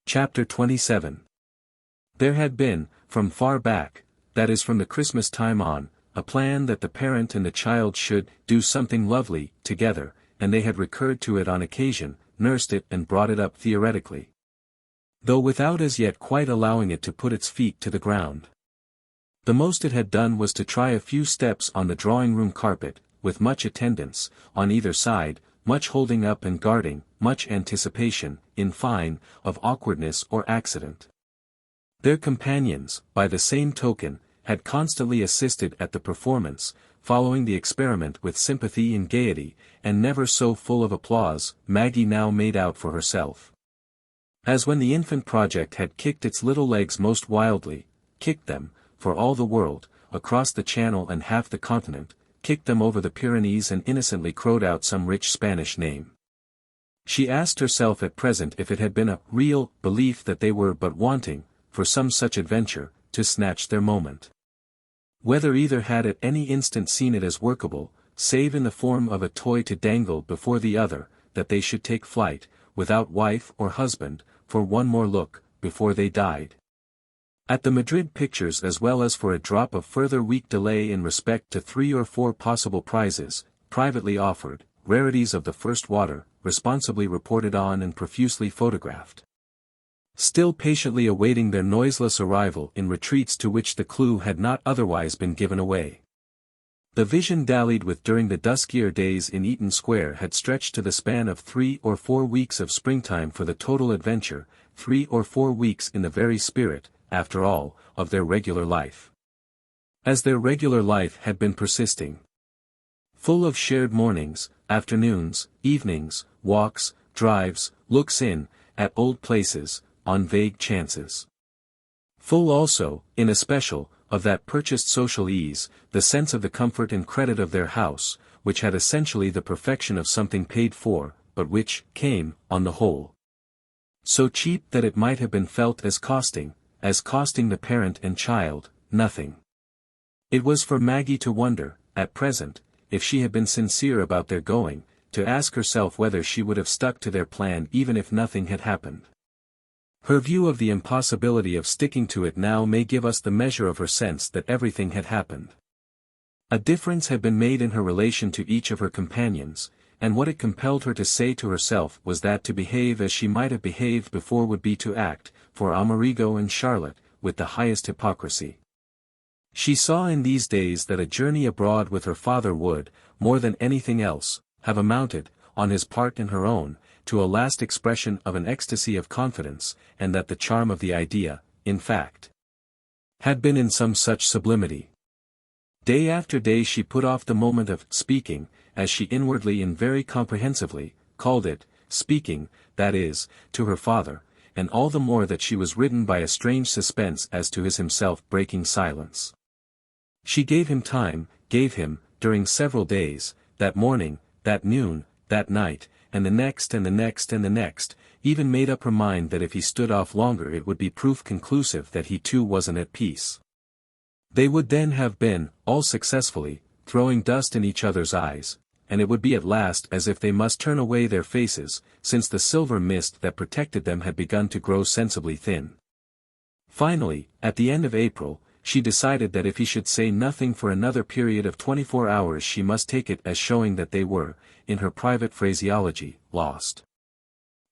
Chapter 27. There had been, from far back, that is from the Christmas time on, a plan that the parent and the child should do something lovely together, and they had recurred to it on occasion, nursed it and brought it up theoretically, though without as yet quite allowing it to put its feet to the ground. The most it had done was to try a few steps on the drawing-room carpet, with much attendance, on either side, much holding up and guarding, much anticipation, in fine, of awkwardness or accident. Their companions, by the same token, had constantly assisted at the performance, following the experiment with sympathy and gaiety, and never so full of applause, Maggie now made out for herself. As when the infant project had kicked its little legs most wildly, kicked them, for all the world, across the Channel and half the continent, kicked them over the Pyrenees and innocently crowed out some rich Spanish name. She asked herself at present if it had been a real belief that they were but wanting, for some such adventure, to snatch their moment. Whether either had at any instant seen it as workable, save in the form of a toy to dangle before the other, that they should take flight, without wife or husband, for one more look, before they died. At the Madrid pictures as well as for a drop of further week delay in respect to 3 or 4 possible prizes, privately offered, rarities of the first water, responsibly reported on and profusely photographed. Still patiently awaiting their noiseless arrival in retreats to which the clue had not otherwise been given away. The vision dallied with during the duskier days in Eaton Square had stretched to the span of 3 or 4 weeks of springtime for the total adventure, 3 or 4 weeks in the very spirit, after all, of their regular life. As their regular life had been persisting. Full of shared mornings, afternoons, evenings, walks, drives, looks in, at old places, on vague chances. Full also, in especial, of that purchased social ease, the sense of the comfort and credit of their house, which had essentially the perfection of something paid for, but which came, on the whole, so cheap that it might have been felt as costing the parent and child, nothing. It was for Maggie to wonder, at present, if she had been sincere about their going, to ask herself whether she would have stuck to their plan even if nothing had happened. Her view of the impossibility of sticking to it now may give us the measure of her sense that everything had happened. A difference had been made in her relation to each of her companions, and what it compelled her to say to herself was that to behave as she might have behaved before would be to act, for Amerigo and Charlotte, with the highest hypocrisy. She saw in these days that a journey abroad with her father would, more than anything else, have amounted, on his part and her own, to a last expression of an ecstasy of confidence, and that the charm of the idea, in fact, had been in some such sublimity. Day after day she put off the moment of speaking, as she inwardly and very comprehensively called it, speaking, that is, to her father, and all the more that she was ridden by a strange suspense as to his himself breaking silence. She gave him time, during several days, that morning, that noon, that night, and the next and the next and the next, even made up her mind that if he stood off longer it would be proof conclusive that he too wasn't at peace. They would then have been, all successfully, throwing dust in each other's eyes, and it would be at last as if they must turn away their faces, since the silver mist that protected them had begun to grow sensibly thin. Finally, at the end of April, she decided that if he should say nothing for another period of 24 hours she must take it as showing that they were, in her private phraseology, lost.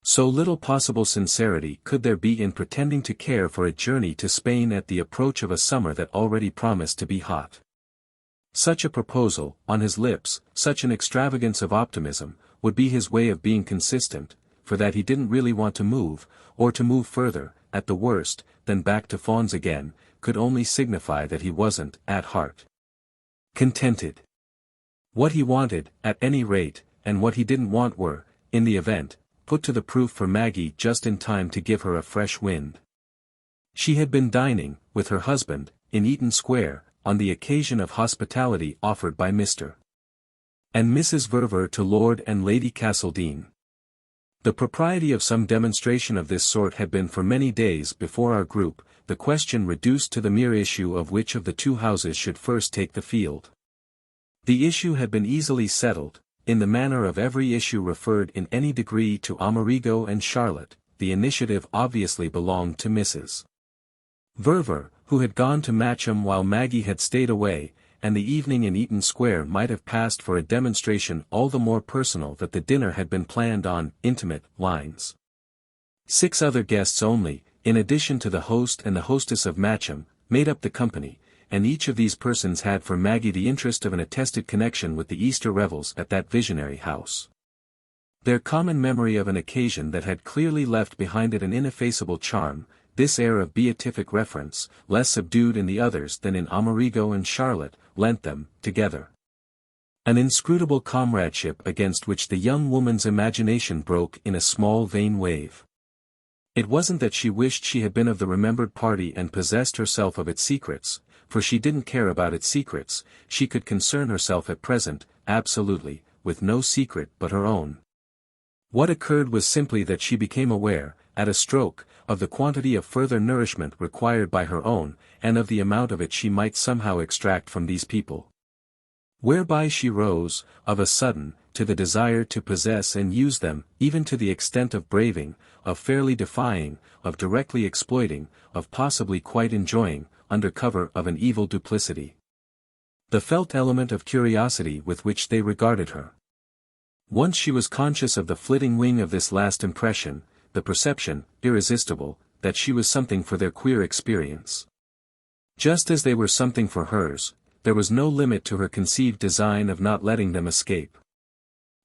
So little possible sincerity could there be in pretending to care for a journey to Spain at the approach of a summer that already promised to be hot. Such a proposal, on his lips, such an extravagance of optimism, would be his way of being consistent, for that he didn't really want to move, or to move further, at the worst, than back to Fawns again, could only signify that he wasn't, at heart, contented. What he wanted, at any rate, and what he didn't want were, in the event, put to the proof for Maggie just in time to give her a fresh wind. She had been dining, with her husband, in Eaton Square, on the occasion of hospitality offered by Mr. and Mrs. Verver to Lord and Lady Castledine. The propriety of some demonstration of this sort had been for many days before our group, the question reduced to the mere issue of which of the two houses should first take the field. The issue had been easily settled, in the manner of every issue referred in any degree to Amerigo and Charlotte, the initiative obviously belonged to Mrs. Verver, who had gone to Matcham while Maggie had stayed away, and the evening in Eaton Square might have passed for a demonstration all the more personal that the dinner had been planned on intimate lines. 6 other guests only, in addition to the host and the hostess of Matcham, made up the company, and each of these persons had for Maggie the interest of an attested connection with the Easter revels at that visionary house. Their common memory of an occasion that had clearly left behind it an ineffaceable charm, this air of beatific reference, less subdued in the others than in Amerigo and Charlotte, lent them, together, an inscrutable comradeship against which the young woman's imagination broke in a small vain wave. It wasn't that she wished she had been of the remembered party and possessed herself of its secrets, for she didn't care about its secrets, she could concern herself at present, absolutely, with no secret but her own. What occurred was simply that she became aware, at a stroke, of the quantity of further nourishment required by her own, and of the amount of it she might somehow extract from these people. Whereby she rose, of a sudden, to the desire to possess and use them, even to the extent of braving, of fairly defying, of directly exploiting, of possibly quite enjoying, under cover of an evil duplicity, the felt element of curiosity with which they regarded her. Once she was conscious of the flitting wing of this last impression, the perception, irresistible, that she was something for their queer experience. Just as they were something for hers, there was no limit to her conceived design of not letting them escape.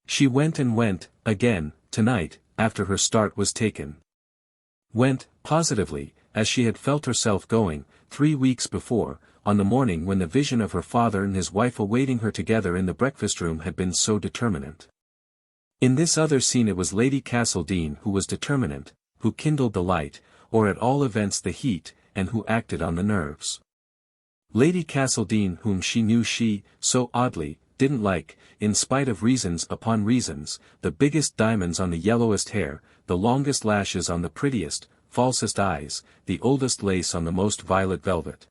She went and went, again, tonight, after her start was taken. Went, positively, as she had felt herself going, 3 weeks before, on the morning when the vision of her father and his wife awaiting her together in the breakfast-room had been so determinant. In this other scene it was Lady Castledine who was determinant, who kindled the light, or at all events the heat, and who acted on the nerves. Lady Castledine whom she knew she, so oddly, didn't like, in spite of reasons upon reasons, the biggest diamonds on the yellowest hair, the longest lashes on the prettiest, falsest eyes, the oldest lace on the most violet velvet,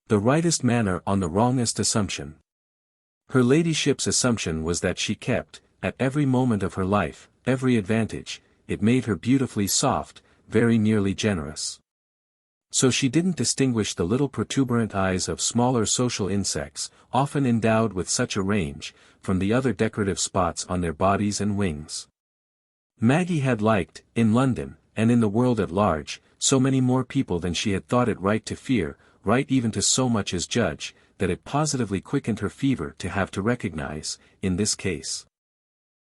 the rightest manner on the wrongest assumption. Her ladyship's assumption was that she kept, at every moment of her life, every advantage. It made her beautifully soft, very nearly generous. So she didn't distinguish the little protuberant eyes of smaller social insects, often endowed with such a range, from the other decorative spots on their bodies and wings. Maggie had liked, in London, and in the world at large, so many more people than she had thought it right to fear, right even to so much as judge, that it positively quickened her fever to have to recognize, in this case,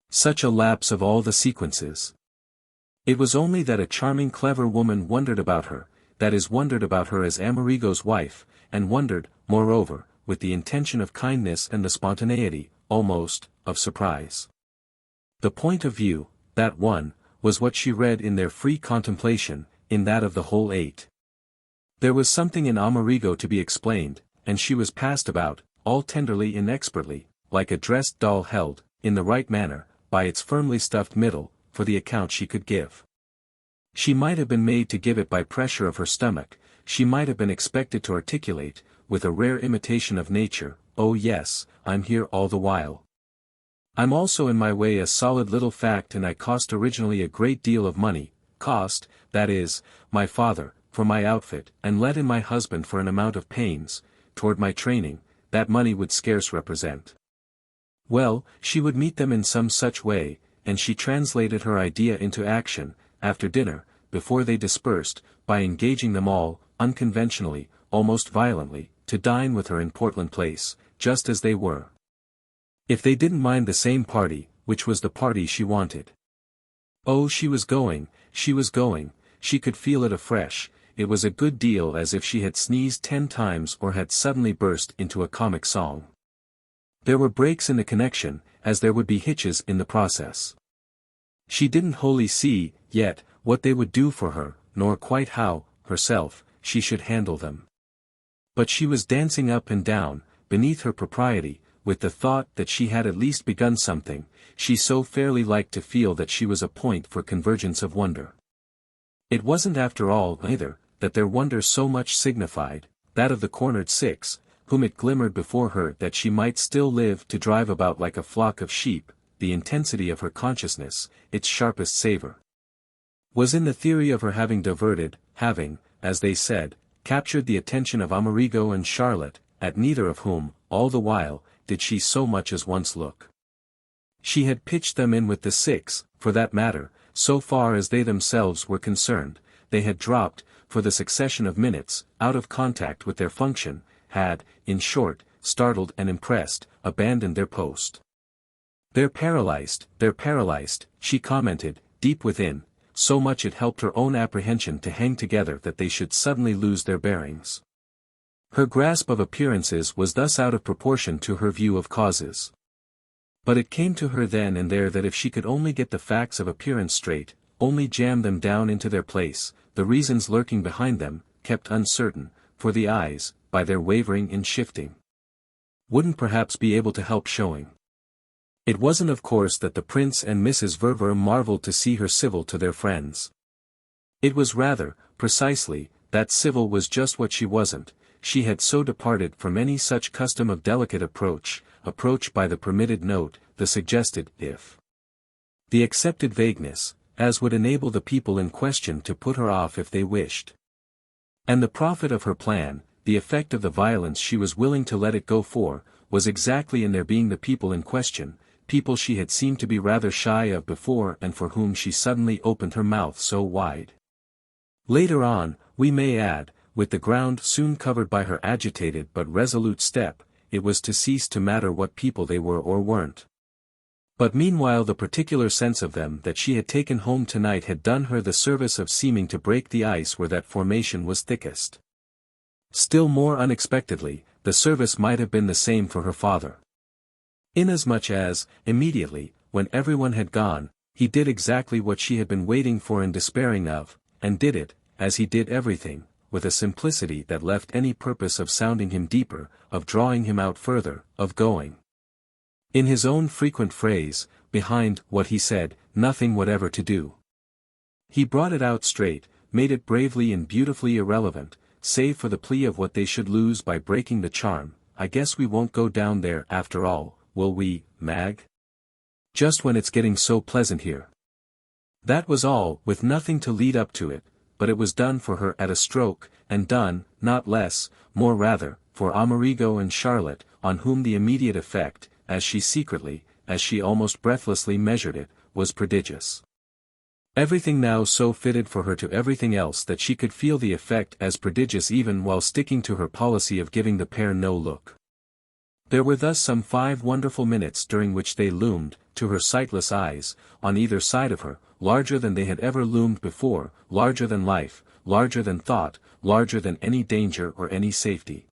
such a lapse of all the sequences. It was only that a charming clever woman wondered about her, that is wondered about her as Amerigo's wife, and wondered, moreover, with the intention of kindness and the spontaneity, almost, of surprise. The point of view, that one, was what she read in their free contemplation, in that of the whole 8. There was something in Amerigo to be explained, and she was passed about, all tenderly inexpertly, like a dressed doll held, in the right manner, by its firmly stuffed middle, for the account she could give. She might have been made to give it by pressure of her stomach, she might have been expected to articulate, with a rare imitation of nature, "Oh yes, I'm here all the while. I'm also in my way a solid little fact and I cost originally a great deal of money, cost, that is, my father, for my outfit, and let in my husband for an amount of pains, toward my training, that money would scarce represent." Well, she would meet them in some such way, and she translated her idea into action, after dinner, before they dispersed, by engaging them all, unconventionally, almost violently, to dine with her in Portland Place, just as they were. If they didn't mind the same party, which was the party she wanted. Oh, she was going, she could feel it afresh, it was a good deal as if she had sneezed 10 times or had suddenly burst into a comic song. There were breaks in the connection, as there would be hitches in the process. She didn't wholly see, yet, what they would do for her, nor quite how, herself, she should handle them. But she was dancing up and down, beneath her propriety, with the thought that she had at least begun something, she so fairly liked to feel that she was a point for convergence of wonder. It wasn't after all, either, that their wonder so much signified, that of the cornered 6, whom it glimmered before her that she might still live to drive about like a flock of sheep, the intensity of her consciousness, its sharpest savor. was in the theory of her having as they said, captured the attention of Amerigo and Charlotte, at neither of whom, all the while, did she so much as once look. She had pitched them in with the six, for that matter, so far as they themselves were concerned, they had dropped, for the succession of minutes, out of contact with their function, had, in short, startled and impressed, abandoned their post. They're paralyzed, she commented, deep within, so much it helped her own apprehension to hang together that they should suddenly lose their bearings. Her grasp of appearances was thus out of proportion to her view of causes. But it came to her then and there that if she could only get the facts of appearance straight, only jam them down into their place, the reasons lurking behind them, kept uncertain, for the eyes, by their wavering and shifting, wouldn't perhaps be able to help showing. It wasn't of course that the Prince and Mrs. Verver marveled to see her civil to their friends. It was rather, precisely, that civil was just what she wasn't. She had so departed from any such custom of delicate approach by the permitted note, the suggested if, the accepted vagueness, as would enable the people in question to put her off if they wished. And the profit of her plan, the effect of the violence she was willing to let it go for, was exactly in their being the people in question, people she had seemed to be rather shy of before and for whom she suddenly opened her mouth so wide. Later on, we may add, with the ground soon covered by her agitated but resolute step, it was to cease to matter what people they were or weren't. But meanwhile the particular sense of them that she had taken home tonight had done her the service of seeming to break the ice where that formation was thickest. Still more unexpectedly, the service might have been the same for her father. Inasmuch as, immediately, when everyone had gone, he did exactly what she had been waiting for and despairing of, and did it, as he did everything, with a simplicity that left any purpose of sounding him deeper, of drawing him out further, of going, in his own frequent phrase, behind what he said, nothing whatever to do. He brought it out straight, made it bravely and beautifully irrelevant, save for the plea of what they should lose by breaking the charm. I guess we won't go down there after all, will we, Mag? Just when it's getting so pleasant here. That was all, with nothing to lead up to it, but it was done for her at a stroke, and done, not less, more rather, for Amerigo and Charlotte, on whom the immediate effect, as she almost breathlessly measured it, was prodigious. Everything now so fitted for her to everything else that she could feel the effect as prodigious even while sticking to her policy of giving the pair no look. There were thus some 5 wonderful minutes during which they loomed, to her sightless eyes, on either side of her, larger than they had ever loomed before, larger than life, larger than thought, larger than any danger or any safety.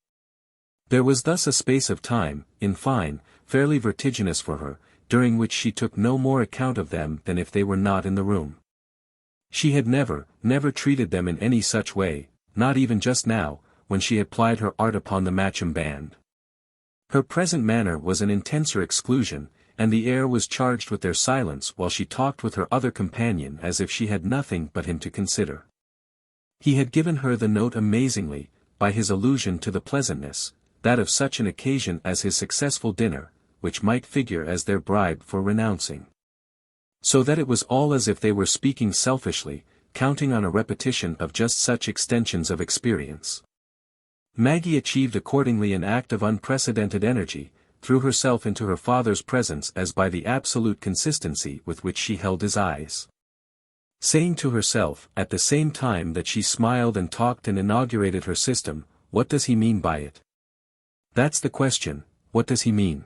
There was thus a space of time, in fine, fairly vertiginous for her, during which she took no more account of them than if they were not in the room. She had never treated them in any such way, not even just now, when she had plied her art upon the Matcham band. Her present manner was an intenser exclusion, and the air was charged with their silence while she talked with her other companion as if she had nothing but him to consider. He had given her the note amazingly, by his allusion to the pleasantness, that of such an occasion as his successful dinner, which might figure as their bribe for renouncing. So that it was all as if they were speaking selfishly, counting on a repetition of just such extensions of experience. Maggie achieved accordingly an act of unprecedented energy, threw herself into her father's presence as by the absolute consistency with which she held his eyes. Saying to herself, at the same time that she smiled and talked and inaugurated her system, what does he mean by it? That's the question, what does he mean?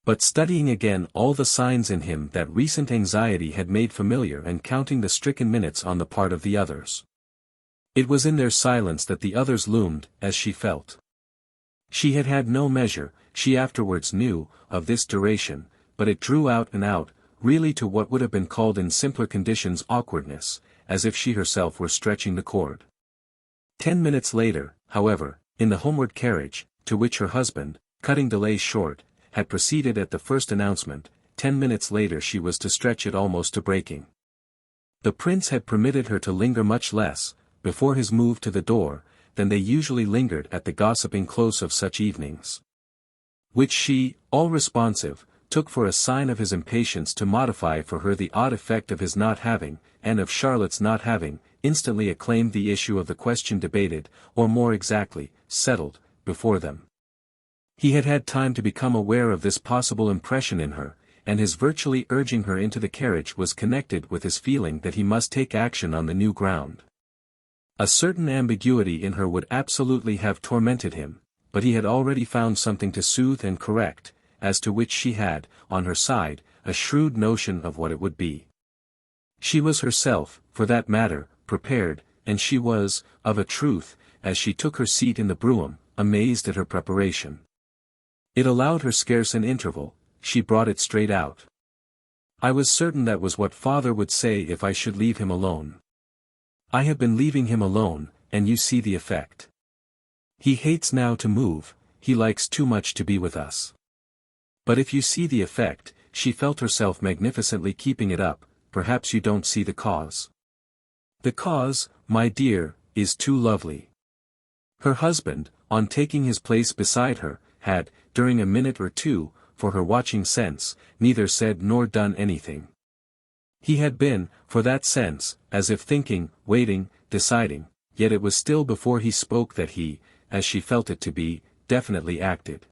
But studying again all the signs in him that recent anxiety had made familiar and counting the stricken minutes on the part of the others. It was in their silence that the others loomed, as she felt. She had had no measure, she afterwards knew, of this duration, but it drew out and out, really to what would have been called in simpler conditions awkwardness, as if she herself were stretching the cord. 10 minutes later, however, in the homeward carriage, to which her husband, cutting delay short, had proceeded at the first announcement, 10 minutes later she was to stretch it almost to breaking. The prince had permitted her to linger much less, before his move to the door, than they usually lingered at the gossiping close of such evenings. Which she, all responsive, took for a sign of his impatience to modify for her the odd effect of his not having, and of Charlotte's not having, instantly acclaimed the issue of the question debated, or more exactly, settled, before them. He had had time to become aware of this possible impression in her, and his virtually urging her into the carriage was connected with his feeling that he must take action on the new ground. A certain ambiguity in her would absolutely have tormented him, but he had already found something to soothe and correct, as to which she had, on her side, a shrewd notion of what it would be. She was herself, for that matter, prepared, and she was, of a truth, as she took her seat in the brougham, amazed at her preparation. It allowed her scarce an interval, she brought it straight out. "I was certain that was what father would say if I should leave him alone. I have been leaving him alone, and you see the effect. He hates now to move, he likes too much to be with us. But if you see the effect," she felt herself magnificently keeping it up, "perhaps you don't see the cause. The cause, my dear, is too lovely." Her husband, on taking his place beside her, had, during a minute or two, for her watching sense, neither said nor done anything. He had been, for that sense, as if thinking, waiting, deciding, yet it was still before he spoke that he, as she felt it to be, definitely acted.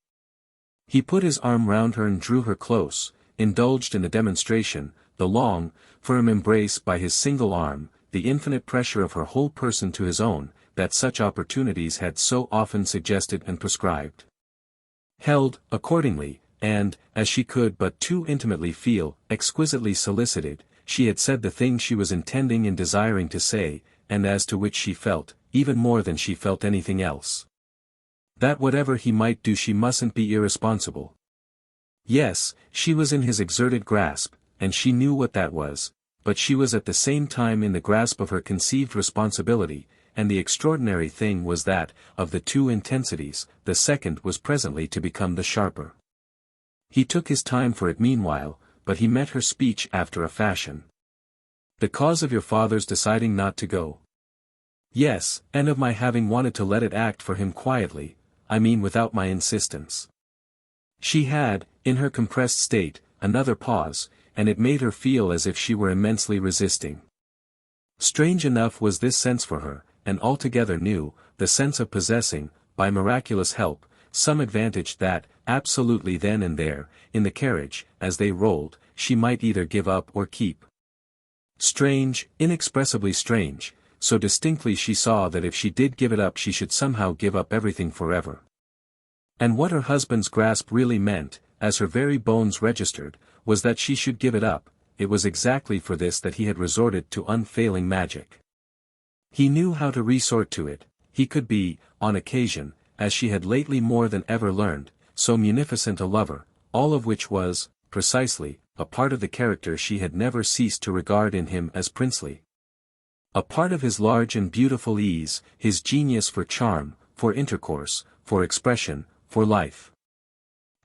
He put his arm round her and drew her close, indulged in the demonstration, the long, firm embrace by his single arm, the infinite pressure of her whole person to his own, that such opportunities had so often suggested and prescribed. Held, accordingly, and, as she could but too intimately feel, exquisitely solicited, she had said the thing she was intending and desiring to say, and as to which she felt, even more than she felt anything else, that whatever he might do she mustn't be irresponsible. Yes, she was in his exerted grasp, and she knew what that was, but she was at the same time in the grasp of her conceived responsibility, and the extraordinary thing was that, of the two intensities, the second was presently to become the sharper. He took his time for it meanwhile, but he met her speech after a fashion. "The cause of your father's deciding not to go?" "Yes, and of my having wanted to let it act for him quietly, I mean without my insistence." She had, in her compressed state, another pause, and it made her feel as if she were immensely resisting. Strange enough was this sense for her, and altogether new, the sense of possessing, by miraculous help, some advantage that, absolutely then and there, in the carriage, as they rolled, she might either give up or keep. Strange, inexpressibly strange, so distinctly she saw that if she did give it up she should somehow give up everything forever. And what her husband's grasp really meant, as her very bones registered, was that she should give it up. It was exactly for this that he had resorted to unfailing magic. He knew how to resort to it, he could be, on occasion, as she had lately more than ever learned, so munificent a lover, all of which was, precisely, a part of the character she had never ceased to regard in him as princely. A part of his large and beautiful ease, his genius for charm, for intercourse, for expression, for life.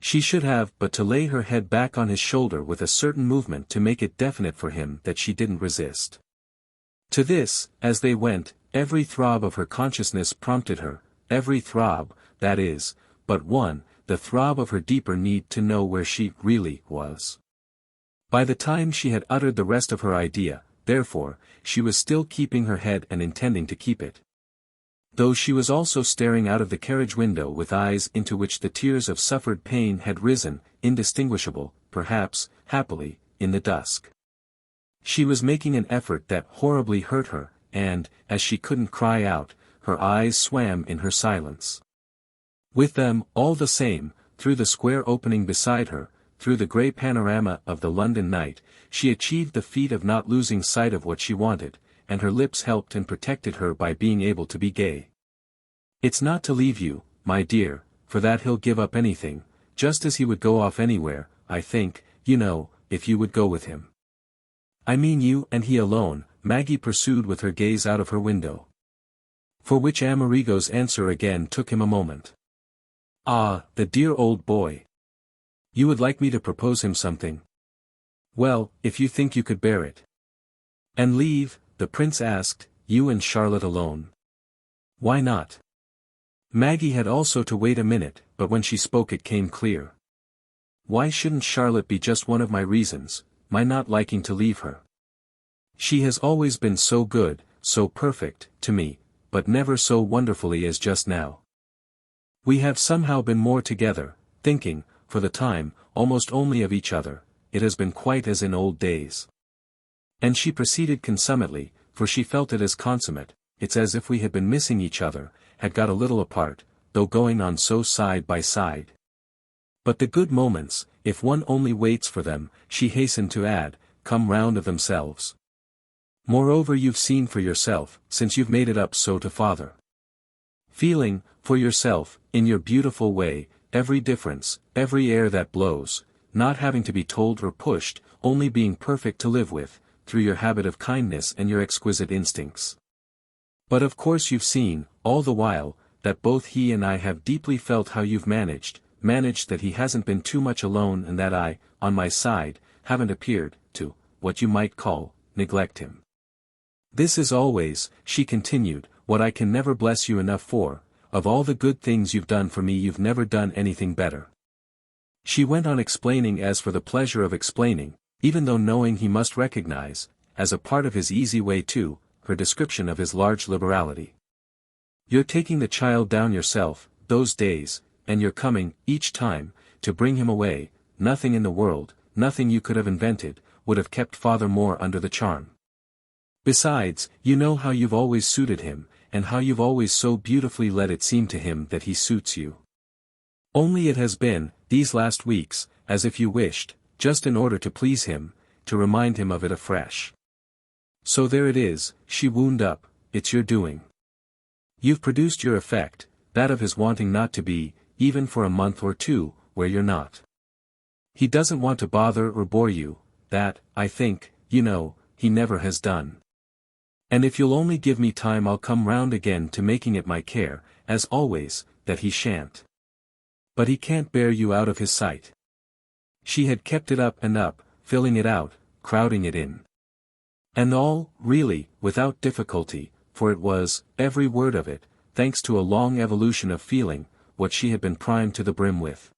She should have but to lay her head back on his shoulder with a certain movement to make it definite for him that she didn't resist. To this, as they went, every throb of her consciousness prompted her, every throb, that is, but one, the throb of her deeper need to know where she really was. By the time she had uttered the rest of her idea, therefore, she was still keeping her head and intending to keep it. Though she was also staring out of the carriage window with eyes into which the tears of suffered pain had risen, indistinguishable, perhaps, happily, in the dusk. She was making an effort that horribly hurt her, and, as she couldn't cry out, her eyes swam in her silence. With them, all the same, through the square opening beside her, through the grey panorama of the London night, she achieved the feat of not losing sight of what she wanted, and her lips helped and protected her by being able to be gay. "It's not to leave you, my dear, for that he'll give up anything, just as he would go off anywhere, I think, you know, if you would go with him." "I mean you and he alone," Maggie pursued with her gaze out of her window. For which Amerigo's answer again took him a moment. "Ah, the dear old boy. You would like me to propose him something?" "Well, if you think you could bear it." "And leave," the prince asked, "you and Charlotte alone?" "Why not?" Maggie had also to wait a minute, but when she spoke it came clear. "Why shouldn't Charlotte be just one of my reasons, my not liking to leave her?" She has always been so good, so perfect, to me, but never so wonderfully as just now. We have somehow been more together, thinking, for the time, almost only of each other. It has been quite as in old days. And she proceeded consummately, for she felt it as consummate, it's as if we had been missing each other, had got a little apart, though going on so side by side. But the good moments, if one only waits for them, she hastened to add, come round of themselves. Moreover, you've seen for yourself, since you've made it up so to father. Feeling, for yourself, in your beautiful way, every difference, every air that blows, not having to be told or pushed, only being perfect to live with, through your habit of kindness and your exquisite instincts. But of course you've seen, all the while, that both he and I have deeply felt how you've managed that he hasn't been too much alone and that I, on my side, haven't appeared, to, what you might call, neglect him. This is always, she continued, what I can never bless you enough for. Of all the good things you've done for me you've never done anything better. She went on explaining as for the pleasure of explaining, even though knowing he must recognize, as a part of his easy way too, her description of his large liberality. You're taking the child down yourself, those days, and you're coming, each time, to bring him away. Nothing in the world, nothing you could have invented, would have kept father more under the charm. Besides, you know how you've always suited him, and how you've always so beautifully let it seem to him that he suits you. Only it has been, these last weeks, as if you wished, just in order to please him, to remind him of it afresh. So there it is, she wound up, it's your doing. You've produced your effect, that of his wanting not to be, even for a month or two, where you're not. He doesn't want to bother or bore you, that, I think, you know, he never has done. And if you'll only give me time I'll come round again to making it my care, as always, that he shan't. But he can't bear you out of his sight. She had kept it up and up, filling it out, crowding it in. And all, really, without difficulty, for it was, every word of it, thanks to a long evolution of feeling, what she had been primed to the brim with.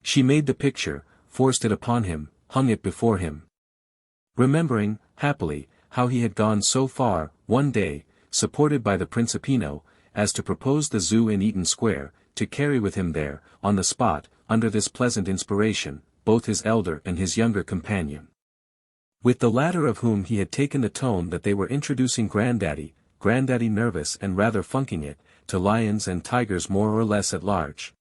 She made the picture, forced it upon him, hung it before him. Remembering, happily, how he had gone so far, one day, supported by the Principino, as to propose the zoo in Eaton Square, to carry with him there, on the spot, under this pleasant inspiration, both his elder and his younger companion. With the latter of whom he had taken the tone that they were introducing Granddaddy nervous and rather funking it, to lions and tigers more or less at large.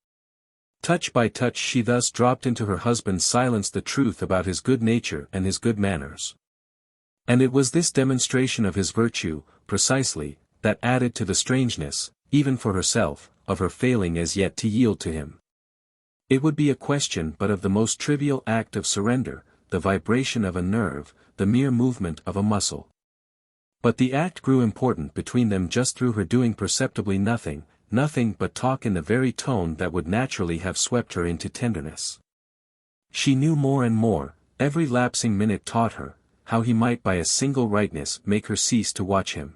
Touch by touch she thus dropped into her husband's silence the truth about his good nature and his good manners. And it was this demonstration of his virtue, precisely, that added to the strangeness, even for herself, of her failing as yet to yield to him. It would be a question but of the most trivial act of surrender, the vibration of a nerve, the mere movement of a muscle. But the act grew important between them just through her doing perceptibly nothing but talk in the very tone that would naturally have swept her into tenderness. She knew more and more, every lapsing minute taught her, how he might by a single rightness make her cease to watch him.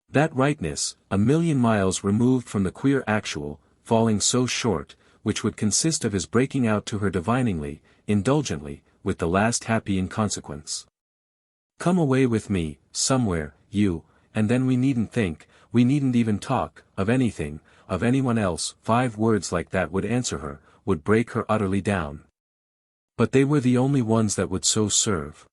That rightness, a million miles removed from the queer actual, falling so short, which would consist of his breaking out to her diviningly, indulgently, with the last happy inconsequence. Come away with me, somewhere, you, and then we needn't think, we needn't even talk, of anything, of anyone else. 5 words like that would answer her, would break her utterly down. But they were the only ones that would so serve.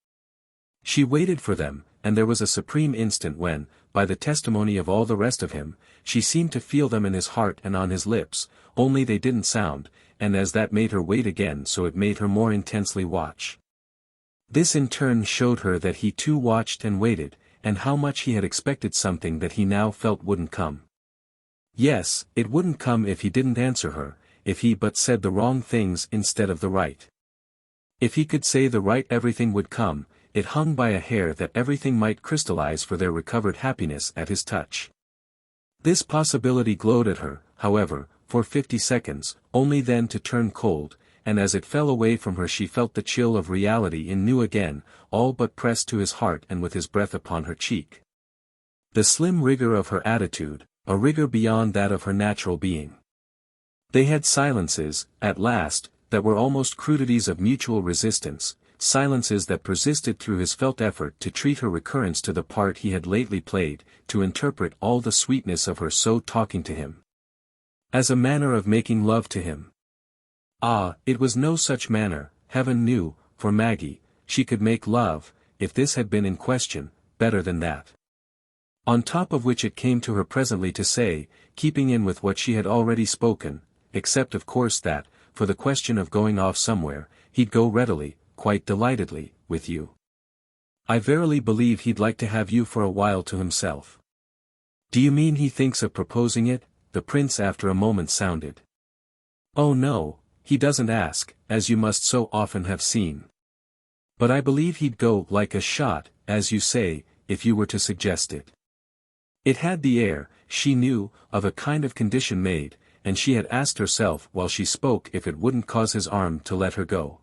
She waited for them, and there was a supreme instant when, by the testimony of all the rest of him, she seemed to feel them in his heart and on his lips, only they didn't sound, and as that made her wait again so it made her more intensely watch. This in turn showed her that he too watched and waited, and how much he had expected something that he now felt wouldn't come. Yes, it wouldn't come if he didn't answer her, if he but said the wrong things instead of the right. If he could say the right everything would come, it hung by a hair that everything might crystallize for their recovered happiness at his touch. This possibility glowed at her, however, for 50 seconds, only then to turn cold, and as it fell away from her she felt the chill of reality anew again, all but pressed to his heart and with his breath upon her cheek. The slim rigor of her attitude, a rigor beyond that of her natural being. They had silences, at last, that were almost crudities of mutual resistance, silences that persisted through his felt effort to treat her recurrence to the part he had lately played, to interpret all the sweetness of her so talking to him as a manner of making love to him. Ah, it was no such manner, heaven knew, for Maggie. She could make love, if this had been in question, better than that. On top of which it came to her presently to say, keeping in with what she had already spoken, except of course that, for the question of going off somewhere, he'd go readily, quite delightedly, with you. I verily believe he'd like to have you for a while to himself. Do you mean he thinks of proposing it? The prince after a moment sounded. Oh no, he doesn't ask, as you must so often have seen. But I believe he'd go like a shot, as you say, if you were to suggest it. It had the air, she knew, of a kind of condition made, and she had asked herself while she spoke if it wouldn't cause his arm to let her go.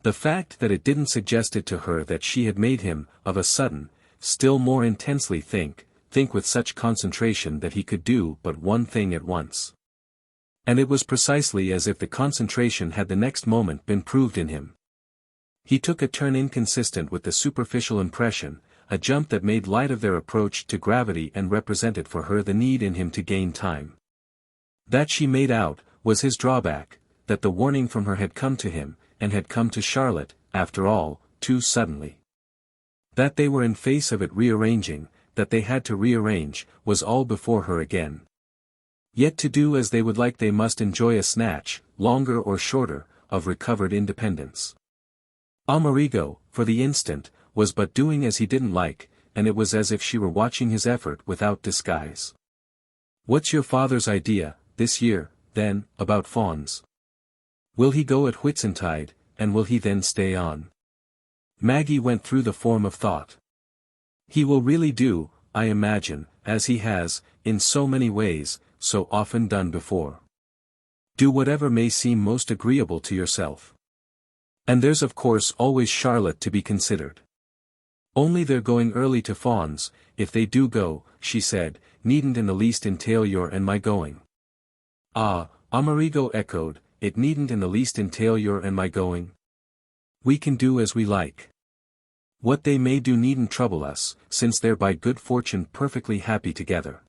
The fact that it didn't suggest it to her that she had made him, of a sudden, still more intensely think with such concentration that he could do but one thing at once. And it was precisely as if the concentration had the next moment been proved in him. He took a turn inconsistent with the superficial impression, a jump that made light of their approach to gravity and represented for her the need in him to gain time. That she made out, was his drawback, that the warning from her had come to him, and had come to Charlotte, after all, too suddenly. That they were in face of it rearranging, that they had to rearrange, was all before her again. Yet to do as they would like they must enjoy a snatch, longer or shorter, of recovered independence. Amerigo, for the instant, was but doing as he didn't like, and it was as if she were watching his effort without disguise. What's your father's idea, this year, then, about fawns? Will he go at Whitsuntide, and will he then stay on? Maggie went through the form of thought. He will really do, I imagine, as he has, in so many ways, so often done before. Do whatever may seem most agreeable to yourself. And there's of course always Charlotte to be considered. Only they're going early to fawns, if they do go, she said, needn't in the least entail your and my going. Ah, Amerigo echoed, it needn't in the least entail your and my going. We can do as we like. What they may do needn't trouble us, since they're by good fortune perfectly happy together.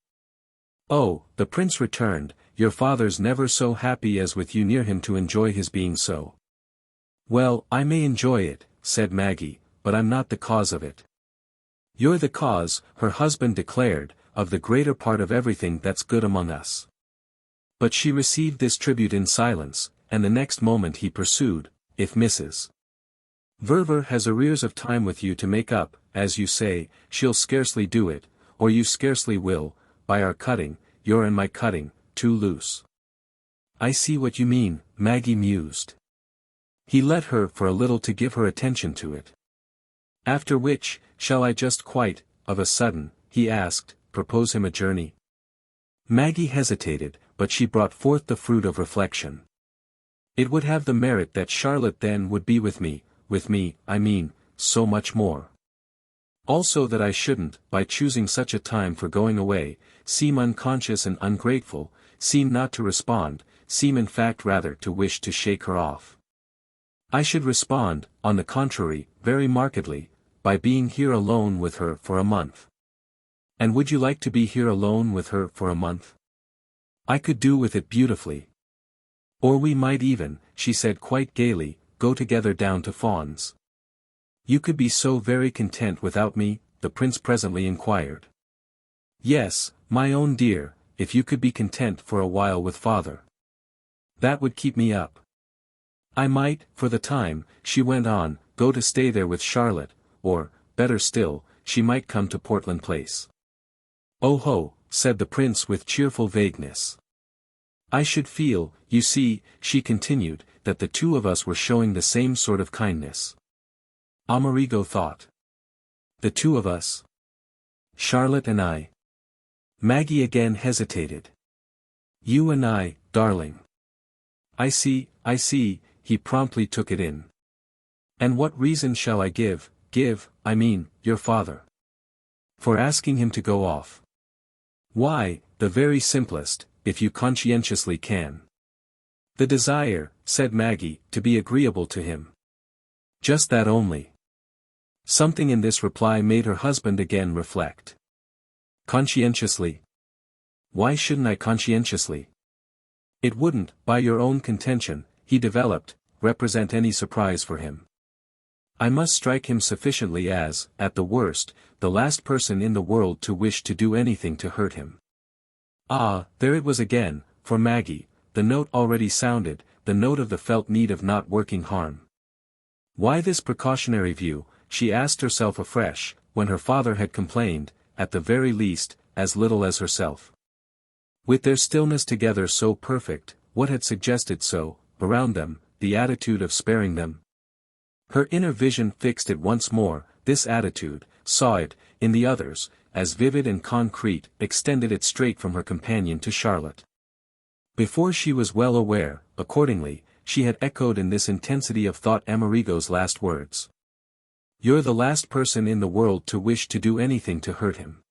Oh, the prince returned, your father's never so happy as with you near him to enjoy his being so. Well, I may enjoy it, said Maggie, but I'm not the cause of it. You're the cause, her husband declared, of the greater part of everything that's good among us. But she received this tribute in silence, and the next moment he pursued, if Mrs. Verver has arrears of time with you to make up, as you say, she'll scarcely do it, or you scarcely will, by our cutting, your and my cutting, too loose. I see what you mean, Maggie mused. He let her for a little to give her attention to it. After which, shall I just quite, of a sudden, he asked, propose him a journey? Maggie hesitated, but she brought forth the fruit of reflection. It would have the merit that Charlotte then would be with me, I mean, so much more. Also that I shouldn't, by choosing such a time for going away, seem unconscious and ungrateful, seem not to respond, seem in fact rather to wish to shake her off. I should respond, on the contrary, very markedly, by being here alone with her for a month. And would you like to be here alone with her for a month? I could do with it beautifully. Or we might even, she said quite gaily, go together down to fawns. You could be so very content without me, the prince presently inquired. Yes, my own dear, if you could be content for a while with father. That would keep me up. I might, for the time, she went on, go to stay there with Charlotte, or, better still, she might come to Portland Place. Oh ho, said the prince with cheerful vagueness. I should feel, you see, she continued, that the two of us were showing the same sort of kindness. Amerigo thought. The two of us? Charlotte and I. Maggie again hesitated. You and I, darling. I see, he promptly took it in. And what reason shall I give, I mean, your father, for asking him to go off? Why, the very simplest, if you conscientiously can. The desire, said Maggie, to be agreeable to him. Just that only. Something in this reply made her husband again reflect. Conscientiously? Why shouldn't I conscientiously? It wouldn't, by your own contention, he developed, represent any surprise for him. I must strike him sufficiently as, at the worst, the last person in the world to wish to do anything to hurt him. Ah, there it was again, for Maggie, the note already sounded, the note of the felt need of not working harm. Why this precautionary view, she asked herself afresh, when her father had complained, at the very least, as little as herself. With their stillness together so perfect, what had suggested so, around them, the attitude of sparing them? Her inner vision fixed it once more, this attitude, saw it, in the others, as vivid and concrete, extended it straight from her companion to Charlotte. Before she was well aware, accordingly, she had echoed in this intensity of thought Amerigo's last words. You're the last person in the world to wish to do anything to hurt him.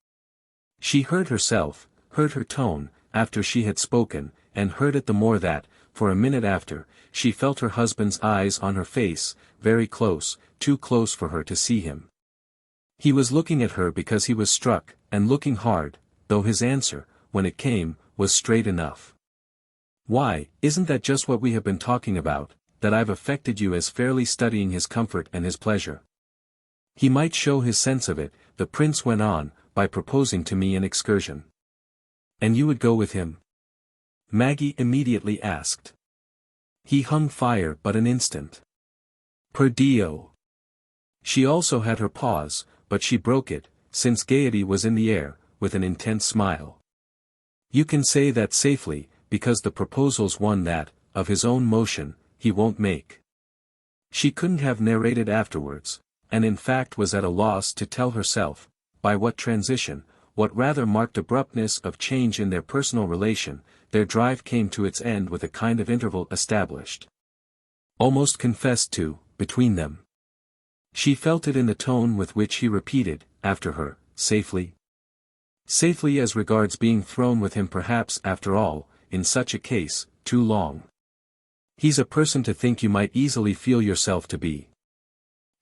She heard herself, heard her tone, after she had spoken, and heard it the more that, for a minute after, she felt her husband's eyes on her face, very close, too close for her to see him. He was looking at her because he was struck, and looking hard, though his answer, when it came, was straight enough. Why, isn't that just what we have been talking about, that I've affected you as fairly studying his comfort and his pleasure? He might show his sense of it, the prince went on, by proposing to me an excursion. And you would go with him? Maggie immediately asked. He hung fire but an instant. Per Dio. She also had her pause, but she broke it, since gaiety was in the air, with an intense smile. You can say that safely, because the proposal's one that, of his own motion, he won't make. She couldn't have narrated afterwards, and in fact was at a loss to tell herself, by what transition, what rather marked abruptness of change in their personal relation, their drive came to its end with a kind of interval established. Almost confessed to, between them. She felt it in the tone with which he repeated, after her, safely. Safely as regards being thrown with him perhaps after all, in such a case, too long. He's a person to think you might easily feel yourself to be.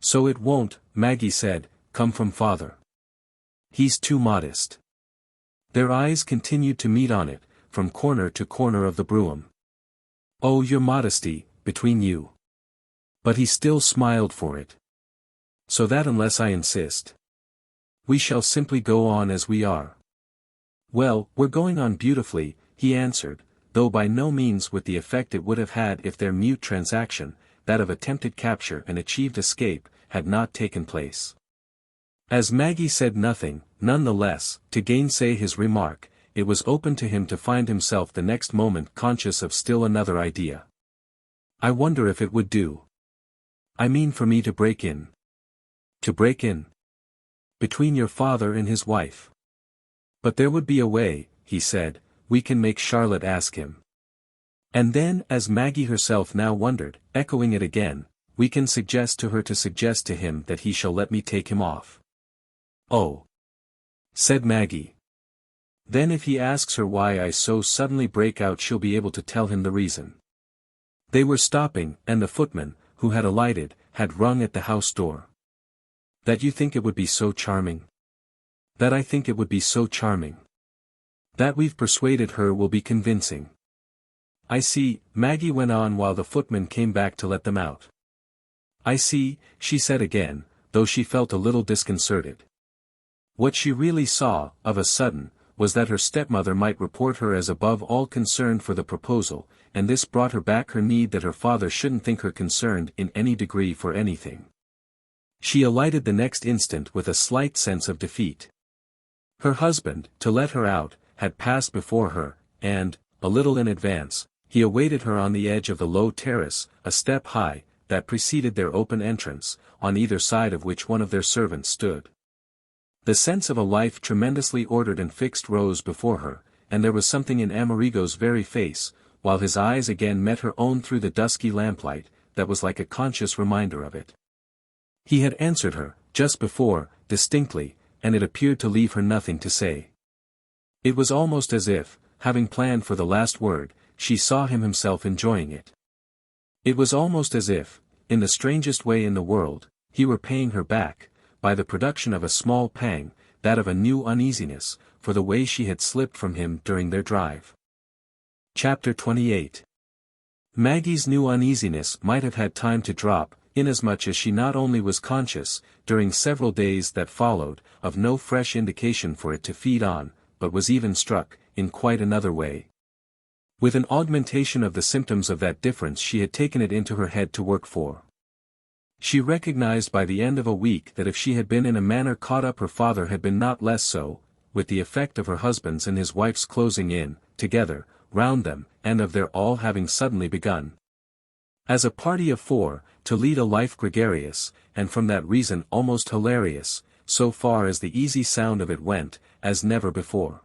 So it won't, Maggie said, come from father. He's too modest. Their eyes continued to meet on it, from corner to corner of the brougham. Oh, your modesty, between you. But he still smiled for it. So that unless I insist, we shall simply go on as we are. Well, we're going on beautifully, he answered, though by no means with the effect it would have had if their mute transaction, that of attempted capture and achieved escape, had not taken place. As Maggie said nothing, none the less, to gainsay his remark, it was open to him to find himself the next moment conscious of still another idea. I wonder if it would do. I mean for me to break in. To break in? Between your father and his wife. But there would be a way, he said, we can make Charlotte ask him. And then, as Maggie herself now wondered, echoing it again, we can suggest to him that he shall let me take him off. Oh! Said Maggie. Then if he asks her why I so suddenly break out she'll be able to tell him the reason. They were stopping, and the footman, who had alighted, had rung at the house door. That you think it would be so charming? That I think it would be so charming. That we've persuaded her will be convincing. I see, Maggie went on while the footman came back to let them out. I see, she said again, though she felt a little disconcerted. What she really saw, of a sudden, was that her stepmother might report her as above all concerned for the proposal, and this brought her back her need that her father shouldn't think her concerned in any degree for anything. She alighted the next instant with a slight sense of defeat. Her husband, to let her out, had passed before her, and, a little in advance, he awaited her on the edge of the low terrace, a step high, that preceded their open entrance, on either side of which one of their servants stood. The sense of a life tremendously ordered and fixed rose before her, and there was something in Amerigo's very face, while his eyes again met her own through the dusky lamplight, that was like a conscious reminder of it. He had answered her, just before, distinctly, and it appeared to leave her nothing to say. It was almost as if, having planned for the last word, she saw him himself enjoying it. It was almost as if, in the strangest way in the world, he were paying her back, by the production of a small pang, that of a new uneasiness, for the way she had slipped from him during their drive. Chapter 28. Maggie's new uneasiness might have had time to drop, inasmuch as she not only was conscious, during several days that followed, of no fresh indication for it to feed on, but was even struck, in quite another way, with an augmentation of the symptoms of that difference she had taken it into her head to work for. She recognized by the end of a week that if she had been in a manner caught up her father had been not less so, with the effect of her husband's and his wife's closing in, together, round them, and of their all having suddenly begun, as a party of four, to lead a life gregarious, and from that reason almost hilarious, so far as the easy sound of it went, as never before.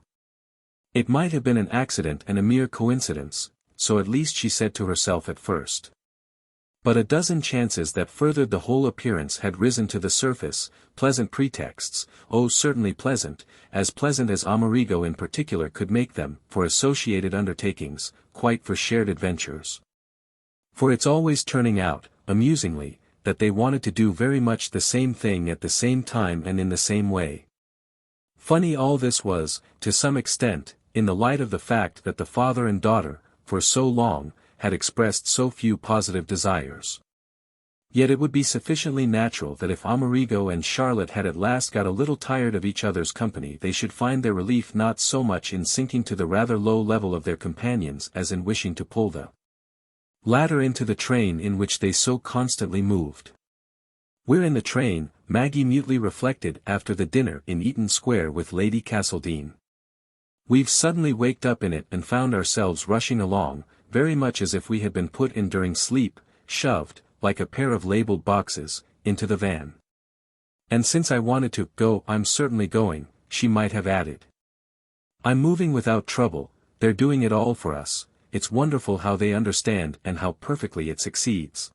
It might have been an accident and a mere coincidence, so at least she said to herself at first. But a dozen chances that furthered the whole appearance had risen to the surface, pleasant pretexts, oh certainly pleasant as Amerigo in particular could make them, for associated undertakings, quite for shared adventures. For it's always turning out, amusingly, that they wanted to do very much the same thing at the same time and in the same way. Funny all this was, to some extent, in the light of the fact that the father and daughter, for so long, had expressed so few positive desires. Yet it would be sufficiently natural that if Amerigo and Charlotte had at last got a little tired of each other's company they should find their relief not so much in sinking to the rather low level of their companions as in wishing to pull the latter into the train in which they so constantly moved. "We're in the train," Maggie mutely reflected after the dinner in Eaton Square with Lady Castledine. "We've suddenly waked up in it and found ourselves rushing along, very much as if we had been put in during sleep, shoved, like a pair of labeled boxes, into the van. And since I wanted to go I'm certainly going," she might have added. "I'm moving without trouble, they're doing it all for us, it's wonderful how they understand and how perfectly it succeeds."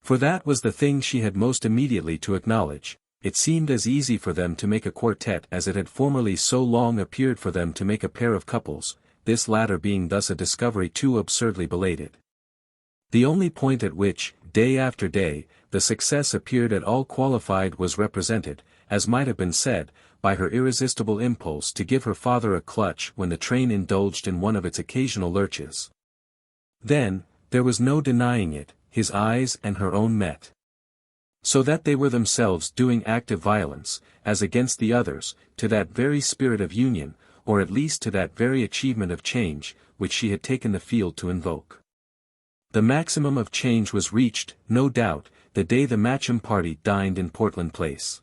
For that was the thing she had most immediately to acknowledge. It seemed as easy for them to make a quartet as it had formerly so long appeared for them to make a pair of couples, this latter being thus a discovery too absurdly belated. The only point at which, day after day, the success appeared at all qualified was represented, as might have been said, by her irresistible impulse to give her father a clutch when the train indulged in one of its occasional lurches. Then, there was no denying it, his eyes and her own met. So that they were themselves doing active violence, as against the others, to that very spirit of union, or at least to that very achievement of change, which she had taken the field to invoke. The maximum of change was reached, no doubt, the day the Matcham party dined in Portland Place.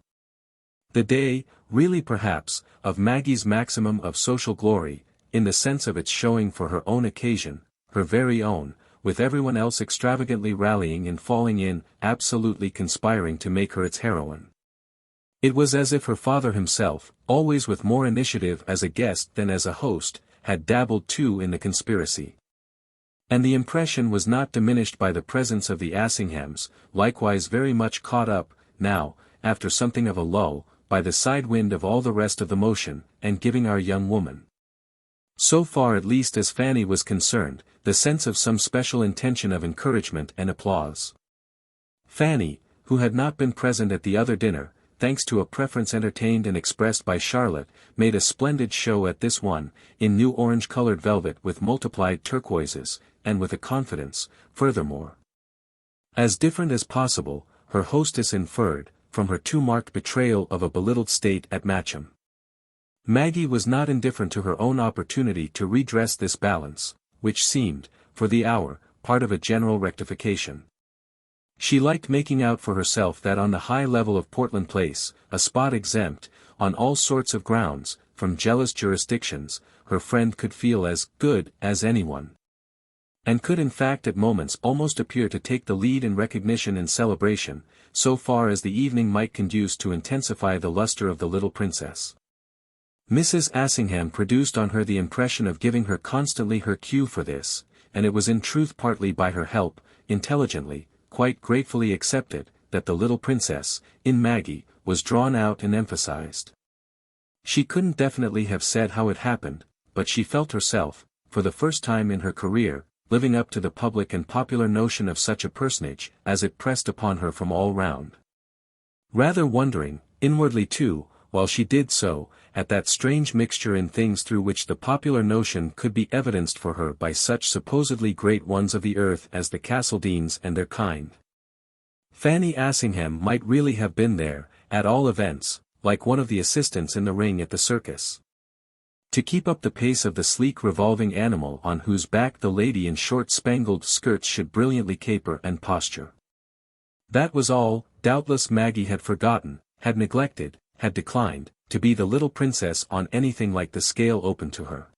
The day, really perhaps, of Maggie's maximum of social glory, in the sense of its showing for her own occasion, her very own, with everyone else extravagantly rallying and falling in, absolutely conspiring to make her its heroine. It was as if her father himself, always with more initiative as a guest than as a host, had dabbled too in the conspiracy. And the impression was not diminished by the presence of the Assinghams, likewise very much caught up, now, after something of a lull, by the side wind of all the rest of the motion, and giving our young woman, so far at least as Fanny was concerned, the sense of some special intention of encouragement and applause. Fanny, who had not been present at the other dinner, thanks to a preference entertained and expressed by Charlotte, made a splendid show at this one, in new orange-colored velvet with multiplied turquoises, and with a confidence, furthermore, as different as possible, her hostess inferred, from her too marked betrayal of a belittled state at Matcham. Maggie was not indifferent to her own opportunity to redress this balance, which seemed, for the hour, part of a general rectification. She liked making out for herself that on the high level of Portland Place, a spot exempt, on all sorts of grounds, from jealous jurisdictions, her friend could feel as good as anyone, and could in fact at moments almost appear to take the lead in recognition and celebration, so far as the evening might conduce to intensify the luster of the little princess. Mrs. Assingham produced on her the impression of giving her constantly her cue for this, and it was in truth partly by her help, intelligently, quite gratefully accepted, that the little princess, in Maggie, was drawn out and emphasized. She couldn't definitely have said how it happened, but she felt herself, for the first time in her career, living up to the public and popular notion of such a personage, as it pressed upon her from all round. Rather wondering, inwardly too, while she did so, at that strange mixture in things through which the popular notion could be evidenced for her by such supposedly great ones of the earth as the Castledines and their kind. Fanny Assingham might really have been there, at all events, like one of the assistants in the ring at the circus, to keep up the pace of the sleek revolving animal on whose back the lady in short spangled skirts should brilliantly caper and posture. That was all. Doubtless Maggie had forgotten, had neglected, had declined, to be the little princess on anything like the scale open to her.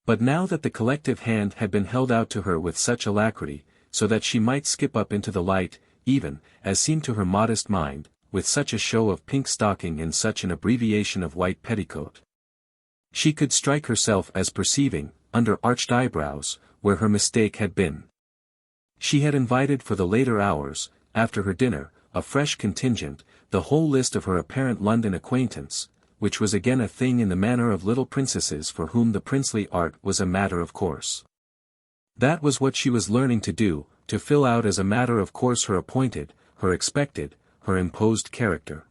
But now that the collective hand had been held out to her with such alacrity, so that she might skip up into the light, even, as seemed to her modest mind, with such a show of pink stocking and such an abbreviation of white petticoat, she could strike herself as perceiving, under arched eyebrows, where her mistake had been. She had invited for the later hours, after her dinner, a fresh contingent, the whole list of her apparent London acquaintance, which was again a thing in the manner of little princesses for whom the princely art was a matter of course. That was what she was learning to do, to fill out as a matter of course her appointed, her expected, her imposed character.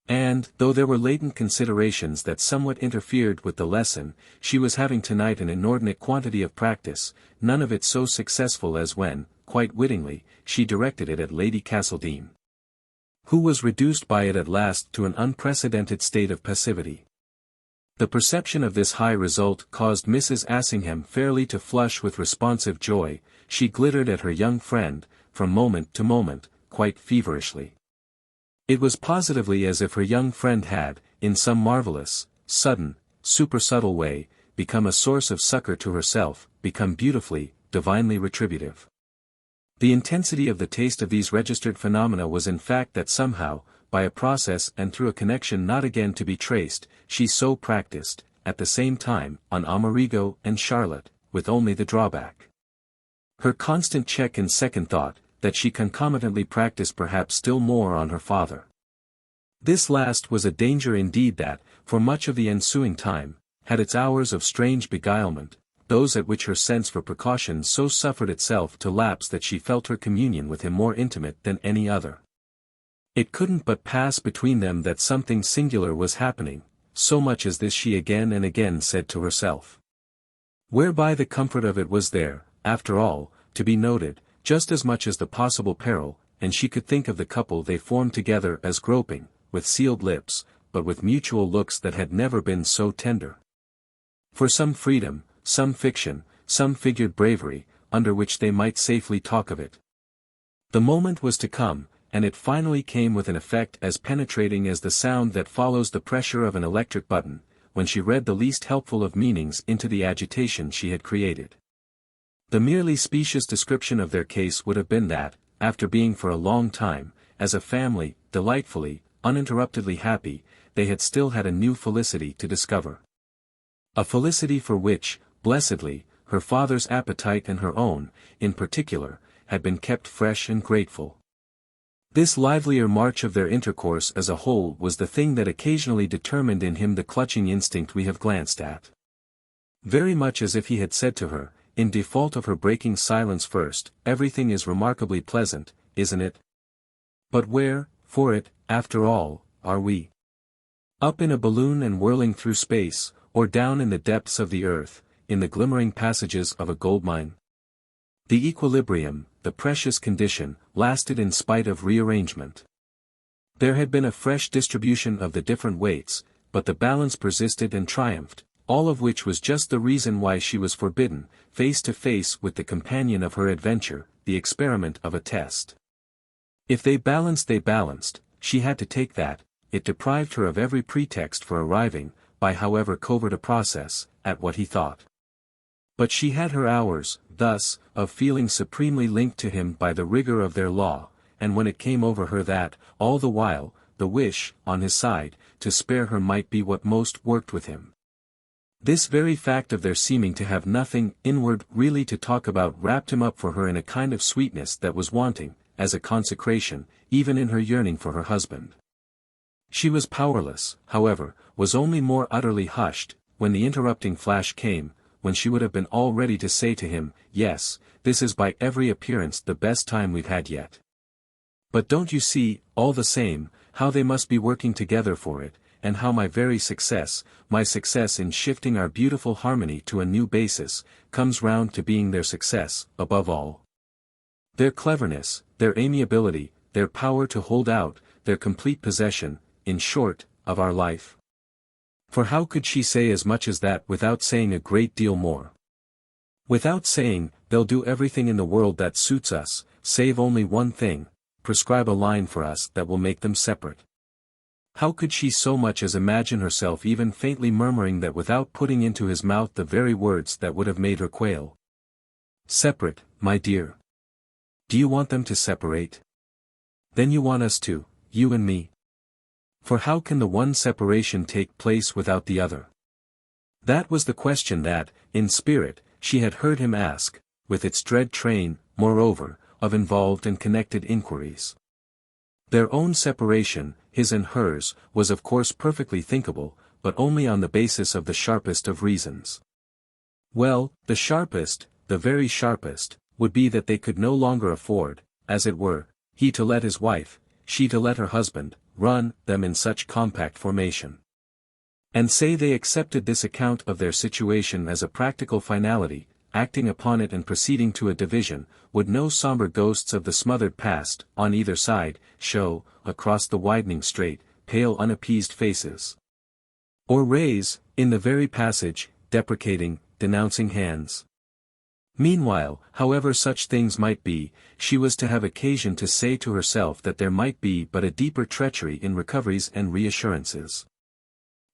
And, though there were latent considerations that somewhat interfered with the lesson, she was having tonight an inordinate quantity of practice, none of it so successful as when, quite wittingly, she directed it at Lady Castledine, who was reduced by it at last to an unprecedented state of passivity. The perception of this high result caused Mrs. Assingham fairly to flush with responsive joy. She glittered at her young friend, from moment to moment, quite feverishly. It was positively as if her young friend had, in some marvellous, sudden, supersubtle way, become a source of succor to herself, become beautifully, divinely retributive. The intensity of the taste of these registered phenomena was in fact that somehow, by a process and through a connection not again to be traced, she so practiced, at the same time, on Amerigo and Charlotte, with only the drawback, her constant check and second thought, that she concomitantly practiced perhaps still more on her father. This last was a danger indeed that, for much of the ensuing time, had its hours of strange beguilement, those at which her sense for precaution so suffered itself to lapse that she felt her communion with him more intimate than any other. It couldn't but pass between them that something singular was happening, so much as this she again and again said to herself. Whereby the comfort of it was there, after all, to be noted, just as much as the possible peril, and she could think of the couple they formed together as groping, with sealed lips, but with mutual looks that had never been so tender, for some freedom, some fiction, some figured bravery, under which they might safely talk of it. The moment was to come, and it finally came with an effect as penetrating as the sound that follows the pressure of an electric button, when she read the least helpful of meanings into the agitation she had created. The merely specious description of their case would have been that, after being for a long time, as a family, delightfully, uninterruptedly happy, they had still had a new felicity to discover. A felicity for which, blessedly, her father's appetite and her own, in particular, had been kept fresh and grateful. This livelier march of their intercourse as a whole was the thing that occasionally determined in him the clutching instinct we have glanced at. Very much as if he had said to her, in default of her breaking silence first, everything is remarkably pleasant, isn't it? But where, for it, after all, are we? Up in a balloon and whirling through space, or down in the depths of the earth, in the glimmering passages of a gold mine? The equilibrium, the precious condition, lasted in spite of rearrangement. There had been a fresh distribution of the different weights, but the balance persisted and triumphed, all of which was just the reason why she was forbidden, face to face with the companion of her adventure, the experiment of a test. If they balanced, she had to take that. It deprived her of every pretext for arriving, by however covert a process, at what he thought. But she had her hours, thus, of feeling supremely linked to him by the rigor of their law, and when it came over her that, all the while, the wish, on his side, to spare her might be what most worked with him. This very fact of their seeming to have nothing inward really to talk about wrapped him up for her in a kind of sweetness that was wanting, as a consecration, even in her yearning for her husband. She was powerless, however, was only more utterly hushed, when the interrupting flash came, when she would have been all ready to say to him, "Yes, this is by every appearance the best time we've had yet. But don't you see, all the same, how they must be working together for it, and how my very success, my success in shifting our beautiful harmony to a new basis, comes round to being their success, above all. Their cleverness, their amiability, their power to hold out, their complete possession, in short, of our life." For how could she say as much as that without saying a great deal more? Without saying, "They'll do everything in the world that suits us, save only one thing, prescribe a line for us that will make them separate." How could she so much as imagine herself even faintly murmuring that without putting into his mouth the very words that would have made her quail? "Separate, my dear. Do you want them to separate? Then you want us to, you and me. For how can the one separation take place without the other?" That was the question that, in spirit, she had heard him ask, with its dread train, moreover, of involved and connected inquiries. Their own separation, his and hers, was of course perfectly thinkable, but only on the basis of the sharpest of reasons. Well, the sharpest, the very sharpest, would be that they could no longer afford, as it were, he to let his wife, she to let her husband, run them in such compact formation. And say they accepted this account of their situation as a practical finality, acting upon it and proceeding to a division, would no somber ghosts of the smothered past, on either side, show, across the widening strait, pale unappeased faces? Or raise, in the very passage, deprecating, denouncing hands? Meanwhile, however such things might be, she was to have occasion to say to herself that there might be but a deeper treachery in recoveries and reassurances.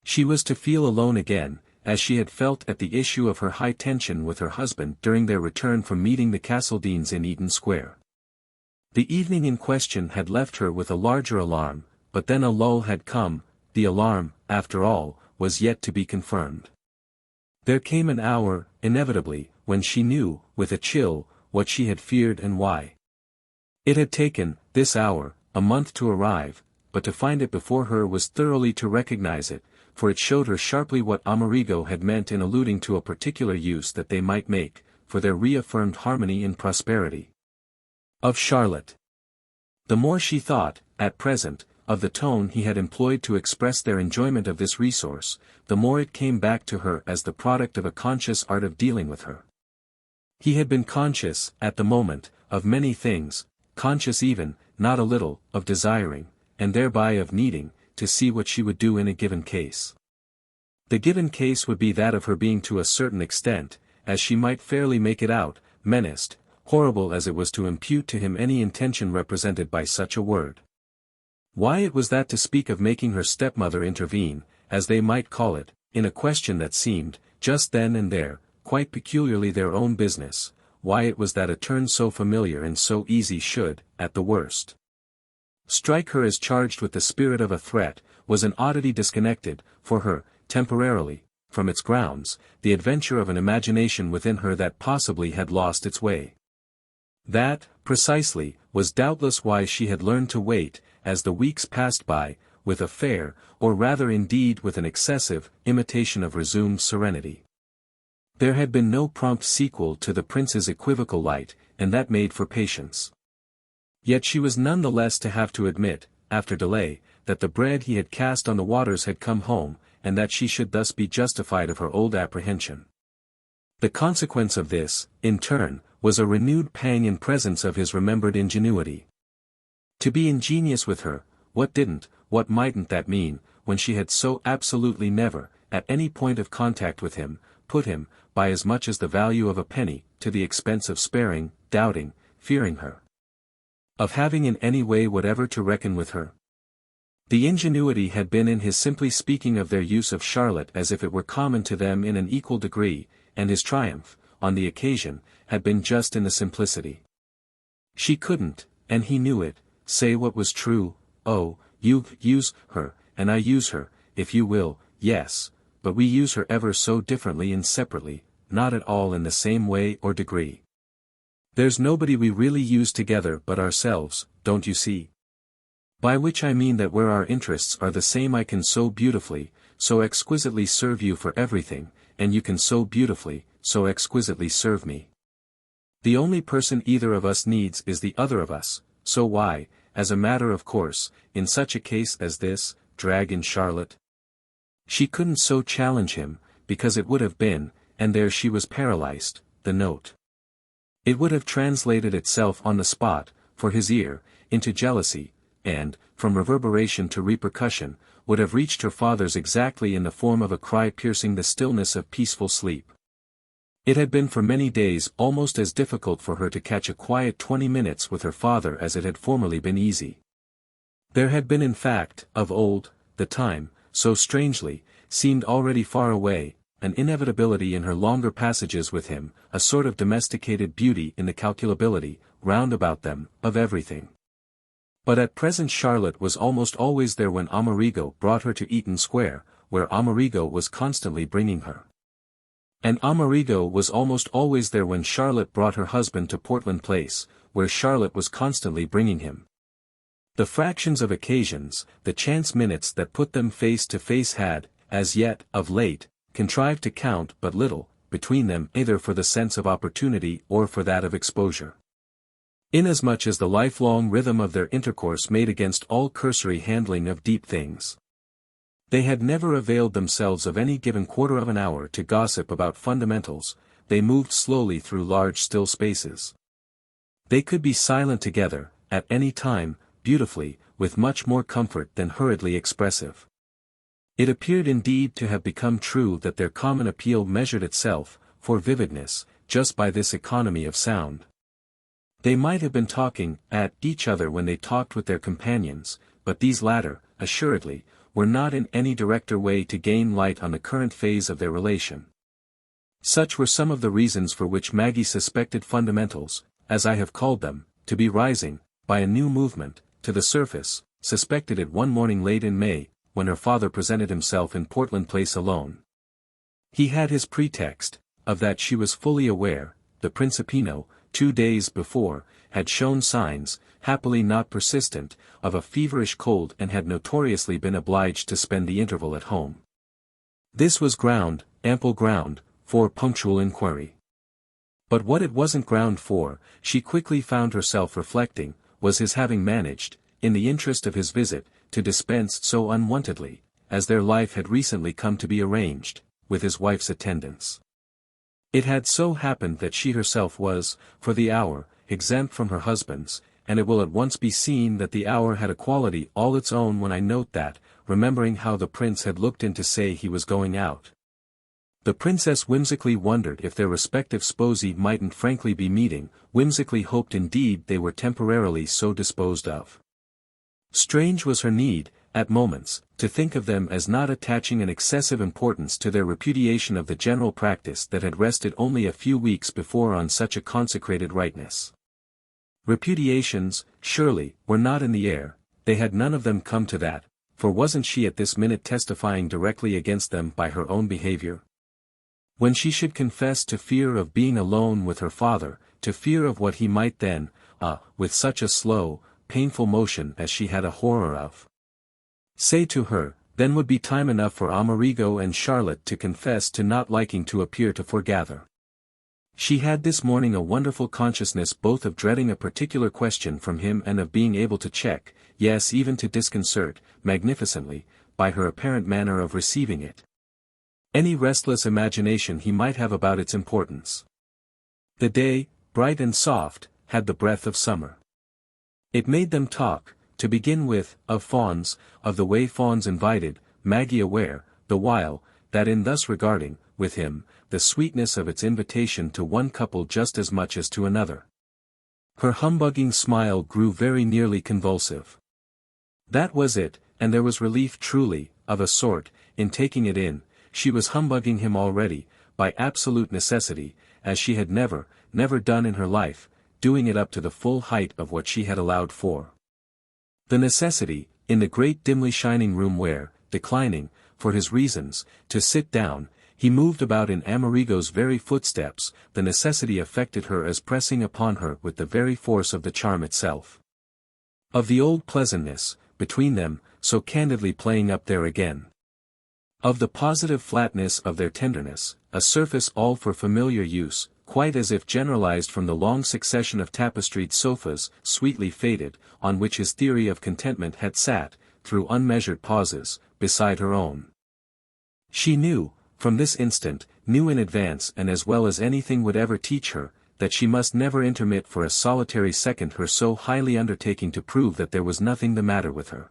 She was to feel alone again, as she had felt at the issue of her high tension with her husband during their return from meeting the Castledeans in Eaton Square. The evening in question had left her with a larger alarm, but then a lull had come. The alarm, after all, was yet to be confirmed. There came an hour, inevitably, when she knew, with a chill, what she had feared and why. It had taken, this hour, a month to arrive, but to find it before her was thoroughly to recognize it, for it showed her sharply what Amerigo had meant in alluding to a particular use that they might make, for their reaffirmed harmony in prosperity, of Charlotte. The more she thought, at present, of the tone he had employed to express their enjoyment of this resource, the more it came back to her as the product of a conscious art of dealing with her. He had been conscious, at the moment, of many things, conscious even, not a little, of desiring, and thereby of needing, to see what she would do in a given case. The given case would be that of her being to a certain extent, as she might fairly make it out, menaced, horrible as it was to impute to him any intention represented by such a word. Why it was that to speak of making her stepmother intervene, as they might call it, in a question that seemed, just then and there, quite peculiarly their own business, why it was that a turn so familiar and so easy should, at the worst, strike her as charged with the spirit of a threat, was an oddity disconnected, for her, temporarily, from its grounds, the adventure of an imagination within her that possibly had lost its way. That, precisely, was doubtless why she had learned to wait, as the weeks passed by, with a fair, or rather indeed with an excessive, imitation of resumed serenity. There had been no prompt sequel to the prince's equivocal light, and that made for patience. Yet she was none the less to have to admit, after delay, that the bread he had cast on the waters had come home, and that she should thus be justified of her old apprehension. The consequence of this, in turn, was a renewed pang in presence of his remembered ingenuity. To be ingenious with her, what mightn't that mean, when she had so absolutely never, at any point of contact with him, put him, by as much as the value of a penny, to the expense of sparing, doubting, fearing her, of having in any way whatever to reckon with her? The ingenuity had been in his simply speaking of their use of Charlotte as if it were common to them in an equal degree, and his triumph, on the occasion, had been just in the simplicity. She couldn't, and he knew it, say what was true. "Oh, you use her, and I use her, if you will, yes, but we use her ever so differently and separately, not at all in the same way or degree. There's nobody we really use together but ourselves, don't you see? By which I mean that where our interests are the same I can so beautifully, so exquisitely serve you for everything, and you can so beautifully, so exquisitely serve me. The only person either of us needs is the other of us, so why, as a matter of course, in such a case as this, drag in Charlotte? She couldn't so challenge him, because it would have been, and there she was paralyzed, the note. It would have translated itself on the spot, for his ear, into jealousy, and, from reverberation to repercussion, would have reached her father's exactly in the form of a cry piercing the stillness of peaceful sleep. It had been for many days almost as difficult for her to catch a quiet 20 minutes with her father as it had formerly been easy. There had been in fact, of old, the time, so strangely, seemed already far away, an inevitability in her longer passages with him, a sort of domesticated beauty in the calculability, round about them, of everything. But at present Charlotte was almost always there when Amerigo brought her to Eaton Square, where Amerigo was constantly bringing her. And Amerigo was almost always there when Charlotte brought her husband to Portland Place, where Charlotte was constantly bringing him. The fractions of occasions, the chance minutes that put them face to face had, as yet, of late, contrived to count but little, between them either for the sense of opportunity or for that of exposure. Inasmuch as the lifelong rhythm of their intercourse made against all cursory handling of deep things. They had never availed themselves of any given quarter of an hour to gossip about fundamentals, they moved slowly through large still spaces. They could be silent together, at any time, beautifully, with much more comfort than hurriedly expressive. It appeared indeed to have become true that their common appeal measured itself, for vividness, just by this economy of sound. They might have been talking at each other when they talked with their companions, but these latter, assuredly, were not in any directer way to gain light on the current phase of their relation. Such were some of the reasons for which Maggie suspected fundamentals, as I have called them, to be rising, by a new movement, to the surface, suspected it one morning late in May, when her father presented himself in Portland Place alone. He had his pretext, of that she was fully aware, the Principino, 2 days before, had shown signs, happily not persistent, of a feverish cold and had notoriously been obliged to spend the interval at home. This was ground, ample ground, for punctual inquiry. But what it wasn't ground for, she quickly found herself reflecting, was his having managed, in the interest of his visit, to dispense so unwontedly, as their life had recently come to be arranged, with his wife's attendance. It had so happened that she herself was, for the hour, exempt from her husband's, and it will at once be seen that the hour had a quality all its own when I note that, remembering how the prince had looked in to say he was going out. The princess whimsically wondered if their respective sposi mightn't frankly be meeting, whimsically hoped indeed they were temporarily so disposed of. Strange was her need, at moments, to think of them as not attaching an excessive importance to their repudiation of the general practice that had rested only a few weeks before on such a consecrated rightness. Repudiations, surely, were not in the air, they had none of them come to that, for wasn't she at this minute testifying directly against them by her own behavior? When she should confess to fear of being alone with her father, to fear of what he might then, with such a slow, painful motion as she had a horror of, say to her, then would be time enough for Amerigo and Charlotte to confess to not liking to appear to foregather. She had this morning a wonderful consciousness both of dreading a particular question from him and of being able to check, yes even to disconcert, magnificently, by her apparent manner of receiving it, any restless imagination he might have about its importance. The day, bright and soft, had the breath of summer. It made them talk, to begin with, of fawns, of the way fawns invited, Maggie aware, the while, that in thus regarding, with him, the sweetness of its invitation to one couple just as much as to another. Her humbugging smile grew very nearly convulsive. That was it, and there was relief truly, of a sort, in taking it in. She was humbugging him already, by absolute necessity, as she had never done in her life, doing it up to the full height of what she had allowed for. The necessity, in the great dimly shining room where, declining, for his reasons, to sit down, he moved about in Amerigo's very footsteps, the necessity affected her as pressing upon her with the very force of the charm itself. Of the old pleasantness, between them, so candidly playing up there again. Of the positive flatness of their tenderness, a surface all for familiar use, quite as if generalized from the long succession of tapestried sofas, sweetly faded, on which his theory of contentment had sat, through unmeasured pauses, beside her own. She knew, from this instant, knew in advance and as well as anything would ever teach her, that she must never intermit for a solitary second her so highly undertaking to prove that there was nothing the matter with her.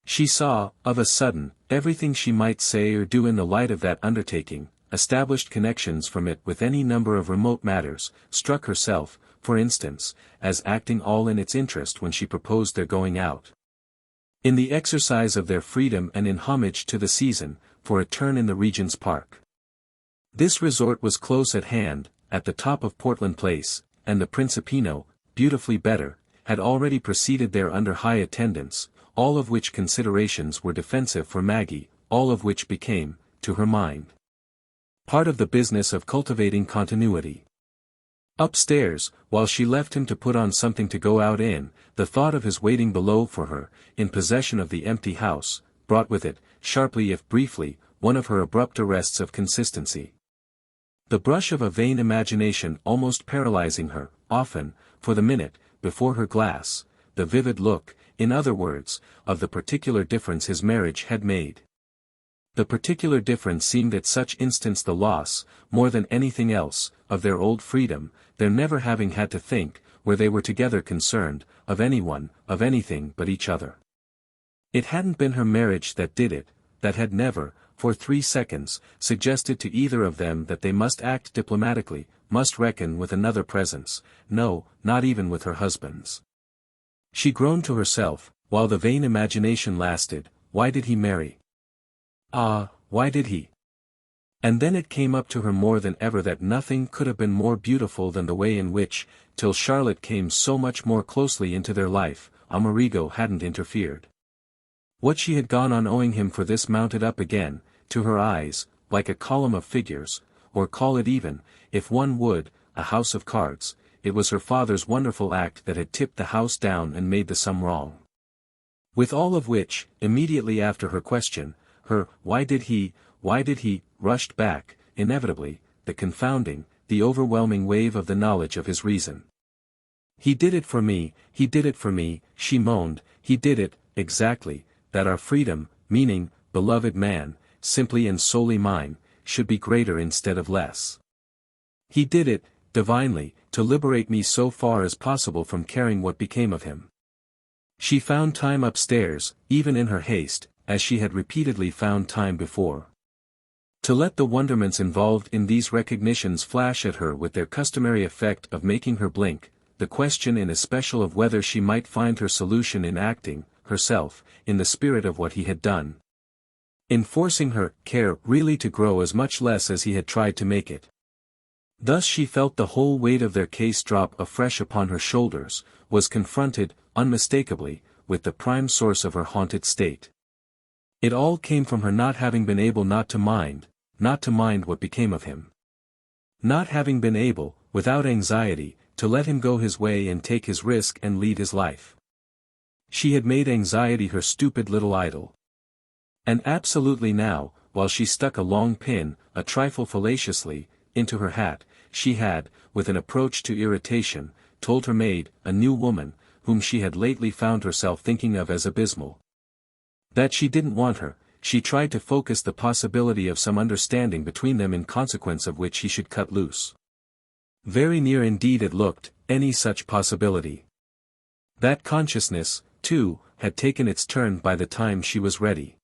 She saw, of a sudden, everything she might say or do in the light of that undertaking, established connections from it with any number of remote matters, struck herself, for instance, as acting all in its interest when she proposed their going out. In the exercise of their freedom and in homage to the season, for a turn in the Regent's Park. This resort was close at hand, at the top of Portland Place, and the Principino, beautifully better, had already proceeded there under high attendance, all of which considerations were defensive for Maggie, all of which became, to her mind, part of the business of cultivating continuity. Upstairs, while she left him to put on something to go out in, the thought of his waiting below for her, in possession of the empty house, brought with it, sharply if briefly, one of her abrupt arrests of consistency. The brush of a vain imagination almost paralyzing her, often, for the minute, before her glass, the vivid look, in other words, of the particular difference his marriage had made. The particular difference seemed at such instants the loss, more than anything else, of their old freedom, their never having had to think, where they were together concerned, of anyone, of anything but each other. It hadn't been her marriage that did it, that had never, for 3 seconds, suggested to either of them that they must act diplomatically, must reckon with another presence, no, not even with her husband's. She groaned to herself, while the vain imagination lasted, why did he marry? Ah, why did he? And then it came up to her more than ever that nothing could have been more beautiful than the way in which, till Charlotte came so much more closely into their life, Amerigo hadn't interfered. What she had gone on owing him for this mounted up again, to her eyes, like a column of figures, or call it even, if one would, a house of cards. It was her father's wonderful act that had tipped the house down and made the sum wrong. With all of which, immediately after her question, her why did he, rushed back, inevitably, the confounding, the overwhelming wave of the knowledge of his reason. He did it for me, she moaned, he did it, exactly, that our freedom, meaning, beloved man, simply and solely mine, should be greater instead of less. He did it, divinely, to liberate me so far as possible from caring what became of him. She found time upstairs, even in her haste, as she had repeatedly found time before. To let the wonderments involved in these recognitions flash at her with their customary effect of making her blink, the question in especial of whether she might find her solution in acting, herself, in the spirit of what he had done. In forcing her care really to grow as much less as he had tried to make it. Thus she felt the whole weight of their case drop afresh upon her shoulders, was confronted, unmistakably, with the prime source of her haunted state. It all came from her not having been able not to mind what became of him. Not having been able, without anxiety, to let him go his way and take his risk and lead his life. She had made anxiety her stupid little idol. And absolutely now, while she stuck a long pin, a trifle fallaciously, into her hat, she had, with an approach to irritation, told her maid, a new woman, whom she had lately found herself thinking of as abysmal, that she didn't want her. She tried to focus the possibility of some understanding between them in consequence of which he should cut loose. Very near indeed it looked, any such possibility. That consciousness, too, had taken its turn by the time she was ready.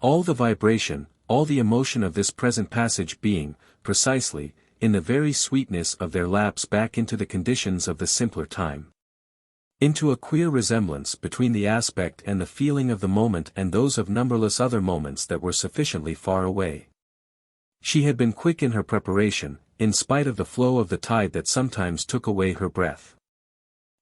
All the vibration, all the emotion of this present passage being, precisely, in the very sweetness of their lapse back into the conditions of the simpler time. Into a queer resemblance between the aspect and the feeling of the moment and those of numberless other moments that were sufficiently far away. She had been quick in her preparation, in spite of the flow of the tide that sometimes took away her breath.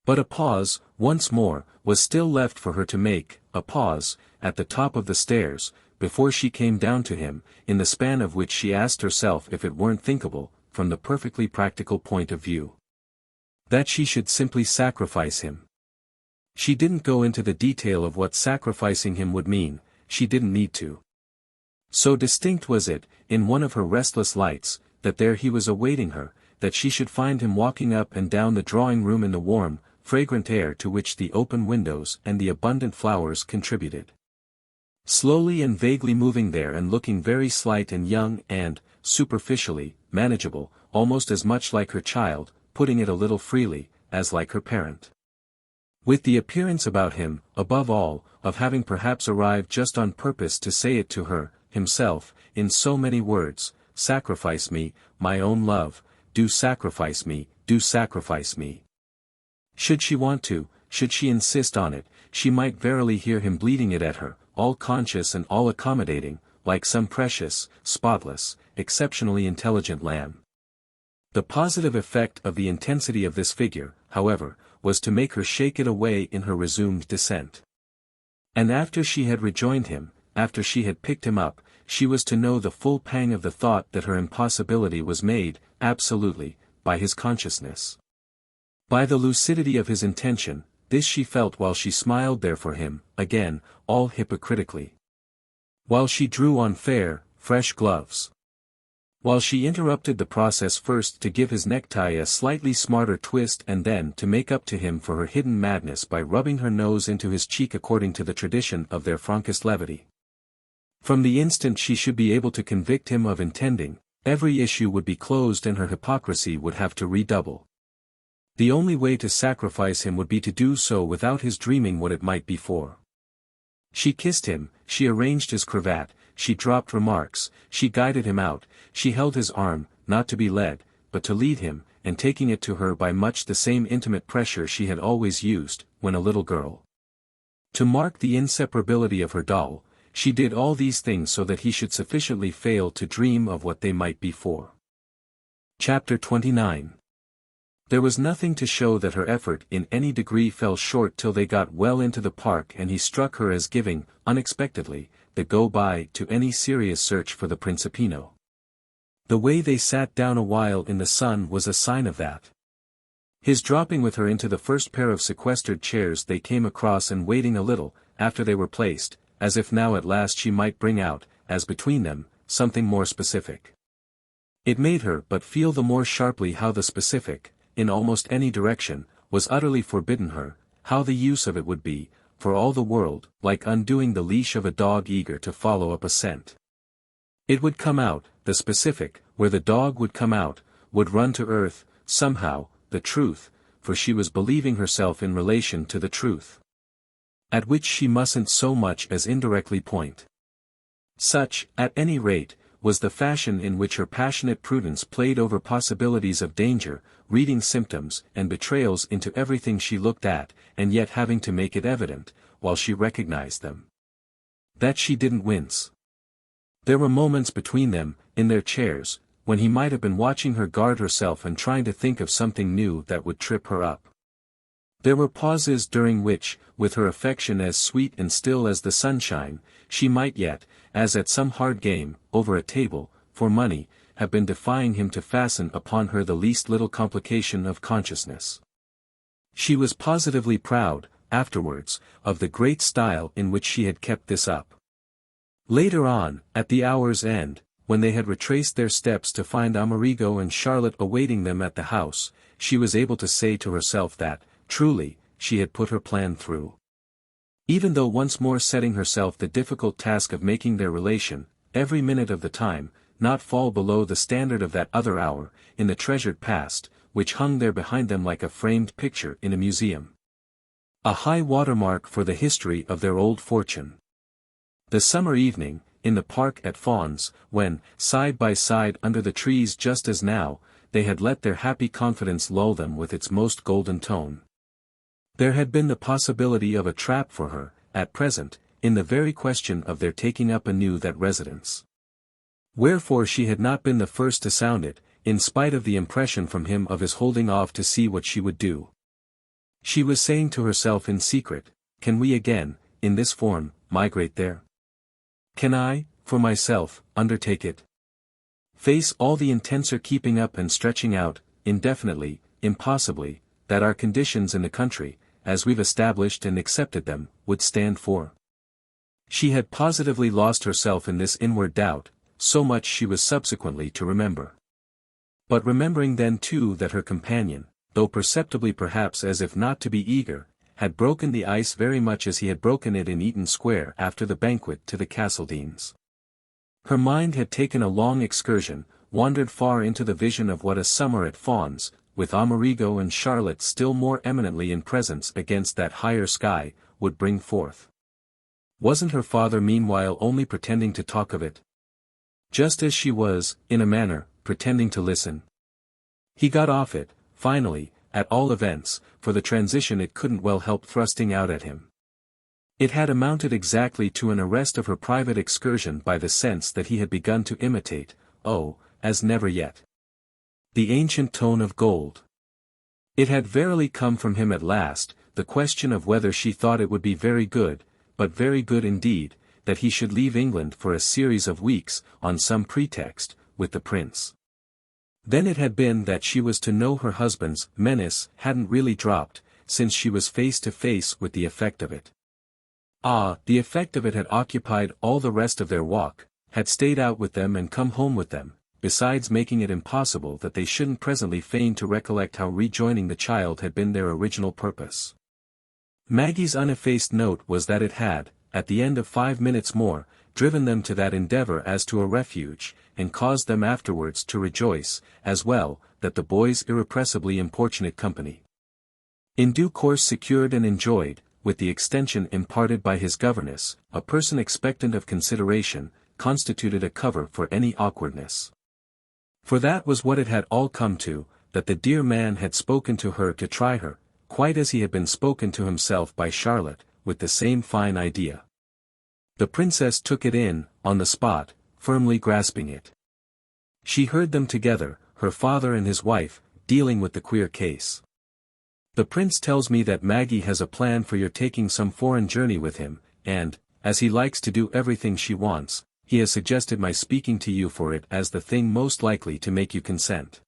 But a pause, once more, was still left for her to make, a pause, at the top of the stairs, before she came down to him, in the span of which she asked herself if it weren't thinkable, from the perfectly practical point of view, that she should simply sacrifice him. She didn't go into the detail of what sacrificing him would mean, she didn't need to. So distinct was it, in one of her restless lights, that there he was awaiting her, that she should find him walking up and down the drawing-room in the warm, fragrant air to which the open windows and the abundant flowers contributed. Slowly and vaguely moving there and looking very slight and young and, superficially, manageable, almost as much like her child, putting it a little freely, as like her parent. With the appearance about him, above all, of having perhaps arrived just on purpose to say it to her, himself, in so many words, "Sacrifice me, my own love, do sacrifice me, do sacrifice me." Should she want to, should she insist on it, she might verily hear him bleating it at her, all conscious and all accommodating, like some precious, spotless, exceptionally intelligent lamb. The positive effect of the intensity of this figure, however, was to make her shake it away in her resumed descent. And after she had rejoined him, after she had picked him up, she was to know the full pang of the thought that her impossibility was made, absolutely, by his consciousness. By the lucidity of his intention, this she felt while she smiled there for him, again, all hypocritically. While she drew on fair, fresh gloves. While she interrupted the process first to give his necktie a slightly smarter twist and then to make up to him for her hidden madness by rubbing her nose into his cheek according to the tradition of their frankest levity. From the instant she should be able to convict him of intending, every issue would be closed and her hypocrisy would have to redouble. The only way to sacrifice him would be to do so without his dreaming what it might be for. She kissed him, she arranged his cravat, she dropped remarks, she guided him out, she held his arm, not to be led, but to lead him, and taking it to her by much the same intimate pressure she had always used, when a little girl. To mark the inseparability of her doll, she did all these things so that he should sufficiently fail to dream of what they might be for. Chapter 29. There was nothing to show that her effort in any degree fell short till they got well into the park and he struck her as giving, unexpectedly, the go-by to any serious search for the Principino. The way they sat down a while in the sun was a sign of that. His dropping with her into the first pair of sequestered chairs they came across and waiting a little, after they were placed, as if now at last she might bring out, as between them, something more specific. It made her but feel the more sharply how the specific, in almost any direction, was utterly forbidden her, how the use of it would be, for all the world, like undoing the leash of a dog eager to follow up a scent. It would come out, the specific, where the dog would come out, would run to earth, somehow, the truth, for she was believing herself in relation to the truth. At which she mustn't so much as indirectly point. Such, at any rate, was the fashion in which her passionate prudence played over possibilities of danger, reading symptoms and betrayals into everything she looked at, and yet having to make it evident, while she recognized them, that she didn't wince. There were moments between them, in their chairs, when he might have been watching her guard herself and trying to think of something new that would trip her up. There were pauses during which, with her affection as sweet and still as the sunshine, she might yet, as at some hard game, over a table, for money, have been defying him to fasten upon her the least little complication of consciousness. She was positively proud, afterwards, of the great style in which she had kept this up. Later on, at the hour's end, when they had retraced their steps to find Amerigo and Charlotte awaiting them at the house, she was able to say to herself that, truly, she had put her plan through. Even though once more setting herself the difficult task of making their relation, every minute of the time, not fall below the standard of that other hour, in the treasured past, which hung there behind them like a framed picture in a museum. A high watermark for the history of their old fortune. The summer evening, in the park at Fawns, when, side by side under the trees just as now, they had let their happy confidence lull them with its most golden tone. There had been the possibility of a trap for her, at present, in the very question of their taking up anew that residence. Wherefore she had not been the first to sound it, in spite of the impression from him of his holding off to see what she would do. She was saying to herself in secret, can we again, in this form, migrate there? Can I, for myself, undertake it? Face all the intenser keeping up and stretching out, indefinitely, impossibly, that our conditions in the country, as we've established and accepted them, would stand for? She had positively lost herself in this inward doubt, so much she was subsequently to remember. But remembering then too that her companion, though perceptibly perhaps as if not to be eager, had broken the ice very much as he had broken it in Eaton Square after the banquet to the Castledeans. Her mind had taken a long excursion, wandered far into the vision of what a summer at Fawns, with Amerigo and Charlotte still more eminently in presence against that higher sky, would bring forth. Wasn't her father meanwhile only pretending to talk of it? Just as she was, in a manner, pretending to listen. He got off it, finally, at all events, for the transition it couldn't well help thrusting out at him. It had amounted exactly to an arrest of her private excursion by the sense that he had begun to imitate, as never yet, the ancient tone of gold. It had verily come from him at last, the question of whether she thought it would be very good, but very good indeed, that he should leave England for a series of weeks, on some pretext, with the prince. Then it had been that she was to know her husband's menace hadn't really dropped, since she was face to face with the effect of it. The effect of it had occupied all the rest of their walk, had stayed out with them and come home with them, besides making it impossible that they shouldn't presently feign to recollect how rejoining the child had been their original purpose. Maggie's uneffaced note was that it had, at the end of 5 minutes more, driven them to that endeavor as to a refuge, and caused them afterwards to rejoice, as well, that the boy's irrepressibly importunate company, in due course secured and enjoyed, with the extension imparted by his governess, a person expectant of consideration, constituted a cover for any awkwardness. For that was what it had all come to, that the dear man had spoken to her to try her, quite as he had been spoken to himself by Charlotte, with the same fine idea. The princess took it in, on the spot, firmly grasping it. She heard them together, her father and his wife, dealing with the queer case. The prince tells me that Maggie has a plan for your taking some foreign journey with him, and, as he likes to do everything she wants, he has suggested my speaking to you for it as the thing most likely to make you consent.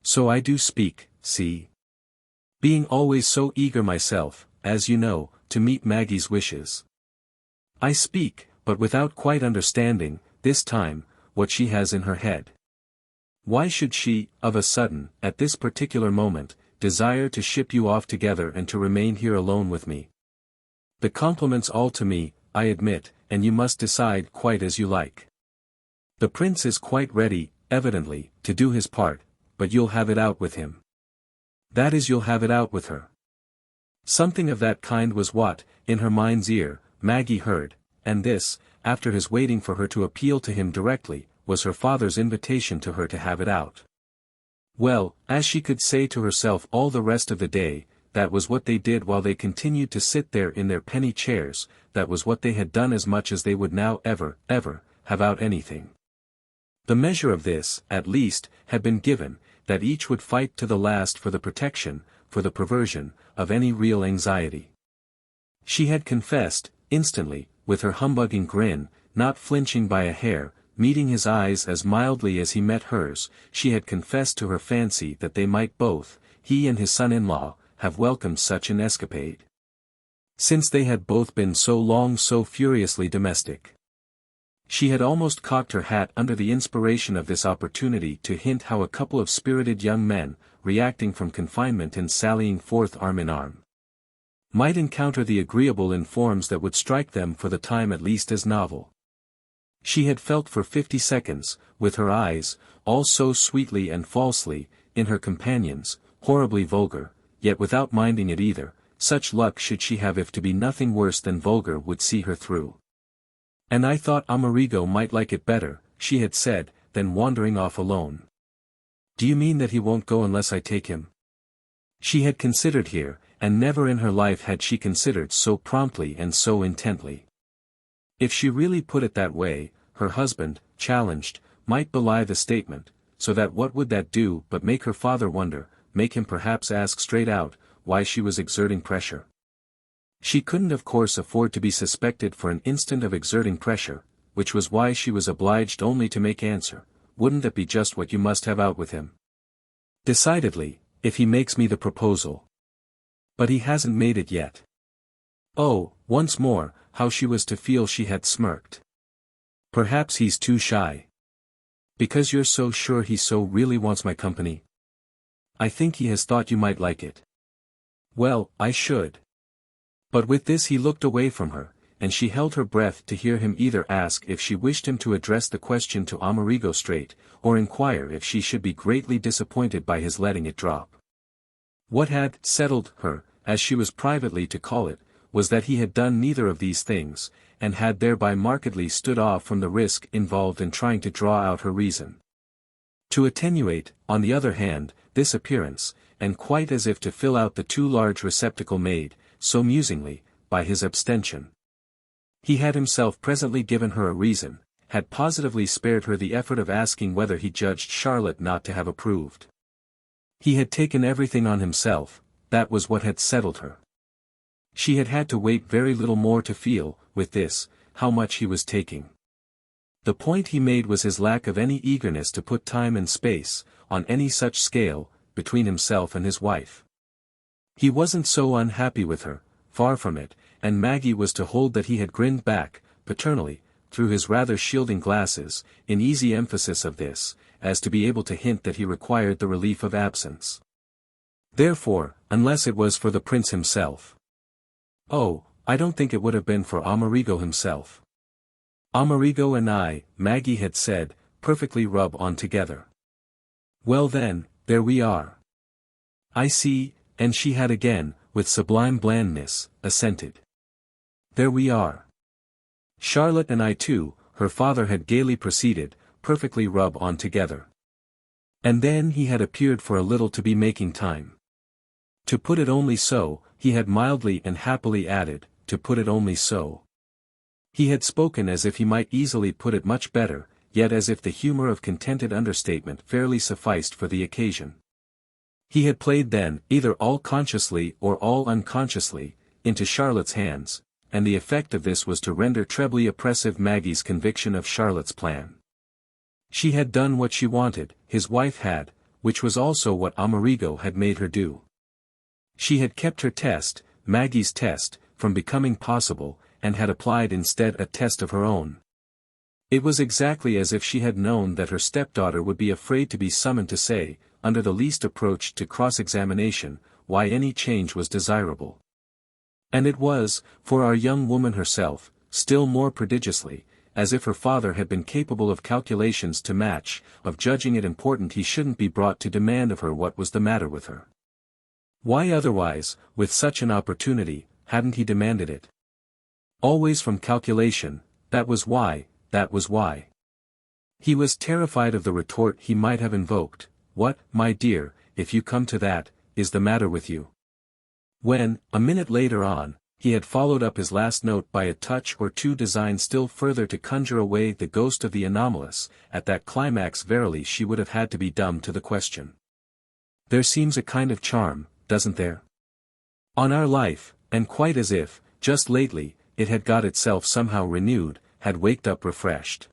So I do speak, see? Being always so eager myself, as you know, to meet Maggie's wishes. I speak, but without quite understanding, this time, what she has in her head. Why should she, of a sudden, at this particular moment, desire to ship you off together and to remain here alone with me? The compliment's all to me, I admit, and you must decide quite as you like. The prince is quite ready, evidently, to do his part, but you'll have it out with him. That is, you'll have it out with her. Something of that kind was what, in her mind's ear, Maggie heard, and this, after his waiting for her to appeal to him directly, was her father's invitation to her to have it out. Well, as she could say to herself all the rest of the day, that was what they did while they continued to sit there in their penny chairs, that was what they had done as much as they would now ever, have out anything. The measure of this, at least, had been given, that each would fight to the last for the protection, for the perversion, of any real anxiety. She had confessed, instantly, with her humbugging grin, not flinching by a hair, meeting his eyes as mildly as he met hers, she had confessed to her fancy that they might both, he and his son-in-law, have welcomed such an escapade. Since they had both been so long so furiously domestic. She had almost cocked her hat under the inspiration of this opportunity to hint how a couple of spirited young men, reacting from confinement and sallying forth arm in arm, might encounter the agreeable in forms that would strike them for the time at least as novel. She had felt for 50 seconds, with her eyes, all so sweetly and falsely, in her companions, horribly vulgar, yet without minding it either, such luck should she have if to be nothing worse than vulgar would see her through. And I thought Amerigo might like it better, she had said, than wandering off alone. Do you mean that he won't go unless I take him? She had considered here, and never in her life had she considered so promptly and so intently. If she really put it that way, her husband, challenged, might belie the statement, so that what would that do but make her father wonder, make him perhaps ask straight out, why she was exerting pressure. She couldn't of course afford to be suspected for an instant of exerting pressure, which was why she was obliged only to make answer, wouldn't that be just what you must have out with him? Decidedly, if he makes me the proposal. But he hasn't made it yet. Oh, once more, how she was to feel she had smirked. Perhaps he's too shy. Because you're so sure he so really wants my company? I think he has thought you might like it. Well, I should. But with this he looked away from her, and she held her breath to hear him either ask if she wished him to address the question to Amerigo straight, or inquire if she should be greatly disappointed by his letting it drop. What had settled her, as she was privately to call it, was that he had done neither of these things, and had thereby markedly stood off from the risk involved in trying to draw out her reason. To attenuate, on the other hand, this appearance, and quite as if to fill out the too large receptacle made, so musingly, by his abstention. He had himself presently given her a reason, had positively spared her the effort of asking whether he judged Charlotte not to have approved. He had taken everything on himself, that was what had settled her. She had had to wait very little more to feel, with this, how much he was taking. The point he made was his lack of any eagerness to put time and space, on any such scale, between himself and his wife. He wasn't so unhappy with her, far from it, and Maggie was to hold that he had grinned back, paternally, through his rather shielding glasses, in easy emphasis of this, as to be able to hint that he required the relief of absence. Therefore, unless it was for the prince himself. Oh, I don't think it would have been for Amerigo himself. Amerigo and I, Maggie had said, perfectly rub on together. Well then, there we are. I see, and she had again, with sublime blandness, assented. There we are. Charlotte and I too, her father had gaily proceeded, perfectly rub on together. And then he had appeared for a little to be making time. To put it only so, he had mildly and happily added, to put it only so. He had spoken as if he might easily put it much better, yet as if the humor of contented understatement fairly sufficed for the occasion. He had played then, either all consciously or all unconsciously, into Charlotte's hands, and the effect of this was to render trebly oppressive Maggie's conviction of Charlotte's plan. She had done what she wanted, his wife had, which was also what Amerigo had made her do. She had kept her test, Maggie's test, from becoming possible, and had applied instead a test of her own. It was exactly as if she had known that her stepdaughter would be afraid to be summoned to say, under the least approach to cross-examination, why any change was desirable. And it was, for our young woman herself, still more prodigiously, as if her father had been capable of calculations to match, of judging it important he shouldn't be brought to demand of her what was the matter with her. Why otherwise, with such an opportunity, hadn't he demanded it? Always from calculation, that was why, that was why. He was terrified of the retort he might have invoked, "What, my dear, if you come to that, is the matter with you?" When, a minute later on, he had followed up his last note by a touch or two designed still further to conjure away the ghost of the anomalous, at that climax verily she would have had to be dumb to the question. There seems a kind of charm, doesn't there? On our life, and quite as if, just lately, it had got itself somehow renewed, had waked up refreshed.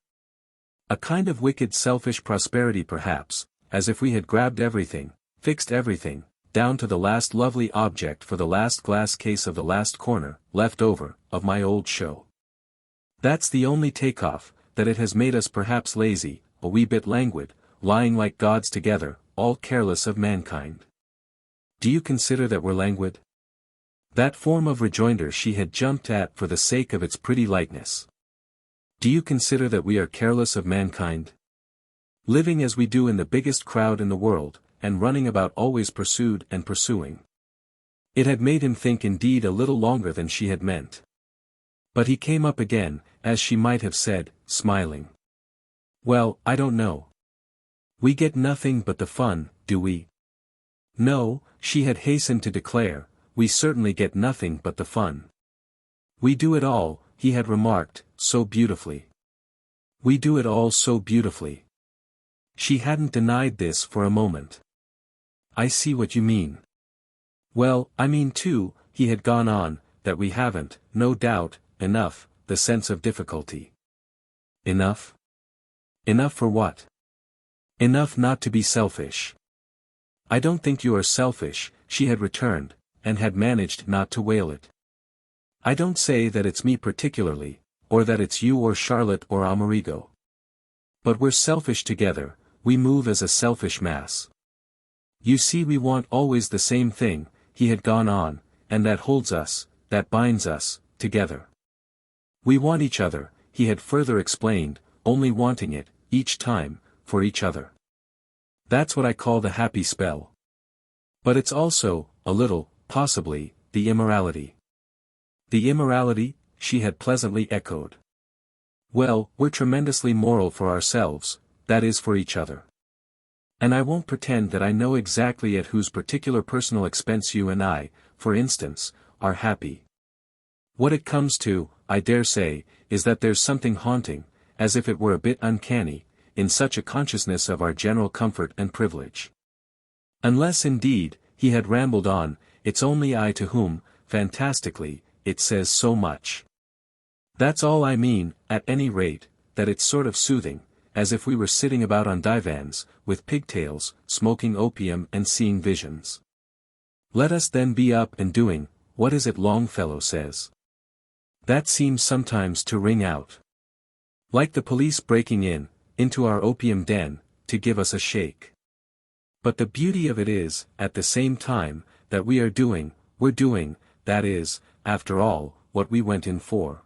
A kind of wicked selfish prosperity perhaps, as if we had grabbed everything, fixed everything, down to the last lovely object for the last glass case of the last corner, left over, of my old show. That's the only takeoff, that it has made us perhaps lazy, a wee bit languid, lying like gods together, all careless of mankind. Do you consider that we're languid? That form of rejoinder she had jumped at for the sake of its pretty lightness. Do you consider that we are careless of mankind? Living as we do in the biggest crowd in the world, and running about always pursued and pursuing. It had made him think indeed a little longer than she had meant. But he came up again, as she might have said, smiling. Well, I don't know. We get nothing but the fun, do we? No, she had hastened to declare, we certainly get nothing but the fun. We do it all, he had remarked, so beautifully. We do it all so beautifully. She hadn't denied this for a moment. I see what you mean. Well, I mean too, he had gone on, that we haven't, no doubt, enough, the sense of difficulty. Enough? Enough for what? Enough not to be selfish. I don't think you are selfish, she had returned, and had managed not to wail it. I don't say that it's me particularly, or that it's you or Charlotte or Amerigo. But we're selfish together, we move as a selfish mass. You see, we want always the same thing, he had gone on, and that holds us, that binds us, together. We want each other, he had further explained, only wanting it, each time, for each other. That's what I call the happy spell. But it's also, a little, possibly, the immorality. The immorality, she had pleasantly echoed. Well, we're tremendously moral for ourselves, that is for each other. And I won't pretend that I know exactly at whose particular personal expense you and I, for instance, are happy. What it comes to, I dare say, is that there's something haunting, as if it were a bit uncanny, in such a consciousness of our general comfort and privilege. Unless indeed, he had rambled on, it's only I to whom, fantastically, it says so much. That's all I mean, at any rate, that it's sort of soothing, as if we were sitting about on divans, with pigtails, smoking opium and seeing visions. Let us then be up and doing, what is it Longfellow says? That seems sometimes to ring out. Like the police breaking in, into our opium den, to give us a shake. But the beauty of it is, at the same time, that we're doing, that is, after all, what we went in for.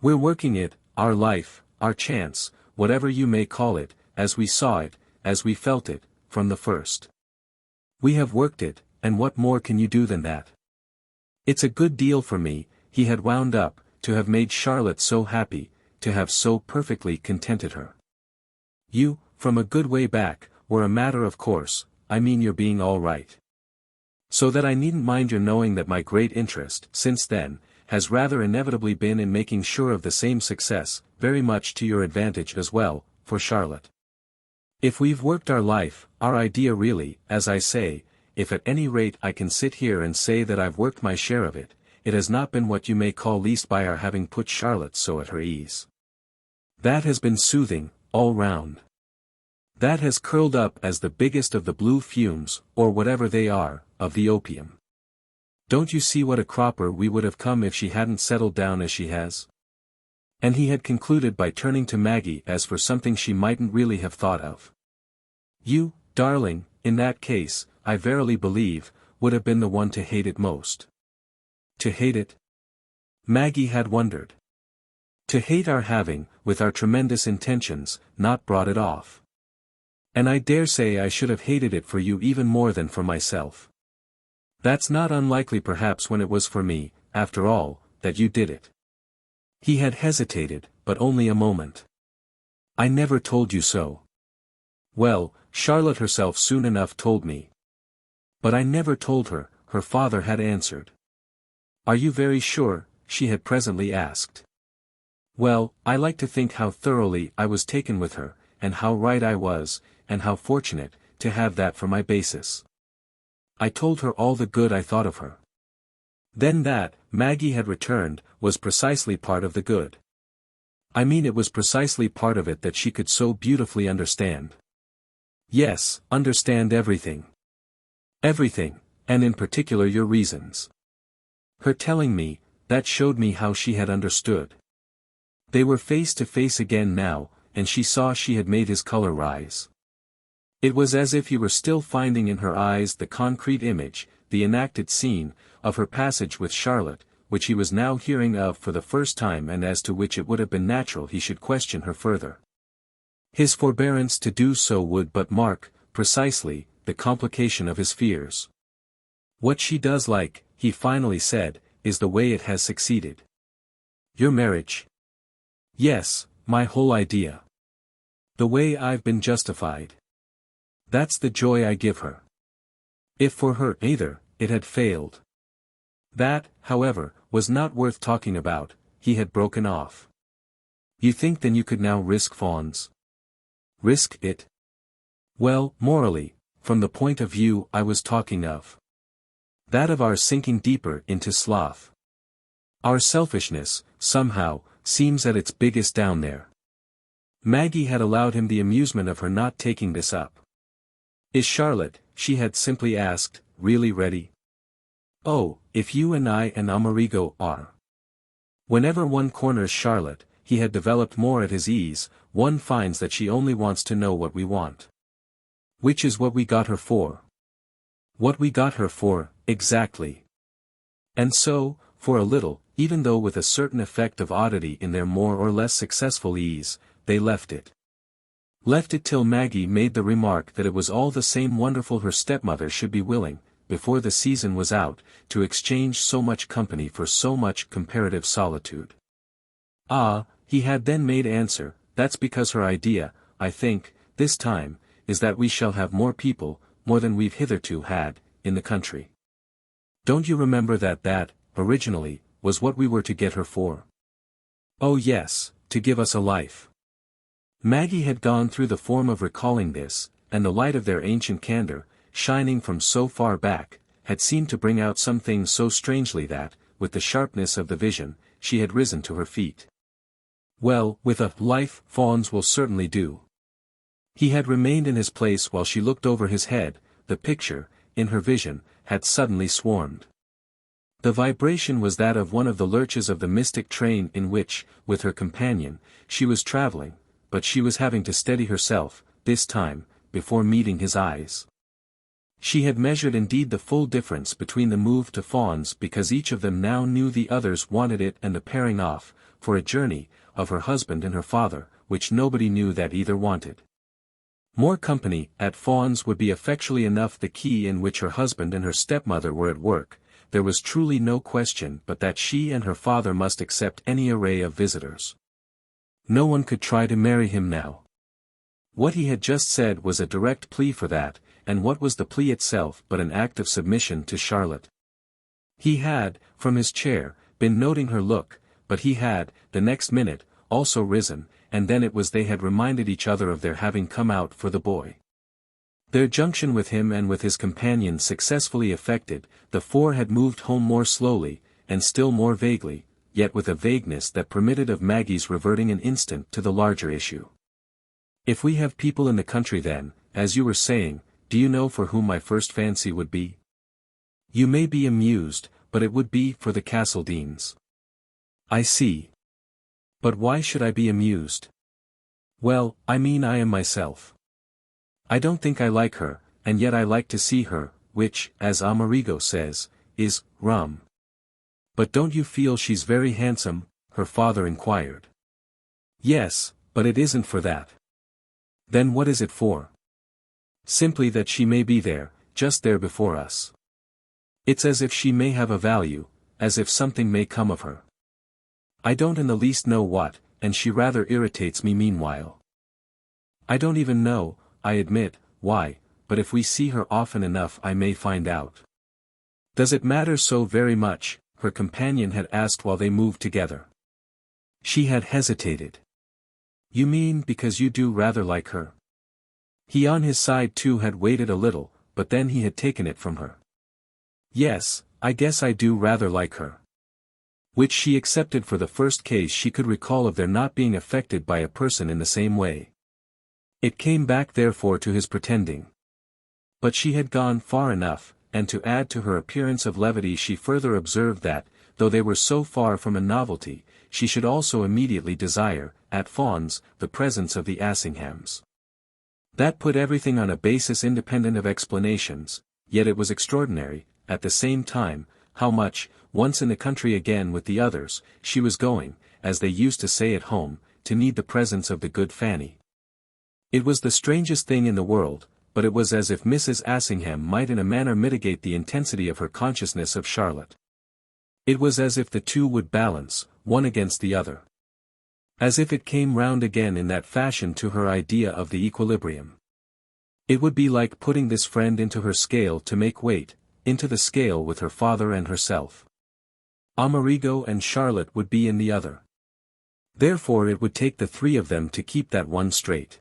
We're working it, our life, our chance, whatever you may call it, as we saw it, as we felt it, from the first. We have worked it, and what more can you do than that? It's a good deal for me, he had wound up, to have made Charlotte so happy, to have so perfectly contented her. You, from a good way back, were a matter of course, I mean your being all right. So that I needn't mind your knowing that my great interest, since then, has rather inevitably been in making sure of the same success, very much to your advantage as well, for Charlotte. If we've worked our life, our idea really, as I say, if at any rate I can sit here and say that I've worked my share of it, it has not been what you may call least by our having put Charlotte so at her ease. That has been soothing, all round. That has curled up as the biggest of the blue fumes, or whatever they are, of the opium. Don't you see what a cropper we would have come if she hadn't settled down as she has? And he had concluded by turning to Maggie as for something she mightn't really have thought of. You, darling, in that case, I verily believe, would have been the one to hate it most. To hate it? Maggie had wondered. To hate our having, with our tremendous intentions, not brought it off. And I dare say I should have hated it for you even more than for myself. That's not unlikely perhaps when it was for me, after all, that you did it. He had hesitated, but only a moment. I never told you so. Well, Charlotte herself soon enough told me. But I never told her, her father had answered. Are you very sure? She had presently asked. Well, I like to think how thoroughly I was taken with her, and how right I was, and how fortunate, to have that for my basis. I told her all the good I thought of her. Then that, Maggie had returned, was precisely part of the good. I mean it was precisely part of it that she could so beautifully understand. Yes, understand everything. Everything, and in particular your reasons. Her telling me, that showed me how she had understood. They were face to face again now, and she saw she had made his color rise. It was as if he were still finding in her eyes the concrete image, the enacted scene, of her passage with Charlotte, which he was now hearing of for the first time and as to which it would have been natural he should question her further. His forbearance to do so would but mark, precisely, the complication of his fears. What she does like, he finally said, is the way it has succeeded. Your marriage? Yes, my whole idea. The way I've been justified. That's the joy I give her. If for her either, it had failed. That, however, was not worth talking about, he had broken off. You think then you could now risk fawns? Risk it? Well, morally, from the point of view I was talking of. That of our sinking deeper into sloth. Our selfishness, somehow, seems at its biggest down there. Maggie had allowed him the amusement of her not taking this up. Is Charlotte, she had simply asked, really ready? Oh, if you and I and Amerigo are. Whenever one corners Charlotte, he had developed more at his ease, one finds that she only wants to know what we want. Which is what we got her for. What we got her for, exactly. And so, for a little, even though with a certain effect of oddity in their more or less successful ease, they left it. Left it till Maggie made the remark that it was all the same wonderful her stepmother should be willing, before the season was out, to exchange so much company for so much comparative solitude. Ah, he had then made answer, that's because her idea, I think, this time, is that we shall have more people, more than we've hitherto had, in the country. Don't you remember that, originally, was what we were to get her for? Oh yes, to give us a life. Maggie had gone through the form of recalling this, and the light of their ancient candor, shining from so far back, had seemed to bring out some things so strangely that, with the sharpness of the vision, she had risen to her feet. Well, with a life, fawns will certainly do. He had remained in his place while she looked over his head. The picture, in her vision, had suddenly swarmed. The vibration was that of one of the lurches of the mystic train in which, with her companion, she was traveling, but she was having to steady herself, this time, before meeting his eyes. She had measured indeed the full difference between the move to fawns because each of them now knew the others wanted it, and the pairing off, for a journey, of her husband and her father, which nobody knew that either wanted. More company at fawns would be effectually enough the key in which her husband and her stepmother were at work. There was truly no question but that she and her father must accept any array of visitors. No one could try to marry him now. What he had just said was a direct plea for that, and what was the plea itself but an act of submission to Charlotte? He had, from his chair, been noting her look, but he had, the next minute, also risen, and then it was they had reminded each other of their having come out for the boy. Their junction with him and with his companion successfully effected, the four had moved home more slowly, and still more vaguely, yet with a vagueness that permitted of Maggie's reverting an instant to the larger issue. If we have people in the country then, as you were saying, do you know for whom my first fancy would be? You may be amused, but it would be for the Castledeans. I see. But why should I be amused? Well, I mean I am myself. I don't think I like her, and yet I like to see her, which, as Amerigo says, is rum. But don't you feel she's very handsome? Her father inquired. Yes, but it isn't for that. Then what is it for? Simply that she may be there, just there before us. It's as if she may have a value, as if something may come of her. I don't in the least know what, and she rather irritates me meanwhile. I don't even know, I admit, why, but if we see her often enough I may find out. Does it matter so very much? Her companion had asked while they moved together. She had hesitated. You mean because you do rather like her? He on his side too had waited a little, but then he had taken it from her. Yes, I guess I do rather like her. Which she accepted for the first case she could recall of their not being affected by a person in the same way. It came back therefore to his pretending. But she had gone far enough, and to add to her appearance of levity she further observed that, though they were so far from a novelty, she should also immediately desire, at fawns, the presence of the Assinghams. That put everything on a basis independent of explanations, yet it was extraordinary, at the same time, how much, once in the country again with the others, she was going, as they used to say at home, to need the presence of the good Fanny. It was the strangest thing in the world, but it was as if Mrs. Assingham might in a manner mitigate the intensity of her consciousness of Charlotte. It was as if the two would balance, one against the other. As if it came round again in that fashion to her idea of the equilibrium. It would be like putting this friend into her scale to make weight, into the scale with her father and herself. Amerigo and Charlotte would be in the other. Therefore it would take the three of them to keep that one straight.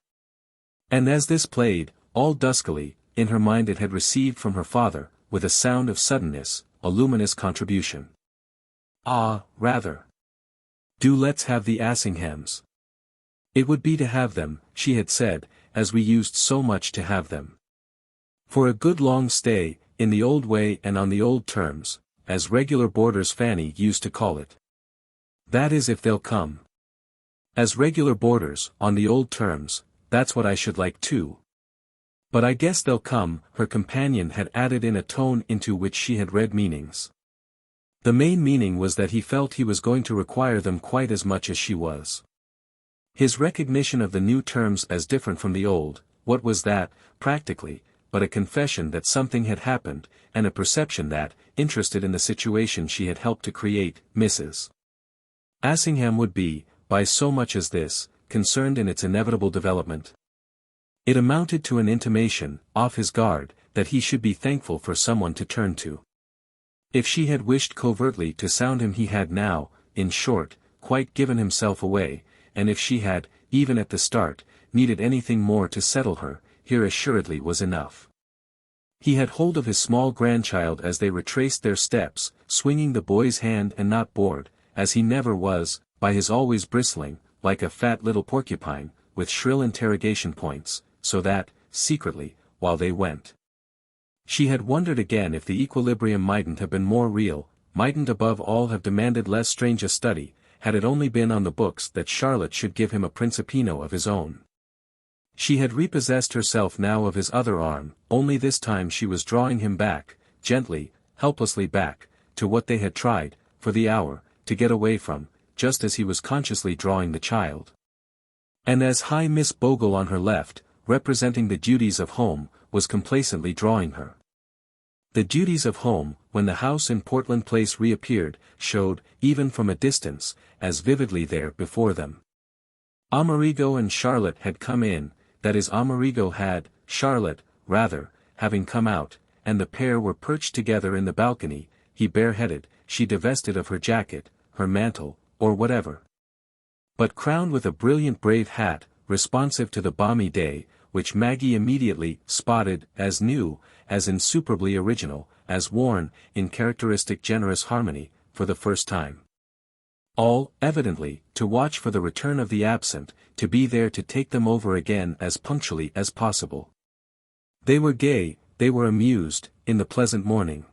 And as this played, all duskily, in her mind it had received from her father, with a sound of suddenness, a luminous contribution. Ah, rather. Do let's have the Assinghams. It would be to have them, she had said, as we used so much to have them. For a good long stay, in the old way and on the old terms, as regular boarders Fanny used to call it. That is if they'll come. As regular boarders, on the old terms, that's what I should like too. But I guess they'll come, her companion had added in a tone into which she had read meanings. The main meaning was that he felt he was going to require them quite as much as she was. His recognition of the new terms as different from the old, what was that, practically, but a confession that something had happened, and a perception that, interested in the situation she had helped to create, Mrs. Assingham would be, by so much as this, concerned in its inevitable development. It amounted to an intimation, off his guard, that he should be thankful for someone to turn to. If she had wished covertly to sound him he had now, in short, quite given himself away, and if she had, even at the start, needed anything more to settle her, here assuredly was enough. He had hold of his small grandchild as they retraced their steps, swinging the boy's hand and not bored, as he never was, by his always bristling, like a fat little porcupine, with shrill interrogation points, so that, secretly, while they went, she had wondered again if the equilibrium mightn't have been more real, mightn't above all have demanded less strange a study, had it only been on the books that Charlotte should give him a principino of his own. She had repossessed herself now of his other arm, only this time she was drawing him back, gently, helplessly back, to what they had tried, for the hour, to get away from, just as he was consciously drawing the child. And as high Miss Bogle on her left, representing the duties of home, was complacently drawing her. The duties of home, when the house in Portland Place reappeared, showed, even from a distance, as vividly there before them. Amerigo and Charlotte had come in, that is Amerigo had, Charlotte, rather, having come out, and the pair were perched together in the balcony, he bareheaded, she divested of her jacket, her mantle, or whatever. But crowned with a brilliant brave hat, responsive to the balmy day, which Maggie immediately spotted as new, as insuperably original, as worn, in characteristic generous harmony, for the first time. All, evidently, to watch for the return of the absent, to be there to take them over again as punctually as possible. They were gay, they were amused, in the pleasant morning.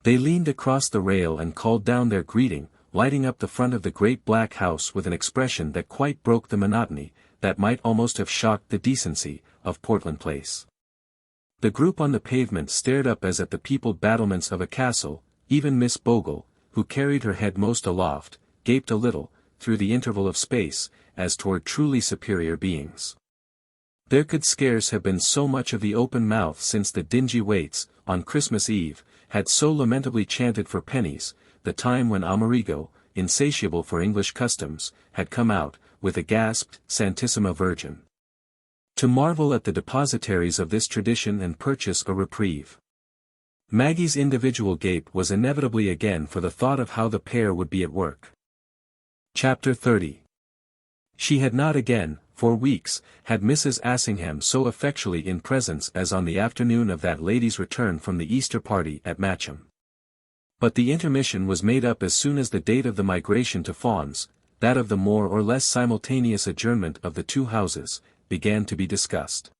They leaned across the rail and called down their greeting, lighting up the front of the great black house with an expression that quite broke the monotony, that might almost have shocked the decency, of Portland Place. The group on the pavement stared up as at the peopled battlements of a castle, even Miss Bogle, who carried her head most aloft, gaped a little, through the interval of space, as toward truly superior beings. There could scarce have been so much of the open mouth since the dingy waits, on Christmas Eve, had so lamentably chanted for pennies, the time when Amerigo, insatiable for English customs, had come out, with a gasped, Santissima Virgin, to marvel at the depositaries of this tradition and purchase a reprieve. Maggie's individual gape was inevitably again for the thought of how the pair would be at work. Chapter 30. She had not again, for weeks, had Mrs. Assingham so effectually in presence as on the afternoon of that lady's return from the Easter party at Matcham. But the intermission was made up as soon as the date of the migration to Fawns, that of the more or less simultaneous adjournment of the two houses, began to be discussed.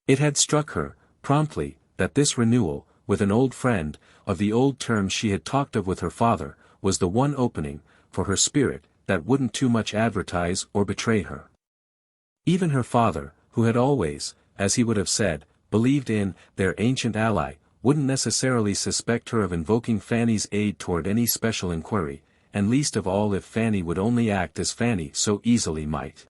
It had struck her, promptly, that this renewal, with an old friend, of the old terms she had talked of with her father, was the one opening, for her spirit, that wouldn't too much advertise or betray her. Even her father, who had always, as he would have said, believed in their ancient ally, wouldn't necessarily suspect her of invoking Fanny's aid toward any special inquiry, and least of all if Fanny would only act as Fanny so easily might.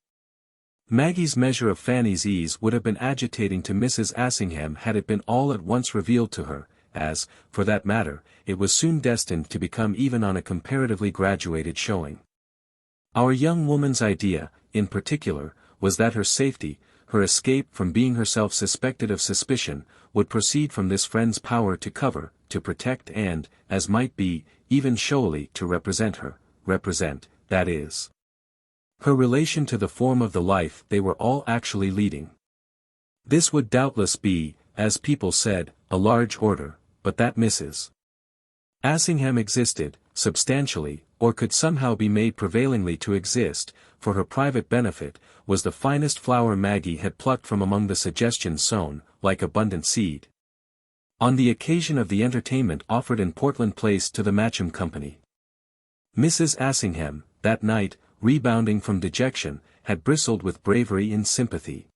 Maggie's measure of Fanny's ease would have been agitating to Mrs. Assingham had it been all at once revealed to her, as, for that matter, it was soon destined to become even on a comparatively graduated showing. Our young woman's idea, in particular, was that her safety, her escape from being herself suspected of suspicion, would proceed from this friend's power to cover, to protect and, as might be, even showily to represent her, that is, her relation to the form of the life they were all actually leading. This would doubtless be, as people said, a large order, but that Mrs. Assingham existed, substantially, or could somehow be made prevailingly to exist, for her private benefit, was the finest flower Maggie had plucked from among the suggestions sown, like abundant seed, on the occasion of the entertainment offered in Portland Place to the Matcham company. Mrs. Assingham, that night, rebounding from dejection, had bristled with bravery and sympathy.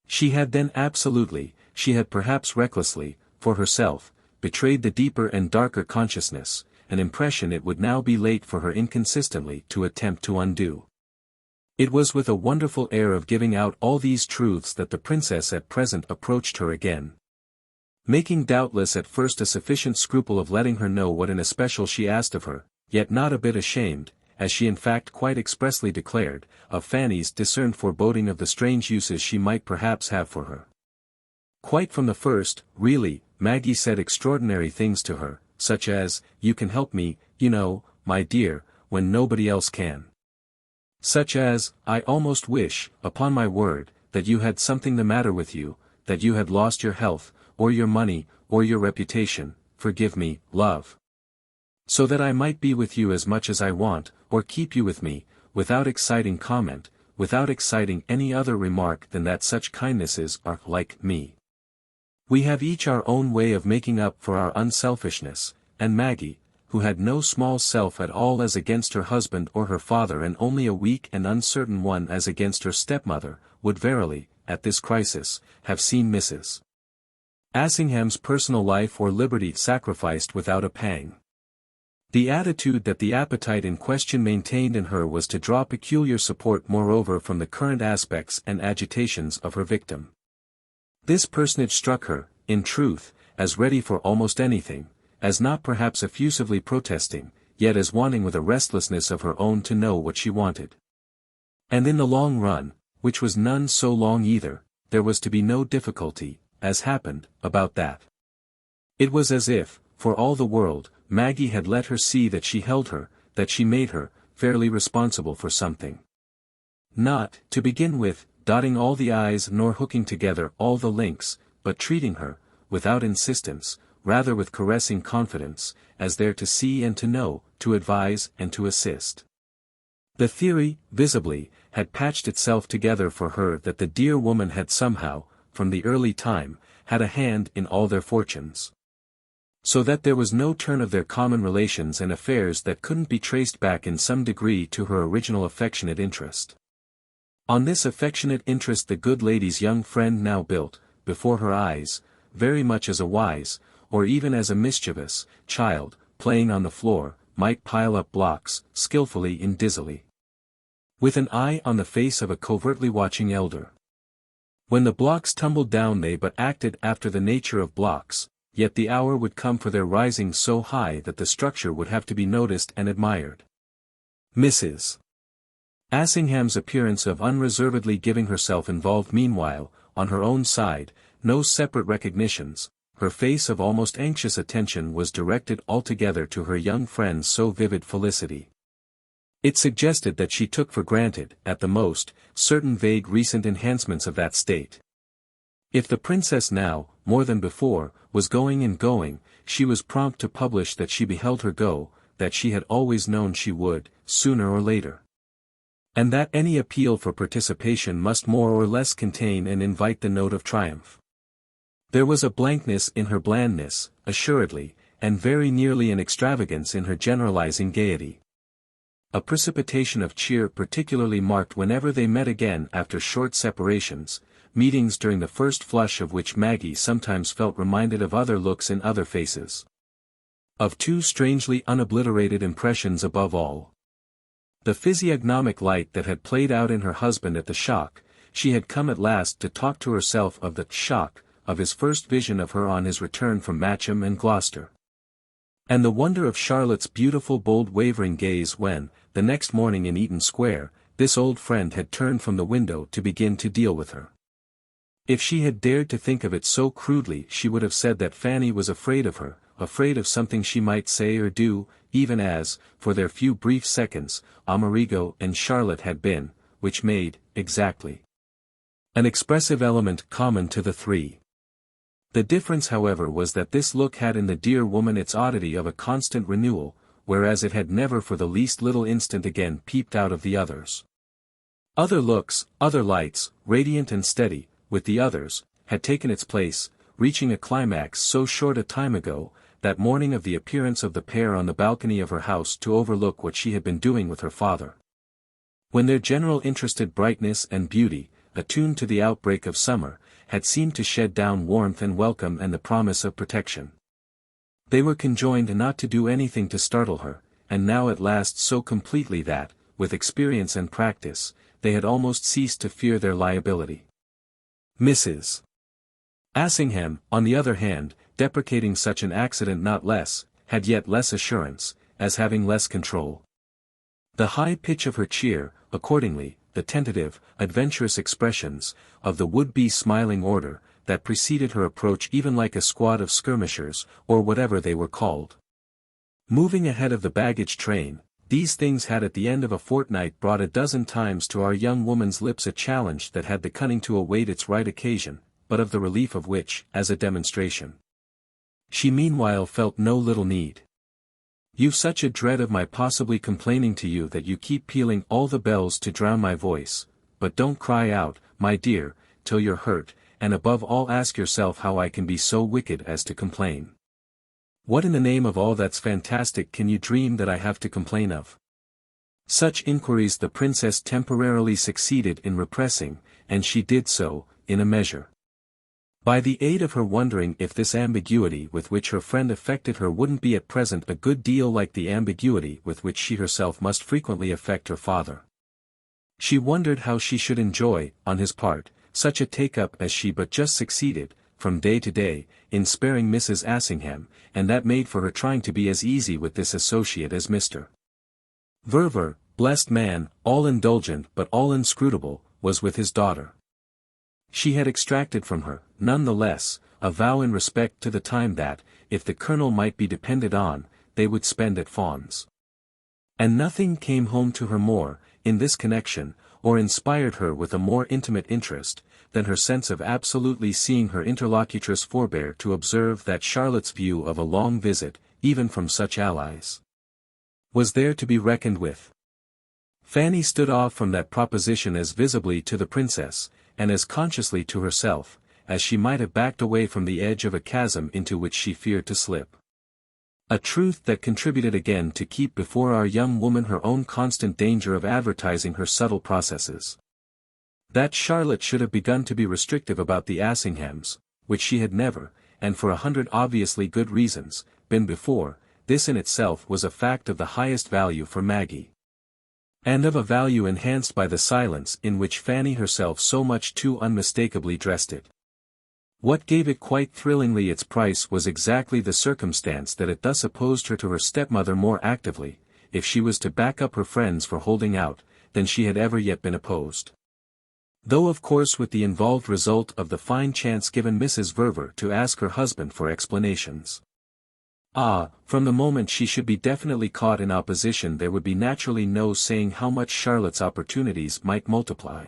She had then absolutely, she had perhaps recklessly, for herself, betrayed the deeper and darker consciousness, an impression it would now be late for her inconsistently to attempt to undo. It was with a wonderful air of giving out all these truths that the princess at present approached her again. Making doubtless at first a sufficient scruple of letting her know what in especial she asked of her, yet not a bit ashamed, as she in fact quite expressly declared, of Fanny's discerned foreboding of the strange uses she might perhaps have for her. Quite from the first, really, Maggie said extraordinary things to her, such as, "You can help me, you know, my dear, when nobody else can." Such as, "I almost wish, upon my word, that you had something the matter with you, that you had lost your health, or your money, or your reputation, forgive me, love. So that I might be with you as much as I want, or keep you with me, without exciting comment, without exciting any other remark than that such kindnesses are like me. We have each our own way of making up for our unselfishness, and Maggie, who had no small self at all as against her husband or her father and only a weak and uncertain one as against her stepmother, would verily, at this crisis, have seen Mrs. Assingham's personal life or liberty sacrificed without a pang. The attitude that the appetite in question maintained in her was to draw peculiar support moreover from the current aspects and agitations of her victim. This personage struck her, in truth, as ready for almost anything, as not perhaps effusively protesting, yet as wanting with a restlessness of her own to know what she wanted. And in the long run, which was none so long either, there was to be no difficulty, as happened, about that. It was as if, for all the world, Maggie had let her see that she held her, that she made her, fairly responsible for something. Not, to begin with, dotting all the i's nor hooking together all the links, but treating her, without insistence, rather with caressing confidence, as there to see and to know, to advise and to assist. The theory, visibly, had patched itself together for her that the dear woman had somehow, from the early time, had a hand in all their fortunes. So that there was no turn of their common relations and affairs that couldn't be traced back in some degree to her original affectionate interest. On this affectionate interest the good lady's young friend now built, before her eyes, very much as a wise, or even as a mischievous, child, playing on the floor, might pile up blocks, skilfully and dizzily. With an eye on the face of a covertly watching elder. When the blocks tumbled down they but acted after the nature of blocks, yet the hour would come for their rising so high that the structure would have to be noticed and admired. Mrs. Assingham's appearance of unreservedly giving herself involved meanwhile, on her own side, no separate recognitions. Her face of almost anxious attention was directed altogether to her young friend's so vivid felicity. It suggested that she took for granted, at the most, certain vague recent enhancements of that state. If the princess now, more than before, was going and going, she was prompt to publish that she beheld her go, that she had always known she would, sooner or later. And that any appeal for participation must more or less contain and invite the note of triumph. There was a blankness in her blandness, assuredly, and very nearly an extravagance in her generalizing gaiety. A precipitation of cheer particularly marked whenever they met again after short separations, meetings during the first flush of which Maggie sometimes felt reminded of other looks in other faces. Of two strangely unobliterated impressions above all. The physiognomic light that had played out in her husband at the shock, she had come at last to talk to herself of the shock, of his first vision of her on his return from Matcham and Gloucester. And the wonder of Charlotte's beautiful bold wavering gaze when, the next morning in Eaton Square, this old friend had turned from the window to begin to deal with her. If she had dared to think of it so crudely she would have said that Fanny was afraid of her, afraid of something she might say or do, even as, for their few brief seconds, Amerigo and Charlotte had been, which made, exactly, an expressive element common to the three. The difference however was that this look had in the dear woman its oddity of a constant renewal, whereas it had never for the least little instant again peeped out of the others. Other looks, other lights, radiant and steady, with the others, had taken its place, reaching a climax so short a time ago, that morning of the appearance of the pair on the balcony of her house to overlook what she had been doing with her father. When their general interested brightness and beauty, attuned to the outbreak of summer, had seemed to shed down warmth and welcome and the promise of protection. They were conjoined not to do anything to startle her, and now at last so completely that, with experience and practice, they had almost ceased to fear their liability. Mrs. Assingham, on the other hand, deprecating such an accident not less, had yet less assurance, as having less control. The high pitch of her cheer, accordingly, the tentative, adventurous expressions, of the would-be smiling order, that preceded her approach even like a squad of skirmishers, or whatever they were called. Moving ahead of the baggage train, these things had at the end of a fortnight brought a dozen times to our young woman's lips a challenge that had the cunning to await its right occasion, but of the relief of which, as a demonstration, she meanwhile felt no little need. "You've such a dread of my possibly complaining to you that you keep pealing all the bells to drown my voice, but don't cry out, my dear, till you're hurt, and above all ask yourself how I can be so wicked as to complain. What in the name of all that's fantastic can you dream that I have to complain of?" Such inquiries the princess temporarily succeeded in repressing, and she did so, in a measure. By the aid of her wondering if this ambiguity with which her friend affected her wouldn't be at present a good deal like the ambiguity with which she herself must frequently affect her father. She wondered how she should enjoy, on his part, such a take-up as she but just succeeded, from day to day, in sparing Mrs. Assingham, and that made for her trying to be as easy with this associate as Mr. Verver, blessed man, all indulgent but all inscrutable, was with his daughter. She had extracted from her, none the less, a vow in respect to the time that, if the colonel might be depended on, they would spend at Fawn's. And nothing came home to her more, in this connection, or inspired her with a more intimate interest, than her sense of absolutely seeing her interlocutress forbear to observe that Charlotte's view of a long visit, even from such allies, was there to be reckoned with. Fanny stood off from that proposition as visibly to the princess, and as consciously to herself, as she might have backed away from the edge of a chasm into which she feared to slip. A truth that contributed again to keep before our young woman her own constant danger of advertising her subtle processes. That Charlotte should have begun to be restrictive about the Assinghams, which she had never, and for 100 obviously good reasons, been before, this in itself was a fact of the highest value for Maggie. And of a value enhanced by the silence in which Fanny herself so much too unmistakably dressed it. What gave it quite thrillingly its price was exactly the circumstance that it thus opposed her to her stepmother more actively, if she was to back up her friends for holding out, than she had ever yet been opposed. Though of course with the involved result of the fine chance given Mrs. Verver to ask her husband for explanations. From the moment she should be definitely caught in opposition there would be naturally no saying how much Charlotte's opportunities might multiply.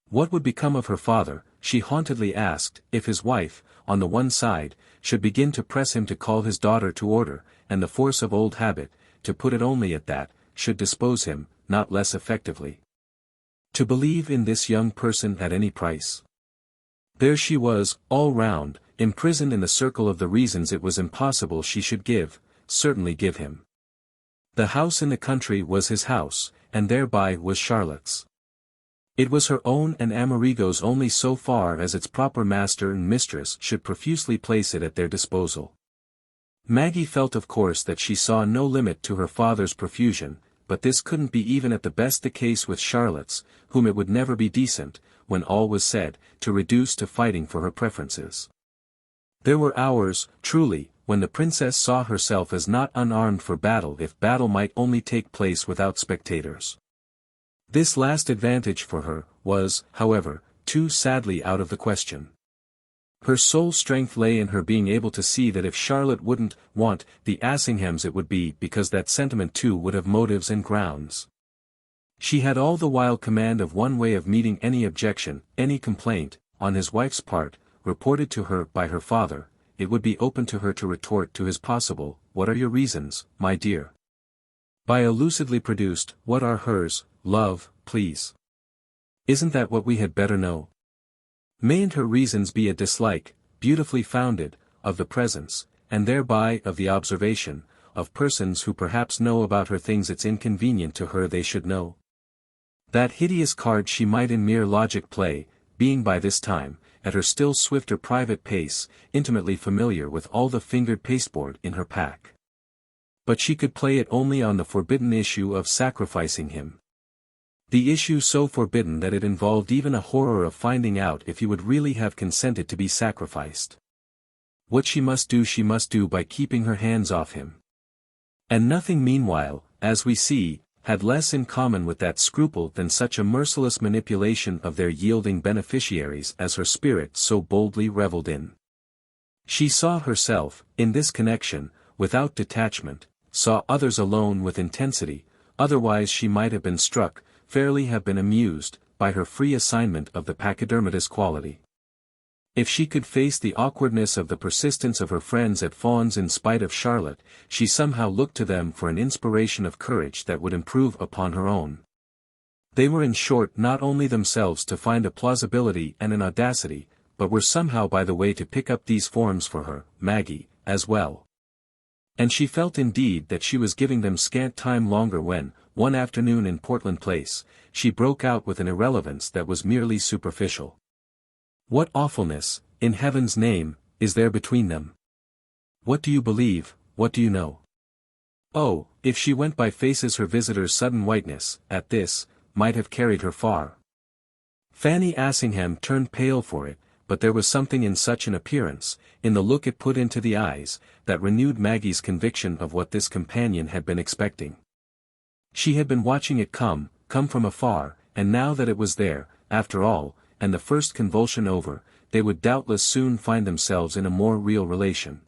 What would become of her father, she hauntedly asked, if his wife, on the one side, should begin to press him to call his daughter to order, and the force of old habit, to put it only at that, should dispose him, not less effectively, to believe in this young person at any price? There she was, all round, imprisoned in the circle of the reasons it was impossible she should certainly give him. The house in the country was his house, and thereby was Charlotte's. It was her own and Amerigo's only so far as its proper master and mistress should profusely place it at their disposal. Maggie felt of course that she saw no limit to her father's profusion, but this couldn't be even at the best the case with Charlotte's, whom it would never be decent, when all was said, to reduce to fighting for her preferences. There were hours, truly, when the princess saw herself as not unarmed for battle if battle might only take place without spectators. This last advantage for her, was, however, too sadly out of the question. Her sole strength lay in her being able to see that if Charlotte wouldn't want the Assinghams it would be because that sentiment too would have motives and grounds. She had all the while command of one way of meeting any objection, any complaint, on his wife's part, reported to her by her father. It would be open to her to retort to his possible, "What are your reasons, my dear?" By a lucidly produced, "What are hers, love, please? Isn't that what we had better know? Mayn't her reasons be a dislike, beautifully founded, of the presence, and thereby of the observation, of persons who perhaps know about her things it's inconvenient to her they should know. That hideous card she might in mere logic play, being by this time, at her still swifter private pace, intimately familiar with all the fingered pasteboard in her pack. But she could play it only on the forbidden issue of sacrificing him. The issue so forbidden that it involved even a horror of finding out if he would really have consented to be sacrificed. What she must do by keeping her hands off him. And nothing meanwhile, as we see, had less in common with that scruple than such a merciless manipulation of their yielding beneficiaries as her spirit so boldly revelled in. She saw herself, in this connection, without detachment, saw others alone with intensity, otherwise she might have been struck, fairly have been amused, by her free assignment of the pachydermatous quality. If she could face the awkwardness of the persistence of her friends at Fawn's in spite of Charlotte, she somehow looked to them for an inspiration of courage that would improve upon her own. They were in short not only themselves to find a plausibility and an audacity, but were somehow by the way to pick up these forms for her, Maggie, as well. And she felt indeed that she was giving them scant time longer when, one afternoon in Portland Place, she broke out with an irrelevance that was merely superficial. What awfulness, in heaven's name, is there between them? What do you believe, what do you know? Oh, if she went by faces her visitor's sudden whiteness, at this, might have carried her far. Fanny Assingham turned pale for it, but there was something in such an appearance, in the look it put into the eyes, that renewed Maggie's conviction of what this companion had been expecting. She had been watching it come from afar, and now that it was there, after all, and the first convulsion over, they would doubtless soon find themselves in a more real relation.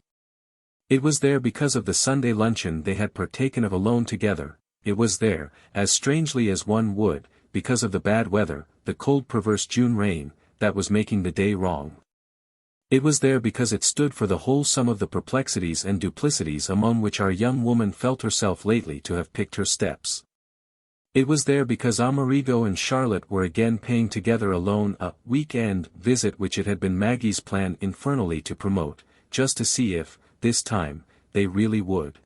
It was there because of the Sunday luncheon they had partaken of alone together, it was there, as strangely as one would, because of the bad weather, the cold perverse June rain, that was making the day wrong. It was there because it stood for the whole sum of the perplexities and duplicities among which our young woman felt herself lately to have picked her steps. It was there because Amerigo and Charlotte were again paying together alone a week-end visit which it had been Maggie's plan infernally to promote, just to see if, this time, they really would.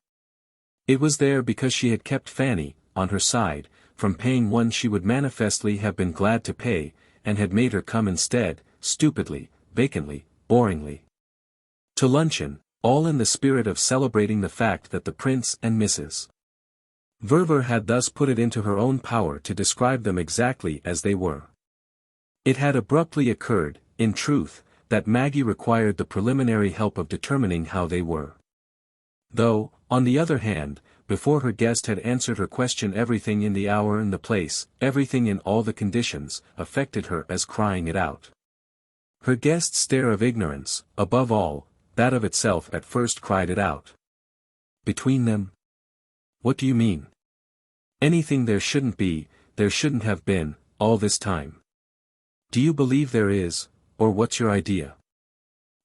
It was there because she had kept Fanny, on her side, from paying one she would manifestly have been glad to pay, and had made her come instead, stupidly, vacantly, boringly. To luncheon, all in the spirit of celebrating the fact that the Prince and Mrs. Verver had thus put it into her own power to describe them exactly as they were. It had abruptly occurred, in truth, that Maggie required the preliminary help of determining how they were. Though, on the other hand, before her guest had answered her question everything in the hour and the place, everything in all the conditions, affected her as crying it out. Her guest's stare of ignorance, above all, that of itself at first cried it out. Between them? What do you mean? Anything there shouldn't be, there shouldn't have been, all this time. Do you believe there is, or what's your idea?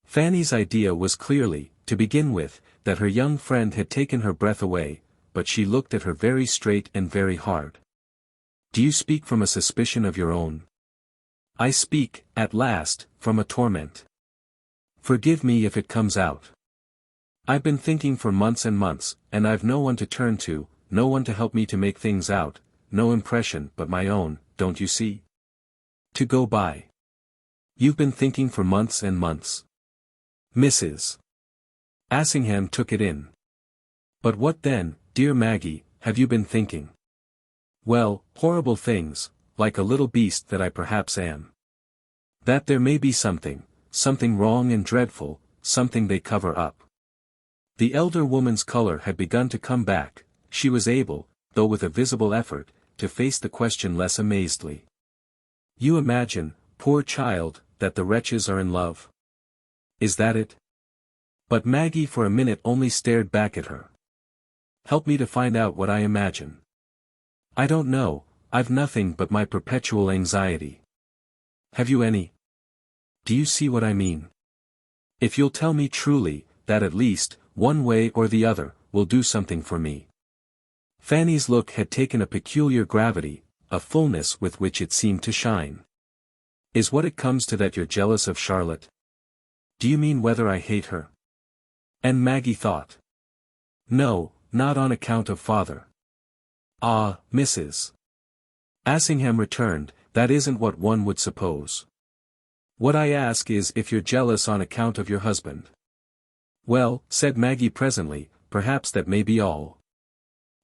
Fanny's idea was clearly, to begin with, that her young friend had taken her breath away, but she looked at her very straight and very hard. Do you speak from a suspicion of your own? I speak, at last, from a torment. Forgive me if it comes out. I've been thinking for months and months, and I've no one to turn to, no one to help me to make things out, no impression but my own, don't you see? To go by. You've been thinking for months and months. Mrs. Assingham took it in. But what then, dear Maggie, have you been thinking? Well, horrible things, like a little beast that I perhaps am. That there may be something wrong and dreadful, something they cover up. The elder woman's color had begun to come back, she was able, though with a visible effort, to face the question less amazedly. You imagine, poor child, that the wretches are in love? Is that it? But Maggie for a minute only stared back at her. Help me to find out what I imagine. I don't know, I've nothing but my perpetual anxiety. Have you any? Do you see what I mean? If you'll tell me truly, that at least, one way or the other, will do something for me. Fanny's look had taken a peculiar gravity, a fullness with which it seemed to shine. Is what it comes to that you're jealous of Charlotte? Do you mean whether I hate her? And Maggie thought. No, not on account of father. Ah, Mrs. Assingham returned, that isn't what one would suppose. What I ask is if you're jealous on account of your husband. Well, said Maggie presently, perhaps that may be all.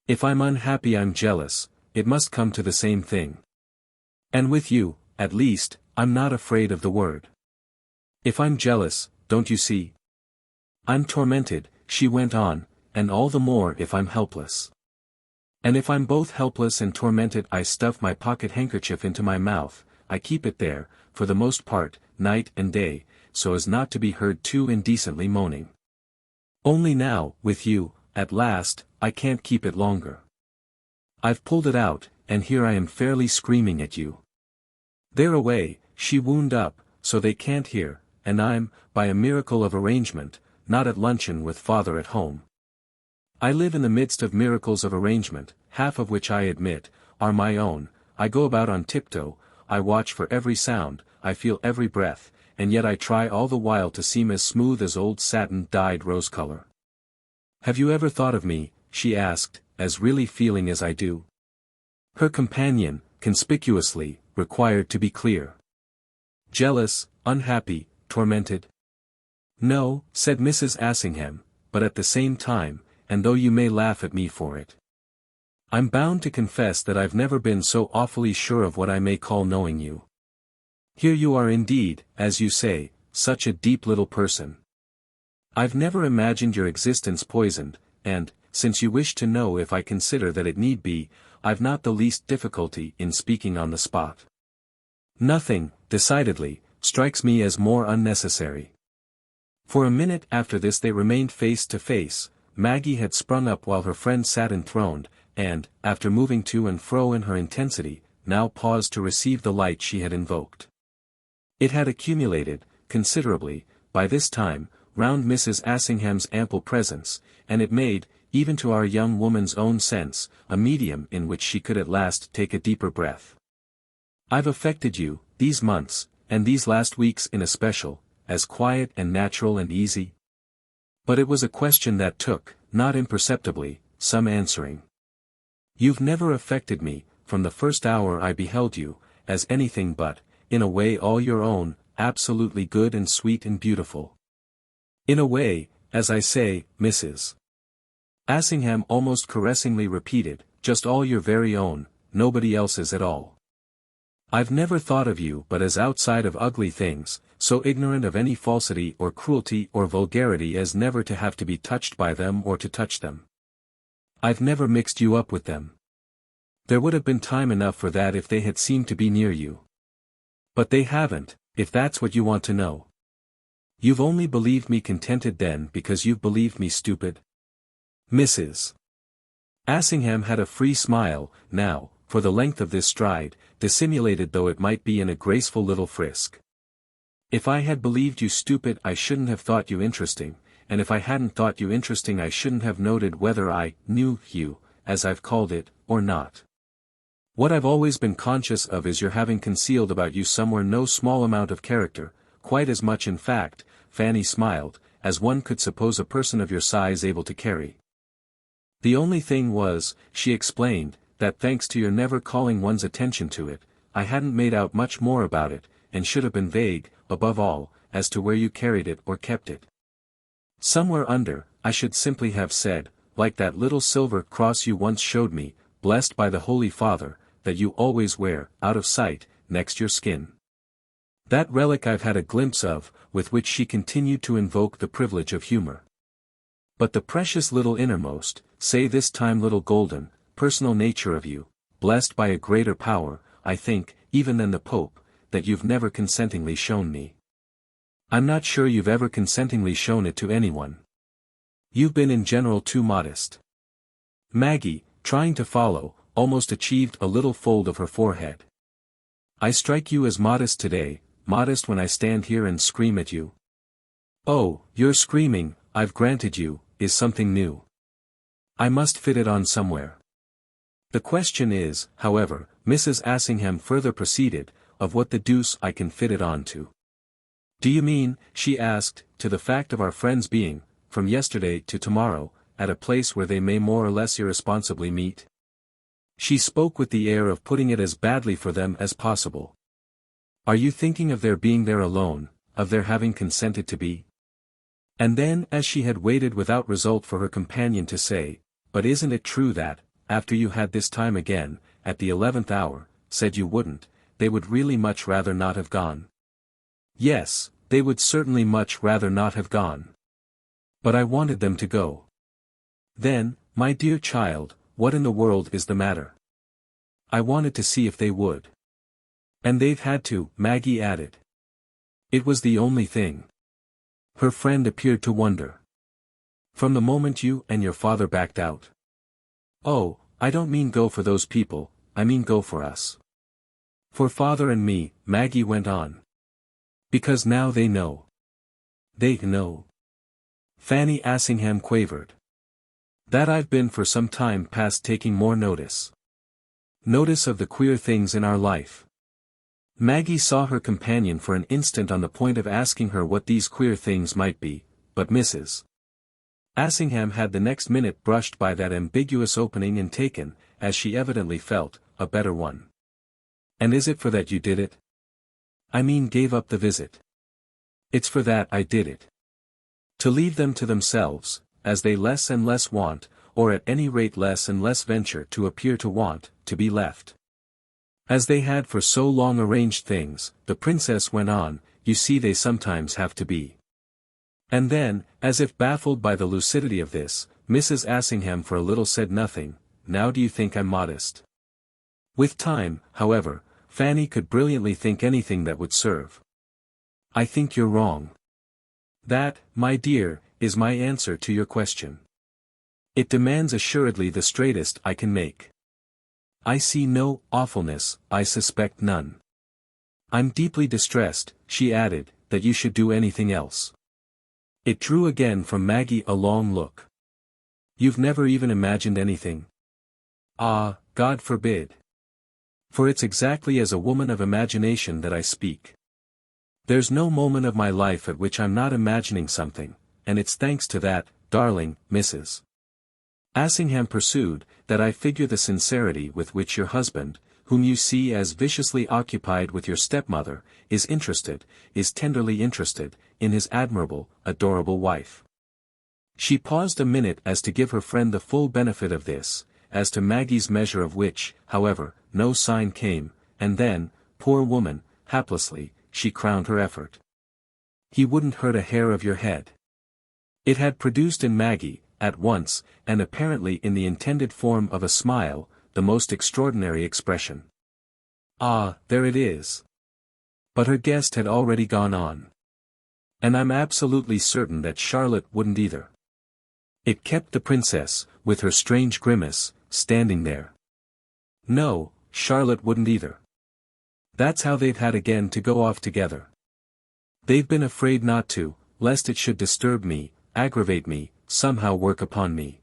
If I'm unhappy I'm jealous, it must come to the same thing. And with you, at least, I'm not afraid of the word. If I'm jealous, don't you see? I'm tormented, she went on, and all the more if I'm helpless. And if I'm both helpless and tormented I stuff my pocket handkerchief into my mouth, I keep it there, for the most part, night and day, so as not to be heard too indecently moaning. Only now, with you, at last, I can't keep it longer. I've pulled it out, and here I am fairly screaming at you. They're away, she wound up, so they can't hear, and I'm, by a miracle of arrangement, not at luncheon with father at home. I live in the midst of miracles of arrangement, half of which I admit, are my own. I go about on tiptoe, I watch for every sound, I feel every breath, and yet I try all the while to seem as smooth as old satin dyed rose color. Have you ever thought of me, she asked, as really feeling as I do? Her companion, conspicuously, required to be clear. Jealous, unhappy, tormented? No, said Mrs. Assingham, but at the same time, and though you may laugh at me for it, I'm bound to confess that I've never been so awfully sure of what I may call knowing you. Here you are indeed, as you say, such a deep little person. I've never imagined your existence poisoned, and, since you wish to know if I consider that it need be, I've not the least difficulty in speaking on the spot. Nothing, decidedly, strikes me as more unnecessary. For a minute after this they remained face to face. Maggie had sprung up while her friend sat enthroned, and, after moving to and fro in her intensity, now paused to receive the light she had invoked. It had accumulated, considerably, by this time, round Mrs. Assingham's ample presence, and it made, even to our young woman's own sense, a medium in which she could at last take a deeper breath. I've affected you, these months, and these last weeks in especial, as quiet and natural and easy. But it was a question that took, not imperceptibly, some answering. You've never affected me, from the first hour I beheld you, as anything but, in a way all your own, absolutely good and sweet and beautiful. In a way, as I say, Mrs. Assingham almost caressingly repeated, just all your very own, nobody else's at all. I've never thought of you but as outside of ugly things, so ignorant of any falsity or cruelty or vulgarity as never to have to be touched by them or to touch them. I've never mixed you up with them. There would have been time enough for that if they had seemed to be near you. But they haven't, if that's what you want to know. You've only believed me contented then because you've believed me stupid. Mrs. Assingham had a free smile, now, for the length of this stride, dissimulated though it might be in a graceful little frisk. If I had believed you stupid I shouldn't have thought you interesting, and if I hadn't thought you interesting I shouldn't have noted whether I knew you, as I've called it, or not. What I've always been conscious of is your having concealed about you somewhere no small amount of character, quite as much in fact, Fanny smiled, as one could suppose a person of your size able to carry. The only thing was, she explained, that thanks to your never calling one's attention to it, I hadn't made out much more about it, and should have been vague, above all, as to where you carried it or kept it. Somewhere under, I should simply have said, like that little silver cross you once showed me, blessed by the Holy Father, that you always wear, out of sight, next your skin. That relic I've had a glimpse of, with which she continued to invoke the privilege of humor. But the precious little innermost, say this time little golden, personal nature of you, blessed by a greater power, I think, even than the Pope, that you've never consentingly shown me. I'm not sure you've ever consentingly shown it to anyone. You've been in general too modest. Maggie, trying to follow, almost achieved a little fold of her forehead. I strike you as modest today, modest when I stand here and scream at you. Oh, your screaming, I've granted you, is something new. I must fit it on somewhere. The question is, however, Mrs. Assingham further proceeded, of what the deuce I can fit it on to. Do you mean, she asked, to the fact of our friends being, from yesterday to tomorrow, at a place where they may more or less irresponsibly meet? She spoke with the air of putting it as badly for them as possible. Are you thinking of their being there alone, of their having consented to be? And then, as she had waited without result for her companion to say, but isn't it true that, after you had this time again, at the 11th hour, said you wouldn't, they would really much rather not have gone? Yes, they would certainly much rather not have gone. But I wanted them to go. Then, my dear child, what in the world is the matter? I wanted to see if they would. And they've had to, Maggie added. It was the only thing. Her friend appeared to wonder. From the moment you and your father backed out? Oh, I don't mean go for those people, I mean go for us. For father and me, Maggie went on. Because now they know. They know. Fanny Assingham quavered. That I've been for some time past taking more notice. Notice of the queer things in our life. Maggie saw her companion for an instant on the point of asking her what these queer things might be, but Mrs. Assingham had the next minute brushed by that ambiguous opening and taken, as she evidently felt, a better one. And is it for that you did it? I mean gave up the visit. It's for that I did it. To leave them to themselves, as they less and less want, or at any rate less and less venture to appear to want, to be left. As they had for so long arranged things, the princess went on, you see they sometimes have to be. And then, as if baffled by the lucidity of this, Mrs. Assingham for a little said nothing. Now do you think I'm modest? With time, however, Fanny could brilliantly think anything that would serve. I think you're wrong. That, my dear, is my answer to your question. It demands assuredly the straightest I can make. I see no awfulness, I suspect none. I'm deeply distressed, she added, that you should do anything else. It drew again from Maggie a long look. You've never even imagined anything? Ah, God forbid. For it's exactly as a woman of imagination that I speak. There's no moment of my life at which I'm not imagining something, and it's thanks to that, darling, Mrs. Assingham pursued, that I figure the sincerity with which your husband, whom you see as viciously occupied with your stepmother, is tenderly interested, in his admirable, adorable wife. She paused a minute as to give her friend the full benefit of this, as to Maggie's measure of which, however, no sign came, and then, poor woman, haplessly, she crowned her effort. He wouldn't hurt a hair of your head. It had produced in Maggie, at once, and apparently in the intended form of a smile, the most extraordinary expression. Ah, there it is. But her guest had already gone on. And I'm absolutely certain that Charlotte wouldn't either. It kept the princess, with her strange grimace, standing there. No, Charlotte wouldn't either. That's how they've had again to go off together. They've been afraid not to, lest it should disturb me, aggravate me, somehow work upon me.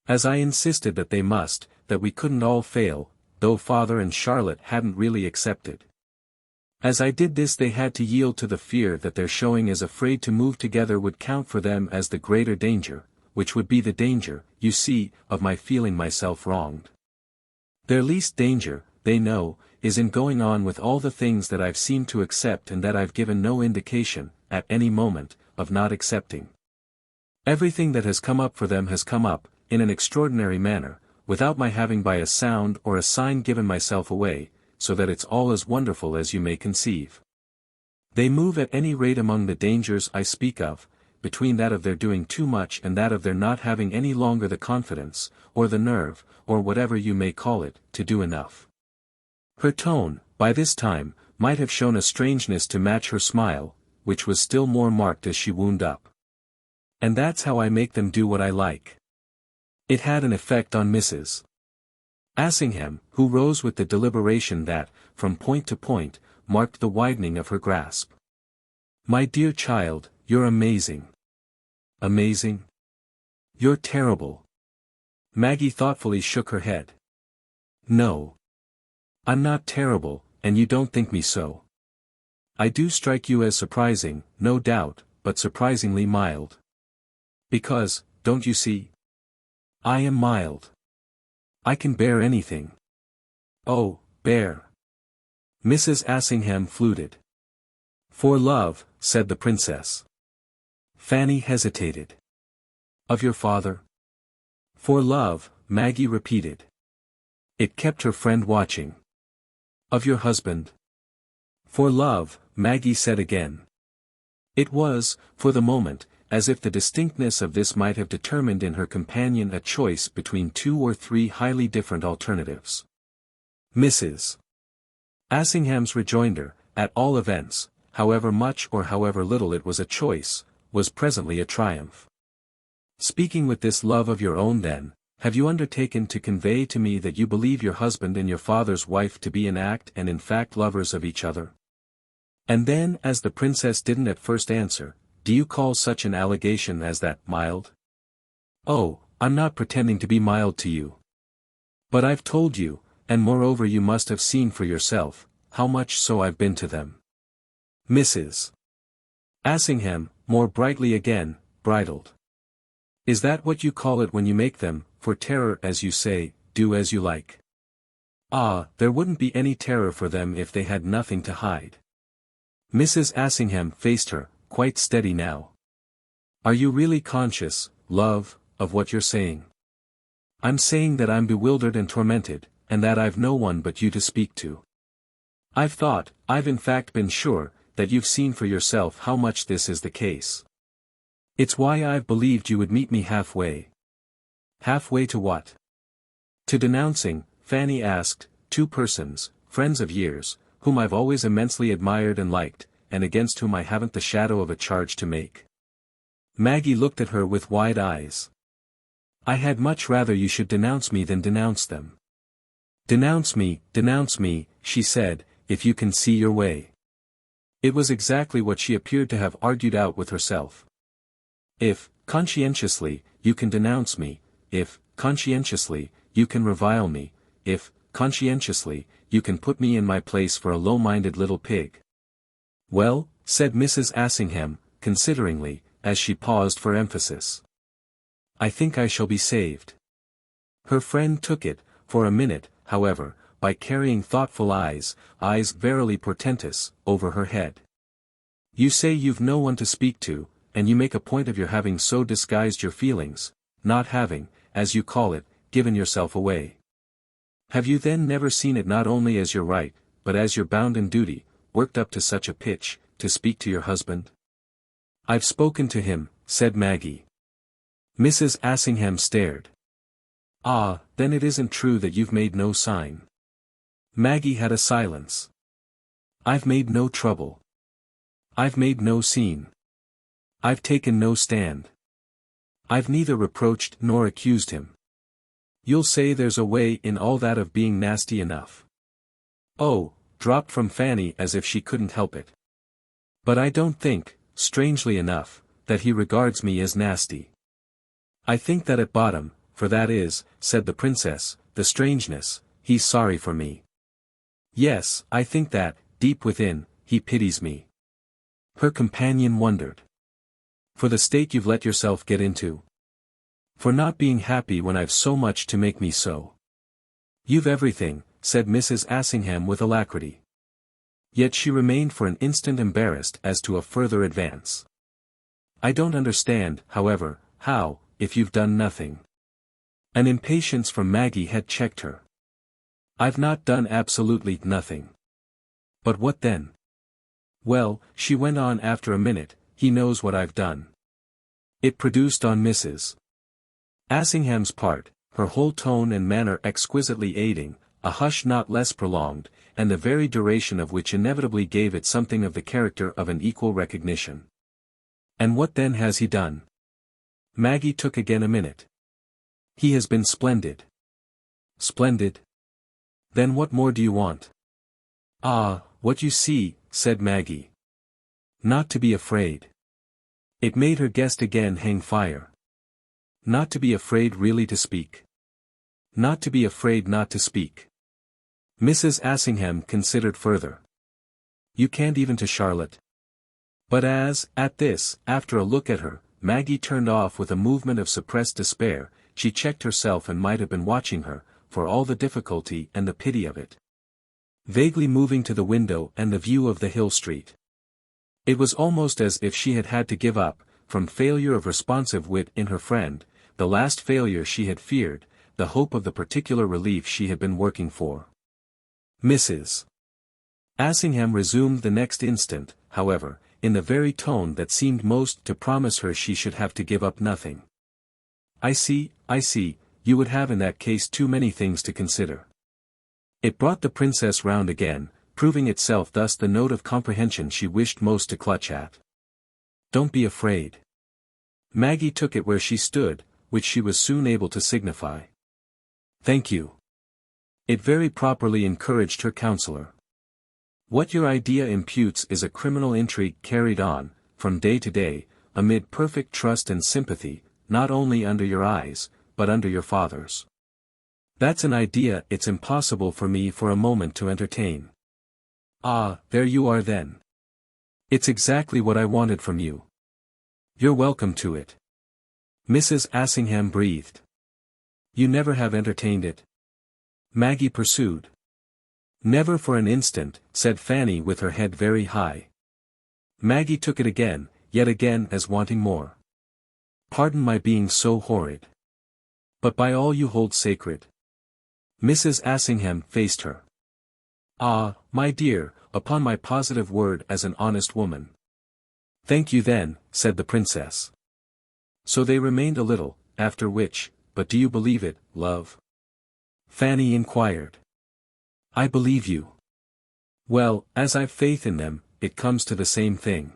As I insisted that they must, that we couldn't all fail, though father and Charlotte hadn't really accepted. As I did this they had to yield to the fear that their showing as afraid to move together would count for them as the greater danger, which would be the danger, you see, of my feeling myself wronged. Their least danger, they know, is in going on with all the things that I've seemed to accept and that I've given no indication, at any moment, of not accepting. Everything that has come up for them has come up, in an extraordinary manner, without my having by a sound or a sign given myself away, so that it's all as wonderful as you may conceive. They move at any rate among the dangers I speak of, between that of their doing too much and that of their not having any longer the confidence, or the nerve, or whatever you may call it, to do enough. Her tone, by this time, might have shown a strangeness to match her smile, which was still more marked as she wound up. And that's how I make them do what I like. It had an effect on Mrs. Assingham, who rose with the deliberation that, from point to point, marked the widening of her grasp. My dear child, you're amazing. Amazing? You're terrible. Maggie thoughtfully shook her head. No. I'm not terrible, and you don't think me so. I do strike you as surprising, no doubt, but surprisingly mild. Because, don't you see? I am mild. I can bear anything. Oh, bear. Mrs. Assingham fluted. For love, said the princess. Fanny hesitated. Of your father? For love, Maggie repeated. It kept her friend watching. Of your husband? For love, Maggie said again. It was, for the moment, as if the distinctness of this might have determined in her companion a choice between 2 or 3 highly different alternatives. Mrs. Assingham's rejoinder, at all events, however much or however little it was a choice, was presently a triumph. Speaking with this love of your own then, have you undertaken to convey to me that you believe your husband and your father's wife to be in act and in fact lovers of each other? And then, as the princess didn't at first answer, do you call such an allegation as that mild? Oh, I'm not pretending to be mild to you. But I've told you, and moreover you must have seen for yourself, how much so I've been to them. Mrs. Assingham, more brightly again, bridled. Is that what you call it when you make them, for terror as you say, do as you like? Ah, there wouldn't be any terror for them if they had nothing to hide. Mrs. Assingham faced her, quite steady now. Are you really conscious, love, of what you're saying? I'm saying that I'm bewildered and tormented, and that I've no one but you to speak to. I've in fact been sure, that you've seen for yourself how much this is the case. It's why I've believed you would meet me halfway. Halfway to what? To denouncing, Fanny asked, 2 persons, friends of years, whom I've always immensely admired and liked, and against whom I haven't the shadow of a charge to make. Maggie looked at her with wide eyes. I had much rather you should denounce me than denounce them. Denounce me, she said, if you can see your way. It was exactly what she appeared to have argued out with herself. If, conscientiously, you can denounce me, if, conscientiously, you can revile me, if, conscientiously, you can put me in my place for a low-minded little pig. Well, said Mrs. Assingham, consideringly, as she paused for emphasis. I think I shall be saved. Her friend took it, for a minute, however, by carrying thoughtful eyes verily portentous, over her head. You say you've no one to speak to, and you make a point of your having so disguised your feelings, not having, as you call it, given yourself away. Have you then never seen it not only as your right, but as your bounden duty, worked up to such a pitch, to speak to your husband? I've spoken to him, said Maggie. Mrs. Assingham stared. Ah, then it isn't true that you've made no sign. Maggie had a silence. I've made no trouble. I've made no scene. I've taken no stand. I've neither reproached nor accused him. You'll say there's a way in all that of being nasty enough. Oh, dropped from Fanny as if she couldn't help it. But I don't think, strangely enough, that he regards me as nasty. I think that at bottom, for that is, said the princess, the strangeness, he's sorry for me. Yes, I think that, deep within, he pities me. Her companion wondered. For the state you've let yourself get into? For not being happy when I've so much to make me so? You've everything, said Mrs. Assingham with alacrity. Yet she remained for an instant embarrassed as to a further advance. I don't understand, however, how, if you've done nothing. An impatience from Maggie had checked her. I've not done absolutely nothing. But what then? Well, she went on after a minute, he knows what I've done. It produced on Mrs. Assingham's part, her whole tone and manner exquisitely aiding, a hush not less prolonged, and the very duration of which inevitably gave it something of the character of an equal recognition. And what then has he done? Maggie took again a minute. He has been splendid. Splendid? Then what more do you want? Ah, what you see, said Maggie. Not to be afraid. It made her guest again hang fire. Not to be afraid really to speak. Not to be afraid not to speak. Mrs. Assingham considered further. You can't even to Charlotte. But as, at this, after a look at her, Maggie turned off with a movement of suppressed despair. She checked herself and might have been watching her, for all the difficulty and the pity of it. Vaguely moving to the window and the view of the hill street. It was almost as if she had had to give up, from failure of responsive wit in her friend, the last failure she had feared, the hope of the particular relief she had been working for. Mrs. Assingham resumed the next instant, however, in the very tone that seemed most to promise her she should have to give up nothing. I see, you would have in that case too many things to consider. It brought the princess round again, proving itself thus the note of comprehension she wished most to clutch at. Don't be afraid. Maggie took it where she stood, which she was soon able to signify. Thank you. It very properly encouraged her counselor. What your idea imputes is a criminal intrigue carried on, from day to day, amid perfect trust and sympathy, not only under your eyes, but under your father's. That's an idea it's impossible for me for a moment to entertain. Ah, there you are then. It's exactly what I wanted from you. You're welcome to it. Mrs. Assingham breathed. You never have entertained it? Maggie pursued. Never for an instant, said Fanny with her head very high. Maggie took it again, yet again as wanting more. Pardon my being so horrid. But by all you hold sacred. Mrs. Assingham faced her. Ah, my dear, upon my positive word as an honest woman. Thank you then, said the princess. So they remained a little, after which, but do you believe it, love? Fanny inquired. I believe you. Well, as I've faith in them, it comes to the same thing.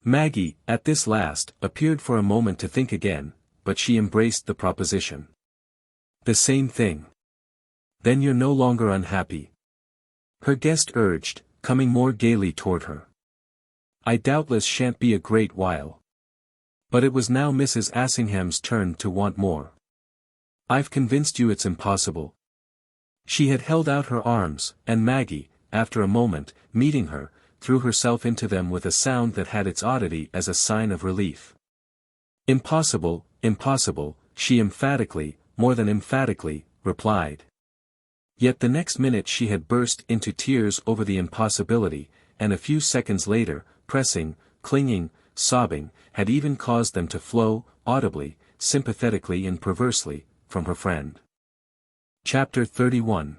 Maggie, at this last, appeared for a moment to think again, but she embraced the proposition. The same thing. Then you're no longer unhappy. Her guest urged, coming more gaily toward her. I doubtless shan't be a great while. But it was now Mrs. Assingham's turn to want more. I've convinced you it's impossible. She had held out her arms, and Maggie, after a moment, meeting her, threw herself into them with a sound that had its oddity as a sign of relief. Impossible, impossible, she emphatically, more than emphatically, replied. Yet the next minute she had burst into tears over the impossibility, and a few seconds later, pressing, clinging, sobbing, had even caused them to flow, audibly, sympathetically and perversely, from her friend. Chapter 31.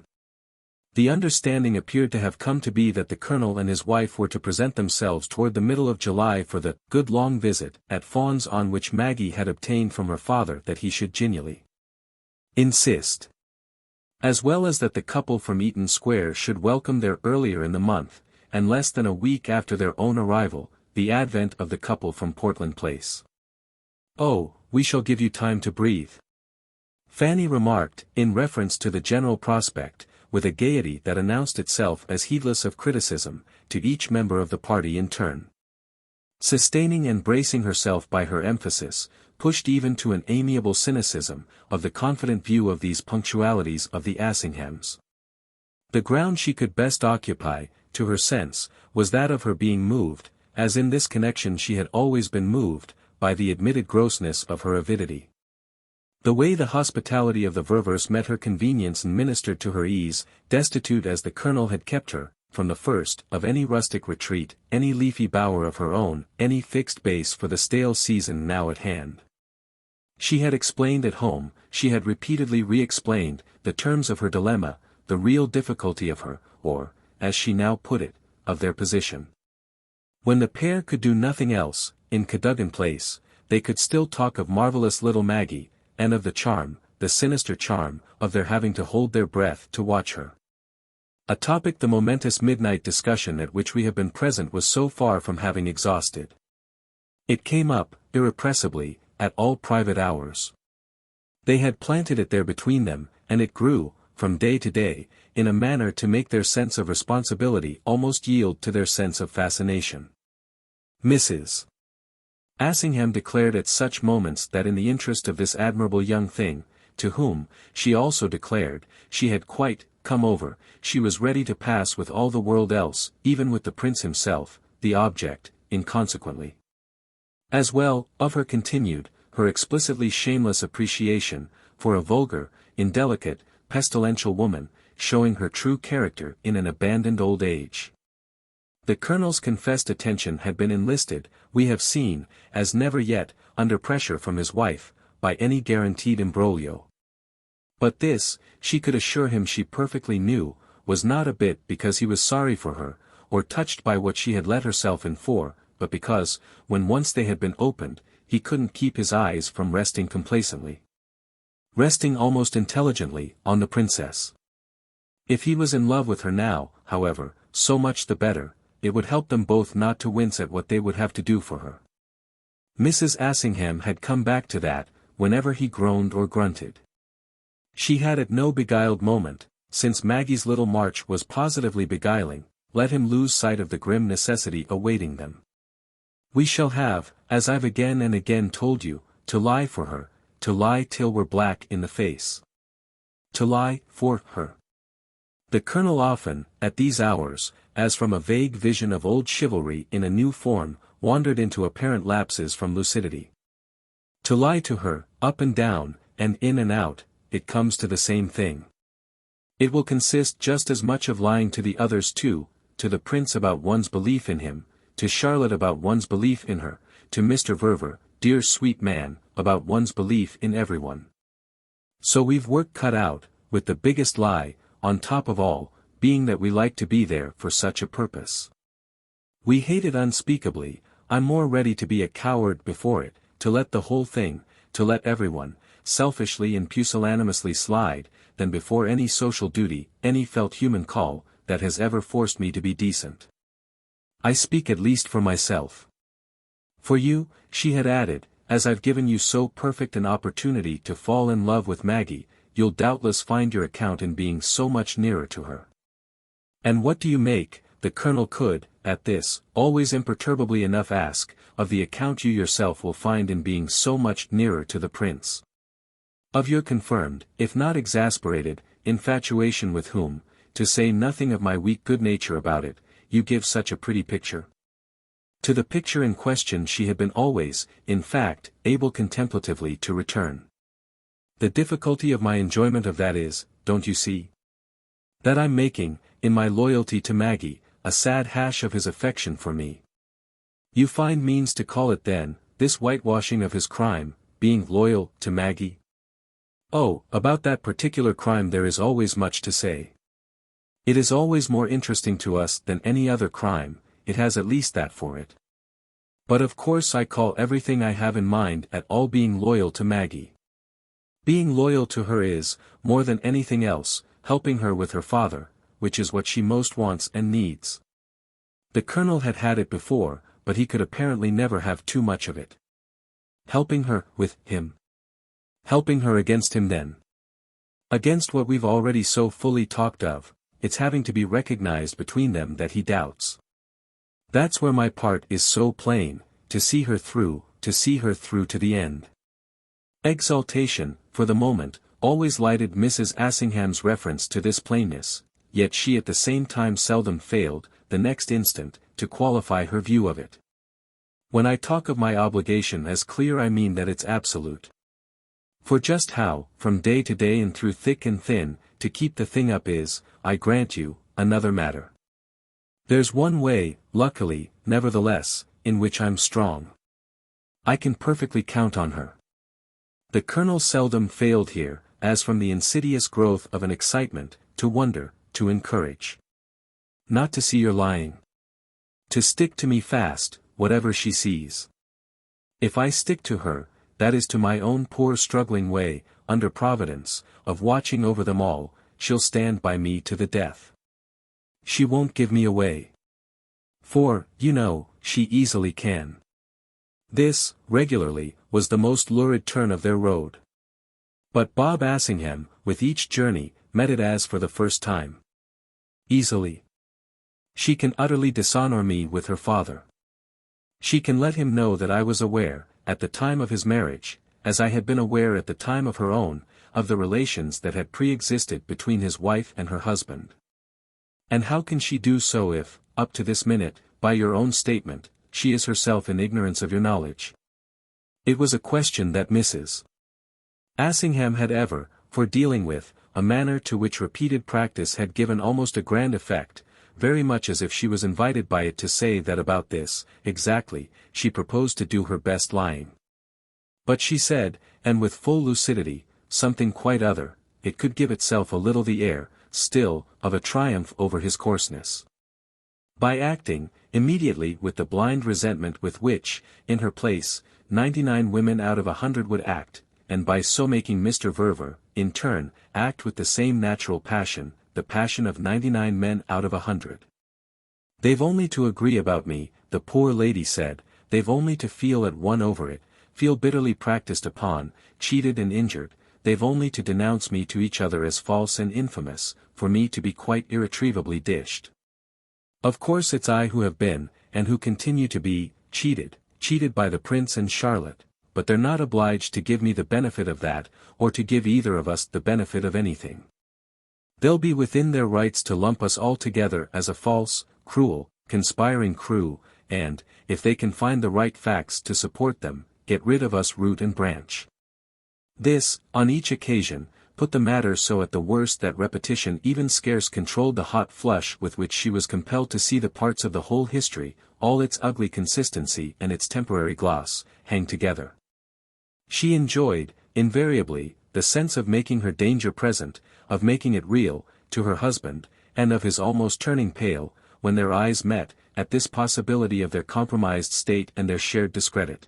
The understanding appeared to have come to be that the colonel and his wife were to present themselves toward the middle of July for the good long visit at Fawn's, on which Maggie had obtained from her father that he should genuinely insist. As well as that the couple from Eaton Square should welcome there earlier in the month, and less than a week after their own arrival, the advent of the couple from Portland Place. Oh, we shall give you time to breathe. Fanny remarked, in reference to the general prospect, with a gaiety that announced itself as heedless of criticism, to each member of the party in turn. Sustaining and bracing herself by her emphasis, pushed even to an amiable cynicism, of the confident view of these punctualities of the Assinghams. The ground she could best occupy, to her sense, was that of her being moved, as in this connection she had always been moved, by the admitted grossness of her avidity. The way the hospitality of the Ververs met her convenience and ministered to her ease, destitute as the colonel had kept her, from the first, of any rustic retreat, any leafy bower of her own, any fixed base for the stale season now at hand. She had explained at home, she had repeatedly re-explained, the terms of her dilemma, the real difficulty of her, or, as she now put it, of their position. When the pair could do nothing else, in Cadogan Place, they could still talk of marvelous little Maggie, and of the charm, the sinister charm, of their having to hold their breath to watch her. A topic the momentous midnight discussion at which we have been present was so far from having exhausted. It came up, irrepressibly, at all private hours. They had planted it there between them, and it grew, from day to day, in a manner to make their sense of responsibility almost yield to their sense of fascination. Mrs. Assingham declared at such moments that in the interest of this admirable young thing, to whom, she also declared, she had quite come over, she was ready to pass with all the world else, even with the prince himself, the object, inconsequently. As well, of her continued, her explicitly shameless appreciation, for a vulgar, indelicate, pestilential woman, showing her true character in an abandoned old age. The Colonel's confessed attention had been enlisted, we have seen, as never yet, under pressure from his wife, by any guaranteed imbroglio. But this, she could assure him she perfectly knew, was not a bit because he was sorry for her, or touched by what she had let herself in for, but because, when once they had been opened, he couldn't keep his eyes from resting complacently. Resting almost intelligently, on the princess. If he was in love with her now, however, so much the better, it would help them both not to wince at what they would have to do for her. Mrs. Assingham had come back to that, whenever he groaned or grunted. She had at no beguiled moment, since Maggie's little march was positively beguiling, let him lose sight of the grim necessity awaiting them. We shall have, as I've again and again told you, to lie for her, to lie till we're black in the face. To lie, for her. The Colonel often, at these hours, as from a vague vision of old chivalry in a new form, wandered into apparent lapses from lucidity. To lie to her, up and down, and in and out, it comes to the same thing. It will consist just as much of lying to the others too, to the Prince about one's belief in him, to Charlotte about one's belief in her, to Mr. Verver, dear sweet man, about one's belief in everyone. So we've work cut out, with the biggest lie, on top of all, being that we like to be there for such a purpose. We hate it unspeakably, I'm more ready to be a coward before it, to let the whole thing, to let everyone, selfishly and pusillanimously slide, than before any social duty, any felt human call, that has ever forced me to be decent. I speak at least for myself. For you, she had added, as I've given you so perfect an opportunity to fall in love with Maggie, you'll doubtless find your account in being so much nearer to her. And what do you make, the Colonel could, at this, always imperturbably enough ask, of the account you yourself will find in being so much nearer to the Prince? Of your confirmed, if not exasperated, infatuation with whom, to say nothing of my weak good nature about it, you give such a pretty picture? To the picture in question she had been always, in fact, able contemplatively to return. The difficulty of my enjoyment of that is, don't you see? That I'm making, in my loyalty to Maggie, a sad hash of his affection for me. You find means to call it then, this whitewashing of his crime, being loyal to Maggie? Oh, about that particular crime there is always much to say. It is always more interesting to us than any other crime, it has at least that for it. But of course I call everything I have in mind at all being loyal to Maggie. Being loyal to her is, more than anything else, helping her with her father, which is what she most wants and needs. The Colonel had had it before, but he could apparently never have too much of it. Helping her, with him. Helping her against him then. Against what we've already so fully talked of, it's having to be recognized between them that he doubts. That's where my part is so plain, to see her through to the end. Exaltation, for the moment, always lighted Mrs. Assingham's reference to this plainness, yet she at the same time seldom failed, the next instant, to qualify her view of it. When I talk of my obligation as clear I mean that it's absolute. For just how, from day to day and through thick and thin, to keep the thing up is, I grant you, another matter. There's one way, luckily, nevertheless, in which I'm strong. I can perfectly count on her. The Colonel seldom failed here, as from the insidious growth of an excitement, to wonder, to encourage. Not to see your lying. To stick to me fast, whatever she sees. If I stick to her, that is to my own poor struggling way, under Providence, of watching over them all, she'll stand by me to the death. She won't give me away. For, you know, she easily can. This, regularly, was the most lurid turn of their road. But Bob Assingham, with each journey, met it as for the first time. Easily. She can utterly dishonor me with her father. She can let him know that I was aware, at the time of his marriage, as I had been aware at the time of her own, of the relations that had pre-existed between his wife and her husband. And how can she do so if, up to this minute, by your own statement, she is herself in ignorance of your knowledge? It was a question that Mrs. Assingham had ever, for dealing with, a manner to which repeated practice had given almost a grand effect, very much as if she was invited by it to say that about this, exactly, she proposed to do her best lying. But she said, and with full lucidity, something quite other, it could give itself a little the air, still, of a triumph over his coarseness. By acting, immediately with the blind resentment with which, in her place, 99 women out of 100 would act, and by so making Mr. Verver, in turn, act with the same natural passion, the passion of 99 men out of 100. They've only to agree about me, the poor lady said, they've only to feel at one over it, feel bitterly practiced upon, cheated and injured, they've only to denounce me to each other as false and infamous, for me to be quite irretrievably dished. Of course it's I who have been, and who continue to be, cheated by the Prince and Charlotte, but they're not obliged to give me the benefit of that, or to give either of us the benefit of anything. They'll be within their rights to lump us all together as a false, cruel, conspiring crew, and, if they can find the right facts to support them, get rid of us root and branch. This, on each occasion, put the matter so at the worst that repetition even scarce controlled the hot flush with which she was compelled to see the parts of the whole history, all its ugly consistency and its temporary gloss, hang together. She enjoyed, invariably, the sense of making her danger present, of making it real, to her husband, and of his almost turning pale, when their eyes met, at this possibility of their compromised state and their shared discredit.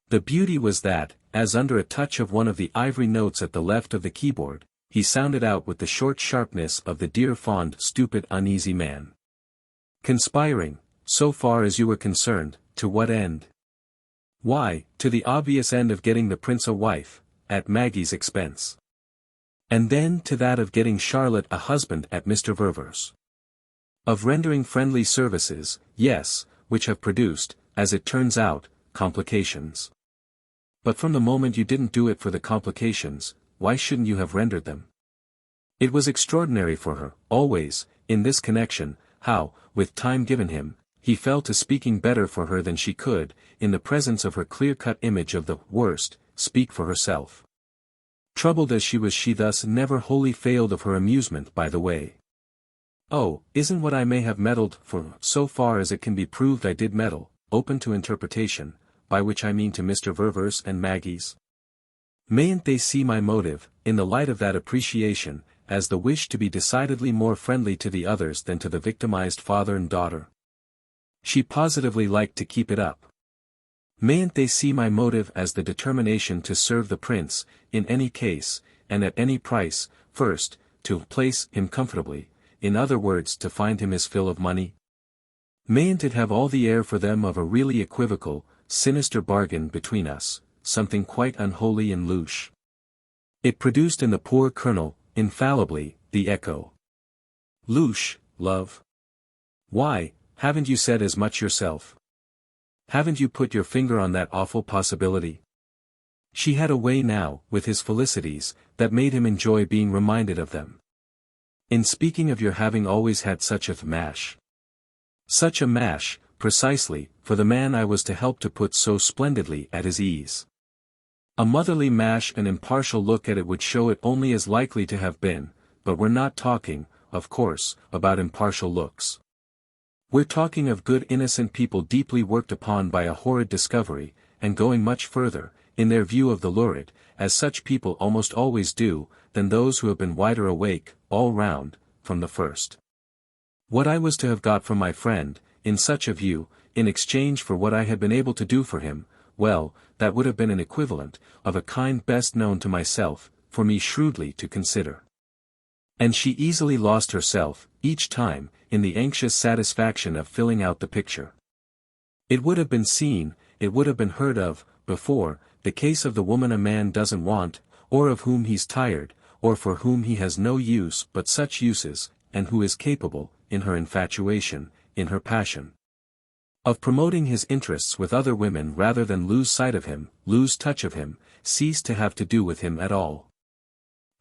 The beauty was that, as under a touch of one of the ivory notes at the left of the keyboard, he sounded out with the short sharpness of the dear fond stupid uneasy man. Conspiring, so far as you were concerned, to what end? Why, to the obvious end of getting the prince a wife, at Maggie's expense. And then to that of getting Charlotte a husband at Mr. Verver's. Of rendering friendly services, yes, which have produced, as it turns out, complications. But from the moment you didn't do it for the complications, why shouldn't you have rendered them? It was extraordinary for her, always, in this connection, how, with time given him, he fell to speaking better for her than she could, in the presence of her clear-cut image of the worst, speak for herself. Troubled as she thus never wholly failed of her amusement by the way. Oh, isn't what I may have meddled, for so far as it can be proved I did meddle, open to interpretation, by which I mean to Mr. Verver's and Maggie's? Mayn't they see my motive, in the light of that appreciation, as the wish to be decidedly more friendly to the others than to the victimized father and daughter? She positively liked to keep it up. Mayn't they see my motive as the determination to serve the prince, in any case, and at any price, first, to place him comfortably, in other words to find him his fill of money? Mayn't it have all the air for them of a really equivocal, sinister bargain between us, something quite unholy and louche? It produced in the poor colonel, infallibly, the echo. Louche, love? Why, haven't you said as much yourself? Haven't you put your finger on that awful possibility? She had a way now, with his felicities, that made him enjoy being reminded of them. In speaking of your having always had such a mash. Such a mash, precisely, for the man I was to help to put so splendidly at his ease. A motherly mash, an impartial look at it would show it only as likely to have been, but we're not talking, of course, about impartial looks. We're talking of good innocent people deeply worked upon by a horrid discovery, and going much further, in their view of the lurid, as such people almost always do, than those who have been wider awake, all round, from the first. What I was to have got from my friend, in such a view, in exchange for what I had been able to do for him, well, that would have been an equivalent, of a kind best known to myself, for me shrewdly to consider. And she easily lost herself, each time, in the anxious satisfaction of filling out the picture. It would have been seen, it would have been heard of, before, the case of the woman a man doesn't want, or of whom he's tired, or for whom he has no use but such uses, and who is capable, in her infatuation, in her passion, of promoting his interests with other women rather than lose sight of him, lose touch of him, cease to have to do with him at all.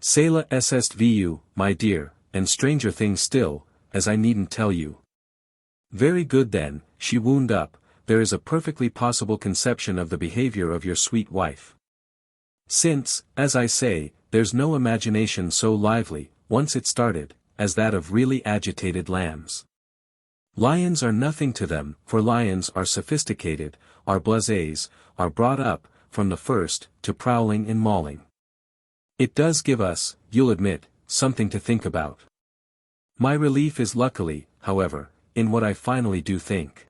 Cela SSVU, my dear, and stranger things still, as I needn't tell you. Very good then, she wound up, there is a perfectly possible conception of the behavior of your sweet wife. Since, as I say, there's no imagination so lively, once it started, as that of really agitated lambs. Lions are nothing to them, for lions are sophisticated, are blasés, are brought up, from the first, to prowling and mauling. It does give us, you'll admit, something to think about. My relief is luckily, however, in what I finally do think.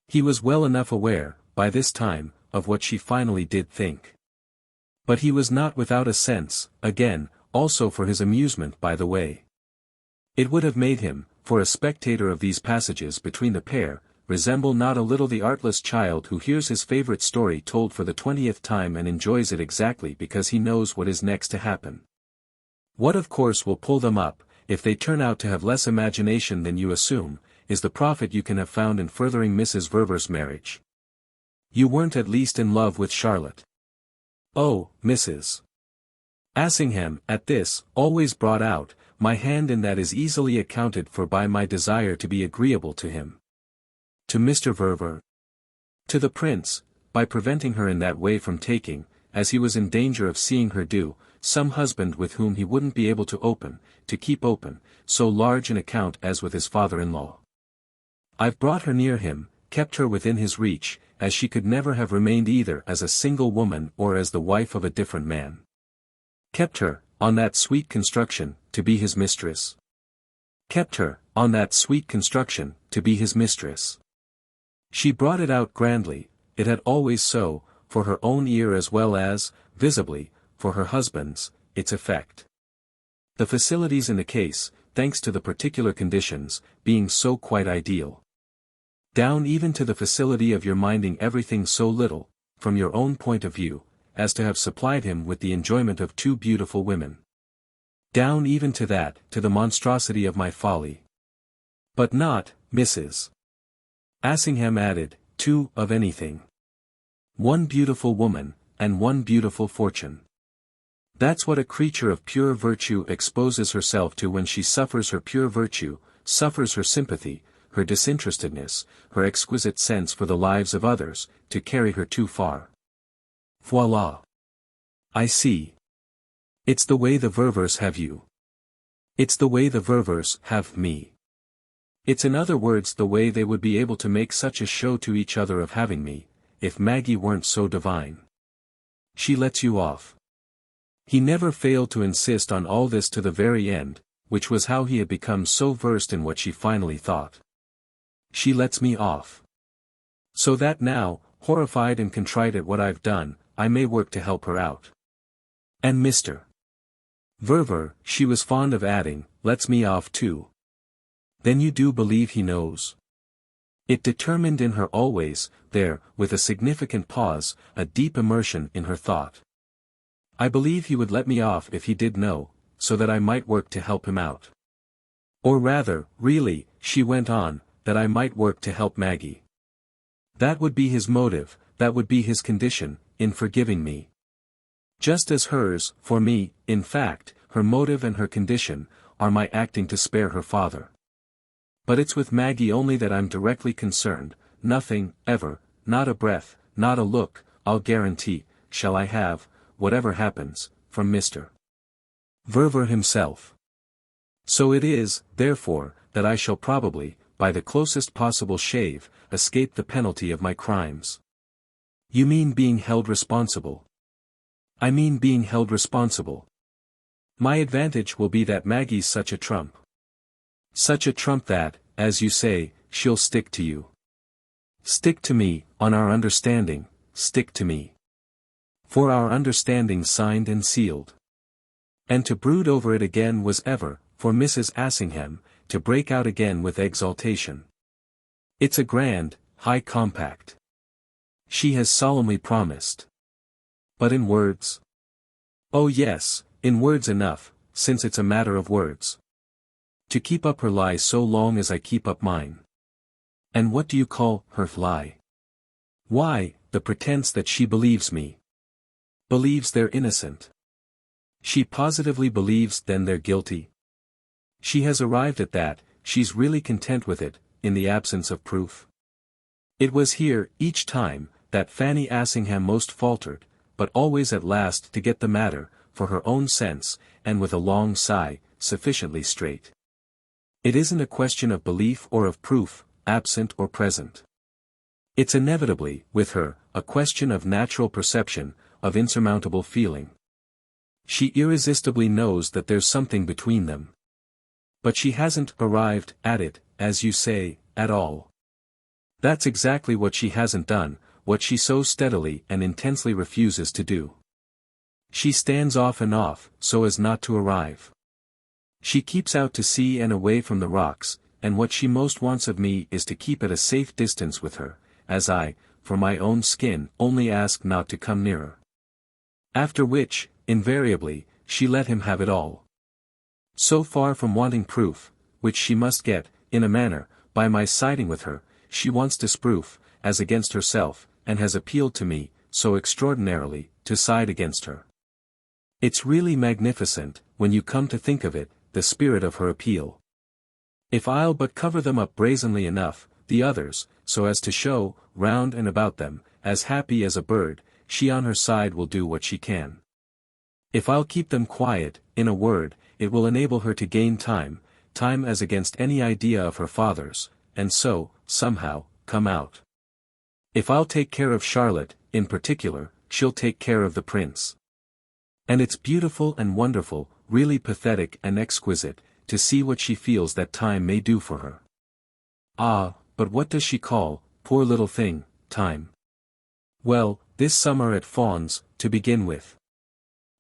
He was well enough aware, by this time, of what she finally did think. But he was not without a sense, again, also for his amusement by the way. It would have made him, for a spectator of these passages between the pair, resemble not a little the artless child who hears his favorite story told for the 20th time and enjoys it exactly because he knows what is next to happen. What of course will pull them up, if they turn out to have less imagination than you assume, is the profit you can have found in furthering Mrs. Verver's marriage. You weren't at least in love with Charlotte. Oh, Mrs. Assingham, at this, always brought out, my hand in that is easily accounted for by my desire to be agreeable to him. To Mr. Verver. To the prince, by preventing her in that way from taking, as he was in danger of seeing her do, some husband with whom he wouldn't be able to keep open, so large an account as with his father-in-law. I've brought her near him, kept her within his reach, as she could never have remained either as a single woman or as the wife of a different man. Kept her, on that sweet construction, to be his mistress. Kept her, on that sweet construction, to be his mistress. She brought it out grandly, it had always so, for her own ear as well as, visibly, for her husband's, its effect. The facilities in the case, thanks to the particular conditions, being so quite ideal. Down even to the facility of your minding everything so little, from your own point of view, as to have supplied him with the enjoyment of two beautiful women. Down even to that, to the monstrosity of my folly. But not, Mrs. Assingham added, two of anything. One beautiful woman, and one beautiful fortune. That's what a creature of pure virtue exposes herself to when she suffers her pure virtue, suffers her sympathy, her disinterestedness, her exquisite sense for the lives of others, to carry her too far. Voila. I see. It's the way the Ververs have you. It's the way the Ververs have me. It's in other words the way they would be able to make such a show to each other of having me, if Maggie weren't so divine. She lets you off. He never failed to insist on all this to the very end, which was how he had become so versed in what she finally thought. She lets me off. So that now, horrified and contrite at what I've done, I may work to help her out. And Mr. Verver, she was fond of adding, lets me off too. Then you do believe he knows? It determined in her always, there, with a significant pause, a deep immersion in her thought. I believe he would let me off if he did know, so that I might work to help him out. Or rather, really, she went on, that I might work to help Maggie. That would be his motive, that would be his condition, in forgiving me. Just as hers, for me, in fact, her motive and her condition, are my acting to spare her father. But it's with Maggie only that I'm directly concerned, nothing, ever, not a breath, not a look, I'll guarantee, shall I have, whatever happens, from Mr. Verver himself. So it is, therefore, that I shall probably, by the closest possible shave, escape the penalty of my crimes. You mean being held responsible? I mean being held responsible. My advantage will be that Maggie's such a trump. Such a trump that, as you say, she'll stick to you. Stick to me, on our understanding, stick to me. For our understanding signed and sealed. And to brood over it again was ever, for Mrs. Assingham, to break out again with exultation. It's a grand, high compact. She has solemnly promised. But in words? Oh yes, in words enough, since it's a matter of words. To keep up her lie so long as I keep up mine. And what do you call her lie? Why, the pretense that she believes me. Believes they're innocent. She positively believes then they're guilty. She has arrived at that, she's really content with it, in the absence of proof. It was here, each time, that Fanny Assingham most faltered, but always at last to get the matter, for her own sense, and with a long sigh, sufficiently straight. It isn't a question of belief or of proof, absent or present. It's inevitably, with her, a question of natural perception, of insurmountable feeling. She irresistibly knows that there's something between them. But she hasn't arrived at it, as you say, at all. That's exactly what she hasn't done, what she so steadily and intensely refuses to do. She stands off and off, so as not to arrive. She keeps out to sea and away from the rocks, and what she most wants of me is to keep at a safe distance with her, as I, for my own skin, only ask not to come nearer. After which, invariably, she let him have it all. So far from wanting proof, which she must get, in a manner, by my siding with her, she wants disproof, as against herself, and has appealed to me, so extraordinarily, to side against her. It's really magnificent, when you come to think of it, the spirit of her appeal. If I'll but cover them up brazenly enough, the others, so as to show, round and about them, as happy as a bird, she on her side will do what she can. If I'll keep them quiet, in a word, it will enable her to gain time as against any idea of her father's, and so, somehow, come out. If I'll take care of Charlotte, in particular, she'll take care of the prince. And it's beautiful and wonderful, really pathetic and exquisite, to see what she feels that time may do for her. Ah, but what does she call, poor little thing, time? Well, this summer at Fawns, to begin with.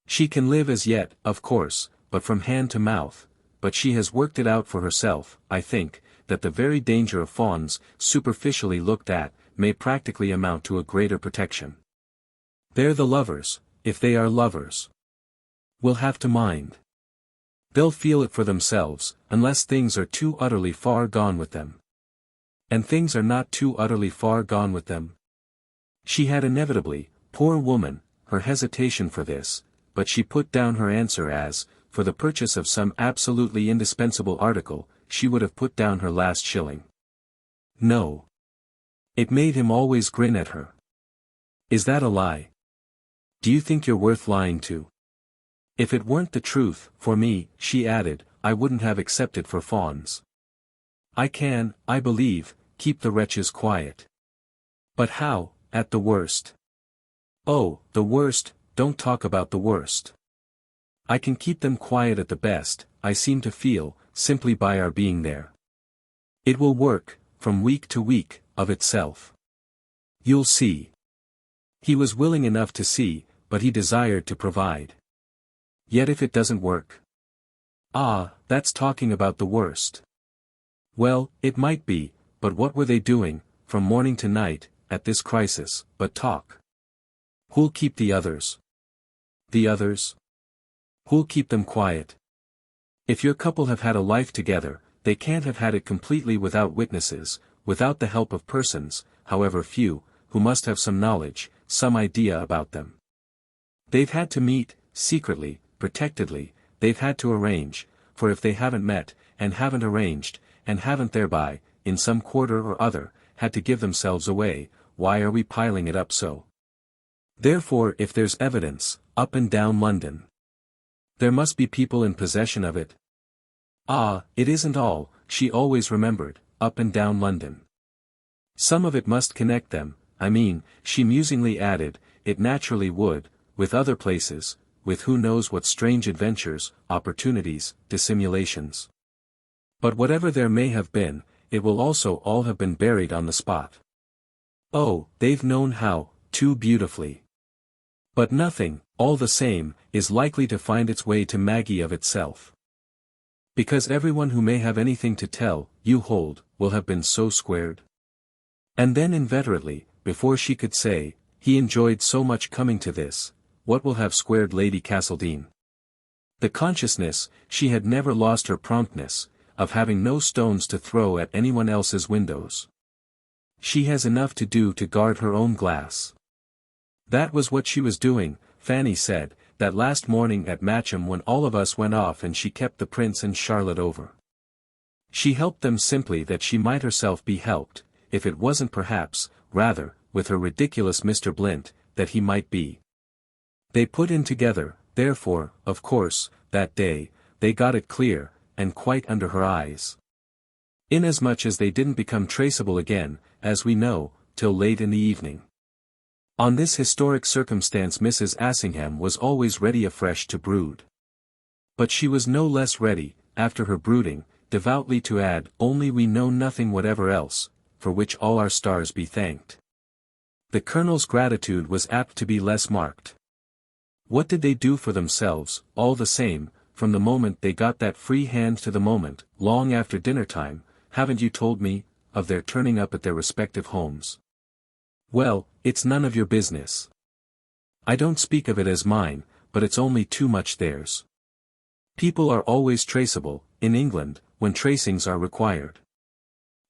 She can live as yet, of course, but from hand to mouth, but she has worked it out for herself, I think, that the very danger of Fawns, superficially looked at, may practically amount to a greater protection. They're the lovers, if they are lovers. We'll have to mind. They'll feel it for themselves, unless things are too utterly far gone with them. And things are not too utterly far gone with them. She had inevitably, poor woman, her hesitation for this, but she put down her answer as, for the purchase of some absolutely indispensable article, she would have put down her last shilling. No. It made him always grin at her. Is that a lie? Do you think you're worth lying to? If it weren't the truth, for me, she added, I wouldn't have accepted for Fawns. I can, I believe, keep the wretches quiet. But how, at the worst? Oh, the worst, don't talk about the worst. I can keep them quiet at the best, I seem to feel, simply by our being there. It will work, from week to week, of itself. You'll see. He was willing enough to see, but he desired to provide. Yet if it doesn't work? Ah, that's talking about the worst. Well, it might be, but what were they doing, from morning to night, at this crisis, but talk? Who'll keep the others? The others? Who'll keep them quiet? If your couple have had a life together, they can't have had it completely without witnesses, without the help of persons, however few, who must have some knowledge, some idea about them. They've had to meet, secretly, protectedly, they've had to arrange, for if they haven't met, and haven't arranged, and haven't thereby, in some quarter or other, had to give themselves away, why are we piling it up so? Therefore if there's evidence, up and down London, there must be people in possession of it. Ah, it isn't all, she always remembered, up and down London. Some of it must connect them, I mean, she musingly added, it naturally would, with other places, with who knows what strange adventures, opportunities, dissimulations. But whatever there may have been, it will also all have been buried on the spot. Oh, they've known how, too beautifully. But nothing, all the same, is likely to find its way to Maggie of itself. Because everyone who may have anything to tell, you hold, will have been so squared. And then inveterately, before she could say, he enjoyed so much coming to this, what will have squared Lady Castledine? The consciousness, she had never lost her promptness, of having no stones to throw at anyone else's windows. She has enough to do to guard her own glass. That was what she was doing, Fanny said, that last morning at Matcham when all of us went off and she kept the Prince and Charlotte over. She helped them simply that she might herself be helped, if it wasn't perhaps, rather, with her ridiculous Mr. Blint, that he might be. They put in together, therefore, of course, that day, they got it clear, and quite under her eyes. Inasmuch as they didn't become traceable again, as we know, till late in the evening. On this historic circumstance Mrs. Assingham was always ready afresh to brood. But she was no less ready, after her brooding, devoutly to add, only we know nothing whatever else, for which all our stars be thanked. The Colonel's gratitude was apt to be less marked. What did they do for themselves, all the same, from the moment they got that free hand to the moment, long after dinner-time, haven't you told me, of their turning up at their respective homes? Well, it's none of your business. I don't speak of it as mine, but it's only too much theirs. People are always traceable, in England, when tracings are required.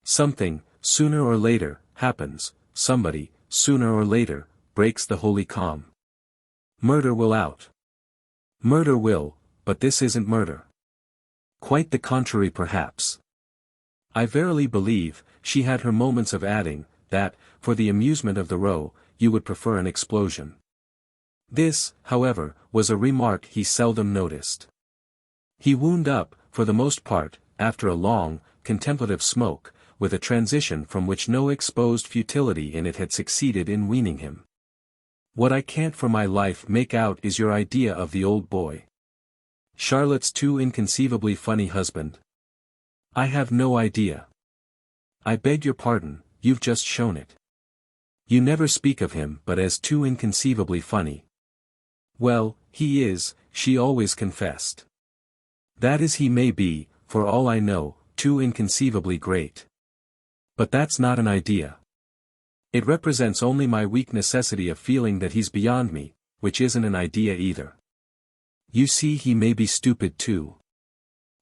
Something, sooner or later, happens, somebody, sooner or later, breaks the holy calm. Murder will out. Murder will, but this isn't murder. Quite the contrary perhaps. I verily believe, she had her moments of adding, that, for the amusement of the row, you would prefer an explosion. This, however, was a remark he seldom noticed. He wound up, for the most part, after a long, contemplative smoke, with a transition from which no exposed futility in it had succeeded in weaning him. What I can't for my life make out is your idea of the old boy. Charlotte's too inconceivably funny husband. I have no idea. I beg your pardon, you've just shown it. You never speak of him but as too inconceivably funny. Well, he is, she always confessed. That is he may be, for all I know, too inconceivably great. But that's not an idea. It represents only my weak necessity of feeling that he's beyond me, which isn't an idea either. You see he may be stupid too.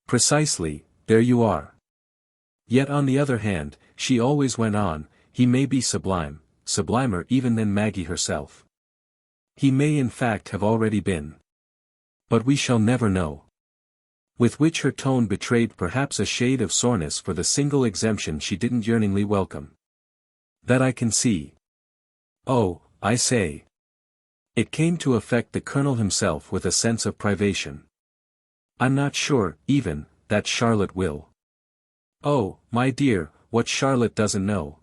Precisely, there you are. Yet on the other hand, she always went on, he may be sublime, sublimer even than Maggie herself. He may in fact have already been. But we shall never know. With which her tone betrayed perhaps a shade of soreness for the single exemption she didn't yearningly welcome. That I can see. Oh, I say. It came to affect the Colonel himself with a sense of privation. I'm not sure, even, that Charlotte will. Oh, my dear, what Charlotte doesn't know.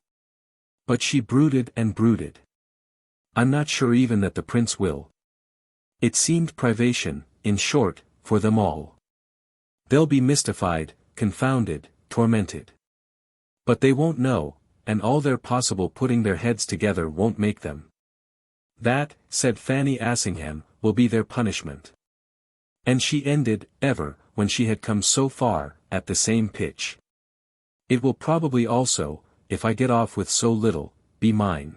But she brooded and brooded. I'm not sure even that the Prince will. It seemed privation, in short, for them all. They'll be mystified, confounded, tormented. But they won't know, and all their possible putting their heads together won't make them. That, said Fanny Assingham, will be their punishment. And she ended, ever, when she had come so far, at the same pitch. It will probably also, if I get off with so little, be mine.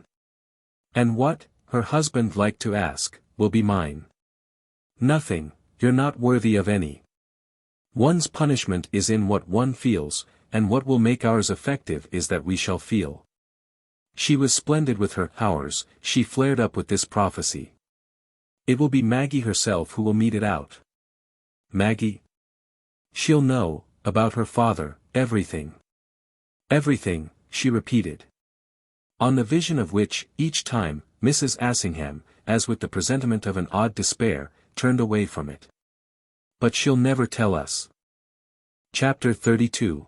And what, her husband liked to ask, will be mine? Nothing, you're not worthy of any. One's punishment is in what one feels, and what will make ours effective is that we shall feel. She was splendid with her ours, she flared up with this prophecy. It will be Maggie herself who will mete it out. Maggie? She'll know, about her father, everything. Everything, she repeated. On the vision of which, each time, Mrs. Assingham, as with the presentiment of an odd despair, turned away from it. But she'll never tell us. Chapter 32.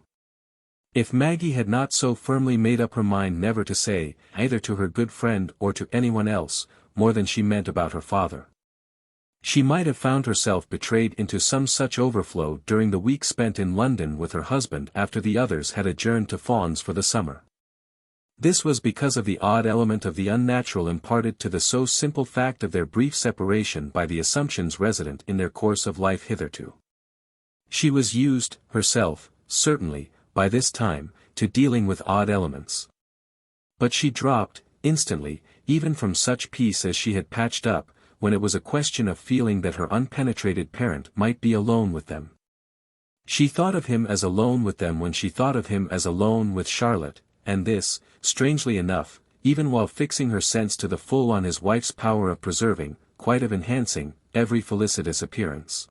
If Maggie had not so firmly made up her mind never to say, either to her good friend or to anyone else, more than she meant about her father, she might have found herself betrayed into some such overflow during the week spent in London with her husband after the others had adjourned to Fawns for the summer. This was because of the odd element of the unnatural imparted to the so simple fact of their brief separation by the assumptions resident in their course of life hitherto. She was used, herself, certainly, by this time, to dealing with odd elements. But she dropped, instantly, even from such peace as she had patched up, when it was a question of feeling that her unpenetrated parent might be alone with them. She thought of him as alone with them when she thought of him as alone with Charlotte, and this, strangely enough, even while fixing her sense to the full on his wife's power of preserving, quite of enhancing, every felicitous appearance.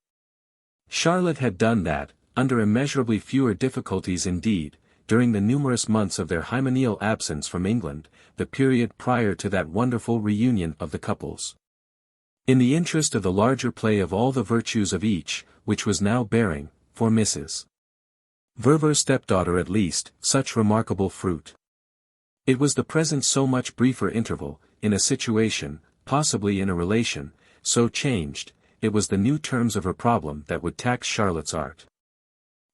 Charlotte had done that, under immeasurably fewer difficulties indeed, during the numerous months of their hymeneal absence from England, the period prior to that wonderful reunion of the couples. In the interest of the larger play of all the virtues of each, which was now bearing, for Mrs. Verver's stepdaughter at least, such remarkable fruit. It was the present so much briefer interval, in a situation, possibly in a relation, so changed, it was the new terms of her problem that would tax Charlotte's art.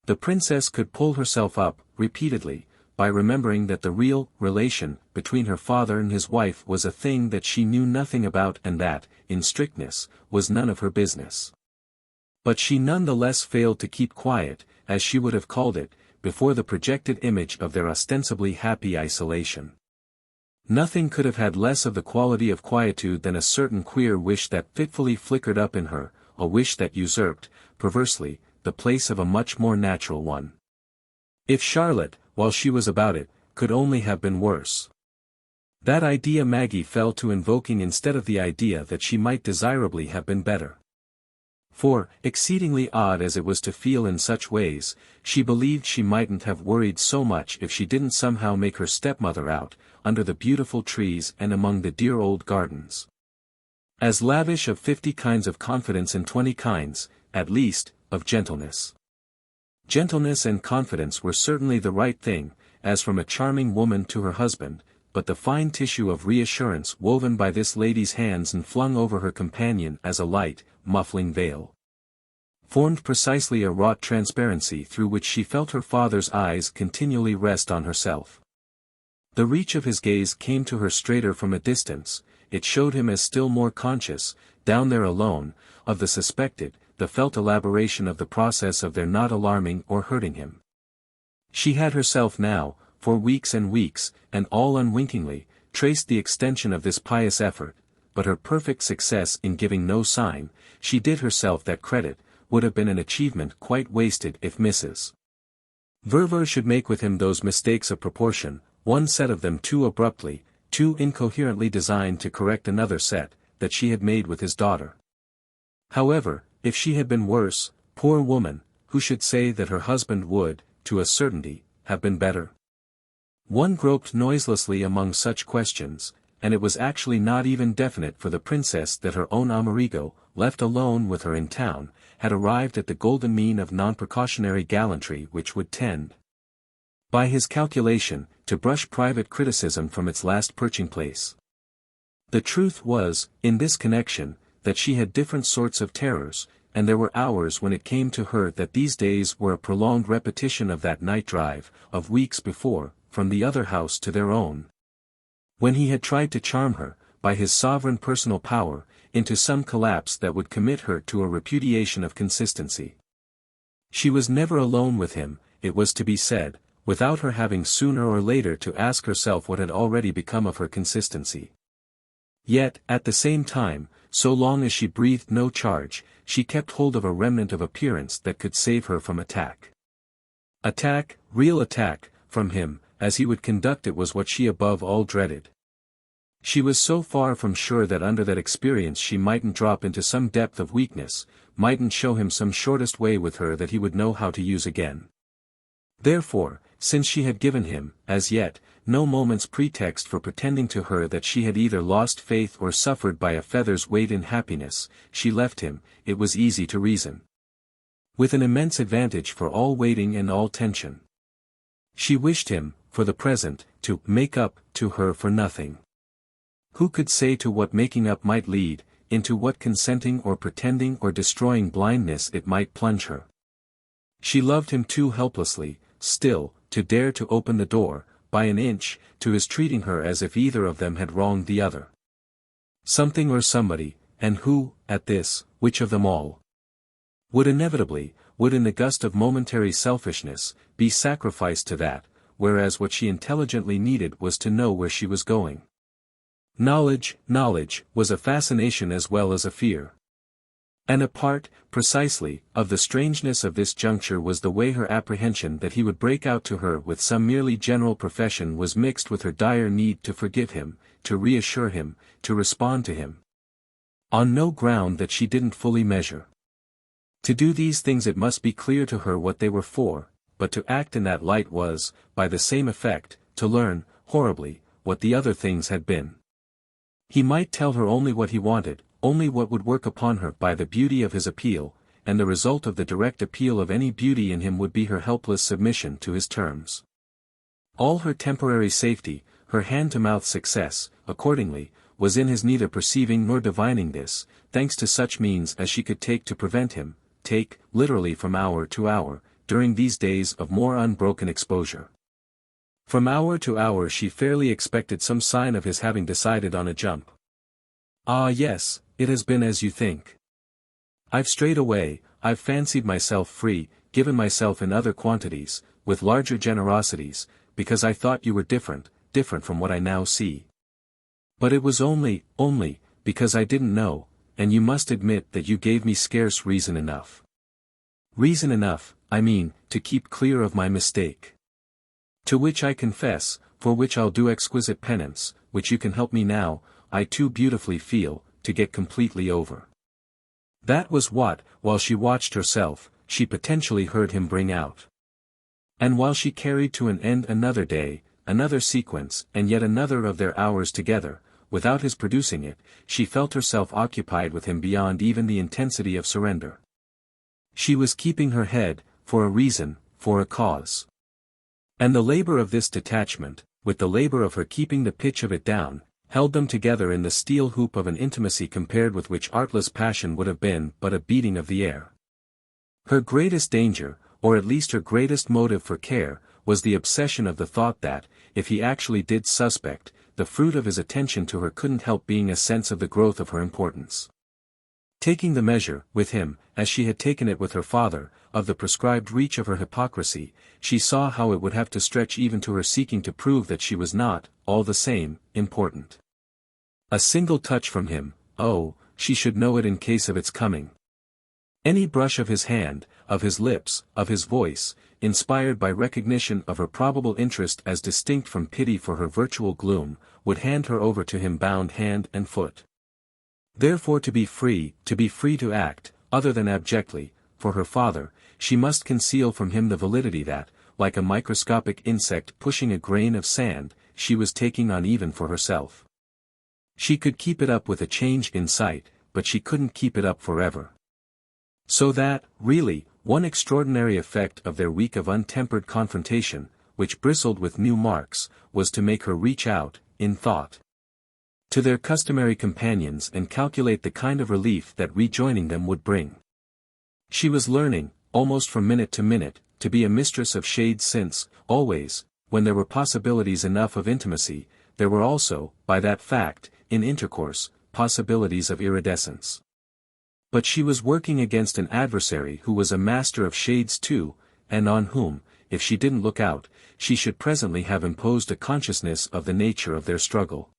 The princess could pull herself up, repeatedly, by remembering that the real relation between her father and his wife was a thing that she knew nothing about and that, in strictness, was none of her business. But she none the less failed to keep quiet, as she would have called it, before the projected image of their ostensibly happy isolation. Nothing could have had less of the quality of quietude than a certain queer wish that fitfully flickered up in her, a wish that usurped, perversely, the place of a much more natural one. If Charlotte, while she was about it, could only have been worse. That idea Maggie fell to invoking instead of the idea that she might desirably have been better. For, exceedingly odd as it was to feel in such ways, she believed she mightn't have worried so much if she didn't somehow make her stepmother out, under the beautiful trees and among the dear old gardens. As lavish of 50 kinds of confidence and 20 kinds, at least, of gentleness. Gentleness and confidence were certainly the right thing, as from a charming woman to her husband, but the fine tissue of reassurance woven by this lady's hands and flung over her companion as a light, muffling veil, formed precisely a wrought transparency through which she felt her father's eyes continually rest on herself. The reach of his gaze came to her straighter from a distance, it showed him as still more conscious, down there alone, of the suspected, the felt elaboration of the process of their not alarming or hurting him. She had herself now, for weeks and weeks, and all unwinkingly, traced the extension of this pious effort, but her perfect success in giving no sign, she did herself that credit, would have been an achievement quite wasted if Mrs. Verver should make with him those mistakes of proportion, one set of them too abruptly, too incoherently designed to correct another set, that she had made with his daughter. However, if she had been worse, poor woman, who should say that her husband would, to a certainty, have been better? One groped noiselessly among such questions, and it was actually not even definite for the princess that her own Amerigo, left alone with her in town, had arrived at the golden mean of non-precautionary gallantry which would tend, by his calculation, to brush private criticism from its last perching place. The truth was, in this connection, that she had different sorts of terrors, and there were hours when it came to her that these days were a prolonged repetition of that night drive, of weeks before, from the other house to their own, when he had tried to charm her, by his sovereign personal power, into some collapse that would commit her to a repudiation of consistency. She was never alone with him, it was to be said, without her having sooner or later to ask herself what had already become of her consistency. Yet, at the same time, so long as she breathed no charge, she kept hold of a remnant of appearance that could save her from attack. Attack, real attack, from him, as he would conduct it was what she above all dreaded. She was so far from sure that under that experience she mightn't drop into some depth of weakness, mightn't show him some shortest way with her that he would know how to use again. Therefore, since she had given him, as yet, no moment's pretext for pretending to her that she had either lost faith or suffered by a feather's weight in happiness, she left him, it was easy to reason, with an immense advantage for all waiting and all tension. She wished him, for the present, to make up to her for nothing. Who could say to what making up might lead, into what consenting or pretending or destroying blindness it might plunge her? She loved him too helplessly, still, to dare to open the door, by an inch, to his treating her as if either of them had wronged the other. Something or somebody, and who, at this, which of them all? Would inevitably, would in the gust of momentary selfishness, be sacrificed to that, whereas what she intelligently needed was to know where she was going. Knowledge, was a fascination as well as a fear. And a part, precisely, of the strangeness of this juncture was the way her apprehension that he would break out to her with some merely general profession was mixed with her dire need to forgive him, to reassure him, to respond to him, on no ground that she didn't fully measure. To do these things it must be clear to her what they were for, but to act in that light was, by the same effect, to learn, horribly, what the other things had been. He might tell her only what he wanted, only what would work upon her by the beauty of his appeal, and the result of the direct appeal of any beauty in him would be her helpless submission to his terms. All her temporary safety, her hand-to-mouth success, accordingly, was in his neither perceiving nor divining this, thanks to such means as she could take to prevent him, literally from hour to hour, during these days of more unbroken exposure. From hour to hour she fairly expected some sign of his having decided on a jump. "Ah yes, it has been as you think. I've strayed away, I've fancied myself free, given myself in other quantities, with larger generosities, because I thought you were different from what I now see. But it was only, because I didn't know, and you must admit that you gave me scarce reason enough. Reason enough, I mean, to keep clear of my mistake. To which I confess, for which I'll do exquisite penance, which you can help me now, I too beautifully feel, to get completely over." That was what, while she watched herself, she potentially heard him bring out. And while she carried to an end another day, another sequence, and yet another of their hours together, without his producing it, she felt herself occupied with him beyond even the intensity of surrender. She was keeping her head, for a reason, for a cause. And the labor of this detachment, with the labor of her keeping the pitch of it down, held them together in the steel hoop of an intimacy compared with which artless passion would have been but a beating of the air. Her greatest danger, or at least her greatest motive for care, was the obsession of the thought that, if he actually did suspect, the fruit of his attention to her couldn't help being a sense of the growth of her importance. Taking the measure, with him, as she had taken it with her father, of the prescribed reach of her hypocrisy, she saw how it would have to stretch even to her seeking to prove that she was not, all the same, important. A single touch from him, oh, she should know it in case of its coming. Any brush of his hand, of his lips, of his voice, inspired by recognition of her probable interest as distinct from pity for her virtual gloom, would hand her over to him bound hand and foot. Therefore to be free to act, other than abjectly, for her father, she must conceal from him the validity that, like a microscopic insect pushing a grain of sand, she was taking on even for herself. She could keep it up with a change in sight, but she couldn't keep it up forever. So that, really, one extraordinary effect of their week of untempered confrontation, which bristled with new marks, was to make her reach out, in thought, to their customary companions and calculate the kind of relief that rejoining them would bring. She was learning, almost from minute to minute, to be a mistress of shades since, always, when there were possibilities enough of intimacy, there were also, by that fact, in intercourse, possibilities of iridescence. But she was working against an adversary who was a master of shades too, and on whom, if she didn't look out, she should presently have imposed a consciousness of the nature of their struggle.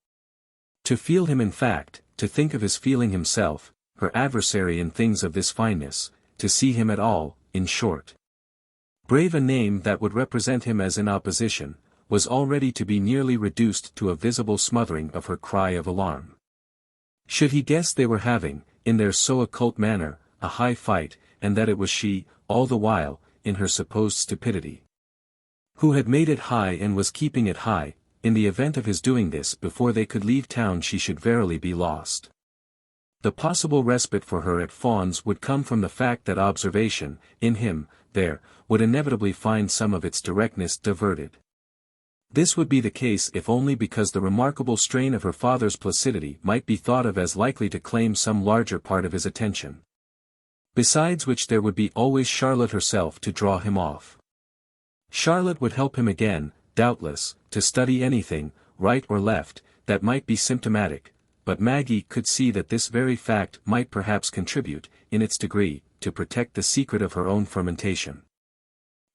To feel him in fact, to think of his feeling himself, her adversary in things of this fineness, to see him at all, in short. Brave a name that would represent him as in opposition, was already to be nearly reduced to a visible smothering of her cry of alarm. Should he guess they were having, in their so occult manner, a high fight, and that it was she, all the while, in her supposed stupidity, who had made it high and was keeping it high, in the event of his doing this before they could leave town she should verily be lost. The possible respite for her at Fawn's would come from the fact that observation, in him, there, would inevitably find some of its directness diverted. This would be the case if only because the remarkable strain of her father's placidity might be thought of as likely to claim some larger part of his attention. Besides which there would be always Charlotte herself to draw him off. Charlotte would help him again, doubtless, to study anything, right or left, that might be symptomatic, but Maggie could see that this very fact might perhaps contribute, in its degree, to protect the secret of her own fermentation.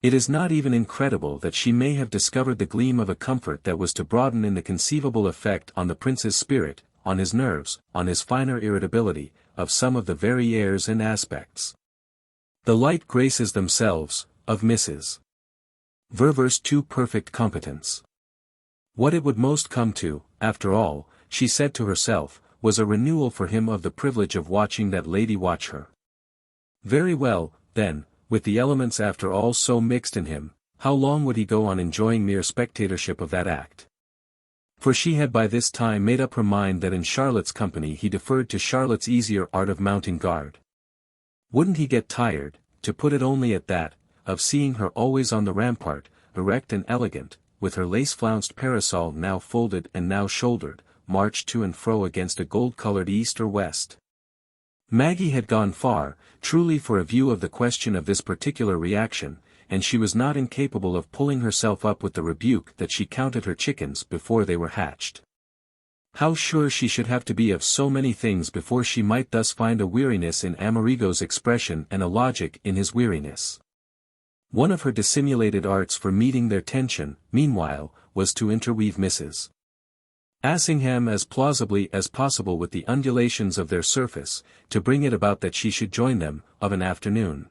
It is not even incredible that she may have discovered the gleam of a comfort that was to broaden in the conceivable effect on the prince's spirit, on his nerves, on his finer irritability, of some of the very airs and aspects. The light graces themselves, of Mrs. Verver's too perfect competence. What it would most come to, after all, she said to herself, was a renewal for him of the privilege of watching that lady watch her. Very well, then, with the elements after all so mixed in him, how long would he go on enjoying mere spectatorship of that act? For she had by this time made up her mind that in Charlotte's company he deferred to Charlotte's easier art of mounting guard. Wouldn't he get tired, to put it only at that, of seeing her always on the rampart, erect and elegant, with her lace-flounced parasol now folded and now shouldered, march to and fro against a gold-colored east or west? Maggie had gone far, truly for a view of the question of this particular reaction, and she was not incapable of pulling herself up with the rebuke that she counted her chickens before they were hatched. How sure she should have to be of so many things before she might thus find a weariness in Amerigo's expression and a logic in his weariness. One of her dissimulated arts for meeting their tension, meanwhile, was to interweave Mrs. Assingham as plausibly as possible with the undulations of their surface, to bring it about that she should join them, of an afternoon.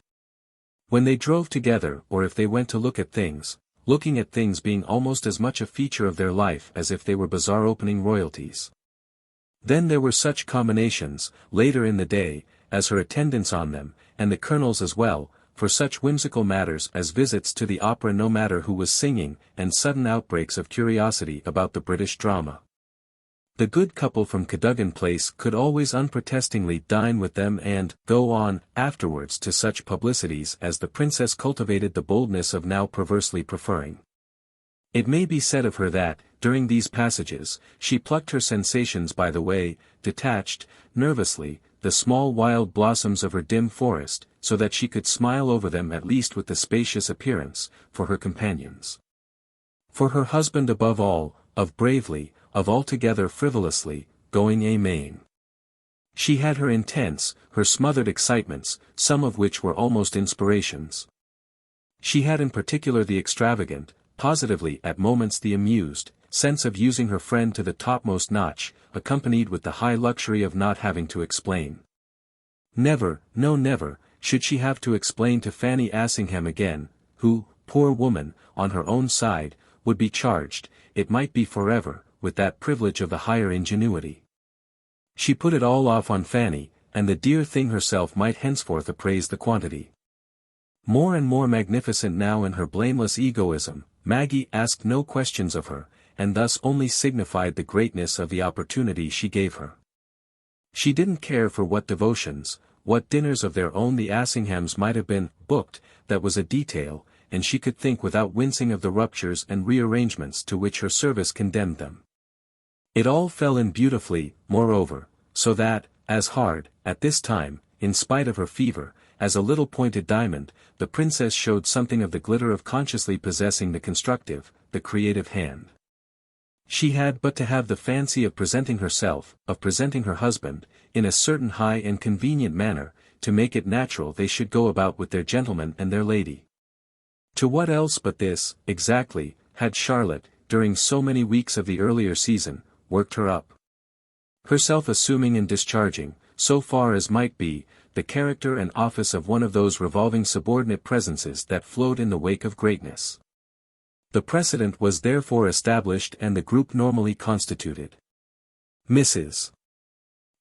When they drove together or if they went to look at things, looking at things being almost as much a feature of their life as if they were bazaar opening royalties. Then there were such combinations, later in the day, as her attendance on them, and the Colonel's as well, for such whimsical matters as visits to the opera no matter who was singing, and sudden outbreaks of curiosity about the British drama. The good couple from Cadogan Place could always unprotestingly dine with them and go on, afterwards to such publicities as the princess cultivated the boldness of now perversely preferring. It may be said of her that, during these passages, she plucked her sensations by the way, detached, nervously, the small wild blossoms of her dim forest, so that she could smile over them at least with the spacious appearance, for her companions. For her husband above all, of bravely, of altogether frivolously, going a Main. She had her intense, her smothered excitements, some of which were almost inspirations. She had in particular the extravagant, positively at moments the amused, sense of using her friend to the topmost notch, accompanied with the high luxury of not having to explain. Never, no never, should she have to explain to Fanny Assingham again, who, poor woman, on her own side, would be charged, it might be forever, with that privilege of the higher ingenuity. She put it all off on Fanny, and the dear thing herself might henceforth appraise the quantity. More and more magnificent now in her blameless egoism, Maggie asked no questions of her, and thus only signified the greatness of the opportunity she gave her. She didn't care for what devotions, what dinners of their own the Assinghams might have been booked, that was a detail, and she could think without wincing of the ruptures and rearrangements to which her service condemned them. It all fell in beautifully, moreover, so that, as hard, at this time, in spite of her fever, as a little pointed diamond, the princess showed something of the glitter of consciously possessing the constructive, the creative hand. She had but to have the fancy of presenting herself, of presenting her husband, in a certain high and convenient manner, to make it natural they should go about with their gentleman and their lady. To what else but this, exactly, had Charlotte, during so many weeks of the earlier season, worked her up? Herself assuming and discharging, so far as might be, the character and office of one of those revolving subordinate presences that float in the wake of greatness. The precedent was therefore established and the group normally constituted. Mrs.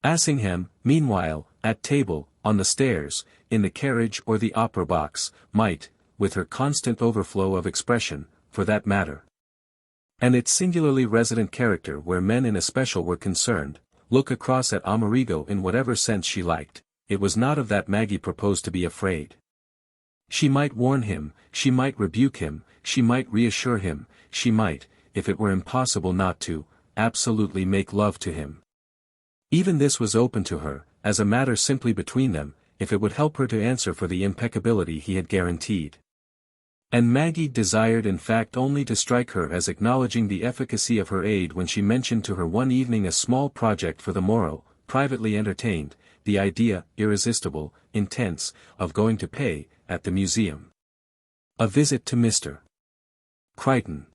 Assingham, meanwhile, at table, on the stairs, in the carriage or the opera box, might, with her constant overflow of expression, for that matter, and its singularly resident character where men in especial were concerned, look across at Amerigo in whatever sense she liked. It was not of that Maggie proposed to be afraid. She might warn him, she might rebuke him, she might reassure him, she might, if it were impossible not to, absolutely make love to him. Even this was open to her, as a matter simply between them, if it would help her to answer for the impeccability he had guaranteed. And Maggie desired in fact only to strike her as acknowledging the efficacy of her aid when she mentioned to her one evening a small project for the morrow, privately entertained, the idea, irresistible, intense, of going to pay, at the museum, a visit to Mr. Crichton.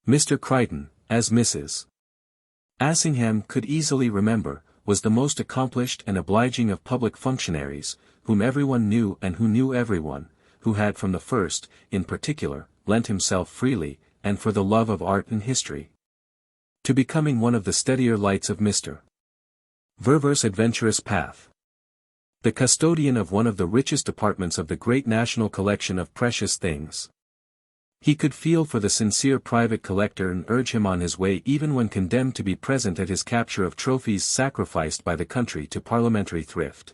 Mr. Crichton, as Mrs. Assingham could easily remember, was the most accomplished and obliging of public functionaries, whom everyone knew and who knew everyone, who had from the first, in particular, lent himself freely, and for the love of art and history, to becoming one of the steadier lights of Mr. Verver's adventurous path. the custodian of one of the richest departments of the great national collection of precious things. He could feel for the sincere private collector and urge him on his way even when condemned to be present at his capture of trophies sacrificed by the country to parliamentary thrift.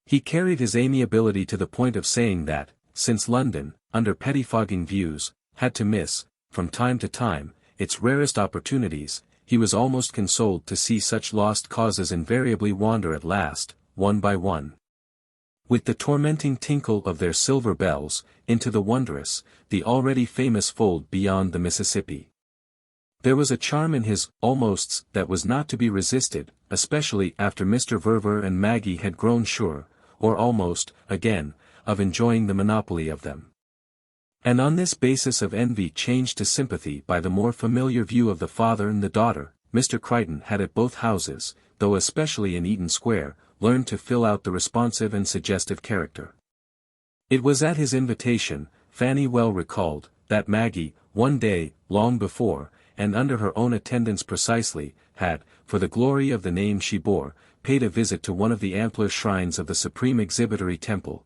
He carried his amiability to the point of saying that, since London, under pettifogging views, had to miss, from time to time, its rarest opportunities, he was almost consoled to see such lost causes invariably wander at last, one by one, with the tormenting tinkle of their silver bells, into the wondrous, the already famous fold beyond the Mississippi. There was a charm in his almosts that was not to be resisted, especially after Mr. Verver and Maggie had grown sure, or almost, again, of enjoying the monopoly of them. And on this basis of envy changed to sympathy by the more familiar view of the father and the daughter, Mr. Crichton had at both houses, though especially in Eaton Square, learned to fill out the responsive and suggestive character. It was at his invitation, Fanny well recalled, that Maggie, one day, long before, and under her own attendance precisely, had, for the glory of the name she bore, paid a visit to one of the ampler shrines of the supreme exhibitory temple.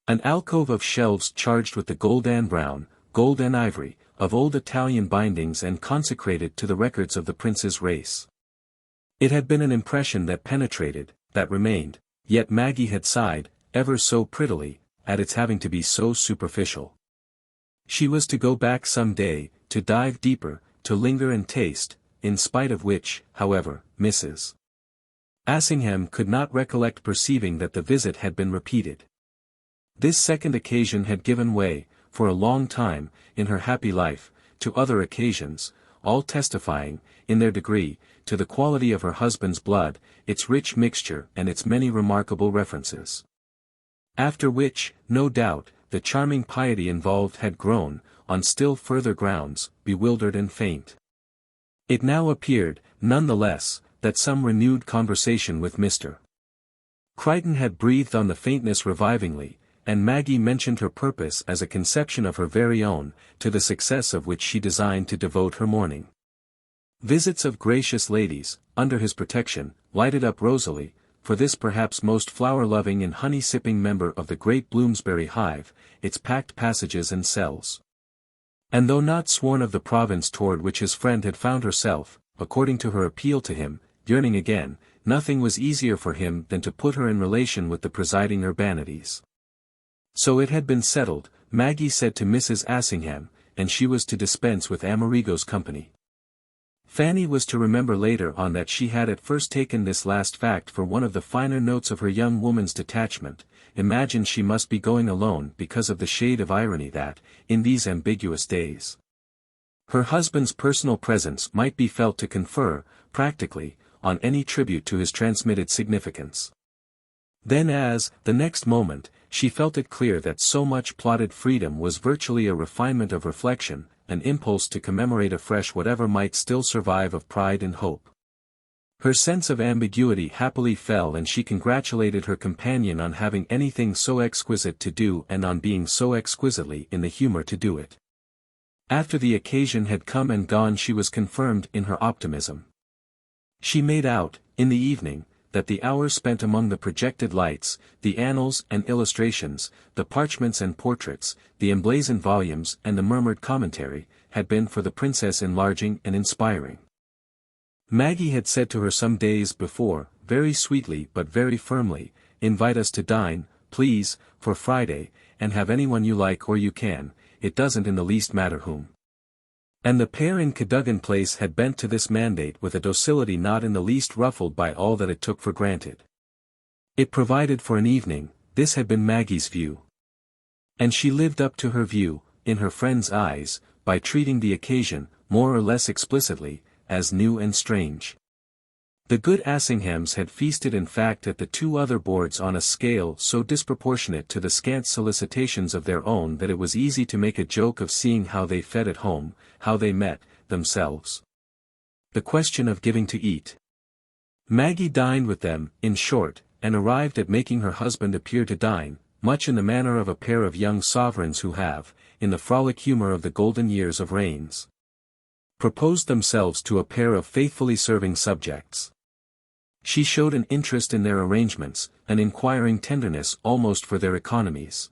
An alcove of shelves charged with the gold and brown, gold and ivory, of old Italian bindings and consecrated to the records of the prince's race. It had been an impression that penetrated, that remained, yet Maggie had sighed, ever so prettily, at its having to be so superficial. She was to go back some day, to dive deeper, to linger and taste, in spite of which, however, Mrs. Assingham could not recollect perceiving that the visit had been repeated. This second occasion had given way, for a long time, in her happy life, to other occasions, all testifying, in their degree, to the quality of her husband's blood, its rich mixture and its many remarkable references. After which, no doubt, the charming piety involved had grown, on still further grounds, bewildered and faint. It now appeared, none the less, that some renewed conversation with Mr. Crichton had breathed on the faintness revivingly, and Maggie mentioned her purpose as a conception of her very own, to the success of which she designed to devote her morning. Visits of gracious ladies, under his protection, lighted up rosily, for this perhaps most flower-loving and honey-sipping member of the great Bloomsbury hive, its packed passages and cells. And though not sworn of the province toward which his friend had found herself, according to her appeal to him, yearning again, nothing was easier for him than to put her in relation with the presiding urbanities. So it had been settled, Maggie said to Mrs. Assingham, and she was to dispense with Amerigo's company. Fanny was to remember later on that she had at first taken this last fact for one of the finer notes of her young woman's detachment, imagined she must be going alone because of the shade of irony that, in these ambiguous days, her husband's personal presence might be felt to confer, practically, on any tribute to his transmitted significance. Then as, the next moment, she felt it clear that so much plotted freedom was virtually a refinement of reflection, an impulse to commemorate afresh whatever might still survive of pride and hope. Her sense of ambiguity happily fell and she congratulated her companion on having anything so exquisite to do and on being so exquisitely in the humor to do it. After the occasion had come and gone she was confirmed in her optimism. She made out, in the evening, that the hours spent among the projected lights, the annals and illustrations, the parchments and portraits, the emblazoned volumes and the murmured commentary, had been for the princess enlarging and inspiring. Maggie had said to her some days before, very sweetly but very firmly, "Invite us to dine, please, for Friday, and have anyone you like or you can, it doesn't in the least matter whom." And the pair in Cadogan Place had bent to this mandate with a docility not in the least ruffled by all that it took for granted. It provided for an evening, this had been Maggie's view. And she lived up to her view, in her friend's eyes, by treating the occasion, more or less explicitly, as new and strange. The good Assinghams had feasted in fact at the two other boards on a scale so disproportionate to the scant solicitations of their own that it was easy to make a joke of seeing how they fed at home, how they met, themselves. The question of giving to eat. Maggie dined with them, in short, and arrived at making her husband appear to dine, much in the manner of a pair of young sovereigns who have, in the frolic humour of the golden years of reigns, proposed themselves to a pair of faithfully serving subjects. She showed an interest in their arrangements, an inquiring tenderness almost for their economies.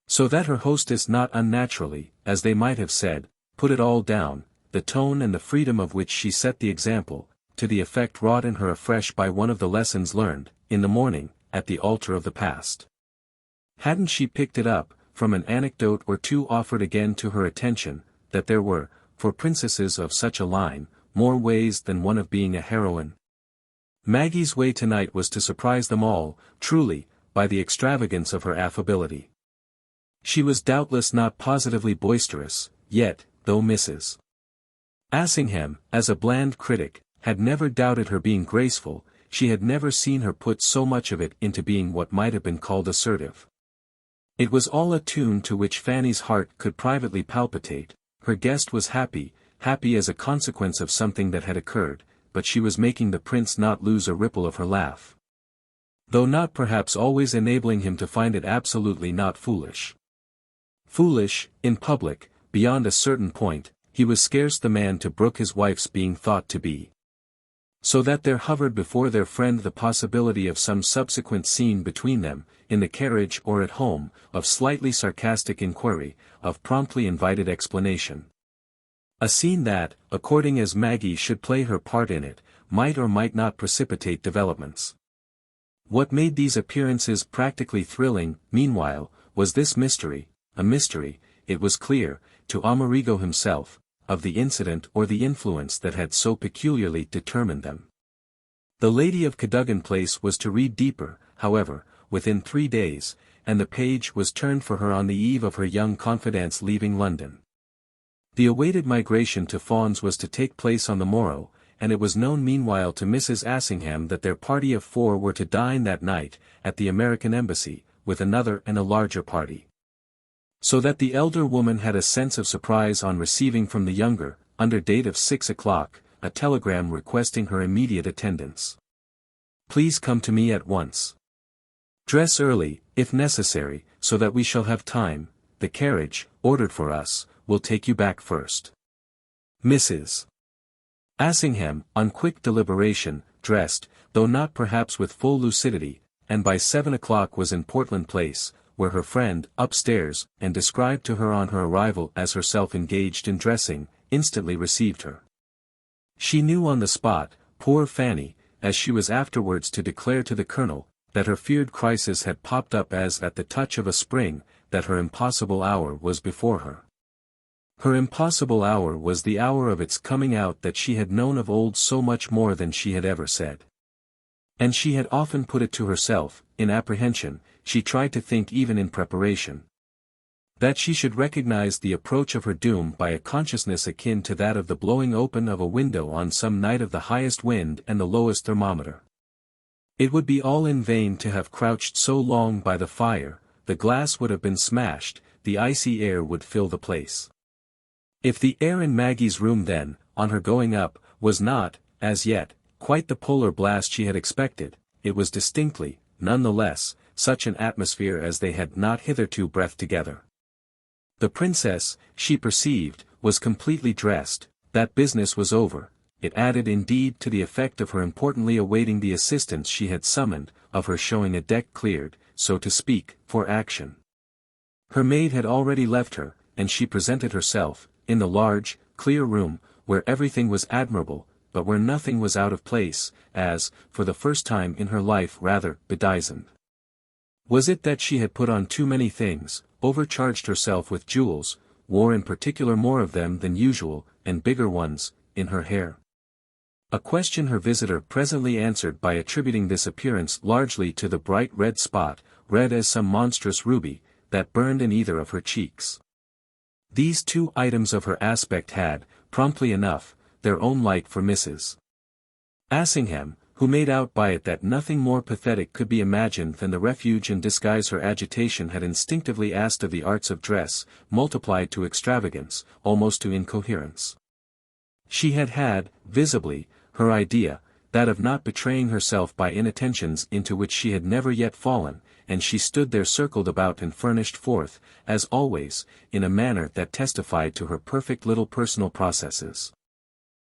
So that her hostess not unnaturally, as they might have said, put it all down, the tone and the freedom of which she set the example, to the effect wrought in her afresh by one of the lessons learned, in the morning, at the altar of the past. Hadn't she picked it up, from an anecdote or two offered again to her attention, that there were, for princesses of such a line, more ways than one of being a heroine? Maggie's way tonight was to surprise them all, truly, by the extravagance of her affability. She was doubtless not positively boisterous, yet, though Mrs. Assingham, as a bland critic, had never doubted her being graceful, she had never seen her put so much of it into being what might have been called assertive. It was all a tune to which Fanny's heart could privately palpitate. Her guest was happy, happy as a consequence of something that had occurred, but she was making the prince not lose a ripple of her laugh. Though not perhaps always enabling him to find it absolutely not foolish. Foolish, in public, beyond a certain point, he was scarce the man to brook his wife's being thought to be. So that there hovered before their friend the possibility of some subsequent scene between them, in the carriage or at home, of slightly sarcastic inquiry, of promptly invited explanation. A scene that, according as Maggie should play her part in it, might or might not precipitate developments. What made these appearances practically thrilling, meanwhile, was this mystery, a mystery, it was clear, to Amerigo himself, of the incident or the influence that had so peculiarly determined them. The lady of Cadogan Place was to read deeper, however, within 3 days, and the page was turned for her on the eve of her young confidante's leaving London. The awaited migration to Fawns was to take place on the morrow, and it was known meanwhile to Mrs. Assingham that their party of 4 were to dine that night, at the American Embassy, with another and a larger party. So that the elder woman had a sense of surprise on receiving from the younger, under date of 6 o'clock, a telegram requesting her immediate attendance. Please come to me at once. Dress early, if necessary, so that we shall have time. The carriage, ordered for us, will take you back first. Mrs. Assingham, on quick deliberation, dressed, though not perhaps with full lucidity, and by 7 o'clock was in Portland Place, where her friend, upstairs, and described to her on her arrival as herself engaged in dressing, instantly received her. She knew on the spot, poor Fanny, as she was afterwards to declare to the Colonel, that her feared crisis had popped up as at the touch of a spring, that her impossible hour was before her. Her impossible hour was the hour of its coming out that she had known of old so much more than she had ever said. And she had often put it to herself, in apprehension, she tried to think even in preparation. That she should recognize the approach of her doom by a consciousness akin to that of the blowing open of a window on some night of the highest wind and the lowest thermometer. It would be all in vain to have crouched so long by the fire, the glass would have been smashed, the icy air would fill the place. If the air in Maggie's room then, on her going up, was not, as yet, quite the polar blast she had expected, it was distinctly, none the less, such an atmosphere as they had not hitherto breathed together. The princess, she perceived, was completely dressed, that business was over, it added indeed to the effect of her importantly awaiting the assistance she had summoned, of her showing a deck cleared, so to speak, for action. Her maid had already left her, and she presented herself, in the large, clear room, where everything was admirable, but where nothing was out of place, as, for the first time in her life rather, bedizened. Was it that she had put on too many things, overcharged herself with jewels, wore in particular more of them than usual, and bigger ones, in her hair? A question her visitor presently answered by attributing this appearance largely to the bright red spot, red as some monstrous ruby, that burned in either of her cheeks. These 2 items of her aspect had, promptly enough, their own light for Mrs. Assingham, who made out by it that nothing more pathetic could be imagined than the refuge and disguise her agitation had instinctively asked of the arts of dress, multiplied to extravagance, almost to incoherence. She had had, visibly, her idea, that of not betraying herself by inattentions into which she had never yet fallen, and she stood there circled about and furnished forth, as always, in a manner that testified to her perfect little personal processes.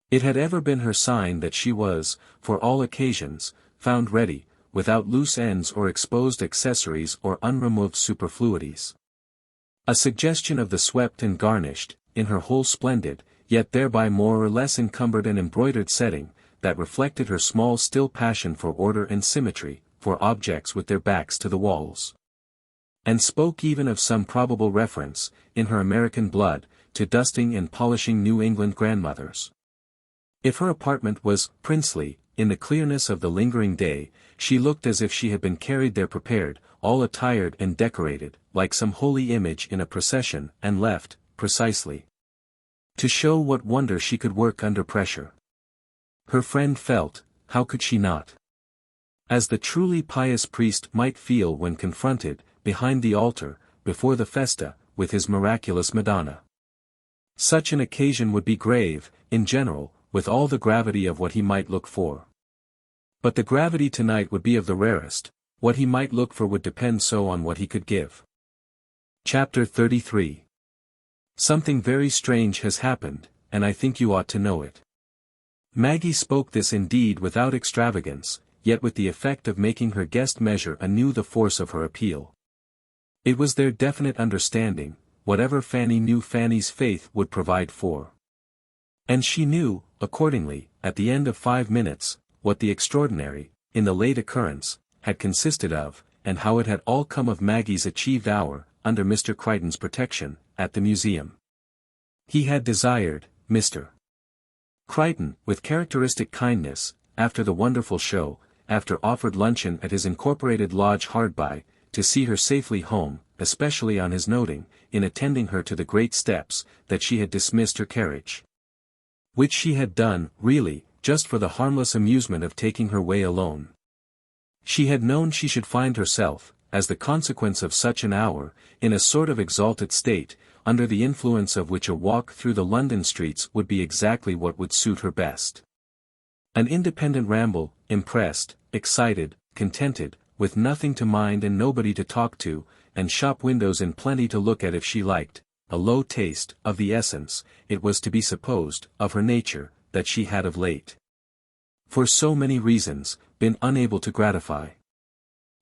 It had ever been her sign that she was, for all occasions, found ready, without loose ends or exposed accessories or unremoved superfluities. A suggestion of the swept and garnished, in her whole splendid, yet thereby more or less encumbered and embroidered setting, that reflected her small still passion for order and symmetry, for objects with their backs to the walls. And spoke even of some probable reference, in her American blood, to dusting and polishing New England grandmothers. If her apartment was princely, in the clearness of the lingering day, she looked as if she had been carried there prepared, all attired and decorated, like some holy image in a procession, and left, precisely, to show what wonder she could work under pressure. Her friend felt, how could she not? As the truly pious priest might feel when confronted, behind the altar, before the festa, with his miraculous Madonna. Such an occasion would be grave, in general, with all the gravity of what he might look for. But the gravity tonight would be of the rarest, what he might look for would depend so on what he could give. Chapter 33. Something very strange has happened, and I think you ought to know it. Maggie spoke this indeed without extravagance, yet with the effect of making her guest measure anew the force of her appeal. It was their definite understanding, whatever Fanny knew Fanny's faith would provide for. And she knew, accordingly, at the end of 5 minutes, what the extraordinary, in the late occurrence, had consisted of, and how it had all come of Maggie's achieved hour, under Mr. Crichton's protection, at the museum. He had desired, Mr. Crichton, with characteristic kindness, after the wonderful show, after offered luncheon at his incorporated lodge hard by, to see her safely home, especially on his noting, in attending her to the great steps, that she had dismissed her carriage. Which she had done, really, just for the harmless amusement of taking her way alone. She had known she should find herself, as the consequence of such an hour, in a sort of exalted state, under the influence of which a walk through the London streets would be exactly what would suit her best. An independent ramble, impressed, excited, contented, with nothing to mind and nobody to talk to, and shop windows in plenty to look at if she liked, a low taste, of the essence, it was to be supposed, of her nature, that she had of late, for so many reasons, been unable to gratify.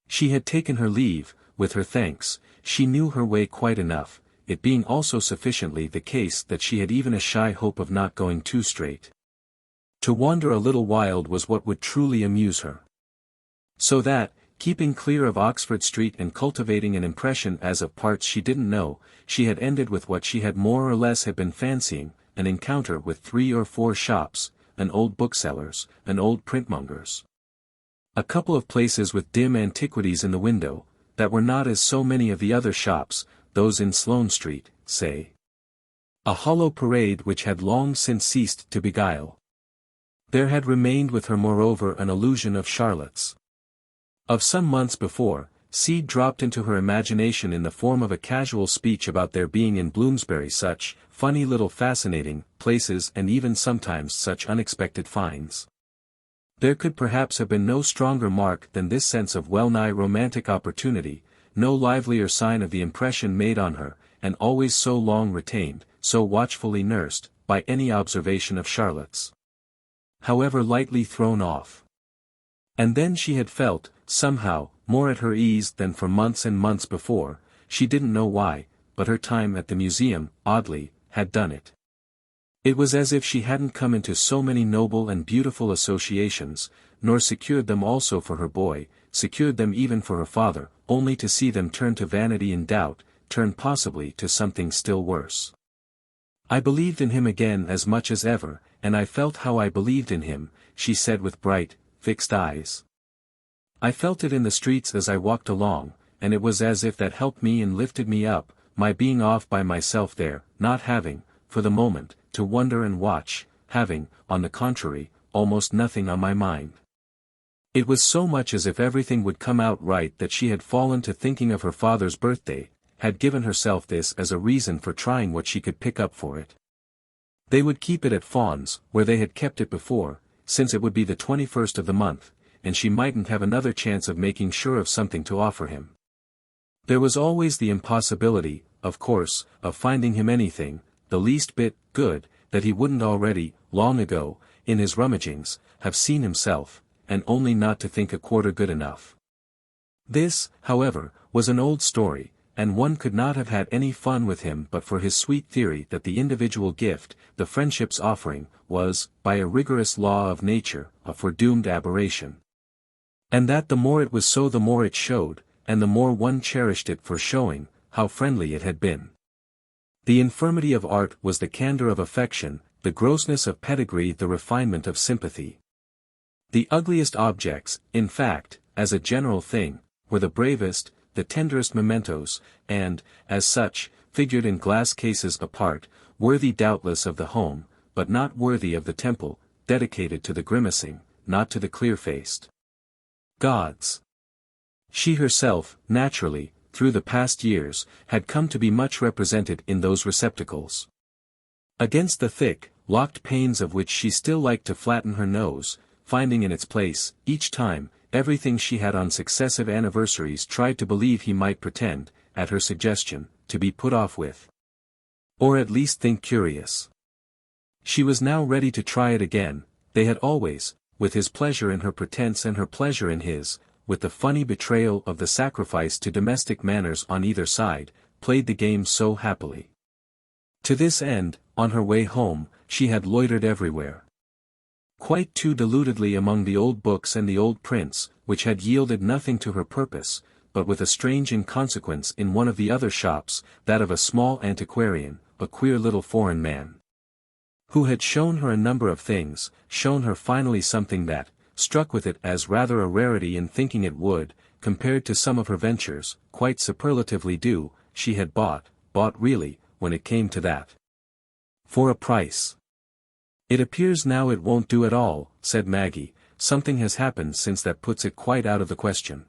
She had taken her leave, with her thanks, she knew her way quite enough, it being also sufficiently the case that she had even a shy hope of not going too straight. To wander a little wild was what would truly amuse her. So that, keeping clear of Oxford Street and cultivating an impression as of parts she didn't know, she had ended with what she had more or less had been fancying, an encounter with 3 or 4 shops, an old bookseller's, an old printmonger's. A couple of places with dim antiquities in the window, that were not as so many of the other shops, those in Sloane Street, say. A hollow parade which had long since ceased to beguile. There had remained with her moreover an illusion of Charlotte's. Of some months before, seed dropped into her imagination in the form of a casual speech about there being in Bloomsbury such funny little fascinating places and even sometimes such unexpected finds. There could perhaps have been no stronger mark than this sense of well-nigh romantic opportunity, no livelier sign of the impression made on her, and always so long retained, so watchfully nursed, by any observation of Charlotte's, however lightly thrown off. And then she had felt, somehow, more at her ease than for months and months before, she didn't know why, but her time at the museum, oddly, had done it. It was as if she hadn't come into so many noble and beautiful associations, nor secured them also for her boy, secured them even for her father, only to see them turn to vanity and doubt, turn possibly to something still worse. I believed in him again as much as ever, and I felt how I believed in him, she said with bright, fixed eyes. I felt it in the streets as I walked along, and it was as if that helped me and lifted me up, my being off by myself there, not having, for the moment, to wonder and watch, having, on the contrary, almost nothing on my mind. It was so much as if everything would come out right that she had fallen to thinking of her father's birthday, had given herself this as a reason for trying what she could pick up for it. They would keep it at Fawn's, where they had kept it before, since it would be the 21st of the month, and she mightn't have another chance of making sure of something to offer him. There was always the impossibility, of course, of finding him anything, the least bit, good, that he wouldn't already, long ago, in his rummagings, have seen himself, and only not to think a quarter good enough. This, however, was an old story, and one could not have had any fun with him but for his sweet theory that the individual gift, the friendship's offering, was, by a rigorous law of nature, a foredoomed aberration. And that the more it was so the more it showed, and the more one cherished it for showing, how friendly it had been. The infirmity of art was the candor of affection, the grossness of pedigree the refinement of sympathy. The ugliest objects, in fact, as a general thing, were the bravest, the tenderest mementos, and, as such, figured in glass cases apart, worthy doubtless of the home, but not worthy of the temple, dedicated to the grimacing, not to the clear-faced gods. She herself, naturally, through the past years, had come to be much represented in those receptacles. Against the thick, locked panes of which she still liked to flatten her nose, finding in its place, each time, everything she had on successive anniversaries tried to believe he might pretend, at her suggestion, to be put off with. Or at least think curious. She was now ready to try it again. They had always, with his pleasure in her pretense and her pleasure in his, with the funny betrayal of the sacrifice to domestic manners on either side, played the game so happily. To this end, on her way home, she had loitered everywhere. Quite too deludedly among the old books and the old prints, which had yielded nothing to her purpose, but with a strange inconsequence in one of the other shops, that of a small antiquarian, a queer little foreign man, who had shown her a number of things, shown her finally something that, struck with it as rather a rarity in thinking it would, compared to some of her ventures, quite superlatively do, she had bought really, when it came to that. For a price. "It appears now it won't do at all," said Maggie. "Something has happened since that puts it quite out of the question.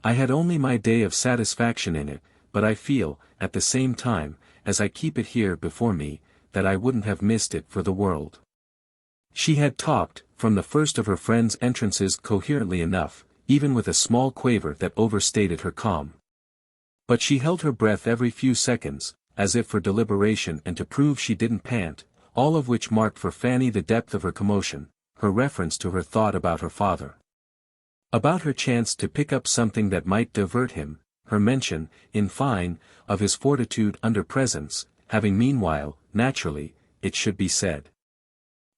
I had only my day of satisfaction in it, but I feel, at the same time, as I keep it here before me, that I wouldn't have missed it for the world." She had talked, from the first of her friend's entrances coherently enough, even with a small quaver that overstated her calm. But she held her breath every few seconds, as if for deliberation and to prove she didn't pant, all of which marked for Fanny the depth of her commotion, her reference to her thought about her father. About her chance to pick up something that might divert him, her mention, in fine, of his fortitude under presence, having meanwhile, naturally, it should be said,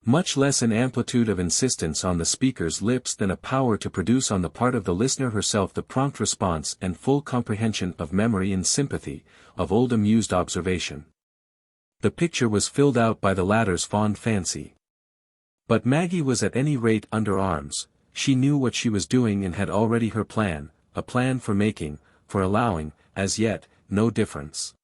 much less an amplitude of insistence on the speaker's lips than a power to produce on the part of the listener herself the prompt response and full comprehension of memory and sympathy, of old amused observation. The picture was filled out by the latter's fond fancy. But Maggie was at any rate under arms. She knew what she was doing and had already her plan, a plan for making, for allowing, as yet, no difference.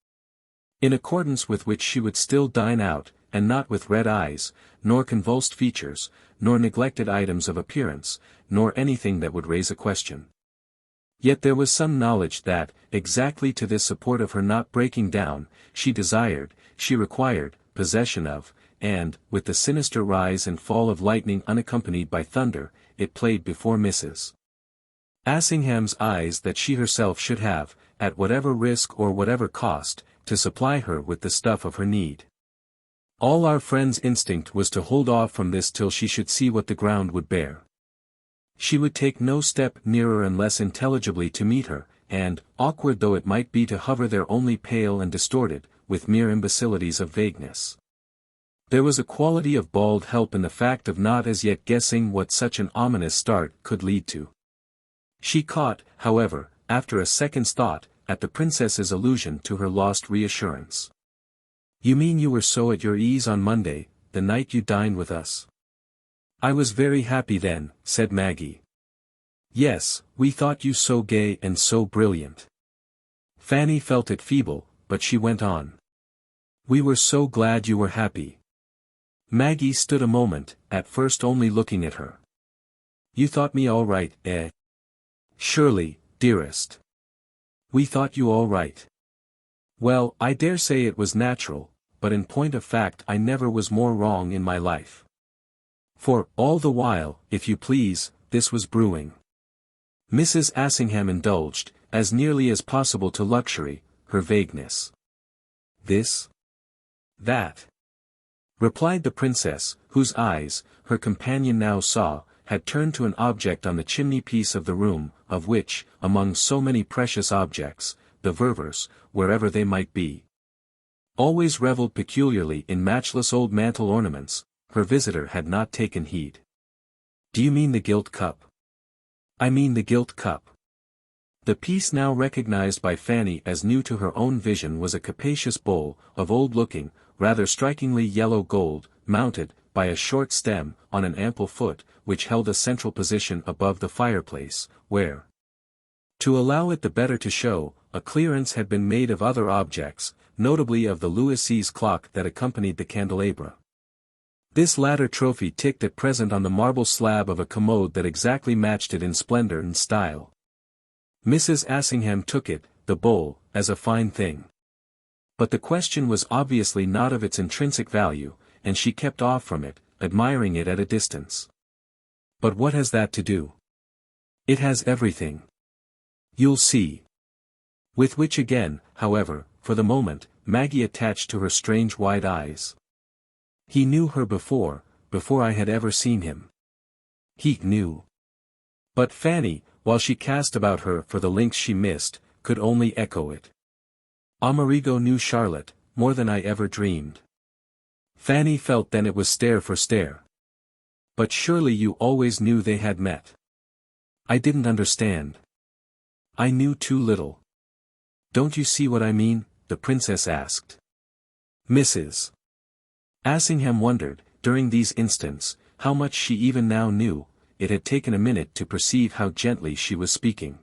In accordance with which she would still dine out, and not with red eyes, nor convulsed features, nor neglected items of appearance, nor anything that would raise a question. Yet there was some knowledge that, exactly to this support of her not breaking down, she desired, she required, possession of, and, with the sinister rise and fall of lightning unaccompanied by thunder, it played before Mrs. Assingham's eyes that she herself should have, at whatever risk or whatever cost, to supply her with the stuff of her need. All our friend's instinct was to hold off from this till she should see what the ground would bear. She would take no step nearer unless intelligibly to meet her, and, awkward though it might be to hover there only pale and distorted, with mere imbecilities of vagueness. There was a quality of bald help in the fact of not as yet guessing what such an ominous start could lead to. She caught, however, after a second's thought, at the princess's allusion to her lost reassurance. "You mean you were so at your ease on Monday, the night you dined with us?" "I was very happy then," said Maggie. "Yes, we thought you so gay and so brilliant." Fanny felt it feeble, but she went on. "We were so glad you were happy." Maggie stood a moment, at first only looking at her. "You thought me all right, eh?" "Surely, dearest. We thought you all right." "Well, I dare say it was natural, but in point of fact I never was more wrong in my life." For, all the while, if you please, this was brewing. Mrs. Assingham indulged, as nearly as possible to luxury, her vagueness. This? That? replied the princess, whose eyes, her companion now saw, had turned to an object on the chimney-piece of the room, of which, among so many precious objects, the Ververs, wherever they might be, always revelled peculiarly in matchless old mantle ornaments. Her visitor had not taken heed. "Do you mean the gilt cup?" "I mean the gilt cup." The piece now recognized by Fanny as new to her own vision was a capacious bowl, of old-looking, rather strikingly yellow gold, mounted, by a short stem, on an ample foot, which held a central position above the fireplace, where, to allow it the better to show, a clearance had been made of other objects, notably of the Louis XVI clock that accompanied the candelabra. This latter trophy ticked at present on the marble slab of a commode that exactly matched it in splendor and style. Mrs. Assingham took it, the bowl, as a fine thing. But the question was obviously not of its intrinsic value, and she kept off from it, admiring it at a distance. "But what has that to do?" "It has everything. You'll see." With which again, however, for the moment, Maggie attached to her strange wide eyes. "He knew her before I had ever seen him." "He knew." But Fanny, while she cast about her for the links she missed, could only echo it. "Amerigo knew Charlotte, more than I ever dreamed." Fanny felt then it was stare for stare. "But surely you always knew they had met." "I didn't understand. I knew too little." "Don't you see what I mean?" the princess asked. Mrs. Assingham wondered, during these instants, how much she even now knew. It had taken a minute to perceive how gently she was speaking.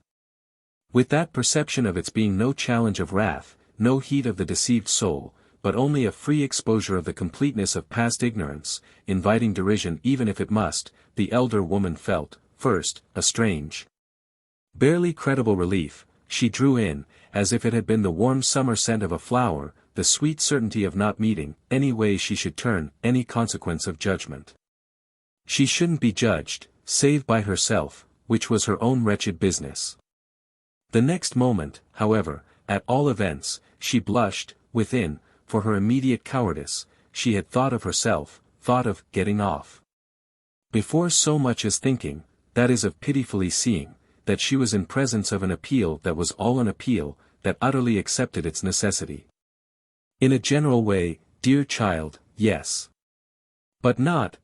With that perception of its being no challenge of wrath, no heat of the deceived soul, but only a free exposure of the completeness of past ignorance, inviting derision even if it must, the elder woman felt, first, a strange, barely credible relief. She drew in, as if it had been the warm summer scent of a flower, the sweet certainty of not meeting, any way she should turn, any consequence of judgment. She shouldn't be judged, save by herself, which was her own wretched business. The next moment, however, at all events, she blushed, within, for her immediate cowardice. She had thought of herself, thought of getting off, before so much as thinking, that is of pitifully seeing, that she was in presence of an appeal that was all an appeal, that utterly accepted its necessity. "In a general way, dear child, yes. But not,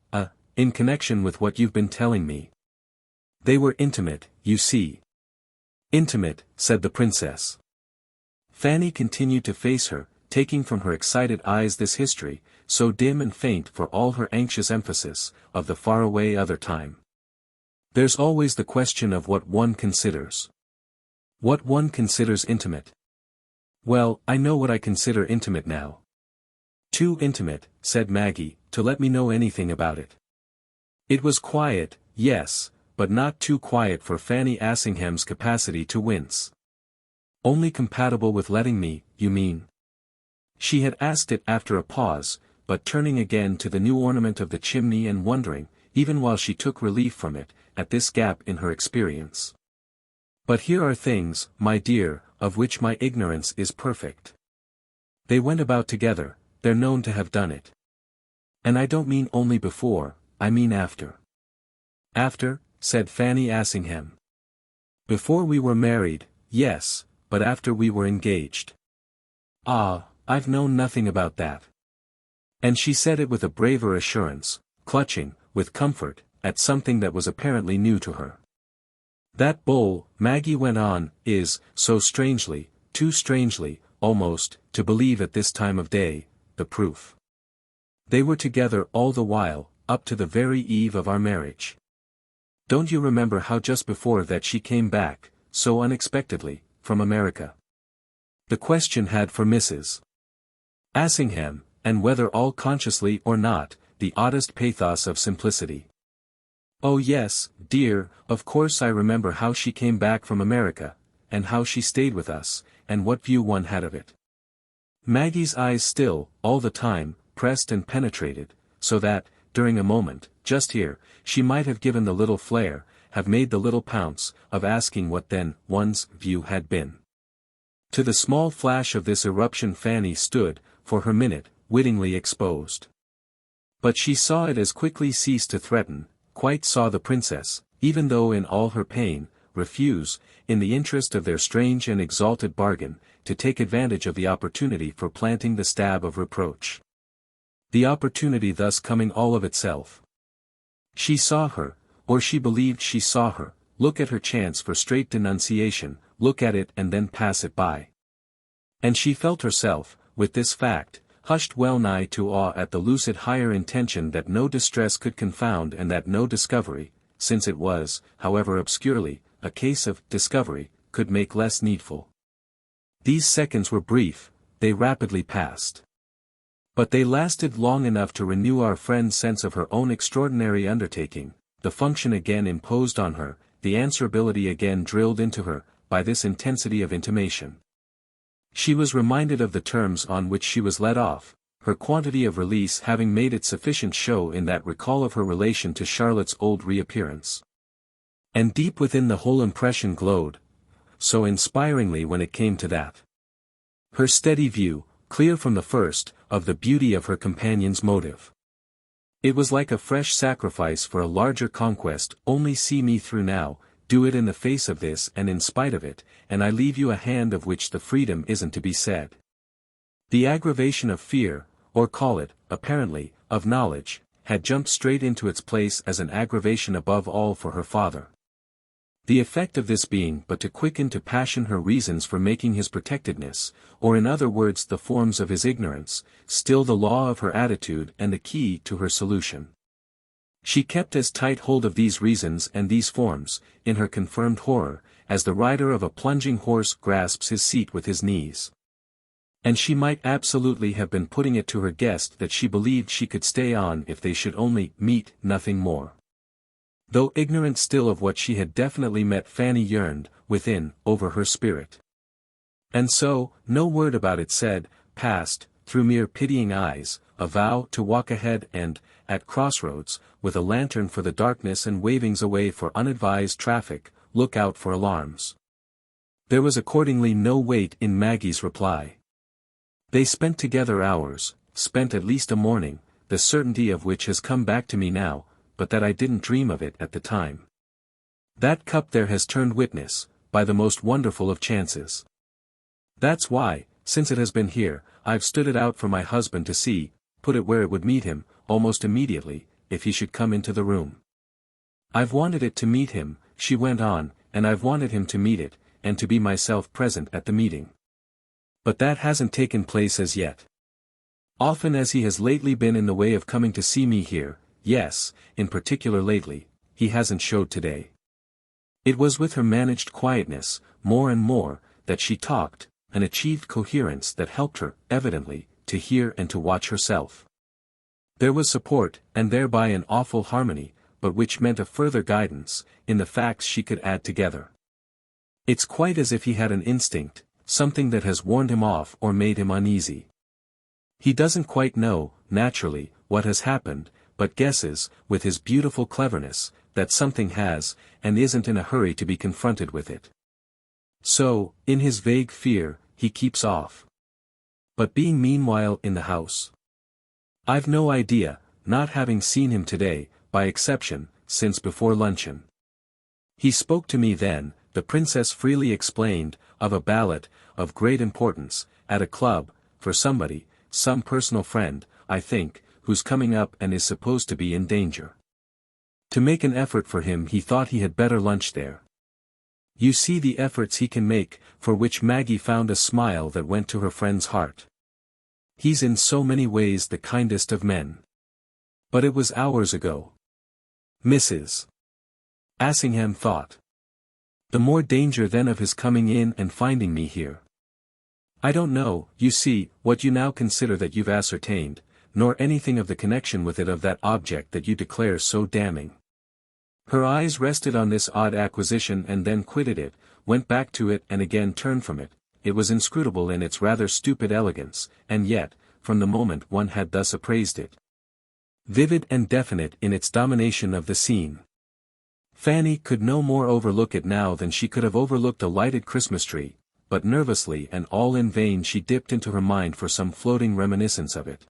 in connection with what you've been telling me." "They were intimate, you see." "Intimate," said the princess. Fanny continued to face her, taking from her excited eyes this history, so dim and faint for all her anxious emphasis, of the faraway other time. "There's always the question of what one considers. What one considers intimate." "Well, I know what I consider intimate now." "Too intimate," said Maggie, "to let me know anything about it." It was quiet, yes, but not too quiet for Fanny Assingham's capacity to wince. "Only compatible with letting me, you mean?" She had asked it after a pause, but turning again to the new ornament of the chimney and wondering, even while she took relief from it, at this gap in her experience. "But here are things, my dear, of which my ignorance is perfect. They went about together, they're known to have done it. And I don't mean only before, I mean after." "After?" said Fanny Assingham. "Before we were married, yes, but after we were engaged." "Ah, I've known nothing about that." And she said it with a braver assurance, clutching, with comfort, at something that was apparently new to her. "That bowl," Maggie went on, "is, so strangely, too strangely, almost, to believe at this time of day, the proof. They were together all the while, up to the very eve of our marriage. Don't you remember how just before that she came back, so unexpectedly, from America? The question had for Mrs. Assingham, and whether all consciously or not, the oddest pathos of simplicity. "Oh yes, dear, of course I remember how she came back from America, and how she stayed with us, and what view one had of it." Maggie's eyes still, all the time, pressed and penetrated, so that, during a moment, just here, she might have given the little flare, have made the little pounce, of asking what then, one's view had been. To the small flash of this eruption Fanny stood, for her minute, wittingly exposed. But she saw it as quickly cease to threaten, quite saw the princess, even though in all her pain, refuse, in the interest of their strange and exalted bargain, to take advantage of the opportunity for planting the stab of reproach. The opportunity thus coming all of itself. She saw her, or she believed she saw her, look at her chance for straight denunciation, look at it and then pass it by. And she felt herself, with this fact, hushed well nigh to awe at the lucid higher intention that no distress could confound and that no discovery, since it was, however obscurely, a case of discovery, could make less needful. These seconds were brief, they rapidly passed. But they lasted long enough to renew our friend's sense of her own extraordinary undertaking, the function again imposed on her, the answerability again drilled into her, by this intensity of intimation. She was reminded of the terms on which she was let off, her quantity of release having made it sufficient show in that recall of her relation to Charlotte's old reappearance. And deep within the whole impression glowed, so inspiringly when it came to that. Her steady view, clear from the first, of the beauty of her companion's motive. It was like a fresh sacrifice for a larger conquest. Only see me through now, do it in the face of this and in spite of it, and I leave you a hand of which the freedom isn't to be said. The aggravation of fear, or call it, apparently, of knowledge, had jumped straight into its place as an aggravation above all for her father. The effect of this being but to quicken to passion her reasons for making his protectedness, or in other words the forms of his ignorance, still the law of her attitude and the key to her solution. She kept as tight hold of these reasons and these forms, in her confirmed horror, as the rider of a plunging horse grasps his seat with his knees. And she might absolutely have been putting it to her guest that she believed she could stay on if they should only meet nothing more. Though ignorant still of what she had definitely met, Fanny yearned, within, over her spirit. And so, no word about it said, passed, through mere pitying eyes, a vow to walk ahead and, at crossroads, with a lantern for the darkness and wavings away for unadvised traffic, look out for alarms. There was accordingly no weight in Maggie's reply. They spent together hours, spent at least a morning, the certainty of which has come back to me now, but that I didn't dream of it at the time. That cup there has turned witness, by the most wonderful of chances. That's why, since it has been here, I've stood it out for my husband to see, put it where it would meet him, almost immediately, if he should come into the room. I've wanted it to meet him, she went on, and I've wanted him to meet it, and to be myself present at the meeting. But that hasn't taken place as yet. Often as he has lately been in the way of coming to see me here, yes, in particular lately, he hasn't showed today. It was with her managed quietness, more and more, that she talked, and achieved coherence that helped her, evidently, to hear and to watch herself. There was support, and thereby an awful harmony, but which meant a further guidance, in the facts she could add together. It's quite as if he had an instinct, something that has warned him off or made him uneasy. He doesn't quite know, naturally, what has happened, but guesses, with his beautiful cleverness, that something has, and isn't in a hurry to be confronted with it. So, in his vague fear, he keeps off. But being meanwhile in the house? I've no idea, not having seen him today, by exception, since before luncheon. He spoke to me then, the princess freely explained, of a ballot, of great importance, at a club, for somebody, some personal friend, I think, who's coming up and is supposed to be in danger. To make an effort for him he thought he had better lunch there. You see the efforts he can make, for which Maggie found a smile that went to her friend's heart. He's in so many ways the kindest of men. But it was hours ago. Mrs. Assingham thought. The more danger then of his coming in and finding me here. I don't know, you see, what you now consider that you've ascertained, nor anything of the connection with it of that object that you declare so damning. Her eyes rested on this odd acquisition and then quitted it, went back to it and again turned from it. It was inscrutable in its rather stupid elegance, and yet, from the moment one had thus appraised it, vivid and definite in its domination of the scene. Fanny could no more overlook it now than she could have overlooked a lighted Christmas tree, but nervously and all in vain she dipped into her mind for some floating reminiscence of it.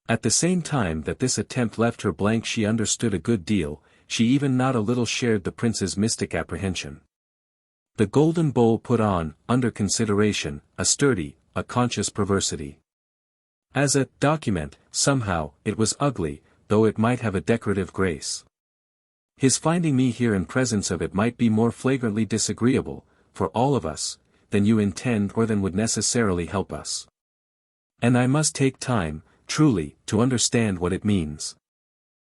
At the same time that this attempt left her blank, she understood a good deal, she even not a little shared the prince's mystic apprehension. The golden bowl put on, under consideration, a conscious perversity. As a document, somehow, it was ugly, though it might have a decorative grace. His finding me here in presence of it might be more flagrantly disagreeable, for all of us, than you intend or than would necessarily help us. And I must take time, truly, to understand what it means.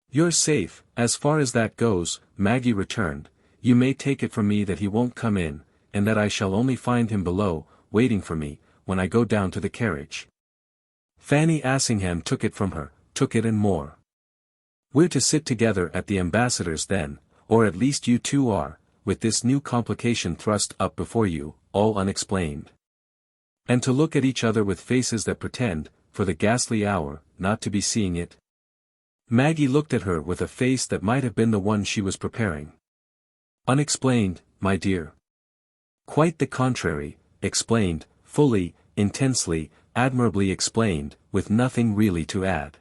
You're safe, as far as that goes, Maggie returned. You may take it from me that he won't come in, and that I shall only find him below, waiting for me, when I go down to the carriage. Fanny Assingham took it from her, took it and more. We're to sit together at the ambassador's then, or at least you two are, with this new complication thrust up before you, all unexplained. And to look at each other with faces that pretend, for the ghastly hour, not to be seeing it. Maggie looked at her with a face that might have been the one she was preparing. Unexplained, my dear. Quite the contrary, explained, fully, intensely, admirably explained, with nothing really to add.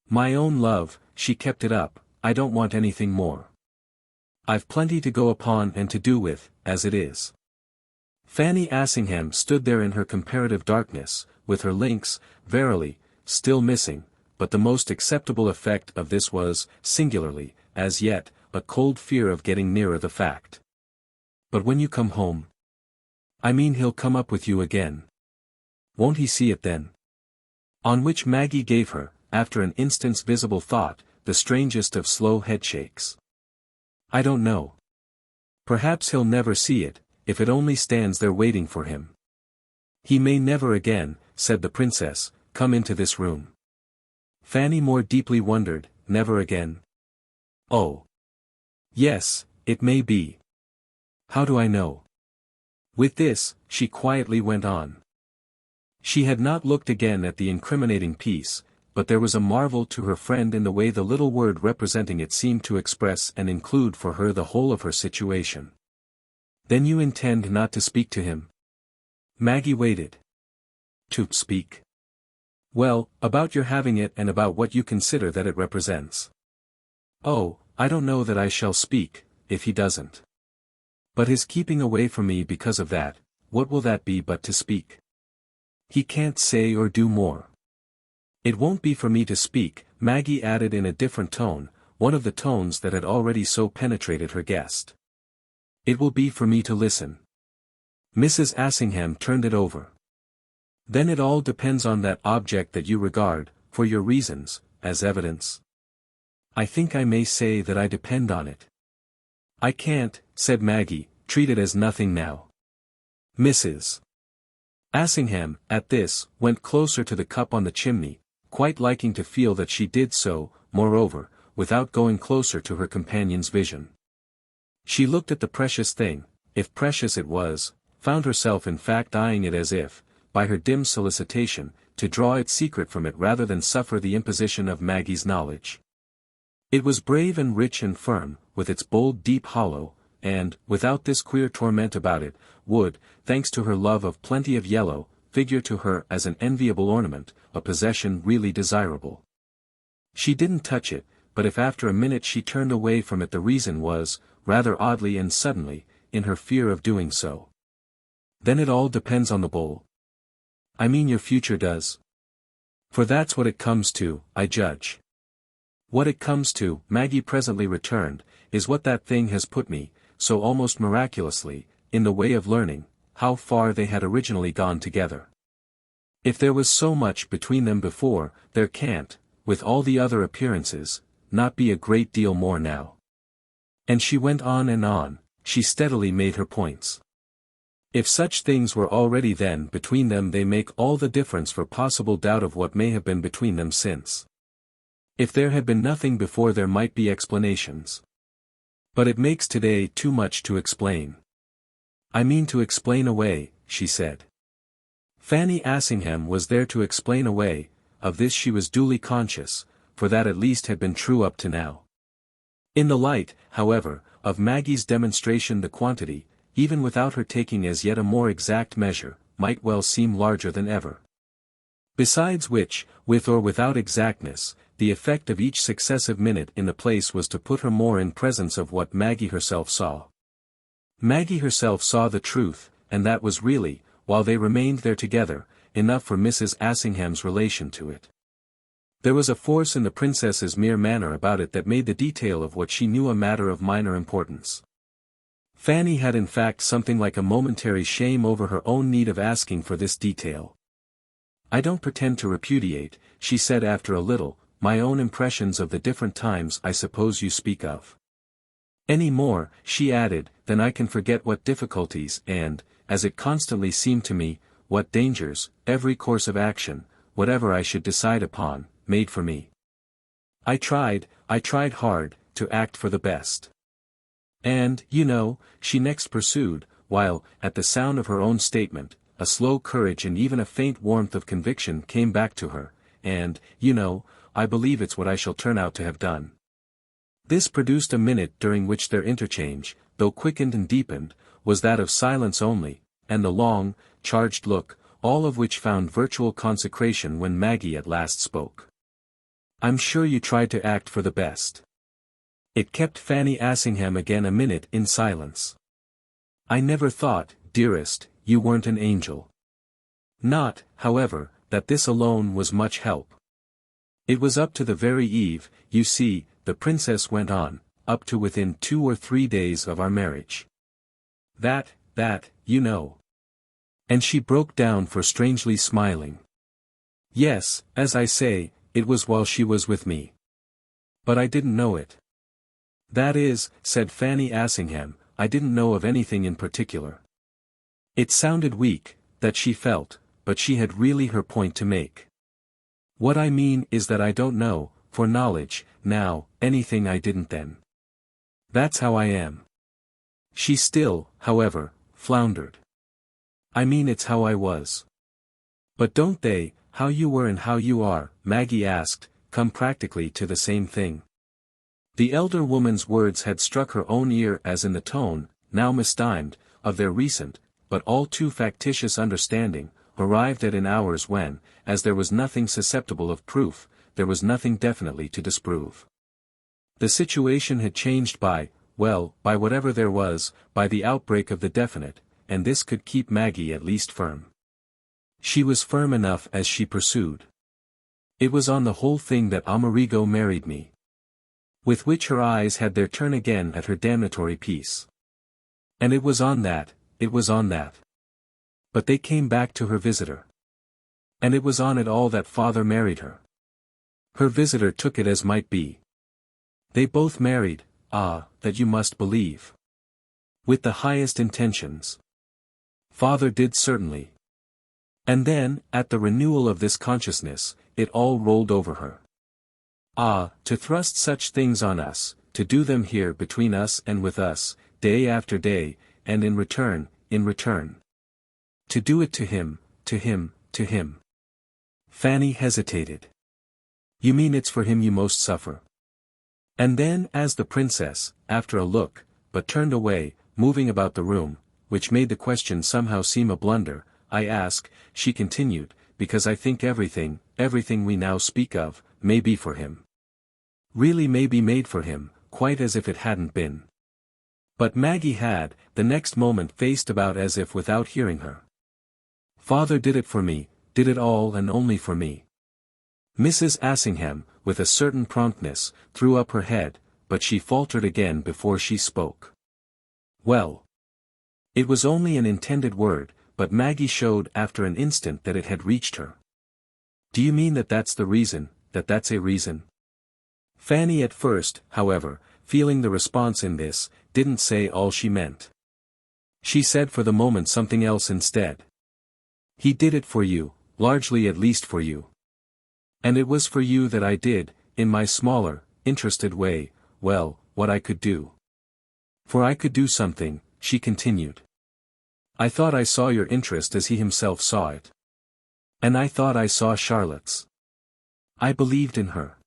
My own love, she kept it up, I don't want anything more. I've plenty to go upon and to do with, as it is. Fanny Assingham stood there in her comparative darkness, with her links, verily, still missing, but the most acceptable effect of this was, singularly, as yet, a cold fear of getting nearer the fact. But when you come home? I mean, he'll come up with you again. Won't he see it then? On which Maggie gave her, after an instant's visible thought, the strangest of slow headshakes. I don't know. Perhaps he'll never see it, if it only stands there waiting for him. He may never again, said the princess, come into this room. Fanny more deeply wondered, never again? Oh. Yes, it may be. How do I know? With this, she quietly went on. She had not looked again at the incriminating piece, but there was a marvel to her friend in the way the little word representing it seemed to express and include for her the whole of her situation. Then you intend not to speak to him? Maggie waited. To speak? Well, about your having it and about what you consider that it represents. Oh, I don't know that I shall speak, if he doesn't. But his keeping away from me because of that, what will that be but to speak? He can't say or do more. It won't be for me to speak, Maggie added in a different tone, one of the tones that had already so penetrated her guest. It will be for me to listen. Mrs. Assingham turned it over. Then it all depends on that object that you regard, for your reasons, as evidence. I think I may say that I depend on it. I can't, said Maggie, treat it as nothing now. Mrs. Assingham, at this, went closer to the cup on the chimney, quite liking to feel that she did so, moreover, without going closer to her companion's vision. She looked at the precious thing, if precious it was, found herself in fact eyeing it as if, by her dim solicitation, to draw its secret from it rather than suffer the imposition of Maggie's knowledge. It was brave and rich and firm, with its bold deep hollow, and, without this queer torment about it, would, thanks to her love of plenty of yellow, figure to her as an enviable ornament, a possession really desirable. She didn't touch it, but if after a minute she turned away from it the reason was, rather oddly and suddenly, in her fear of doing so. Then it all depends on the bowl. I mean your future does. For that's what it comes to, I judge. What it comes to, Maggie presently returned, is what that thing has put me, so almost miraculously, in the way of learning, how far they had originally gone together. If there was so much between them before, there can't, with all the other appearances, not be a great deal more now. And she went on, she steadily made her points. If such things were already then between them, they make all the difference for possible doubt of what may have been between them since. If there had been nothing before, there might be explanations. But it makes today too much to explain. I mean to explain away, she said. Fanny Assingham was there to explain away, of this she was duly conscious, for that at least had been true up to now. In the light, however, of Maggie's demonstration, the quantity, even without her taking as yet a more exact measure, might well seem larger than ever. Besides which, with or without exactness, the effect of each successive minute in the place was to put her more in presence of what Maggie herself saw. Maggie herself saw the truth, and that was really, while they remained there together, enough for Mrs. Assingham's relation to it. There was a force in the princess's mere manner about it that made the detail of what she knew a matter of minor importance. Fanny had in fact something like a momentary shame over her own need of asking for this detail. "I don't pretend to repudiate," she said after a little, "my own impressions of the different times I suppose you speak of. Any more," she added, "than I can forget what difficulties and, as it constantly seemed to me, what dangers, every course of action, whatever I should decide upon, made for me. I tried hard, to act for the best. And, you know," she next pursued, while, at the sound of her own statement, a slow courage and even a faint warmth of conviction came back to her, "and, you know, I believe it's what I shall turn out to have done." This produced a minute during which their interchange, though quickened and deepened, was that of silence only, and the long, charged look, all of which found virtual consecration when Maggie at last spoke. "I'm sure you tried to act for the best." It kept Fanny Assingham again a minute in silence. "I never thought, dearest, you weren't an angel. Not, however, that this alone was much help. It was up to the very eve, you see," the princess went on, "up to within 2 or 3 days of our marriage. That, you know." And she broke down for strangely smiling. "Yes, as I say, it was while she was with me. But I didn't know it." "That is," said Fanny Assingham, "I didn't know of anything in particular." It sounded weak, that she felt, but she had really her point to make. "What I mean is that I don't know, for knowledge, now, anything I didn't then. That's how I am." She still, however, floundered. "I mean it's how I was." "But don't they, how you were and how you are," Maggie asked, "come practically to the same thing?" The elder woman's words had struck her own ear as in the tone, now mistimed, of their recent, but all too factitious understanding, arrived at in hours when, as there was nothing susceptible of proof, there was nothing definitely to disprove. The situation had changed by whatever there was, by the outbreak of the definite, and this could keep Maggie at least firm. She was firm enough as she pursued. "It was on the whole thing that Amerigo married me." With which her eyes had their turn again at her damnatory piece. "And it was on that. But they came back to her visitor. And it was on it all that father married her." Her visitor took it as might be. "They both married, that you must believe. With the highest intentions. Father did certainly." And then, at the renewal of this consciousness, it all rolled over her. To thrust such things on us, to do them here between us and with us, day after day, and in return. To do it to him. Fanny hesitated. "You mean it's for him you most suffer?" And then as the princess, after a look, but turned away, moving about the room, which made the question somehow seem a blunder, "I ask," she continued, "because I think everything we now speak of, may be for him. Really may be made for him, quite as if it hadn't been." But Maggie had, the next moment faced about as if without hearing her. "Father did it for me, did it all and only for me." Mrs. Assingham, with a certain promptness, threw up her head, but she faltered again before she spoke. "Well. It was only an intended word," but Maggie showed after an instant that it had reached her. "Do you mean that that's the reason, that that's a reason?" Fanny at first, however, feeling the response in this, didn't say all she meant. She said for the moment something else instead. "He did it for you, largely at least for you. And it was for you that I did, in my smaller, interested way, what I could do. For I could do something," she continued. "I thought I saw your interest as he himself saw it. And I thought I saw Charlotte's. I believed in her."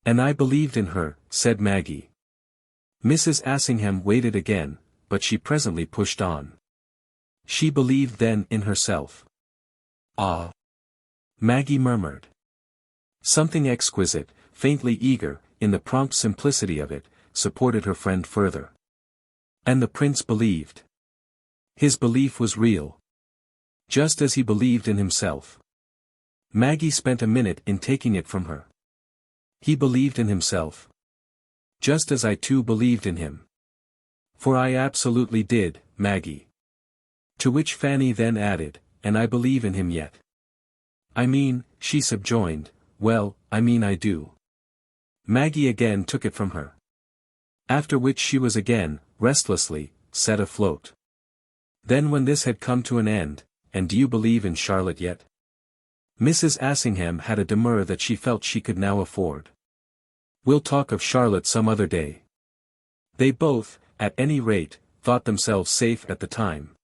"And I believed in her," said Maggie. Mrs. Assingham waited again, but she presently pushed on. "She believed then in herself." Maggie murmured. Something exquisite, faintly eager, in the prompt simplicity of it, supported her friend further. And the prince believed. His belief was real. Just as he believed in himself. Maggie spent a minute in taking it from her. He believed in himself. Just as I too believed in him. For I absolutely did, Maggie. To which Fanny then added, and I believe in him yet. I mean, she subjoined, well, I mean I do. Maggie again took it from her. After which she was again, restlessly, set afloat. Then when this had come to an end, and do you believe in Charlotte yet? Mrs. Assingham had a demur that she felt she could now afford. We'll talk of Charlotte some other day. They both, at any rate, thought themselves safe at the time.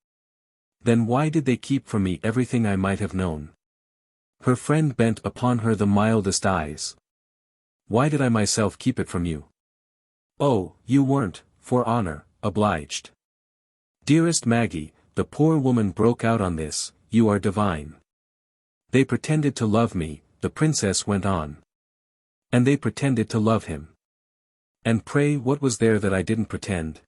Then why did they keep from me everything I might have known? Her friend bent upon her the mildest eyes. Why did I myself keep it from you? Oh, you weren't, for honor, obliged. Dearest Maggie, the poor woman broke out on this, you are divine. They pretended to love me, the princess went on. And they pretended to love him. And pray what was there that I didn't pretend?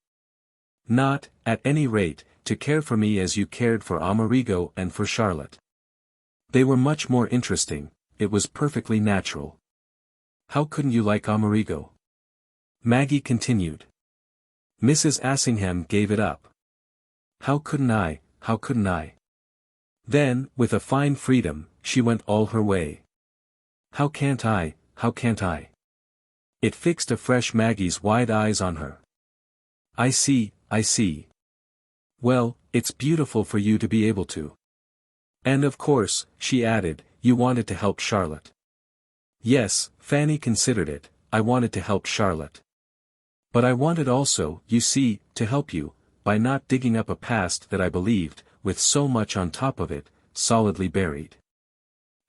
Not, at any rate, to care for me as you cared for Amerigo and for Charlotte. They were much more interesting, it was perfectly natural. How couldn't you like Amerigo? Maggie continued. Mrs. Assingham gave it up. How couldn't I, how couldn't I? Then, with a fine freedom, she went all her way. How can't I, how can't I? It fixed afresh Maggie's wide eyes on her. I see, I see. Well, it's beautiful for you to be able to. And of course, she added, you wanted to help Charlotte. Yes, Fanny considered it, I wanted to help Charlotte. But I wanted also, you see, to help you, by not digging up a past that I believed, with so much on top of it, solidly buried.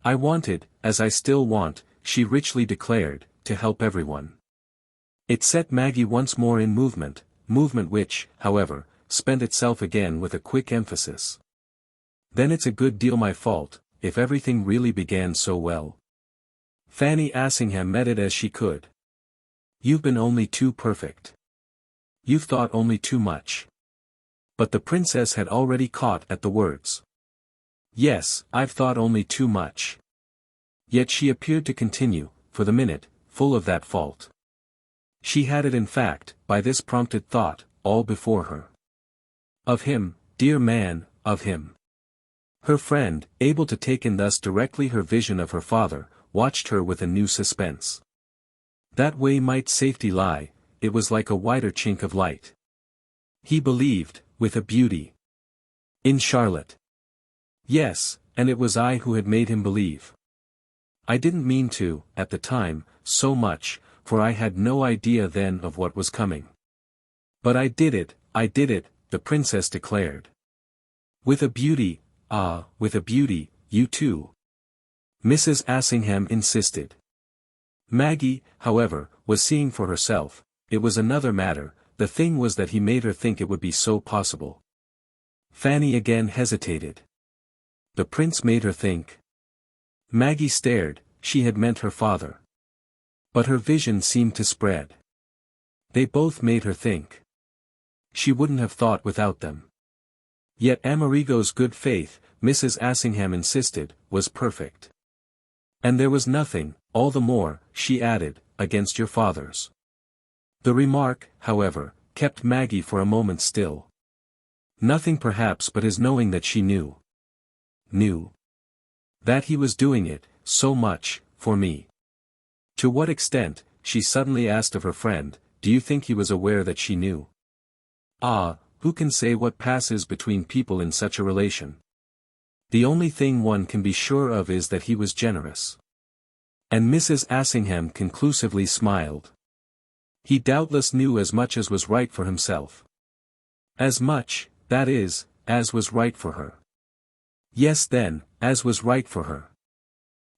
I wanted, as I still want, she richly declared, to help everyone. It set Maggie once more in movement which, however, spent itself again with a quick emphasis. Then it's a good deal my fault, if everything really began so well. Fanny Assingham met it as she could. You've been only too perfect. You've thought only too much. But the princess had already caught at the words. Yes, I've thought only too much. Yet she appeared to continue, for the minute, full of that fault. She had it in fact, by this prompted thought, all before her. Of him, dear man, of him. Her friend, able to take in thus directly her vision of her father, watched her with a new suspense. That way might safety lie, it was like a wider chink of light. He believed, with a beauty. In Charlotte. Yes, and it was I who had made him believe. I didn't mean to, at the time, so much, for I had no idea then of what was coming. But I did it, the princess declared. With a beauty, ah, with a beauty, you too. Mrs. Assingham insisted. Maggie, however, was seeing for herself, it was another matter, the thing was that he made her think it would be so possible. Fanny again hesitated. The prince made her think. Maggie stared, she had meant her father. But her vision seemed to spread. They both made her think. She wouldn't have thought without them. Yet Amerigo's good faith, Mrs. Assingham insisted, was perfect. And there was nothing, all the more, she added, against your father's. The remark, however, kept Maggie for a moment still. Nothing perhaps but his knowing that she knew. Knew. That he was doing it, so much, for me. To what extent, she suddenly asked of her friend, do you think he was aware that she knew? Ah, who can say what passes between people in such a relation? The only thing one can be sure of is that he was generous. And Mrs. Assingham conclusively smiled. He doubtless knew as much as was right for himself. As much, that is, as was right for her. Yes then, as was right for her.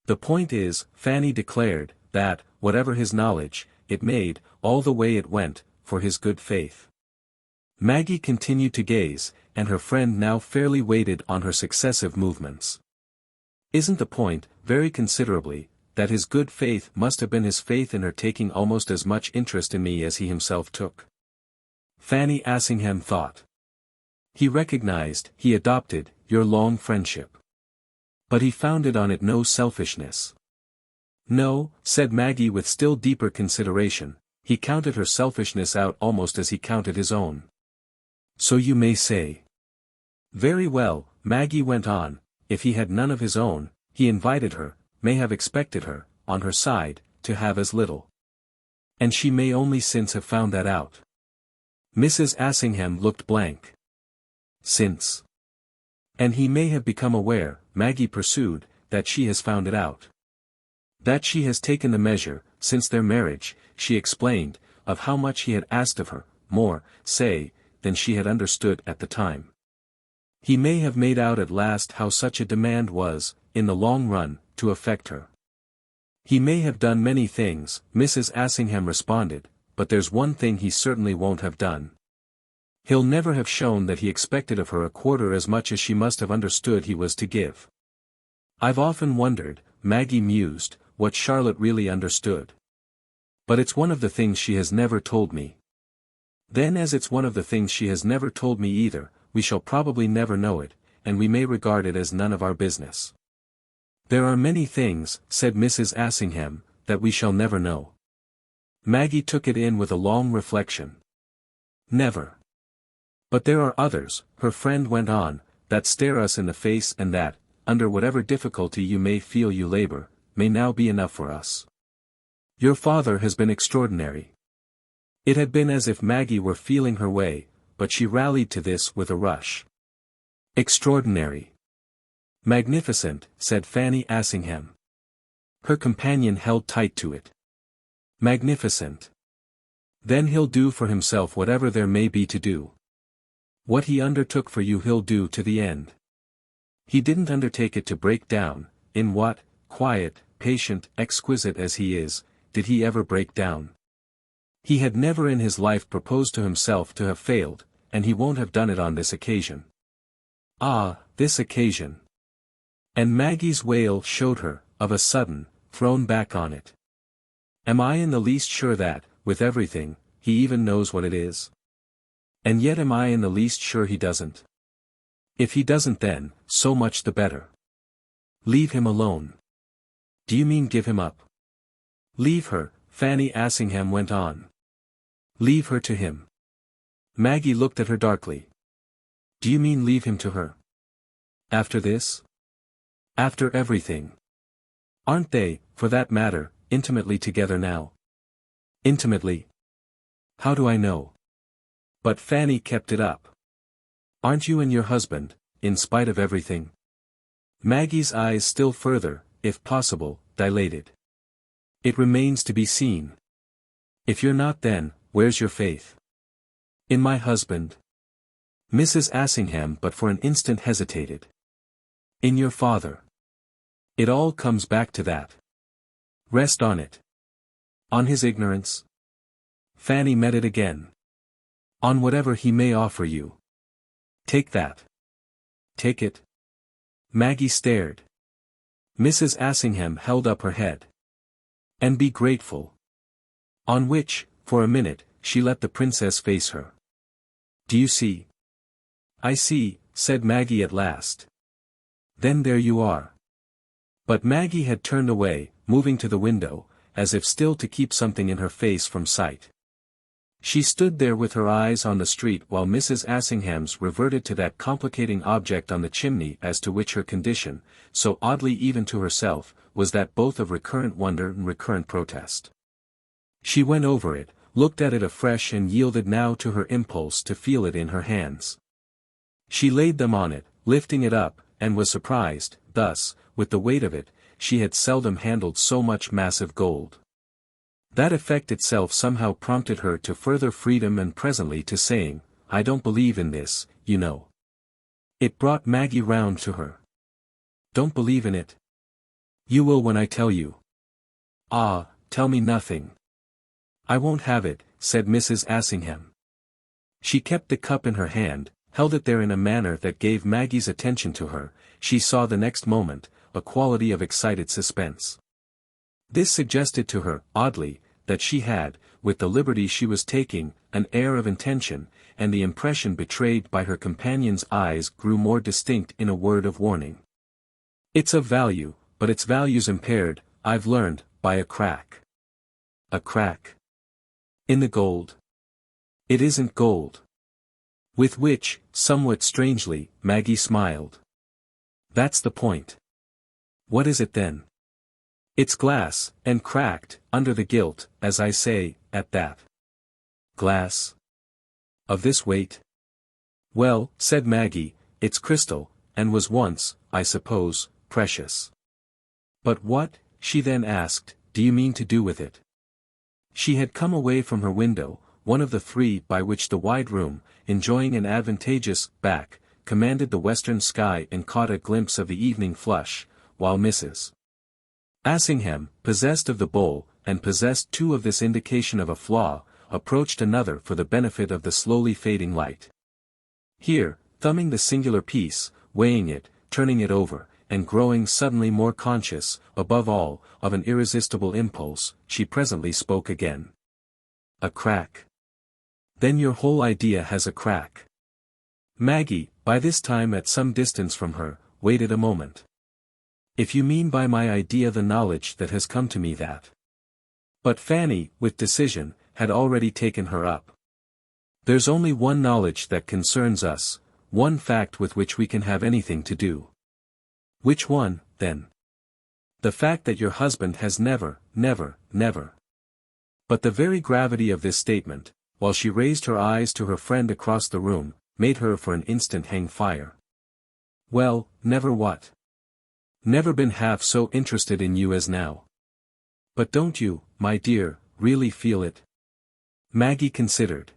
The point is, Fanny declared, that, whatever his knowledge, it made, all the way it went, for his good faith. Maggie continued to gaze, and her friend now fairly waited on her successive movements. Isn't the point, very considerably, that his good faith must have been his faith in her taking almost as much interest in me as he himself took? Fanny Assingham thought. He recognized, he adopted, your long friendship. But he founded on it no selfishness. No, said Maggie with still deeper consideration, he counted her selfishness out almost as he counted his own. So you may say. Very well, Maggie went on, if he had none of his own, he invited her, may have expected her, on her side, to have as little. And she may only since have found that out. Mrs. Assingham looked blank. Since. And he may have become aware, Maggie pursued, that she has found it out. That she has taken the measure, since their marriage, she explained, of how much he had asked of her, more, say, than she had understood at the time. He may have made out at last how such a demand was, in the long run, to affect her. He may have done many things, Mrs. Assingham responded, but there's one thing he certainly won't have done. He'll never have shown that he expected of her a quarter as much as she must have understood he was to give. I've often wondered, Maggie mused, what Charlotte really understood. But it's one of the things she has never told me. Then as it's one of the things she has never told me either, we shall probably never know it, and we may regard it as none of our business. There are many things, said Mrs. Assingham, that we shall never know. Maggie took it in with a long reflection. Never. But there are others, her friend went on, that stare us in the face and that, under whatever difficulty you may feel you labor, may now be enough for us. Your father has been extraordinary. It had been as if Maggie were feeling her way, but she rallied to this with a rush. Extraordinary. Magnificent, said Fanny Assingham. Her companion held tight to it. Magnificent. Then he'll do for himself whatever there may be to do. What he undertook for you he'll do to the end. He didn't undertake it to break down, in what, quiet, patient, exquisite as he is, did he ever break down? He had never in his life proposed to himself to have failed, and he won't have done it on this occasion. Ah, this occasion. And Maggie's wail showed her, of a sudden, thrown back on it. Am I in the least sure that, with everything, he even knows what it is? And yet am I in the least sure he doesn't? If he doesn't then, so much the better. Leave him alone. Do you mean give him up? Leave her, Fanny Assingham went on. Leave her to him. Maggie looked at her darkly. Do you mean leave him to her? After this? After everything. Aren't they, for that matter, intimately together now? Intimately? How do I know? But Fanny kept it up. Aren't you and your husband, in spite of everything? Maggie's eyes still further, if possible, dilated. It remains to be seen. If you're not then, where's your faith? In my husband? Mrs. Assingham but for an instant hesitated. In your father? It all comes back to that. Rest on it. On his ignorance? Fanny met it again. On whatever he may offer you. Take that. Take it. Maggie stared. Mrs. Assingham held up her head. And be grateful. On which, for a minute, she let the princess face her. Do you see? I see, said Maggie at last. Then there you are. But Maggie had turned away, moving to the window, as if still to keep something in her face from sight. She stood there with her eyes on the street while Mrs. Assingham's reverted to that complicating object on the chimney as to which her condition, so oddly even to herself, was that both of recurrent wonder and recurrent protest. She went over it, looked at it afresh and yielded now to her impulse to feel it in her hands. She laid them on it, lifting it up, and was surprised, thus, with the weight of it, she had seldom handled so much massive gold. That effect itself somehow prompted her to further freedom and presently to saying, I don't believe in this, you know. It brought Maggie round to her. Don't believe in it? You will when I tell you. Ah, tell me nothing. I won't have it, said Mrs. Assingham. She kept the cup in her hand, held it there in a manner that gave Maggie's attention to her. She saw the next moment, a quality of excited suspense. This suggested to her, oddly, that she had, with the liberty she was taking, an air of intention, and the impression betrayed by her companion's eyes grew more distinct in a word of warning. "It's of value, but its value's impaired, I've learned, by a crack." "A crack? In the gold?" "It isn't gold." With which, somewhat strangely, Maggie smiled. "That's the point." "What is it then?" "It's glass, and cracked, under the gilt, as I say, at that." "Glass? Of this weight?" "Well," said Maggie, "it's crystal, and was once, I suppose, precious." "But what," she then asked, "do you mean to do with it?" She had come away from her window, one of the three by which the wide room, enjoying an advantageous back, commanded the western sky, and caught a glimpse of the evening flush, while Mrs. Assingham, possessed of the bowl, and possessed too of this indication of a flaw, approached another for the benefit of the slowly fading light. Here, thumbing the singular piece, weighing it, turning it over, and growing suddenly more conscious, above all, of an irresistible impulse, she presently spoke again. "A crack? Then your whole idea has a crack." Maggie, by this time at some distance from her, waited a moment. "If you mean by my idea the knowledge that has come to me that—" But Fanny, with decision, had already taken her up. "There's only one knowledge that concerns us, one fact with which we can have anything to do." "Which one, then?" "The fact that your husband has never. But the very gravity of this statement, while she raised her eyes to her friend across the room, made her for an instant hang fire. "Well, never what?" "Never been half so interested in you as now." "But don't you, my dear, really feel it?" Maggie considered.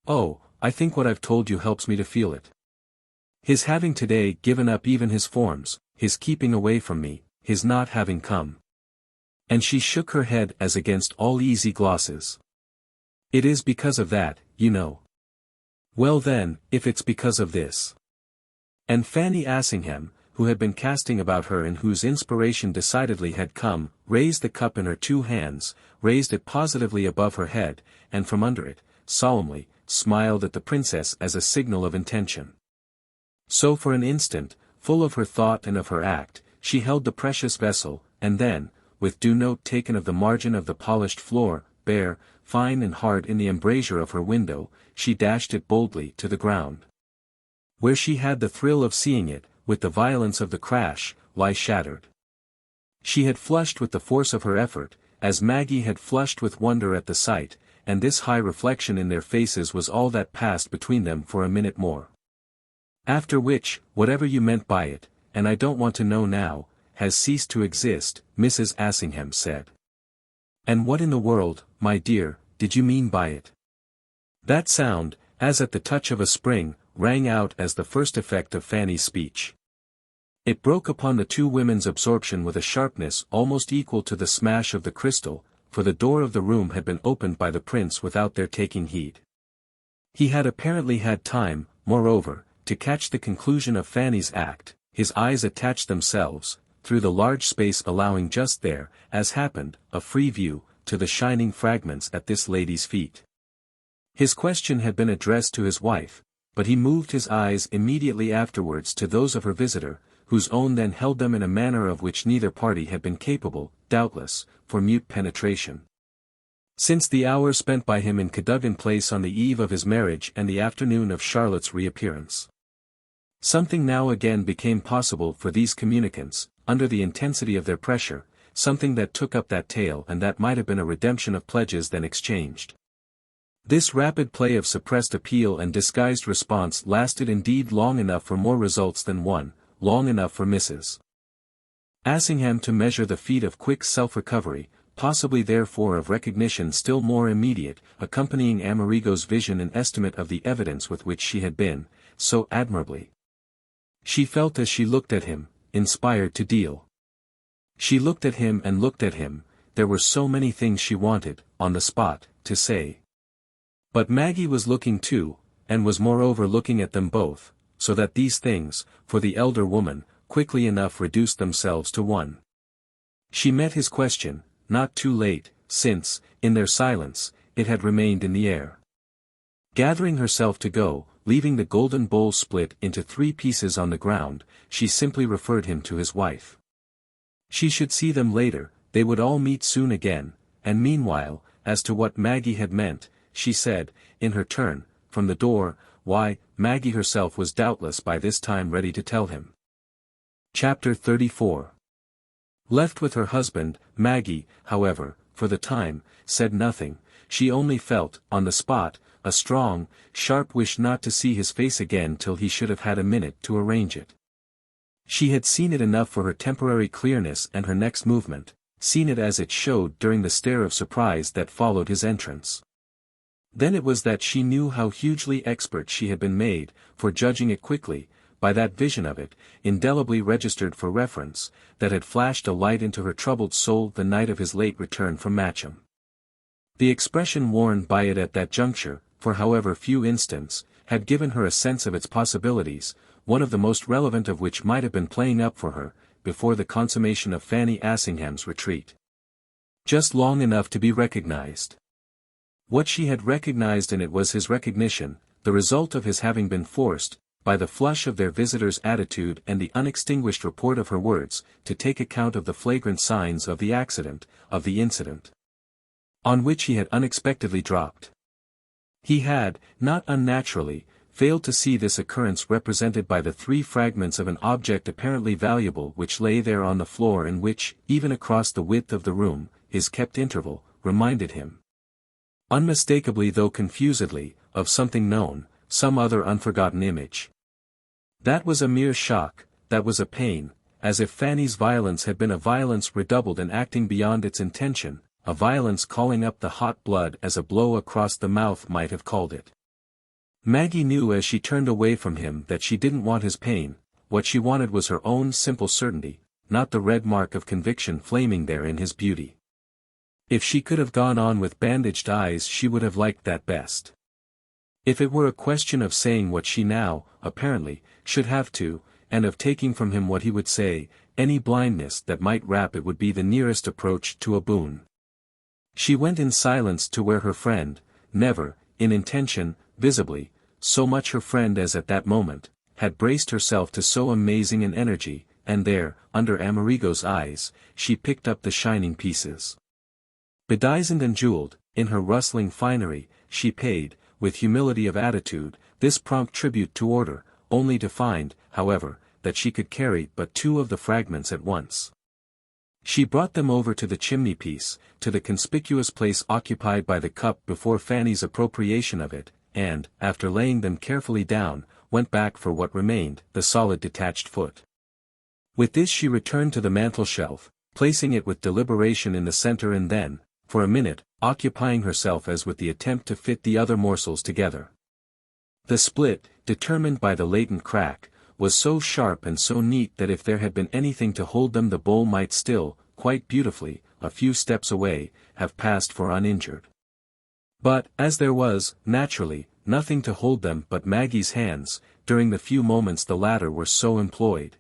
"Oh, I think what I've told you helps me to feel it. His having today given up even his forms, his keeping away from me, his not having come." And she shook her head as against all easy glosses. "It is because of that, you know." "Well then, if it's because of this." And Fanny Assingham, who had been casting about her and whose inspiration decidedly had come, raised the cup in her two hands, raised it positively above her head, and from under it, solemnly, smiled at the princess as a signal of intention. So for an instant, full of her thought and of her act, she held the precious vessel, and then, with due note taken of the margin of the polished floor, bare, fine and hard in the embrasure of her window, she dashed it boldly to the ground. Where she had the thrill of seeing it, with the violence of the crash, lie shattered. She had flushed with the force of her effort, as Maggie had flushed with wonder at the sight, and this high reflection in their faces was all that passed between them for a minute more. After which, whatever you meant by it, and I don't want to know now, has ceased to exist, Mrs. Assingham said. "And what in the world, my dear, did you mean by it?" That sound, as at the touch of a spring, rang out as the first effect of Fanny's speech. It broke upon the two women's absorption with a sharpness almost equal to the smash of the crystal, for the door of the room had been opened by the prince without their taking heed. He had apparently had time, moreover, to catch the conclusion of Fanny's act. His eyes attached themselves, through the large space allowing just there, as happened, a free view, to the shining fragments at this lady's feet. His question had been addressed to his wife, but he moved his eyes immediately afterwards to those of her visitor, whose own then held them in a manner of which neither party had been capable, doubtless, for mute penetration. Since the hour spent by him in Cadogan Place on the eve of his marriage and the afternoon of Charlotte's reappearance. Something now again became possible for these communicants, under the intensity of their pressure, something that took up that tale and that might have been a redemption of pledges then exchanged. This rapid play of suppressed appeal and disguised response lasted indeed long enough for more results than one, long enough for Mrs. Assingham to measure the feat of quick self-recovery, possibly therefore of recognition still more immediate, accompanying Amerigo's vision and estimate of the evidence with which she had been, so admirably. She felt as she looked at him, inspired to deal. She looked at him and looked at him, there were so many things she wanted, on the spot, to say. But Maggie was looking too, and was moreover looking at them both, so that these things, for the elder woman, quickly enough reduced themselves to one. She met his question, not too late, since, in their silence, it had remained in the air. Gathering herself to go, leaving the golden bowl split into 3 pieces on the ground, she simply referred him to his wife. She should see them later, they would all meet soon again, and meanwhile, as to what Maggie had meant, she said, in her turn, from the door, why, Maggie herself was doubtless by this time ready to tell him. Chapter 34. Left with her husband, Maggie, however, for the time, said nothing. She only felt, on the spot, a strong, sharp wish not to see his face again till he should have had a minute to arrange it. She had seen it enough for her temporary clearness and her next movement, seen it as it showed during the stare of surprise that followed his entrance. Then it was that she knew how hugely expert she had been made, for judging it quickly, by that vision of it, indelibly registered for reference, that had flashed a light into her troubled soul the night of his late return from Matcham. The expression worn by it at that juncture, for however few instants, had given her a sense of its possibilities, one of the most relevant of which might have been playing up for her, before the consummation of Fanny Assingham's retreat. Just long enough to be recognized. What she had recognized in it was his recognition, the result of his having been forced, by the flush of their visitor's attitude and the unextinguished report of her words, to take account of the flagrant signs of the accident, of the incident, on which he had unexpectedly dropped. He had, not unnaturally, failed to see this occurrence represented by the 3 fragments of an object apparently valuable which lay there on the floor and which, even across the width of the room, his kept interval, reminded him, unmistakably though confusedly, of something known, some other unforgotten image. That was a mere shock, that was a pain, as if Fanny's violence had been a violence redoubled and acting beyond its intention, a violence calling up the hot blood as a blow across the mouth might have called it. Maggie knew as she turned away from him that she didn't want his pain, what she wanted was her own simple certainty, not the red mark of conviction flaming there in his beauty. If she could have gone on with bandaged eyes she would have liked that best. If it were a question of saying what she now, apparently, should have to, and of taking from him what he would say, any blindness that might wrap it would be the nearest approach to a boon. She went in silence to where her friend, never, in intention, visibly, so much her friend as at that moment, had braced herself to so amazing an energy, and there, under Amerigo's eyes, she picked up the shining pieces. Bedizened and jeweled, in her rustling finery, she paid, with humility of attitude, this prompt tribute to order, only to find, however, that she could carry but 2 of the fragments at once. She brought them over to the chimney-piece, to the conspicuous place occupied by the cup before Fanny's appropriation of it, and, after laying them carefully down, went back for what remained, the solid detached foot. With this she returned to the mantel-shelf, placing it with deliberation in the center and then, for a minute, occupying herself as with the attempt to fit the other morsels together. The split, determined by the latent crack, was so sharp and so neat that if there had been anything to hold them the bowl might still, quite beautifully, a few steps away, have passed for uninjured. But, as there was, naturally, nothing to hold them but Maggie's hands, during the few moments the latter were so employed.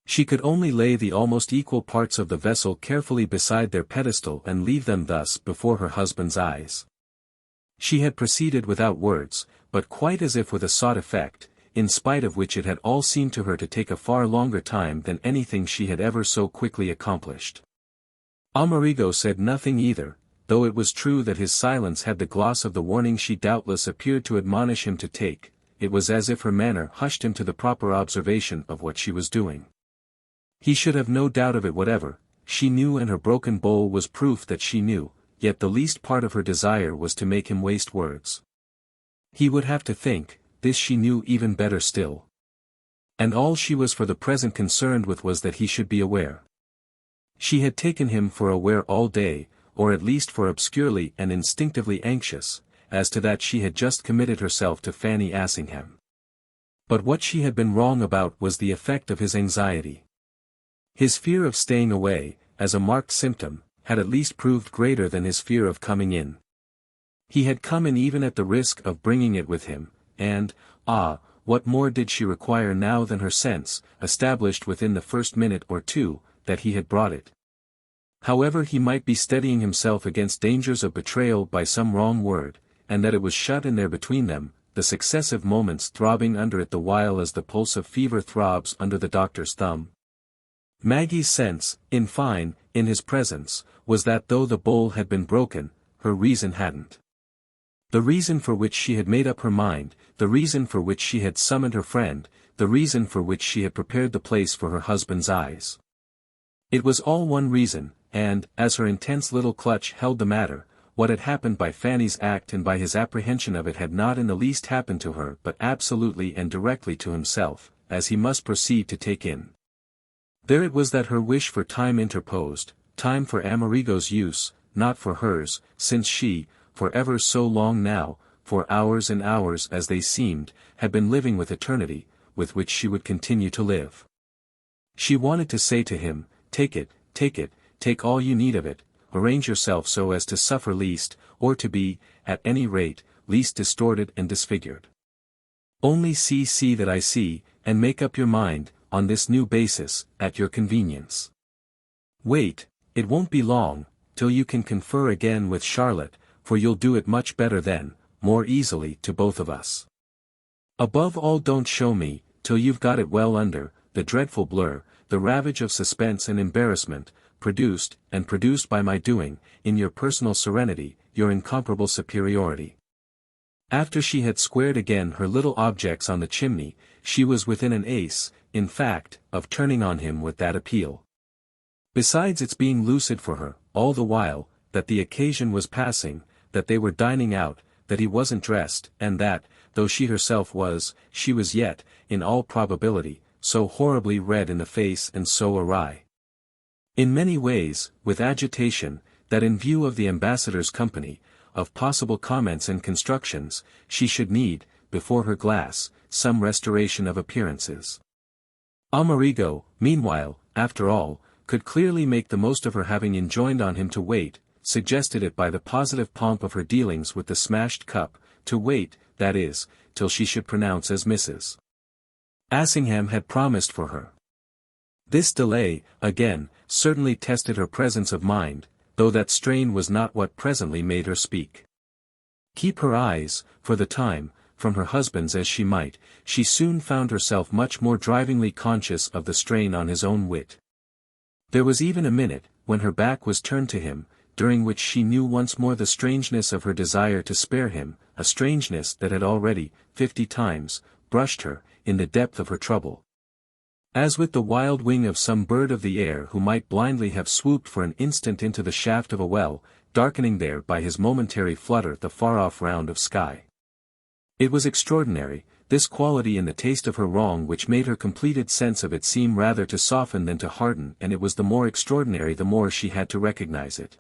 She could only lay the almost equal parts of the vessel carefully beside their pedestal and leave them thus before her husband's eyes. She had proceeded without words, but quite as if with a sought effect, in spite of which it had all seemed to her to take a far longer time than anything she had ever so quickly accomplished. Amerigo said nothing either, though it was true that his silence had the gloss of the warning she doubtless appeared to admonish him to take. It was as if her manner hushed him to the proper observation of what she was doing. He should have no doubt of it whatever, she knew, and her broken bowl was proof that she knew, yet the least part of her desire was to make him waste words. He would have to think, this she knew even better still. And all she was for the present concerned with was that he should be aware. She had taken him for aware all day, or at least for obscurely and instinctively anxious, as to that she had just committed herself to Fanny Assingham. But what she had been wrong about was the effect of his anxiety. His fear of staying away, as a marked symptom, had at least proved greater than his fear of coming in. He had come in even at the risk of bringing it with him, and, what more did she require now than her sense, established within the first minute or two, that he had brought it? However he might be steadying himself against dangers of betrayal by some wrong word, and that it was shut in there between them, the successive moments throbbing under it the while as the pulse of fever throbs under the doctor's thumb. Maggie's sense, in fine, in his presence, was that though the bowl had been broken, her reason hadn't. The reason for which she had made up her mind, the reason for which she had summoned her friend, the reason for which she had prepared the place for her husband's eyes. It was all one reason, and, as her intense little clutch held the matter, what had happened by Fanny's act and by his apprehension of it had not in the least happened to her but absolutely and directly to himself, as he must proceed to take in. There it was that her wish for time interposed, time for Amerigo's use, not for hers, since she, for ever so long now, for hours and hours as they seemed, had been living with eternity, with which she would continue to live. She wanted to say to him, take it, take all you need of it, arrange yourself so as to suffer least, or to be, at any rate, least distorted and disfigured. Only see that I see, and make up your mind, on this new basis, at your convenience. Wait, it won't be long, till you can confer again with Charlotte, for you'll do it much better then, more easily to both of us. Above all don't show me, till you've got it well under, the dreadful blur, the ravage of suspense and embarrassment, produced by my doing, in your personal serenity, your incomparable superiority. After she had squared again her little objects on the chimney, she was within an ace, in fact, of turning on him with that appeal. Besides its being lucid for her, all the while, that the occasion was passing, that they were dining out, that he wasn't dressed, and that, though she herself was, she was yet, in all probability, so horribly red in the face and so awry. In many ways, with agitation, that in view of the ambassador's company, of possible comments and constructions, she should need, before her glass, some restoration of appearances. Amerigo, meanwhile, after all, could clearly make the most of her having enjoined on him to wait, suggested it by the positive pomp of her dealings with the smashed cup, to wait, that is, till she should pronounce as Mrs. Assingham had promised for her. This delay, again, certainly tested her presence of mind, though that strain was not what presently made her speak. Keep her eyes, for the time, from her husband's as she might, she soon found herself much more drivingly conscious of the strain on his own wit. There was even a minute, when her back was turned to him, during which she knew once more the strangeness of her desire to spare him, a strangeness that had already, 50 times, brushed her, in the depth of her trouble. As with the wild wing of some bird of the air who might blindly have swooped for an instant into the shaft of a well, darkening there by his momentary flutter the far-off round of sky. It was extraordinary, this quality in the taste of her wrong which made her completed sense of it seem rather to soften than to harden, and it was the more extraordinary the more she had to recognize it.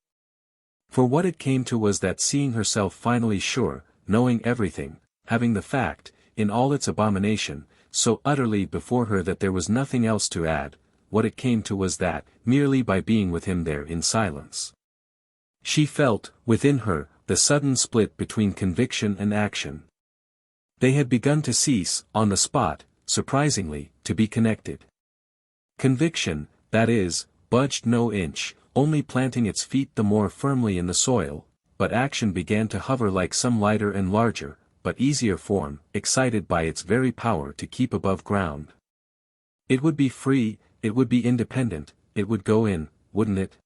For what it came to was that seeing herself finally sure, knowing everything, having the fact, in all its abomination, so utterly before her that there was nothing else to add, what it came to was that, merely by being with him there in silence, she felt, within her, the sudden split between conviction and action. They had begun to cease, on the spot, surprisingly, to be connected. Conviction, that is, budged no inch, only planting its feet the more firmly in the soil, but action began to hover like some lighter and larger, but easier form, excited by its very power to keep above ground. It would be free, it would be independent, it would go in, wouldn't it?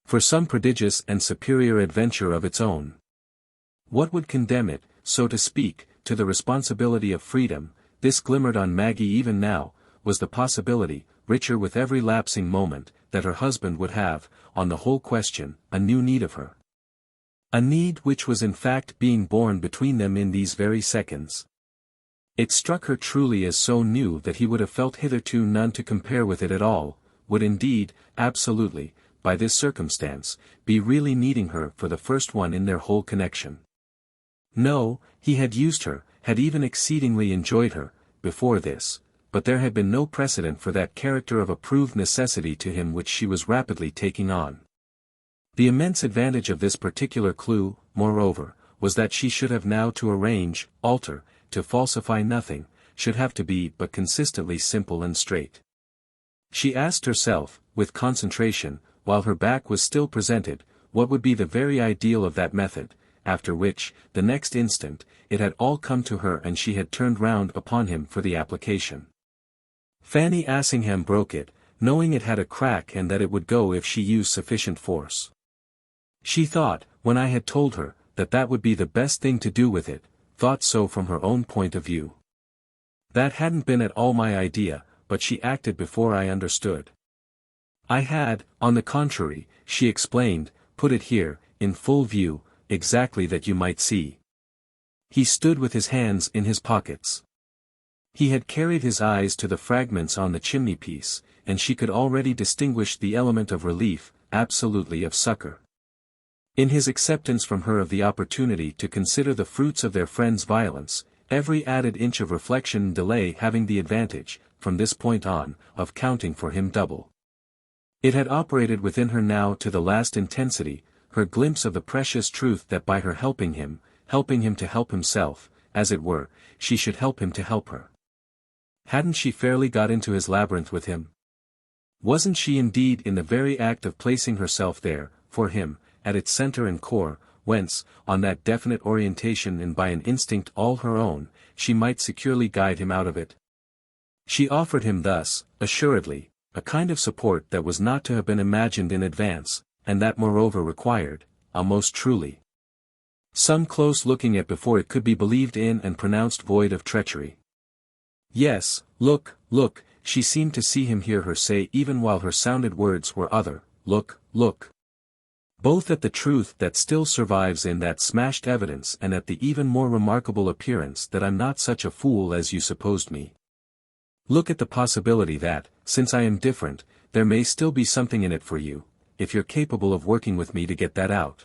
For some prodigious and superior adventure of its own. What would condemn it, so to speak, to the responsibility of freedom? This glimmered on Maggie even now, was the possibility, richer with every lapsing moment, that her husband would have, on the whole question, a new need of her. A need which was in fact being born between them in these very seconds. It struck her truly as so new that he would have felt hitherto none to compare with it at all, would indeed, absolutely, by this circumstance, be really needing her for the first one in their whole connection. No, he had used her, had even exceedingly enjoyed her, before this, but there had been no precedent for that character of approved necessity to him which she was rapidly taking on. The immense advantage of this particular clue, moreover, was that she should have now to arrange, alter, to falsify nothing, should have to be but consistently simple and straight. She asked herself, with concentration, while her back was still presented, what would be the very ideal of that method, after which, the next instant, it had all come to her and she had turned round upon him for the application. Fanny Assingham broke it, knowing it had a crack and that it would go if she used sufficient force. She thought, when I had told her, that that would be the best thing to do with it, thought so from her own point of view. That hadn't been at all my idea, but she acted before I understood. I had, on the contrary, she explained, put it here, in full view, exactly that you might see. He stood with his hands in his pockets. He had carried his eyes to the fragments on the chimney-piece, and she could already distinguish the element of relief, absolutely of succor. In his acceptance from her of the opportunity to consider the fruits of their friend's violence, every added inch of reflection and delay having the advantage, from this point on, of counting for him double. It had operated within her now to the last intensity, her glimpse of the precious truth that by her helping him to help himself, as it were, she should help him to help her. Hadn't she fairly got into his labyrinth with him? Wasn't she indeed in the very act of placing herself there, for him, at its center and core, whence, on that definite orientation and by an instinct all her own, she might securely guide him out of it? She offered him thus, assuredly, a kind of support that was not to have been imagined in advance, and that moreover required, most truly, some close looking at before it could be believed in and pronounced void of treachery. Yes, look, she seemed to see him hear her say even while her sounded words were other, look. Both at the truth that still survives in that smashed evidence and at the even more remarkable appearance that I'm not such a fool as you supposed me. Look at the possibility that, since I am different, there may still be something in it for you, if you're capable of working with me to get that out.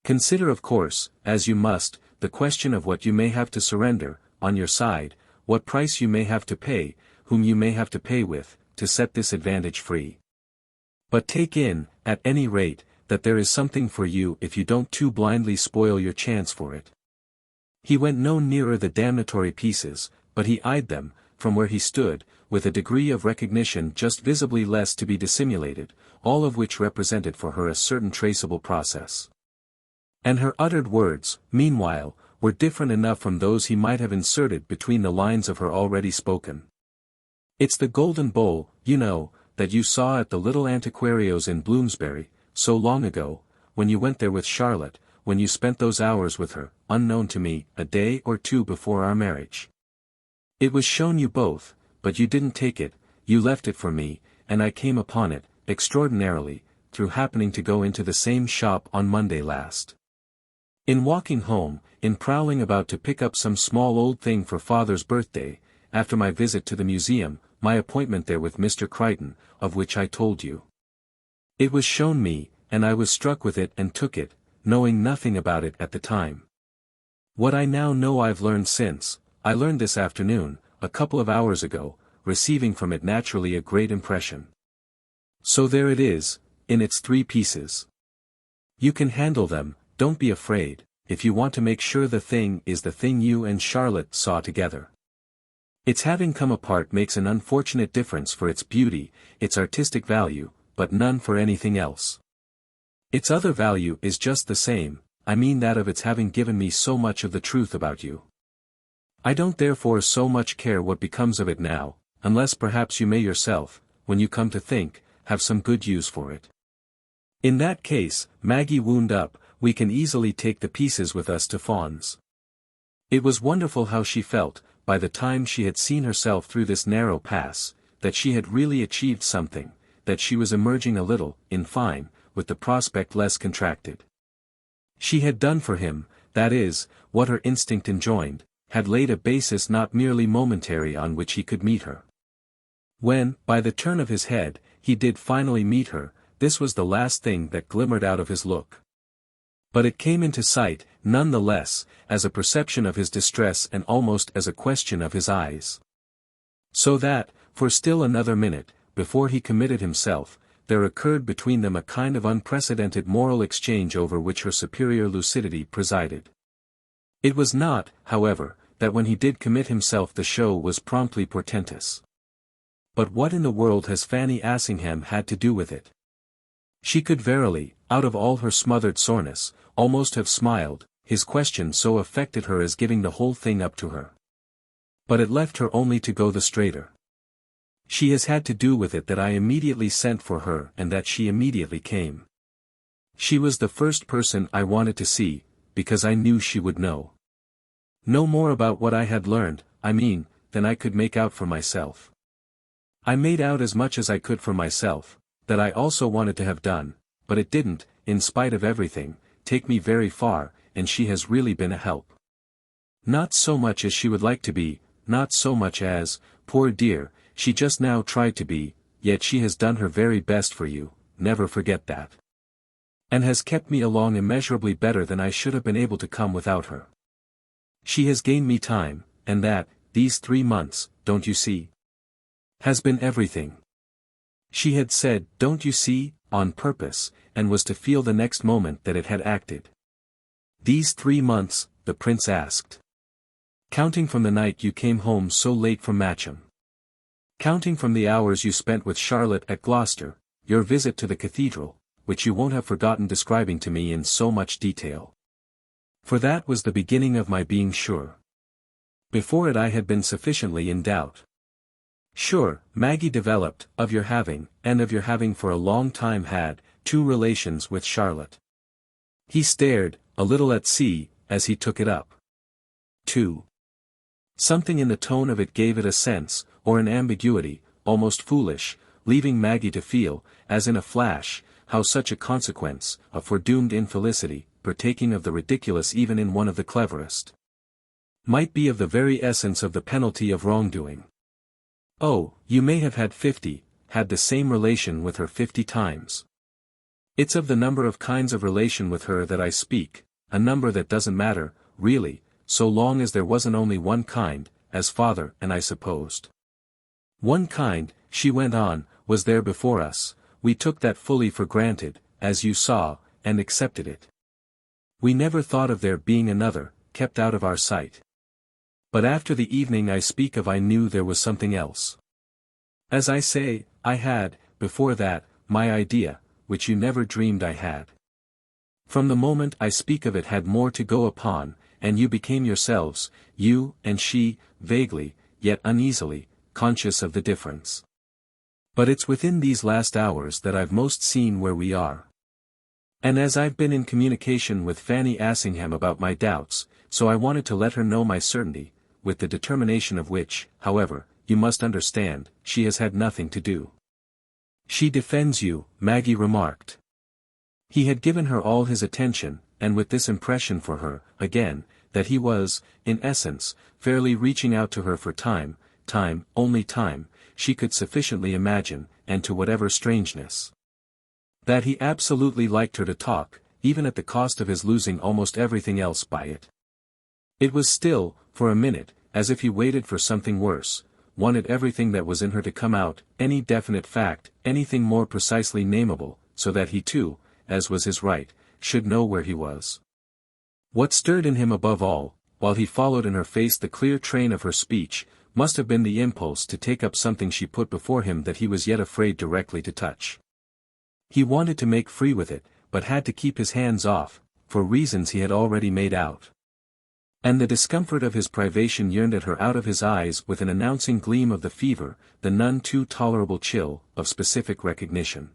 Consider of course, as you must, the question of what you may have to surrender, on your side, what price you may have to pay, whom you may have to pay with, to set this advantage free. But take in, at any rate, that there is something for you if you don't too blindly spoil your chance for it. He went no nearer the damnatory pieces, but he eyed them, from where he stood, with a degree of recognition just visibly less to be dissimulated, all of which represented for her a certain traceable process. And her uttered words, meanwhile, were different enough from those he might have inserted between the lines of her already spoken. It's the golden bowl, you know, that you saw at the little antiquario's in Bloomsbury, so long ago, when you went there with Charlotte, when you spent those hours with her, unknown to me, a day or two before our marriage. It was shown you both, but you didn't take it, you left it for me, and I came upon it, extraordinarily, through happening to go into the same shop on Monday last. In walking home, in prowling about to pick up some small old thing for father's birthday, after my visit to the museum, my appointment there with Mr. Crichton, of which I told you. It was shown me, and I was struck with it and took it, knowing nothing about it at the time. What I now know I've learned since, I learned this afternoon, a couple of hours ago, receiving from it naturally a great impression. So there it is, in its 3 pieces. You can handle them, don't be afraid, if you want to make sure the thing is the thing you and Charlotte saw together. Its having come apart makes an unfortunate difference for its beauty, its artistic value, but none for anything else. Its other value is just the same, I mean that of its having given me so much of the truth about you. I don't therefore so much care what becomes of it now, unless perhaps you may yourself, when you come to think, have some good use for it. In that case, Maggie wound up, we can easily take the pieces with us to Fawn's. It was wonderful how she felt, by the time she had seen herself through this narrow pass, that she had really achieved something, that she was emerging a little, in fine, with the prospect less contracted. She had done for him, that is, what her instinct enjoined, had laid a basis not merely momentary on which he could meet her. When, by the turn of his head, he did finally meet her, this was the last thing that glimmered out of his look. But it came into sight, none the less, as a perception of his distress and almost as a question of his eyes. So that, for still another minute, before he committed himself, there occurred between them a kind of unprecedented moral exchange over which her superior lucidity presided. It was not, however, that when he did commit himself the show was promptly portentous. But what in the world has Fanny Assingham had to do with it? She could verily, out of all her smothered soreness, almost have smiled, his question so affected her as giving the whole thing up to her. But it left her only to go the straighter. She has had to do with it that I immediately sent for her and that she immediately came. She was the first person I wanted to see, because I knew she would know. No more about what I had learned, I mean, than I could make out for myself. I made out as much as I could for myself, that I also wanted to have done, but it didn't, in spite of everything, take me very far, and she has really been a help. Not so much as she would like to be, not so much as, poor dear, she just now tried to be, yet she has done her very best for you, never forget that. And has kept me along immeasurably better than I should have been able to come without her. She has gained me time, and that, these 3 months, don't you see? Has been everything. She had said, don't you see, on purpose, and was to feel the next moment that it had acted. These 3 months, the prince asked. Counting from the night you came home so late from Matcham. Counting from the hours you spent with Charlotte at Gloucester, your visit to the cathedral, which you won't have forgotten describing to me in so much detail. For that was the beginning of my being sure. Before it I had been sufficiently in doubt. Sure, Maggie developed, of your having, and of your having for a long time had, 2 relations with Charlotte. He stared, a little at sea, as he took it up. 2. Something in the tone of it gave it a sense, or an ambiguity, almost foolish, leaving Maggie to feel, as in a flash, how such a consequence, a foredoomed infelicity, partaking of the ridiculous even in one of the cleverest, might be of the very essence of the penalty of wrongdoing. Oh, you may have had 50, had the same relation with her 50 times. It's of the number of kinds of relation with her that I speak, a number that doesn't matter, really, so long as there wasn't only one kind, as father and I supposed. One kind, she went on, was there before us, we took that fully for granted, as you saw, and accepted it. We never thought of there being another, kept out of our sight. But after the evening I speak of I knew there was something else. As I say, I had, before that, my idea, which you never dreamed I had. From the moment I speak of it had more to go upon, and you became yourselves, you and she, vaguely, yet uneasily, conscious of the difference. But it's within these last hours that I've most seen where we are. And as I've been in communication with Fanny Assingham about my doubts, so I wanted to let her know my certainty, with the determination of which, however, you must understand, she has had nothing to do. She defends you, Maggie remarked. He had given her all his attention, and with this impression for her, again, that he was, in essence, fairly reaching out to her for time, only time, she could sufficiently imagine, and to whatever strangeness. That he absolutely liked her to talk, even at the cost of his losing almost everything else by it. It was still, for a minute, as if he waited for something worse, wanted everything that was in her to come out, any definite fact, anything more precisely nameable, so that he too, as was his right, should know where he was. What stirred in him above all, while he followed in her face the clear train of her speech, must have been the impulse to take up something she put before him that he was yet afraid directly to touch. He wanted to make free with it, but had to keep his hands off, for reasons he had already made out. And the discomfort of his privation yearned at her out of his eyes with an announcing gleam of the fever, the none too tolerable chill, of specific recognition.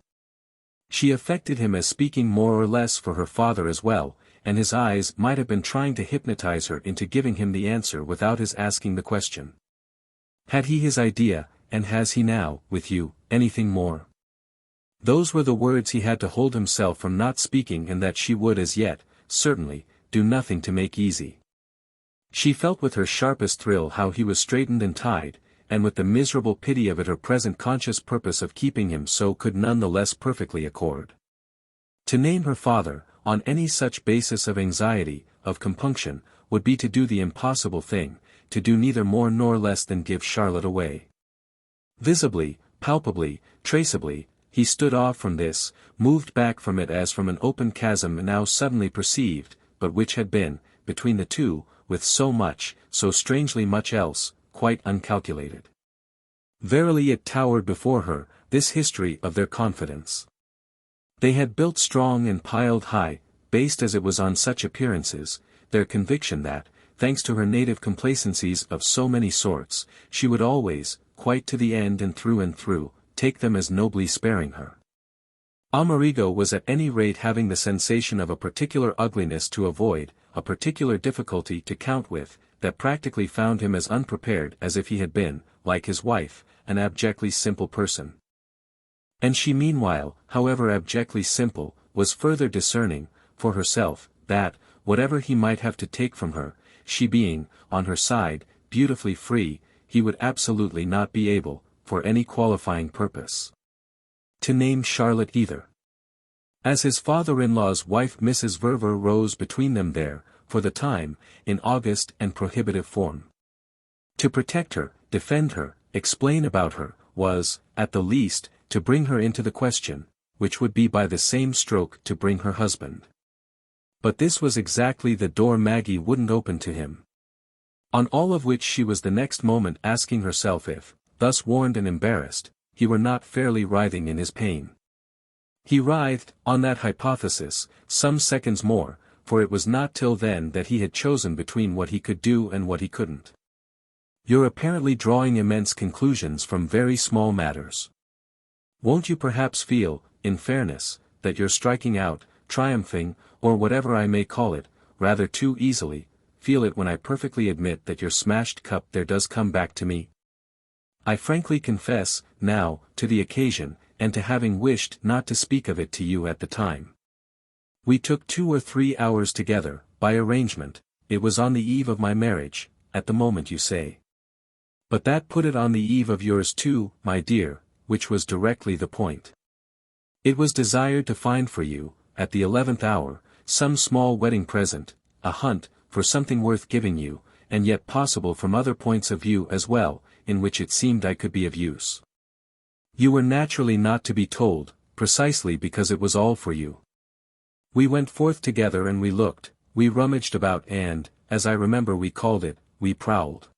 She affected him as speaking more or less for her father as well, and his eyes might have been trying to hypnotize her into giving him the answer without his asking the question. Had he his idea, and has he now, with you, anything more? Those were the words he had to hold himself from not speaking, and that she would as yet, certainly, do nothing to make easy. She felt with her sharpest thrill how he was straightened and tied, and with the miserable pity of it her present conscious purpose of keeping him so could none the less perfectly accord. To name her father, on any such basis of anxiety, of compunction, would be to do the impossible thing, to do neither more nor less than give Charlotte away. Visibly, palpably, traceably, he stood off from this, moved back from it as from an open chasm now suddenly perceived, but which had been, between the two, with so much, so strangely much else, quite uncalculated. Verily it towered before her, this history of their confidence. They had built strong and piled high, based as it was on such appearances, their conviction that, thanks to her native complacencies of so many sorts, she would always, quite to the end and through, take them as nobly sparing her. Amerigo was at any rate having the sensation of a particular ugliness to avoid, a particular difficulty to count with, that practically found him as unprepared as if he had been, like his wife, an abjectly simple person. And she meanwhile, however abjectly simple, was further discerning, for herself, that, whatever he might have to take from her, she being, on her side, beautifully free, he would absolutely not be able, for any qualifying purpose, to name Charlotte either. As his father-in-law's wife Mrs. Verver rose between them there, for the time, in august and prohibitive form. To protect her, defend her, explain about her, was, at the least, to bring her into the question, which would be by the same stroke to bring her husband. But this was exactly the door Maggie wouldn't open to him. On all of which she was the next moment asking herself if, thus warned and embarrassed, he were not fairly writhing in his pain. He writhed, on that hypothesis, some seconds more, for it was not till then that he had chosen between what he could do and what he couldn't. "You're apparently drawing immense conclusions from very small matters. Won't you perhaps feel, in fairness, that you're striking out, triumphing, or whatever I may call it, rather too easily, feel it when I perfectly admit that your smashed cup there does come back to me? I frankly confess, now, to the occasion, and to having wished not to speak of it to you at the time. We took 2 or 3 hours together, by arrangement, it was on the eve of my marriage, at the moment you say. But that put it on the eve of yours too, my dear, which was directly the point. It was desired to find for you, at the 11th hour, some small wedding present, a hunt, for something worth giving you, and yet possible from other points of view as well, in which it seemed I could be of use. You were naturally not to be told, precisely because it was all for you. We went forth together and we looked, we rummaged about and, as I remember we called it, we prowled.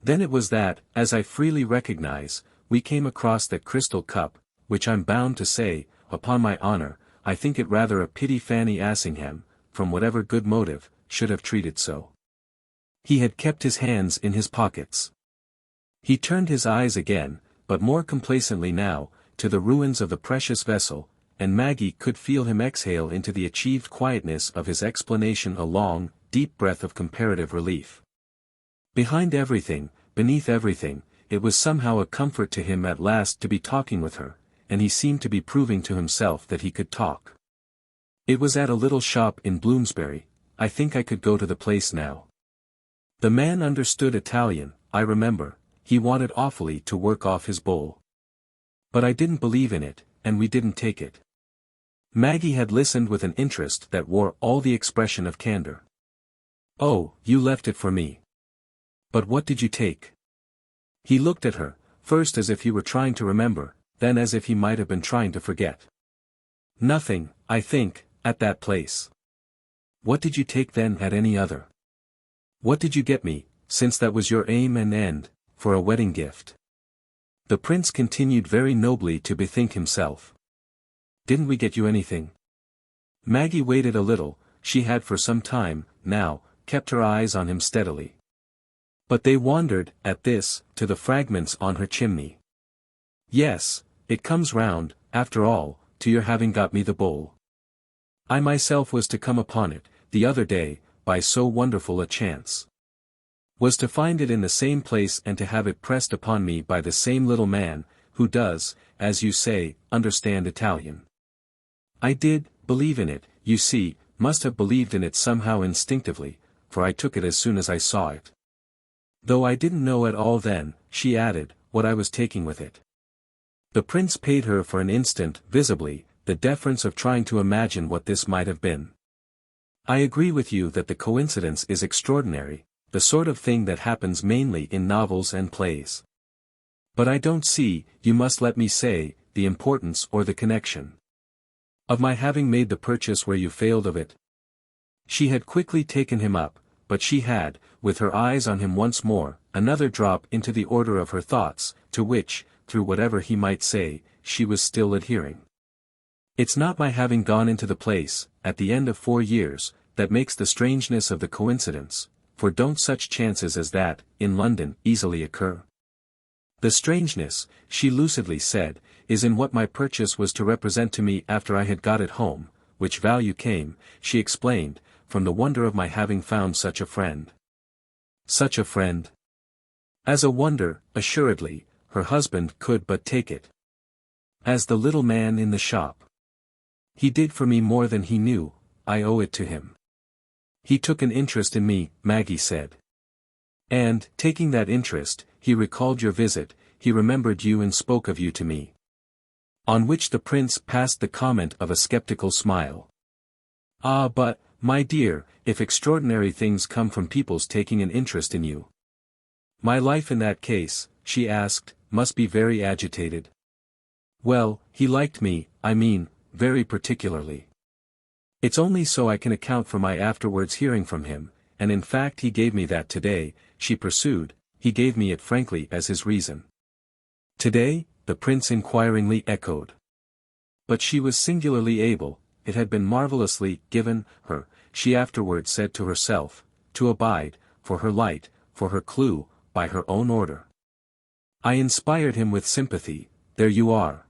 Then it was that, as I freely recognize, we came across that crystal cup, which I'm bound to say, upon my honor, I think it rather a pity Fanny Assingham, from whatever good motive, should have treated so. He had kept his hands in his pockets. He turned his eyes again, but more complacently now, to the ruins of the precious vessel, and Maggie could feel him exhale into the achieved quietness of his explanation a long, deep breath of comparative relief. Behind everything, beneath everything, it was somehow a comfort to him at last to be talking with her, and he seemed to be proving to himself that he could talk. It was at a little shop in Bloomsbury. I think I could go to the place now. The man understood Italian, I remember, he wanted awfully to work off his bowl. But I didn't believe in it, and we didn't take it. Maggie had listened with an interest that wore all the expression of candor. Oh, you left it for me. But what did you take? He looked at her, first as if he were trying to remember, then as if he might have been trying to forget. Nothing, I think, at that place. What did you take then at any other? What did you get me, since that was your aim and end, for a wedding gift? The prince continued very nobly to bethink himself. Didn't we get you anything? Maggie waited a little, she had for some time, now, kept her eyes on him steadily. But they wandered, at this, to the fragments on her chimney. Yes, it comes round, after all, to your having got me the bowl. I myself was to come upon it, the other day, by so wonderful a chance. Was to find it in the same place and to have it pressed upon me by the same little man, who does, as you say, understand Italian. I did, believe in it, you see, must have believed in it somehow instinctively, for I took it as soon as I saw it. Though I didn't know at all then, she added, what I was taking with it. The prince paid her for an instant, visibly, the deference of trying to imagine what this might have been. I agree with you that the coincidence is extraordinary, the sort of thing that happens mainly in novels and plays. But I don't see, you must let me say, the importance or the connection of my having made the purchase where you failed of it. She had quickly taken him up, but she had, with her eyes on him once more, another drop into the order of her thoughts, to which, through whatever he might say, she was still adhering. It's not my having gone into the place, at the end of 4 years, that makes the strangeness of the coincidence, for don't such chances as that, in London, easily occur? The strangeness, she lucidly said, is in what my purchase was to represent to me after I had got it home, which value came, she explained, from the wonder of my having found such a friend. Such a friend? As a wonder, assuredly, her husband could but take it. As the little man in the shop. He did for me more than he knew, I owe it to him. He took an interest in me, Maggie said. And, taking that interest, he recalled your visit, he remembered you and spoke of you to me. On which the prince passed the comment of a skeptical smile. Ah, but, my dear, if extraordinary things come from people's taking an interest in you. My life in that case, she asked, must be very agitated. Well, he liked me, I mean, very particularly. It's only so I can account for my afterwards hearing from him, and in fact he gave me that today, she pursued, he gave me it frankly as his reason. Today, the prince inquiringly echoed. But she was singularly able, it had been marvellously given her, she afterwards said to herself, to abide, for her light, for her clue, by her own order. I inspired him with sympathy, there you are.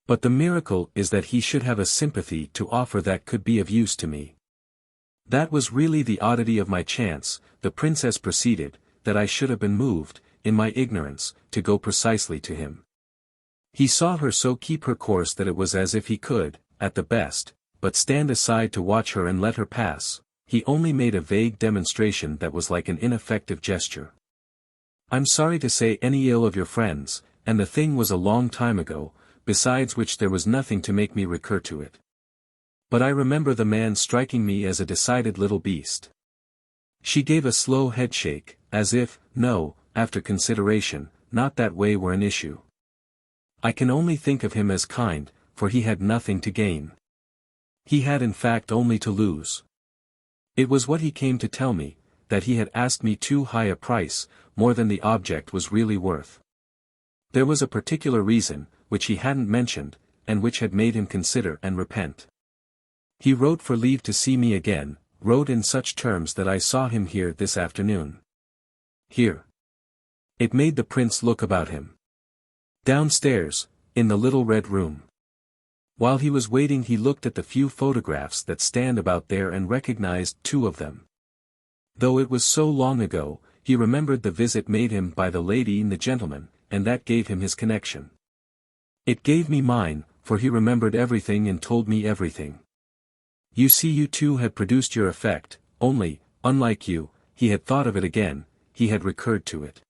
But the miracle is that he should have a sympathy to offer that could be of use to me. That was really the oddity of my chance, the princess proceeded, that I should have been moved, in my ignorance, to go precisely to him. He saw her so keep her course that it was as if he could, at the best, but stand aside to watch her and let her pass, he only made a vague demonstration that was like an ineffective gesture. I'm sorry to say any ill of your friends, and the thing was a long time ago, besides which there was nothing to make me recur to it. But I remember the man striking me as a decided little beast. She gave a slow headshake, as if, no, after consideration, not that way were an issue. I can only think of him as kind, for he had nothing to gain. He had in fact only to lose. It was what he came to tell me, that he had asked me too high a price, more than the object was really worth. There was a particular reason, which he hadn't mentioned, and which had made him consider and repent. He wrote for leave to see me again, wrote in such terms that I saw him here this afternoon. Here. It made the prince look about him. Downstairs, in the little red room. While he was waiting he looked at the few photographs that stand about there and recognized 2 of them. Though it was so long ago, he remembered the visit made him by the lady and the gentleman, and that gave him his connection. It gave me mine, for he remembered everything and told me everything. You see, you 2 had produced your effect, only, unlike you, he had thought of it again, he had recurred to it.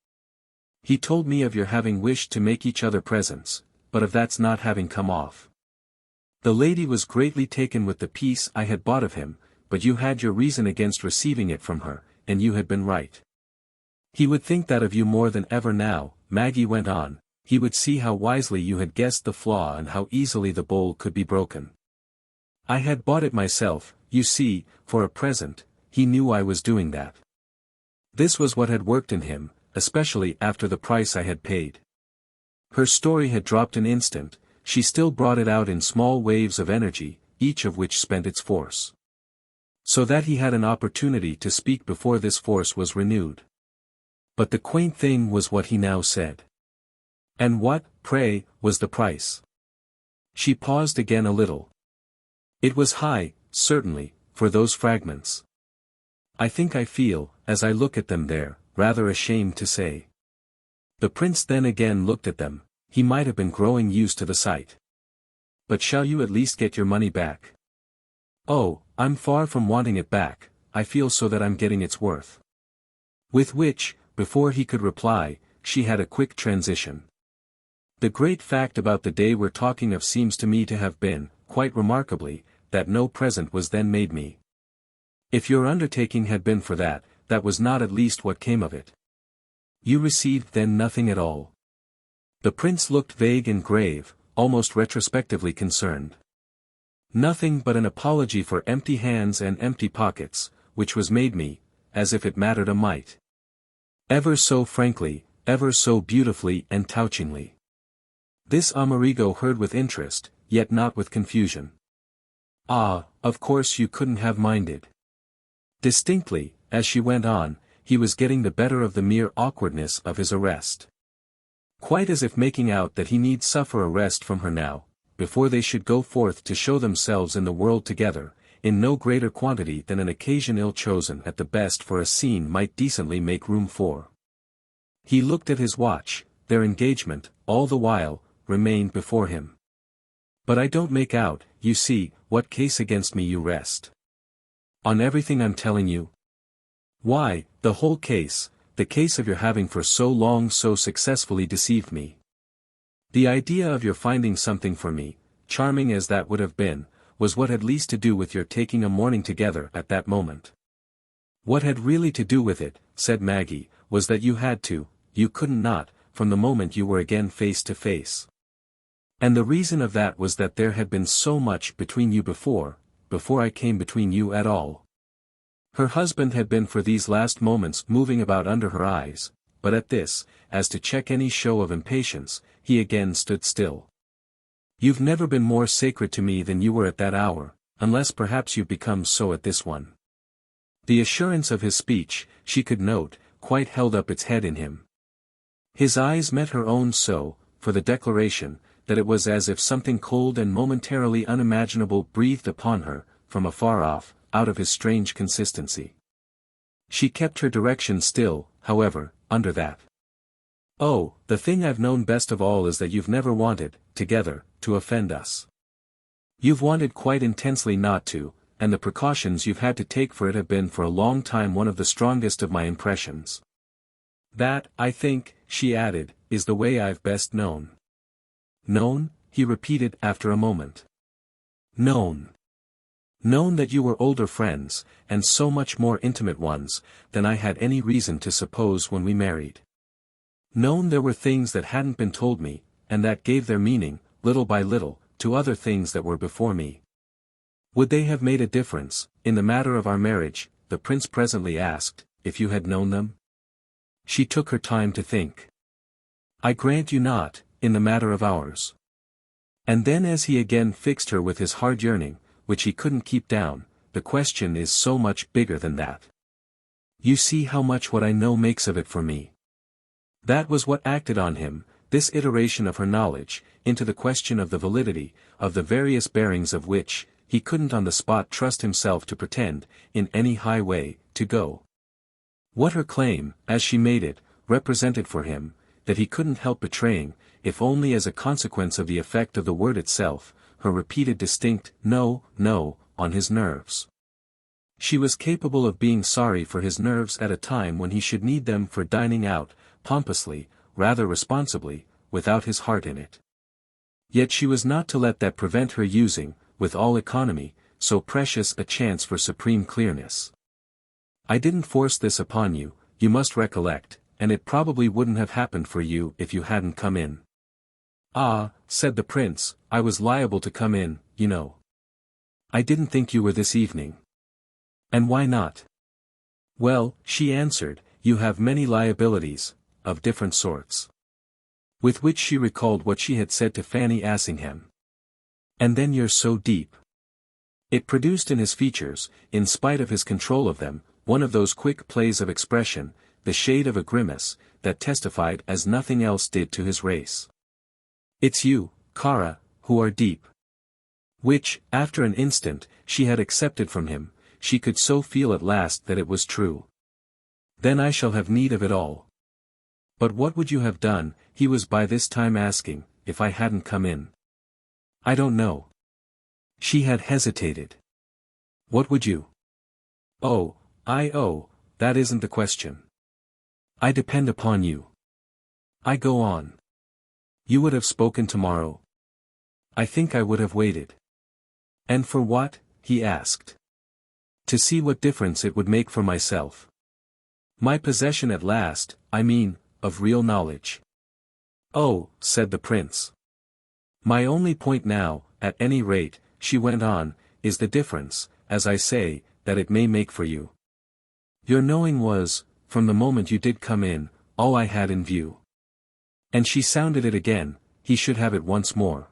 He told me of your having wished to make each other presents, but of that's not having come off. The lady was greatly taken with the piece I had bought of him, but you had your reason against receiving it from her, and you had been right. He would think that of you more than ever now, Maggie went on, he would see how wisely you had guessed the flaw and how easily the bowl could be broken. I had bought it myself, you see, for a present, he knew I was doing that. This was what had worked in him, especially after the price I had paid. Her story had dropped an instant, she still brought it out in small waves of energy, each of which spent its force. So that he had an opportunity to speak before this force was renewed. But the quaint thing was what he now said. And what, pray, was the price? She paused again a little. It was high, certainly, for those fragments. I think I feel, as I look at them there, rather ashamed to say. The prince then again looked at them, he might have been growing used to the sight. But shall you at least get your money back? Oh, I'm far from wanting it back, I feel so that I'm getting its worth. With which, before he could reply, she had a quick transition. The great fact about the day we're talking of seems to me to have been, quite remarkably, that no present was then made me. If your undertaking had been for that, that was not at least what came of it. You received then nothing at all. The prince looked vague and grave, almost retrospectively concerned. Nothing but an apology for empty hands and empty pockets, which was made me, as if it mattered a mite. Ever so frankly, ever so beautifully and touchingly. This Amerigo heard with interest, yet not with confusion. Ah, of course you couldn't have minded. Distinctly, as she went on, he was getting the better of the mere awkwardness of his arrest. Quite as if making out that he need suffer arrest from her now, before they should go forth to show themselves in the world together, in no greater quantity than an occasion ill-chosen at the best for a scene might decently make room for. He looked at his watch. Their engagement, all the while, remained before him. But I don't make out, you see, what case against me you rest. On everything I'm telling you? Why, the whole case, the case of your having for so long so successfully deceived me. The idea of your finding something for me, charming as that would have been, was what had least to do with your taking a morning together at that moment. What had really to do with it, said Maggie, was that you had to, you couldn't not, from the moment you were again face to face. And the reason of that was that there had been so much between you before I came between you at all. Her husband had been for these last moments moving about under her eyes, but at this, as to check any show of impatience, he again stood still. You've never been more sacred to me than you were at that hour, unless perhaps you've become so at this one. The assurance of his speech, she could note, quite held up its head in him. His eyes met her own so, for the declaration, that it was as if something cold and momentarily unimaginable breathed upon her, from afar off, out of his strange consistency. She kept her direction still, however, under that. Oh, the thing I've known best of all is that you've never wanted, together, to offend us. You've wanted quite intensely not to, and the precautions you've had to take for it have been for a long time one of the strongest of my impressions. That, I think, she added, is the way I've best known. Known, he repeated after a moment. Known. Known that you were older friends, and so much more intimate ones, than I had any reason to suppose when we married. Known there were things that hadn't been told me, and that gave their meaning, little by little, to other things that were before me. Would they have made a difference, in the matter of our marriage, the prince presently asked, if you had known them? She took her time to think. I grant you not, in the matter of ours. And then as he again fixed her with his hard yearning, which he couldn't keep down, the question is so much bigger than that. You see how much what I know makes of it for me. That was what acted on him, this iteration of her knowledge, into the question of the validity, of the various bearings of which, he couldn't on the spot trust himself to pretend, in any high way, to go. What her claim, as she made it, represented for him, that he couldn't help betraying, if only as a consequence of the effect of the word itself, her repeated distinct, no, no, on his nerves. She was capable of being sorry for his nerves at a time when he should need them for dining out, pompously, rather responsibly, without his heart in it. Yet she was not to let that prevent her using, with all economy, so precious a chance for supreme clearness. I didn't force this upon you, you must recollect, and it probably wouldn't have happened for you if you hadn't come in. Ah, said the prince, I was liable to come in, you know. I didn't think you were this evening. And why not? Well, she answered, you have many liabilities, of different sorts. With which she recalled what she had said to Fanny Assingham. And then you're so deep. It produced in his features, in spite of his control of them, one of those quick plays of expression, the shade of a grimace, that testified as nothing else did to his race. It's you, Cara, who are deep. Which, after an instant, she had accepted from him, she could so feel at last that it was true. Then I shall have need of it all. But what would you have done, he was by this time asking, if I hadn't come in? I don't know. She had hesitated. What would you? Oh, that isn't the question. I depend upon you. I go on. You would have spoken tomorrow. I think I would have waited. And for what? He asked. To see what difference it would make for myself. My possession at last, I mean, of real knowledge. Oh, said the prince. My only point now, at any rate, she went on, is the difference, as I say, that it may make for you. Your knowing was, from the moment you did come in, all I had in view. And she sounded it again, he should have it once more.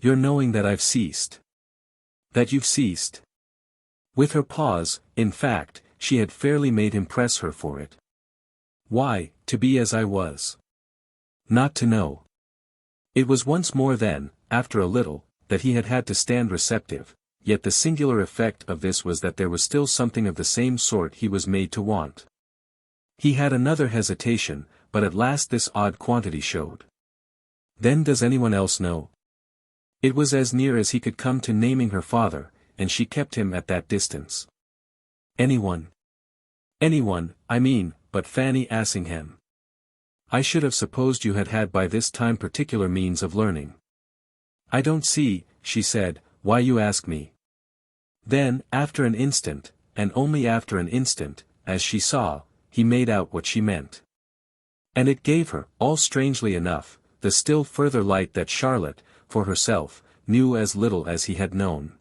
Your knowing that I've ceased. That you've ceased. With her pause, in fact, she had fairly made him press her for it. Why, to be as I was. Not to know. It was once more then, after a little, that he had had to stand receptive, yet the singular effect of this was that there was still something of the same sort he was made to want. He had another hesitation, but at last this odd quantity showed. Then does anyone else know? It was as near as he could come to naming her father, and she kept him at that distance. Anyone? Anyone, I mean, but Fanny Assingham. I should have supposed you had had by this time particular means of learning. I don't see, she said, why you ask me. Then, after an instant, and only after an instant, as she saw, he made out what she meant. And it gave her, all strangely enough, the still further light that Charlotte, for herself, knew as little as he had known.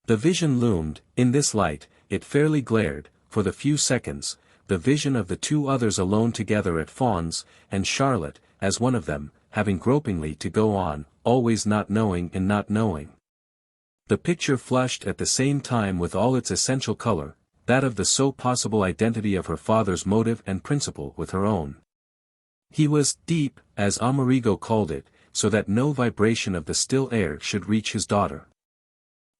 The vision loomed, in this light, it fairly glared, for the few seconds, the vision of the two others alone together at Fawn's, and Charlotte, as one of them, having gropingly to go on, always not knowing and not knowing. The picture flushed at the same time with all its essential color, that of the so possible identity of her father's motive and principle with her own. He was deep, as Amerigo called it, so that no vibration of the still air should reach his daughter.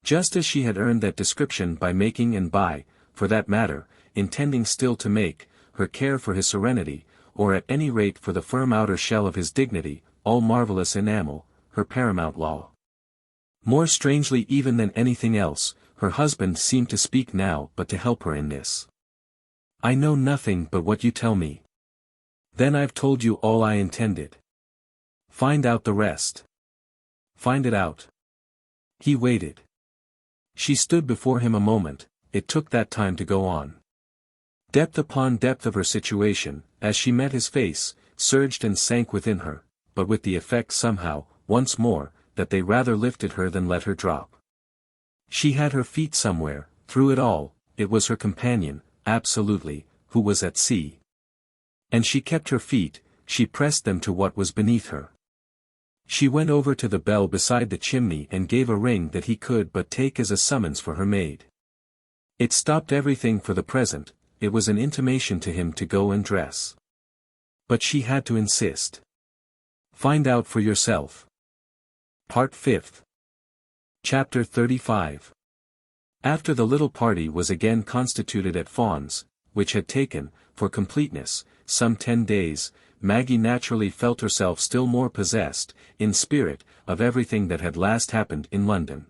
Just as she had earned that description by making and by, for that matter, intending still to make, her care for his serenity, or at any rate for the firm outer shell of his dignity, all marvelous enamel, her paramount law. More strangely even than anything else, her husband seemed to speak now but to help her in this. I know nothing but what you tell me. Then I've told you all I intended. Find out the rest. Find it out. He waited. She stood before him a moment, it took that time to go on. Depth upon depth of her situation, as she met his face, surged and sank within her, but with the effect somehow, once more, that they rather lifted her than let her drop. She had her feet somewhere, through it all, it was her companion, absolutely, who was at sea. And she kept her feet, she pressed them to what was beneath her. She went over to the bell beside the chimney and gave a ring that he could but take as a summons for her maid. It stopped everything for the present, it was an intimation to him to go and dress. But she had to insist. Find out for yourself. Part 5. Chapter 35. After the little party was again constituted at Fawn's, which had taken, for completeness, some 10 days, Maggie naturally felt herself still more possessed, in spirit, of everything that had last happened in London.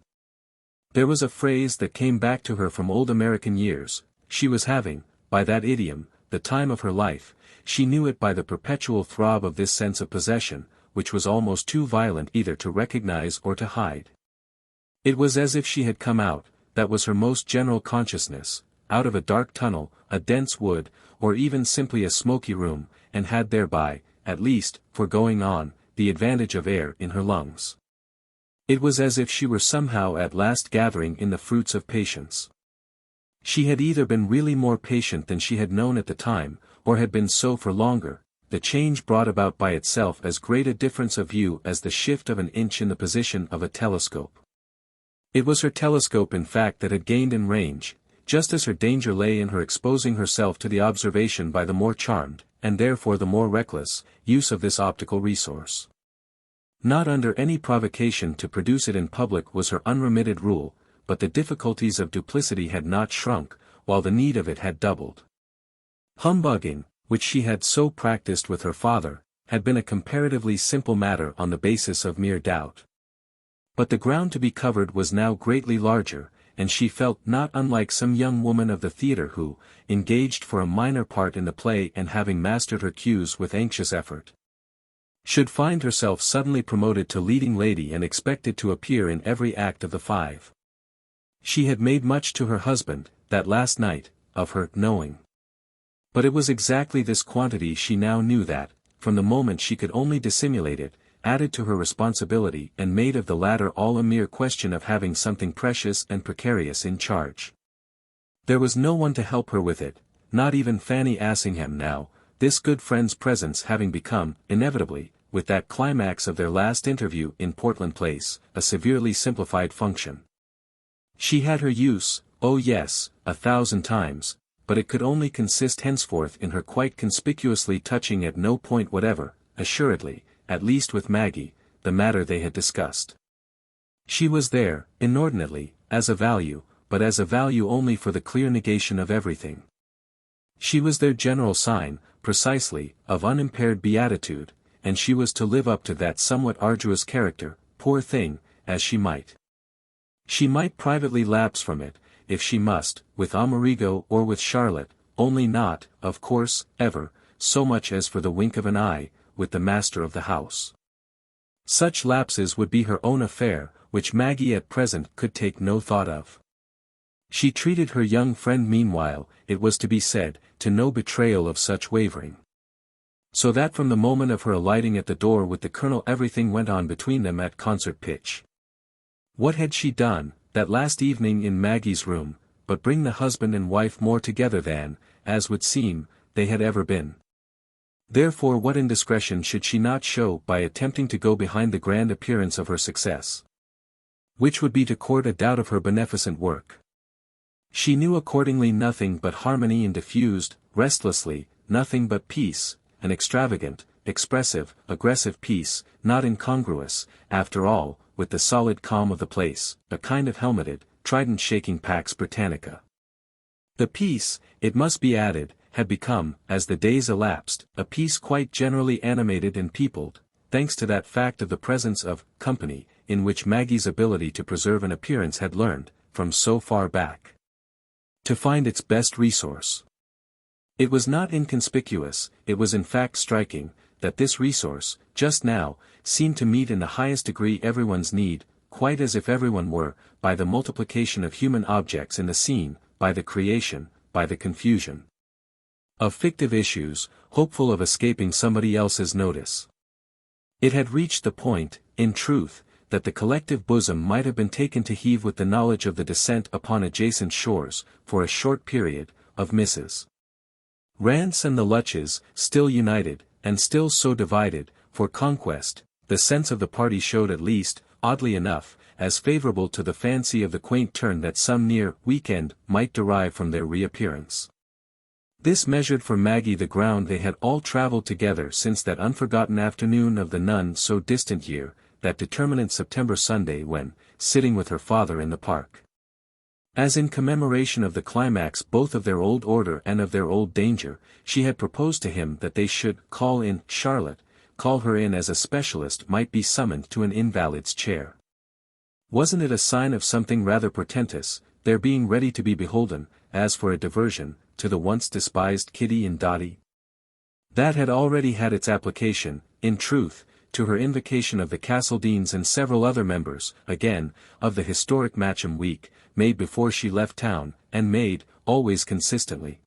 There was a phrase that came back to her from old American years, she was having, by that idiom, the time of her life, she knew it by the perpetual throb of this sense of possession, which was almost too violent either to recognize or to hide. It was as if she had come out, that was her most general consciousness, out of a dark tunnel, a dense wood, or even simply a smoky room, and had thereby, at least, for going on, the advantage of air in her lungs. It was as if she were somehow at last gathering in the fruits of patience. She had either been really more patient than she had known at the time, or had been so for longer, the change brought about by itself as great a difference of view as the shift of an inch in the position of a telescope. It was her telescope in fact that had gained in range, just as her danger lay in her exposing herself to the observation by the more charmed, and therefore the more reckless, use of this optical resource. Not under any provocation to produce it in public was her unremitted rule, but the difficulties of duplicity had not shrunk, while the need of it had doubled. Humbugging, which she had so practiced with her father, had been a comparatively simple matter on the basis of mere doubt. But the ground to be covered was now greatly larger, and she felt not unlike some young woman of the theatre who, engaged for a minor part in the play and having mastered her cues with anxious effort, should find herself suddenly promoted to leading lady and expected to appear in every act of the 5. She had made much to her husband, that last night, of her knowing. But it was exactly this quantity she now knew that, from the moment she could only dissimulate it, added to her responsibility and made of the latter all a mere question of having something precious and precarious in charge. There was no one to help her with it, not even Fanny Assingham now, this good friend's presence having become, inevitably, with that climax of their last interview in Portland Place, a severely simplified function. She had her use, oh yes, 1,000 times, but it could only consist henceforth in her quite conspicuously touching at no point whatever, assuredly, at least with Maggie, the matter they had discussed. She was there, inordinately, as a value, but as a value only for the clear negation of everything. She was their general sign, precisely, of unimpaired beatitude, and she was to live up to that somewhat arduous character, poor thing, as she might. She might privately lapse from it, if she must, with Amerigo or with Charlotte, only not, of course, ever, so much as for the wink of an eye, with the master of the house. Such lapses would be her own affair, which Maggie at present could take no thought of. She treated her young friend meanwhile, it was to be said, to no betrayal of such wavering. So that from the moment of her alighting at the door with the Colonel everything went on between them at concert pitch. What had she done, that last evening in Maggie's room, but bring the husband and wife more together than, as would seem, they had ever been? Therefore what indiscretion should she not show by attempting to go behind the grand appearance of her success? Which would be to court a doubt of her beneficent work. She knew accordingly nothing but harmony and diffused, restlessly, nothing but peace, an extravagant, expressive, aggressive peace, not incongruous, after all, with the solid calm of the place, a kind of helmeted, trident-shaking Pax Britannica. The peace, it must be added, had become, as the days elapsed, a peace quite generally animated and peopled, thanks to that fact of the presence of company, in which Maggie's ability to preserve an appearance had learned, from so far back, to find its best resource. It was not inconspicuous, it was in fact striking, that this resource, just now, seemed to meet in the highest degree everyone's need, quite as if everyone were, by the multiplication of human objects in the scene, by the creation, by the confusion of fictive issues, hopeful of escaping somebody else's notice. It had reached the point, in truth, that the collective bosom might have been taken to heave with the knowledge of the descent upon adjacent shores, for a short period, of Mrs. Rance and the Lutches, still united, and still so divided, for conquest, the sense of the party showed at least, oddly enough, as favourable to the fancy of the quaint turn that some near week-end might derive from their reappearance. This measured for Maggie the ground they had all travelled together since that unforgotten afternoon of the none so distant year, that determinate September Sunday when, sitting with her father in the park, as in commemoration of the climax both of their old order and of their old danger, she had proposed to him that they should call in Charlotte, call her in as a specialist might be summoned to an invalid's chair. Wasn't it a sign of something rather portentous, their being ready to be beholden, as for a diversion, to the once despised Kitty and Dotty? That had already had its application, in truth, to her invocation of the Castledeans and several other members, again, of the historic Matcham week, made before she left town, and made, always consistently,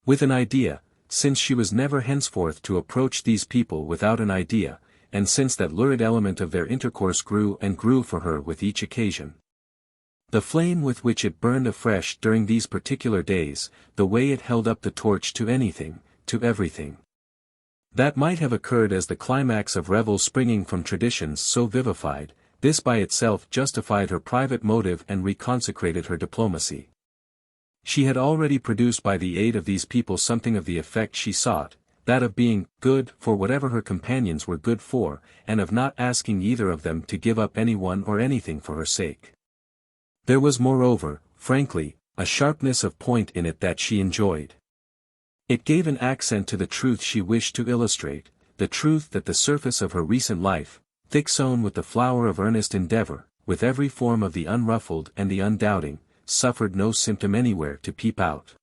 with an idea, since she was never henceforth to approach these people without an idea, and since that lurid element of their intercourse grew and grew for her with each occasion. The flame with which it burned afresh during these particular days, the way it held up the torch to anything, to everything that might have occurred as the climax of revels springing from traditions so vivified, this by itself justified her private motive and reconsecrated her diplomacy. She had already produced by the aid of these people something of the effect she sought, that of being good for whatever her companions were good for, and of not asking either of them to give up anyone or anything for her sake. There was moreover, frankly, a sharpness of point in it that she enjoyed. It gave an accent to the truth she wished to illustrate, the truth that the surface of her recent life, thick sown with the flower of earnest endeavour, with every form of the unruffled and the undoubting, suffered no symptom anywhere to peep out.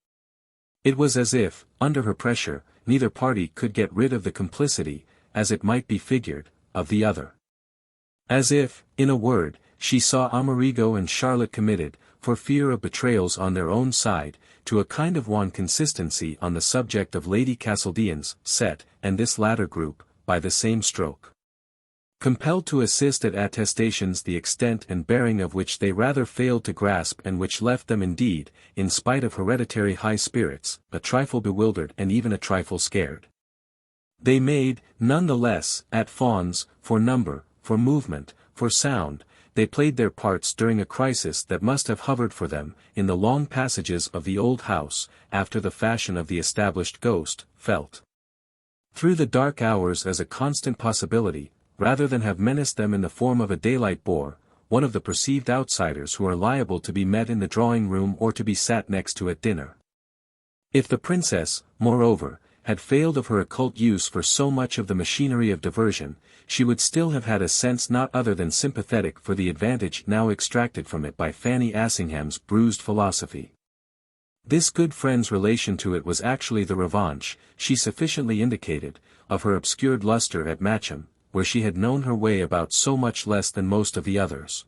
It was as if, under her pressure, neither party could get rid of the complicity, as it might be figured, of the other. As if, in a word, she saw Amerigo and Charlotte committed, for fear of betrayals on their own side, to a kind of wan consistency on the subject of Lady Castledean's set, and this latter group, by the same stroke. Compelled to assist at attestations the extent and bearing of which they rather failed to grasp and which left them indeed, in spite of hereditary high spirits, a trifle bewildered and even a trifle scared. They made, none the less, at fawns, for number, for movement, for sound, they played their parts during a crisis that must have hovered for them, in the long passages of the old house, after the fashion of the established ghost, felt through the dark hours as a constant possibility, rather than have menaced them in the form of a daylight bore, one of the perceived outsiders who are liable to be met in the drawing-room or to be sat next to at dinner. If the princess, moreover, had failed of her occult use for so much of the machinery of diversion, she would still have had a sense not other than sympathetic for the advantage now extracted from it by Fanny Assingham's bruised philosophy. This good friend's relation to it was actually the revanche, she sufficiently indicated, of her obscured lustre at Matcham, where she had known her way about so much less than most of the others.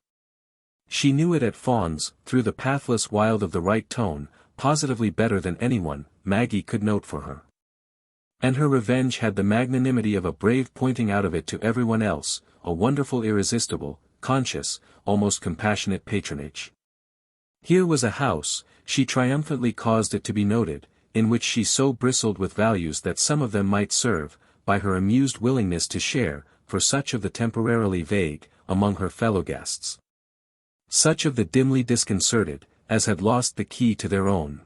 She knew it at Fawns, through the pathless wild of the right tone, positively better than anyone, Maggie could note for her. And her revenge had the magnanimity of a brave pointing out of it to everyone else, a wonderful irresistible, conscious, almost compassionate patronage. Here was a house, she triumphantly caused it to be noted, in which she so bristled with values that some of them might serve, by her amused willingness to share, for such of the temporarily vague, among her fellow guests. Such of the dimly disconcerted, as had lost the key to their own.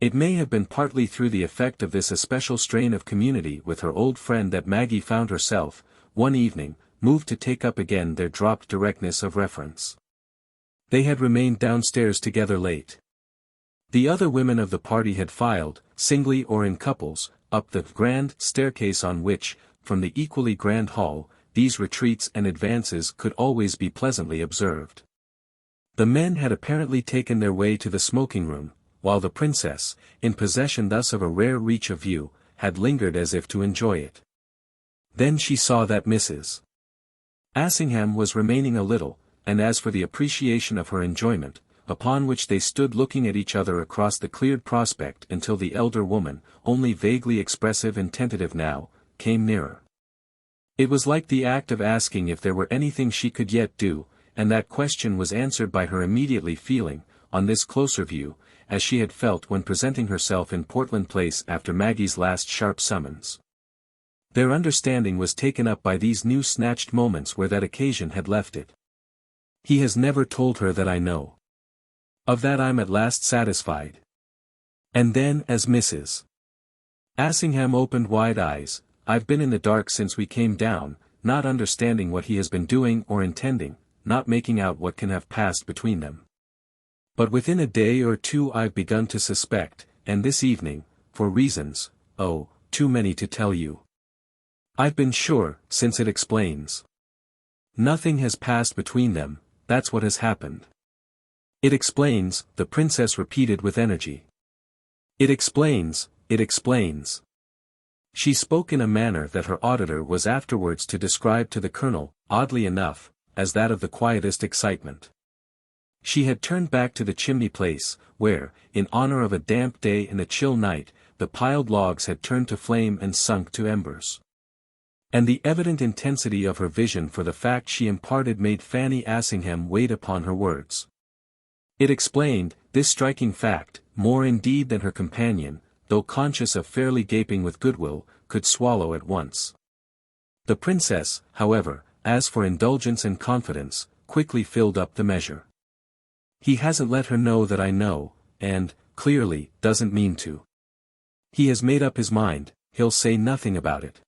It may have been partly through the effect of this especial strain of community with her old friend that Maggie found herself, one evening, moved to take up again their dropped directness of reference. They had remained downstairs together late. The other women of the party had filed, singly or in couples, up the grand staircase on which, from the equally grand hall, these retreats and advances could always be pleasantly observed. The men had apparently taken their way to the smoking-room, while the princess, in possession thus of a rare reach of view, had lingered as if to enjoy it. Then she saw that Mrs. Assingham was remaining a little, and as for the appreciation of her enjoyment, upon which they stood looking at each other across the cleared prospect until the elder woman, only vaguely expressive and tentative now, came nearer. It was like the act of asking if there were anything she could yet do, and that question was answered by her immediately feeling, on this closer view, as she had felt when presenting herself in Portland Place after Maggie's last sharp summons. Their understanding was taken up by these new snatched moments where that occasion had left it. He has never told her that I know. Of that I'm at last satisfied. And then as Mrs. Assingham opened wide eyes, I've been in the dark since we came down, not understanding what he has been doing or intending, not making out what can have passed between them. But within a day or two I've begun to suspect, and this evening, for reasons, oh, too many to tell you. I've been sure, since it explains. Nothing has passed between them, that's what has happened. It explains, the princess repeated with energy. It explains, it explains. She spoke in a manner that her auditor was afterwards to describe to the colonel, oddly enough, as that of the quietest excitement. She had turned back to the chimney place, where, in honor of a damp day and a chill night, the piled logs had turned to flame and sunk to embers. And the evident intensity of her vision for the fact she imparted made Fanny Assingham wait upon her words. It explained, this striking fact, more indeed than her companion, though conscious of fairly gaping with goodwill, could swallow at once. The princess, however, as for indulgence and confidence, quickly filled up the measure. He hasn't let her know that I know, and, clearly, doesn't mean to. He has made up his mind, he'll say nothing about it.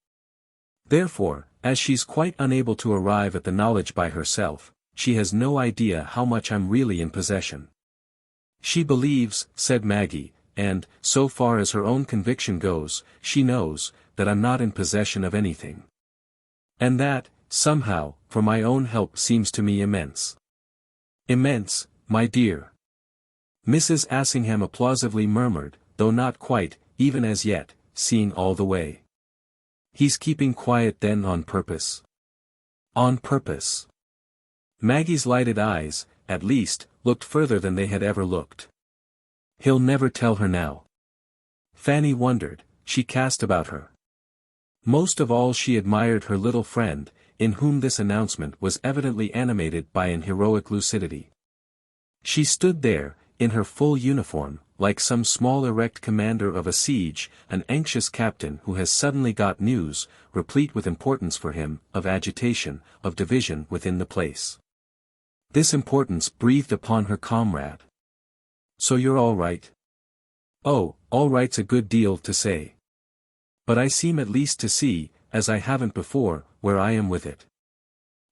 Therefore, as she's quite unable to arrive at the knowledge by herself, she has no idea how much I'm really in possession. She believes, said Maggie, and, so far as her own conviction goes, she knows, that I'm not in possession of anything. And that, somehow, for my own help seems to me immense. Immense, my dear. Mrs. Assingham applausively murmured, though not quite, even as yet, seeing all the way. He's keeping quiet then on purpose. On purpose. Maggie's lighted eyes, at least, looked further than they had ever looked. He'll never tell her now. Fanny wondered, she cast about her. Most of all she admired her little friend, in whom this announcement was evidently animated by an heroic lucidity. She stood there, in her full uniform, like some small erect commander of a siege, an anxious captain who has suddenly got news, replete with importance for him, of agitation, of division within the place. This importance breathed upon her comrade. "So you're all right?" "Oh, all right's a good deal to say. But I seem at least to see, as I haven't before, where I am with it."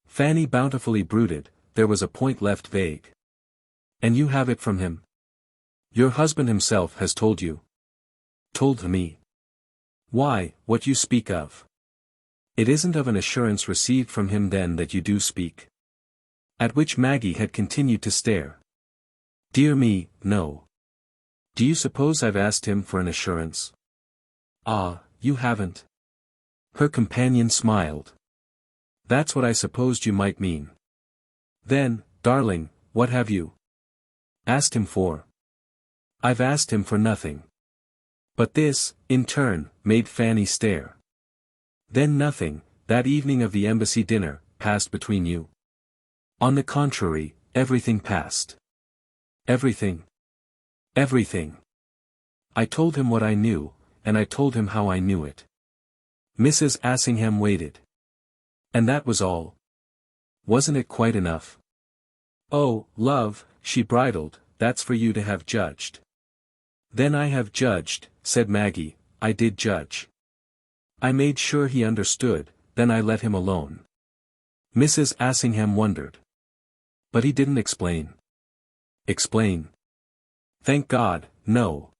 Fanny bountifully brooded, there was a point left vague. "And you have it from him? Your husband himself has told you?" "Told me? Why, what you speak of. It isn't of an assurance received from him then that you do speak?" At which Maggie had continued to stare. "Dear me, no. Do you suppose I've asked him for an assurance?" "Ah, you haven't?" Her companion smiled. "That's what I supposed you might mean. Then, darling, what have you asked him for?" "I've asked him for nothing." But this, in turn, made Fanny stare. "Then nothing, that evening of the embassy dinner, passed between you?" "On the contrary, everything passed." "Everything?" "Everything. I told him what I knew, and I told him how I knew it." Mrs. Assingham waited. "And that was all? Wasn't it quite enough?" "Oh, love," she bridled, "that's for you to have judged." "Then I have judged," said Maggie, "I did judge. I made sure he understood, then I let him alone." Mrs. Assingham wondered. "But he didn't explain?" "Explain? Thank God, no."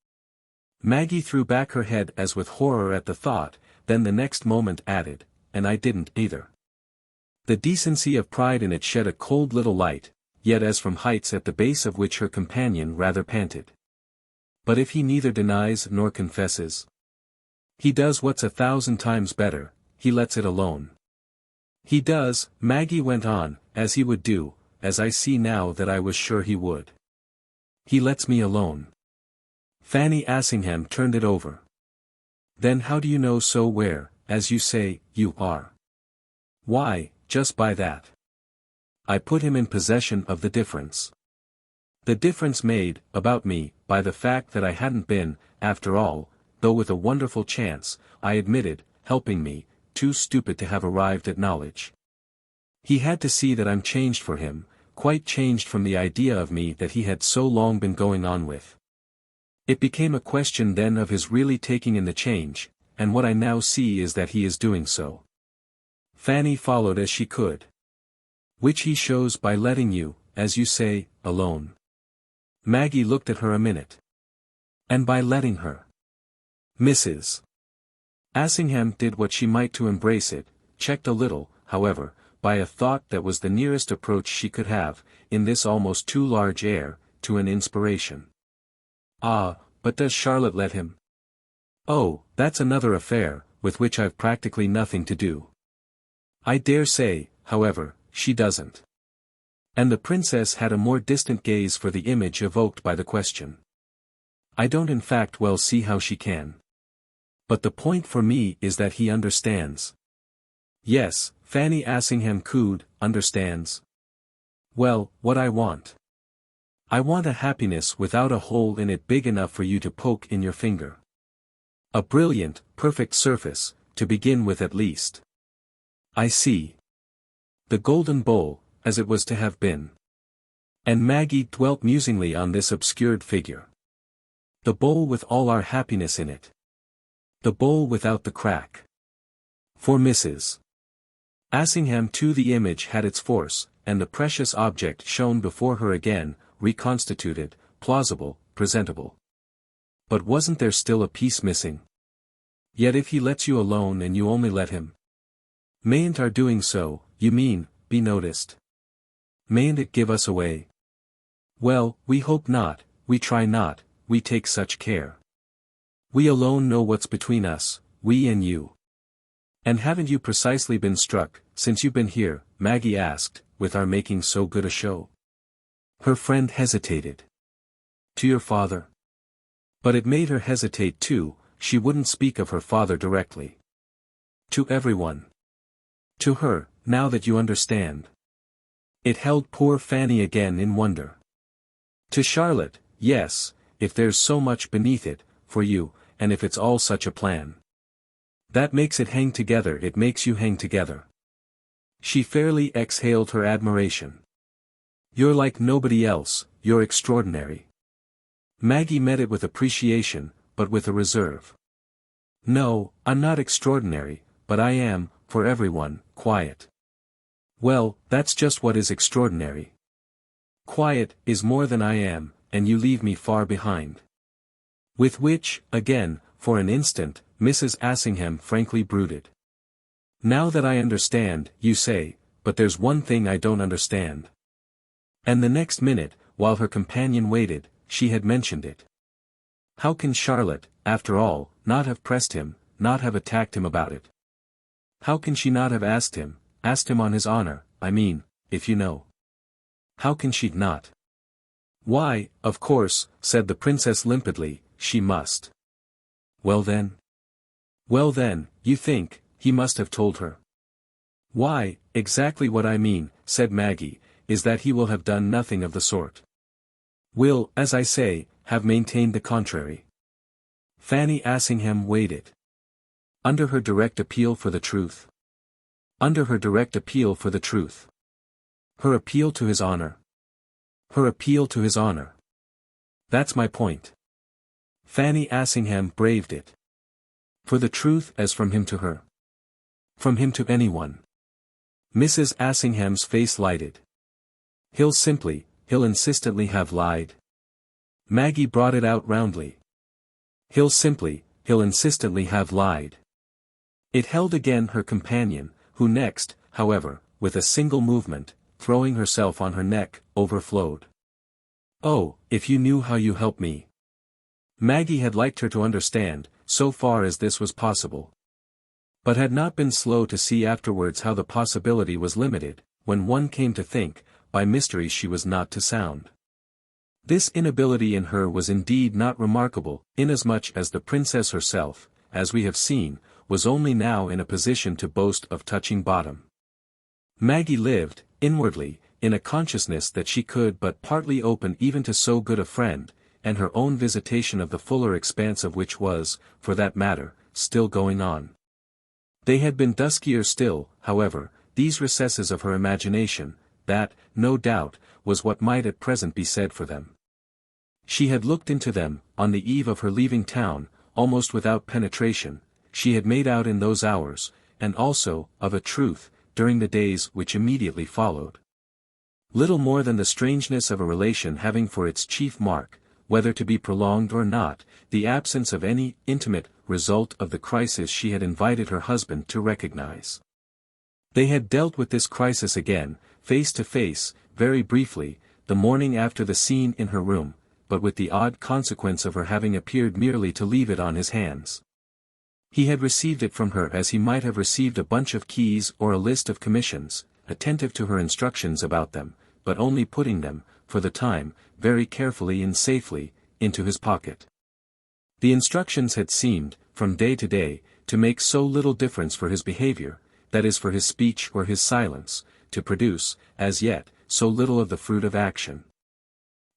Maggie threw back her head as with horror at the thought, then the next moment added, "And I didn't either." The decency of pride in it shed a cold little light, yet as from heights at the base of which her companion rather panted. "But if he neither denies nor confesses?" "He does what's 1,000 times better, he lets it alone." "He does," Maggie went on, "as he would do, as I see now that I was sure he would. He lets me alone." Fanny Assingham turned it over. "Then how do you know so where, as you say, you are?" "Why, just by that. I put him in possession of the difference. The difference made, about me, by the fact that I hadn't been, after all, though with a wonderful chance, I admitted, helping me, too stupid to have arrived at knowledge. He had to see that I'm changed for him, quite changed from the idea of me that he had so long been going on with. It became a question then of his really taking in the change, and what I now see is that he is doing so." Fanny followed as she could. "Which he shows by letting you, as you say, alone." Maggie looked at her a minute. "And by letting her?" Mrs. Assingham did what she might to embrace it, checked a little, however, by a thought that was the nearest approach she could have, in this almost too large air, to an inspiration. "Ah, but does Charlotte let him?" "Oh, that's another affair, with which I've practically nothing to do. I dare say, however, she doesn't." And the princess had a more distant gaze for the image evoked by the question. "I don't in fact well see how she can. But the point for me is that he understands." "Yes," Fanny Assingham cooed, "understands. Well, what I want. I want a happiness without a hole in it big enough for you to poke in your finger. A brilliant, perfect surface, to begin with at least. I see. The golden bowl, as it was to have been." And Maggie dwelt musingly on this obscured figure. "The bowl with all our happiness in it. The bowl without the crack." For Mrs. Assingham too the image had its force, and the precious object shone before her again, reconstituted, plausible, presentable. But wasn't there still a piece missing? Yet if he lets you alone and you only let him, mayn't our doing so, you mean, be noticed? Mayn't it give us away? Well, we hope not, we try not, we take such care. We alone know what's between us, we and you. And haven't you precisely been struck, since you've been here, Maggie asked, with our making so good a show? Her friend hesitated. To your father? But it made her hesitate too, she wouldn't speak of her father directly. To everyone. To her, now that you understand. It held poor Fanny again in wonder. To Charlotte, yes, if there's so much beneath it, for you, and if it's all such a plan. That makes it hang together, it makes you hang together. She fairly exhaled her admiration. You're like nobody else, you're extraordinary. Maggie met it with appreciation, but with a reserve. No, I'm not extraordinary, but I am, for everyone, quiet. Well, that's just what is extraordinary. Quiet is more than I am, and you leave me far behind. With which, again, for an instant, Mrs. Assingham frankly brooded. Now that I understand, you say, but there's one thing I don't understand. And the next minute, while her companion waited, she had mentioned it. How can Charlotte, after all, not have pressed him, not have attacked him about it? How can she not have asked him on his honor, I mean, if you know? How can she not? Why, of course, said the princess limpidly, she must. Well then? Well then, you think, he must have told her. Why, exactly what I mean, said Maggie, is that he will have done nothing of the sort. Will, as I say, have maintained the contrary. Fanny Assingham weighed it. Under her direct appeal for the truth. Under her direct appeal for the truth. Her appeal to his honor. Her appeal to his honor. That's my point. Fanny Assingham braved it. For the truth as from him to her. From him to anyone. Mrs. Assingham's face lighted. He'll insistently have lied. Maggie brought it out roundly. He'll insistently have lied. It held again her companion, who next, however, with a single movement, throwing herself on her neck, overflowed. Oh, if you knew how you help me. Maggie had liked her to understand, so far as this was possible. But had not been slow to see afterwards how the possibility was limited, when one came to think, by mysteries she was not to sound. This inability in her was indeed not remarkable, inasmuch as the princess herself, as we have seen, was only now in a position to boast of touching bottom. Maggie lived, inwardly, in a consciousness that she could but partly open even to so good a friend, and her own visitation of the fuller expanse of which was, for that matter, still going on. They had been duskier still, however, these recesses of her imagination, that, no doubt, was what might at present be said for them. She had looked into them, on the eve of her leaving town, almost without penetration, she had made out in those hours, and also, of a truth, during the days which immediately followed. Little more than the strangeness of a relation having for its chief mark, whether to be prolonged or not, the absence of any intimate result of the crisis she had invited her husband to recognize. They had dealt with this crisis again, face to face, very briefly, the morning after the scene in her room, but with the odd consequence of her having appeared merely to leave it on his hands. He had received it from her as he might have received a bunch of keys or a list of commissions, attentive to her instructions about them, but only putting them, for the time, very carefully and safely, into his pocket. The instructions had seemed, from day to day, to make so little difference for his behavior, that is for his speech or his silence, to produce, as yet, so little of the fruit of action.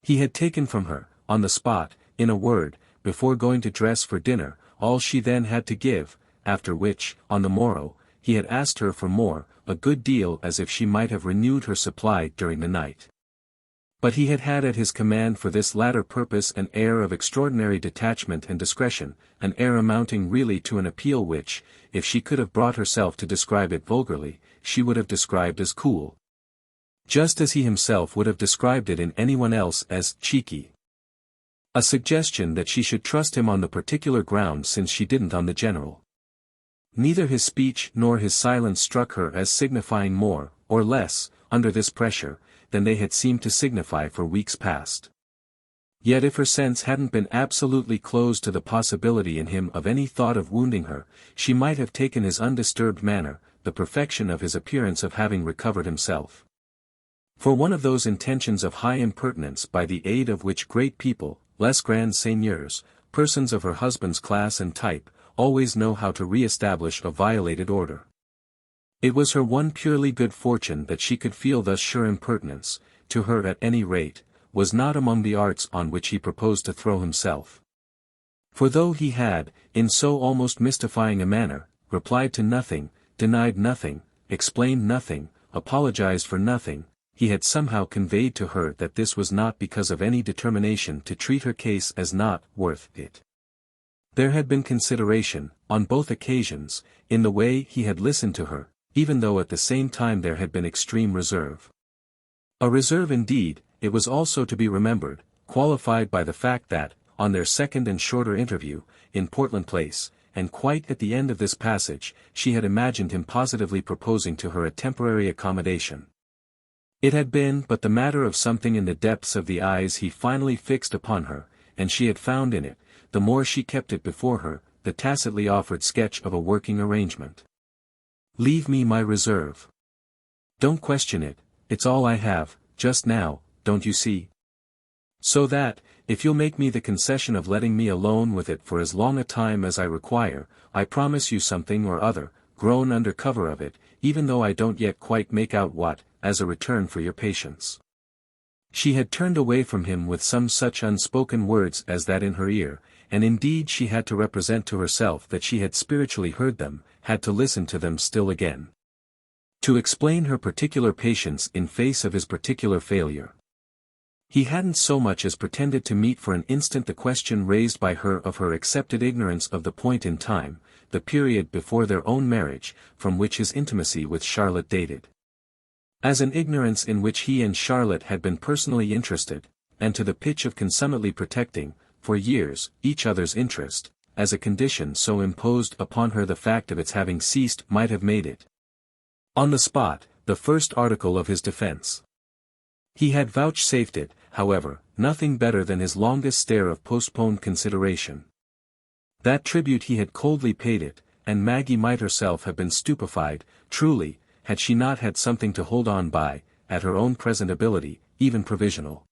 He had taken from her, on the spot, in a word, before going to dress for dinner, all she then had to give, after which, on the morrow, he had asked her for more, a good deal as if she might have renewed her supply during the night. But he had had at his command for this latter purpose an air of extraordinary detachment and discretion, an air amounting really to an appeal which, if she could have brought herself to describe it vulgarly, she would have described as cool. Just as he himself would have described it in anyone else as cheeky. A suggestion that she should trust him on the particular ground since she didn't on the general. Neither his speech nor his silence struck her as signifying more, or less, under this pressure, than they had seemed to signify for weeks past. Yet if her sense hadn't been absolutely closed to the possibility in him of any thought of wounding her, she might have taken his undisturbed manner, the perfection of his appearance of having recovered himself. For one of those intentions of high impertinence by the aid of which great people, less grand seigneurs, persons of her husband's class and type, always know how to re-establish a violated order. It was her one purely good fortune that she could feel thus sure impertinence, to her at any rate, was not among the arts on which he proposed to throw himself. For though he had, in so almost mystifying a manner, replied to nothing, denied nothing, explained nothing, apologized for nothing, he had somehow conveyed to her that this was not because of any determination to treat her case as not worth it. There had been consideration, on both occasions, in the way he had listened to her, even though at the same time there had been extreme reserve. A reserve indeed, it was also to be remembered, qualified by the fact that, on their second and shorter interview, in Portland Place, and quite at the end of this passage, she had imagined him positively proposing to her a temporary accommodation. It had been but the matter of something in the depths of the eyes he finally fixed upon her, and she had found in it, the more she kept it before her, the tacitly offered sketch of a working arrangement. Leave me my reserve. Don't question it, it's all I have, just now, don't you see? So that, if you'll make me the concession of letting me alone with it for as long a time as I require, I promise you something or other, grown under cover of it, even though I don't yet quite make out what, as a return for your patience. She had turned away from him with some such unspoken words as that in her ear, and indeed she had to represent to herself that she had spiritually heard them, had to listen to them still again. To explain her particular patience in face of his particular failure. He hadn't so much as pretended to meet for an instant the question raised by her of her accepted ignorance of the point in time, the period before their own marriage, from which his intimacy with Charlotte dated. As an ignorance in which he and Charlotte had been personally interested, and to the pitch of consummately protecting, for years, each other's interest, as a condition so imposed upon her the fact of its having ceased might have made it, on the spot, the first article of his defense. He had vouchsafed it, however, nothing better than his longest stare of postponed consideration. That tribute he had coldly paid it, and Maggie might herself have been stupefied, truly, had she not had something to hold on by, at her own present ability, even provisional.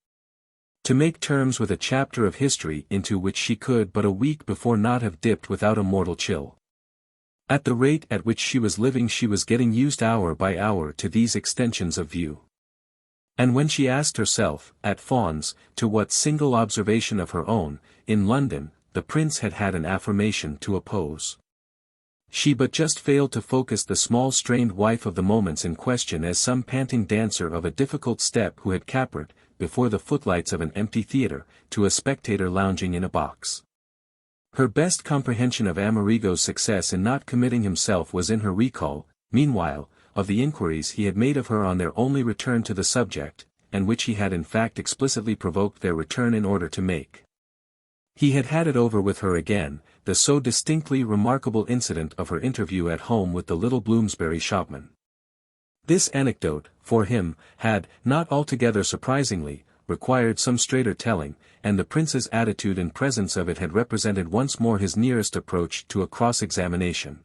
To make terms with a chapter of history into which she could but a week before not have dipped without a mortal chill. At the rate at which she was living she was getting used hour by hour to these extensions of view. And when she asked herself, at Fawn's, to what single observation of her own, in London, the prince had had an affirmation to oppose, she but just failed to focus the small strained wife of the moments in question as some panting dancer of a difficult step who had capered, before the footlights of an empty theatre, to a spectator lounging in a box. Her best comprehension of Amerigo's success in not committing himself was in her recall, meanwhile, of the inquiries he had made of her on their only return to the subject, and which he had in fact explicitly provoked their return in order to make. He had had it over with her again, the so distinctly remarkable incident of her interview at home with the little Bloomsbury shopman. This anecdote, for him, had, not altogether surprisingly, required some straighter telling, and the prince's attitude in presence of it had represented once more his nearest approach to a cross-examination.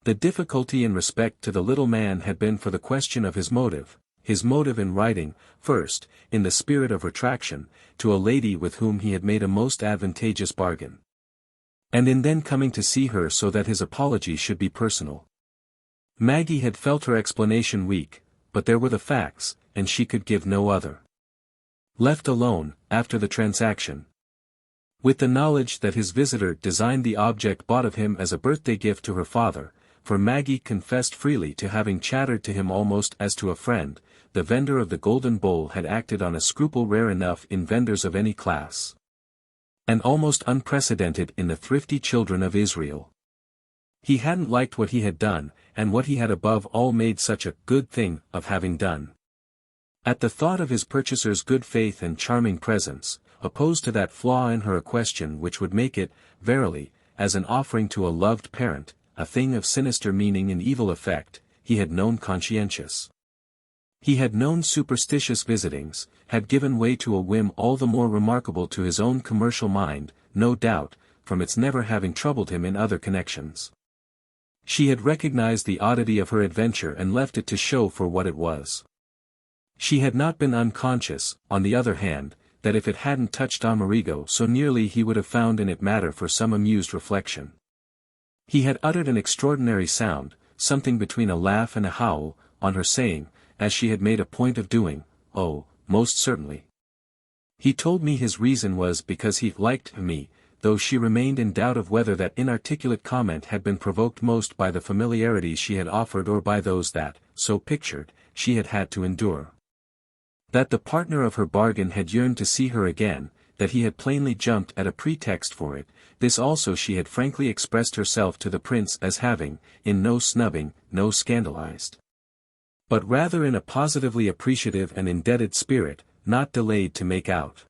The difficulty in respect to the little man had been for the question of his motive in writing, first, in the spirit of retraction, to a lady with whom he had made a most advantageous bargain. And in then coming to see her so that his apology should be personal. Maggie had felt her explanation weak, but there were the facts, and she could give no other. Left alone, after the transaction, with the knowledge that his visitor designed the object bought of him as a birthday gift to her father, for Maggie confessed freely to having chattered to him almost as to a friend, the vendor of the golden bowl had acted on a scruple rare enough in vendors of any class, and almost unprecedented in the thrifty children of Israel. He hadn't liked what he had done, and what he had above all made such a good thing of having done. At the thought of his purchaser's good faith and charming presence, opposed to that flaw in her a question which would make it, verily, as an offering to a loved parent, a thing of sinister meaning and evil effect, he had known conscientious. He had known superstitious visitings, had given way to a whim all the more remarkable to his own commercial mind, no doubt, from its never having troubled him in other connections. She had recognized the oddity of her adventure and left it to show for what it was. She had not been unconscious, on the other hand, that if it hadn't touched Amerigo so nearly he would have found in it matter for some amused reflection. He had uttered an extraordinary sound, something between a laugh and a howl, on her saying, as she had made a point of doing, "Oh, most certainly." He told me his reason was because he liked me, though she remained in doubt of whether that inarticulate comment had been provoked most by the familiarities she had offered or by those that, so pictured, she had had to endure. That the partner of her bargain had yearned to see her again, that he had plainly jumped at a pretext for it, this also she had frankly expressed herself to the prince as having, in no snubbing, no scandalized, but rather in a positively appreciative and indebted spirit, not delayed to make out.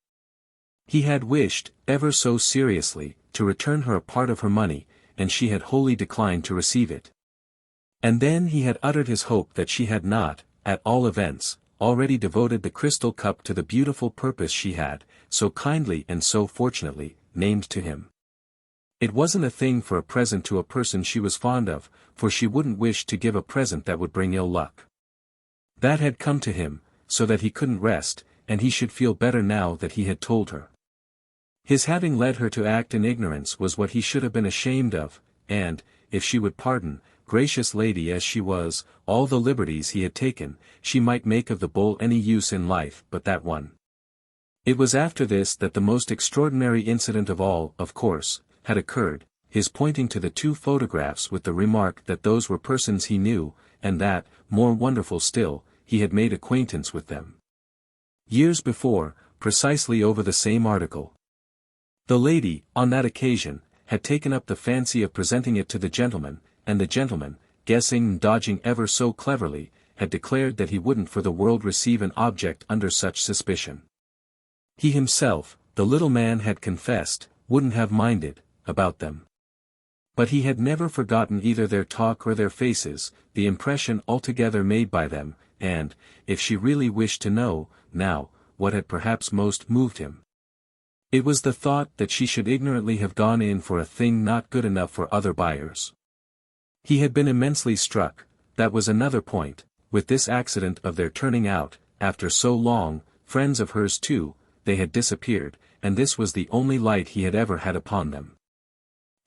He had wished, ever so seriously, to return her a part of her money, and she had wholly declined to receive it. And then he had uttered his hope that she had not, at all events, already devoted the crystal cup to the beautiful purpose she had, so kindly and so fortunately, named to him. It wasn't a thing for a present to a person she was fond of, for she wouldn't wish to give a present that would bring ill luck. That had come to him, so that he couldn't rest, and he should feel better now that he had told her. His having led her to act in ignorance was what he should have been ashamed of, and, if she would pardon, gracious lady as she was, all the liberties he had taken, she might make of the bowl any use in life but that one. It was after this that the most extraordinary incident of all, of course, had occurred, his pointing to the two photographs with the remark that those were persons he knew, and that, more wonderful still, he had made acquaintance with them. Years before, precisely over the same article. The lady, on that occasion, had taken up the fancy of presenting it to the gentleman, and the gentleman, guessing and dodging ever so cleverly, had declared that he wouldn't for the world receive an object under such suspicion. He himself, the little man had confessed, wouldn't have minded, about them. But he had never forgotten either their talk or their faces, the impression altogether made by them, and, if she really wished to know, now, what had perhaps most moved him, it was the thought that she should ignorantly have gone in for a thing not good enough for other buyers. He had been immensely struck, that was another point, with this accident of their turning out, after so long, friends of hers too, they had disappeared, and this was the only light he had ever had upon them.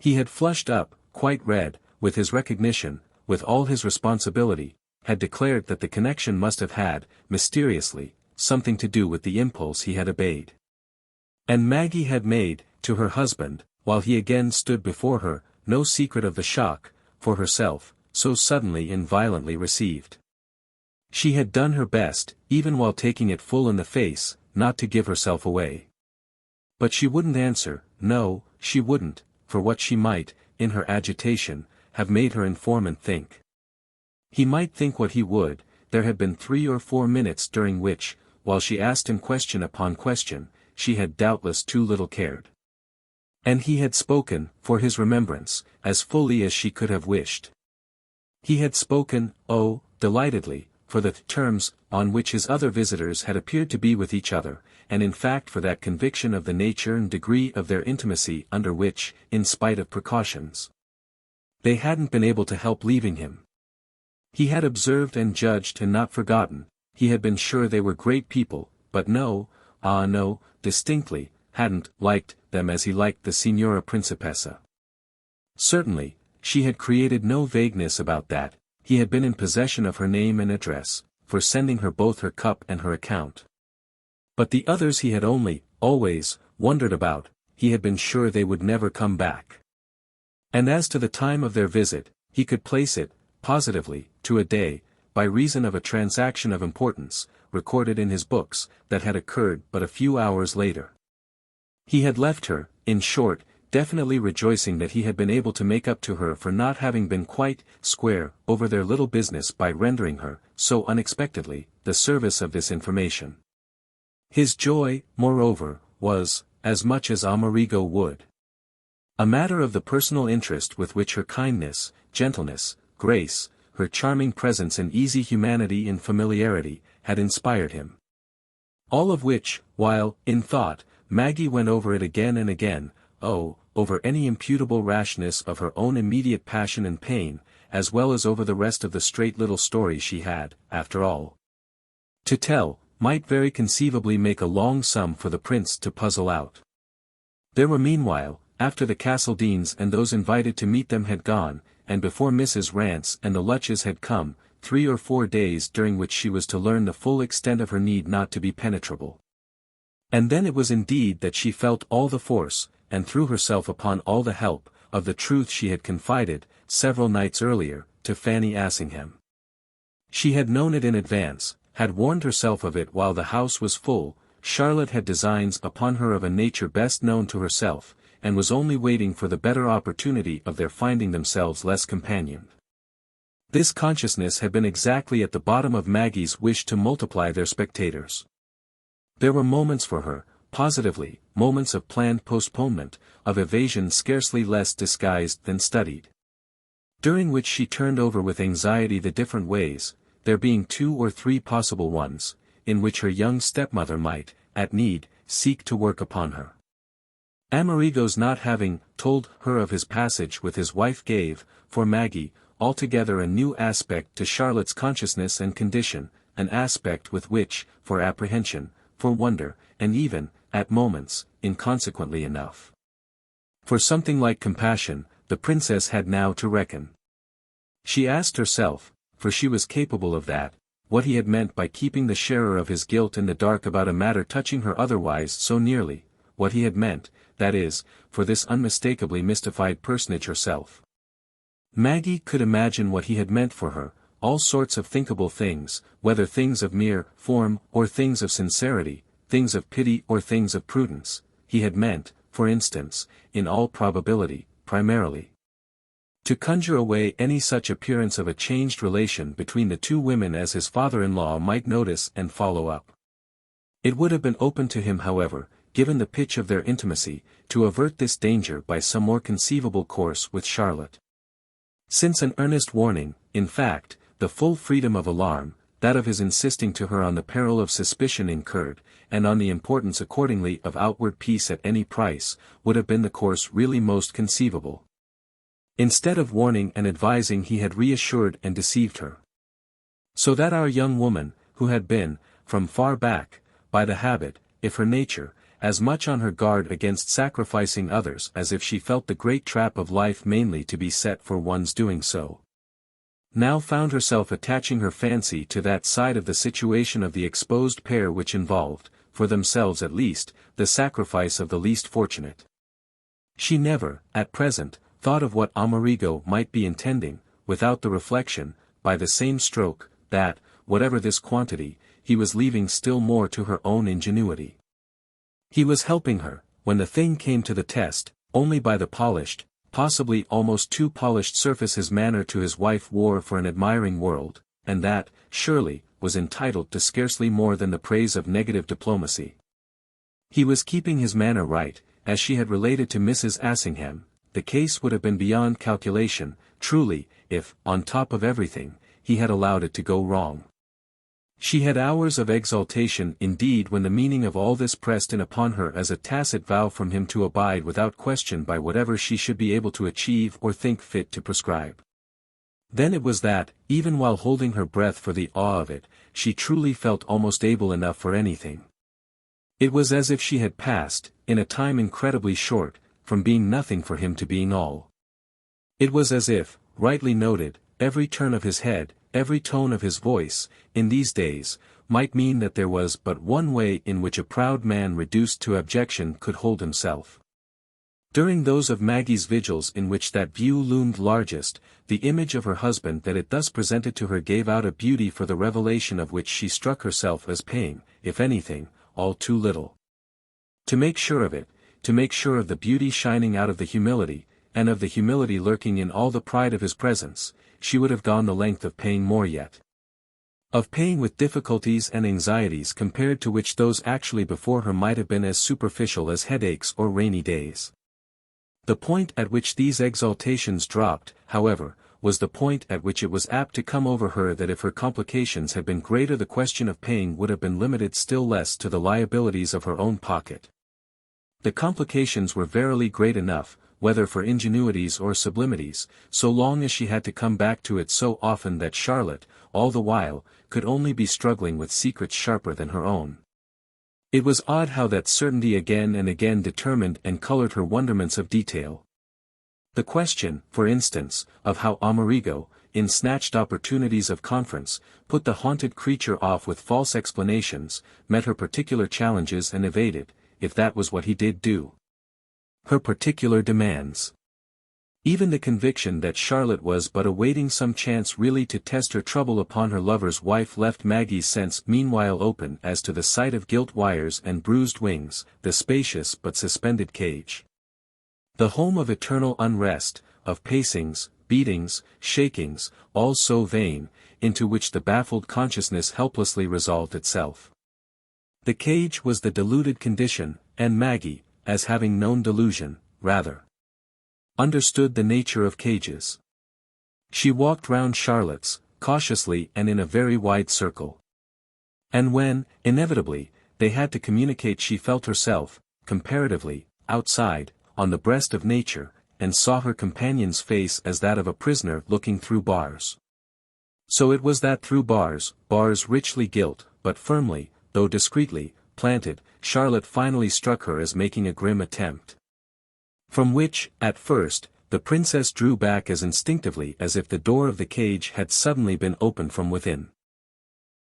He had flushed up, quite red, with his recognition, with all his responsibility, had declared that the connection must have had, mysteriously, something to do with the impulse he had obeyed. And Maggie had made, to her husband, while he again stood before her, no secret of the shock, for herself, so suddenly and violently received. She had done her best, even while taking it full in the face, not to give herself away. But she wouldn't answer, no, she wouldn't, for what she might, in her agitation, have made her informant think. He might think what he would, there had been 3 or 4 minutes during which, while she asked him question upon question, she had doubtless too little cared. And he had spoken, for his remembrance, as fully as she could have wished. He had spoken, oh, delightedly, for the terms, on which his other visitors had appeared to be with each other, and in fact for that conviction of the nature and degree of their intimacy under which, in spite of precautions, they hadn't been able to help leaving him. He had observed and judged and not forgotten, he had been sure they were great people, but no, distinctly, hadn't liked them as he liked the Signora Principessa. Certainly, she had created no vagueness about that, he had been in possession of her name and address, for sending her both her cup and her account. But the others he had only, always, wondered about, he had been sure they would never come back. And as to the time of their visit, he could place it, positively, to a day, by reason of a transaction of importance, recorded in his books, that had occurred but a few hours later. He had left her, in short, definitely rejoicing that he had been able to make up to her for not having been quite square over their little business by rendering her, so unexpectedly, the service of this information. His joy, moreover, was, as much as Amerigo would, a matter of the personal interest with which her kindness, gentleness, grace, her charming presence and easy humanity and familiarity, had inspired him. All of which, while, in thought, Maggie went over it again and again, over any imputable rashness of her own immediate passion and pain, as well as over the rest of the straight little story she had, after all, to tell, might very conceivably make a long sum for the prince to puzzle out. There were meanwhile, after the Castledines and those invited to meet them had gone, and before Mrs. Rance and the Lutches had come, 3 or 4 days during which she was to learn the full extent of her need not to be penetrable. And then it was indeed that she felt all the force, and threw herself upon all the help, of the truth she had confided, several nights earlier, to Fanny Assingham. She had known it in advance, had warned herself of it while the house was full. Charlotte had designs upon her of a nature best known to herself, and was only waiting for the better opportunity of their finding themselves less companioned. This consciousness had been exactly at the bottom of Maggie's wish to multiply their spectators. There were moments for her, positively, moments of planned postponement, of evasion scarcely less disguised than studied, during which she turned over with anxiety the different ways, there being 2 or 3 possible ones, in which her young stepmother might, at need, seek to work upon her. Amerigo's not having told her of his passage with his wife gave, for Maggie, altogether a new aspect to Charlotte's consciousness and condition, an aspect with which, for apprehension, for wonder, and even, at moments, inconsequently enough, for something like compassion, the princess had now to reckon. She asked herself, for she was capable of that, what he had meant by keeping the sharer of his guilt in the dark about a matter touching her otherwise so nearly, what he had meant, that is, for this unmistakably mystified personage herself. Maggie could imagine what he had meant for her, all sorts of thinkable things, whether things of mere form or things of sincerity, things of pity or things of prudence. He had meant, for instance, in all probability, primarily, to conjure away any such appearance of a changed relation between the 2 women as his father-in-law might notice and follow up. It would have been open to him, however, given the pitch of their intimacy, to avert this danger by some more conceivable course with Charlotte. Since an earnest warning, in fact, the full freedom of alarm, that of his insisting to her on the peril of suspicion incurred, and on the importance accordingly of outward peace at any price, would have been the course really most conceivable. Instead of warning and advising he had reassured and deceived her. So that our young woman, who had been, from far back, by the habit, if her nature, as much on her guard against sacrificing others as if she felt the great trap of life mainly to be set for one's doing so, now found herself attaching her fancy to that side of the situation of the exposed pair which involved, for themselves at least, the sacrifice of the least fortunate. She never, at present, thought of what Amerigo might be intending, without the reflection, by the same stroke, that, whatever this quantity, he was leaving still more to her own ingenuity. He was helping her, when the thing came to the test, only by the polished, possibly almost too polished surface his manner to his wife wore for an admiring world, and that, surely, was entitled to scarcely more than the praise of negative diplomacy. He was keeping his manner right, as she had related to Mrs. Assingham. The case would have been beyond calculation, truly, if, on top of everything, he had allowed it to go wrong. She had hours of exaltation indeed when the meaning of all this pressed in upon her as a tacit vow from him to abide without question by whatever she should be able to achieve or think fit to prescribe. Then it was that, even while holding her breath for the awe of it, she truly felt almost able enough for anything. It was as if she had passed, in a time incredibly short, from being nothing for him to being all. It was as if, rightly noted, every turn of his head, every tone of his voice, in these days, might mean that there was but one way in which a proud man reduced to abjection could hold himself. During those of Maggie's vigils in which that view loomed largest, the image of her husband that it thus presented to her gave out a beauty for the revelation of which she struck herself as paying, if anything, all too little. To make sure of it, to make sure of the beauty shining out of the humility, and of the humility lurking in all the pride of his presence, she would have gone the length of paying more yet. Of paying with difficulties and anxieties compared to which those actually before her might have been as superficial as headaches or rainy days. The point at which these exaltations dropped, however, was the point at which it was apt to come over her that if her complications had been greater the question of paying would have been limited still less to the liabilities of her own pocket. The complications were verily great enough, whether for ingenuities or sublimities, so long as she had to come back to it so often that Charlotte, all the while, could only be struggling with secrets sharper than her own. It was odd how that certainty again and again determined and colored her wonderments of detail. The question, for instance, of how Amerigo, in snatched opportunities of conference, put the haunted creature off with false explanations, met her particular challenges and evaded, if that was what he did do, her particular demands. Even the conviction that Charlotte was but awaiting some chance really to test her trouble upon her lover's wife left Maggie's sense meanwhile open as to the sight of gilt wires and bruised wings, the spacious but suspended cage. The home of eternal unrest, of pacings, beatings, shakings, all so vain, into which the baffled consciousness helplessly resolved itself. The cage was the deluded condition, and Maggie, as having known delusion, rather understood the nature of cages. She walked round Charlotte's, cautiously and in a very wide circle. And when, inevitably, they had to communicate she felt herself, comparatively, outside, on the breast of nature, and saw her companion's face as that of a prisoner looking through bars. So it was that through bars richly gilt, but firmly, though discreetly, planted, Charlotte finally struck her as making a grim attempt. From which, at first, the princess drew back as instinctively as if the door of the cage had suddenly been opened from within.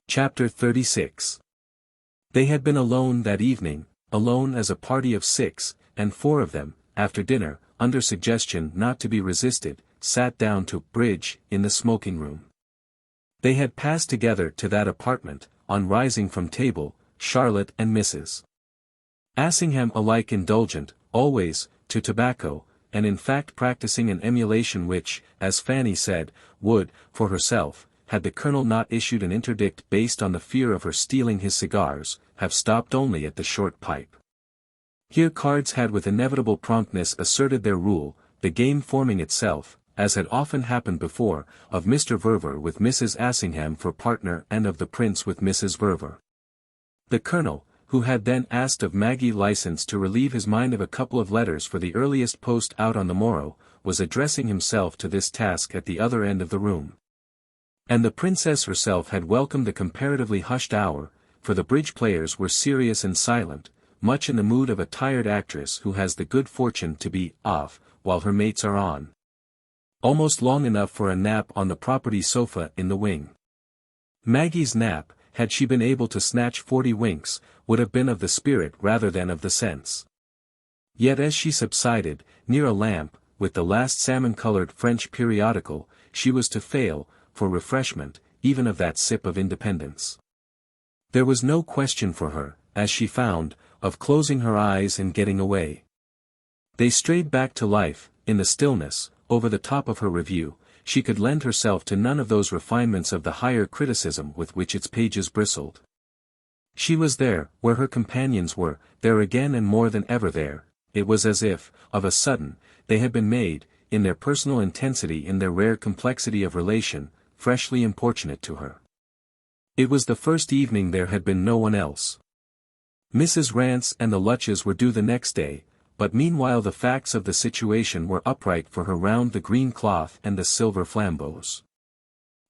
Chapter 36. They had been alone that evening, alone as a party of 6, and 4 of them, after dinner, under suggestion not to be resisted, sat down to bridge in the smoking room. They had passed together to that apartment, on rising from table, Charlotte and Mrs. Assingham alike indulgent, always, to tobacco, and in fact practicing an emulation which, as Fanny said, would, for herself, had the Colonel not issued an interdict based on the fear of her stealing his cigars, have stopped only at the short pipe. Here cards had with inevitable promptness asserted their rule, the game forming itself, as had often happened before, of Mr. Verver with Mrs. Assingham for partner and of the Prince with Mrs. Verver. The Colonel, who had then asked of Maggie license to relieve his mind of a couple of letters for the earliest post out on the morrow, was addressing himself to this task at the other end of the room. And the Princess herself had welcomed the comparatively hushed hour, for the bridge players were serious and silent, much in the mood of a tired actress who has the good fortune to be off, while her mates are on. Almost long enough for a nap on the property sofa in the wing. Maggie's nap, had she been able to snatch 40 winks, would have been of the spirit rather than of the sense. Yet as she subsided, near a lamp, with the last salmon-colored French periodical, she was to fail, for refreshment, even of that sip of independence. There was no question for her, as she found, of closing her eyes and getting away. They strayed back to life, in the stillness, over the top of her review. She could lend herself to none of those refinements of the higher criticism with which its pages bristled. She was there, where her companions were, there again and more than ever there. It was as if, of a sudden, they had been made, in their personal intensity, in their rare complexity of relation, freshly importunate to her. It was the first evening there had been no one else. Mrs. Rance and the Lutches were due the next day, but meanwhile the facts of the situation were upright for her round the green cloth and the silver flambeaux.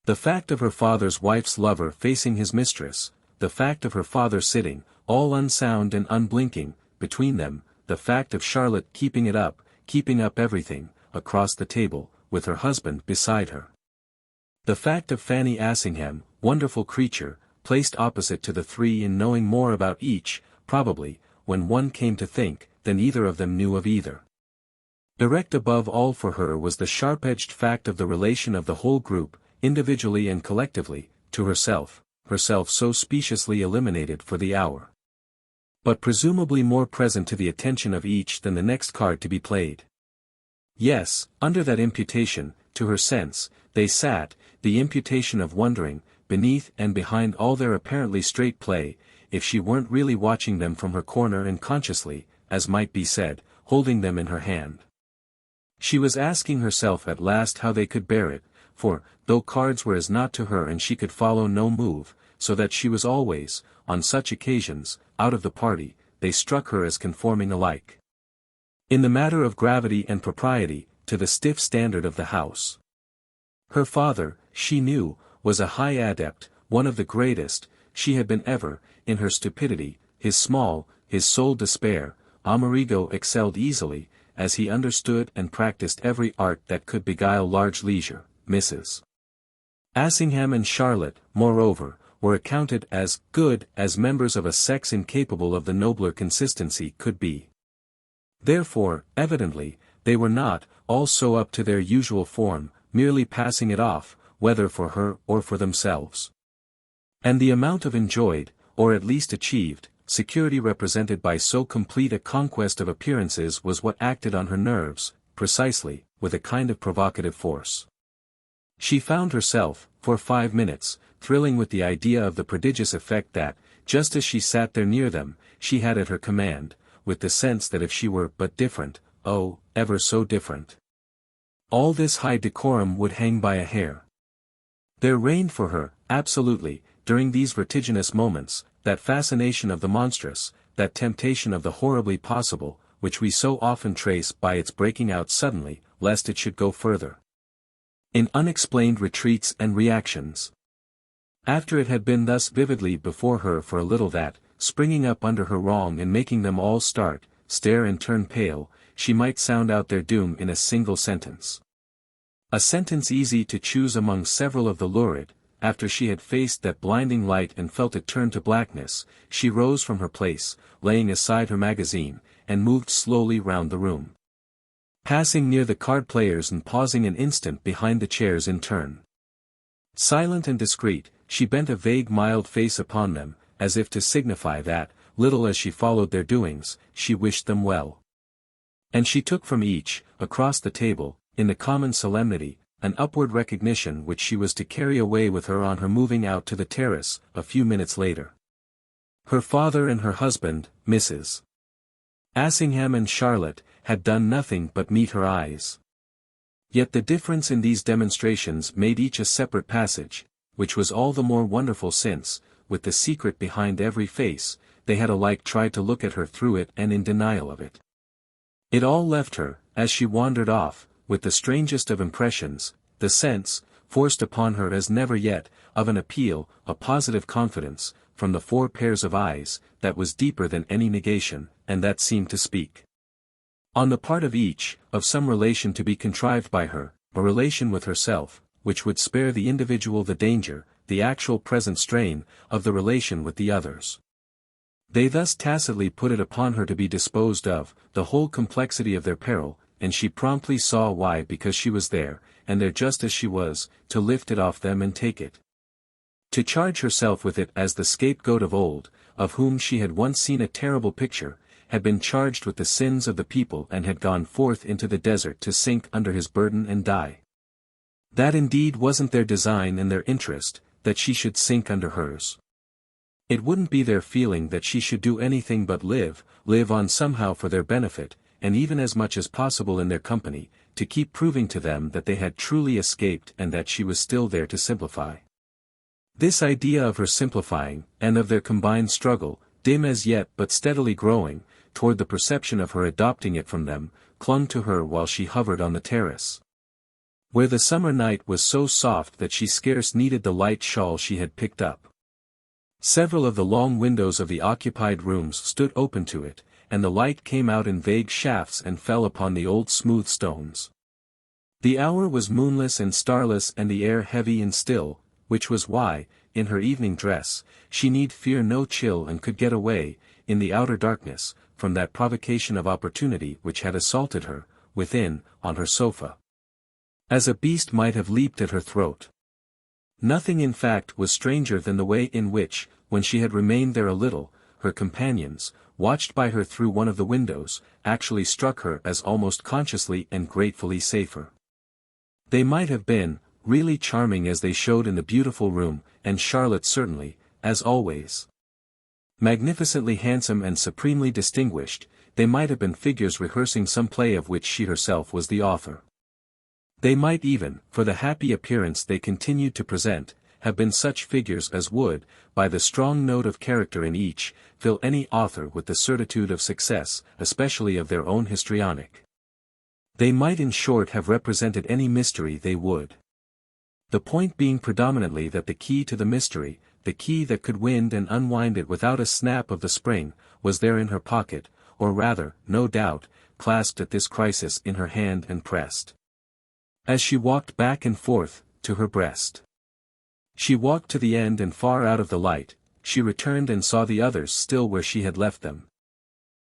The fact of her father's wife's lover facing his mistress, the fact of her father sitting, all unsound and unblinking, between them, the fact of Charlotte keeping up everything, across the table, with her husband beside her. The fact of Fanny Assingham, wonderful creature, placed opposite to the 3 in knowing more about each, probably, when one came to think, than either of them knew of either. Direct above all for her was the sharp-edged fact of the relation of the whole group, individually and collectively, to herself so speciously eliminated for the hour. But presumably more present to the attention of each than the next card to be played. Yes, under that imputation, to her sense, they sat, the imputation of wondering, beneath and behind all their apparently straight play, if she weren't really watching them from her corner and consciously, as might be said, holding them in her hand. She was asking herself at last how they could bear it, for, though cards were as naught to her and she could follow no move, so that she was always, on such occasions, out of the party, they struck her as conforming alike, in the matter of gravity and propriety, to the stiff standard of the house. Her father, she knew, was a high adept, one of the greatest, she had been ever, in her stupidity, his sole despair. Amerigo excelled easily, as he understood and practiced every art that could beguile large leisure. Mrs. Assingham and Charlotte, moreover, were accounted as good as members of a sex incapable of the nobler consistency could be. Therefore, evidently, they were not, all so up to their usual form, merely passing it off, whether for her or for themselves. And the amount of enjoyed, or at least achieved, security represented by so complete a conquest of appearances was what acted on her nerves, precisely, with a kind of provocative force. She found herself, for 5 minutes, thrilling with the idea of the prodigious effect that, just as she sat there near them, she had at her command, with the sense that if she were but different, oh, ever so different, all this high decorum would hang by a hair. There reigned for her, absolutely, during these vertiginous moments, that fascination of the monstrous, that temptation of the horribly possible, which we so often trace by its breaking out suddenly, lest it should go further in unexplained retreats and reactions. After it had been thus vividly before her for a little that, springing up under her wrong and making them all start, stare and turn pale, she might sound out their doom in a single sentence. A sentence easy to choose among several of the lurid. After she had faced that blinding light and felt it turn to blackness, she rose from her place, laying aside her magazine, and moved slowly round the room, passing near the card-players and pausing an instant behind the chairs in turn. Silent and discreet, she bent a vague mild face upon them, as if to signify that, little as she followed their doings, she wished them well. And she took from each, across the table, in the common solemnity, an upward recognition which she was to carry away with her on her moving out to the terrace, a few minutes later. Her father and her husband, Mrs. Assingham and Charlotte, had done nothing but meet her eyes. Yet the difference in these demonstrations made each a separate passage, which was all the more wonderful since, with the secret behind every face, they had alike tried to look at her through it and in denial of it. It all left her, as she wandered off, with the strangest of impressions, the sense, forced upon her as never yet, of an appeal, a positive confidence, from the 4 pairs of eyes, that was deeper than any negation, and that seemed to speak, on the part of each, of some relation to be contrived by her, a relation with herself, which would spare the individual the danger, the actual present strain, of the relation with the others. They thus tacitly put it upon her to be disposed of, the whole complexity of their peril, and she promptly saw why, because she was there, and there just as she was, to lift it off them and take it. To charge herself with it as the scapegoat of old, of whom she had once seen a terrible picture, had been charged with the sins of the people and had gone forth into the desert to sink under his burden and die. That indeed wasn't their design and their interest, that she should sink under hers. It wouldn't be their feeling that she should do anything but live on somehow for their benefit, and even as much as possible in their company, to keep proving to them that they had truly escaped and that she was still there to simplify. This idea of her simplifying, and of their combined struggle, dim as yet but steadily growing, toward the perception of her adopting it from them, clung to her while she hovered on the terrace, where the summer night was so soft that she scarce needed the light shawl she had picked up. Several of the long windows of the occupied rooms stood open to it, and the light came out in vague shafts and fell upon the old smooth stones. The hour was moonless and starless and the air heavy and still, which was why, in her evening dress, she need fear no chill and could get away, in the outer darkness, from that provocation of opportunity which had assaulted her, within, on her sofa, as a beast might have leaped at her throat. Nothing in fact was stranger than the way in which, when she had remained there a little, her companions, watched by her through one of the windows, actually struck her as almost consciously and gratefully safer. They might have been, really charming as they showed in the beautiful room, and Charlotte certainly, as always, magnificently handsome and supremely distinguished, they might have been figures rehearsing some play of which she herself was the author. They might even, for the happy appearance they continued to present, have been such figures as would, by the strong note of character in each, fill any author with the certitude of success, especially of their own histrionic. They might in short have represented any mystery they would. The point being predominantly that the key to the mystery, the key that could wind and unwind it without a snap of the spring, was there in her pocket, or rather, no doubt, clasped at this crisis in her hand and pressed, as she walked back and forth, to her breast. She walked to the end and far out of the light, she returned and saw the others still where she had left them.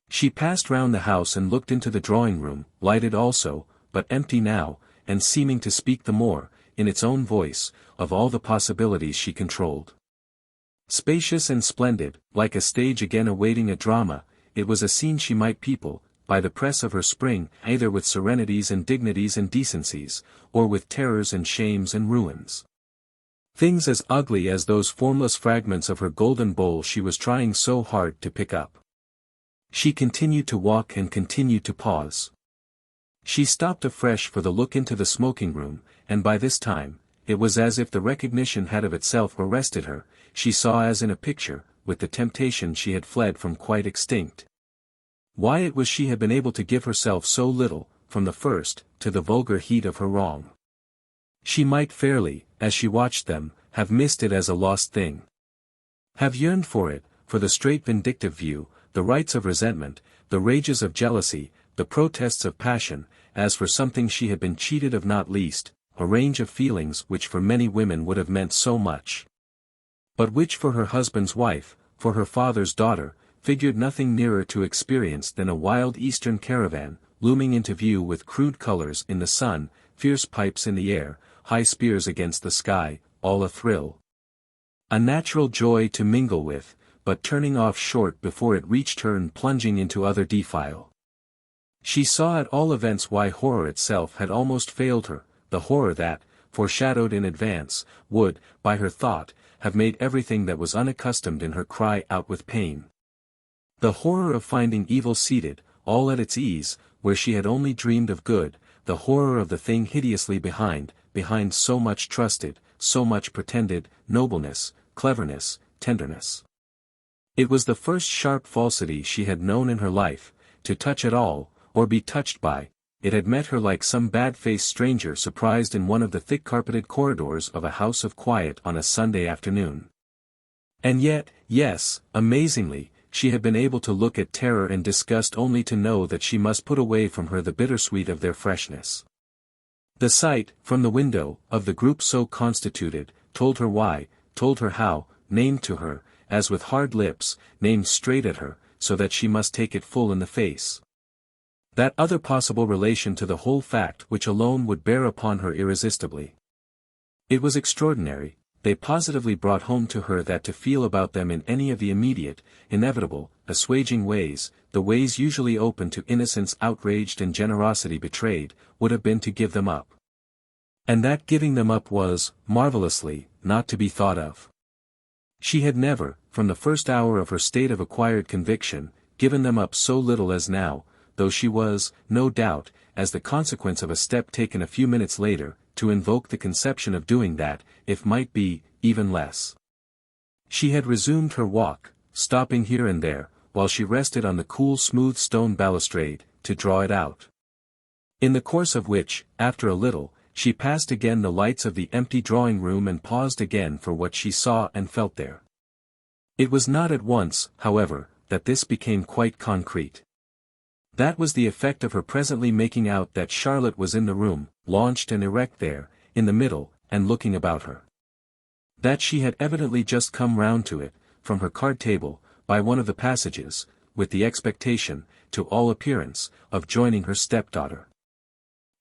She passed round the house and looked into the drawing-room, lighted also, but empty now, and seeming to speak the more, in its own voice, of all the possibilities she controlled. Spacious and splendid, like a stage again awaiting a drama, it was a scene she might people, by the press of her spring, either with serenities and dignities and decencies, or with terrors and shames and ruins. Things as ugly as those formless fragments of her golden bowl she was trying so hard to pick up. She continued to walk and continued to pause. She stopped afresh for the look into the smoking room, and by this time, it was as if the recognition had of itself arrested her, she saw as in a picture, with the temptation she had fled from quite extinct. Why it was she had been able to give herself so little, from the first, to the vulgar heat of her wrong. She might fairly, as she watched them, have missed it as a lost thing. Have yearned for it, for the straight vindictive view, the rights of resentment, the rages of jealousy, the protests of passion, as for something she had been cheated of not least, a range of feelings which for many women would have meant so much. But which for her husband's wife, for her father's daughter, figured nothing nearer to experience than a wild eastern caravan, looming into view with crude colors in the sun, fierce pipes in the air, high spears against the sky, all a-thrill. A natural joy to mingle with, but turning off short before it reached her and plunging into other defile. She saw at all events why horror itself had almost failed her, the horror that, foreshadowed in advance, would, by her thought, have made everything that was unaccustomed in her cry out with pain. The horror of finding evil seated, all at its ease, where she had only dreamed of good, the horror of the thing hideously behind so much trusted, so much pretended, nobleness, cleverness, tenderness. It was the first sharp falsity she had known in her life, to touch at all, or be touched by, it had met her like some bad-faced stranger surprised in one of the thick-carpeted corridors of a house of quiet on a Sunday afternoon. And yet, yes, amazingly, she had been able to look at terror and disgust only to know that she must put away from her the bittersweet of their freshness. The sight, from the window, of the group so constituted, told her why, told her how, named to her, as with hard lips, named straight at her, so that she must take it full in the face. That other possible relation to the whole fact which alone would bear upon her irresistibly. It was extraordinary, they positively brought home to her that to feel about them in any of the immediate, inevitable, assuaging ways, the ways usually open to innocence outraged and generosity betrayed, would have been to give them up. And that giving them up was, marvelously, not to be thought of. She had never, from the first hour of her state of acquired conviction, given them up so little as now, though she was, no doubt, as the consequence of a step taken a few minutes later, to invoke the conception of doing that, if might be, even less. She had resumed her walk, stopping here and there, while she rested on the cool smooth stone balustrade, to draw it out. In the course of which, after a little, she passed again the lights of the empty drawing-room and paused again for what she saw and felt there. It was not at once, however, that this became quite concrete. That was the effect of her presently making out that Charlotte was in the room, launched and erect there, in the middle, and looking about her. That she had evidently just come round to it, from her card-table, by one of the passages, with the expectation, to all appearance, of joining her stepdaughter.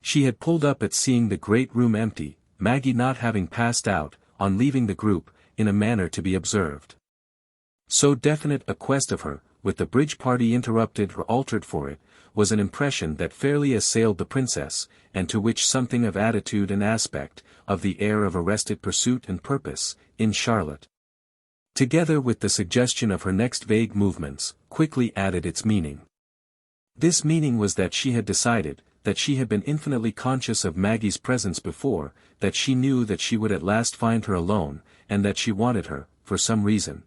She had pulled up at seeing the great room empty, Maggie not having passed out, on leaving the group, in a manner to be observed. So definite a quest of her, with the bridge party interrupted or altered for it, was an impression that fairly assailed the princess, and to which something of attitude and aspect, of the air of arrested pursuit and purpose, in Charlotte, together with the suggestion of her next vague movements, quickly added its meaning. This meaning was that she had decided, that she had been infinitely conscious of Maggie's presence before, that she knew that she would at last find her alone, and that she wanted her, for some reason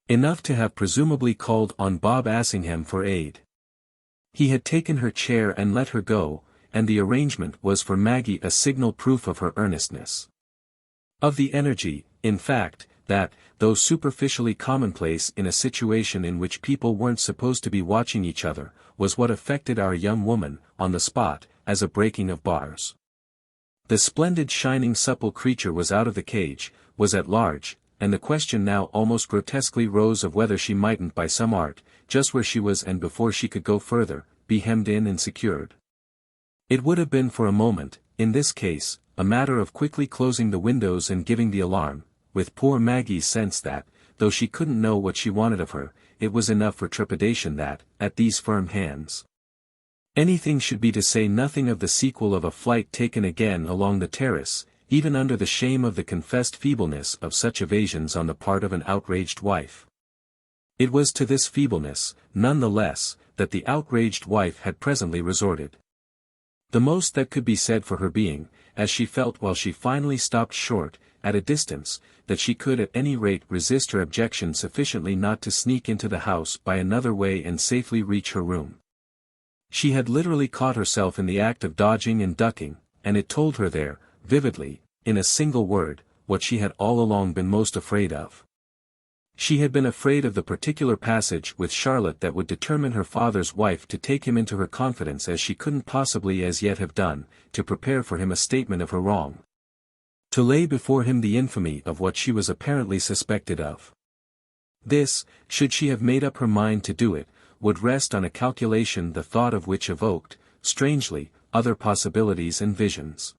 enough to have presumably called on Bob Assingham for aid. He had taken her chair and let her go, and the arrangement was for Maggie a signal proof of her earnestness. Of the energy, in fact, that, though superficially commonplace in a situation in which people weren't supposed to be watching each other, was what affected our young woman, on the spot, as a breaking of bars. The splendid shining supple creature was out of the cage, was at large, and the question now almost grotesquely rose of whether she mightn't by some art, just where she was and before she could go further, be hemmed in and secured. It would have been for a moment, in this case, a matter of quickly closing the windows and giving the alarm, with poor Maggie's sense that, though she couldn't know what she wanted of her, it was enough for trepidation that, at these firm hands, anything should be, to say nothing of the sequel of a flight taken again along the terrace, even under the shame of the confessed feebleness of such evasions on the part of an outraged wife. It was to this feebleness, none the less, that the outraged wife had presently resorted. The most that could be said for her being, as she felt while she finally stopped short, at a distance, that she could at any rate resist her objection sufficiently not to sneak into the house by another way and safely reach her room. She had literally caught herself in the act of dodging and ducking, and it told her there, vividly, in a single word, what she had all along been most afraid of. She had been afraid of the particular passage with Charlotte that would determine her father's wife to take him into her confidence as she couldn't possibly as yet have done, to prepare for him a statement of her wrong, to lay before him the infamy of what she was apparently suspected of. This, should she have made up her mind to do it, would rest on a calculation the thought of which evoked, strangely, other possibilities and visions.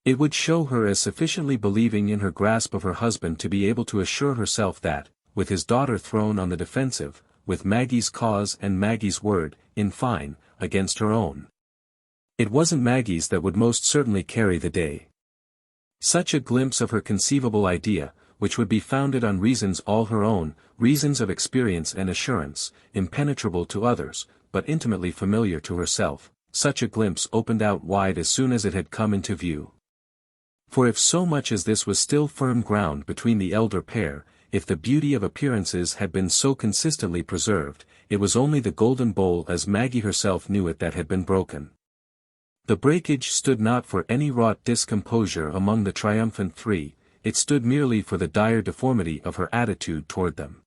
It would show her as sufficiently believing in her grasp of her husband to be able to assure herself that, with his daughter thrown on the defensive, with Maggie's cause and Maggie's word, in fine, against her own, it wasn't Maggie's that would most certainly carry the day. Such a glimpse of her conceivable idea, which would be founded on reasons all her own, reasons of experience and assurance, impenetrable to others, but intimately familiar to herself, such a glimpse opened out wide as soon as it had come into view. For if so much as this was still firm ground between the elder pair, if the beauty of appearances had been so consistently preserved, it was only the golden bowl as Maggie herself knew it that had been broken. The breakage stood not for any wrought discomposure among the triumphant three, it stood merely for the dire deformity of her attitude toward them.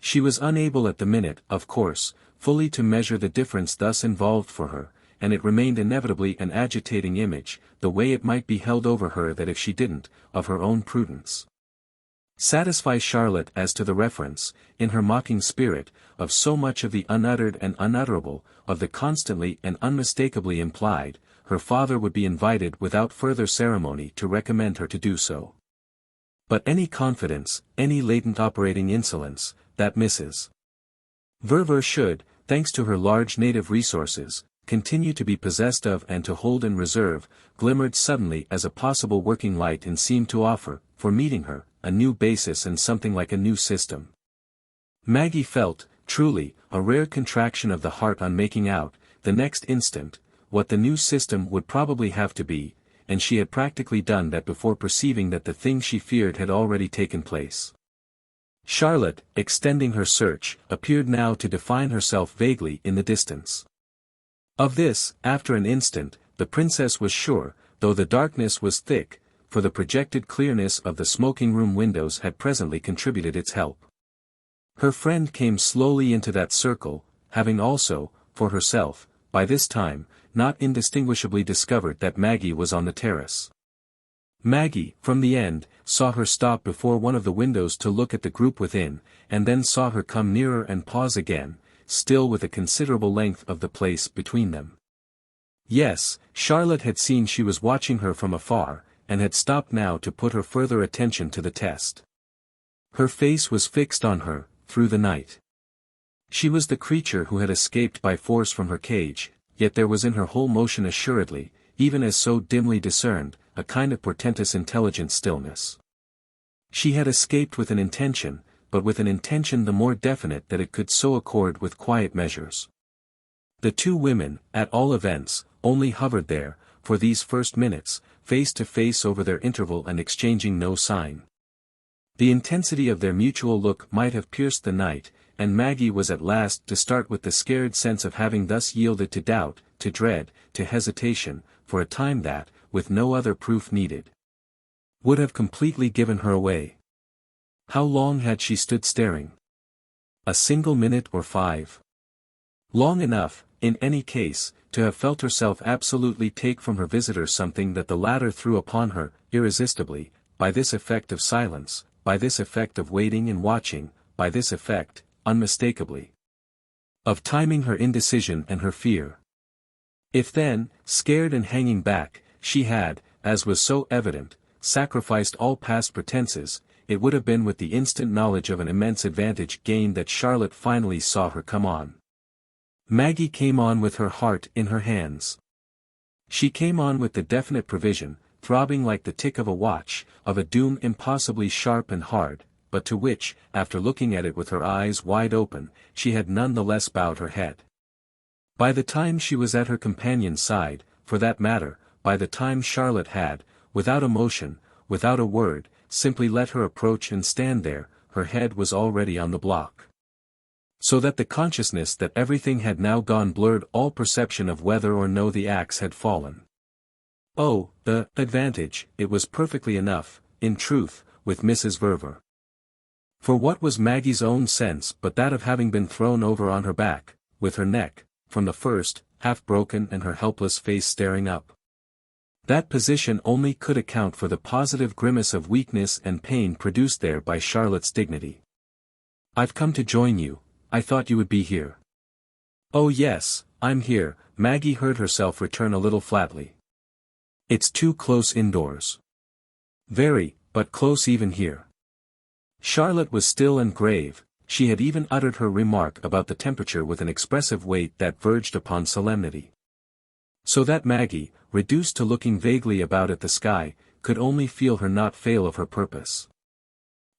She was unable at the minute, of course, fully to measure the difference thus involved for her, and it remained inevitably an agitating image, the way it might be held over her that if she didn't, of her own prudence, satisfy Charlotte as to the reference, in her mocking spirit, of so much of the unuttered and unutterable, of the constantly and unmistakably implied, her father would be invited without further ceremony to recommend her to do so. But any confidence, any latent operating insolence, that Mrs. Verver should, thanks to her large native resources, continue to be possessed of and to hold in reserve, glimmered suddenly as a possible working light and seemed to offer, for meeting her, a new basis and something like a new system. Maggie felt, truly, a rare contraction of the heart on making out, the next instant, what the new system would probably have to be, and she had practically done that before perceiving that the thing she feared had already taken place. Charlotte, extending her search, appeared now to define herself vaguely in the distance. Of this, after an instant, the princess was sure, though the darkness was thick, for the projected clearness of the smoking-room windows had presently contributed its help. Her friend came slowly into that circle, having also, for herself, by this time, not indistinguishably discovered that Maggie was on the terrace. Maggie, from the end, saw her stop before one of the windows to look at the group within, and then saw her come nearer and pause again, still with a considerable length of the place between them. Yes, Charlotte had seen she was watching her from afar, and had stopped now to put her further attention to the test. Her face was fixed on her, through the night. She was the creature who had escaped by force from her cage, yet there was in her whole motion assuredly, even as so dimly discerned, a kind of portentous intelligent stillness. She had escaped with an intention, but with an intention the more definite that it could so accord with quiet measures. The two women, at all events, only hovered there, for these first minutes, face to face over their interval and exchanging no sign. The intensity of their mutual look might have pierced the night, and Maggie was at last to start with the scared sense of having thus yielded to doubt, to dread, to hesitation, for a time that, with no other proof needed, would have completely given her away. How long had she stood staring? A single minute or 5? Long enough, in any case, to have felt herself absolutely take from her visitor something that the latter threw upon her, irresistibly, by this effect of silence, by this effect of waiting and watching, by this effect, unmistakably, of timing her indecision and her fear. If then, scared and hanging back, she had, as was so evident, sacrificed all past pretenses, it would have been with the instant knowledge of an immense advantage gained that Charlotte finally saw her come on. Maggie came on with her heart in her hands. She came on with the definite prevision, throbbing like the tick of a watch, of a doom impossibly sharp and hard, but to which, after looking at it with her eyes wide open, she had none the less bowed her head. By the time she was at her companion's side, for that matter, by the time Charlotte had, without a motion, without a word, simply let her approach and stand there, her head was already on the block. So that the consciousness that everything had now gone blurred all perception of whether or no the axe had fallen. Oh, the advantage, it was perfectly enough, in truth, with Mrs. Verver. For what was Maggie's own sense but that of having been thrown over on her back, with her neck, from the first, half broken and her helpless face staring up? That position only could account for the positive grimace of weakness and pain produced there by Charlotte's dignity. "I've come to join you. I thought you would be here." "Oh yes, I'm here," Maggie heard herself return a little flatly. "It's too close indoors." "Very, but close even here." Charlotte was still and grave, she had even uttered her remark about the temperature with an expressive weight that verged upon solemnity. So that Maggie, reduced to looking vaguely about at the sky, could only feel her not fail of her purpose.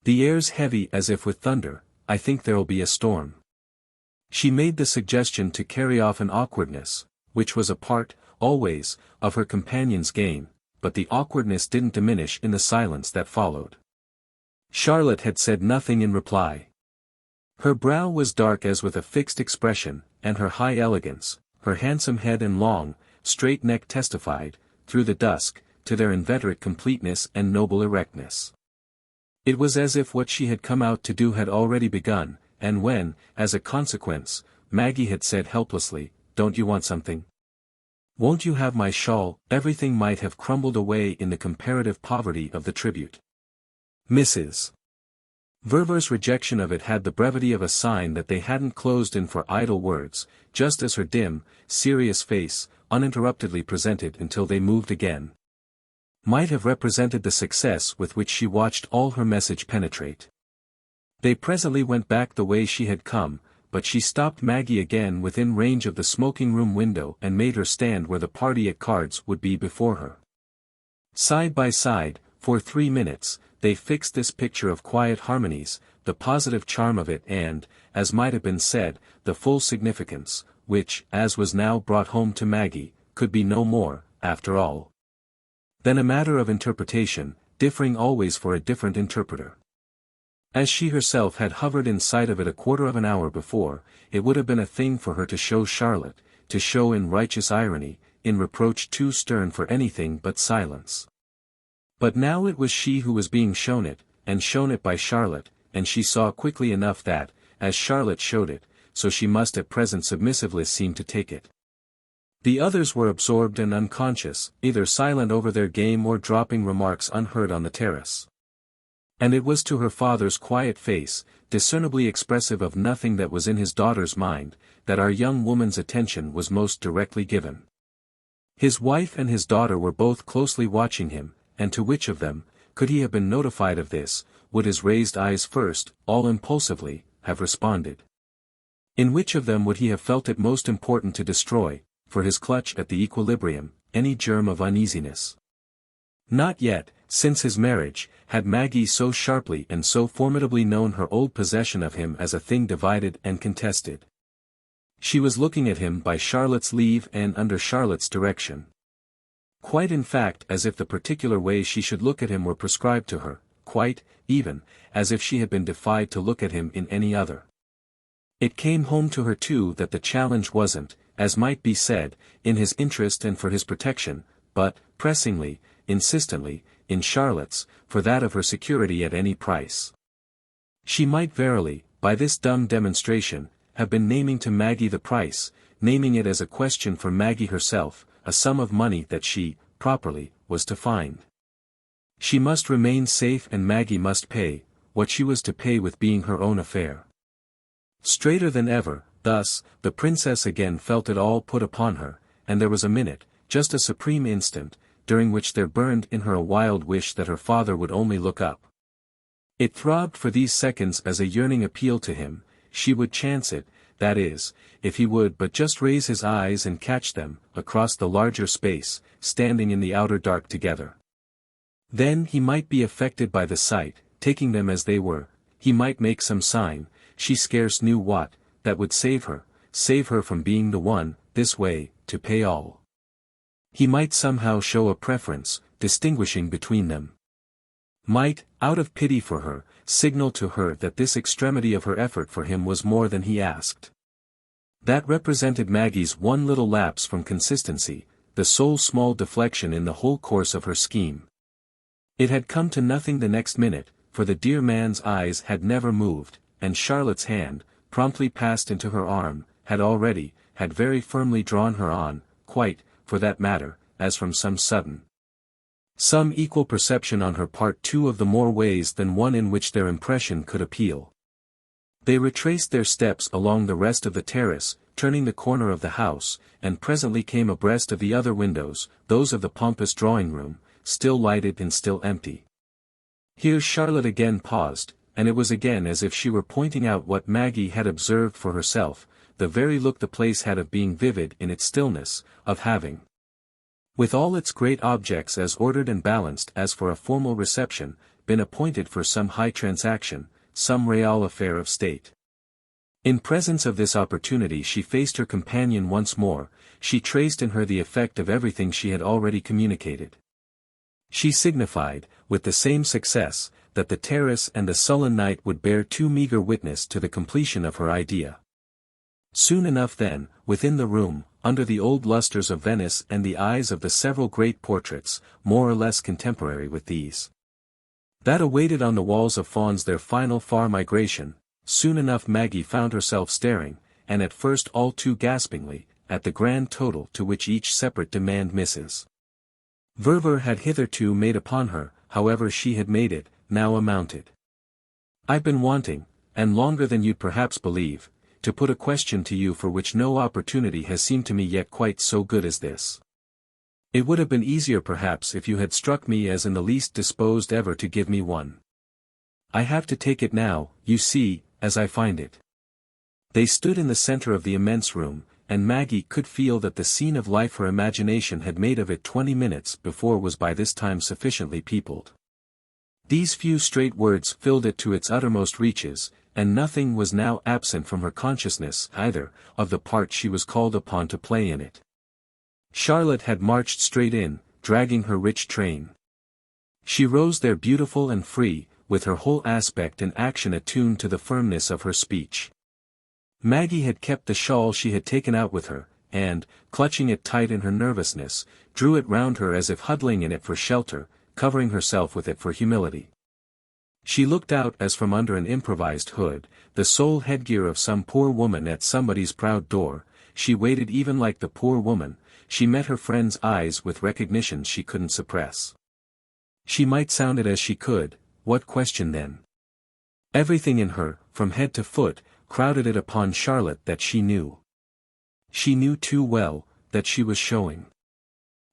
"The air's heavy as if with thunder, I think there'll be a storm." She made the suggestion to carry off an awkwardness, which was a part, always, of her companion's game, but the awkwardness didn't diminish in the silence that followed. Charlotte had said nothing in reply. Her brow was dark as with a fixed expression, and her high elegance, her handsome head and long, straight neck testified, through the dusk, to their inveterate completeness and noble erectness. It was as if what she had come out to do had already begun, and when, as a consequence, Maggie had said helplessly, "Don't you want something? Won't you have my shawl?" everything might have crumbled away in the comparative poverty of the tribute. Mrs. Verver's rejection of it had the brevity of a sign that they hadn't closed in for idle words, just as her dim, serious face, uninterruptedly presented until they moved again, might have represented the success with which she watched all her message penetrate. They presently went back the way she had come, but she stopped Maggie again within range of the smoking-room window and made her stand where the party at cards would be before her. Side by side, for 3 minutes, they fixed this picture of quiet harmonies, the positive charm of it and, as might have been said, the full significance, which, as was now brought home to Maggie, could be no more, after all, than a matter of interpretation, differing always for a different interpreter. As she herself had hovered in sight of it a quarter of an hour before, it would have been a thing for her to show Charlotte, to show in righteous irony, in reproach too stern for anything but silence. But now it was she who was being shown it, and shown it by Charlotte, and she saw quickly enough that, as Charlotte showed it, so she must at present submissively seem to take it. The others were absorbed and unconscious, either silent over their game or dropping remarks unheard on the terrace. And it was to her father's quiet face, discernibly expressive of nothing that was in his daughter's mind, that our young woman's attention was most directly given. His wife and his daughter were both closely watching him, and to which of them, could he have been notified of this, would his raised eyes first, all impulsively, have responded? In which of them would he have felt it most important to destroy, for his clutch at the equilibrium, any germ of uneasiness? Not yet, since his marriage, had Maggie so sharply and so formidably known her old possession of him as a thing divided and contested. She was looking at him by Charlotte's leave and under Charlotte's direction. Quite in fact as if the particular way she should look at him were prescribed to her, quite, even, as if she had been defied to look at him in any other. It came home to her too that the challenge wasn't, as might be said, in his interest and for his protection, but, pressingly, insistently, in Charlotte's, for that of her security at any price. She might verily, by this dumb demonstration, have been naming to Maggie the price, naming it as a question for Maggie herself, a sum of money that she, properly, was to find. She must remain safe and Maggie must pay, what she was to pay with being her own affair. Straighter than ever, thus, the princess again felt it all put upon her, and there was a minute, just a supreme instant, during which there burned in her a wild wish that her father would only look up. It throbbed for these seconds as a yearning appeal to him, she would chance it, that is, if he would but just raise his eyes and catch them, across the larger space, standing in the outer dark together. Then he might be affected by the sight, taking them as they were, he might make some sign, she scarce knew what, that would save her from being the one, this way, to pay all. He might somehow show a preference, distinguishing between them. Might, out of pity for her, signal to her that this extremity of her effort for him was more than he asked. That represented Maggie's one little lapse from consistency, the sole small deflection in the whole course of her scheme. It had come to nothing the next minute, for the dear man's eyes had never moved, and Charlotte's hand, promptly passed into her arm, had very firmly drawn her on, quite, for that matter, as from some equal perception on her part two of the more ways than one in which their impression could appeal. They retraced their steps along the rest of the terrace, turning the corner of the house, and presently came abreast of the other windows, those of the pompous drawing-room, still lighted and still empty. Here Charlotte again paused, and it was again as if she were pointing out what Maggie had observed for herself, the very look the place had of being vivid in its stillness, of having, with all its great objects as ordered and balanced as for a formal reception, been appointed for some high transaction, some real affair of state. In presence of this opportunity she faced her companion once more, she traced in her the effect of everything she had already communicated. She signified, with the same success, that the terrace and the sullen night would bear too meagre witness to the completion of her idea. Soon enough then, within the room, under the old lustres of Venice and the eyes of the several great portraits, more or less contemporary with these, that awaited on the walls of fawns their final far migration, soon enough Maggie found herself staring, and at first all too gaspingly, at the grand total to which each separate demand Mrs. Verver had hitherto made upon her, however she had made it, now amounted. I've been wanting, and longer than you'd perhaps believe, to put a question to you for which no opportunity has seemed to me yet quite so good as this. It would have been easier perhaps if you had struck me as in the least disposed ever to give me one. I have to take it now, you see, as I find it. They stood in the center of the immense room, and Maggie could feel that the scene of life her imagination had made of it 20 minutes before was by this time sufficiently peopled. These few straight words filled it to its uttermost reaches, and nothing was now absent from her consciousness either, of the part she was called upon to play in it. Charlotte had marched straight in, dragging her rich train. She rose there beautiful and free, with her whole aspect and action attuned to the firmness of her speech. Maggie had kept the shawl she had taken out with her, and, clutching it tight in her nervousness, drew it round her as if huddling in it for shelter, covering herself with it for humility. She looked out as from under an improvised hood, the sole headgear of some poor woman at somebody's proud door, she waited even like the poor woman, she met her friend's eyes with recognitions she couldn't suppress. She might sound it as she could, what question then? Everything in her, from head to foot, crowded it upon Charlotte that she knew. She knew too well, that she was showing.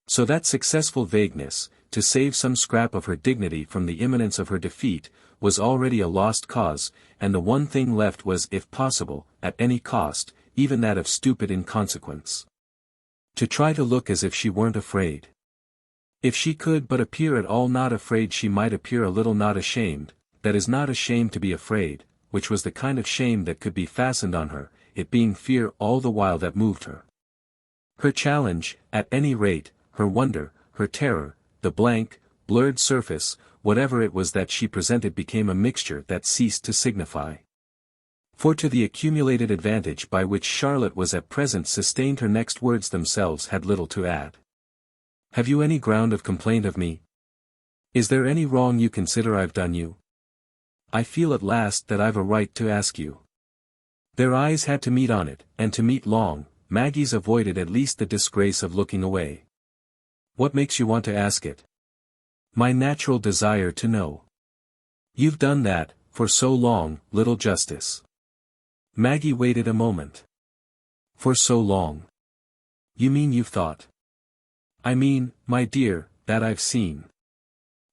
So that successful vagueness, to save some scrap of her dignity from the imminence of her defeat, was already a lost cause, and the one thing left was if possible, at any cost, even that of stupid inconsequence. To try to look as if she weren't afraid. If she could but appear at all not afraid she might appear a little not ashamed, that is not ashamed to be afraid, which was the kind of shame that could be fastened on her, it being fear all the while that moved her. Her challenge, at any rate, her wonder, her terror, the blank, blurred surface, whatever it was that she presented became a mixture that ceased to signify. For to the accumulated advantage by which Charlotte was at present sustained her next words themselves had little to add. Have you any ground of complaint of me? Is there any wrong you consider I've done you? I feel at last that I've a right to ask you. Their eyes had to meet on it, and to meet long. Maggie's avoided at least the disgrace of looking away. What makes you want to ask it? My natural desire to know. You've done that, for so long, little Justice. Maggie waited a moment. For so long. You mean you've thought? I mean, my dear, that I've seen.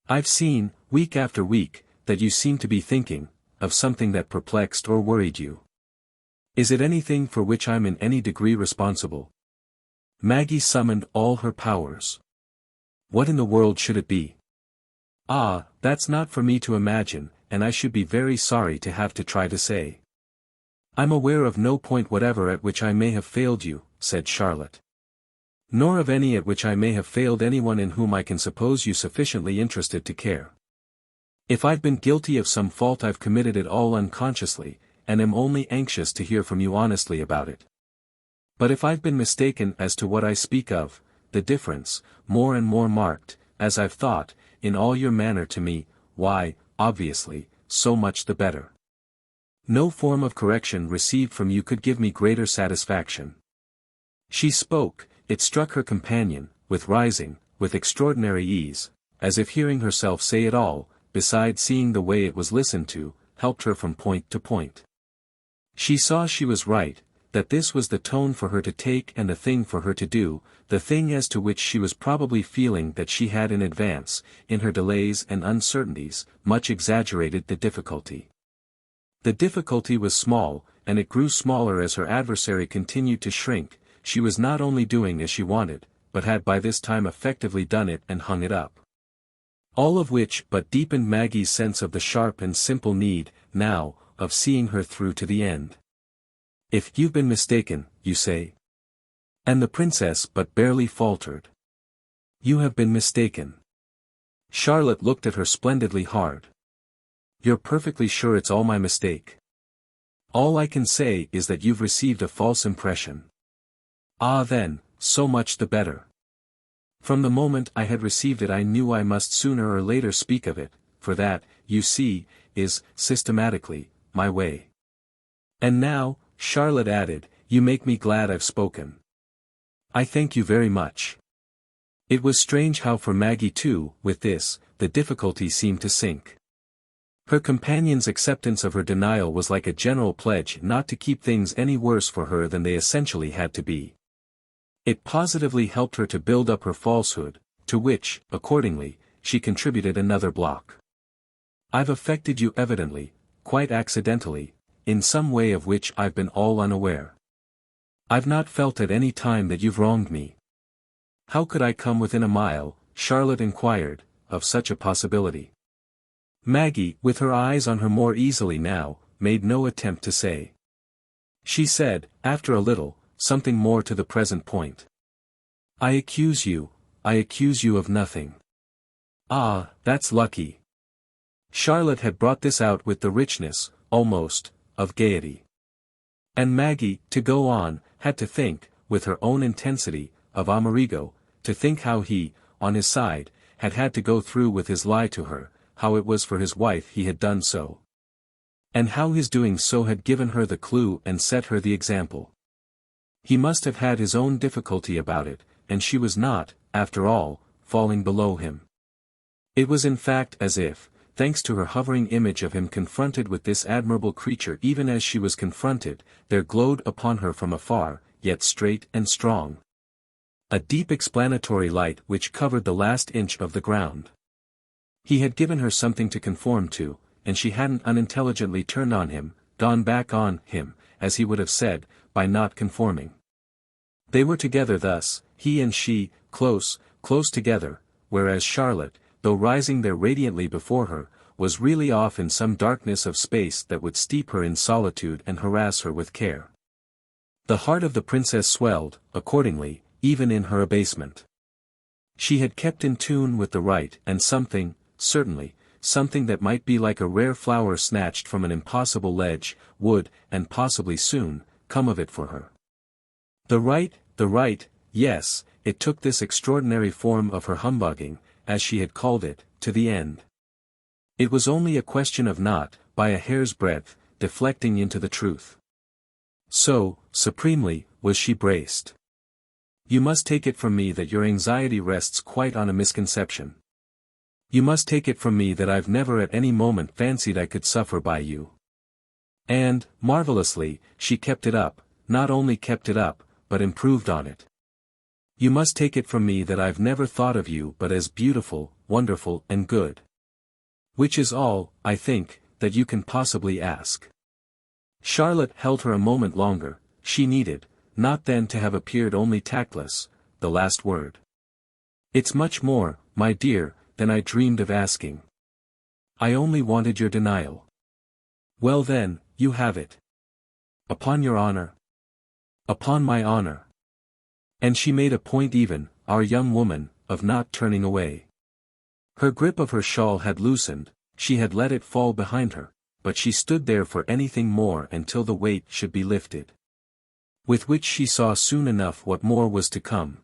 I've seen, week after week, that you seem to be thinking, of something that perplexed or worried you. Is it anything for which I'm in any degree responsible? Maggie summoned all her powers. What in the world should it be? Ah, that's not for me to imagine, and I should be very sorry to have to try to say. I'm aware of no point whatever at which I may have failed you, said Charlotte. Nor of any at which I may have failed anyone in whom I can suppose you sufficiently interested to care. If I've been guilty of some fault I've committed it all unconsciously, and am only anxious to hear from you honestly about it. But if I've been mistaken as to what I speak of, the difference, more and more marked, as I've thought, in all your manner to me, why, obviously, so much the better. No form of correction received from you could give me greater satisfaction. She spoke, it struck her companion, with extraordinary ease, as if hearing herself say it all, besides seeing the way it was listened to, helped her from point to point. She saw she was right, that this was the tone for her to take and the thing for her to do, the thing as to which she was probably feeling that she had in advance, in her delays and uncertainties, much exaggerated the difficulty. The difficulty was small, and it grew smaller as her adversary continued to shrink. She was not only doing as she wanted, but had by this time effectively done it and hung it up. All of which but deepened Maggie's sense of the sharp and simple need, now, of seeing her through to the end. If you've been mistaken, you say. And the princess but barely faltered. You have been mistaken. Charlotte looked at her splendidly hard. You're perfectly sure it's all my mistake? All I can say is that you've received a false impression. Ah then, so much the better. From the moment I had received it I knew I must sooner or later speak of it, for that, you see, is, systematically, my way. And now, Charlotte added, you make me glad I've spoken. I thank you very much. It was strange how for Maggie too, with this, the difficulty seemed to sink. Her companion's acceptance of her denial was like a general pledge not to keep things any worse for her than they essentially had to be. It positively helped her to build up her falsehood, to which, accordingly, she contributed another block. I've affected you evidently, quite accidentally, in some way of which I've been all unaware. I've not felt at any time that you've wronged me. How could I come within a mile, Charlotte inquired, of such a possibility? Maggie, with her eyes on her more easily now, made no attempt to say. She said, after a little, something more to the present point. I accuse you of nothing. Ah, that's lucky. Charlotte had brought this out with the richness, almost, of gaiety. And Maggie, to go on, had to think, with her own intensity, of Amerigo, to think how he, on his side, had had to go through with his lie to her, how it was for his wife he had done so. And how his doing so had given her the clue and set her the example. He must have had his own difficulty about it, and she was not, after all, falling below him. It was in fact as if, thanks to her hovering image of him confronted with this admirable creature even as she was confronted, there glowed upon her from afar, yet straight and strong, a deep explanatory light which covered the last inch of the ground. He had given her something to conform to, and she hadn't unintelligently turned on him, gone back on him, as he would have said, by not conforming. They were together thus, he and she, close together, whereas Charlotte, though rising there radiantly before her, was really off in some darkness of space that would steep her in solitude and harass her with care. The heart of the princess swelled, accordingly, even in her abasement. She had kept in tune with the right and something, certainly, something that might be like a rare flower snatched from an impossible ledge, would, and possibly soon, come of it for her. The right, yes, it took this extraordinary form of her humbugging, as she had called it, to the end. It was only a question of not, by a hair's breadth, deflecting into the truth. So, supremely, was she braced. You must take it from me that your anxiety rests quite on a misconception. You must take it from me that I've never at any moment fancied I could suffer by you. And, marvelously, she kept it up, not only kept it up, but improved on it. You must take it from me that I've never thought of you but as beautiful, wonderful and good. Which is all, I think, that you can possibly ask. Charlotte held her a moment longer. She needed, not then to have appeared only tactless, the last word. It's much more, my dear, than I dreamed of asking. I only wanted your denial. Well then, you have it. Upon your honor. Upon my honor. And she made a point even, our young woman, of not turning away. Her grip of her shawl had loosened, she had let it fall behind her, but she stood there for anything more until the weight should be lifted. With which she saw soon enough what more was to come.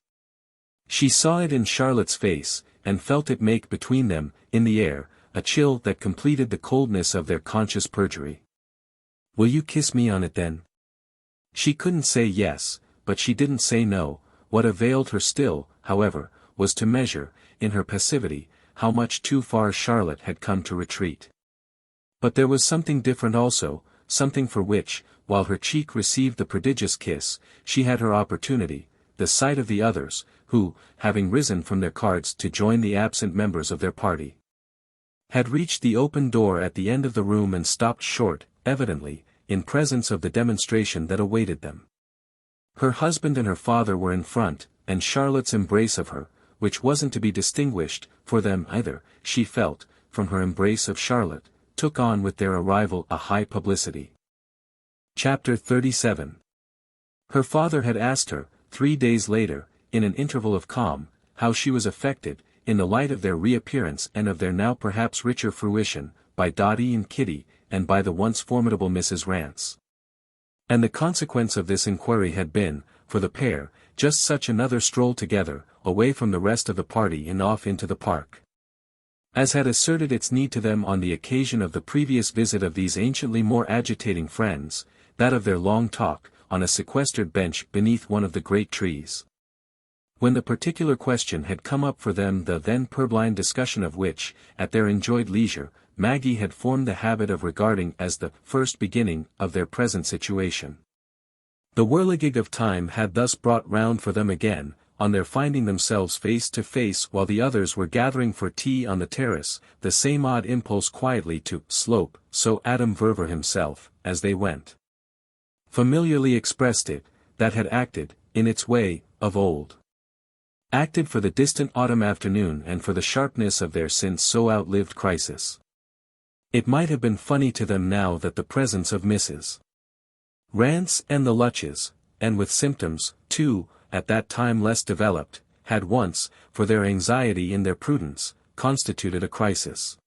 She saw it in Charlotte's face, and felt it make between them, in the air, a chill that completed the coldness of their conscious perjury. Will you kiss me on it then? She couldn't say yes, but she didn't say no. What availed her still, however, was to measure, in her passivity, how much too far Charlotte had come to retreat. But there was something different also, something for which, while her cheek received the prodigious kiss, she had her opportunity, the sight of the others, who, having risen from their cards to join the absent members of their party, had reached the open door at the end of the room and stopped short, evidently, in presence of the demonstration that awaited them. Her husband and her father were in front, and Charlotte's embrace of her, which wasn't to be distinguished, for them either, she felt, from her embrace of Charlotte, took on with their arrival a high publicity. Chapter 37. Her father had asked her, 3 days later, in an interval of calm, how she was affected, in the light of their reappearance and of their now perhaps richer fruition, by Dotty and Kitty, and by the once formidable Mrs. Rance. And the consequence of this inquiry had been, for the pair, just such another stroll together, away from the rest of the party and off into the park, as had asserted its need to them on the occasion of the previous visit of these anciently more agitating friends, that of their long talk, on a sequestered bench beneath one of the great trees. When the particular question had come up for them, the then purblind discussion of which, at their enjoyed leisure, Maggie had formed the habit of regarding as the first beginning of their present situation. The whirligig of time had thus brought round for them again, on their finding themselves face to face while the others were gathering for tea on the terrace, the same odd impulse quietly to slope, so Adam Verver himself, as they went, familiarly expressed it, that had acted, in its way, of old. Acted for the distant autumn afternoon and for the sharpness of their since so outlived crisis. It might have been funny to them now that the presence of Mrs. Rance and the Lutches, and with symptoms, too, at that time less developed, had once, for their anxiety and their prudence, constituted a crisis.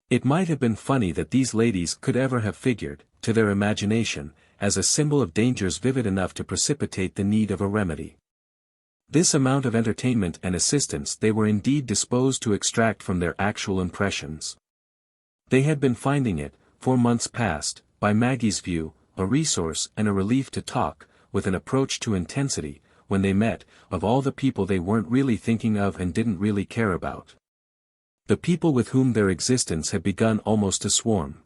It might have been funny that these ladies could ever have figured, to their imagination, as a symbol of dangers vivid enough to precipitate the need of a remedy. This amount of entertainment and assistance they were indeed disposed to extract from their actual impressions. They had been finding it, for months past, by Maggie's view, a resource and a relief to talk, with an approach to intensity, when they met, of all the people they weren't really thinking of and didn't really care about. The people with whom their existence had begun almost to swarm.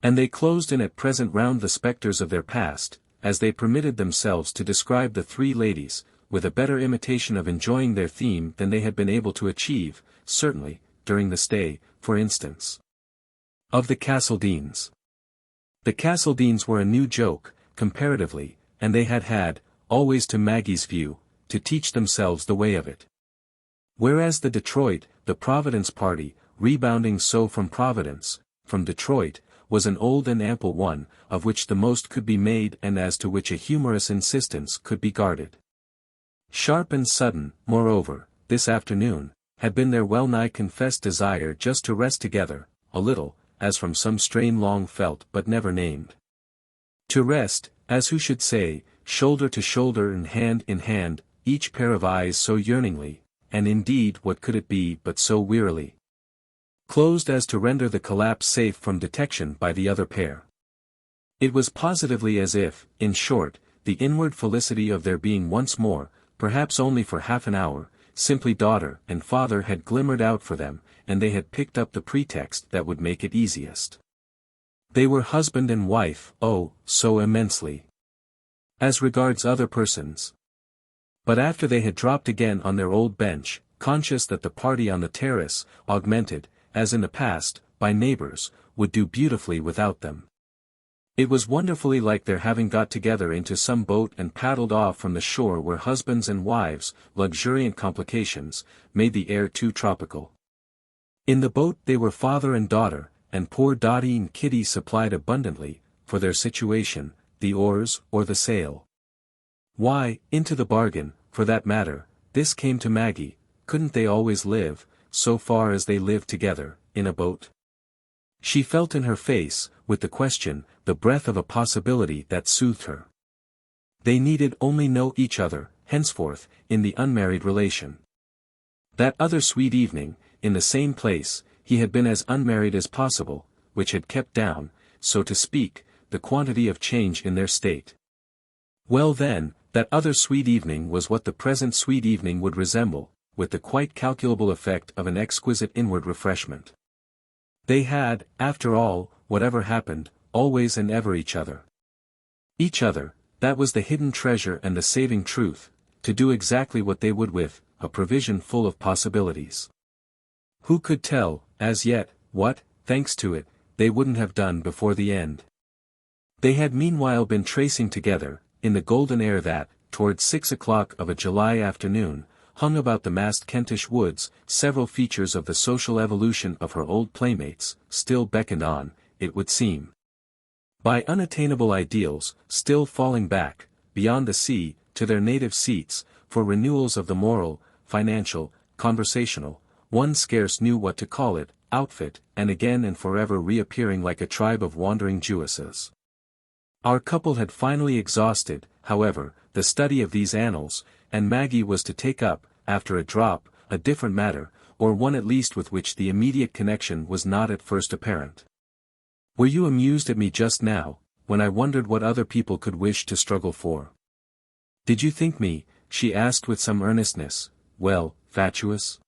And they closed in at present round the spectres of their past, as they permitted themselves to describe the three ladies, with a better imitation of enjoying their theme than they had been able to achieve, certainly, during the stay, for instance, of the Castledeans. The Castledeans were a new joke, comparatively, and they had, always to Maggie's view, to teach themselves the way of it. Whereas the Detroit, the Providence party, rebounding so from Providence, from Detroit, was an old and ample one, of which the most could be made and as to which a humorous insistence could be guarded. Sharp and sudden, moreover, this afternoon, had been their well-nigh confessed desire just to rest together, a little, as from some strain long felt but never named. To rest, as who should say, shoulder to shoulder and hand in hand, each pair of eyes so yearningly, and indeed what could it be but so wearily, closed as to render the collapse safe from detection by the other pair. It was positively as if, in short, the inward felicity of their being once more, perhaps only for half an hour, simply daughter and father had glimmered out for them, and they had picked up the pretext that would make it easiest. They were husband and wife, oh, so immensely. As regards other persons. But after they had dropped again on their old bench, conscious that the party on the terrace, augmented, as in the past, by neighbors, would do beautifully without them. It was wonderfully like their having got together into some boat and paddled off from the shore where husbands and wives, luxuriant complications, made the air too tropical. In the boat they were father and daughter, and poor Dotty and Kitty supplied abundantly, for their situation, the oars or the sail. Why, into the bargain, for that matter, this came to Maggie, couldn't they always live, so far as they lived together, in a boat? She felt in her face, with the question, the breath of a possibility that soothed her. They needed only know each other, henceforth, in the unmarried relation. That other sweet evening, in the same place, he had been as unmarried as possible, which had kept down, so to speak, the quantity of change in their state. Well then, that other sweet evening was what the present sweet evening would resemble, with the quite calculable effect of an exquisite inward refreshment. They had, after all, whatever happened, always and ever each other. Each other, that was the hidden treasure and the saving truth, to do exactly what they would with, a provision full of possibilities. Who could tell, as yet, what, thanks to it, they wouldn't have done before the end? They had meanwhile been tracing together, in the golden air that, towards 6 o'clock of a July afternoon, hung about the massed Kentish woods, several features of the social evolution of her old playmates, still beckoned on, it would seem. By unattainable ideals, still falling back, beyond the sea, to their native seats, for renewals of the moral, financial, conversational, one scarce knew what to call it, outfit, and again and forever reappearing like a tribe of wandering Jewesses. Our couple had finally exhausted, however, the study of these annals, and Maggie was to take up, after a drop, a different matter, or one at least with which the immediate connection was not at first apparent. Were you amused at me just now, when I wondered what other people could wish to struggle for? Did you think me, she asked with some earnestness, well, fatuous?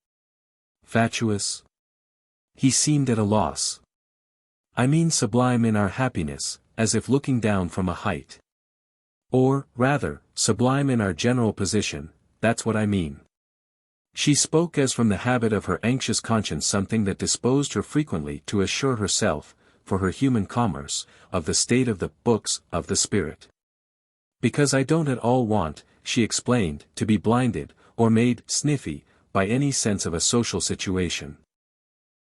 Fatuous? He seemed at a loss. I mean sublime in our happiness, as if looking down from a height. Or, rather, sublime in our general position, that's what I mean. She spoke as from the habit of her anxious conscience, something that disposed her frequently to assure herself, for her human commerce, of the state of the books of the spirit. Because I don't at all want, she explained, to be blinded, or made sniffy, by any sense of a social situation.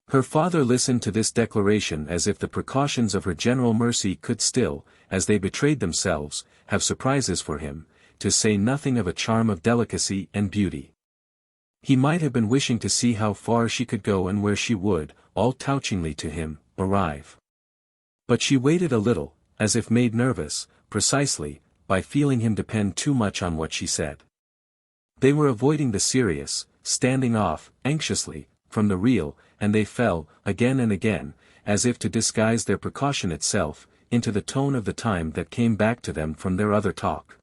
Her father listened to this declaration as if the precautions of her general mercy could still, as they betrayed themselves, have surprises for him, to say nothing of a charm of delicacy and beauty. He might have been wishing to see how far she could go and where she would, all touchingly to him, arrive. But she waited a little, as if made nervous, precisely, by feeling him depend too much on what she said. They were avoiding the serious, standing off, anxiously, from the real, and they fell, again and again, as if to disguise their precaution itself, into the tone of the time that came back to them from their other talk.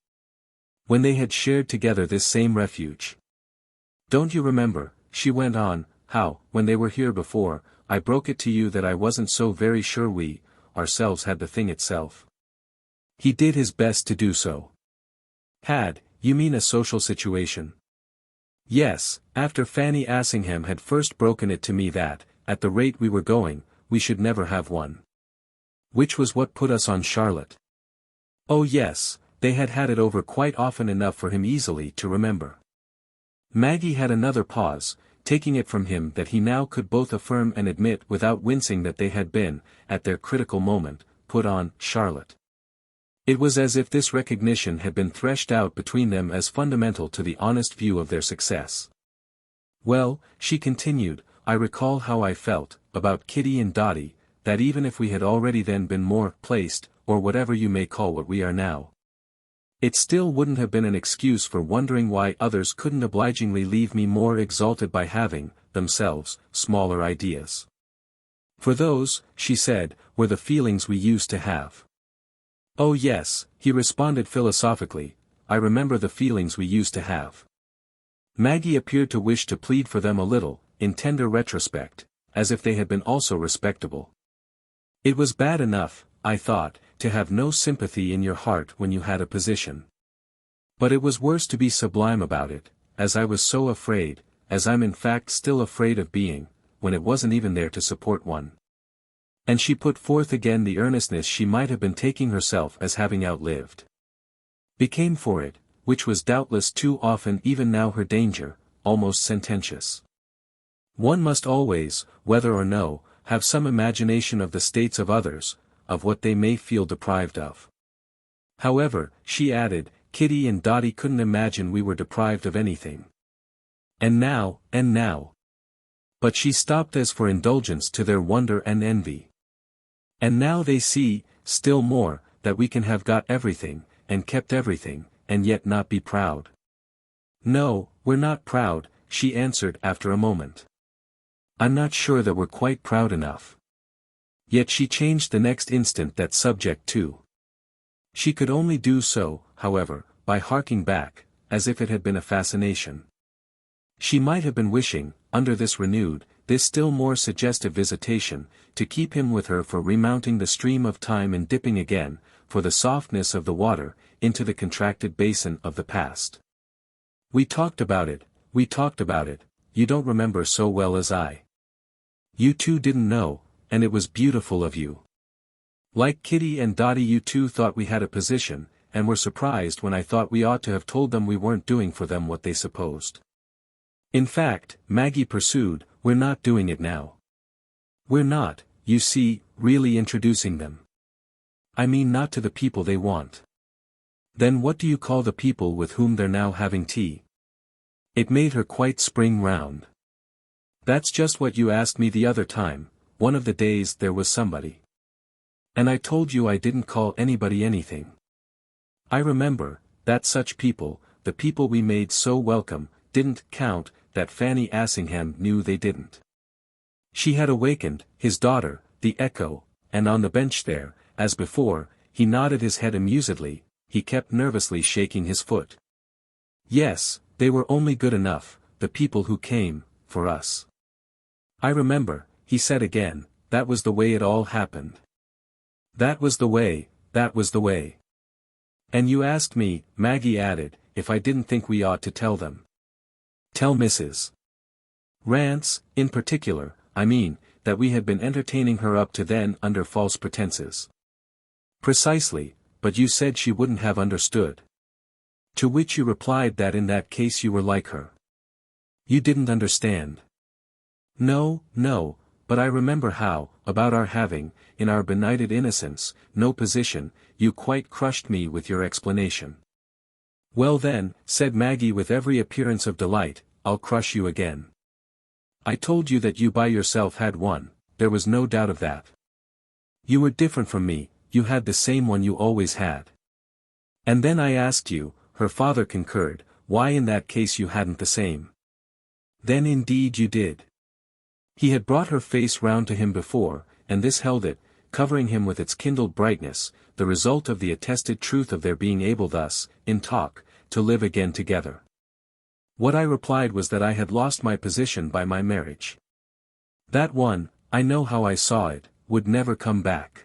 When they had shared together this same refuge. Don't you remember, she went on, how, when they were here before, I broke it to you that I wasn't so very sure we, ourselves had the thing itself? He did his best to do so. Had, you mean a social situation? Yes, after Fanny Assingham had first broken it to me that, at the rate we were going, we should never have one. Which was what put us on Charlotte. Oh yes, they had had it over quite often enough for him easily to remember. Maggie had another pause, taking it from him that he now could both affirm and admit without wincing that they had been, at their critical moment, put on Charlotte. It was as if this recognition had been threshed out between them as fundamental to the honest view of their success. Well, she continued, I recall how I felt, about Kitty and Dotty, that even if we had already then been more placed, or whatever you may call what we are now, it still wouldn't have been an excuse for wondering why others couldn't obligingly leave me more exalted by having, themselves, smaller ideas. For those, she said, were the feelings we used to have. Oh yes, he responded philosophically, I remember the feelings we used to have. Maggie appeared to wish to plead for them a little, in tender retrospect, as if they had been also respectable. It was bad enough, I thought, to have no sympathy in your heart when you had a position. But it was worse to be sublime about it, as I was so afraid, as I'm in fact still afraid of being, when it wasn't even there to support one. And she put forth again the earnestness she might have been taking herself as having outlived. Became for it, which was doubtless too often even now her danger, almost sententious. One must always, whether or no, have some imagination of the states of others, of what they may feel deprived of. However, she added, Kitty and Dotty couldn't imagine we were deprived of anything. And now. But she stopped as for indulgence to their wonder and envy. And now they see, still more, that we can have got everything, and kept everything, and yet not be proud. No, we're not proud, she answered after a moment. I'm not sure that we're quite proud enough. Yet she changed the next instant that subject too. She could only do so, however, by harking back, as if it had been a fascination. She might have been wishing, under this renewed, this still more suggestive visitation, to keep him with her for remounting the stream of time and dipping again, for the softness of the water, into the contracted basin of the past. We talked about it, you don't remember so well as I. You two didn't know, and it was beautiful of you. Like Kitty and Dotty, you two thought we had a position, and were surprised when I thought we ought to have told them we weren't doing for them what they supposed. In fact, Maggie pursued, we're not doing it now. We're not, you see, really introducing them. I mean not to the people they want. Then what do you call the people with whom they're now having tea? It made her quite spring round. That's just what you asked me the other time, one of the days there was somebody. And I told you I didn't call anybody anything. I remember, that such people, the people we made so welcome, didn't count, that Fanny Assingham knew they didn't. She had awakened, his daughter, the echo, and on the bench there, as before, he nodded his head amusedly, he kept nervously shaking his foot. Yes, they were only good enough, the people who came, for us. I remember, he said again, that was the way it all happened. That was the way. And you asked me, Maggie added, if I didn't think we ought to tell them. Tell Mrs. Rance, in particular, I mean, that we had been entertaining her up to then under false pretenses. Precisely, but you said she wouldn't have understood. To which you replied that in that case you were like her. You didn't understand. No, but I remember how, about our having, in our benighted innocence, no position, you quite crushed me with your explanation. Well then, said Maggie with every appearance of delight, I'll crush you again. I told you that you by yourself had one, there was no doubt of that. You were different from me, you had the same one you always had. And then I asked you, her father concurred, why in that case you hadn't the same. Then indeed you did. He had brought her face round to him before, and this held it, covering him with its kindled brightness, the result of the attested truth of their being able thus, in talk, to live again together. What I replied was that I had lost my position by my marriage. That one, I know how I saw it, would never come back.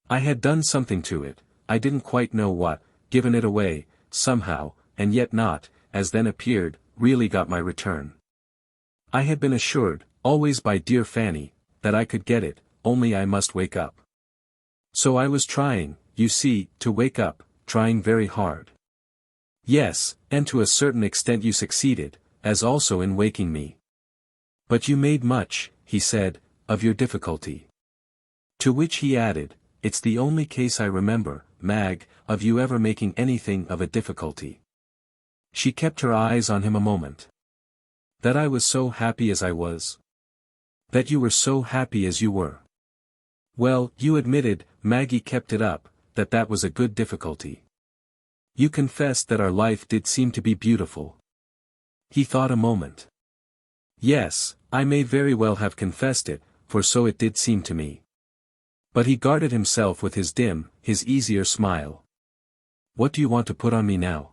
I had done something to it, I didn't quite know what, given it away, somehow, and yet not, as then appeared, really got my return. I had been assured, always by dear Fanny, that I could get it, only I must wake up. So I was trying, you see, to wake up, trying very hard. Yes, and to a certain extent you succeeded, as also in waking me. But you made much, he said, of your difficulty. To which he added, it's the only case I remember, Mag, of you ever making anything of a difficulty. She kept her eyes on him a moment. That I was so happy as I was? That you were so happy as you were? Well, you admitted, Maggie kept it up, that was a good difficulty. You confessed that our life did seem to be beautiful. He thought a moment. Yes, I may very well have confessed it, for so it did seem to me. But he guarded himself with his dim, his easier smile. What do you want to put on me now?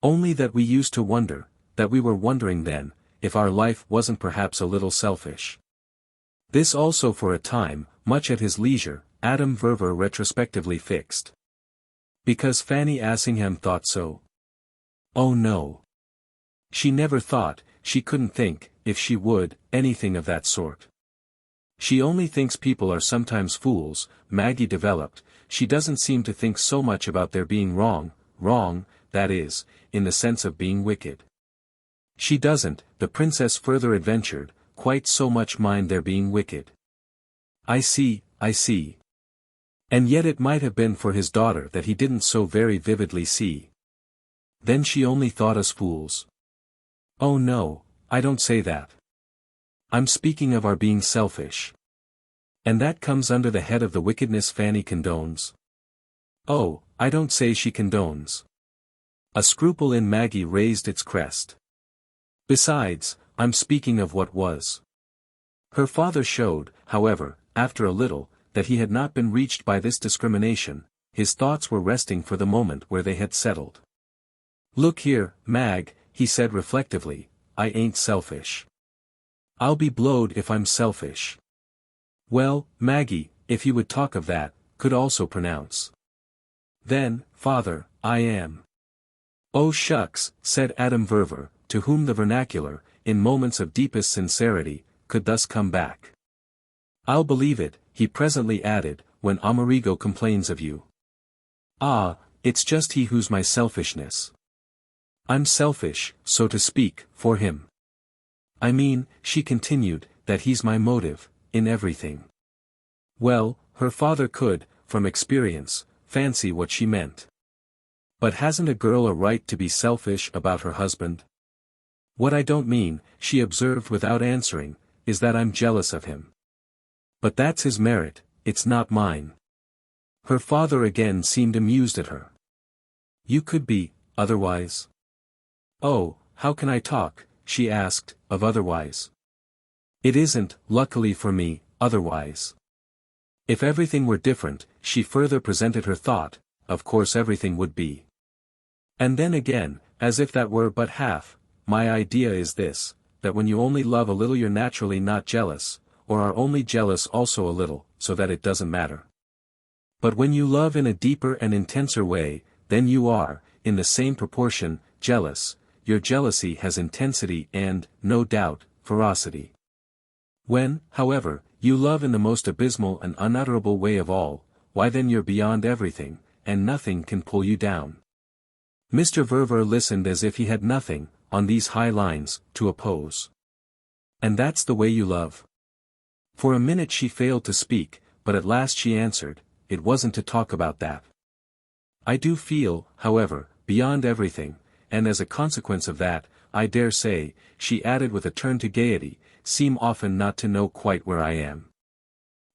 Only that we used to wonder, that we were wondering then, if our life wasn't perhaps a little selfish. This also for a time, much at his leisure, Adam Verver retrospectively fixed. Because Fanny Assingham thought so? Oh no. She never thought, she couldn't think, if she would, anything of that sort. She only thinks people are sometimes fools, Maggie developed. She doesn't seem to think so much about their being wrong, that is, in the sense of being wicked. She doesn't, the princess further adventured, quite so much mind their being wicked. I see. And yet it might have been for his daughter that he didn't so very vividly see. Then she only thought us fools. Oh no, I don't say that. I'm speaking of our being selfish. And that comes under the head of the wickedness Fanny condones. Oh, I don't say she condones. A scruple in Maggie raised its crest. Besides, I'm speaking of what was. Her father showed, however, after a little, that he had not been reached by this discrimination. His thoughts were resting for the moment where they had settled. Look here, Mag, he said reflectively, I ain't selfish. I'll be blowed if I'm selfish. Well, Maggie, if you would talk of that, could also pronounce. Then, father, I am. Oh shucks, said Adam Verver, to whom the vernacular, in moments of deepest sincerity, could thus come back. I'll believe it, he presently added, when Amerigo complains of you. Ah, it's just he who's my selfishness. I'm selfish, so to speak, for him. I mean, she continued, that he's my motive, in everything. Well, her father could, from experience, fancy what she meant. But hasn't a girl a right to be selfish about her husband? What I don't mean, she observed without answering, is that I'm jealous of him. But that's his merit, it's not mine. Her father again seemed amused at her. You could be, otherwise. Oh, how can I talk, she asked, of otherwise? It isn't, luckily for me, otherwise. If everything were different, she further presented her thought, of course everything would be. And then again, as if that were but half, my idea is this, that when you only love a little you're naturally not jealous, or are only jealous also a little, so that it doesn't matter. But when you love in a deeper and intenser way, then you are, in the same proportion, jealous. Your jealousy has intensity and, no doubt, ferocity. When, however, you love in the most abysmal and unutterable way of all, why then you're beyond everything, and nothing can pull you down. Mr. Verver listened as if he had nothing, on these high lines, to oppose. And that's the way you love? For a minute she failed to speak, but at last she answered, it wasn't to talk about that. I do feel, however, beyond everything, and as a consequence of that, I dare say, she added with a turn to gaiety, seem often not to know quite where I am.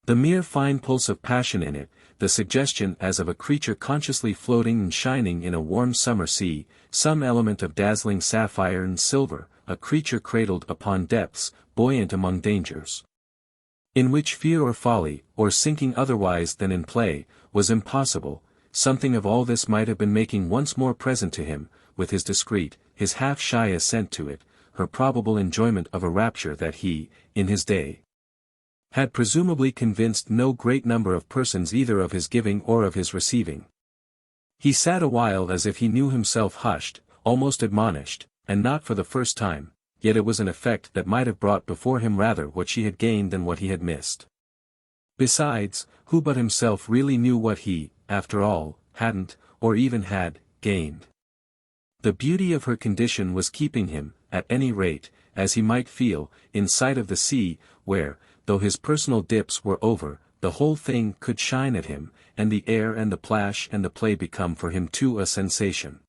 The mere fine pulse of passion in it, the suggestion as of a creature consciously floating and shining in a warm summer sea, some element of dazzling sapphire and silver, a creature cradled upon depths, buoyant among dangers, in which fear or folly, or sinking otherwise than in play, was impossible. Something of all this might have been making once more present to him, with his discreet, his half-shy assent to it, her probable enjoyment of a rapture that he, in his day, had presumably convinced no great number of persons either of his giving or of his receiving. He sat a while as if he knew himself hushed, almost admonished, and not for the first time, yet it was an effect that might have brought before him rather what she had gained than what he had missed. Besides, who but himself really knew what he, after all, hadn't, or even had, gained? The beauty of her condition was keeping him, at any rate, as he might feel, in sight of the sea, where, though his personal dips were over, the whole thing could shine at him, and the air and the plash and the play become for him too a sensation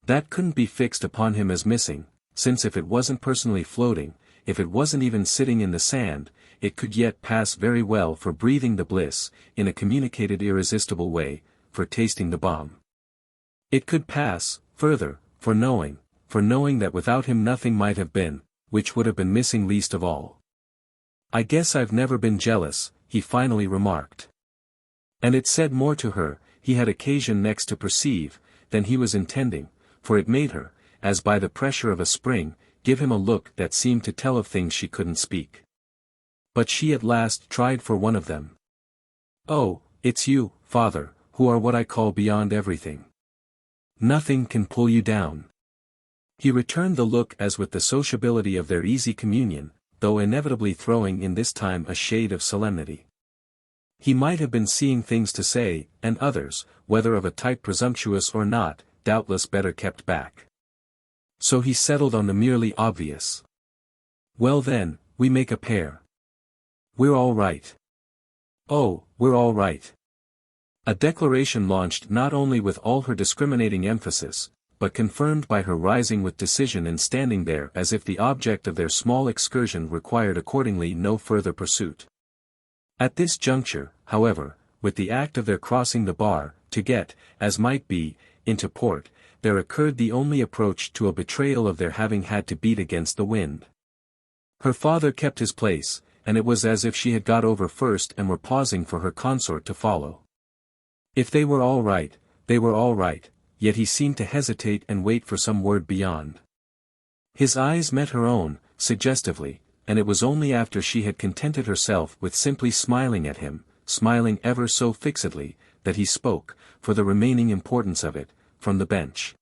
that couldn't be fixed upon him as missing, since if it wasn't personally floating, if it wasn't even sitting in the sand, it could yet pass very well for breathing the bliss, in a communicated irresistible way, for tasting the balm. It could pass, further, for knowing that without him nothing might have been, which would have been missing least of all. "I guess I've never been jealous," he finally remarked. And it said more to her, he had occasion next to perceive, than he was intending, for it made her, as by the pressure of a spring, give him a look that seemed to tell of things she couldn't speak. But she at last tried for one of them. "Oh, it's you, father, who are what I call beyond everything. Nothing can pull you down." He returned the look as with the sociability of their easy communion, though inevitably throwing in this time a shade of solemnity. He might have been seeing things to say, and others, whether of a type presumptuous or not, doubtless better kept back. So he settled on the merely obvious. "Well then, we make a pair. We're all right." "Oh, we're all right." A declaration launched not only with all her discriminating emphasis, but confirmed by her rising with decision and standing there as if the object of their small excursion required accordingly no further pursuit. At this juncture, however, with the act of their crossing the bar, to get, as might be, into port, there occurred the only approach to a betrayal of their having had to beat against the wind. Her father kept his place, and it was as if she had got over first and were pausing for her consort to follow. If they were all right, they were all right, yet he seemed to hesitate and wait for some word beyond. His eyes met her own, suggestively, and it was only after she had contented herself with simply smiling at him, smiling ever so fixedly, that he spoke, for the remaining importance of it, from the bench.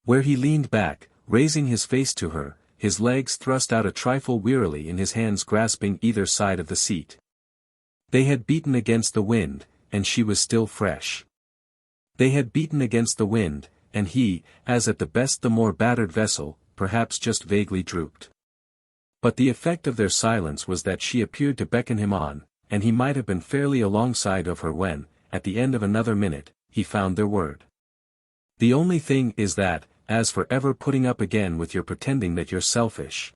Where he leaned back, raising his face to her, his legs thrust out a trifle wearily and his hands grasping either side of the seat. They had beaten against the wind, and she was still fresh. They had beaten against the wind, and he, as at the best the more battered vessel, perhaps just vaguely drooped. But the effect of their silence was that she appeared to beckon him on, and he might have been fairly alongside of her when, at the end of another minute, he found their word. "The only thing is that, as for ever putting up again with your pretending that you're selfish."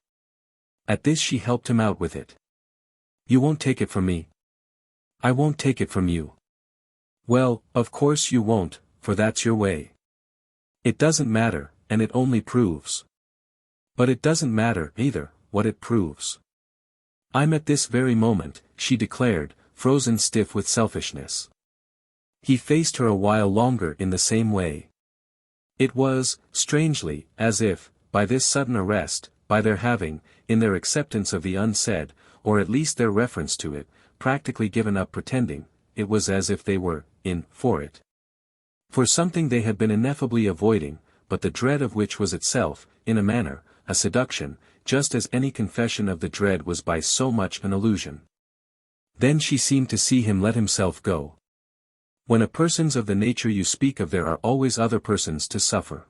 At this she helped him out with it. "You won't take it from me." "I won't take it from you." "Well, of course you won't, for that's your way. It doesn't matter, and it only proves." "But it doesn't matter, either, what it proves. I'm at this very moment," she declared, frozen stiff with selfishness. He faced her a while longer in the same way. It was, strangely, as if, by this sudden arrest, by their having, in their acceptance of the unsaid, or at least their reference to it, practically given up pretending, it was as if they were, in, for it. For something they had been ineffably avoiding, but the dread of which was itself, in a manner, a seduction, just as any confession of the dread was by so much an illusion. Then she seemed to see him let himself go. When a person's of the nature you speak of there are always other persons to suffer.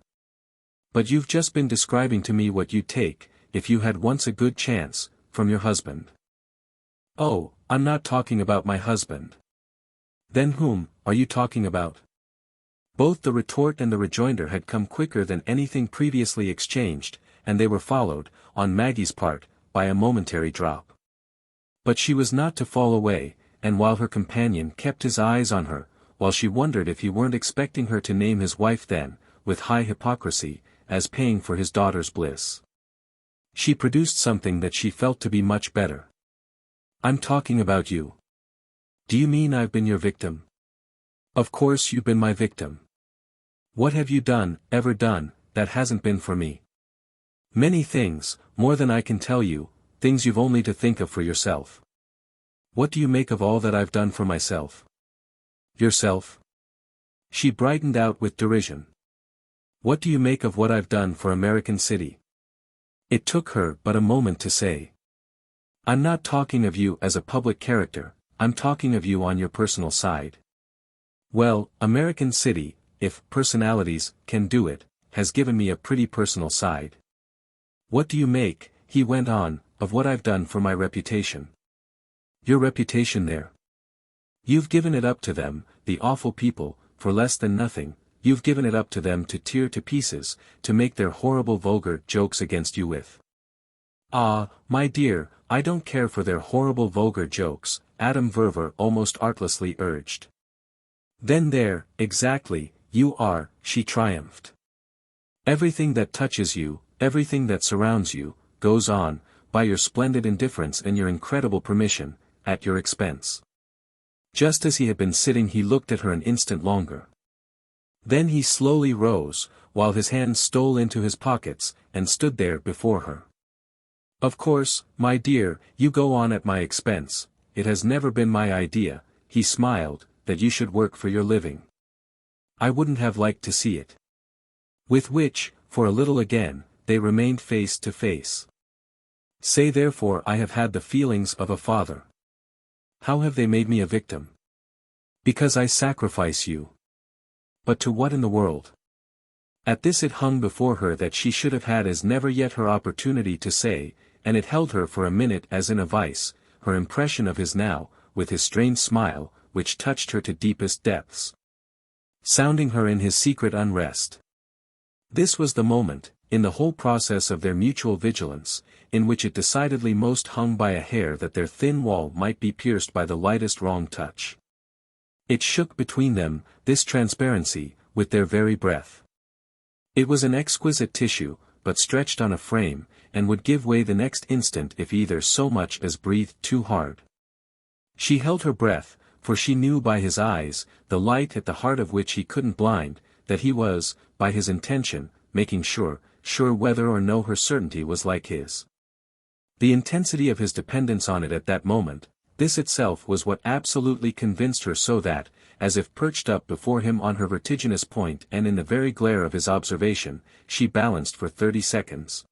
But you've just been describing to me what you'd take, if you had once a good chance, from your husband. Oh, I'm not talking about my husband. Then whom are you talking about? Both the retort and the rejoinder had come quicker than anything previously exchanged, and they were followed, on Maggie's part, by a momentary drop. But she was not to fall away, and while her companion kept his eyes on her, while she wondered if he weren't expecting her to name his wife then, with high hypocrisy, as paying for his daughter's bliss, she produced something that she felt to be much better. "I'm talking about you." "Do you mean I've been your victim?" "Of course you've been my victim. What have you done, ever done, that hasn't been for me?" "Many things, more than I can tell you, things you've only to think of for yourself." "What do you make of all that I've done for myself?" "Yourself?" She brightened out with derision. "What do you make of what I've done for American City?" It took her but a moment to say. "I'm not talking of you as a public character, I'm talking of you on your personal side." "Well, American City, if personalities can do it, has given me a pretty personal side." "What do you make," he went on, "of what I've done for my reputation?" "Your reputation there? You've given it up to them, the awful people, for less than nothing, you've given it up to them to tear to pieces, to make their horrible vulgar jokes against you with." "Ah, my dear, I don't care for their horrible vulgar jokes," Adam Verver almost artlessly urged. "Then there, exactly, you are," she triumphed. "Everything that touches you, everything that surrounds you, goes on, by your splendid indifference and your incredible permission, at your expense. Just as he had been sitting he looked at her an instant longer. Then he slowly rose, while his hands stole into his pockets, and stood there before her. Of course, my dear, you go on at my expense. It has never been my idea, he smiled, that you should work for your living. I wouldn't have liked to see it. With which, for a little again, they remained face to face. Say therefore I have had the feelings of a father. How have they made me a victim? Because I sacrifice you. But to what in the world? At this it hung before her that she should have had as never yet her opportunity to say, and it held her for a minute as in a vice, her impression of his now, with his strange smile, which touched her to deepest depths, sounding her in his secret unrest. This was the moment, in the whole process of their mutual vigilance, in which it decidedly most hung by a hair that their thin wall might be pierced by the lightest wrong touch. It shook between them, this transparency, with their very breath. It was an exquisite tissue, but stretched on a frame, and would give way the next instant if either so much as breathed too hard. She held her breath, for she knew by his eyes, the light at the heart of which he couldn't blind, that he was, by his intention, making sure whether or no her certainty was like his. The intensity of his dependence on it at that moment, this itself was what absolutely convinced her, so that, as if perched up before him on her vertiginous point and in the very glare of his observation, she balanced for 30 seconds.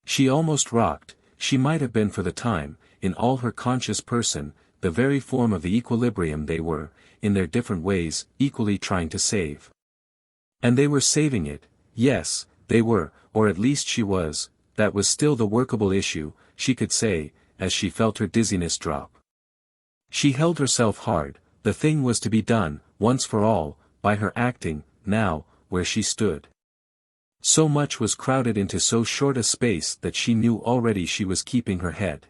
She almost rocked, she might have been for the time, in all her conscious person, the very form of the equilibrium they were, in their different ways, equally trying to save. And they were saving it, yes, they were, or at least she was, that was still the workable issue, she could say, as she felt her dizziness drop. She held herself hard, the thing was to be done, once for all, by her acting, now, where she stood. So much was crowded into so short a space that she knew already she was keeping her head.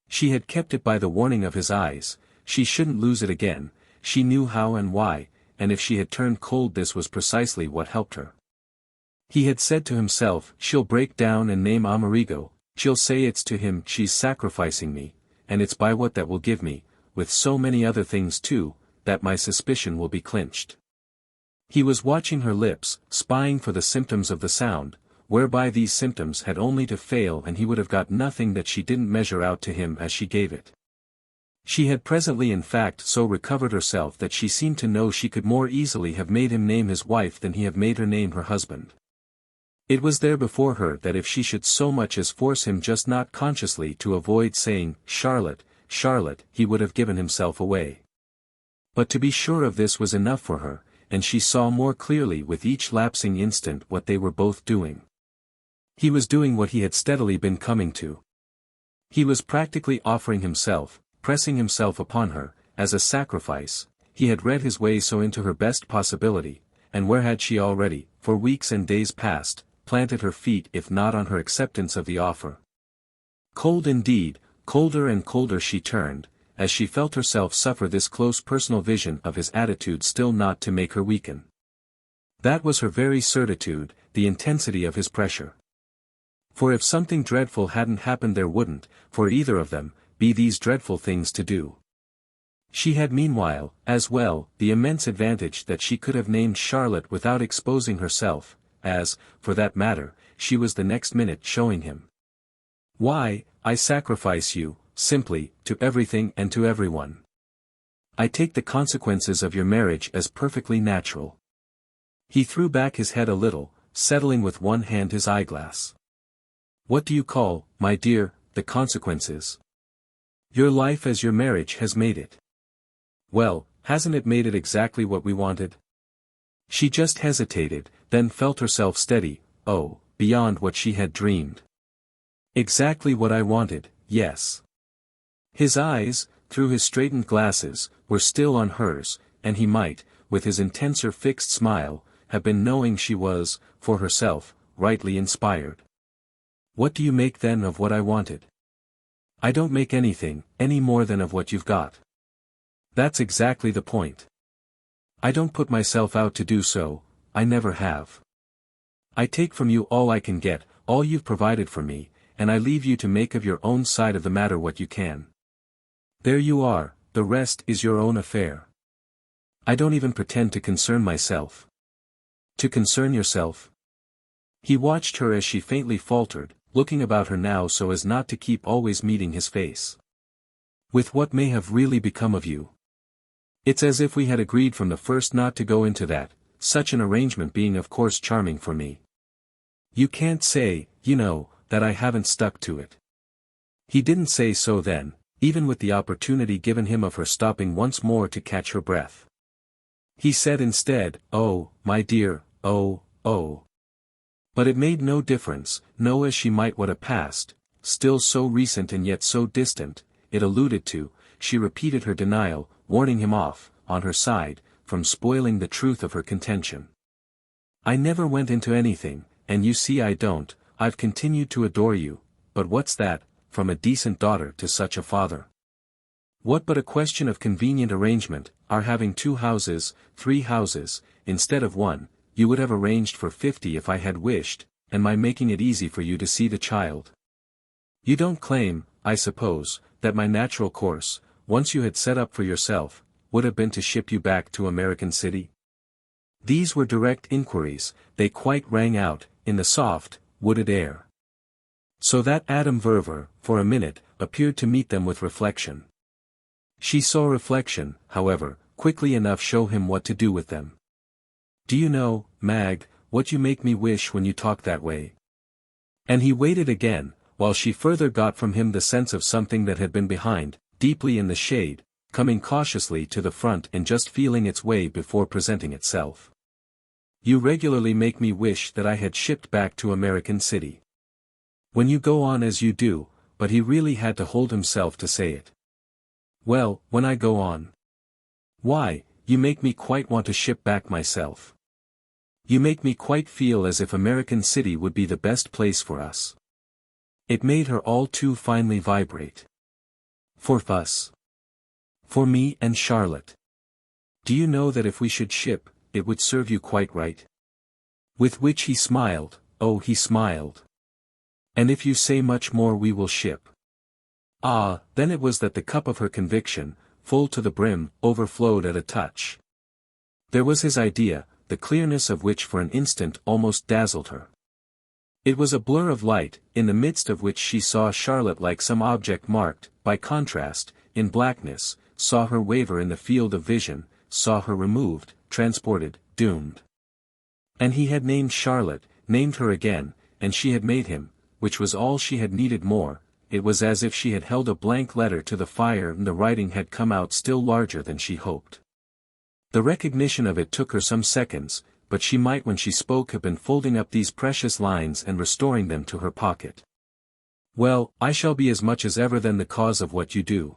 She had kept it by the warning of his eyes, she shouldn't lose it again, she knew how and why, and if she had turned cold this was precisely what helped her. He had said to himself, she'll break down and name Amerigo, she'll say it's to him she's sacrificing me, and it's by what that will give me, with so many other things too, that my suspicion will be clinched. He was watching her lips, spying for the symptoms of the sound, whereby these symptoms had only to fail and he would have got nothing that she didn't measure out to him as she gave it. She had presently in fact so recovered herself that she seemed to know she could more easily have made him name his wife than he have made her name her husband. It was there before her that if she should so much as force him just not consciously to avoid saying, Charlotte, Charlotte, he would have given himself away. But to be sure of this was enough for her, and she saw more clearly with each lapsing instant what they were both doing. He was doing what he had steadily been coming to. He was practically offering himself, pressing himself upon her, as a sacrifice. He had read his way so into her best possibility, and where had she already, for weeks and days past, planted her feet if not on her acceptance of the offer. Cold indeed, colder and colder she turned, as she felt herself suffer this close personal vision of his attitude still not to make her weaken. That was her very certitude, the intensity of his pressure. For if something dreadful hadn't happened there wouldn't, for either of them, be these dreadful things to do. She had meanwhile, as well, the immense advantage that she could have named Charlotte without exposing herself, as, for that matter, she was the next minute showing him. Why, I sacrifice you, simply, to everything and to everyone. I take the consequences of your marriage as perfectly natural. He threw back his head a little, settling with one hand his eyeglass. What do you call, my dear, the consequences? Your life as your marriage has made it. Well, hasn't it made it exactly what we wanted? She just hesitated, then felt herself steady, oh, beyond what she had dreamed. Exactly what I wanted, yes. His eyes, through his straightened glasses, were still on hers, and he might, with his intenser fixed smile, have been knowing she was, for herself, rightly inspired. What do you make then of what I wanted? I don't make anything, any more than of what you've got. That's exactly the point. I don't put myself out to do so, I never have. I take from you all I can get, all you've provided for me, and I leave you to make of your own side of the matter what you can. There you are, the rest is your own affair. I don't even pretend to concern myself. To concern yourself? He watched her as she faintly faltered, looking about her now so as not to keep always meeting his face. With what may have really become of you? It's as if we had agreed from the first not to go into that, such an arrangement being of course charming for me. You can't say, you know, that I haven't stuck to it. He didn't say so then, even with the opportunity given him of her stopping once more to catch her breath. He said instead, "Oh, my dear, oh, oh." But it made no difference, know as she might what a past, still so recent and yet so distant, it alluded to, she repeated her denial, warning him off, on her side, from spoiling the truth of her contention. I never went into anything, and you see I don't. I've continued to adore you, but what's that, from a decent daughter to such a father? What but a question of convenient arrangement, our having 2 houses, 3 houses, instead of 1, you would have arranged for 50 if I had wished, and my making it easy for you to see the child. You don't claim, I suppose, that my natural course, once you had set up for yourself, would have been to ship you back to American City? These were direct inquiries, they quite rang out, in the soft, wooded air. So that Adam Verver, for a minute, appeared to meet them with reflection. She saw reflection, however, quickly enough show him what to do with them. Do you know, Mag, what you make me wish when you talk that way? And he waited again, while she further got from him the sense of something that had been behind, deeply in the shade, coming cautiously to the front and just feeling its way before presenting itself. You regularly make me wish that I had shipped back to American City. When you go on as you do, but he really had to hold himself to say it. Well, when I go on. Why, you make me quite want to ship back myself. You make me quite feel as if American City would be the best place for us. It made her all too finely vibrate. For us. For me and Charlotte. Do you know that if we should ship, it would serve you quite right? With which he smiled, oh he smiled. And if you say much more we will ship. Ah, then it was that the cup of her conviction, full to the brim, overflowed at a touch. There was his idea, the clearness of which for an instant almost dazzled her. It was a blur of light, in the midst of which she saw Charlotte like some object marked, by contrast, in blackness, saw her waver in the field of vision, saw her removed, transported, doomed. And he had named Charlotte, named her again, and she had made him, which was all she had needed more. It was as if she had held a blank letter to the fire and the writing had come out still larger than she hoped. The recognition of it took her some seconds, but she might when she spoke have been folding up these precious lines and restoring them to her pocket. Well, I shall be as much as ever then the cause of what you do.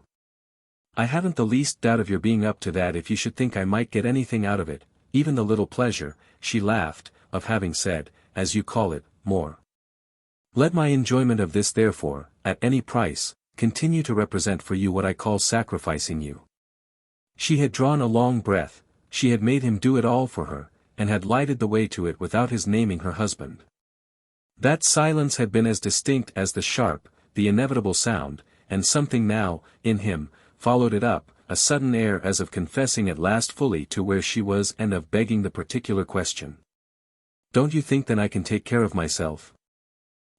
I haven't the least doubt of your being up to that if you should think I might get anything out of it, even the little pleasure, she laughed, of having said, as you call it, more. Let my enjoyment of this therefore, at any price, continue to represent for you what I call sacrificing you. She had drawn a long breath, she had made him do it all for her, and had lighted the way to it without his naming her husband. That silence had been as distinct as the sharp, the inevitable sound, and something now, in him, followed it up, a sudden air as of confessing at last fully to where she was and of begging the particular question. Don't you think then I can take care of myself?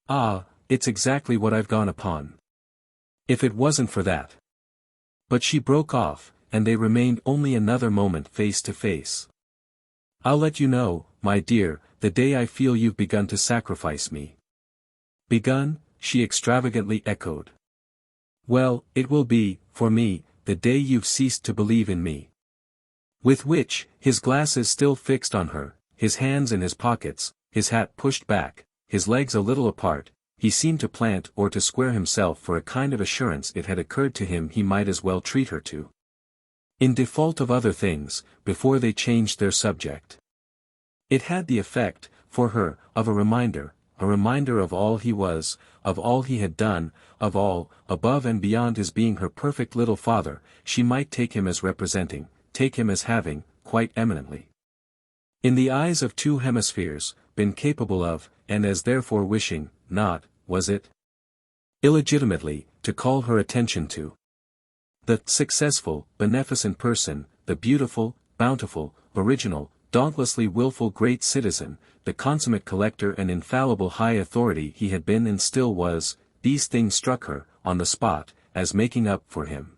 Ah, it's exactly what I've gone upon. If it wasn't for that. But she broke off, and they remained only another moment face to face. I'll let you know, my dear, the day I feel you've begun to sacrifice me. Begun, she extravagantly echoed. Well, it will be, for me, the day you've ceased to believe in me. With which, his glasses still fixed on her, his hands in his pockets, his hat pushed back, his legs a little apart, he seemed to plant or to square himself for a kind of assurance it had occurred to him he might as well treat her to. In default of other things, before they changed their subject. It had the effect, for her, of a reminder of all he was, of all he had done, of all, above and beyond his being her perfect little father, she might take him as representing, take him as having, quite eminently. In the eyes of 2 hemispheres, been capable of, and as therefore wishing, not, was it? illegitimately, to call her attention to. The successful, beneficent person, the beautiful, bountiful, original, dauntlessly willful great citizen, the consummate collector and infallible high authority he had been and still was, these things struck her, on the spot, as making up for him.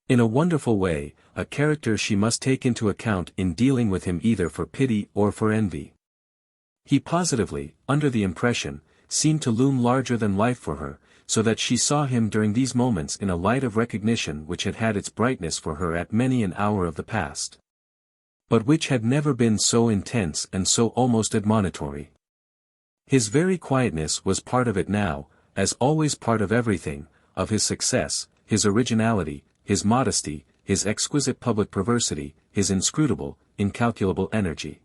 In a wonderful way, a character she must take into account in dealing with him either for pity or for envy. He positively, under the impression, seemed to loom larger than life for her, so that she saw him during these moments in a light of recognition which had had its brightness for her at many an hour of the past, but which had never been so intense and so almost admonitory. His very quietness was part of it now, as always part of everything, of his success, his originality, his modesty, his exquisite public perversity, his inscrutable, incalculable energy.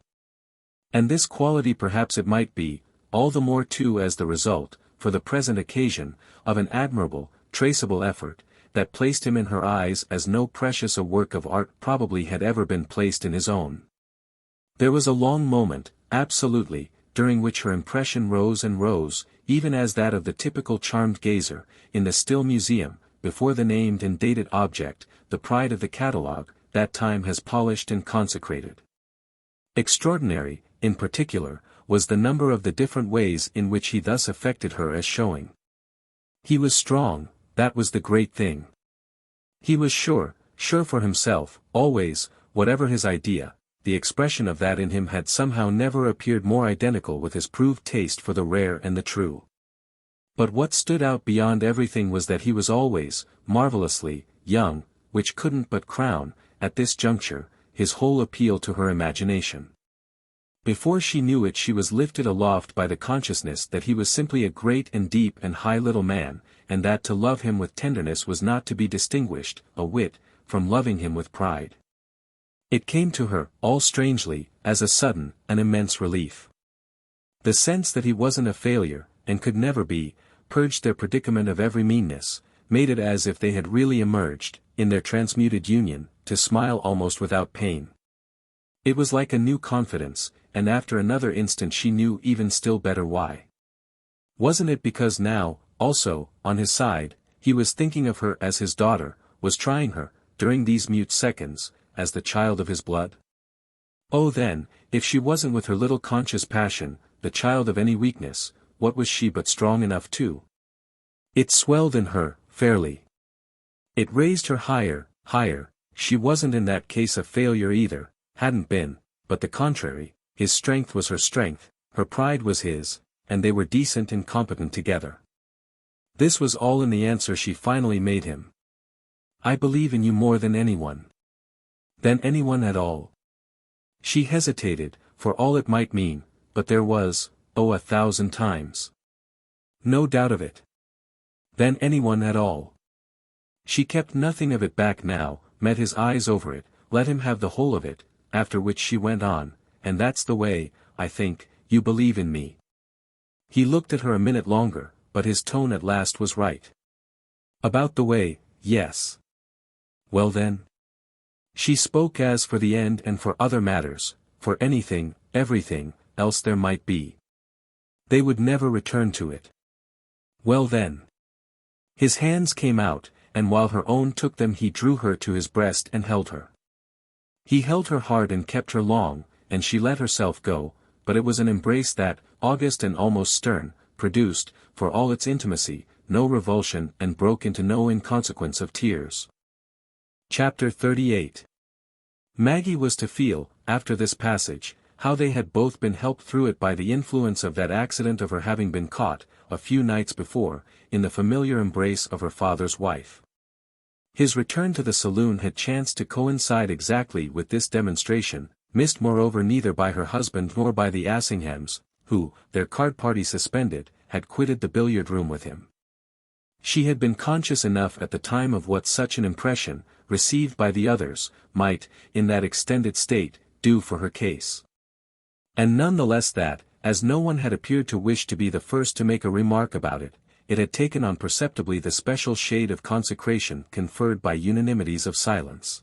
And this quality perhaps it might be, all the more too as the result, for the present occasion, of an admirable, traceable effort, that placed him in her eyes as no precious a work of art probably had ever been placed in his own. There was a long moment, absolutely, during which her impression rose and rose, even as that of the typical charmed gazer, in the still museum, before the named and dated object, the pride of the catalogue, that time has polished and consecrated. Extraordinary, in particular, was the number of the different ways in which he thus affected her as showing. He was strong, that was the great thing. He was sure for himself, always, whatever his idea, the expression of that in him had somehow never appeared more identical with his proved taste for the rare and the true. But what stood out beyond everything was that he was always, marvelously, young, which couldn't but crown, at this juncture, his whole appeal to her imagination. Before she knew it she was lifted aloft by the consciousness that he was simply a great and deep and high little man, and that to love him with tenderness was not to be distinguished, a whit, from loving him with pride. It came to her, all strangely, as a sudden, an immense relief. The sense that he wasn't a failure, and could never be, purged their predicament of every meanness, made it as if they had really emerged, in their transmuted union, to smile almost without pain. It was like a new confidence, and after another instant she knew even still better why. Wasn't it because now, also, on his side, he was thinking of her as his daughter, was trying her, during these mute seconds, as the child of his blood? Oh then, if she wasn't with her little conscious passion, the child of any weakness, what was she but strong enough too? It swelled in her, fairly. It raised her higher, higher, she wasn't in that case a failure either, hadn't been, but the contrary, his strength was her strength, her pride was his, and they were decent and competent together. This was all in the answer she finally made him. I believe in you more than anyone. Than anyone at all. She hesitated, for all it might mean, but there was, oh 1,000 times. No doubt of it. Than anyone at all. She kept nothing of it back now, met his eyes over it, let him have the whole of it, after which she went on, and that's the way, I think, you believe in me. He looked at her a minute longer, but his tone at last was right. About the way, yes. Well then? She spoke as for the end and for other matters, for anything, everything, else there might be. They would never return to it. Well then. His hands came out, and while her own took them he drew her to his breast and held her. He held her hard and kept her long, and she let herself go, but it was an embrace that, august and almost stern, produced, for all its intimacy, no revulsion and broke into no inconsequence of tears. Chapter 38. Maggie was to feel, after this passage, how they had both been helped through it by the influence of that accident of her having been caught, a few nights before, in the familiar embrace of her father's wife. His return to the saloon had chanced to coincide exactly with this demonstration, missed moreover neither by her husband nor by the Assinghams, who, their card party suspended, had quitted the billiard room with him. She had been conscious enough at the time of what such an impression, received by the others, might, in that extended state, do for her case. And none the less that, as no one had appeared to wish to be the first to make a remark about it, it had taken on perceptibly the special shade of consecration conferred by unanimities of silence.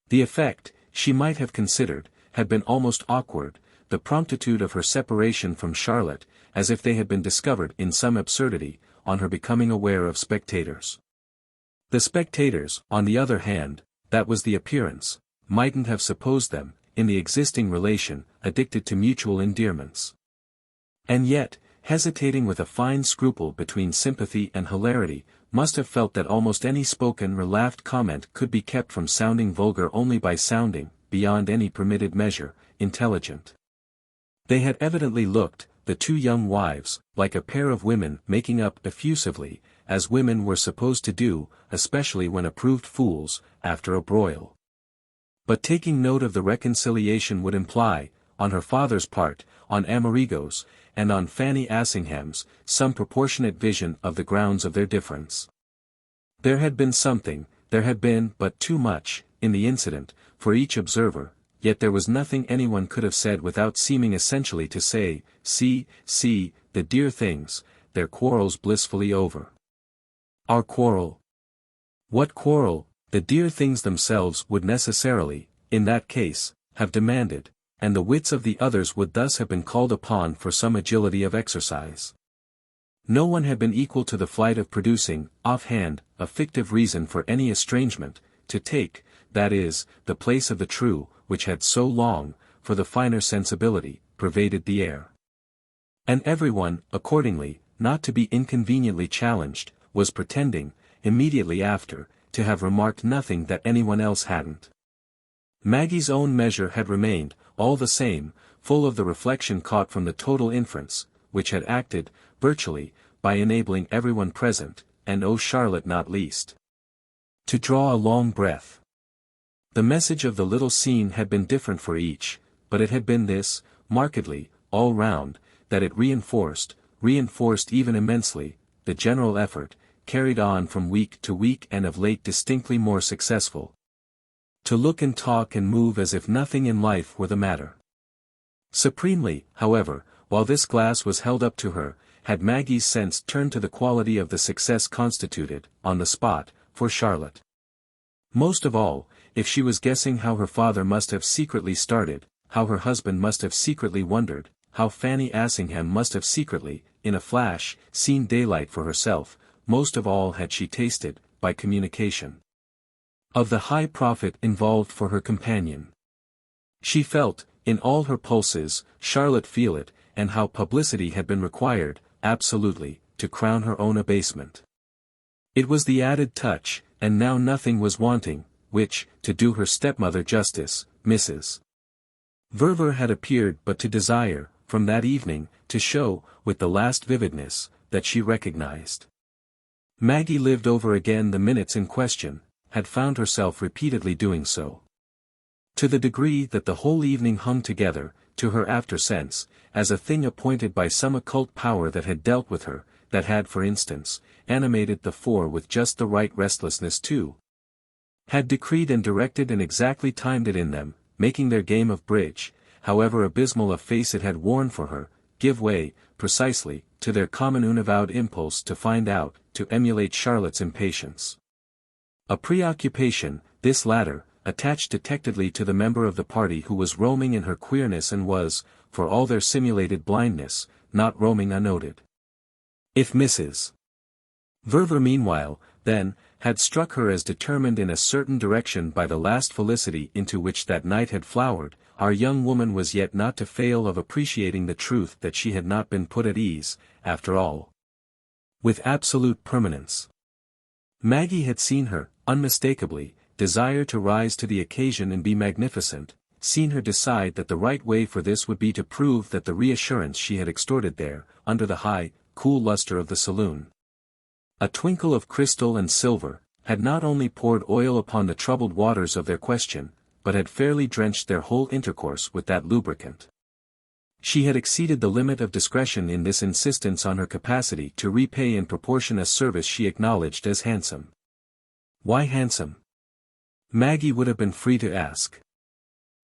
The effect, she might have considered, had been almost awkward, the promptitude of her separation from Charlotte, as if they had been discovered in some absurdity, on her becoming aware of spectators. The spectators, on the other hand, that was the appearance, mightn't have supposed them, in the existing relation, addicted to mutual endearments. And yet, hesitating with a fine scruple between sympathy and hilarity, must have felt that almost any spoken or laughed comment could be kept from sounding vulgar only by sounding, beyond any permitted measure, intelligent. They had evidently looked, the two young wives, like a pair of women making up effusively, as women were supposed to do, especially when approved fools, after a broil. But taking note of the reconciliation would imply, on her father's part, on Amerigo's, and on Fanny Assingham's, some proportionate vision of the grounds of their difference. There had been something, there had been but too much, in the incident, for each observer, yet there was nothing anyone could have said without seeming essentially to say, see, the dear things, their quarrel's blissfully over. Our quarrel? What quarrel, the dear things themselves would necessarily, in that case, have demanded, and the wits of the others would thus have been called upon for some agility of exercise. No one had been equal to the flight of producing, offhand, a fictive reason for any estrangement, to take, that is, the place of the true, which had so long, for the finer sensibility, pervaded the air. And everyone, accordingly, not to be inconveniently challenged, was pretending, immediately after, to have remarked nothing that anyone else hadn't. Maggie's own measure had remained, all the same, full of the reflection caught from the total inference, which had acted, virtually, by enabling everyone present, and Charlotte not least, to draw a long breath. The message of the little scene had been different for each, but it had been this, markedly, all round, that it reinforced even immensely, the general effort, carried on from week to week and of late distinctly more successful, to look and talk and move as if nothing in life were the matter. Supremely, however, while this glass was held up to her, had Maggie's sense turned to the quality of the success constituted, on the spot, for Charlotte. Most of all, if she was guessing how her father must have secretly started, how her husband must have secretly wondered, how Fanny Assingham must have secretly, in a flash, seen daylight for herself, most of all had she tasted, by communication, of the high profit involved for her companion. She felt, in all her pulses, Charlotte feel it, and how publicity had been required, absolutely, to crown her own abasement. It was the added touch, and now nothing was wanting, which, to do her stepmother justice, Mrs. Verver had appeared but to desire, from that evening, to show, with the last vividness, that she recognized. Maggie lived over again the minutes in question, had found herself repeatedly doing so. To the degree that the whole evening hung together, to her after sense, as a thing appointed by some occult power that had dealt with her, that had for instance, animated the four with just the right restlessness too, had decreed and directed and exactly timed it in them, making their game of bridge, however abysmal a face it had worn for her, give way, precisely, to their common unavowed impulse to find out, to emulate Charlotte's impatience. A preoccupation, this latter, attached detectedly to the member of the party who was roaming in her queerness and was, for all their simulated blindness, not roaming unnoted. If Mrs. Verver meanwhile, then, had struck her as determined in a certain direction by the last felicity into which that night had flowered, our young woman was yet not to fail of appreciating the truth that she had not been put at ease, after all, with absolute permanence. Maggie had seen her, unmistakably, desire to rise to the occasion and be magnificent, seen her decide that the right way for this would be to prove that the reassurance she had extorted there, under the high, cool luster of the saloon, a twinkle of crystal and silver, had not only poured oil upon the troubled waters of their question, but had fairly drenched their whole intercourse with that lubricant. She had exceeded the limit of discretion in this insistence on her capacity to repay in proportion a service she acknowledged as handsome. Why handsome? Maggie would have been free to ask.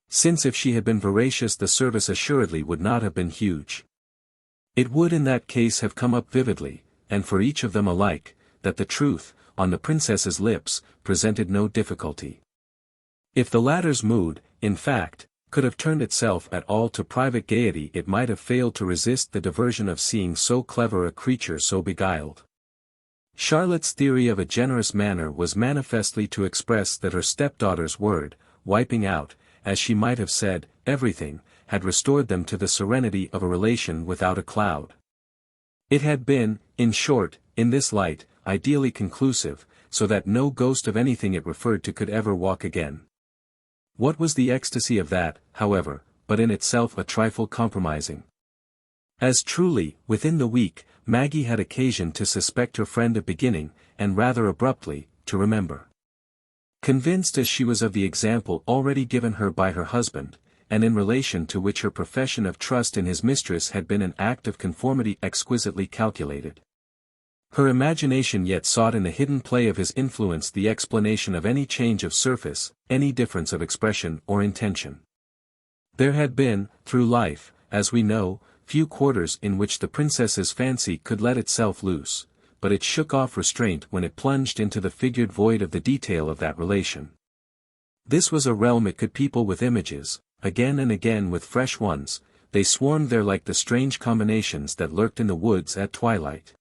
Since if she had been voracious the service assuredly would not have been huge. It would in that case have come up vividly, and for each of them alike, that the truth, on the princess's lips, presented no difficulty. If the latter's mood, in fact, could have turned itself at all to private gaiety it might have failed to resist the diversion of seeing so clever a creature so beguiled. Charlotte's theory of a generous manner was manifestly to express that her stepdaughter's word, wiping out, as she might have said, everything, had restored them to the serenity of a relation without a cloud. It had been, in short, in this light, ideally conclusive, so that no ghost of anything it referred to could ever walk again. What was the ecstasy of that, however, but in itself a trifle compromising? As truly, within the week, Maggie had occasion to suspect her friend of beginning, and rather abruptly, to remember. Convinced as she was of the example already given her by her husband, and in relation to which her profession of trust in his mistress had been an act of conformity exquisitely calculated. Her imagination yet sought in the hidden play of his influence the explanation of any change of surface, any difference of expression or intention. There had been, through life, as we know, few quarters in which the princess's fancy could let itself loose, but it shook off restraint when it plunged into the figured void of the detail of that relation. This was a realm it could people with images, again and again with fresh ones, they swarmed there like the strange combinations that lurked in the woods at twilight.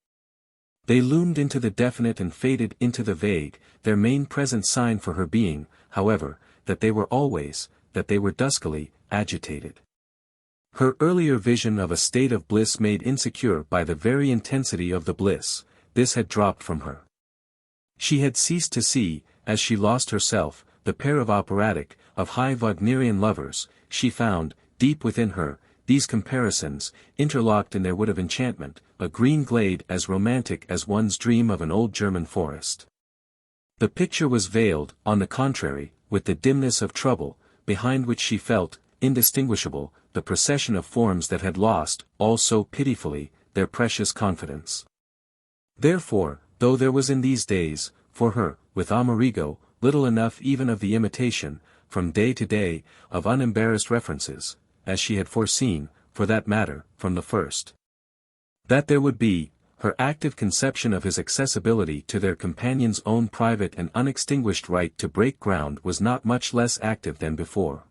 They loomed into the definite and faded into the vague, their main present sign for her being, however, that they were always, that they were duskily, agitated. Her earlier vision of a state of bliss made insecure by the very intensity of the bliss, this had dropped from her. She had ceased to see, as she lost herself, the pair of operatic, of high Wagnerian lovers, she found, deep within her, these comparisons, interlocked in their wood of enchantment, a green glade as romantic as one's dream of an old German forest. The picture was veiled, on the contrary, with the dimness of trouble, behind which she felt, indistinguishable, the procession of forms that had lost, all so pitifully, their precious confidence. Therefore, though there was in these days, for her, with Amerigo, little enough even of the imitation, from day to day, of unembarrassed references, as she had foreseen, for that matter, from the first. That there would be, her active conception of his accessibility to their companion's own private and unextinguished right to break ground was not much less active than before.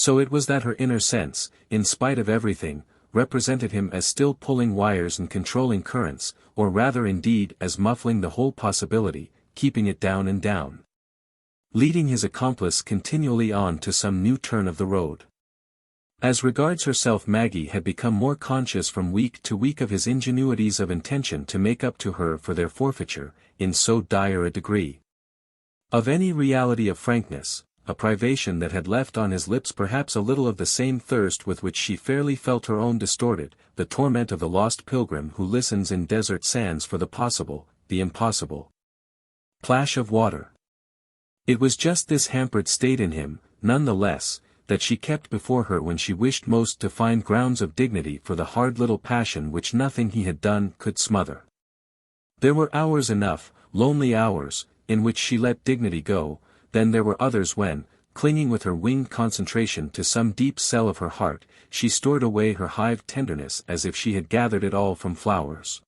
So it was that her inner sense, in spite of everything, represented him as still pulling wires and controlling currents, or rather indeed as muffling the whole possibility, keeping it down and down. Leading his accomplice continually on to some new turn of the road. As regards herself, Maggie had become more conscious from week to week of his ingenuities of intention to make up to her for their forfeiture, in so dire a degree. Of any reality of frankness, a privation that had left on his lips perhaps a little of the same thirst with which she fairly felt her own distorted, the torment of the lost pilgrim who listens in desert sands for the possible, the impossible plash of water. It was just this hampered state in him, none the less, that she kept before her when she wished most to find grounds of dignity for the hard little passion which nothing he had done could smother. There were hours enough, lonely hours, in which she let dignity go, then there were others when, clinging with her winged concentration to some deep cell of her heart, she stored away her hived tenderness as if she had gathered it all from flowers.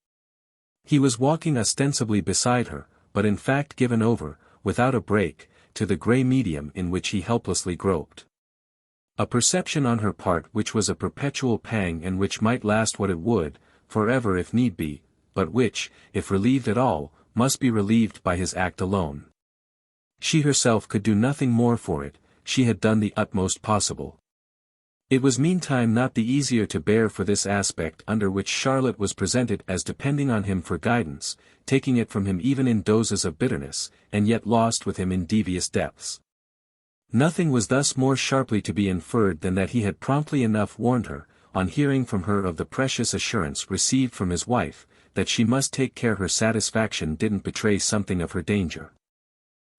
He was walking ostensibly beside her, but in fact given over, without a break, to the grey medium in which he helplessly groped. A perception on her part which was a perpetual pang and which might last what it would, forever if need be, but which, if relieved at all, must be relieved by his act alone. She herself could do nothing more for it, she had done the utmost possible. It was meantime not the easier to bear for this aspect under which Charlotte was presented as depending on him for guidance, taking it from him even in doses of bitterness, and yet lost with him in devious depths. Nothing was thus more sharply to be inferred than that he had promptly enough warned her, on hearing from her of the precious assurance received from his wife, that she must take care her satisfaction didn't betray something of her danger.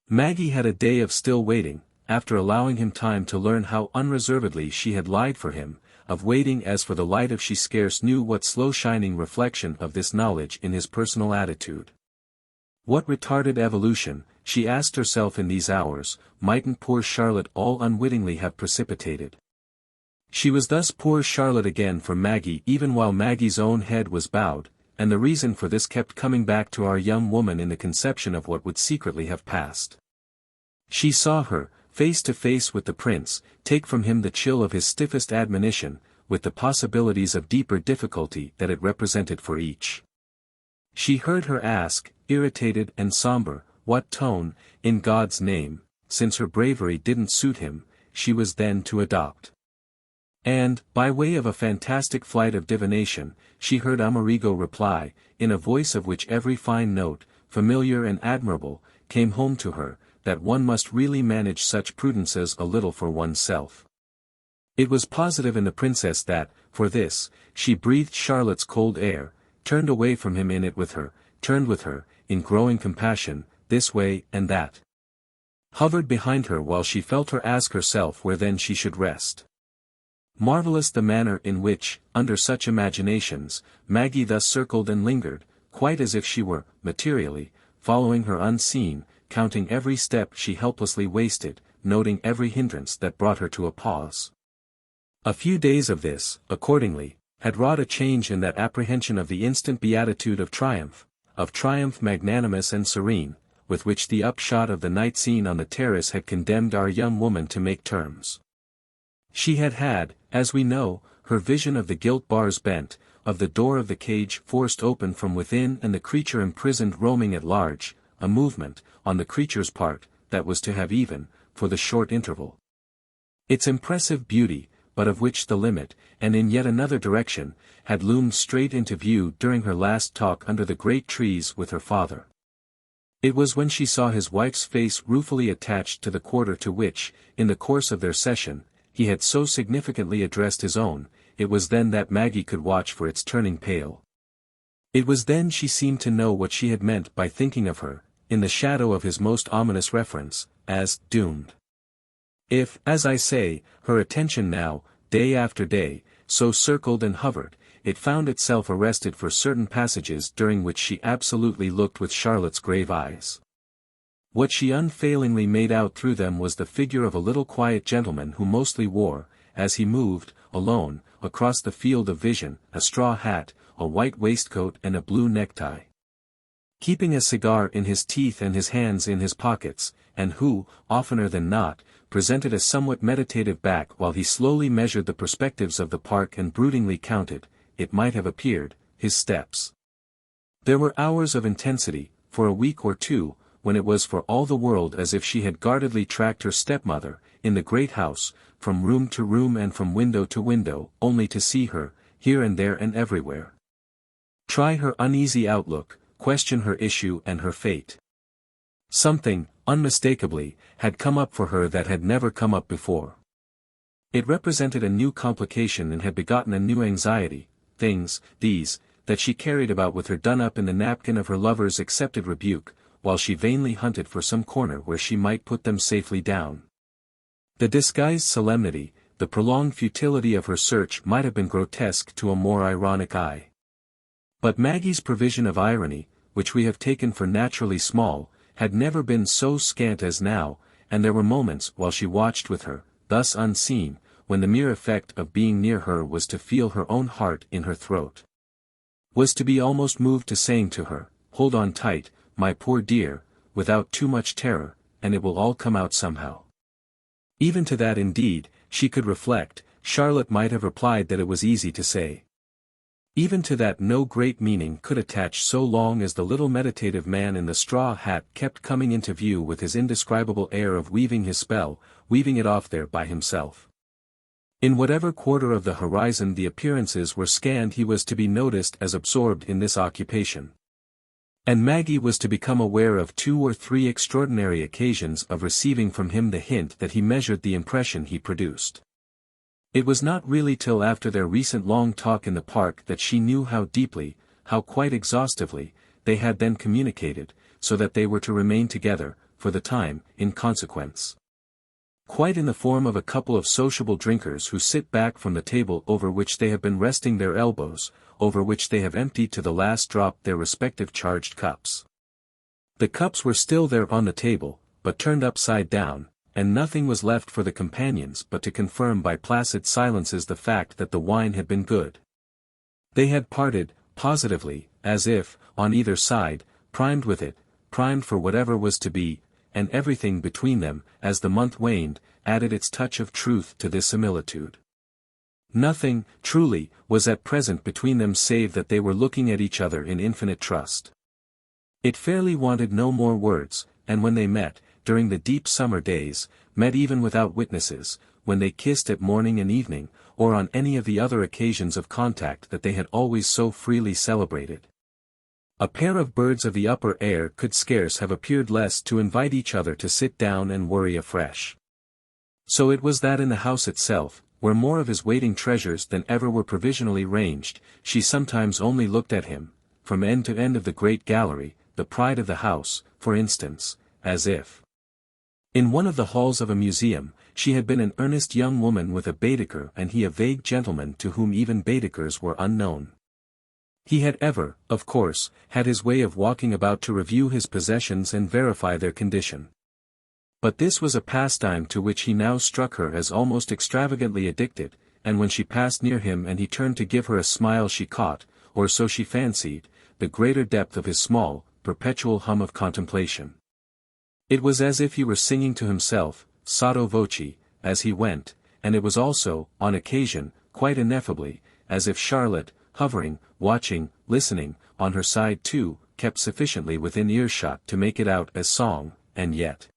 Maggie had a day of still waiting, after allowing him time to learn how unreservedly she had lied for him, of waiting as for the light of she scarce knew what slow-shining reflection of this knowledge in his personal attitude. What retarded evolution, she asked herself in these hours, mightn't poor Charlotte all unwittingly have precipitated? She was thus poor Charlotte again for Maggie even while Maggie's own head was bowed, and the reason for this kept coming back to our young woman in the conception of what would secretly have passed. She saw her, face to face with the prince, take from him the chill of his stiffest admonition, with the possibilities of deeper difficulty that it represented for each. She heard her ask, irritated and somber, what tone, in God's name, since her bravery didn't suit him, she was then to adopt. And, by way of a fantastic flight of divination, she heard Amerigo reply, in a voice of which every fine note, familiar and admirable, came home to her, that one must really manage such prudences a little for oneself. It was positive in the princess that, for this, she breathed Charlotte's cold air, turned away from him in it with her, turned with her, in growing compassion, this way and that. Hovered behind her while she felt her ask herself where then she should rest. Marvelous the manner in which, under such imaginations, Maggie thus circled and lingered, quite as if she were, materially, following her unseen, counting every step she helplessly wasted, noting every hindrance that brought her to a pause. A few days of this, accordingly, had wrought a change in that apprehension of the instant beatitude of triumph magnanimous and serene, with which the upshot of the night scene on the terrace had condemned our young woman to make terms. She had had, as we know, her vision of the gilt bars bent, of the door of the cage forced open from within and the creature imprisoned roaming at large, a movement, on the creature's part, that was to have even, for the short interval, its impressive beauty, but of which the limit, and in yet another direction, had loomed straight into view during her last talk under the great trees with her father. It was when she saw his wife's face ruefully attached to the quarter to which, in the course of their session, he had so significantly addressed his own, it was then that Maggie could watch for its turning pale. It was then she seemed to know what she had meant by thinking of her, in the shadow of his most ominous reference, as doomed. If, as I say, her attention now, day after day, so circled and hovered, it found itself arrested for certain passages during which she absolutely looked with Charlotte's grave eyes. What she unfailingly made out through them was the figure of a little quiet gentleman who mostly wore, as he moved, alone, across the field of vision, a straw hat, a white waistcoat and a blue necktie. Keeping a cigar in his teeth and his hands in his pockets, and who, oftener than not, presented a somewhat meditative back while he slowly measured the perspectives of the park and broodingly counted, it might have appeared, his steps. There were hours of intensity, for a week or two, when it was for all the world as if she had guardedly tracked her stepmother, in the great house, from room to room and from window to window, only to see her, here and there and everywhere. Try her uneasy outlook, question her issue and her fate. Something, unmistakably, had come up for her that had never come up before. It represented a new complication and had begotten a new anxiety, things, these, that she carried about with her done up in the napkin of her lover's accepted rebuke, while she vainly hunted for some corner where she might put them safely down. The disguised solemnity, the prolonged futility of her search might have been grotesque to a more ironic eye. But Maggie's provision of irony, which we have taken for naturally small, had never been so scant as now, and there were moments while she watched with her, thus unseen, when the mere effect of being near her was to feel her own heart in her throat. Was to be almost moved to saying to her, "Hold on tight, my poor dear, without too much terror, and it will all come out somehow." Even to that indeed, she could reflect, Charlotte might have replied that it was easy to say. Even to that no great meaning could attach so long as the little meditative man in the straw hat kept coming into view with his indescribable air of weaving his spell, weaving it off there by himself. In whatever quarter of the horizon the appearances were scanned he was to be noticed as absorbed in this occupation. And Maggie was to become aware of 2 or 3 extraordinary occasions of receiving from him the hint that he measured the impression he produced. It was not really till after their recent long talk in the park that she knew how deeply, how quite exhaustively, they had then communicated, so that they were to remain together, for the time, in consequence. Quite in the form of a couple of sociable drinkers who sit back from the table over which they have been resting their elbows, over which they have emptied to the last drop their respective charged cups. The cups were still there on the table, but turned upside down, and nothing was left for the companions but to confirm by placid silences the fact that the wine had been good. They had parted, positively, as if, on either side, primed with it, primed for whatever was to be, and everything between them, as the month waned, added its touch of truth to this similitude. Nothing, truly, was at present between them save that they were looking at each other in infinite trust. It fairly wanted no more words, and when they met, during the deep summer days, met even without witnesses, when they kissed at morning and evening, or on any of the other occasions of contact that they had always so freely celebrated. A pair of birds of the upper air could scarce have appeared less to invite each other to sit down and worry afresh. So it was that in the house itself, where more of his waiting treasures than ever were provisionally ranged, she sometimes only looked at him, from end to end of the great gallery, the pride of the house, for instance, as if in one of the halls of a museum, she had been an earnest young woman with a Baedeker and he a vague gentleman to whom even Baedekers were unknown. He had ever, of course, had his way of walking about to review his possessions and verify their condition. But this was a pastime to which he now struck her as almost extravagantly addicted, and when she passed near him and he turned to give her a smile she caught, or so she fancied, the greater depth of his small, perpetual hum of contemplation. It was as if he were singing to himself, sotto voce, as he went, and it was also, on occasion, quite ineffably, as if Charlotte, hovering, watching, listening, on her side too, kept sufficiently within earshot to make it out as song, and yet,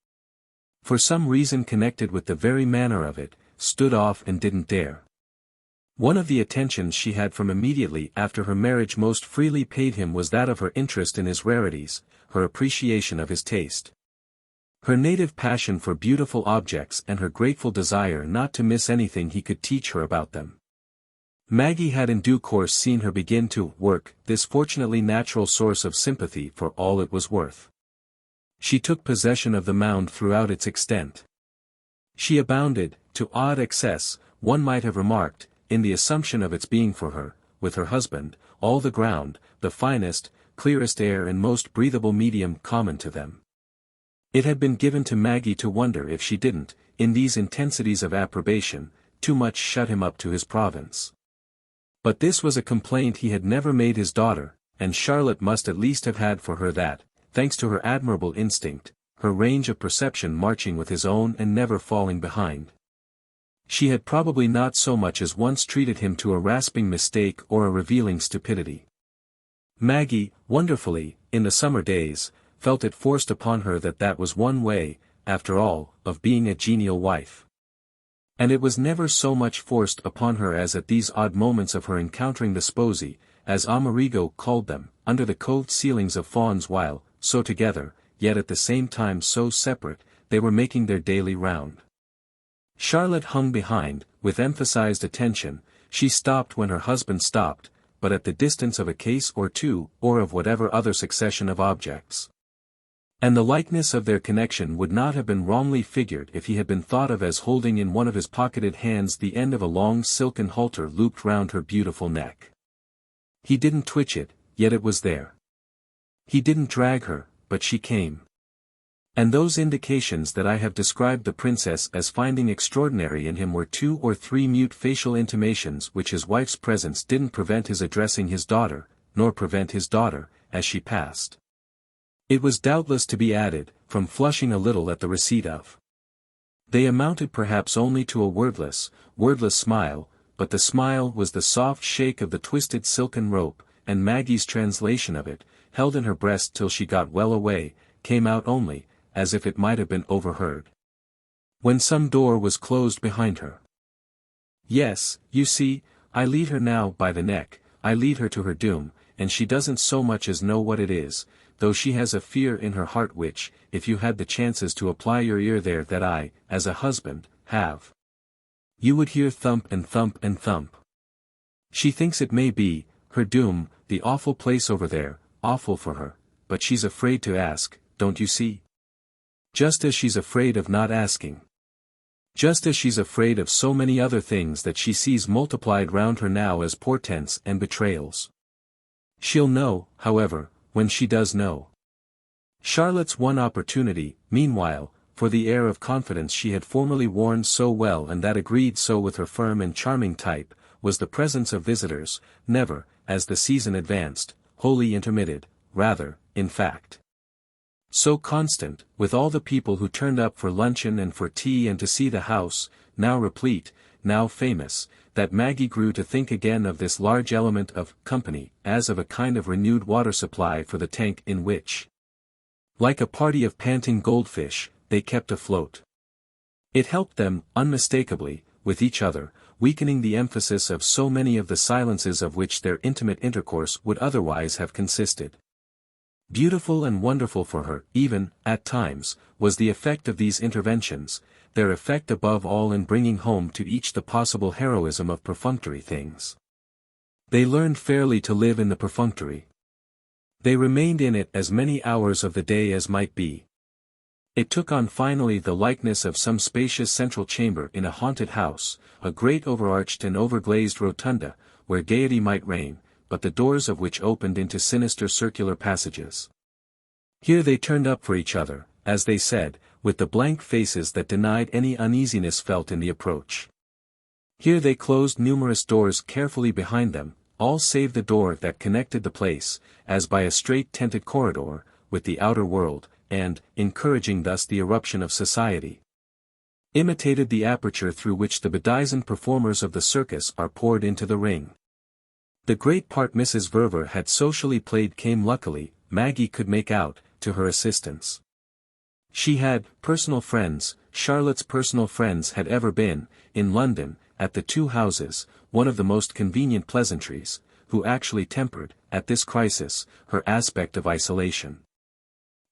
for some reason connected with the very manner of it, stood off and didn't dare. One of the attentions she had from immediately after her marriage most freely paid him was that of her interest in his rarities, her appreciation of his taste. Her native passion for beautiful objects and her grateful desire not to miss anything he could teach her about them. Maggie had in due course seen her begin to work this fortunately natural source of sympathy for all it was worth. She took possession of the mound throughout its extent. She abounded, to odd excess, one might have remarked, in the assumption of its being for her, with her husband, all the ground, the finest, clearest air and most breathable medium common to them. It had been given to Maggie to wonder if she didn't, in these intensities of approbation, too much shut him up to his province. But this was a complaint he had never made his daughter, and Charlotte must at least have had for her that, thanks to her admirable instinct, her range of perception marching with his own and never falling behind. She had probably not so much as once treated him to a rasping mistake or a revealing stupidity. Maggie, wonderfully, in the summer days, felt it forced upon her that that was one way, after all, of being a genial wife. And it was never so much forced upon her as at these odd moments of her encountering the sposi, as Amerigo called them, under the coved ceilings of fawns while, so together, yet at the same time so separate, they were making their daily round. Charlotte hung behind, with emphasized attention, she stopped when her husband stopped, but at the distance of a case or two, or of whatever other succession of objects. And the likeness of their connection would not have been wrongly figured if he had been thought of as holding in one of his pocketed hands the end of a long silken halter looped round her beautiful neck. He didn't twitch it, yet it was there. He didn't drag her, but she came. And those indications that I have described the princess as finding extraordinary in him were 2 or 3 mute facial intimations which his wife's presence didn't prevent his addressing his daughter, nor prevent his daughter, as she passed. It was doubtless to be added, from flushing a little at the receipt of. They amounted perhaps only to a wordless smile, but the smile was the soft shake of the twisted silken rope, and Maggie's translation of it, held in her breast till she got well away, came out only, as if it might have been overheard, when some door was closed behind her. Yes, you see, I lead her now by the neck, I lead her to her doom, and she doesn't so much as know what it is, though she has a fear in her heart which, if you had the chances to apply your ear there that I, as a husband, have, you would hear thump and thump and thump. She thinks it may be, her doom, the awful place over there, awful for her, but she's afraid to ask, don't you see? Just as she's afraid of not asking. Just as she's afraid of so many other things that she sees multiplied round her now as portents and betrayals. She'll know, however, when she does know. Charlotte's one opportunity, meanwhile, for the air of confidence she had formerly worn so well and that agreed so with her firm and charming type, was the presence of visitors, never, as the season advanced, wholly intermitted, rather, in fact, So constant, with all the people who turned up for luncheon and for tea and to see the house, now replete, now famous, that Maggie grew to think again of this large element of company as of a kind of renewed water supply for the tank in which, like a party of panting goldfish, they kept afloat. It helped them, unmistakably, with each other, weakening the emphasis of so many of the silences of which their intimate intercourse would otherwise have consisted. Beautiful and wonderful for her, even, at times, was the effect of these interventions, their effect above all in bringing home to each the possible heroism of perfunctory things. They learned fairly to live in the perfunctory. They remained in it as many hours of the day as might be. It took on finally the likeness of some spacious central chamber in a haunted house, a great overarched and overglazed rotunda, where gaiety might reign, but the doors of which opened into sinister circular passages. Here they turned up for each other, as they said, with the blank faces that denied any uneasiness felt in the approach. Here they closed numerous doors carefully behind them, all save the door that connected the place, as by a straight tented corridor, with the outer world, and, encouraging thus the eruption of society, imitated the aperture through which the bedizened performers of the circus are poured into the ring. The great part Mrs. Verver had socially played came luckily, Maggie could make out, to her assistance. She had personal friends. Charlotte's personal friends had ever been, in London, at the two houses, one of the most convenient pleasantries, who actually tempered, at this crisis, her aspect of isolation.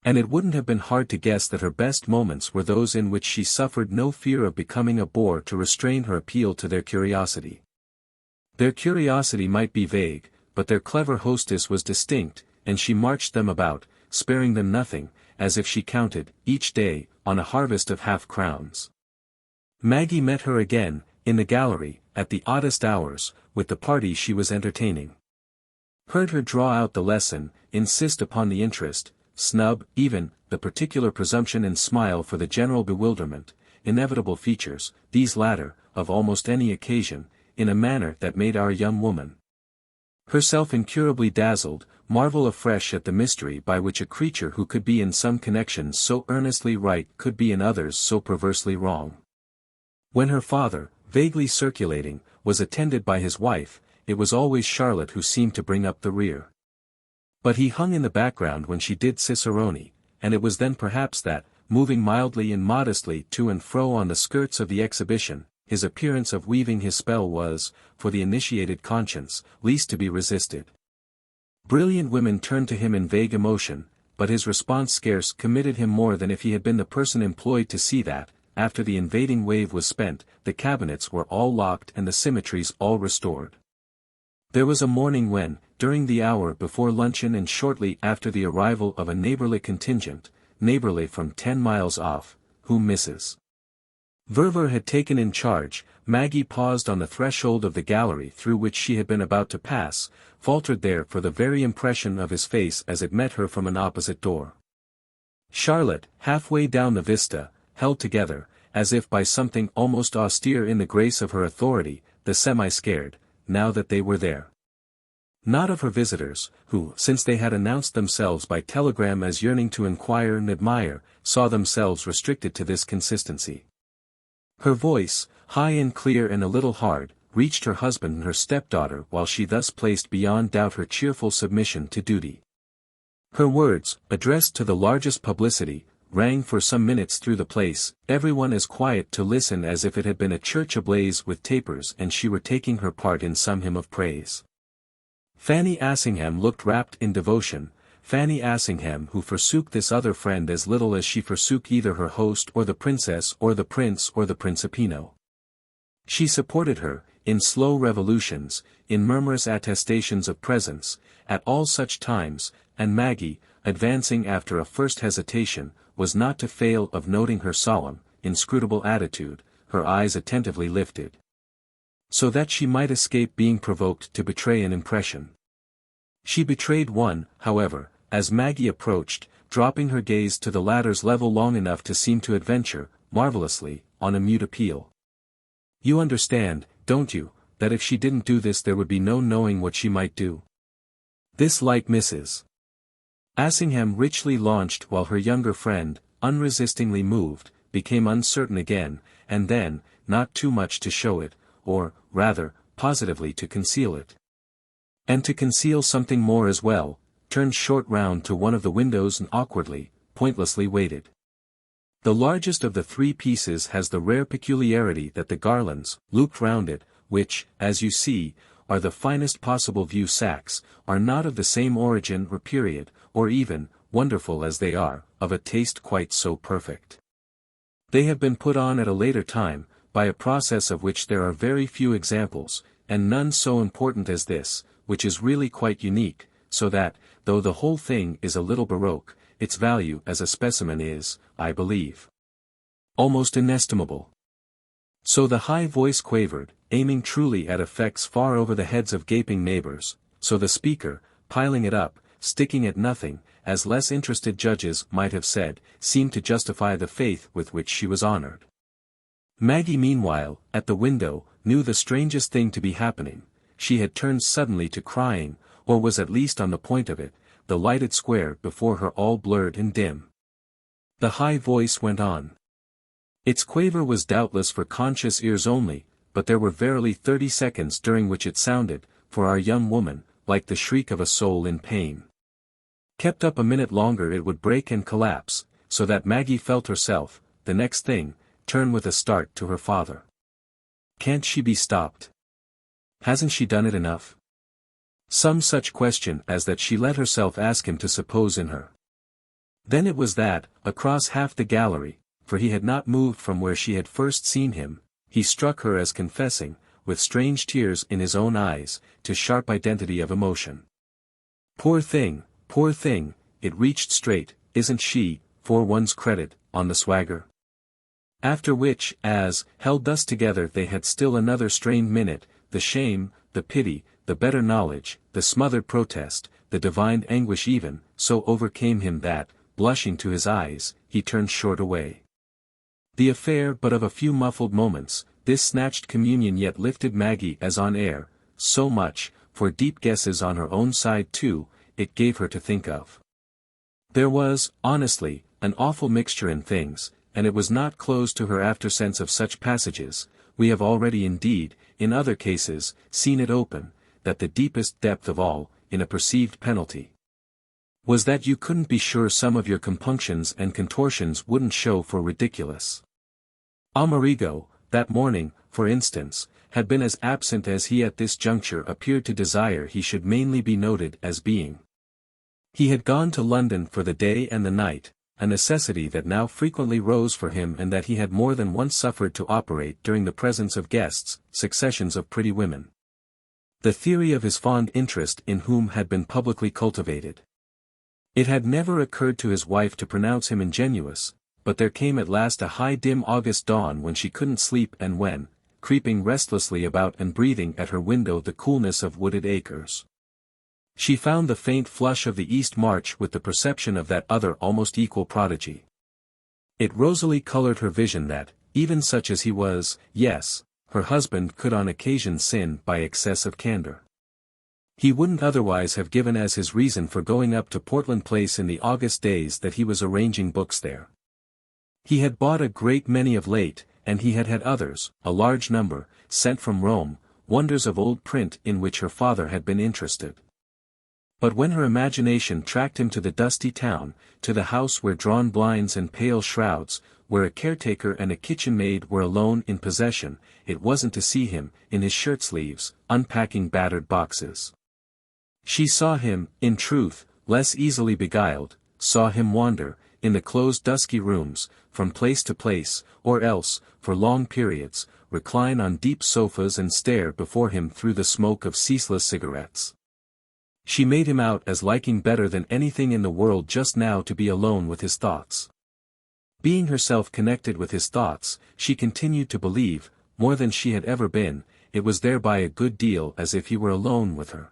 And it wouldn't have been hard to guess that her best moments were those in which she suffered no fear of becoming a bore to restrain her appeal to their curiosity. Their curiosity might be vague, but their clever hostess was distinct, and she marched them about, sparing them nothing, as if she counted, each day, on a harvest of half-crowns. Maggie met her again, in the gallery, at the oddest hours, with the party she was entertaining. Heard her draw out the lesson, insist upon the interest, snub, even, the particular presumption and smile for the general bewilderment, inevitable features, these latter, of almost any occasion, in a manner that made our young woman, herself incurably dazzled, marvel afresh at the mystery by which a creature who could be in some connections so earnestly right could be in others so perversely wrong. When her father, vaguely circulating, was attended by his wife, it was always Charlotte who seemed to bring up the rear. But he hung in the background when she did cicerone, and it was then perhaps that, moving mildly and modestly to and fro on the skirts of the exhibition, his appearance of weaving his spell was, for the initiated conscience, least to be resisted. Brilliant women turned to him in vague emotion, but his response scarce committed him more than if he had been the person employed to see that, after the invading wave was spent, the cabinets were all locked and the symmetries all restored. There was a morning when, during the hour before luncheon and shortly after the arrival of a neighborly contingent, neighborly from 10 miles off, whom Mrs. Verver had taken in charge, Maggie paused on the threshold of the gallery through which she had been about to pass, faltered there for the very impression of his face as it met her from an opposite door. Charlotte, halfway down the vista, held together, as if by something almost austere in the grace of her authority, the semi-scared, now that they were there. Not of her visitors, who, since they had announced themselves by telegram as yearning to inquire and admire, saw themselves restricted to this consistency. Her voice, high and clear and a little hard, reached her husband and her stepdaughter while she thus placed beyond doubt her cheerful submission to duty. Her words, addressed to the largest publicity, rang for some minutes through the place, everyone as quiet to listen as if it had been a church ablaze with tapers and she were taking her part in some hymn of praise. Fanny Assingham looked rapt in devotion, Fanny Assingham who forsook this other friend as little as she forsook either her host or the princess or the prince or the principino. She supported her, in slow revolutions, in murmurous attestations of presence, at all such times, and Maggie, advancing after a first hesitation, was not to fail of noting her solemn, inscrutable attitude, her eyes attentively lifted, so that she might escape being provoked to betray an impression. She betrayed one, however, as Maggie approached, dropping her gaze to the latter's level long enough to seem to adventure, marvelously, on a mute appeal. You understand, don't you, that if she didn't do this there would be no knowing what she might do? This like Mrs. Assingham richly launched while her younger friend, unresistingly moved, became uncertain again, and then, not too much to show it, or, rather, positively to conceal it. And to conceal something more as well, turned short round to one of the windows and awkwardly, pointlessly waited. The largest of the three pieces has the rare peculiarity that the garlands, looped round it, which, as you see, are the finest possible view sacks, are not of the same origin or period, or even, wonderful as they are, of a taste quite so perfect. They have been put on at a later time, by a process of which there are very few examples, and none so important as this, which is really quite unique, so that, though the whole thing is a little baroque, its value as a specimen is, I believe, almost inestimable. So the high voice quavered, aiming truly at effects far over the heads of gaping neighbors, so the speaker, piling it up, sticking at nothing, as less interested judges might have said, seemed to justify the faith with which she was honored. Maggie meanwhile, at the window, knew the strangest thing to be happening. She had turned suddenly to crying, or was at least on the point of it, the lighted square before her all blurred and dim. The high voice went on. Its quaver was doubtless for conscious ears only, but there were verily 30 seconds during which it sounded, for our young woman, like the shriek of a soul in pain. Kept up a minute longer it would break and collapse, so that Maggie felt herself, the next thing, turn with a start to her father. Can't she be stopped? Hasn't she done it enough? Some such question as that she let herself ask him to suppose in her. Then it was that, across half the gallery, for he had not moved from where she had first seen him, he struck her as confessing, with strange tears in his own eyes, to sharp identity of emotion. Poor thing, it reached straight, isn't she, for one's credit, on the swagger? After which, as, held thus together they had still another strained minute, the shame, the pity, the better knowledge, the smothered protest, the divine anguish even, so overcame him that, blushing to his eyes, he turned short away. The affair but of a few muffled moments, this snatched communion yet lifted Maggie as on air, so much, for deep guesses on her own side too, it gave her to think of. There was, honestly, an awful mixture in things, and it was not closed to her after-sense of such passages. We have already indeed, in other cases, seen it open, that the deepest depth of all, in a perceived penalty, was that you couldn't be sure some of your compunctions and contortions wouldn't show for ridiculous. Amerigo, that morning, for instance, had been as absent as he at this juncture appeared to desire he should mainly be noted as being. He had gone to London for the day and the night, a necessity that now frequently rose for him and that he had more than once suffered to operate during the presence of guests, successions of pretty women. The theory of his fond interest in whom had been publicly cultivated. It had never occurred to his wife to pronounce him ingenuous, but there came at last a high dim August dawn when she couldn't sleep and when, creeping restlessly about and breathing at her window the coolness of wooded acres, she found the faint flush of the east march with the perception of that other almost equal prodigy. It rosily colored her vision that, even such as he was, yes, her husband could on occasion sin by excess of candor. He wouldn't otherwise have given as his reason for going up to Portland Place in the August days that he was arranging books there. He had bought a great many of late, and he had had others, a large number, sent from Rome, wonders of old print in which her father had been interested. But when her imagination tracked him to the dusty town, to the house where drawn blinds and pale shrouds, where a caretaker and a kitchen maid were alone in possession, it wasn't to see him, in his shirt-sleeves, unpacking battered boxes. She saw him, in truth, less easily beguiled, saw him wander, in the closed dusky rooms, from place to place, or else, for long periods, recline on deep sofas and stare before him through the smoke of ceaseless cigarettes. She made him out as liking better than anything in the world just now to be alone with his thoughts. Being herself connected with his thoughts, she continued to believe, more than she had ever been, it was thereby a good deal as if he were alone with her.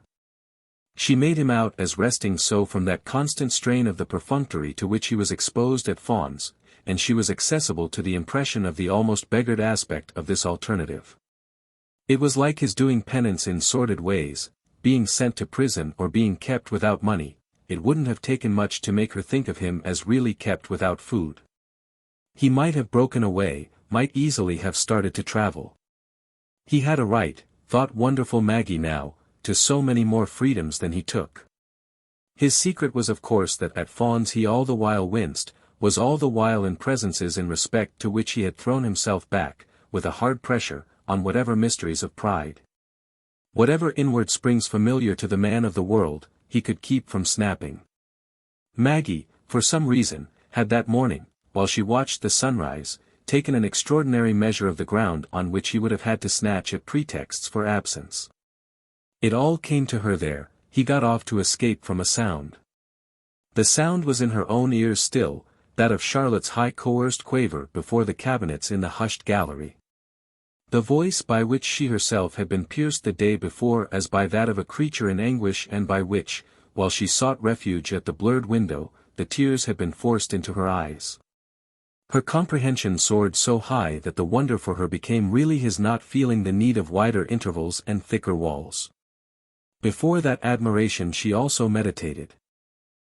She made him out as resting so from that constant strain of the perfunctory to which he was exposed at Fawn's, and she was accessible to the impression of the almost beggared aspect of this alternative. It was like his doing penance in sordid ways, being sent to prison or being kept without money, it wouldn't have taken much to make her think of him as really kept without food. He might have broken away, might easily have started to travel. He had a right, thought wonderful Maggie now, to so many more freedoms than he took. His secret was of course that at fawns he all the while winced, was all the while in presences in respect to which he had thrown himself back, with a hard pressure, on whatever mysteries of pride. Whatever inward springs familiar to the man of the world, he could keep from snapping. Maggie, for some reason, had that morning, while she watched the sunrise, taken an extraordinary measure of the ground on which he would have had to snatch at pretexts for absence. It all came to her there, he got off to escape from a sound. The sound was in her own ears still, that of Charlotte's high coerced quaver before the cabinets in the hushed gallery. The voice by which she herself had been pierced the day before as by that of a creature in anguish and by which, while she sought refuge at the blurred window, the tears had been forced into her eyes. Her comprehension soared so high that the wonder for her became really his not feeling the need of wider intervals and thicker walls. Before that admiration she also meditated.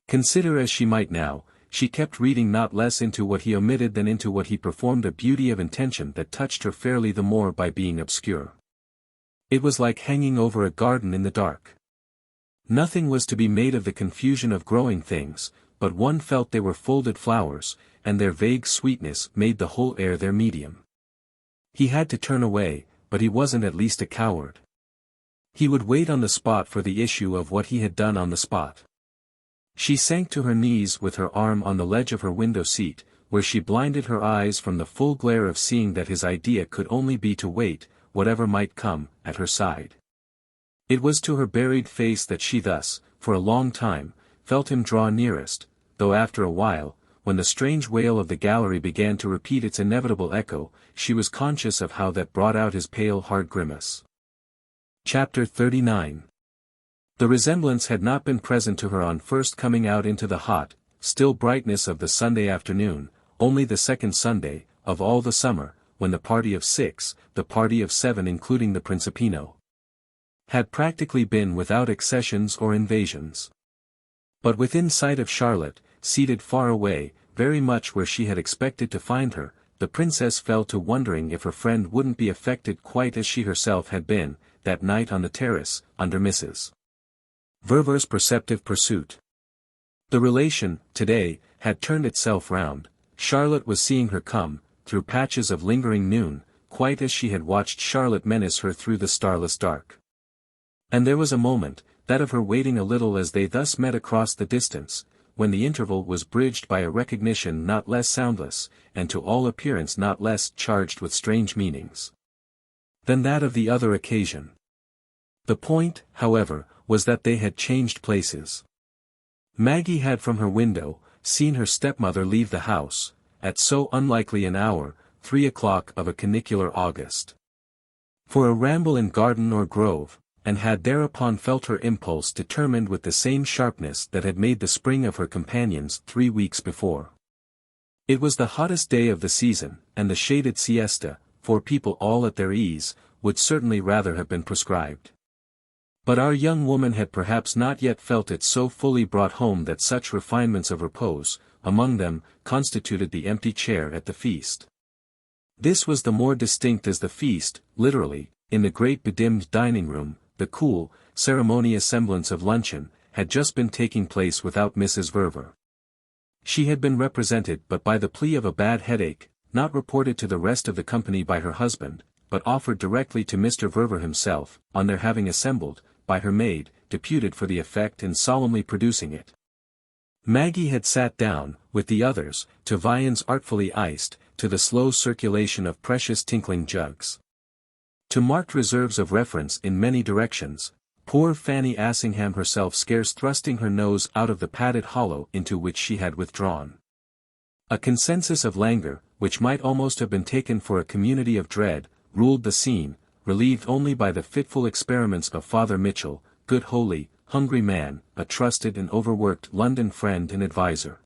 Consider as she might now, she kept reading not less into what he omitted than into what he performed, a beauty of intention that touched her fairly the more by being obscure. It was like hanging over a garden in the dark. Nothing was to be made of the confusion of growing things, but one felt they were folded flowers, and their vague sweetness made the whole air their medium. He had to turn away, but he wasn't at least a coward. He would wait on the spot for the issue of what he had done on the spot. She sank to her knees with her arm on the ledge of her window seat, where she blinded her eyes from the full glare of seeing that his idea could only be to wait, whatever might come, at her side. It was to her buried face that she thus, for a long time, felt him draw nearest, though after a while, when the strange wail of the gallery began to repeat its inevitable echo, she was conscious of how that brought out his pale hard grimace. Chapter 39. The resemblance had not been present to her on first coming out into the hot, still brightness of the Sunday afternoon, only the second Sunday, of all the summer, when the party of 6, the party of 7 including the Principino, had practically been without accessions or invasions. But within sight of Charlotte, seated far away, very much where she had expected to find her, the princess fell to wondering if her friend wouldn't be affected quite as she herself had been, that night on the terrace, under Mrs. Verver's perceptive pursuit. The relation, today, had turned itself round. Charlotte was seeing her come, through patches of lingering noon, quite as she had watched Charlotte menace her through the starless dark. And there was a moment, that of her waiting a little as they thus met across the distance, when the interval was bridged by a recognition not less soundless, and to all appearance not less charged with strange meanings, than that of the other occasion. The point, however, was that they had changed places. Maggie had from her window, seen her stepmother leave the house, at so unlikely an hour, 3 o'clock of a canicular August, for a ramble in garden or grove, and had thereupon felt her impulse determined with the same sharpness that had made the spring of her companions 3 weeks before. It was the hottest day of the season, and the shaded siesta, for people all at their ease, would certainly rather have been prescribed. But our young woman had perhaps not yet felt it so fully brought home that such refinements of repose, among them, constituted the empty chair at the feast. This was the more distinct as the feast, literally, in the great bedimmed dining room, the cool, ceremonious semblance of luncheon, had just been taking place without Mrs. Verver. She had been represented but by the plea of a bad headache, not reported to the rest of the company by her husband, but offered directly to Mr. Verver himself, on their having assembled, by her maid, deputed for the effect and solemnly producing it. Maggie had sat down, with the others, to viands artfully iced, to the slow circulation of precious tinkling jugs, to marked reserves of reference in many directions, poor Fanny Assingham herself scarce thrusting her nose out of the padded hollow into which she had withdrawn. A consensus of languor, which might almost have been taken for a community of dread, ruled the scene, relieved only by the fitful experiments of Father Mitchell, good holy, hungry man, a trusted and overworked London friend and adviser,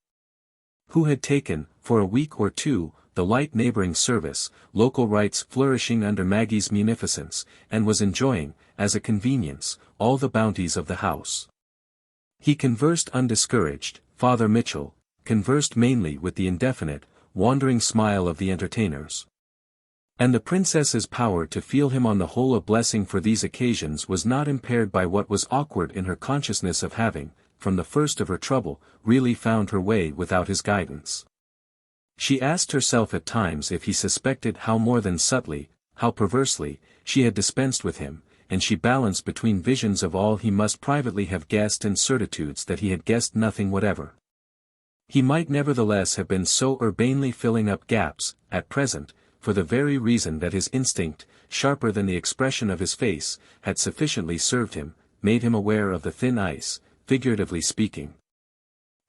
who had taken, for a week or two, the light neighbouring service, local rites flourishing under Maggie's munificence, and was enjoying, as a convenience, all the bounties of the house. He conversed undiscouraged, Father Mitchell, conversed mainly with the indefinite, wandering smile of the entertainers. And the princess's power to feel him on the whole a blessing for these occasions was not impaired by what was awkward in her consciousness of having, from the first of her trouble, really found her way without his guidance. She asked herself at times if he suspected how more than subtly, how perversely, she had dispensed with him, and she balanced between visions of all he must privately have guessed and certitudes that he had guessed nothing whatever. He might nevertheless have been so urbanely filling up gaps, at present, for the very reason that his instinct, sharper than the expression of his face, had sufficiently served him, made him aware of the thin ice, figuratively speaking,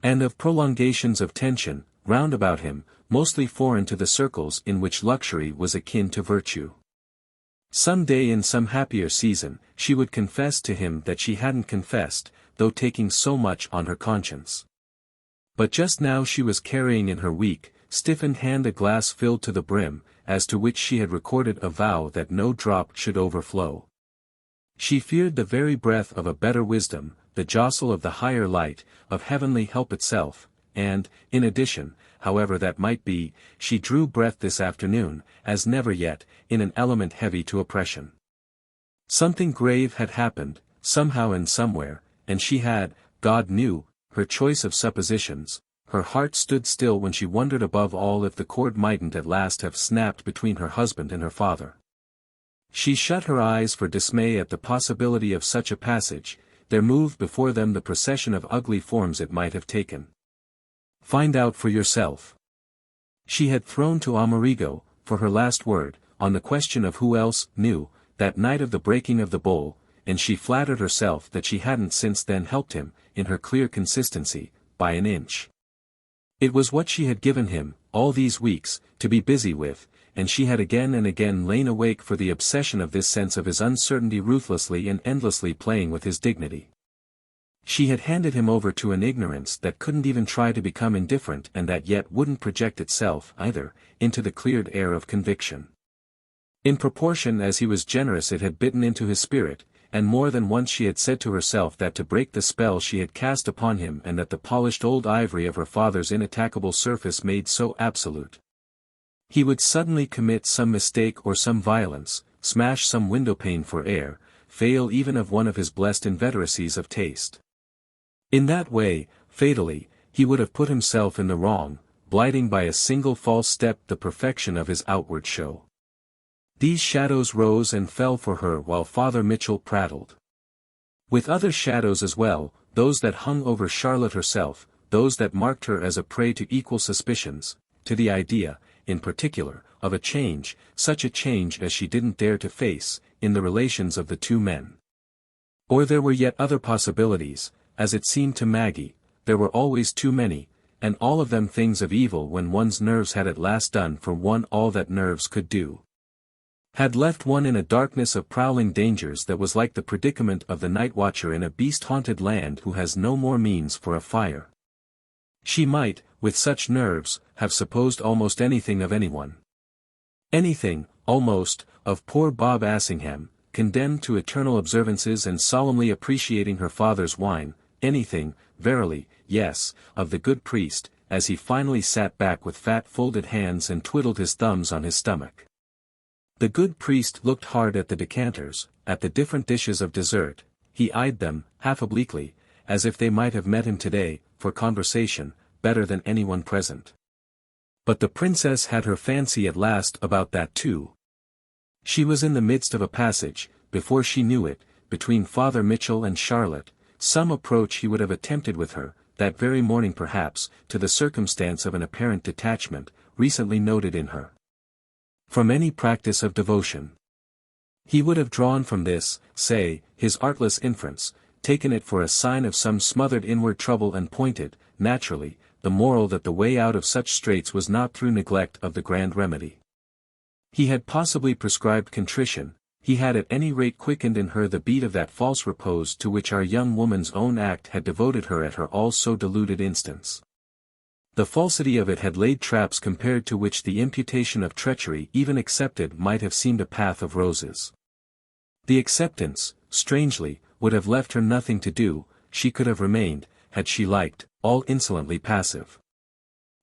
and of prolongations of tension, round about him, mostly foreign to the circles in which luxury was akin to virtue. Some day in some happier season, she would confess to him that she hadn't confessed, though taking so much on her conscience. But just now she was carrying in her weak, stiffened hand a glass filled to the brim, as to which she had recorded a vow that no drop should overflow. She feared the very breath of a better wisdom, the jostle of the higher light, of heavenly help itself, and, in addition, however that might be, she drew breath this afternoon, as never yet, in an element heavy to oppression. Something grave had happened, somehow and somewhere, and she had, God knew, her choice of suppositions. Her heart stood still when she wondered above all if the cord mightn't at last have snapped between her husband and her father. She shut her eyes for dismay at the possibility of such a passage. There moved before them the procession of ugly forms it might have taken. Find out for yourself. She had thrown to Amerigo, for her last word, on the question of who else knew, that night of the breaking of the bowl, and she flattered herself that she hadn't since then helped him, in her clear consistency, by an inch. It was what she had given him, all these weeks, to be busy with, and she had again and again lain awake for the obsession of this sense of his uncertainty ruthlessly and endlessly playing with his dignity. She had handed him over to an ignorance that couldn't even try to become indifferent and that yet wouldn't project itself, either, into the cleared air of conviction. In proportion as he was generous it had bitten into his spirit, and more than once she had said to herself that to break the spell she had cast upon him and that the polished old ivory of her father's inattackable surface made so absolute. He would suddenly commit some mistake or some violence, smash some windowpane for air, fail even of one of his blessed inveteracies of taste. In that way, fatally, he would have put himself in the wrong, blighting by a single false step the perfection of his outward show. These shadows rose and fell for her while Father Mitchell prattled. With other shadows as well, those that hung over Charlotte herself, those that marked her as a prey to equal suspicions, to the idea, in particular, of a change, such a change as she didn't dare to face, in the relations of the two men. Or there were yet other possibilities, as it seemed to Maggie, there were always too many, and all of them things of evil when one's nerves had at last done for one all that nerves could do. Had left one in a darkness of prowling dangers that was like the predicament of the night watcher in a beast-haunted land who has no more means for a fire. She might, with such nerves, have supposed almost anything of anyone. Anything, almost, of poor Bob Assingham, condemned to eternal observances and solemnly appreciating her father's wine, anything, verily, yes, of the good priest, as he finally sat back with fat folded hands and twiddled his thumbs on his stomach. The good priest looked hard at the decanters, at the different dishes of dessert. He eyed them, half obliquely, as if they might have met him today, for conversation, better than anyone present. But the princess had her fancy at last about that too. She was in the midst of a passage, before she knew it, between Father Mitchell and Charlotte, some approach he would have attempted with her, that very morning perhaps, to the circumstance of an apparent detachment, recently noted in her, from any practice of devotion. He would have drawn from this, say, his artless inference, taken it for a sign of some smothered inward trouble and pointed, naturally, the moral that the way out of such straits was not through neglect of the grand remedy. He had possibly prescribed contrition, he had at any rate quickened in her the beat of that false repose to which our young woman's own act had devoted her at her all so deluded instance. The falsity of it had laid traps compared to which the imputation of treachery even accepted might have seemed a path of roses. The acceptance, strangely, would have left her nothing to do, she could have remained, had she liked, all insolently passive.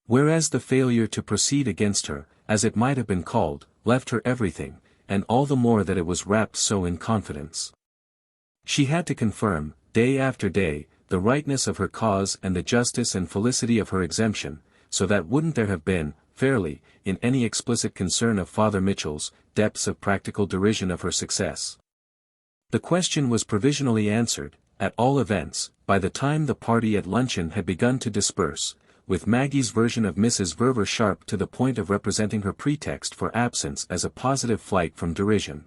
Whereas the failure to proceed against her, as it might have been called, left her everything, and all the more that it was wrapped so in confidence. She had to confirm, day after day, the rightness of her cause and the justice and felicity of her exemption, so that wouldn't there have been, fairly, in any explicit concern of Father Mitchell's, depths of practical derision of her success. The question was provisionally answered, at all events, by the time the party at luncheon had begun to disperse, with Maggie's version of Mrs. Verver sharp to the point of representing her pretext for absence as a positive flight from derision.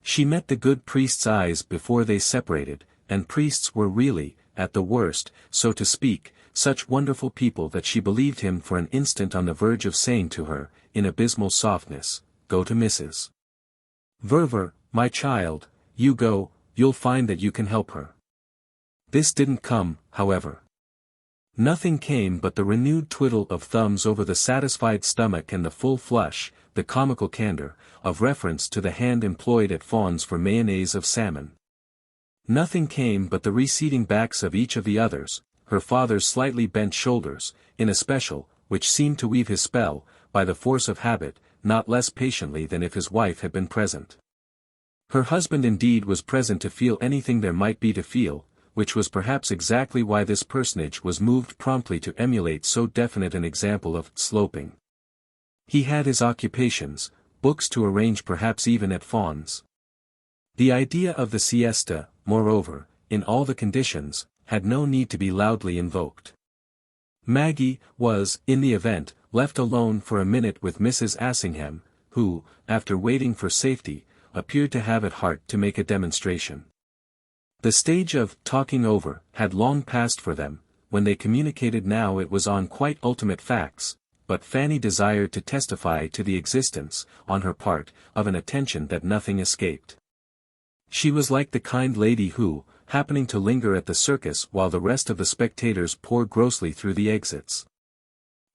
She met the good priest's eyes before they separated, and priests were really, at the worst, so to speak, such wonderful people that she believed him for an instant on the verge of saying to her, in abysmal softness, "Go to Mrs. Verver, my child, you go, you'll find that you can help her." This didn't come, however. Nothing came but the renewed twiddle of thumbs over the satisfied stomach and the full flush, the comical candor, of reference to the hand employed at Fawn's for mayonnaise of salmon. Nothing came but the receding backs of each of the others, her father's slightly bent shoulders, in especial, which seemed to weave his spell, by the force of habit, not less patiently than if his wife had been present. Her husband indeed was present to feel anything there might be to feel, which was perhaps exactly why this personage was moved promptly to emulate so definite an example of sloping. He had his occupations, books to arrange perhaps even at Fawn's. The idea of the siesta, moreover, in all the conditions, had no need to be loudly invoked. Maggie was, in the event, left alone for a minute with Mrs. Assingham, who, after waiting for safety, appeared to have at heart to make a demonstration. The stage of talking over had long passed for them, when they communicated now it was on quite ultimate facts, but Fanny desired to testify to the existence, on her part, of an attention that nothing escaped. She was like the kind lady who, happening to linger at the circus while the rest of the spectators pour grossly through the exits,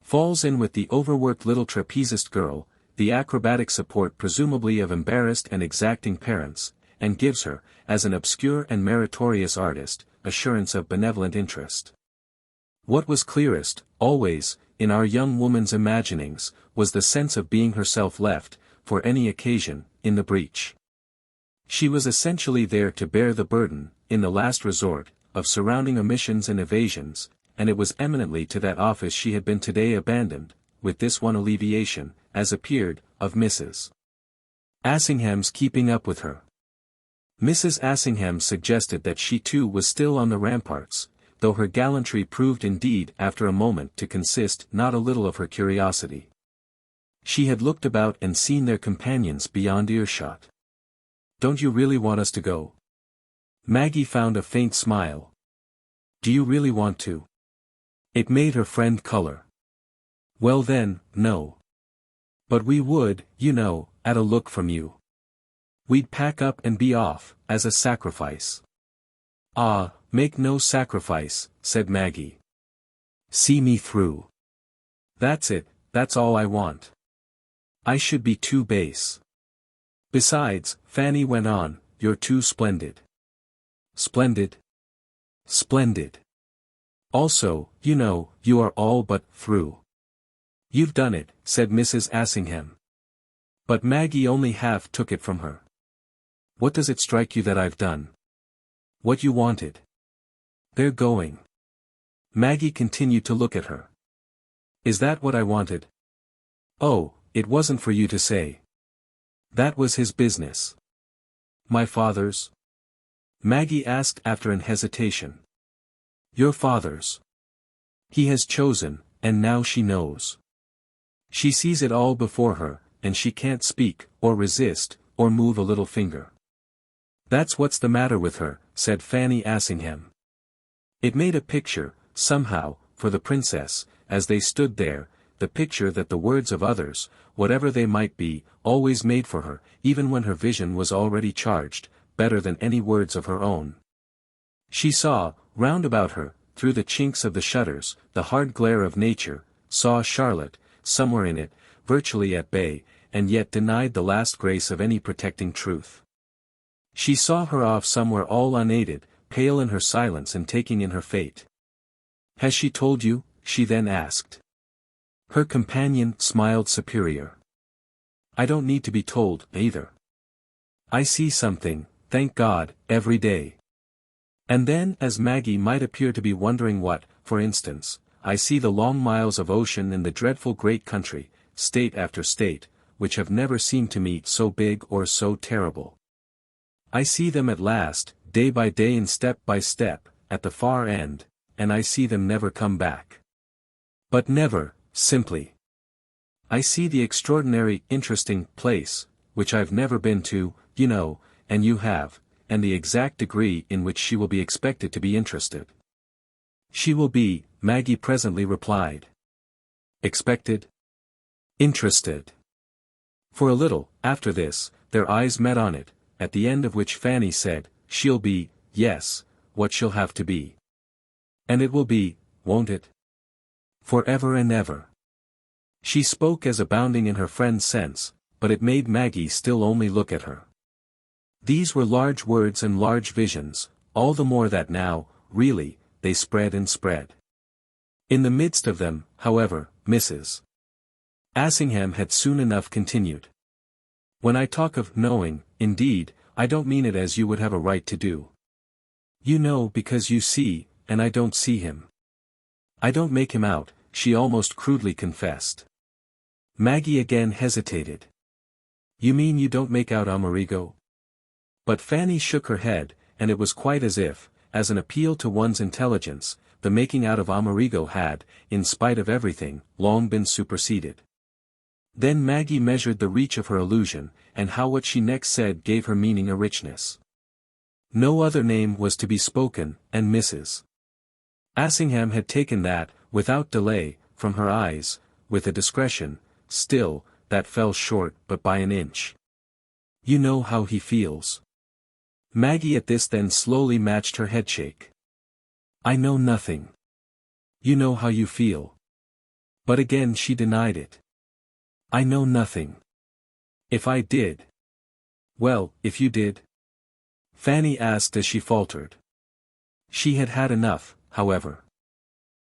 falls in with the overworked little trapezist girl, the acrobatic support presumably of embarrassed and exacting parents, and gives her, as an obscure and meritorious artist, assurance of benevolent interest. What was clearest, always, in our young woman's imaginings, was the sense of being herself left, for any occasion, in the breach. She was essentially there to bear the burden, in the last resort, of surrounding omissions and evasions, and it was eminently to that office she had been today abandoned, with this one alleviation, as appeared, of Mrs. Assingham's keeping up with her. Mrs. Assingham suggested that she too was still on the ramparts, though her gallantry proved indeed after a moment to consist not a little of her curiosity. She had looked about and seen their companions beyond earshot. "Don't you really want us to go?" Maggie found a faint smile. "Do you really want to?" It made her friend color. "Well then, no. But we would, you know, at a look from you. We'd pack up and be off, as a sacrifice." "Ah, make no sacrifice," said Maggie. "See me through. That's it, that's all I want. I should be too base. Besides," Fanny went on, "you're too splendid." "Splendid?" "Splendid. Also, you know, you are all but through." "You've done it," said Mrs. Assingham. But Maggie only half took it from her. "What does it strike you that I've done?" "What you wanted." "They're going." Maggie continued to look at her. "Is that what I wanted?" "Oh, it wasn't for you to say. That was his business." "My father's?" Maggie asked after an hesitation. "Your father's. He has chosen, and now she knows. She sees it all before her, and she can't speak, or resist, or move a little finger. That's what's the matter with her," said Fanny Assingham. It made a picture, somehow, for the princess, as they stood there, the picture that the words of others, whatever they might be, always made for her, even when her vision was already charged, better than any words of her own. She saw, round about her, through the chinks of the shutters, the hard glare of nature, saw Charlotte, somewhere in it, virtually at bay, and yet denied the last grace of any protecting truth. She saw her off somewhere all unaided, pale in her silence and taking in her fate. "Has she told you?" she then asked. Her companion smiled superior. "I don't need to be told, either. I see something, thank God, every day. And then, as Maggie might appear to be wondering what, for instance, I see the long miles of ocean and the dreadful great country, state after state, which have never seemed to me so big or so terrible. I see them at last, day by day and step by step, at the far end, and I see them never come back. But never, simply. I see the extraordinary, interesting place, which I've never been to, you know, and you have, and the exact degree in which she will be expected to be interested." "She will be," Maggie presently replied. "Expected? Interested." For a little, after this, their eyes met on it, at the end of which Fanny said, "She'll be, yes, what she'll have to be. And it will be, won't it? Forever and ever." She spoke as abounding in her friend's sense, but it made Maggie still only look at her. These were large words and large visions, all the more that now, really, they spread and spread. In the midst of them, however, Mrs. Assingham had soon enough continued. "When I talk of knowing, indeed, I don't mean it as you would have a right to do. You know because you see, and I don't see him. I don't make him out," she almost crudely confessed. Maggie again hesitated. "You mean you don't make out Amerigo?" But Fanny shook her head, and it was quite as if, as an appeal to one's intelligence, the making out of Amerigo had, in spite of everything, long been superseded. Then Maggie measured the reach of her allusion, and how what she next said gave her meaning a richness. No other name was to be spoken, and Mrs. Assingham had taken that, without delay, from her eyes, with a discretion, still, that fell short but by an inch. "You know how he feels." Maggie at this then slowly matched her headshake. "I know nothing. You know how you feel." But again she denied it. "I know nothing. If I did." "Well, if you did?" Fanny asked as she faltered. She had had enough, however.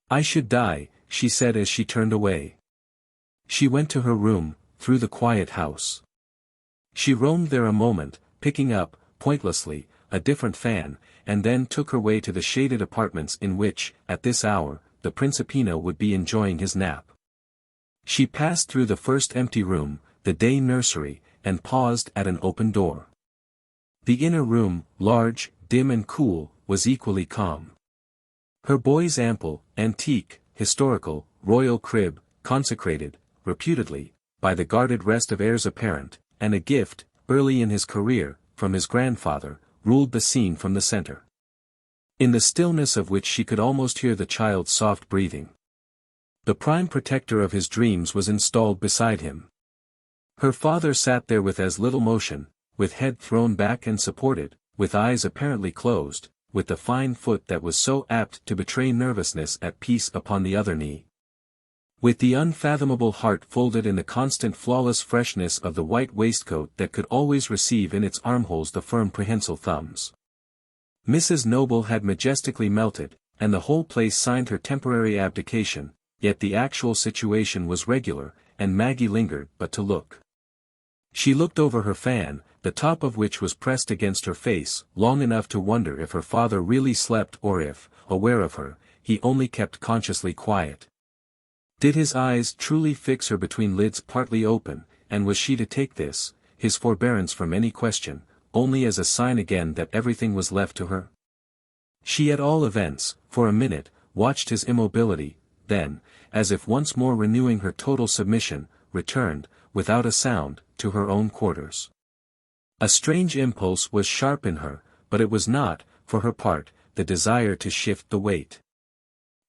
"I should die," she said as she turned away. She went to her room, through the quiet house. She roamed there a moment, picking up, pointlessly, a different fan, and then took her way to the shaded apartments in which, at this hour, the Principino would be enjoying his nap. She passed through the first empty room, the day nursery, and paused at an open door. The inner room, large, dim and cool, was equally calm. Her boy's ample, antique, historical, royal crib, consecrated, reputedly, by the guarded rest of heirs apparent, and a gift, early in his career, from his grandfather, ruled the scene from the center. In the stillness of which she could almost hear the child's soft breathing. The prime protector of his dreams was installed beside him. Her father sat there with as little motion, with head thrown back and supported, with eyes apparently closed, with the fine foot that was so apt to betray nervousness at peace upon the other knee. With the unfathomable heart folded in the constant flawless freshness of the white waistcoat that could always receive in its armholes the firm prehensile thumbs. Mrs. Noble had majestically melted, and the whole place signed her temporary abdication, yet the actual situation was regular, and Maggie lingered but to look. She looked over her fan, the top of which was pressed against her face, long enough to wonder if her father really slept or if, aware of her, he only kept consciously quiet. Did his eyes truly fix her between lids partly open, and was she to take this, his forbearance from any question, only as a sign again that everything was left to her? She at all events, for a minute, watched his immobility, then, as if once more renewing her total submission, returned, without a sound, to her own quarters. A strange impulse was sharp in her, but it was not, for her part, the desire to shift the weight.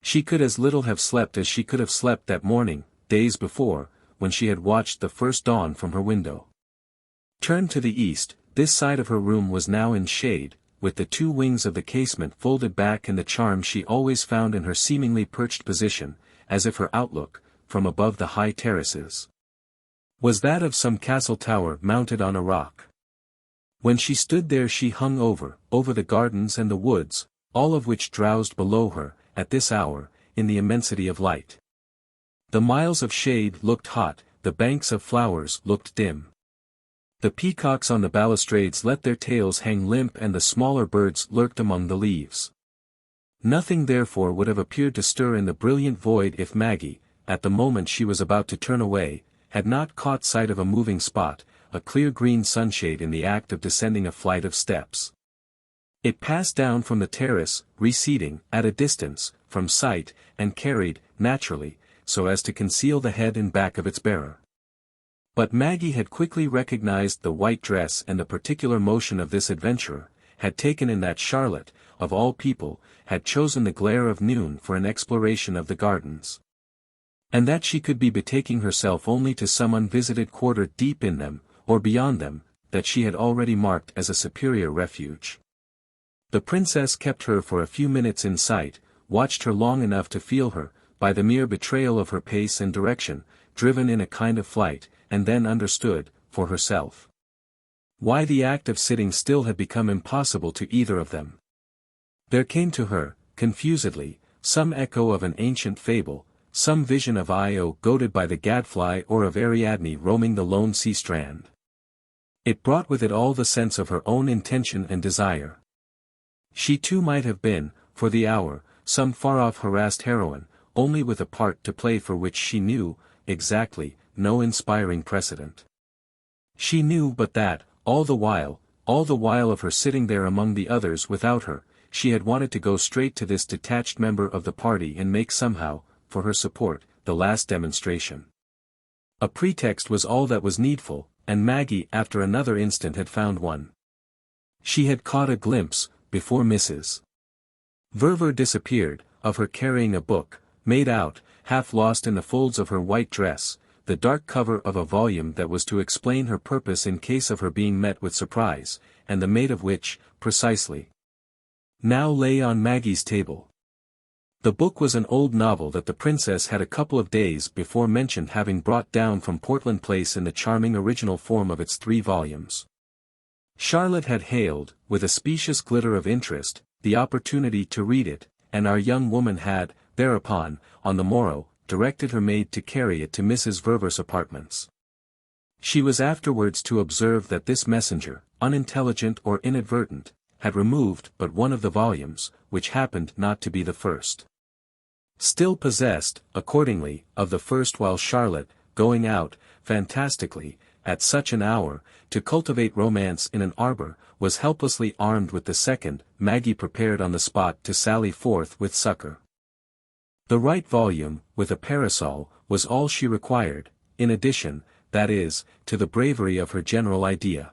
She could as little have slept as she could have slept that morning, days before, when she had watched the first dawn from her window. Turned to the east, this side of her room was now in shade, with the two wings of the casement folded back and the charm she always found in her seemingly perched position, as if her outlook, from above the high terraces, was that of some castle tower mounted on a rock. When she stood there she hung over the gardens and the woods, all of which drowsed below her, at this hour, in the immensity of light. The miles of shade looked hot, the banks of flowers looked dim. The peacocks on the balustrades let their tails hang limp and the smaller birds lurked among the leaves. Nothing therefore would have appeared to stir in the brilliant void if Maggie, at the moment she was about to turn away, had not caught sight of a moving spot, a clear green sunshade in the act of descending a flight of steps. It passed down from the terrace, receding, at a distance, from sight, and carried, naturally, so as to conceal the head and back of its bearer. But Maggie had quickly recognized the white dress and the particular motion of this adventurer, had taken in that Charlotte, of all people, had chosen the glare of noon for an exploration of the gardens. And that she could be betaking herself only to some unvisited quarter deep in them, or beyond them, that she had already marked as a superior refuge. The princess kept her for a few minutes in sight, watched her long enough to feel her, by the mere betrayal of her pace and direction, driven in a kind of flight, and then understood, for herself, why the act of sitting still had become impossible to either of them. There came to her, confusedly, some echo of an ancient fable, some vision of Io goaded by the gadfly or of Ariadne roaming the lone sea strand. It brought with it all the sense of her own intention and desire. She too might have been, for the hour, some far-off harassed heroine, only with a part to play for which she knew, exactly, no inspiring precedent. She knew but that, all the while of her sitting there among the others without her, she had wanted to go straight to this detached member of the party and make somehow, for her support, the last demonstration. A pretext was all that was needful, and Maggie after another instant had found one. She had caught a glimpse, before Mrs. Verver disappeared, of her carrying a book, made out, half lost in the folds of her white dress, the dark cover of a volume that was to explain her purpose in case of her being met with surprise, and the mate of which, precisely, now lay on Maggie's table. The book was an old novel that the princess had a couple of days before mentioned having brought down from Portland Place in the charming original form of its 3 volumes. Charlotte had hailed, with a specious glitter of interest, the opportunity to read it, and our young woman had, thereupon, on the morrow, directed her maid to carry it to Mrs. Verver's apartments. She was afterwards to observe that this messenger, unintelligent or inadvertent, had removed but one of the volumes, which happened not to be the first. Still possessed, accordingly, of the first while Charlotte, going out, fantastically, at such an hour, to cultivate romance in an arbor, was helplessly armed with the second, Maggie prepared on the spot to sally forth with succor. The right volume, with a parasol, was all she required, in addition, that is, to the bravery of her general idea.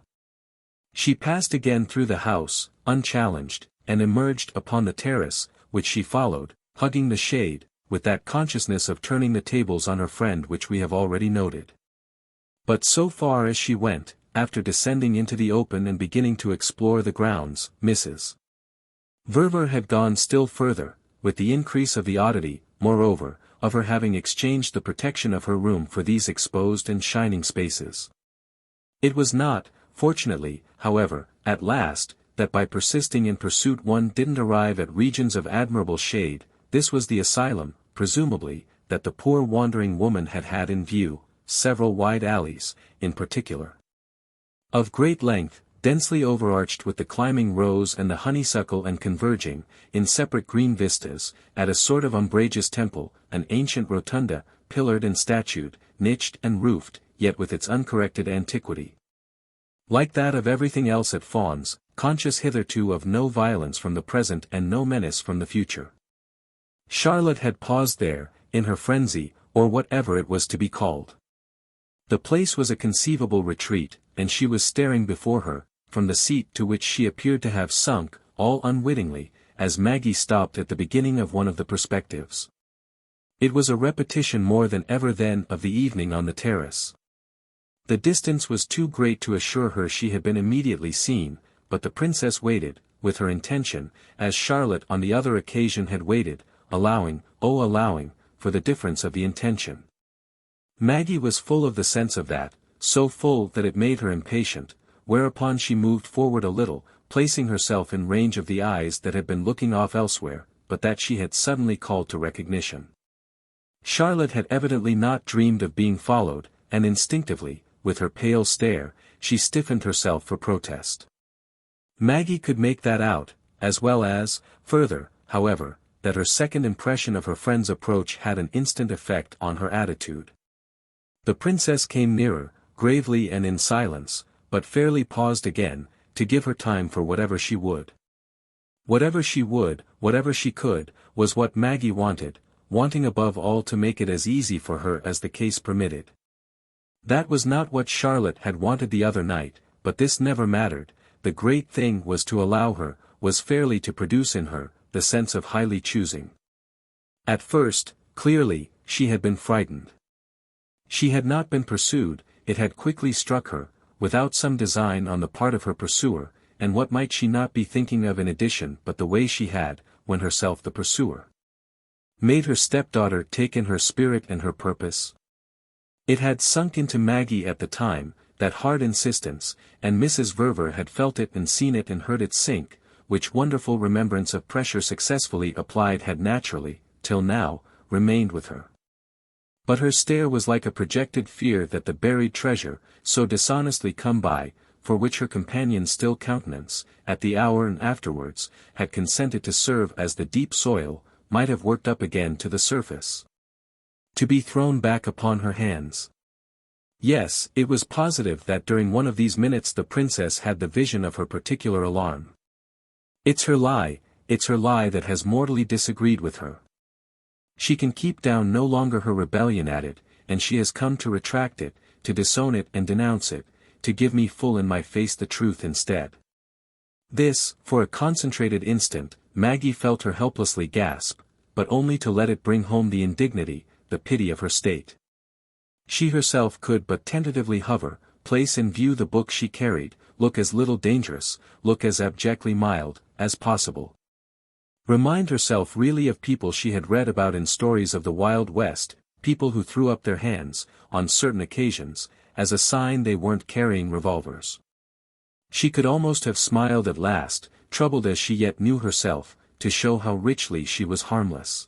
She passed again through the house, unchallenged, and emerged upon the terrace, which she followed, hugging the shade, with that consciousness of turning the tables on her friend which we have already noted. But so far as she went, after descending into the open and beginning to explore the grounds, Mrs. Verver had gone still further, with the increase of the oddity, moreover, of her having exchanged the protection of her room for these exposed and shining spaces. It was not, fortunately, however, at last, that by persisting in pursuit one didn't arrive at regions of admirable shade. This was the asylum, presumably, that the poor wandering woman had had in view, several wide alleys, in particular, of great length, densely overarched with the climbing rose and the honeysuckle and converging, in separate green vistas, at a sort of umbrageous temple, an ancient rotunda, pillared and statued, niched and roofed, yet with its uncorrected antiquity, like that of everything else at Fawns, conscious hitherto of no violence from the present and no menace from the future. Charlotte had paused there, in her frenzy, or whatever it was to be called. The place was a conceivable retreat, and she was staring before her, from the seat to which she appeared to have sunk, all unwittingly, as Maggie stopped at the beginning of one of the perspectives. It was a repetition more than ever then of the evening on the terrace. The distance was too great to assure her she had been immediately seen, but the princess waited, with her intention, as Charlotte on the other occasion had waited, allowing, for the difference of the intention. Maggie was full of the sense of that, so full that it made her impatient, whereupon she moved forward a little, placing herself in range of the eyes that had been looking off elsewhere, but that she had suddenly called to recognition. Charlotte had evidently not dreamed of being followed, and instinctively, with her pale stare, she stiffened herself for protest. Maggie could make that out, as well as, further, however, that her second impression of her friend's approach had an instant effect on her attitude. The princess came nearer, gravely and in silence, but fairly paused again, to give her time for whatever she would. Whatever she would, whatever she could, was what Maggie wanted, wanting above all to make it as easy for her as the case permitted. That was not what Charlotte had wanted the other night, but this never mattered. The great thing was to allow her, was fairly to produce in her, the sense of highly choosing. At first, clearly, she had been frightened. She had not been pursued, it had quickly struck her, without some design on the part of her pursuer, and what might she not be thinking of in addition but the way she had, when herself the pursuer, made her stepdaughter take in her spirit and her purpose? It had sunk into Maggie at the time, that hard insistence, and Mrs. Verver had felt it and seen it and heard it sink, which wonderful remembrance of pressure successfully applied had naturally, till now, remained with her. But her stare was like a projected fear that the buried treasure, so dishonestly come by, for which her companion still countenance, at the hour and afterwards, had consented to serve as the deep soil, might have worked up again to the surface, to be thrown back upon her hands. Yes, it was positive that during one of these minutes the princess had the vision of her particular alarm. It's her lie that has mortally disagreed with her. She can keep down no longer her rebellion at it, and she has come to retract it, to disown it and denounce it, to give me full in my face the truth instead. This, for a concentrated instant, Maggie felt her helplessly gasp, but only to let it bring home the indignity, the pity of her state. She herself could but tentatively hover, place in view the book she carried, look as little dangerous, look as abjectly mild, as possible. Remind herself really of people she had read about in stories of the Wild West, people who threw up their hands, on certain occasions, as a sign they weren't carrying revolvers. She could almost have smiled at last, troubled as she yet knew herself, to show how richly she was harmless.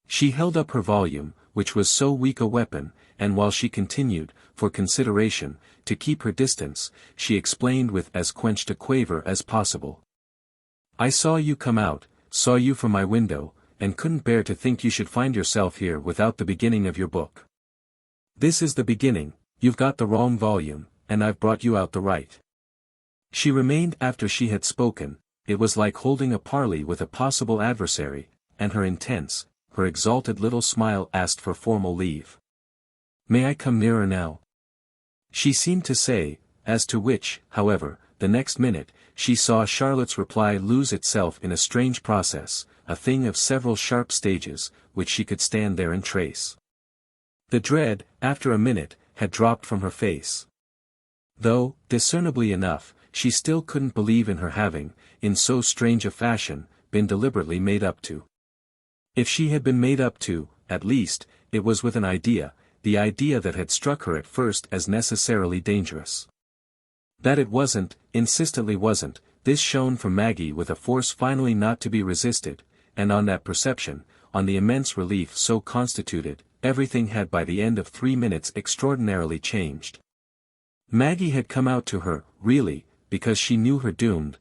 She held up her volume, which was so weak a weapon, and while she continued, for consideration, to keep her distance, she explained with as quenched a quaver as possible. I saw you come out, saw you from my window, and couldn't bear to think you should find yourself here without the beginning of your book. This is the beginning, you've got the wrong volume, and I've brought you out the right. She remained after she had spoken, it was like holding a parley with a possible adversary, and her intense, her exalted little smile asked for formal leave. May I come nearer now? She seemed to say, as to which, however, the next minute, she saw Charlotte's reply lose itself in a strange process, a thing of several sharp stages, which she could stand there and trace. The dread, after a minute, had dropped from her face. Though, discernibly enough, she still couldn't believe in her having, in so strange a fashion, been deliberately made up to. If she had been made up to, at least, it was with an idea, the idea that had struck her at first as necessarily dangerous. That it wasn't, insistently wasn't, this shone from Maggie with a force finally not to be resisted, and on that perception, on the immense relief so constituted, everything had by the end of 3 minutes extraordinarily changed. Maggie had come out to her, really, because she knew her doomed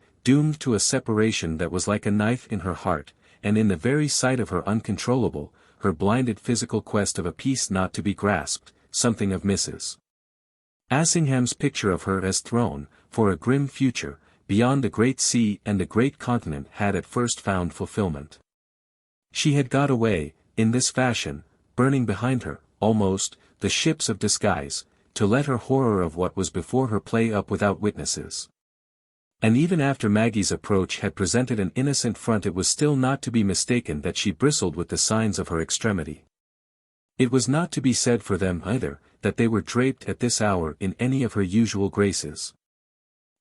to a separation that was like a knife in her heart, and in the very sight of her uncontrollable, her blinded physical quest of a peace not to be grasped, something of Mrs. Assingham's picture of her as thrown, for a grim future, beyond the great sea and the great continent had at first found fulfillment. She had got away, in this fashion, burning behind her, almost, the ships of disguise, to let her horror of what was before her play up without witnesses. And even after Maggie's approach had presented an innocent front it was still not to be mistaken that she bristled with the signs of her extremity. It was not to be said for them either, that they were draped at this hour in any of her usual graces.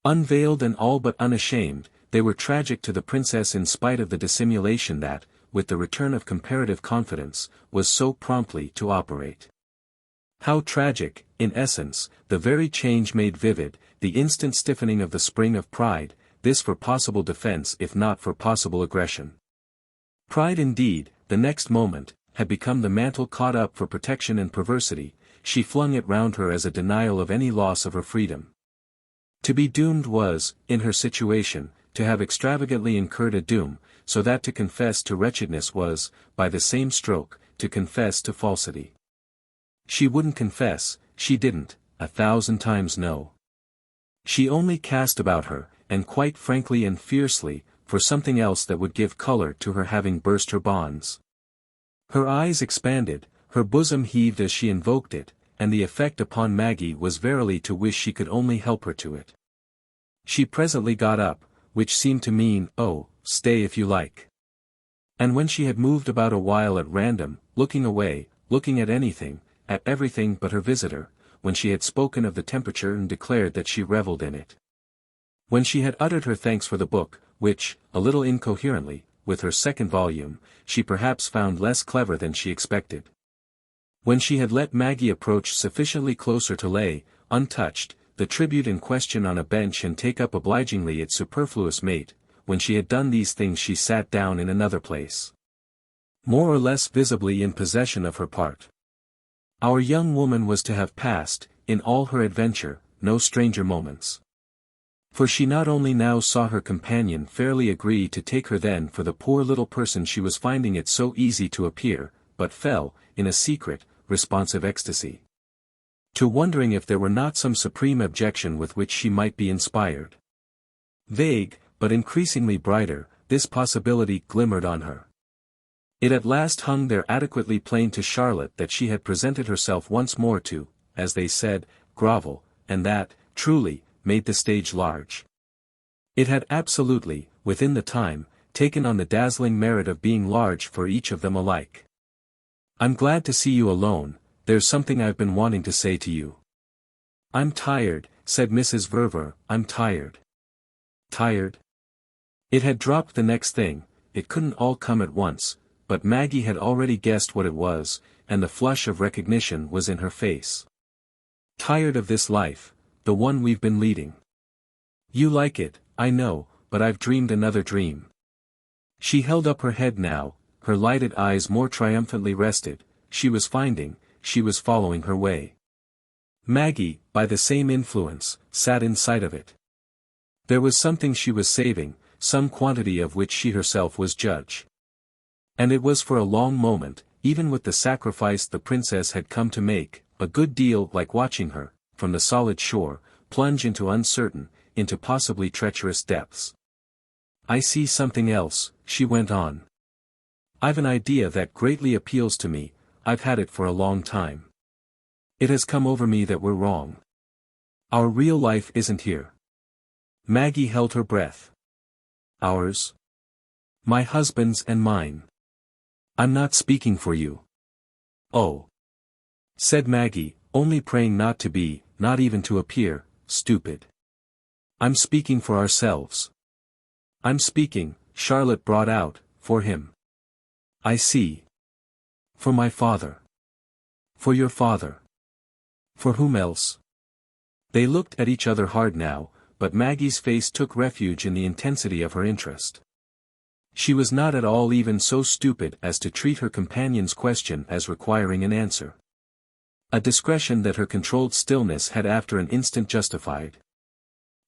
Unveiled and all but unashamed, they were tragic to the princess in spite of the dissimulation that, with the return of comparative confidence, was so promptly to operate. How tragic, in essence, the very change made vivid, the instant stiffening of the spring of pride, this for possible defense if not for possible aggression. Pride indeed, the next moment, had become the mantle caught up for protection and perversity, she flung it round her as a denial of any loss of her freedom. To be doomed was, in her situation, to have extravagantly incurred a doom, so that to confess to wretchedness was, by the same stroke, to confess to falsity. She wouldn't confess, she didn't, 1,000 times no. She only cast about her, and quite frankly and fiercely, for something else that would give color to her having burst her bonds. Her eyes expanded, her bosom heaved as she invoked it, and the effect upon Maggie was verily to wish she could only help her to it. She presently got up, which seemed to mean, oh, stay if you like. And when she had moved about a while at random, looking away, looking at anything, at everything but her visitor, when she had spoken of the temperature and declared that she revelled in it. When she had uttered her thanks for the book, which, a little incoherently, with her second volume, she perhaps found less clever than she expected. When she had let Maggie approach sufficiently closer to lay, untouched, the tribute in question on a bench and take up obligingly its superfluous mate, when she had done these things she sat down in another place, more or less visibly in possession of her part. Our young woman was to have passed, in all her adventure, no stranger moments. For she not only now saw her companion fairly agree to take her then for the poor little person she was finding it so easy to appear, but fell, in a secret, responsive ecstasy, to wondering if there were not some supreme objection with which she might be inspired. Vague, but increasingly brighter, this possibility glimmered on her. It at last hung there adequately plain to Charlotte that she had presented herself once more to, as they said, grovel, and that, truly, made the stage large. It had absolutely, within the time, taken on the dazzling merit of being large for each of them alike. "I'm glad to see you alone, there's something I've been wanting to say to you." "I'm tired," said Mrs. Verver, "I'm tired." Tired? It had dropped the next thing, it couldn't all come at once, but Maggie had already guessed what it was, and the flush of recognition was in her face. "Tired of this life, the one we've been leading. You like it, I know, but I've dreamed another dream." She held up her head now, her lighted eyes more triumphantly rested, she was following her way. Maggie, by the same influence, sat in sight of it. There was something she was saving, some quantity of which she herself was judge. And it was for a long moment, even with the sacrifice the princess had come to make, a good deal like watching her, from the solid shore, plunge into uncertain, into possibly treacherous depths. "I see something else," she went on. "I've an idea that greatly appeals to me, I've had it for a long time. It has come over me that we're wrong. Our real life isn't here." Maggie held her breath. "Ours? My husband's and mine. I'm not speaking for you." "Oh," said Maggie, only praying not to be, not even to appear, stupid. "I'm speaking for ourselves. I'm speaking," Charlotte brought out, "for him." "I see. For my father." "For your father. For whom else?" They looked at each other hard now, but Maggie's face took refuge in the intensity of her interest. She was not at all even so stupid as to treat her companion's question as requiring an answer. A discretion that her controlled stillness had after an instant justified.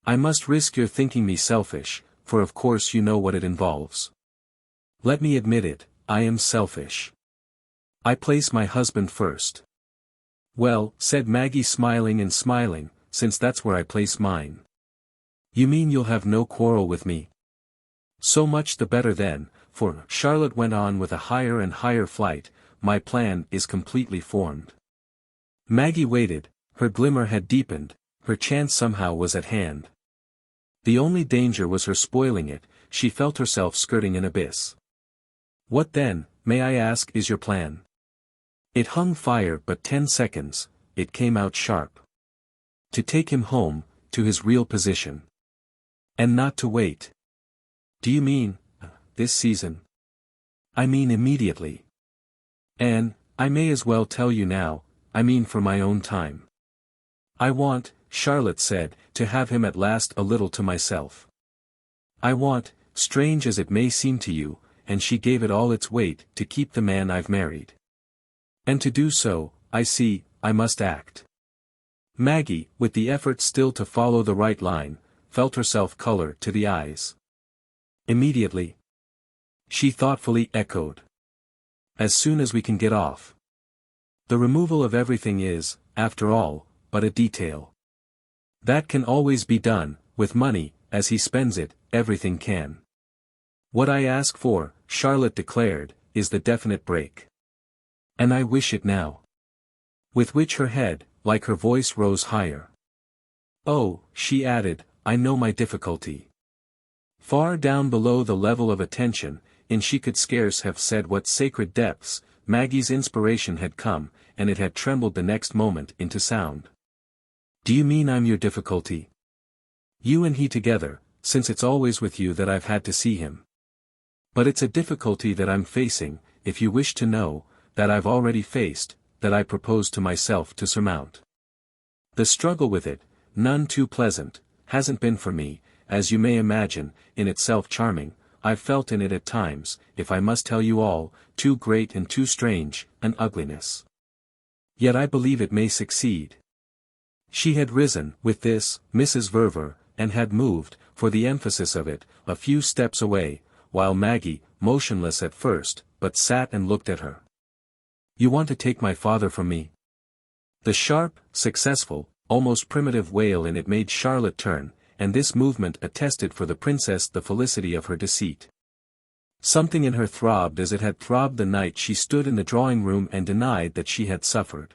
"I must risk your thinking me selfish, for of course you know what it involves. Let me admit it, I am selfish. I place my husband first." "Well," said Maggie smiling and smiling, "since that's where I place mine." "You mean you'll have no quarrel with me?" "So much the better then, for," Charlotte went on with a higher and higher flight, "my plan is completely formed." Maggie waited, her glimmer had deepened, her chance somehow was at hand. The only danger was her spoiling it, she felt herself skirting an abyss. "What then, may I ask, is your plan?" It hung fire but 10 seconds, it came out sharp. "To take him home, to his real position. And not to wait." "Do you mean, this season?" "I mean immediately. And, I may as well tell you now, I mean for my own time. I want, Charlotte said, to have him at last a little to myself. I want, strange as it may seem to you, and she gave it all its weight, to keep the man I've married. And to do so, I see, I must act. Maggie, with the effort still to follow the right line, felt herself color to the eyes. Immediately. She thoughtfully echoed. As soon as we can get off. The removal of everything is, after all, but a detail. That can always be done, with money, as he spends it, everything can. What I ask for, Charlotte declared, is the definite break. And I wish it now. With which her head, like her voice, rose higher. Oh, she added, I know my difficulty. Far down below the level of attention, in she could scarce have said what sacred depths, Maggie's inspiration had come, and it had trembled the next moment into sound. Do you mean I'm your difficulty? You and he together, since it's always with you that I've had to see him. But it's a difficulty that I'm facing, if you wish to know, that I've already faced, that I propose to myself to surmount. The struggle with it, none too pleasant, hasn't been for me, as you may imagine, in itself charming. I've felt in it at times, if I must tell you all, too great and too strange, an ugliness. Yet I believe it may succeed. She had risen, with this, Mrs. Verver, and had moved, for the emphasis of it, a few steps away, while Maggie, motionless at first, but sat and looked at her. You want to take my father from me? The sharp, successful, almost primitive wail in it made Charlotte turn, and this movement attested for the princess the felicity of her deceit. Something in her throbbed as it had throbbed the night she stood in the drawing-room and denied that she had suffered.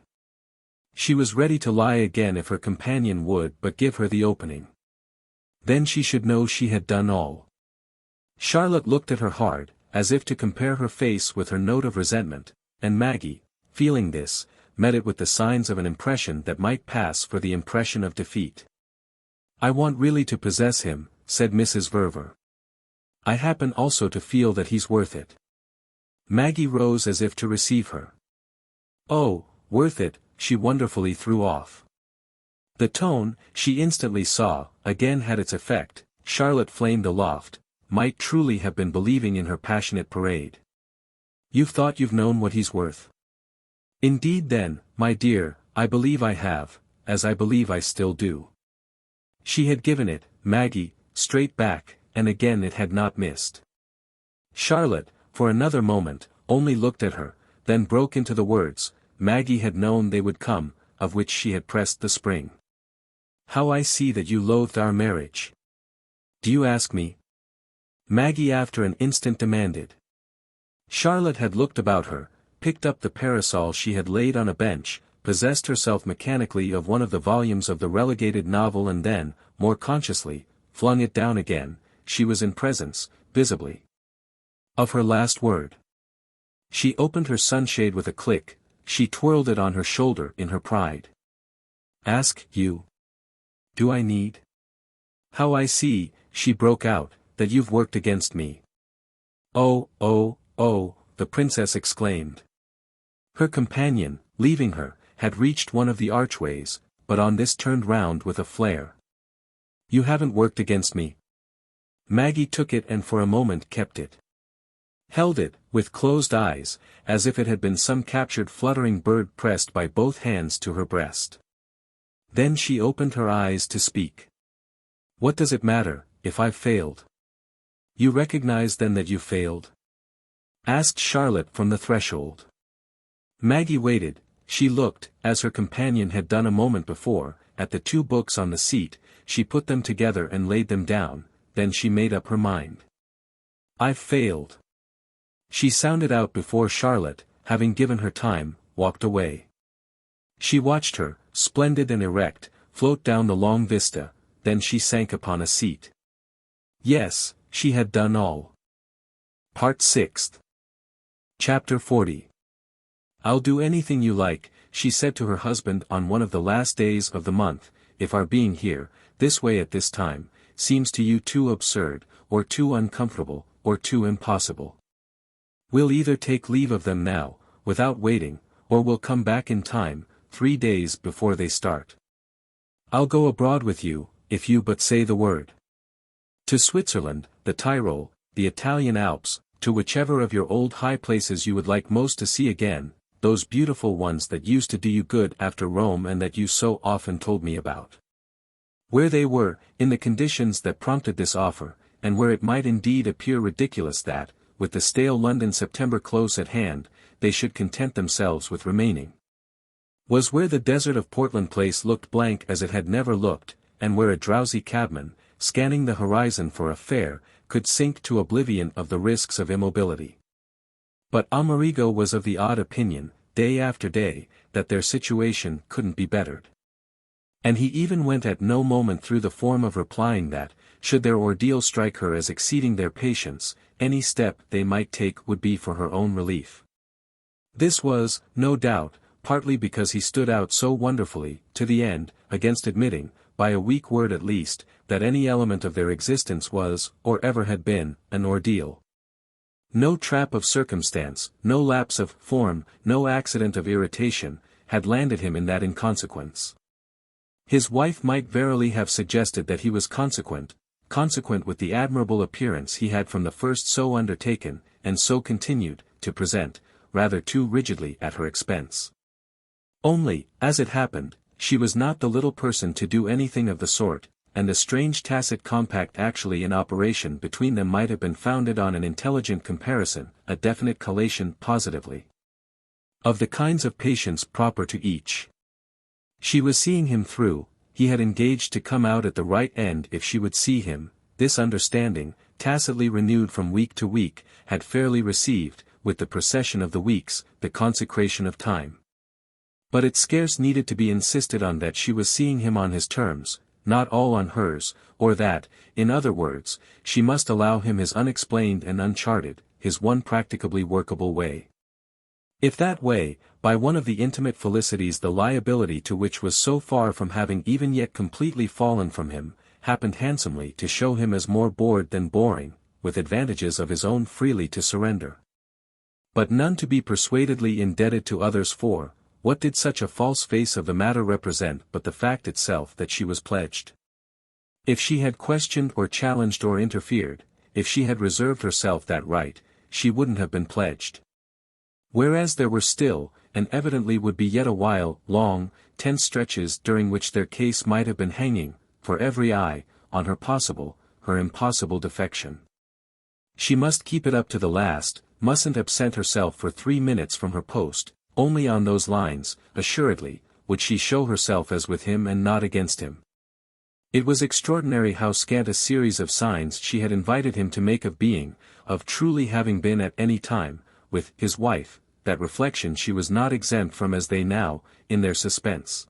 She was ready to lie again if her companion would but give her the opening. Then she should know she had done all. Charlotte looked at her hard, as if to compare her face with her note of resentment, and Maggie, feeling this, met it with the signs of an impression that might pass for the impression of defeat. I want really to possess him, said Mrs. Verver. I happen also to feel that he's worth it. Maggie rose as if to receive her. Oh, worth it, she wonderfully threw off. The tone, she instantly saw, again had its effect. Charlotte flamed aloft, might truly have been believing in her passionate parade. You've thought you've known what he's worth? Indeed then, my dear, I believe I have, as I believe I still do. She had given it, Maggie, straight back, and again it had not missed. Charlotte, for another moment, only looked at her, then broke into the words, Maggie had known they would come, of which she had pressed the spring. How I see that you loathed our marriage. Do you ask me? Maggie after an instant demanded. Charlotte had looked about her, picked up the parasol she had laid on a bench, possessed herself mechanically of one of the volumes of the relegated novel and then, more consciously, flung it down again. She was in presence, visibly, of her last word. She opened her sunshade with a click, she twirled it on her shoulder in her pride. Ask, you? Do I need? How I see, she broke out, that you've worked against me. Oh, oh, oh, the princess exclaimed. Her companion, leaving her, had reached one of the archways, but on this turned round with a flare. You haven't worked against me. Maggie took it and for a moment kept it. Held it, with closed eyes, as if it had been some captured fluttering bird pressed by both hands to her breast. Then she opened her eyes to speak. What does it matter, if I've failed? You recognize then that you failed? Asked Charlotte from the threshold. Maggie waited. She looked, as her companion had done a moment before, at the two books on the seat. She put them together and laid them down, then she made up her mind. I've failed. She sounded out before Charlotte, having given her time, walked away. She watched her, splendid and erect, float down the long vista, then she sank upon a seat. Yes, she had done all. Part 6. Chapter 40. I'll do anything you like, she said to her husband on one of the last days of the month, if our being here, this way at this time, seems to you too absurd, or too uncomfortable, or too impossible. We'll either take leave of them now, without waiting, or we'll come back in time, 3 days before they start. I'll go abroad with you, if you but say the word. To Switzerland, the Tyrol, the Italian Alps, to whichever of your old high places you would like most to see again, those beautiful ones that used to do you good after Rome and that you so often told me about. Where they were, in the conditions that prompted this offer, and where it might indeed appear ridiculous that, with the stale London September close at hand, they should content themselves with remaining. Was where the desert of Portland Place looked blank as it had never looked, and where a drowsy cabman, scanning the horizon for a fare, could sink to oblivion of the risks of immobility. But Amerigo was of the odd opinion, day after day, that their situation couldn't be bettered. And he even went at no moment through the form of replying that, should their ordeal strike her as exceeding their patience, any step they might take would be for her own relief. This was, no doubt, partly because he stood out so wonderfully, to the end, against admitting, by a weak word at least, that any element of their existence was, or ever had been, an ordeal. No trap of circumstance, no lapse of form, no accident of irritation, had landed him in that inconsequence. His wife might verily have suggested that he was consequent with the admirable appearance he had from the first so undertaken, and so continued, to present, rather too rigidly at her expense. Only, as it happened, she was not the little person to do anything of the sort, and the strange tacit compact actually in operation between them might have been founded on an intelligent comparison, a definite collation positively of the kinds of patience proper to each. She was seeing him through, he had engaged to come out at the right end if she would see him, this understanding, tacitly renewed from week to week, had fairly received, with the procession of the weeks, the consecration of time. But it scarce needed to be insisted on that she was seeing him on his terms, not all on hers, or that, in other words, she must allow him his unexplained and uncharted, his one practicably workable way. If that way, by one of the intimate felicities the liability to which was so far from having even yet completely fallen from him, happened handsomely to show him as more bored than boring, with advantages of his own freely to surrender. But none to be persuadedly indebted to others for, what did such a false face of the matter represent but the fact itself that she was pledged? If she had questioned or challenged or interfered, if she had reserved herself that right, she wouldn't have been pledged. Whereas there were still, and evidently would be yet a while, long, tense stretches during which their case might have been hanging, for every eye, on her possible, her impossible defection. She must keep it up to the last, mustn't absent herself for 3 minutes from her post, only on those lines, assuredly, would she show herself as with him and not against him. It was extraordinary how scant a series of signs she had invited him to make of being, of truly having been at any time, with his wife, that reflection she was not exempt from as they now, in their suspense,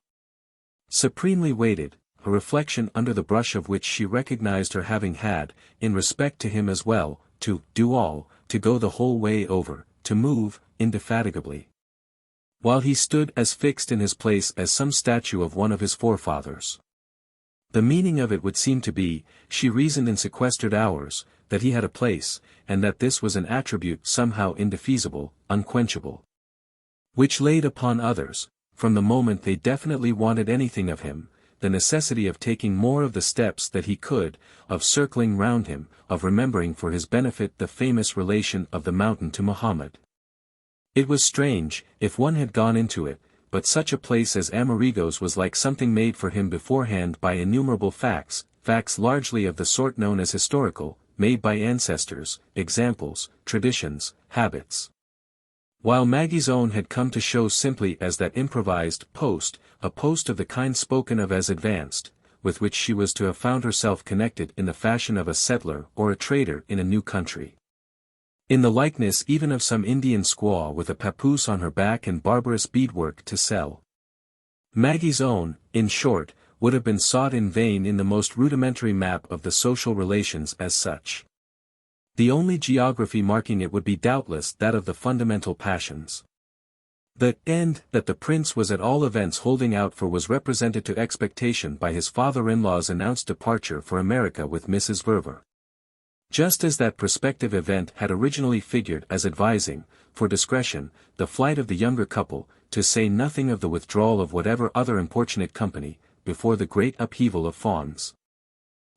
supremely waited, a reflection under the brush of which she recognized her having had, in respect to him as well, to do all, to go the whole way over, to move, indefatigably. While he stood as fixed in his place as some statue of one of his forefathers. The meaning of it would seem to be, she reasoned in sequestered hours, that he had a place, and that this was an attribute somehow indefeasible, unquenchable, which laid upon others, from the moment they definitely wanted anything of him, the necessity of taking more of the steps that he could, of circling round him, of remembering for his benefit the famous relation of the mountain to Muhammad. It was strange, if one had gone into it, but such a place as Amerigo's was like something made for him beforehand by innumerable facts largely of the sort known as historical, made by ancestors, examples, traditions, habits. While Maggie's own had come to show simply as that improvised post, a post of the kind spoken of as advanced, with which she was to have found herself connected in the fashion of a settler or a trader in a new country. In the likeness even of some Indian squaw with a papoose on her back and barbarous beadwork to sell. Maggie's own, in short, would have been sought in vain in the most rudimentary map of the social relations as such. The only geography marking it would be doubtless that of the fundamental passions. The end that the prince was at all events holding out for was represented to expectation by his father-in-law's announced departure for America with Mrs. Verver. Just as that prospective event had originally figured as advising, for discretion, the flight of the younger couple, to say nothing of the withdrawal of whatever other importunate company, before the great upheaval of fawns.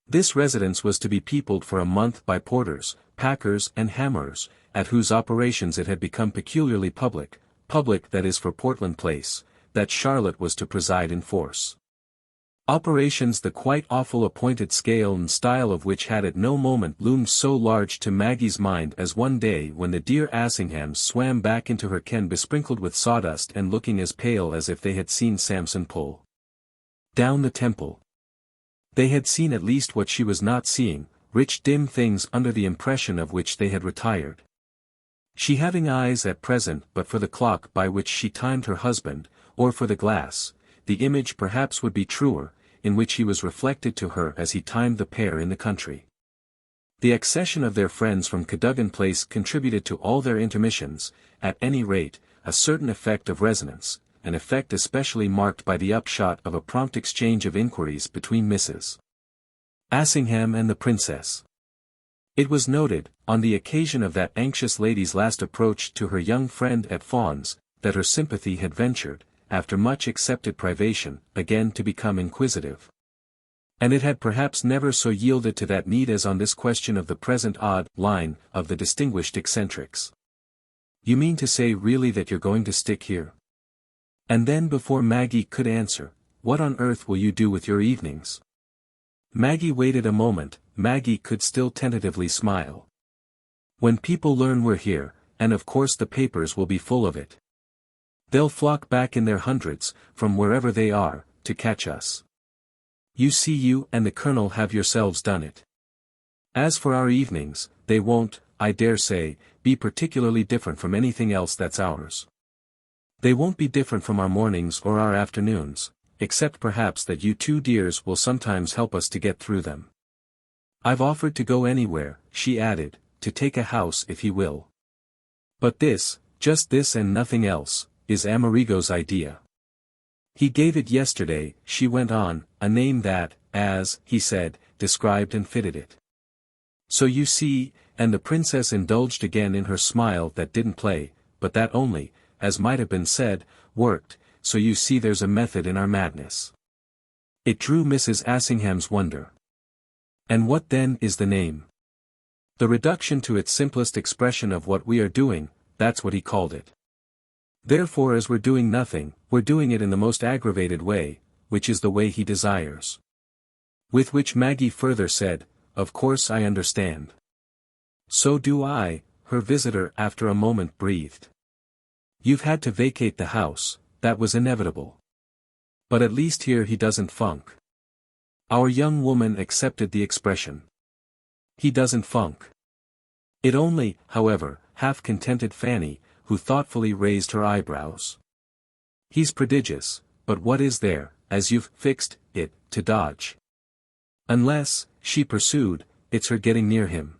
This residence was to be peopled for a month by porters, packers and hammerers, at whose operations it had become peculiarly public, that is for Portland Place, that Charlotte was to preside in force. Operations the quite awful appointed scale and style of which had at no moment loomed so large to Maggie's mind as one day when the dear Assinghams swam back into her ken besprinkled with sawdust and looking as pale as if they had seen Samson pull down the temple. They had seen at least what she was not seeing, rich dim things under the impression of which they had retired. She having eyes at present but for the clock by which she timed her husband, or for the glass, the image perhaps would be truer, in which he was reflected to her as he timed the pair in the country. The accession of their friends from Cadogan Place contributed to all their intermissions, at any rate, a certain effect of resonance, an effect especially marked by the upshot of a prompt exchange of inquiries between Mrs. Assingham and the princess. It was noted, on the occasion of that anxious lady's last approach to her young friend at Fawns, that her sympathy had ventured, after much accepted privation, again to become inquisitive. And it had perhaps never so yielded to that need as on this question of the present odd line of the distinguished eccentrics. "You mean to say really that you're going to stick here?" And then before Maggie could answer, "What on earth will you do with your evenings?" Maggie waited a moment. Maggie could still tentatively smile. "When people learn we're here, and of course the papers will be full of it. They'll flock back in their hundreds, from wherever they are, to catch us. You see, you and the Colonel have yourselves done it. As for our evenings, they won't, I dare say, be particularly different from anything else that's ours. They won't be different from our mornings or our afternoons, except perhaps that you two dears will sometimes help us to get through them. I've offered to go anywhere," she added, "to take a house if he will. But this, just this and nothing else, is Amerigo's idea. He gave it yesterday," she went on, "a name that, as he said, described and fitted it. So you see," and the princess indulged again in her smile that didn't play, but that only, as might have been said, worked, "so you see there's a method in our madness." It drew Mrs. Assingham's wonder. "And what then is the name?" "The reduction to its simplest expression of what we are doing, that's what he called it. Therefore as we're doing nothing, we're doing it in the most aggravated way, which is the way he desires." With which Maggie further said, "Of course I understand." "So do I," her visitor after a moment breathed. "You've had to vacate the house, that was inevitable. But at least here he doesn't funk." Our young woman accepted the expression. "He doesn't funk." It only, however, half contented Fanny, who thoughtfully raised her eyebrows. "He's prodigious, but what is there, as you've fixed it, to dodge? Unless," she pursued, "it's her getting near him.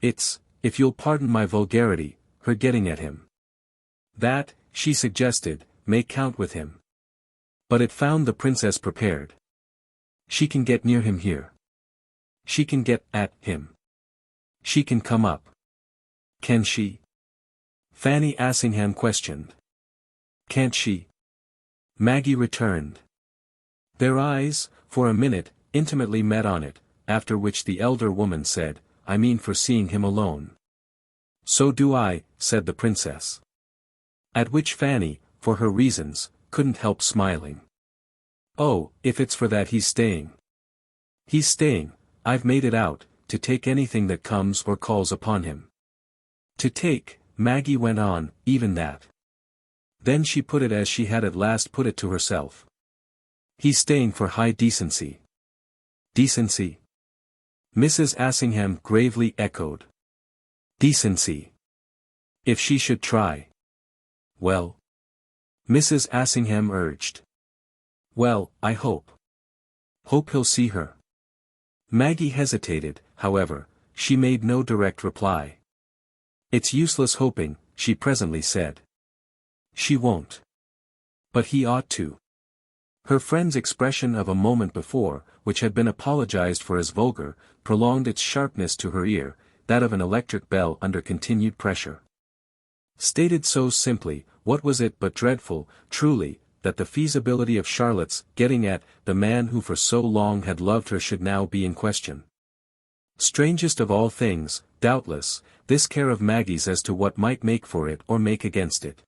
It's, if you'll pardon my vulgarity, her getting at him. That," she suggested, "may count with him." But it found the princess prepared. "She can get near him here. She can get at him. She can come up." "Can she?" Fanny Assingham questioned. "Can't she?" Maggie returned. Their eyes, for a minute, intimately met on it, after which the elder woman said, "I mean for seeing him alone." "So do I," said the princess. At which Fanny, for her reasons, couldn't help smiling. "Oh, if it's for that he's staying." "He's staying, I've made it out, to take anything that comes or calls upon him." "To take," Maggie went on, "even that." Then she put it as she had at last put it to herself. "He's staying for high decency." "Decency?" Mrs. Assingham gravely echoed. "Decency. If she should try." "Well?" Mrs. Assingham urged. "Well, I hope. Hope he'll see her." Maggie hesitated, however, she made no direct reply. "It's useless hoping," she presently said. "She won't. But he ought to." Her friend's expression of a moment before, which had been apologized for as vulgar, prolonged its sharpness to her ear, that of an electric bell under continued pressure. Stated so simply, what was it but dreadful, truly, that the feasibility of Charlotte's getting at the man who for so long had loved her should now be in question. Strangest of all things, doubtless, this care of Maggie's as to what might make for it or make against it.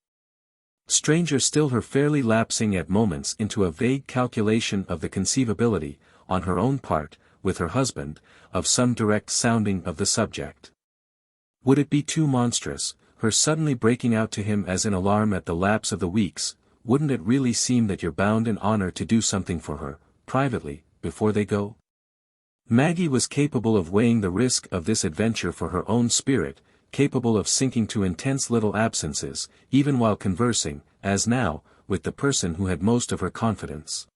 Stranger still her fairly lapsing at moments into a vague calculation of the conceivability, on her own part, with her husband, of some direct sounding of the subject. Would it be too monstrous, her suddenly breaking out to him as in alarm at the lapse of the weeks? Wouldn't it really seem that you're bound in honor to do something for her, privately, before they go? Maggie was capable of weighing the risk of this adventure for her own spirit, capable of sinking to intense little absences, even while conversing, as now, with the person who had most of her confidence.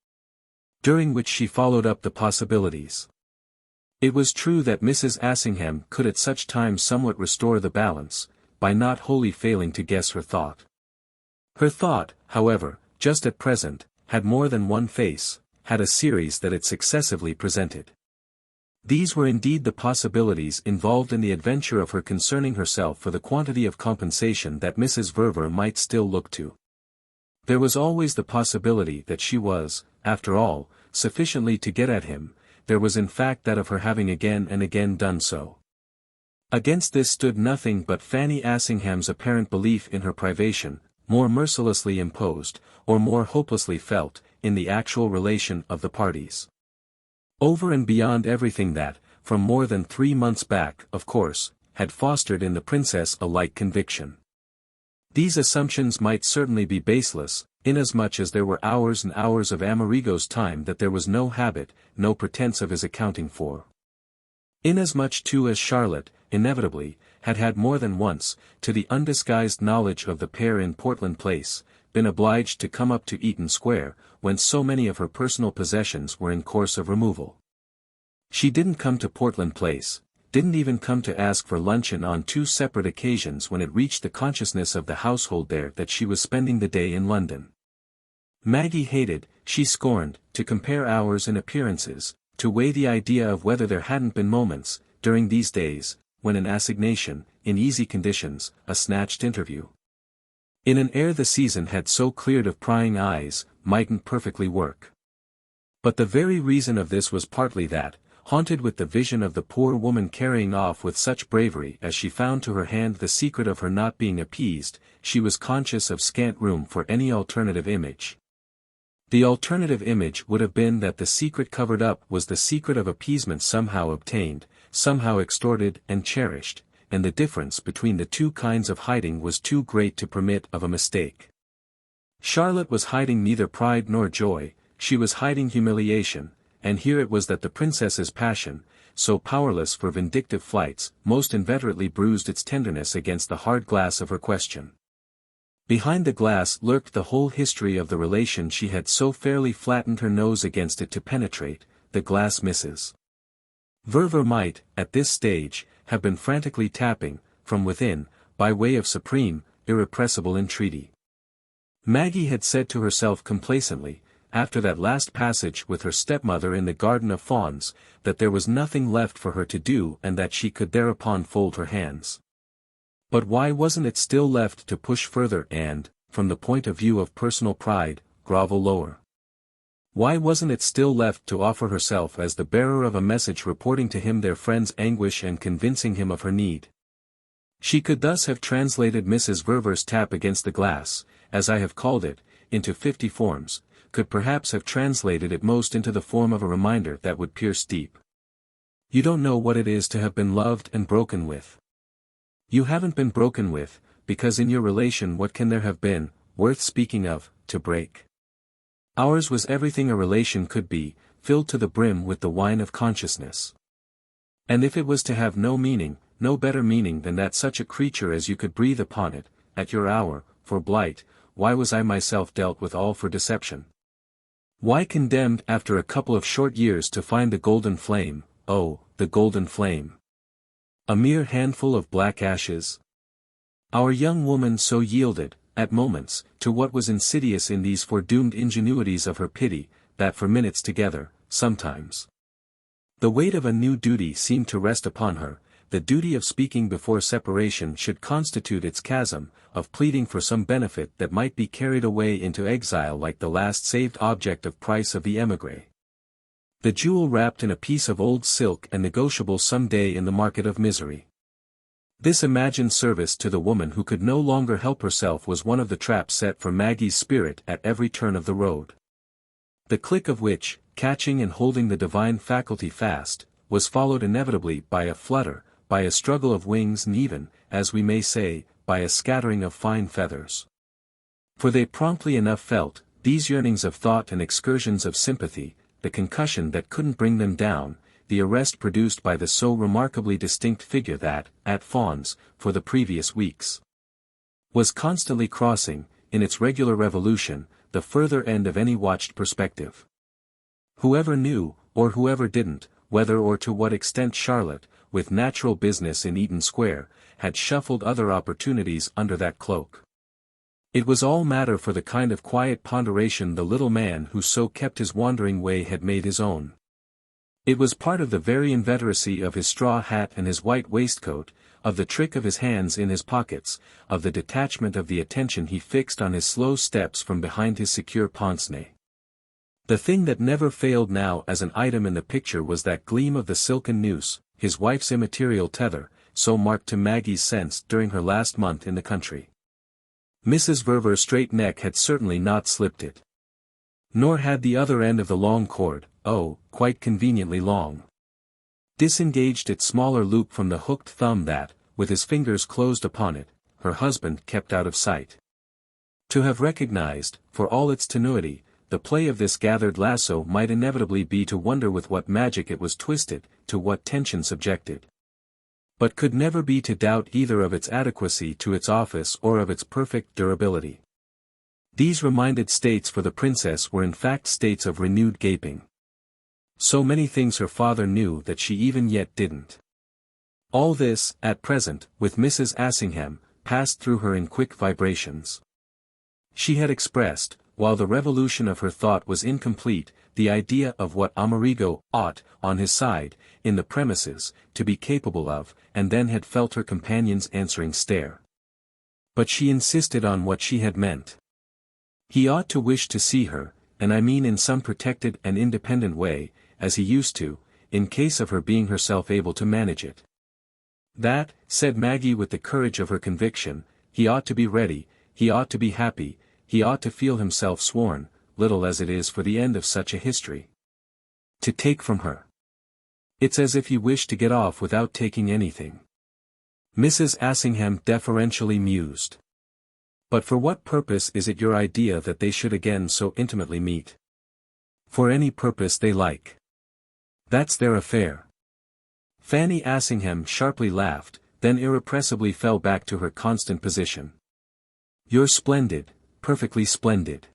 During which she followed up the possibilities. It was true that Mrs. Assingham could at such times somewhat restore the balance, by not wholly failing to guess her thought. Her thought, however, just at present, had more than one face, had a series that it successively presented. These were indeed the possibilities involved in the adventure of her concerning herself for the quantity of compensation that Mrs. Verver might still look to. There was always the possibility that she was, after all, sufficiently to get at him. There was in fact that of her having again and again done so. Against this stood nothing but Fanny Assingham's apparent belief in her privation, more mercilessly imposed, or more hopelessly felt, in the actual relation of the parties. Over and beyond everything that, from more than 3 months back, of course, had fostered in the princess a like conviction. These assumptions might certainly be baseless, inasmuch as there were hours and hours of Amerigo's time that there was no habit, no pretense of his accounting for. Inasmuch too as Charlotte, inevitably, had had more than once, to the undisguised knowledge of the pair in Portland Place, been obliged to come up to Eaton Square, when so many of her personal possessions were in course of removal. She didn't come to Portland Place, didn't even come to ask for luncheon on 2 separate occasions when it reached the consciousness of the household there that she was spending the day in London. Maggie hated, she scorned, to compare hours and appearances, to weigh the idea of whether there hadn't been moments, during these days, when an assignation, in easy conditions, a snatched interview, in an air the season had so cleared of prying eyes, mightn't perfectly work. But the very reason of this was partly that, haunted with the vision of the poor woman carrying off with such bravery as she found to her hand the secret of her not being appeased, she was conscious of scant room for any alternative image. The alternative image would have been that the secret covered up was the secret of appeasement somehow obtained, somehow extorted and cherished, and the difference between the two kinds of hiding was too great to permit of a mistake. Charlotte was hiding neither pride nor joy, she was hiding humiliation, and here it was that the princess's passion, so powerless for vindictive flights, most inveterately bruised its tenderness against the hard glass of her question. Behind the glass lurked the whole history of the relation she had so fairly flattened her nose against it to penetrate. The glass Mrs. Verver might, at this stage, have been frantically tapping, from within, by way of supreme, irrepressible entreaty. Maggie had said to herself complacently, after that last passage with her stepmother in the Garden of Fawns, that there was nothing left for her to do and that she could thereupon fold her hands. But why wasn't it still left to push further and, from the point of view of personal pride, grovel lower? Why wasn't it still left to offer herself as the bearer of a message reporting to him their friend's anguish and convincing him of her need? She could thus have translated Mrs. Verver's tap against the glass, as I have called it, into 50 forms, could perhaps have translated it most into the form of a reminder that would pierce deep. You don't know what it is to have been loved and broken with. You haven't been broken with, because in your relation what can there have been, worth speaking of, to break? Ours was everything a relation could be, filled to the brim with the wine of consciousness. And if it was to have no meaning, no better meaning than that such a creature as you could breathe upon it, at your hour, for blight, why was I myself dealt with all for deception? Why condemned after a couple of short years to find the golden flame, oh, the golden flame? A mere handful of black ashes? Our young woman so yielded, at moments, to what was insidious in these foredoomed ingenuities of her pity, that for minutes together, sometimes, the weight of a new duty seemed to rest upon her, the duty of speaking before separation should constitute its chasm, of pleading for some benefit that might be carried away into exile like the last saved object of price of the émigré. The jewel wrapped in a piece of old silk and negotiable some day in the market of misery. This imagined service to the woman who could no longer help herself was one of the traps set for Maggie's spirit at every turn of the road. The click of which, catching and holding the divine faculty fast, was followed inevitably by a flutter, by a struggle of wings and even, as we may say, by a scattering of fine feathers. For they promptly enough felt, these yearnings of thought and excursions of sympathy, the concussion that couldn't bring them down, the arrest produced by the so remarkably distinct figure that, at Fawn's, for the previous weeks, was constantly crossing, in its regular revolution, the further end of any watched perspective. Whoever knew, or whoever didn't, whether or to what extent Charlotte, with natural business in Eaton Square, had shuffled other opportunities under that cloak. It was all matter for the kind of quiet ponderation the little man who so kept his wandering way had made his own. It was part of the very inveteracy of his straw hat and his white waistcoat, of the trick of his hands in his pockets, of the detachment of the attention he fixed on his slow steps from behind his secure pince-nez. The thing that never failed now as an item in the picture was that gleam of the silken noose, his wife's immaterial tether, so marked to Maggie's sense during her last month in the country. Mrs. Verver's straight neck had certainly not slipped it. Nor had the other end of the long cord, oh, quite conveniently long, disengaged its smaller loop from the hooked thumb that, with his fingers closed upon it, her husband kept out of sight. To have recognized, for all its tenuity, the play of this gathered lasso might inevitably be to wonder with what magic it was twisted, to what tension subjected. But could never be to doubt either of its adequacy to its office or of its perfect durability. These reminded states for the princess were in fact states of renewed gaping. So many things her father knew that she even yet didn't. All this, at present, with Mrs. Assingham, passed through her in quick vibrations. She had expressed, while the revolution of her thought was incomplete, the idea of what Amerigo ought, on his side, in the premises, to be capable of, and then had felt her companion's answering stare. But she insisted on what she had meant. He ought to wish to see her, and I mean in some protected and independent way, as he used to, in case of her being herself able to manage it. That, said Maggie with the courage of her conviction, he ought to be ready, he ought to be happy, he ought to feel himself sworn, little as it is for the end of such a history, to take from her. It's as if you wished to get off without taking anything. Mrs. Assingham deferentially mused. But for what purpose is it your idea that they should again so intimately meet? For any purpose they like. That's their affair. Fanny Assingham sharply laughed, then irrepressibly fell back to her constant position. You're splendid, perfectly splendid.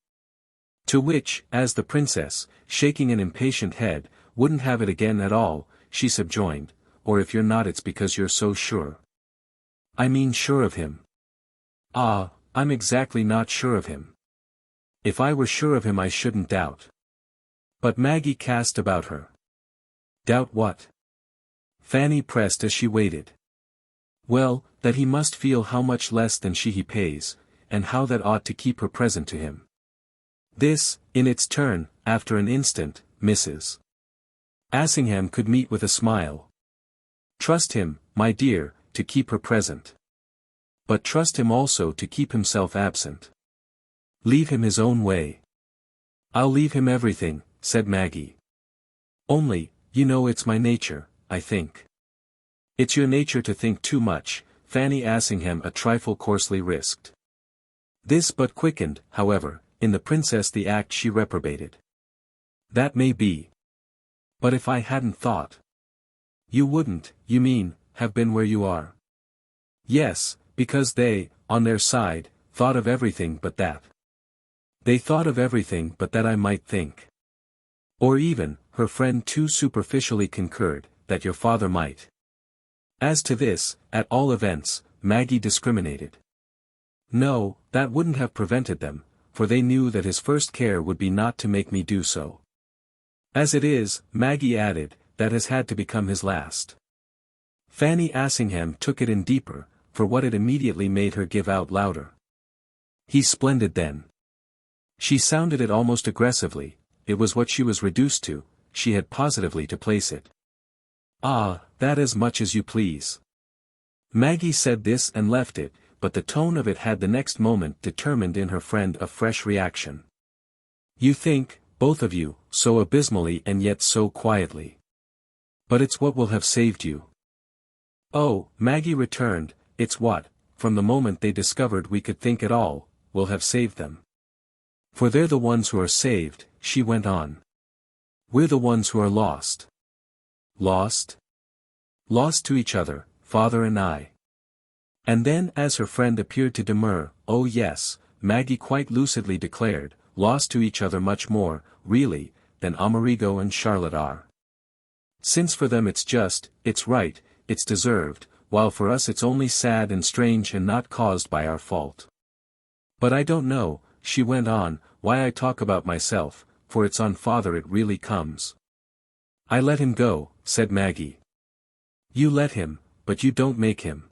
To which, as the princess, shaking an impatient head, wouldn't have it again at all, she subjoined, or if you're not it's because you're so sure. I mean sure of him. Ah, I'm exactly not sure of him. If I were sure of him I shouldn't doubt. But Maggie cast about her. Doubt what? Fanny pressed as she waited. Well, that he must feel how much less than she he pays, and how that ought to keep her present to him. This, in its turn, after an instant, Mrs. Assingham could meet with a smile. Trust him, my dear, to keep her present. But trust him also to keep himself absent. Leave him his own way. I'll leave him everything, said Maggie. Only, you know it's my nature, I think. It's your nature to think too much, Fanny Assingham a trifle coarsely risked. This but quickened, however, in the princess the act she reprobated. That may be. But if I hadn't thought. You wouldn't, you mean, have been where you are. Yes, because they, on their side, thought of everything but that. They thought of everything but that I might think. Or even, her friend too superficially concurred, that your father might. As to this, at all events, Maggie discriminated. No, that wouldn't have prevented them, for they knew that his first care would be not to make me do so. As it is, Maggie added, that has had to become his last. Fanny Assingham took it in deeper, for what it immediately made her give out louder. He's splendid then. She sounded it almost aggressively, it was what she was reduced to, she had positively to place it. Ah, that as much as you please. Maggie said this and left it, but the tone of it had the next moment determined in her friend a fresh reaction. You think, both of you, so abysmally and yet so quietly. But it's what will have saved you. Oh, Maggie returned, it's what, from the moment they discovered we could think at all, will have saved them. For they're the ones who are saved, she went on. We're the ones who are lost. Lost? Lost to each other, father and I. And then as her friend appeared to demur, oh yes, Maggie quite lucidly declared, lost to each other much more, really, than Amerigo and Charlotte are. Since for them it's just, it's right, it's deserved, while for us it's only sad and strange and not caused by our fault. But I don't know, she went on, why I talk about myself, for it's on father it really comes. I let him go, said Maggie. You let him, but you don't make him.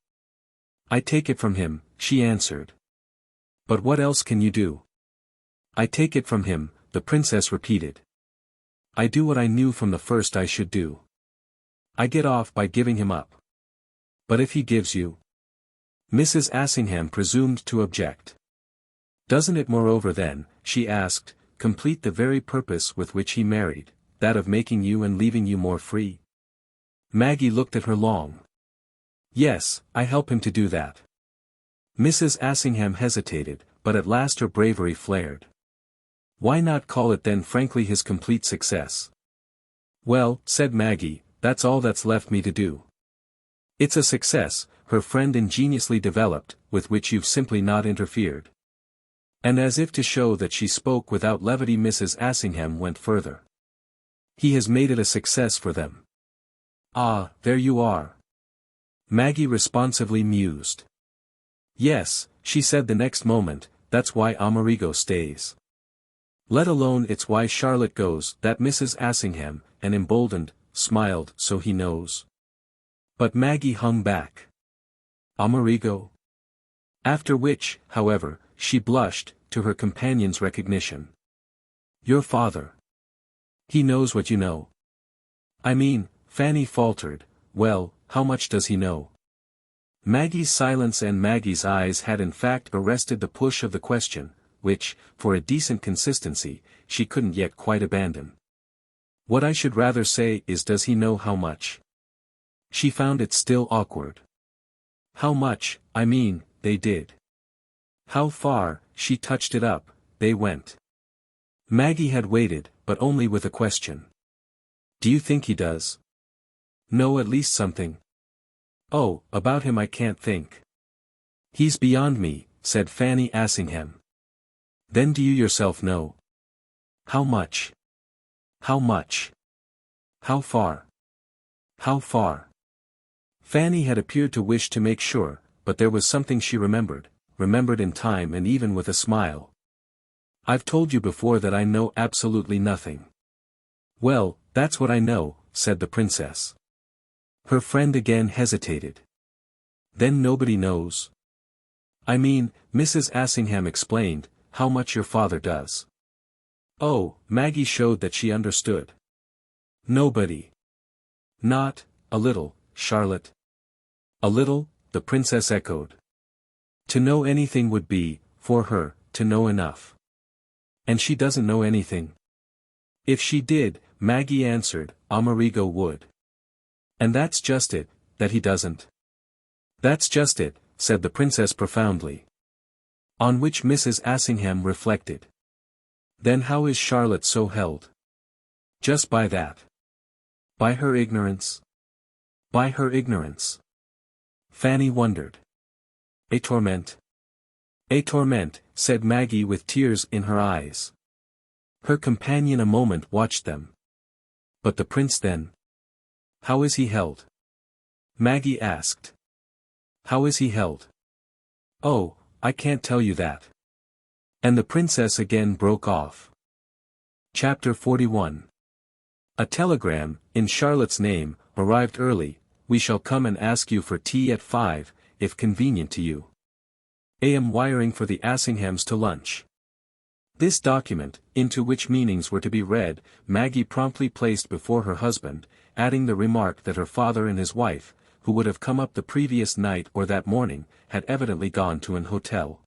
I take it from him, she answered. But what else can you do? I take it from him, the princess repeated. I do what I knew from the first I should do. I get off by giving him up. But if he gives you? Mrs. Assingham presumed to object. Doesn't it moreover then, she asked, complete the very purpose with which he married, that of making you and leaving you more free? Maggie looked at her long. Yes, I help him to do that. Mrs. Assingham hesitated, but at last her bravery flared. Why not call it then frankly his complete success? Well, said Maggie, that's all that's left me to do. It's a success, her friend ingeniously developed, with which you've simply not interfered. And as if to show that she spoke without levity, Mrs. Assingham went further. He has made it a success for them. Ah, there you are. Maggie responsively mused. Yes, she said the next moment, that's why Amerigo stays. Let alone it's why Charlotte goes, that Mrs. Assingham, and emboldened, smiled, so he knows. But Maggie hung back. Amerigo? After which, however, she blushed, to her companion's recognition. Your father. He knows what you know. I mean, Fanny faltered, well, how much does he know? Maggie's silence and Maggie's eyes had in fact arrested the push of the question, which, for a decent consistency, she couldn't yet quite abandon. What I should rather say is, does he know how much? She found it still awkward. How much, I mean, they did. How far, she touched it up, they went. Maggie had waited, but only with a question. Do you think he does? Know at least something? Oh, about him I can't think. He's beyond me, said Fanny Assingham. Then do you yourself know? How much? How much? How far? How far? Fanny had appeared to wish to make sure, but there was something she remembered in time and even with a smile. I've told you before that I know absolutely nothing. Well, that's what I know, said the princess. Her friend again hesitated. Then nobody knows? I mean, Mrs. Assingham explained, how much your father does. Oh, Maggie showed that she understood. Nobody. Not, a little, Charlotte. A little, the princess echoed. To know anything would be, for her, to know enough. And she doesn't know anything. If she did, Maggie answered, Amerigo would. And that's just it, that he doesn't. That's just it, said the princess profoundly. On which Mrs. Assingham reflected. Then how is Charlotte so held? Just by that. By her ignorance. By her ignorance. Fanny wondered. A torment? A torment, said Maggie with tears in her eyes. Her companion a moment watched them. But the prince then? How is he held? Maggie asked. How is he held? Oh, I can't tell you that. And the princess again broke off. Chapter 41. A telegram, in Charlotte's name, arrived early, we shall come and ask you for tea at 5, if convenient to you. Am wiring for the Assinghams to lunch. This document, into which meanings were to be read, Maggie promptly placed before her husband, adding the remark that her father and his wife, who would have come up the previous night or that morning, had evidently gone to an hotel.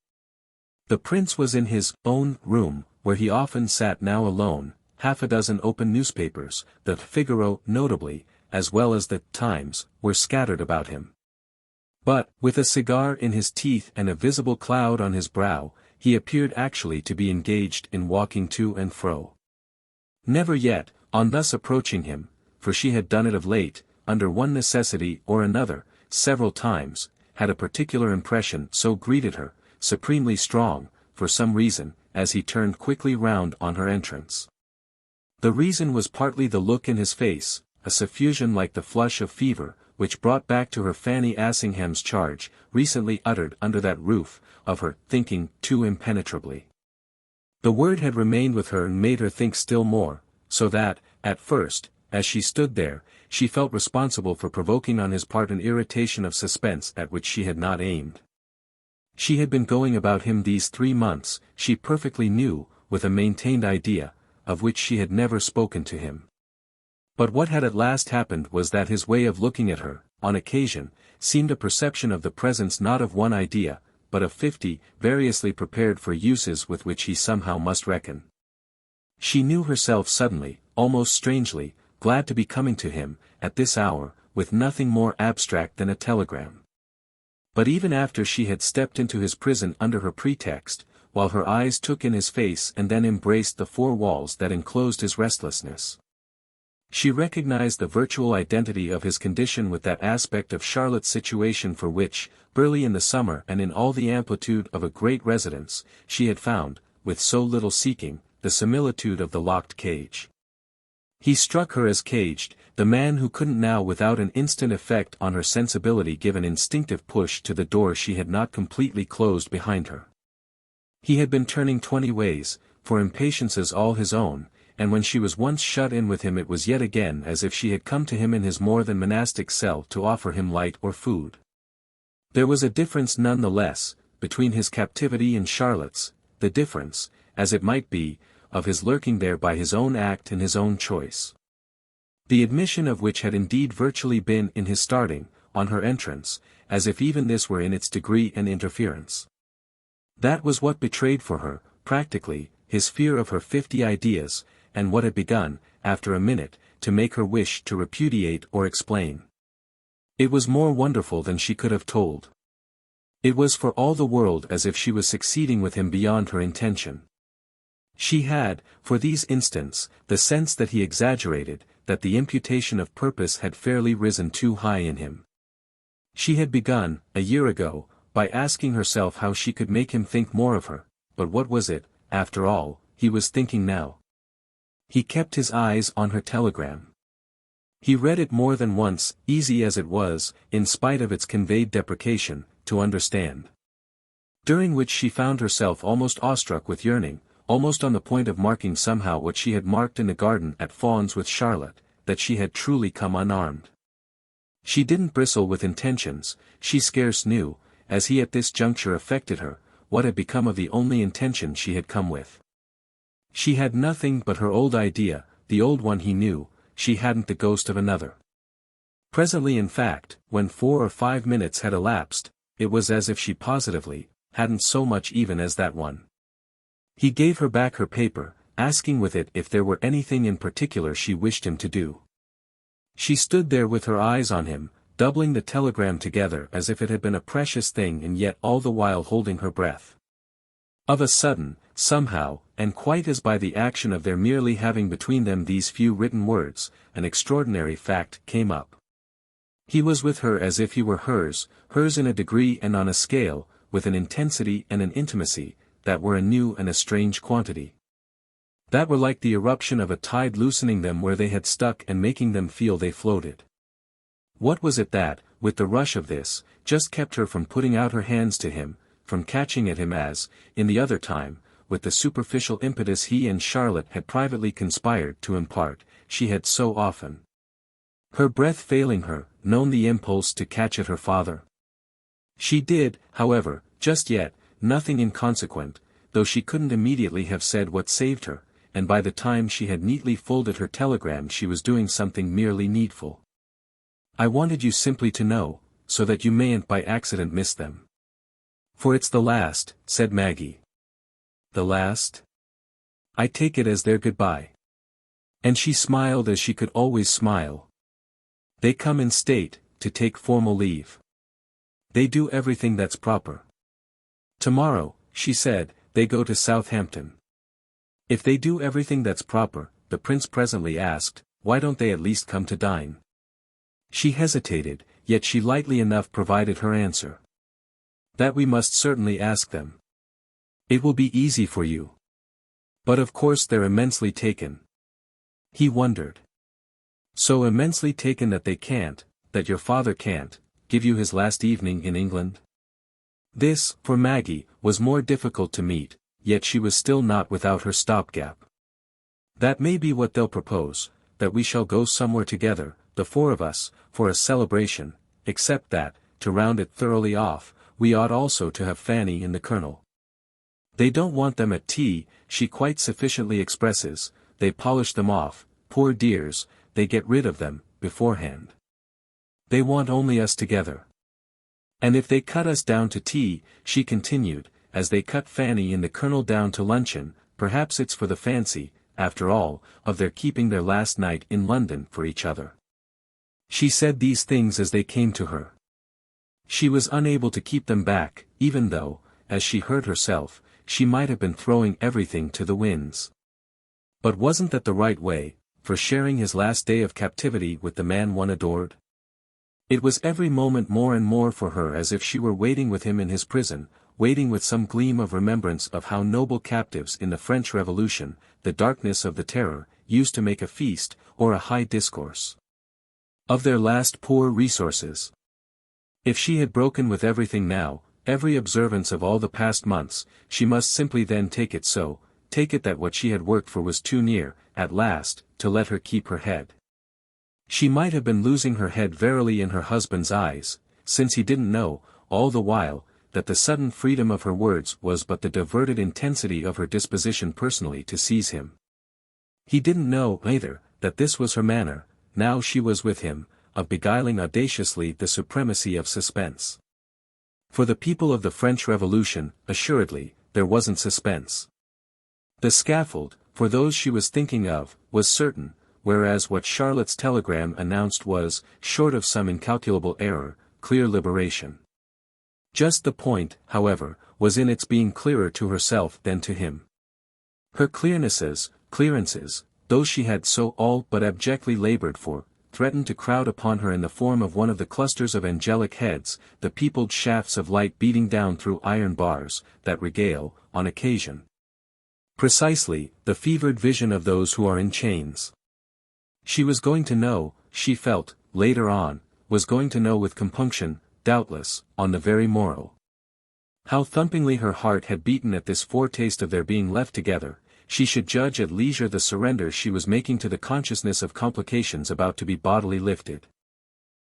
The prince was in his own room, where he often sat now alone, half a dozen open newspapers, the Figaro notably, as well as the Times, were scattered about him. But, with a cigar in his teeth and a visible cloud on his brow, he appeared actually to be engaged in walking to and fro. Never yet, on thus approaching him, for she had done it of late, under one necessity or another, several times, had a particular impression so greeted her, supremely strong, for some reason, as he turned quickly round on her entrance. The reason was partly the look in his face, a suffusion like the flush of fever, which brought back to her Fanny Assingham's charge, recently uttered under that roof, of her thinking too impenetrably. The word had remained with her and made her think still more, so that, at first, as she stood there, she felt responsible for provoking on his part an irritation of suspense at which she had not aimed. She had been going about him these 3 months, she perfectly knew, with a maintained idea, of which she had never spoken to him. But what had at last happened was that his way of looking at her, on occasion, seemed a perception of the presence not of one idea, but of 50, variously prepared for uses with which he somehow must reckon. She knew herself suddenly, almost strangely, glad to be coming to him, at this hour, with nothing more abstract than a telegram. But even after she had stepped into his prison under her pretext, while her eyes took in his face and then embraced the 4 walls that enclosed his restlessness, she recognized the virtual identity of his condition with that aspect of Charlotte's situation for which, early in the summer and in all the amplitude of a great residence, she had found, with so little seeking, the similitude of the locked cage. He struck her as caged, the man who couldn't now without an instant effect on her sensibility give an instinctive push to the door she had not completely closed behind her. He had been turning 20 ways, for impatiences all his own, and when she was once shut in with him it was yet again as if she had come to him in his more than monastic cell to offer him light or food. There was a difference none the less, between his captivity and Charlotte's, the difference, as it might be, of his lurking there by his own act and his own choice. The admission of which had indeed virtually been in his starting, on her entrance, as if even this were in its degree an interference. That was what betrayed for her, practically, his fear of her 50 ideas, and what had begun, after a minute, to make her wish to repudiate or explain. It was more wonderful than she could have told. It was for all the world as if she was succeeding with him beyond her intention. She had, for these instants, the sense that he exaggerated, that the imputation of purpose had fairly risen too high in him. She had begun, a year ago, by asking herself how she could make him think more of her, but what was it, after all, he was thinking now? He kept his eyes on her telegram. He read it more than once, easy as it was, in spite of its conveyed deprecation, to understand. During which she found herself almost awestruck with yearning, almost on the point of marking somehow what she had marked in the garden at Fawn's with Charlotte, that she had truly come unarmed. She didn't bristle with intentions, she scarce knew, as he at this juncture affected her, what had become of the only intention she had come with. She had nothing but her old idea, the old one he knew, she hadn't the ghost of another. Presently in fact, when 4 or 5 minutes had elapsed, it was as if she positively, hadn't so much even as that one. He gave her back her paper, asking with it if there were anything in particular she wished him to do. She stood there with her eyes on him, doubling the telegram together as if it had been a precious thing and yet all the while holding her breath. Of a sudden, somehow, and quite as by the action of their merely having between them these few written words, an extraordinary fact came up. He was with her as if he were hers in a degree and on a scale, with an intensity and an intimacy, that were a new and a strange quantity. That were like the eruption of a tide loosening them where they had stuck and making them feel they floated. What was it that, with the rush of this, just kept her from putting out her hands to him, from catching at him as, in the other time, with the superficial impetus he and Charlotte had privately conspired to impart, she had so often Her breath failing her, known the impulse to catch at her father. She did, however, just yet, nothing inconsequent, though she couldn't immediately have said what saved her, and by the time she had neatly folded her telegram she was doing something merely needful. I wanted you simply to know, so that you mayn't by accident miss them. For it's the last, said Maggie. The last? I take it as their goodbye. And she smiled as she could always smile. They come in state, to take formal leave. They do everything that's proper. Tomorrow, she said, they go to Southampton. If they do everything that's proper, the prince presently asked, why don't they at least come to dine? She hesitated, yet she lightly enough provided her answer. That we must certainly ask them. It will be easy for you. But of course they're immensely taken. He wondered. So immensely taken that they can't, that your father can't, give you his last evening in England? This, for Maggie, was more difficult to meet, yet she was still not without her stopgap. That may be what they'll propose, that we shall go somewhere together, the four of us, for a celebration, except that, to round it thoroughly off, we ought also to have Fanny and the Colonel. They don't want them at tea, she quite sufficiently expresses, they polish them off, poor dears, they get rid of them, beforehand. They want only us together. And if they cut us down to tea, she continued, as they cut Fanny and the Colonel down to luncheon, perhaps it's for the fancy, after all, of their keeping their last night in London for each other. She said these things as they came to her. She was unable to keep them back, even though, as she heard herself, she might have been throwing everything to the winds. But wasn't that the right way, for sharing his last day of captivity with the man one adored? It was every moment more and more for her as if she were waiting with him in his prison, waiting with some gleam of remembrance of how noble captives in the French Revolution, the darkness of the Terror, used to make a feast, or a high discourse. Of their last poor resources. If she had broken with everything now, every observance of all the past months, she must simply then take it so, take it that what she had worked for was too near, at last, to let her keep her head. She might have been losing her head verily in her husband's eyes, since he didn't know, all the while, that the sudden freedom of her words was but the diverted intensity of her disposition personally to seize him. He didn't know, either, that this was her manner, now she was with him, of beguiling audaciously the supremacy of suspense. For the people of the French Revolution, assuredly, there wasn't suspense. The scaffold, for those she was thinking of, was certain, whereas what Charlotte's telegram announced was, short of some incalculable error, clear liberation. Just the point, however, was in its being clearer to herself than to him. Her clearances, those she had so all but abjectly labored for, threatened to crowd upon her in the form of one of the clusters of angelic heads, the peopled shafts of light beating down through iron bars, that regale, on occasion. Precisely, the fevered vision of those who are in chains. She was going to know, she felt, later on, was going to know with compunction, doubtless, on the very morrow. How thumpingly her heart had beaten at this foretaste of their being left together, she should judge at leisure the surrender she was making to the consciousness of complications about to be bodily lifted.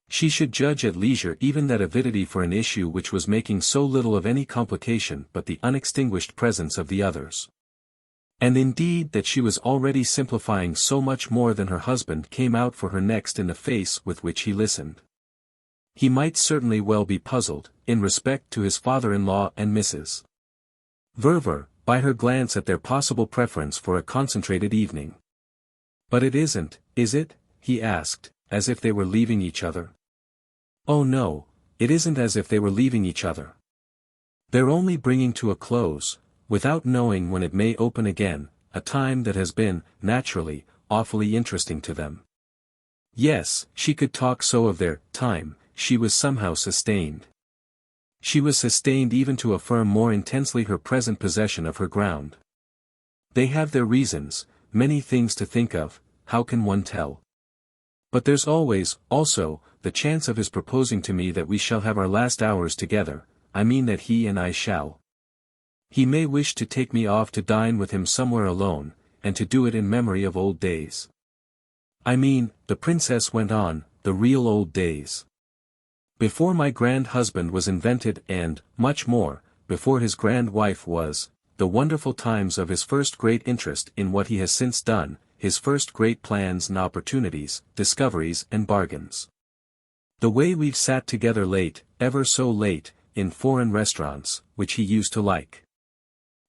She should judge at leisure even that avidity for an issue which was making so little of any complication but the unextinguished presence of the others. And indeed that she was already simplifying so much more than her husband came out for her next in the face with which he listened. He might certainly well be puzzled, in respect to his father-in-law and Mrs. Verver, by her glance at their possible preference for a concentrated evening. But it isn't, is it? He asked, as if they were leaving each other. Oh no, it isn't as if they were leaving each other. They're only bringing to a close, without knowing when it may open again, a time that has been, naturally, awfully interesting to them. Yes, she could talk so of their time, she was somehow sustained. She was sustained even to affirm more intensely her present possession of her ground. They have their reasons, many things to think of, how can one tell? But there's always, also, the chance of his proposing to me that we shall have our last hours together, I mean that he and I shall. He may wish to take me off to dine with him somewhere alone, and to do it in memory of old days. I mean, the princess went on, the real old days. Before my grand husband was invented and, much more, before his grand wife was, the wonderful times of his first great interest in what he has since done, his first great plans and opportunities, discoveries and bargains. The way we've sat together late, ever so late, in foreign restaurants, which he used to like.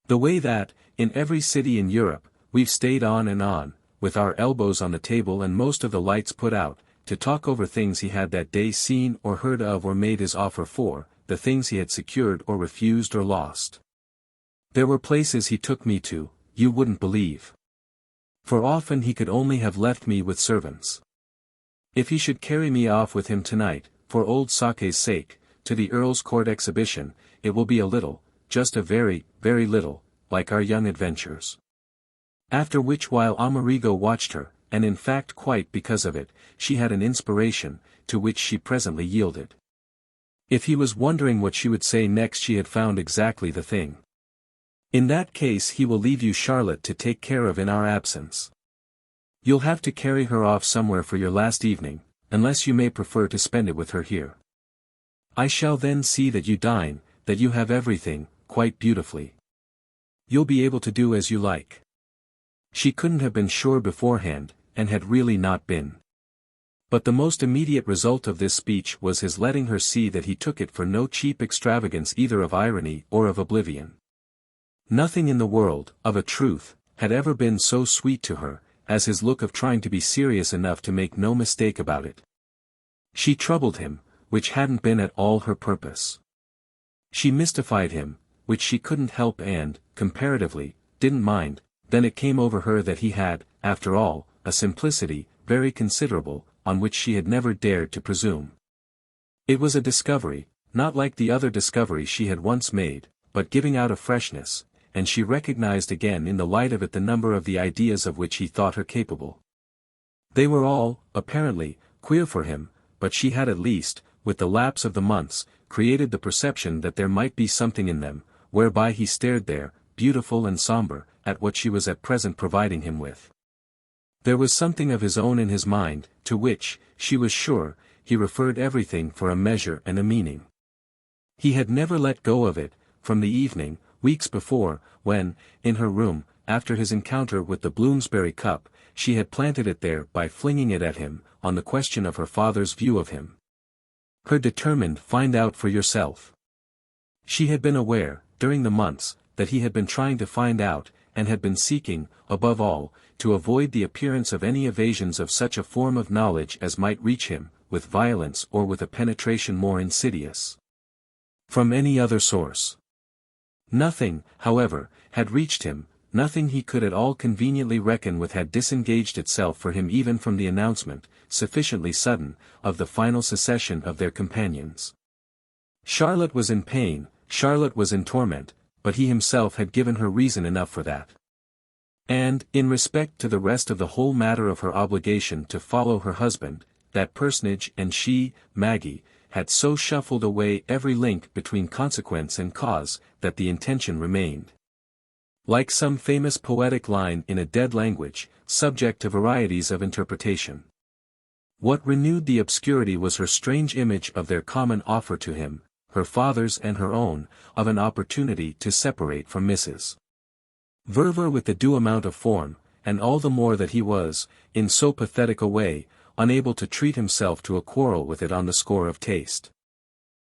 The way that, in every city in Europe, we've stayed on and on, with our elbows on the table and most of the lights put out, to talk over things he had that day seen or heard of or made his offer for, the things he had secured or refused or lost. There were places he took me to, you wouldn't believe. For often he could only have left me with servants. If he should carry me off with him tonight, for old Sake's sake, to the Earl's Court exhibition, it will be a little, just a very, very little, like our young adventures. After which while Amerigo watched her, and in fact quite because of it, she had an inspiration, to which she presently yielded. If he was wondering what she would say next, she had found exactly the thing. In that case he will leave you Charlotte to take care of in our absence. You'll have to carry her off somewhere for your last evening, unless you may prefer to spend it with her here. I shall then see that you dine, that you have everything, quite beautifully. You'll be able to do as you like. She couldn't have been sure beforehand, and had really not been. But the most immediate result of this speech was his letting her see that he took it for no cheap extravagance either of irony or of oblivion. Nothing in the world, of a truth, had ever been so sweet to her, as his look of trying to be serious enough to make no mistake about it. She troubled him, which hadn't been at all her purpose. She mystified him, which she couldn't help and, comparatively, didn't mind. Then it came over her that he had, after all, a simplicity, very considerable, on which she had never dared to presume. It was a discovery, not like the other discoveries she had once made, but giving out a freshness, and she recognized again in the light of it the number of the ideas of which he thought her capable. They were all, apparently, queer for him, but she had at least, with the lapse of the months, created the perception that there might be something in them, whereby he stared there, beautiful and somber, at what she was at present providing him with. There was something of his own in his mind, to which, she was sure, he referred everything for a measure and a meaning. He had never let go of it, from the evening, weeks before, when, in her room, after his encounter with the Bloomsbury cup, she had planted it there by flinging it at him, on the question of her father's view of him. Her determined "find out for yourself." She had been aware, during the months, that he had been trying to find out, and had been seeking, above all, to avoid the appearance of any evasions of such a form of knowledge as might reach him, with violence or with a penetration more insidious, from any other source. Nothing, however, had reached him, nothing he could at all conveniently reckon with had disengaged itself for him even from the announcement, sufficiently sudden, of the final secession of their companions. Charlotte was in pain, Charlotte was in torment, but he himself had given her reason enough for that. And, in respect to the rest of the whole matter of her obligation to follow her husband, that personage and she, Maggie, had so shuffled away every link between consequence and cause, that the intention remained, like some famous poetic line in a dead language, subject to varieties of interpretation. What renewed the obscurity was her strange image of their common offer to him, her father's and her own, of an opportunity to separate from Mrs. Verver with the due amount of form, and all the more that he was, in so pathetic a way, unable to treat himself to a quarrel with it on the score of taste.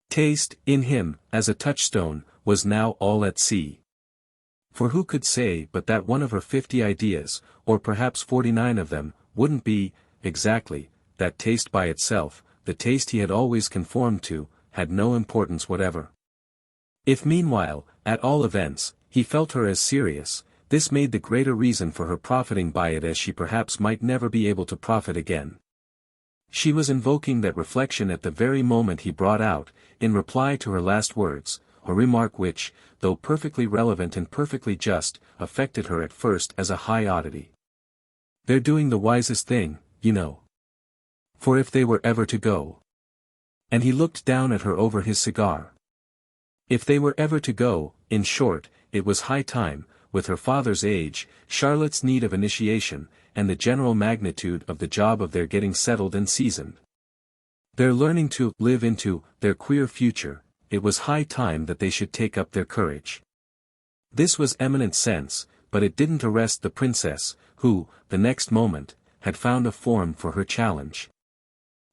Taste, in him, as a touchstone, was now all at sea. For who could say but that one of her 50 ideas, or perhaps 49 of them, wouldn't be, exactly, that taste by itself, the taste he had always conformed to, had no importance whatever. If meanwhile, at all events, he felt her as serious, this made the greater reason for her profiting by it as she perhaps might never be able to profit again. She was invoking that reflection at the very moment he brought out, in reply to her last words, a remark which, though perfectly relevant and perfectly just, affected her at first as a high oddity. "They're doing the wisest thing, you know. For if they were ever to go—" and he looked down at her over his cigar. If they were ever to go, in short, it was high time, with her father's age, Charlotte's need of initiation, and the general magnitude of the job of their getting settled and seasoned. They're learning to live into their queer future. It was high time that they should take up their courage. This was eminent sense, but it didn't arrest the princess, who, the next moment, had found a form for her challenge.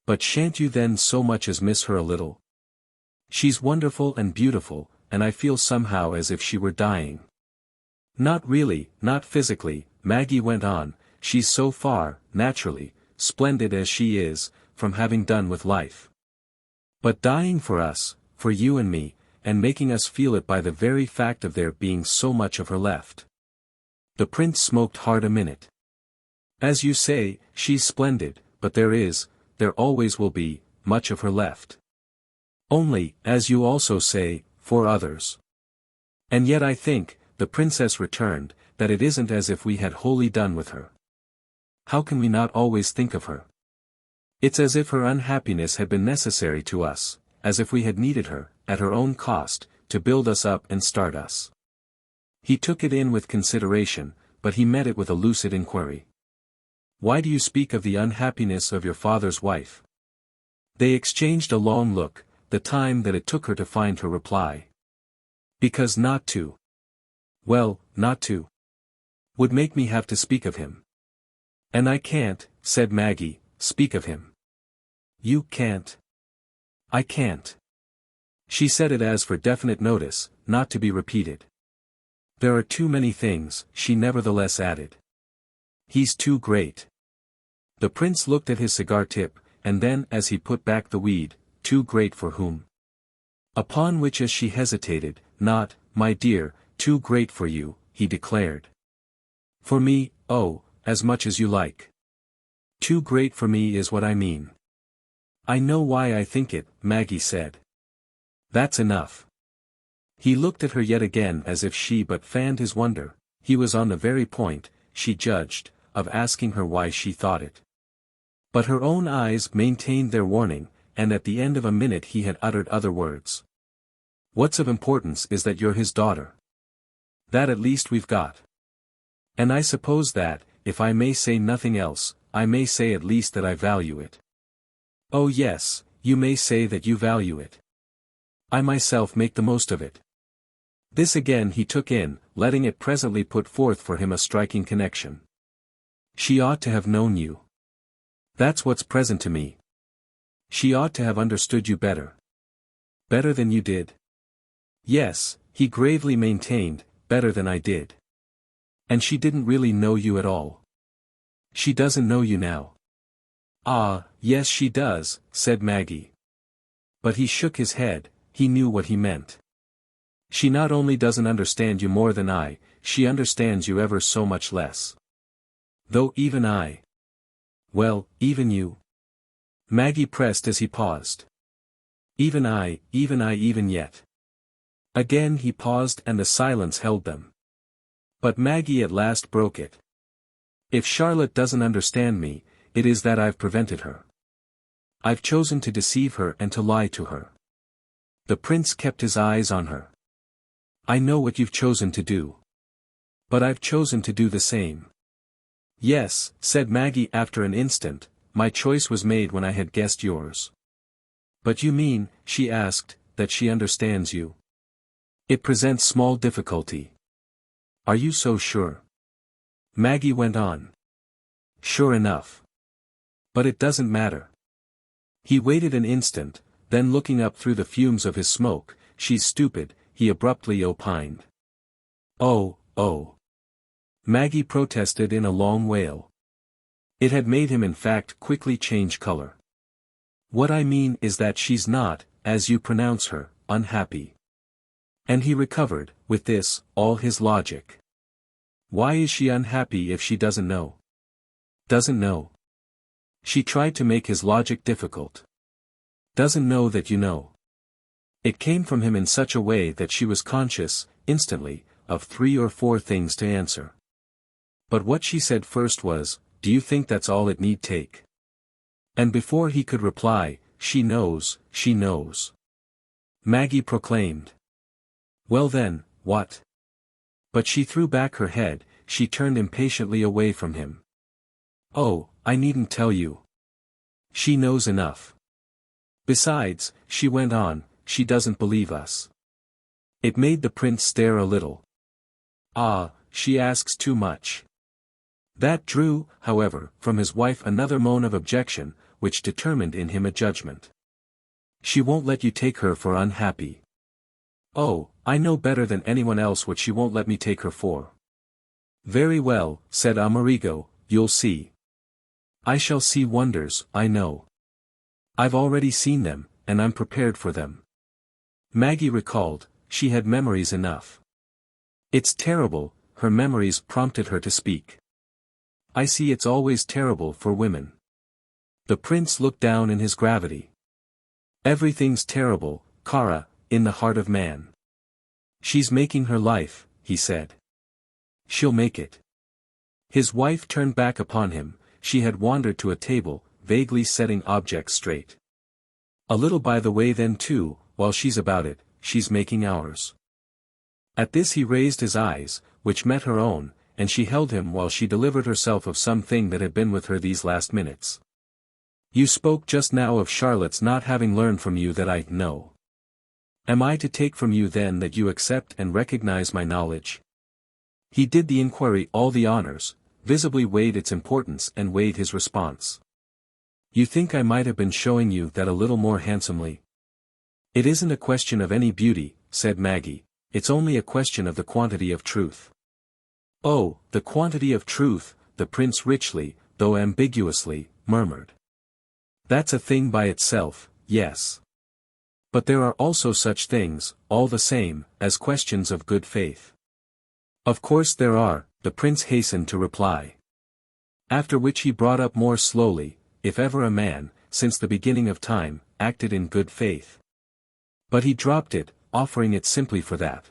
But shan't you then so much as miss her a little? She's wonderful and beautiful, and I feel somehow as if she were dying. Not really, not physically, Maggie went on, she's so far, naturally, splendid as she is, from having done with life. But dying for us, for you and me, and making us feel it by the very fact of there being so much of her left. The prince smoked hard a minute. As you say, she's splendid, but there always will be, much of her left. Only, as you also say, for others. And yet I think, the princess returned, that it isn't as if we had wholly done with her. How can we not always think of her? It's as if her unhappiness had been necessary to us, as if we had needed her, at her own cost, to build us up and start us. He took it in with consideration, but he met it with a lucid inquiry. Why do you speak of the unhappiness of your father's wife? They exchanged a long look, the time that it took her to find her reply. Because not to. Well, not to. Would make me have to speak of him. And I can't, said Maggie, speak of him. You can't. I can't. She said it as for definite notice, not to be repeated. There are too many things, she nevertheless added. He's too great. The prince looked at his cigar tip, and then as he put back the weed, too great for whom? Upon which as she hesitated, not, my dear, too great for you, he declared. For me, oh, as much as you like. Too great for me is what I mean. I know why I think it, Maggie said. That's enough. He looked at her yet again as if she but fanned his wonder. He was on the very point, she judged, of asking her why she thought it. But her own eyes maintained their warning, and at the end of a minute he had uttered other words. What's of importance is that you're his daughter. That at least we've got. And I suppose that, if I may say nothing else, I may say at least that I value it. Oh yes, you may say that you value it. I myself make the most of it. This again he took in, letting it presently put forth for him a striking connection. She ought to have known you. That's what's present to me. She ought to have understood you better. Better than you did? Yes, he gravely maintained, better than I did. And she didn't really know you at all. She doesn't know you now. Ah, yes she does, said Maggie. But he shook his head, he knew what he meant. She not only doesn't understand you more than I, she understands you ever so much less. Though even I. Well, even you. Maggie pressed as he paused. Even yet. Again he paused and the silence held them. But Maggie at last broke it. If Charlotte doesn't understand me, it is that I've prevented her. I've chosen to deceive her and to lie to her. The prince kept his eyes on her. I know what you've chosen to do. But I've chosen to do the same. Yes, said Maggie after an instant, my choice was made when I had guessed yours. But you mean, she asked, that she understands you? It presents small difficulty. Are you so sure? Maggie went on. Sure enough. But it doesn't matter. He waited an instant, then looking up through the fumes of his smoke, she's stupid, he abruptly opined. Oh. Maggie protested in a long wail. It had made him in fact quickly change color. What I mean is that she's not, as you pronounce her, unhappy. And he recovered, with this, all his logic. Why is she unhappy if she doesn't know? Doesn't know. She tried to make his logic difficult. Doesn't know that you know. It came from him in such a way that she was conscious, instantly, of 3 or 4 things to answer. But what she said first was, do you think that's all it need take? And before he could reply, she knows. Maggie proclaimed. Well then, what? But she threw back her head, she turned impatiently away from him. Oh, I needn't tell you. She knows enough. Besides, she went on, she doesn't believe us. It made the prince stare a little. Ah, she asks too much. That drew, however, from his wife another moan of objection, which determined in him a judgment. She won't let you take her for unhappy. Oh, I know better than anyone else what she won't let me take her for. Very well, said Amerigo, you'll see. I shall see wonders, I know. I've already seen them, and I'm prepared for them. Maggie recalled, she had memories enough. It's terrible, her memories prompted her to speak. I see it's always terrible for women. The prince looked down in his gravity. Everything's terrible, Cara, in the heart of man. She's making her life, he said. She'll make it. His wife turned back upon him, she had wandered to a table, vaguely setting objects straight. A little by the way then too, while she's about it, she's making ours. At this he raised his eyes, which met her own, and she held him while she delivered herself of something that had been with her these last minutes. You spoke just now of Charlotte's not having learned from you that I know. Am I to take from you then that you accept and recognize my knowledge? He did the inquiry all the honors, visibly weighed its importance and weighed his response. You think I might have been showing you that a little more handsomely? It isn't a question of any beauty, said Maggie, it's only a question of the quantity of truth. Oh, the quantity of truth, the prince richly, though ambiguously, murmured. That's a thing by itself, yes. But there are also such things, all the same, as questions of good faith. Of course there are, the prince hastened to reply. After which he brought up more slowly, if ever a man, since the beginning of time, acted in good faith. But he dropped it, offering it simply for that.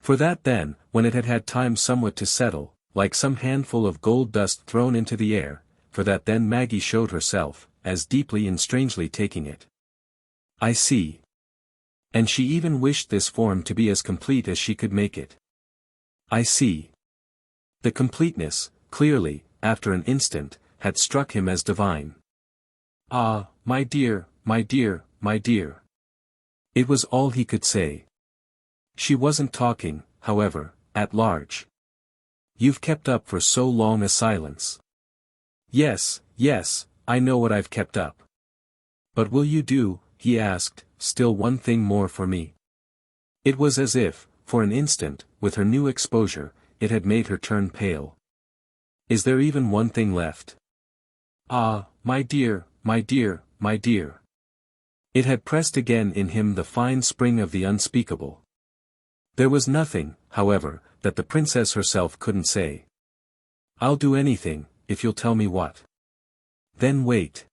For that then, when it had had time somewhat to settle, like some handful of gold dust thrown into the air, for that then Maggie showed herself, as deeply and strangely taking it. I see. And she even wished this form to be as complete as she could make it. I see. The completeness, clearly, after an instant, had struck him as divine. Ah, my dear, my dear, my dear. It was all he could say. She wasn't talking, however, at large. You've kept up for so long a silence. Yes, yes, I know what I've kept up. But will you do, he asked, still one thing more for me? It was as if, for an instant, with her new exposure, it had made her turn pale. Is there even one thing left? Ah, my dear, my dear, my dear. It had pressed again in him the fine spring of the unspeakable. There was nothing, however, that the princess herself couldn't say. I'll do anything, if you'll tell me what. Then wait.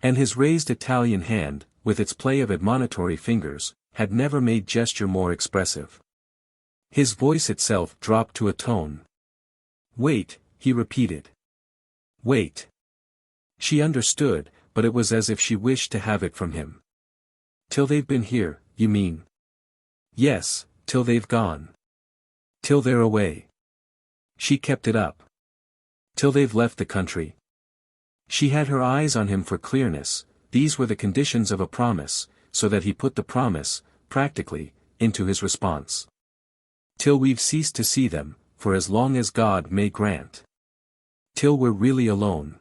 And his raised Italian hand, with its play of admonitory fingers, had never made gesture more expressive. His voice itself dropped to a tone. Wait, he repeated. Wait. She understood, but it was as if she wished to have it from him. Till they've been here, you mean? Yes, till they've gone. Till they're away. She kept it up. Till they've left the country. She had her eyes on him for clearness, these were the conditions of a promise, so that he put the promise, practically, into his response. Till we've ceased to see them, for as long as God may grant. Till we're really alone.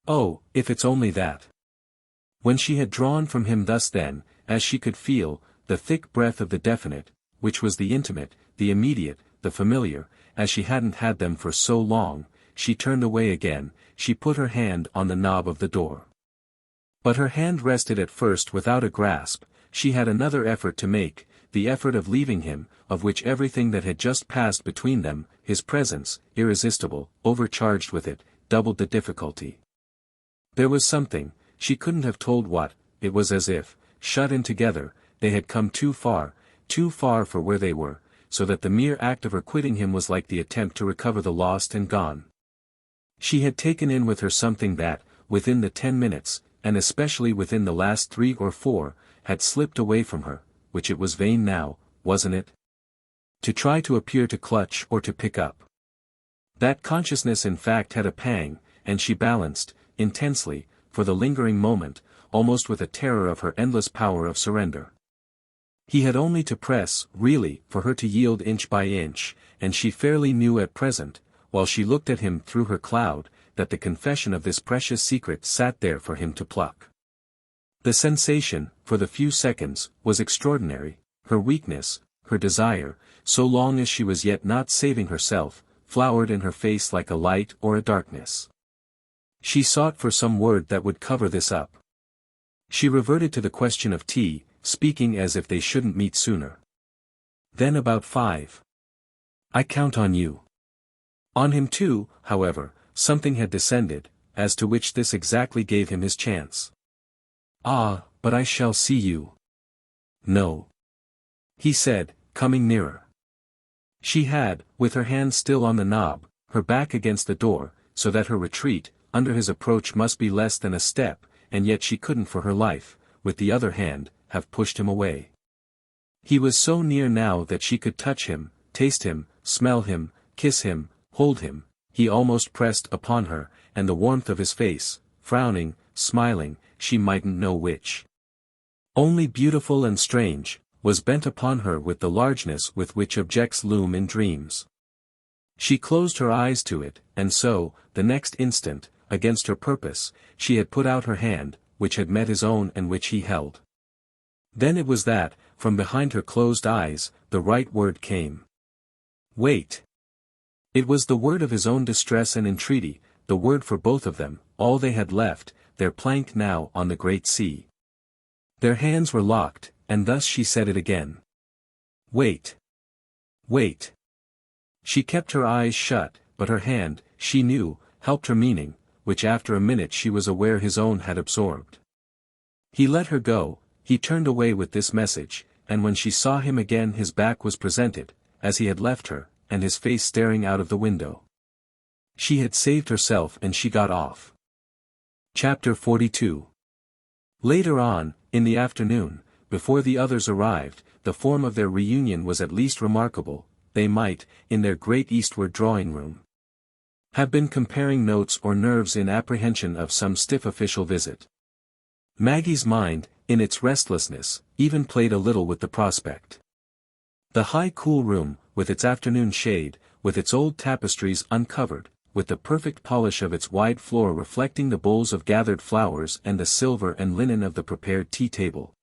Oh, if it's only that. When she had drawn from him thus then, as she could feel, the thick breath of the definite, which was the intimate, the immediate, the familiar, as she hadn't had them for so long, she turned away again, she put her hand on the knob of the door. But her hand rested at first without a grasp, she had another effort to make, the effort of leaving him, of which everything that had just passed between them, his presence, irresistible, overcharged with it, doubled the difficulty. There was something, she couldn't have told what, it was as if, shut in together, they had come too far for where they were, so that the mere act of her quitting him was like the attempt to recover the lost and gone. She had taken in with her something that, within the 10 minutes, and especially within the last 3 or 4, had slipped away from her, which it was vain now, wasn't it? To try to appear to clutch or to pick up. That consciousness in fact had a pang, and she balanced, intensely, for the lingering moment, almost with a terror of her endless power of surrender. He had only to press, really, for her to yield inch by inch, and she fairly knew at present, while she looked at him through her cloud, that the confession of this precious secret sat there for him to pluck. The sensation, for the few seconds, was extraordinary. Her weakness, her desire, so long as she was yet not saving herself, flowered in her face like a light or a darkness. She sought for some word that would cover this up. She reverted to the question of tea, speaking as if they shouldn't meet sooner. Then about 5. I count on you. On him too, however, something had descended, as to which this exactly gave him his chance. Ah, but I shall see you. No. He said, coming nearer. She had, with her hand still on the knob, her back against the door, so that her retreat, under his approach must be less than a step, and yet she couldn't for her life, with the other hand, have pushed him away. He was so near now that she could touch him, taste him, smell him, kiss him, hold him. He almost pressed upon her, and the warmth of his face, frowning, smiling, she mightn't know which. Only beautiful and strange, was bent upon her with the largeness with which objects loom in dreams. She closed her eyes to it, and so, the next instant, against her purpose, she had put out her hand, which had met his own and which he held. Then it was that, from behind her closed eyes, the right word came. Wait. It was the word of his own distress and entreaty, the word for both of them, all they had left, their plank now on the great sea. Their hands were locked, and thus she said it again. Wait. Wait. She kept her eyes shut, but her hand, she knew, helped her meaning, which after a minute she was aware his own had absorbed. He let her go, he turned away with this message, and when she saw him again his back was presented, as he had left her, and his face staring out of the window. She had saved herself and she got off. Chapter 42. Later on, in the afternoon, before the others arrived, the form of their reunion was at least remarkable. They might, in their great eastward drawing-room, have been comparing notes or nerves in apprehension of some stiff official visit. Maggie's mind, in its restlessness, even played a little with the prospect. The high cool room, with its afternoon shade, with its old tapestries uncovered, with the perfect polish of its wide floor reflecting the bowls of gathered flowers and the silver and linen of the prepared tea-table,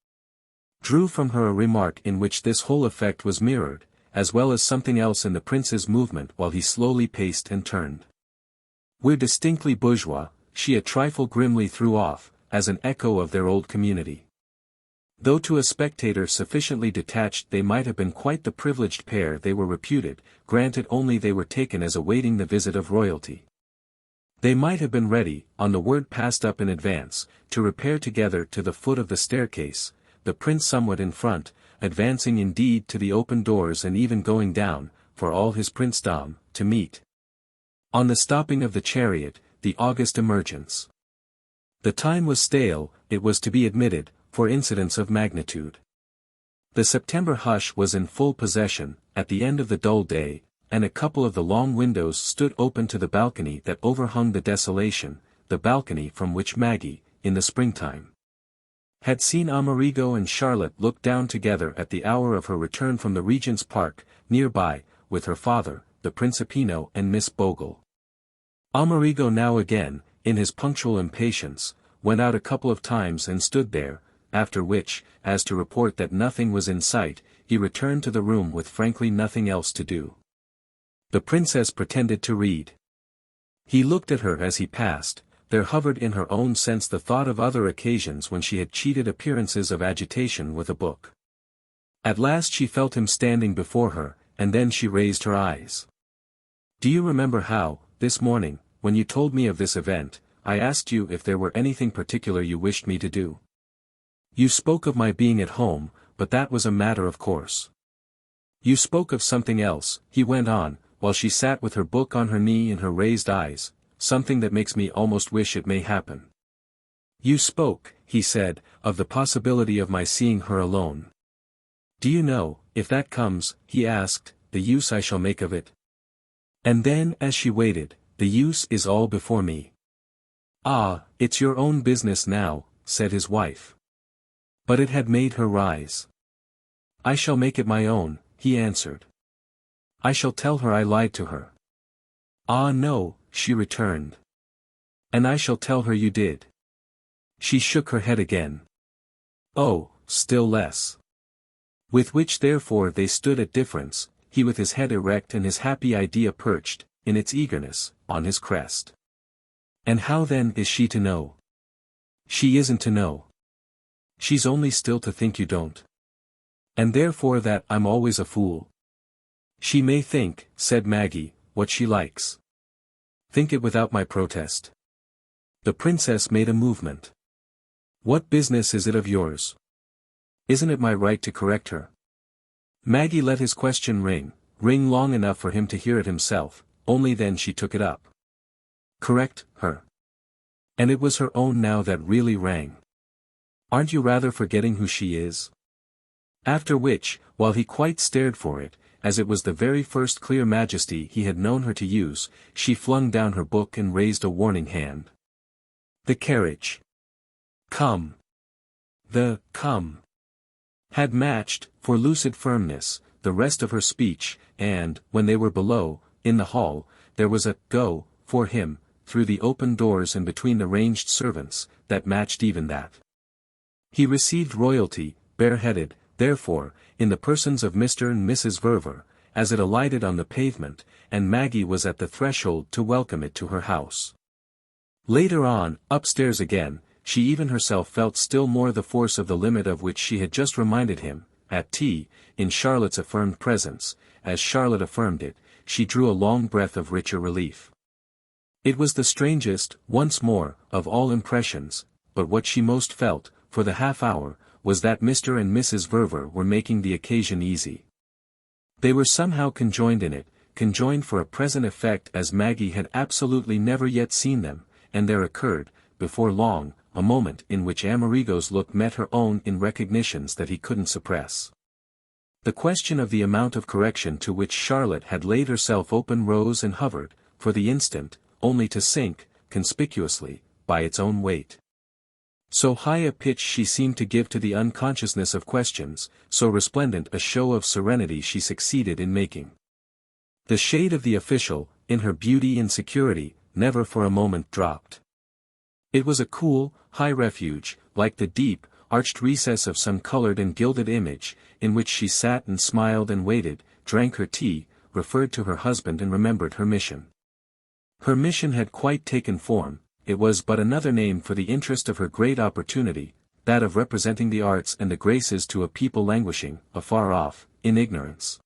drew from her a remark in which this whole effect was mirrored, as well as something else in the prince's movement while he slowly paced and turned. We're distinctly bourgeois, she a trifle grimly threw off, as an echo of their old community. Though to a spectator sufficiently detached they might have been quite the privileged pair they were reputed, granted only they were taken as awaiting the visit of royalty. They might have been ready, on the word passed up in advance, to repair together to the foot of the staircase, the prince somewhat in front, advancing indeed to the open doors and even going down, for all his princedom, to meet, on the stopping of the chariot, the august emergence. The time was stale, it was to be admitted, for incidents of magnitude. The September hush was in full possession, at the end of the dull day, and a couple of the long windows stood open to the balcony that overhung the desolation, the balcony from which Maggie, in the springtime, had seen Amerigo and Charlotte look down together at the hour of her return from the Regent's Park, nearby, with her father, the Principino and Miss Bogle. Amerigo now again, in his punctual impatience, went out a couple of times and stood there, after which, as to report that nothing was in sight, he returned to the room with frankly nothing else to do. The princess pretended to read. He looked at her as he passed. There hovered in her own sense the thought of other occasions when she had cheated appearances of agitation with a book. At last she felt him standing before her, and then she raised her eyes. Do you remember how, this morning, when you told me of this event, I asked you if there were anything particular you wished me to do? You spoke of my being at home, but that was a matter of course. You spoke of something else, he went on, while she sat with her book on her knee and her raised eyes, something that makes me almost wish it may happen. You spoke, he said, of the possibility of my seeing her alone. Do you know, if that comes, he asked, the use I shall make of it? And then as she waited, the use is all before me. Ah, it's your own business now, said his wife. But it had made her rise. I shall make it my own, he answered. I shall tell her I lied to her. Ah no, she returned. And I shall tell her you did. She shook her head again. Oh, still less. With which therefore they stood at difference, he with his head erect and his happy idea perched, in its eagerness, on his crest. And how then is she to know? She isn't to know. She's only still to think you don't. And therefore that I'm always a fool. She may think, said Maggie, what she likes. Think it without my protest. The princess made a movement. What business is it of yours? Isn't it my right to correct her? Maggie let his question ring long enough for him to hear it himself, only then she took it up. Correct her. And it was her own now that really rang. Aren't you rather forgetting who she is? After which, while he quite stared for it, as it was the very first clear majesty he had known her to use, she flung down her book and raised a warning hand. The carriage. Come. The come. Had matched, for lucid firmness, the rest of her speech, and, when they were below, in the hall, there was a go, for him, through the open doors and between the ranged servants, that matched even that. He received royalty, bareheaded, therefore, in the persons of Mr. and Mrs. Verver, as it alighted on the pavement, and Maggie was at the threshold to welcome it to her house. Later on, upstairs again, she even herself felt still more the force of the limit of which she had just reminded him, at tea, in Charlotte's affirmed presence, as Charlotte affirmed it, she drew a long breath of richer relief. It was the strangest, once more, of all impressions, but what she most felt, for the half-hour, was that Mr. and Mrs. Verver were making the occasion easy. They were somehow conjoined in it, conjoined for a present effect as Maggie had absolutely never yet seen them, and there occurred, before long, a moment in which Amerigo's look met her own in recognitions that he couldn't suppress. The question of the amount of correction to which Charlotte had laid herself open rose and hovered, for the instant, only to sink, conspicuously, by its own weight. So high a pitch she seemed to give to the unconsciousness of questions, so resplendent a show of serenity she succeeded in making. The shade of the official, in her beauty and security, never for a moment dropped. It was a cool, high refuge, like the deep, arched recess of some colored and gilded image, in which she sat and smiled and waited, drank her tea, referred to her husband and remembered her mission. Her mission had quite taken form, it was but another name for the interest of her great opportunity, that of representing the arts and the graces to a people languishing, afar off, in ignorance.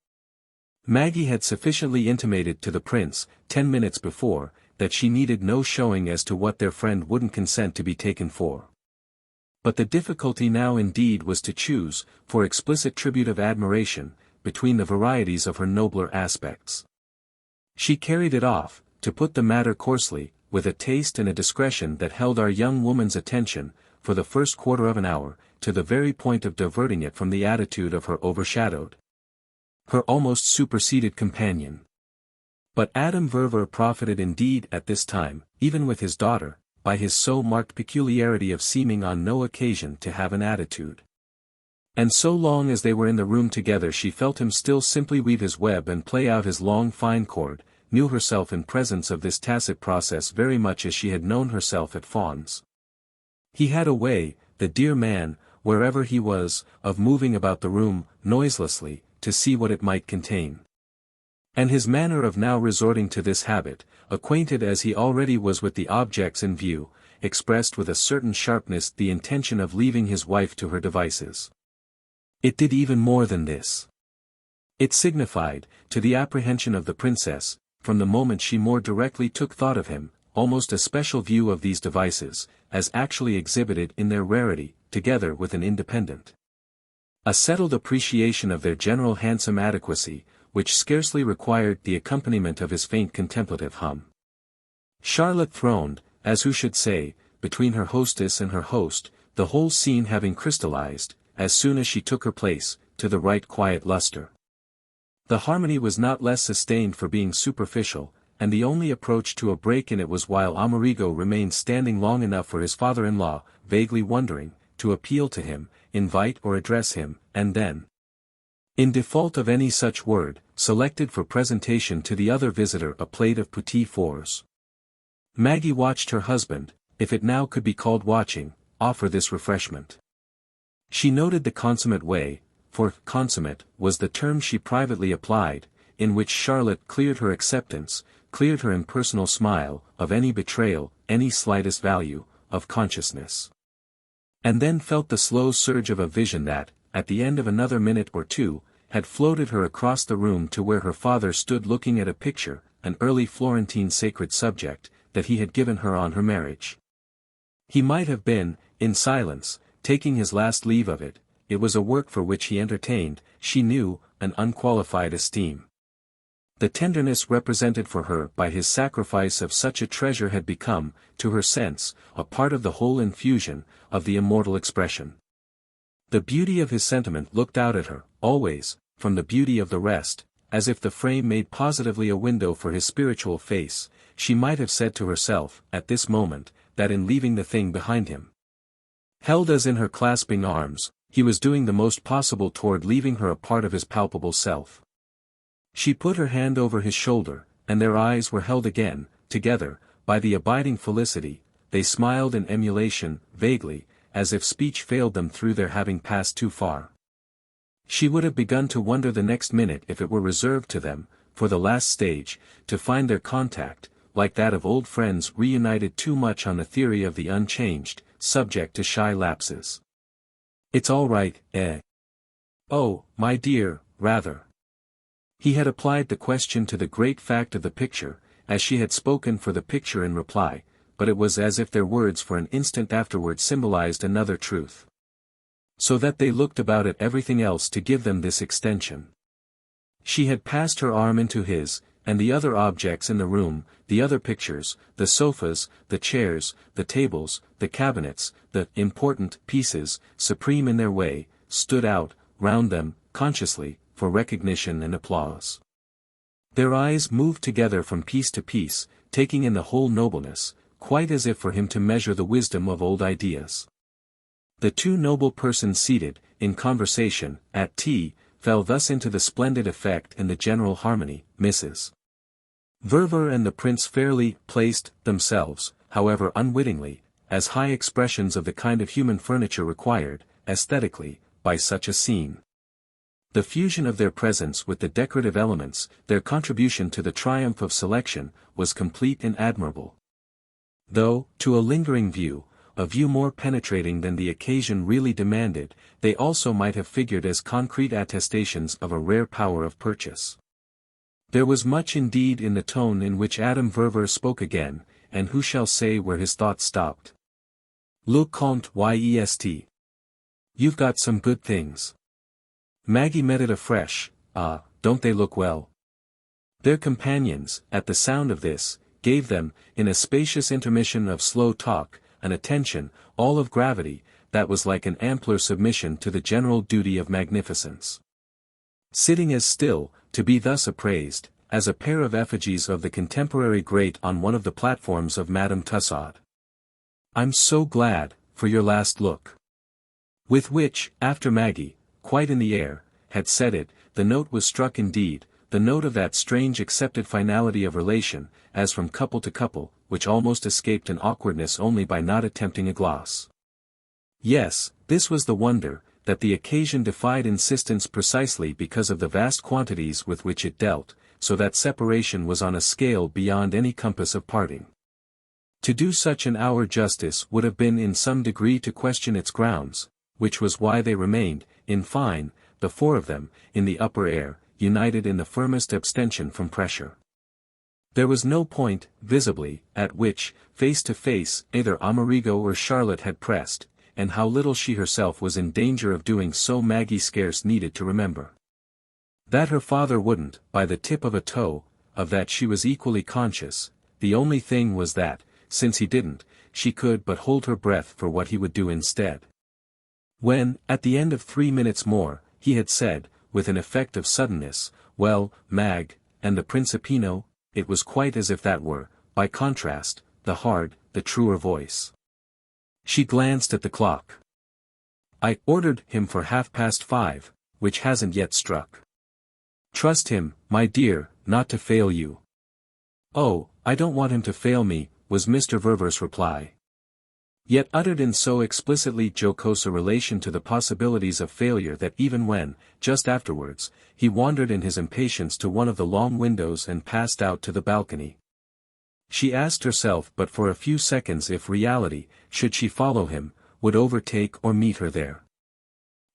Maggie had sufficiently intimated to the prince, 10 minutes before, that she needed no showing as to what their friend wouldn't consent to be taken for. But the difficulty now indeed was to choose, for explicit tribute of admiration, between the varieties of her nobler aspects. She carried it off, to put the matter coarsely, with a taste and a discretion that held our young woman's attention, for the first quarter of an hour, to the very point of diverting it from the attitude of her overshadowed, her almost superseded companion. But Adam Verver profited indeed at this time, even with his daughter, by his so marked peculiarity of seeming on no occasion to have an attitude. And so long as they were in the room together she felt him still simply weave his web and play out his long fine cord, knew herself in presence of this tacit process very much as she had known herself at Fawn's. He had a way, the dear man, wherever he was, of moving about the room, noiselessly, to see what it might contain. And his manner of now resorting to this habit, acquainted as he already was with the objects in view, expressed with a certain sharpness the intention of leaving his wife to her devices. It did even more than this. It signified, to the apprehension of the princess, from the moment she more directly took thought of him, almost a special view of these devices, as actually exhibited in their rarity, together with an independent, a settled appreciation of their general handsome adequacy, which scarcely required the accompaniment of his faint contemplative hum. Charlotte throned, as who should say, between her hostess and her host, the whole scene having crystallized, as soon as she took her place, to the right quiet luster. The harmony was not less sustained for being superficial, and the only approach to a break in it was while Amerigo remained standing long enough for his father-in-law, vaguely wondering, to appeal to him, invite or address him, and then, in default of any such word, selected for presentation to the other visitor a plate of petit fours. Maggie watched her husband, if it now could be called watching, offer this refreshment. She noted the consummate way, for consummate was the term she privately applied, in which Charlotte cleared her acceptance, cleared her impersonal smile, of any betrayal, any slightest value, of consciousness. And then felt the slow surge of a vision that, at the end of another minute or two, had floated her across the room to where her father stood looking at a picture, an early Florentine sacred subject, that he had given her on her marriage. He might have been, in silence, taking his last leave of it. It was a work for which he entertained, she knew, an unqualified esteem. The tenderness represented for her by his sacrifice of such a treasure had become, to her sense, a part of the whole infusion, of the immortal expression. The beauty of his sentiment looked out at her, always, from the beauty of the rest, as if the frame made positively a window for his spiritual face. She might have said to herself, at this moment, that in leaving the thing behind him, held as in her clasping arms, he was doing the most possible toward leaving her a part of his palpable self. She put her hand over his shoulder, and their eyes were held again, together, by the abiding felicity. They smiled in emulation, vaguely, as if speech failed them through their having passed too far. She would have begun to wonder the next minute if it were reserved to them, for the last stage, to find their contact, like that of old friends reunited too much on the theory of the unchanged, subject to shy lapses. It's all right, eh? Oh, my dear, rather. He had applied the question to the great fact of the picture, as she had spoken for the picture in reply, but it was as if their words for an instant afterward symbolized another truth. So that they looked about at everything else to give them this extension. She had passed her arm into his, and the other objects in the room, the other pictures, the sofas, the chairs, the tables, the cabinets, the important pieces, supreme in their way, stood out, round them, consciously, for recognition and applause. Their eyes moved together from piece to piece, taking in the whole nobleness, quite as if for him to measure the wisdom of old ideas. The two noble persons seated, in conversation, at tea, fell thus into the splendid effect and the general harmony. Mrs. Verver and the prince fairly placed themselves, however unwittingly, as high expressions of the kind of human furniture required, aesthetically, by such a scene. The fusion of their presence with the decorative elements, their contribution to the triumph of selection, was complete and admirable. Though, to a lingering view, a view more penetrating than the occasion really demanded, they also might have figured as concrete attestations of a rare power of purchase. There was much indeed in the tone in which Adam Verver spoke again, and who shall say where his thoughts stopped? Le Comte Yest. You've got some good things. Maggie met it afresh. Ah, don't they look well? Their companions, at the sound of this, gave them, in a spacious intermission of slow talk, an attention, all of gravity, that was like an ampler submission to the general duty of magnificence. Sitting as still, to be thus appraised, as a pair of effigies of the contemporary great on one of the platforms of Madame Tussaud. I'm so glad, for your last look. With which, after Maggie, quite in the air, had said it, the note was struck indeed, the note of that strange accepted finality of relation, as from couple to couple, which almost escaped an awkwardness only by not attempting a gloss. Yes, this was the wonder, that the occasion defied insistence precisely because of the vast quantities with which it dealt, so that separation was on a scale beyond any compass of parting. To do such an hour justice would have been in some degree to question its grounds, which was why they remained, in fine, the four of them, in the upper air, united in the firmest abstention from pressure. There was no point, visibly, at which, face to face, either Amerigo or Charlotte had pressed, and how little she herself was in danger of doing so Maggie scarce needed to remember. That her father wouldn't, by the tip of a toe, of that she was equally conscious. The only thing was that, since he didn't, she could but hold her breath for what he would do instead. When, at the end of 3 minutes more, he had said, with an effect of suddenness, "Well, Mag, and the Principino?" it was quite as if that were, by contrast, the hard, the truer voice. She glanced at the clock. I ordered him for 5:30, which hasn't yet struck. Trust him, my dear, not to fail you. Oh, I don't want him to fail me, was Mr. Verver's reply. Yet uttered in so explicitly jocose a relation to the possibilities of failure that even when, just afterwards, he wandered in his impatience to one of the long windows and passed out to the balcony. She asked herself but for a few seconds if reality, should she follow him, would overtake or meet her there.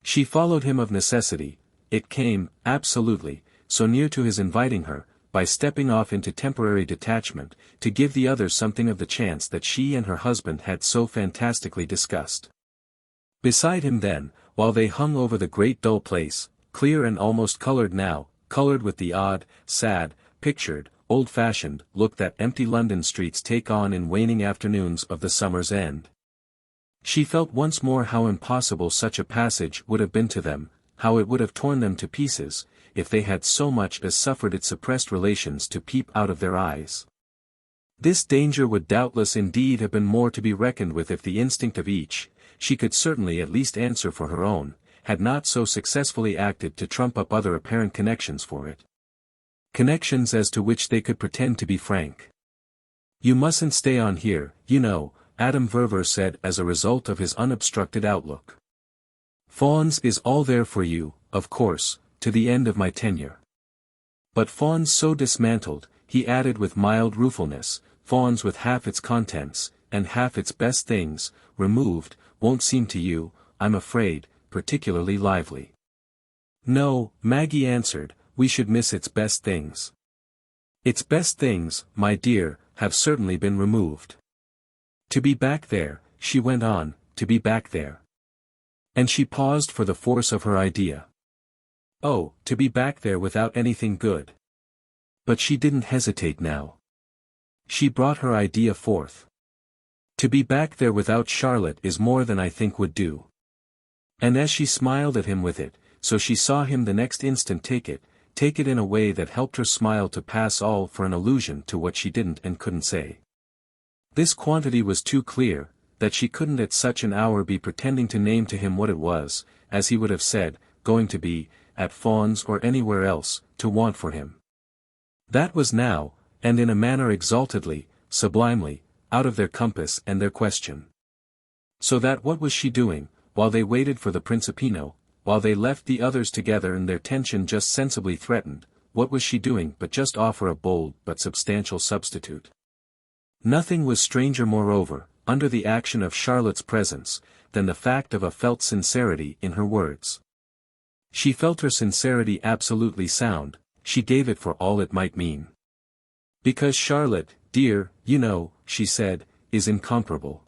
She followed him of necessity. It came, absolutely, so near to his inviting her, by stepping off into temporary detachment, to give the others something of the chance that she and her husband had so fantastically discussed. Beside him then, while they hung over the great dull place, clear and almost colored now, colored with the odd, sad, pictured, old-fashioned look that empty London streets take on in waning afternoons of the summer's end. She felt once more how impossible such a passage would have been to them, how it would have torn them to pieces, if they had so much as suffered its suppressed relations to peep out of their eyes. This danger would doubtless indeed have been more to be reckoned with if the instinct of each, she could certainly at least answer for her own, had not so successfully acted to trump up other apparent connections for it. Connections as to which they could pretend to be frank. You mustn't stay on here, you know, Adam Verver said as a result of his unobstructed outlook. Fawns is all there for you, of course, to the end of my tenure. But Fawns so dismantled, he added with mild ruefulness, Fawns with half its contents, and half its best things, removed, won't seem to you, I'm afraid, particularly lively. No, Maggie answered, we should miss its best things. Its best things, my dear, have certainly been removed. To be back there, she went on, to be back there. And she paused for the force of her idea. Oh, to be back there without anything good. But she didn't hesitate now. She brought her idea forth. To be back there without Charlotte is more than I think would do. And as she smiled at him with it, so she saw him the next instant take it in a way that helped her smile to pass all for an allusion to what she didn't and couldn't say. This quantity was too clear, that she couldn't at such an hour be pretending to name to him what it was, as he would have said, going to be, at Fawns or anywhere else, to want for him. That was now, and in a manner exaltedly, sublimely, out of their compass and their question. So that what was she doing, while they waited for the Principino, while they left the others together and their tension just sensibly threatened, what was she doing but just offer a bold but substantial substitute? Nothing was stranger moreover, under the action of Charlotte's presence, than the fact of a felt sincerity in her words. She felt her sincerity absolutely sound, she gave it for all it might mean. Because Charlotte, dear, you know, she said, is incomparable.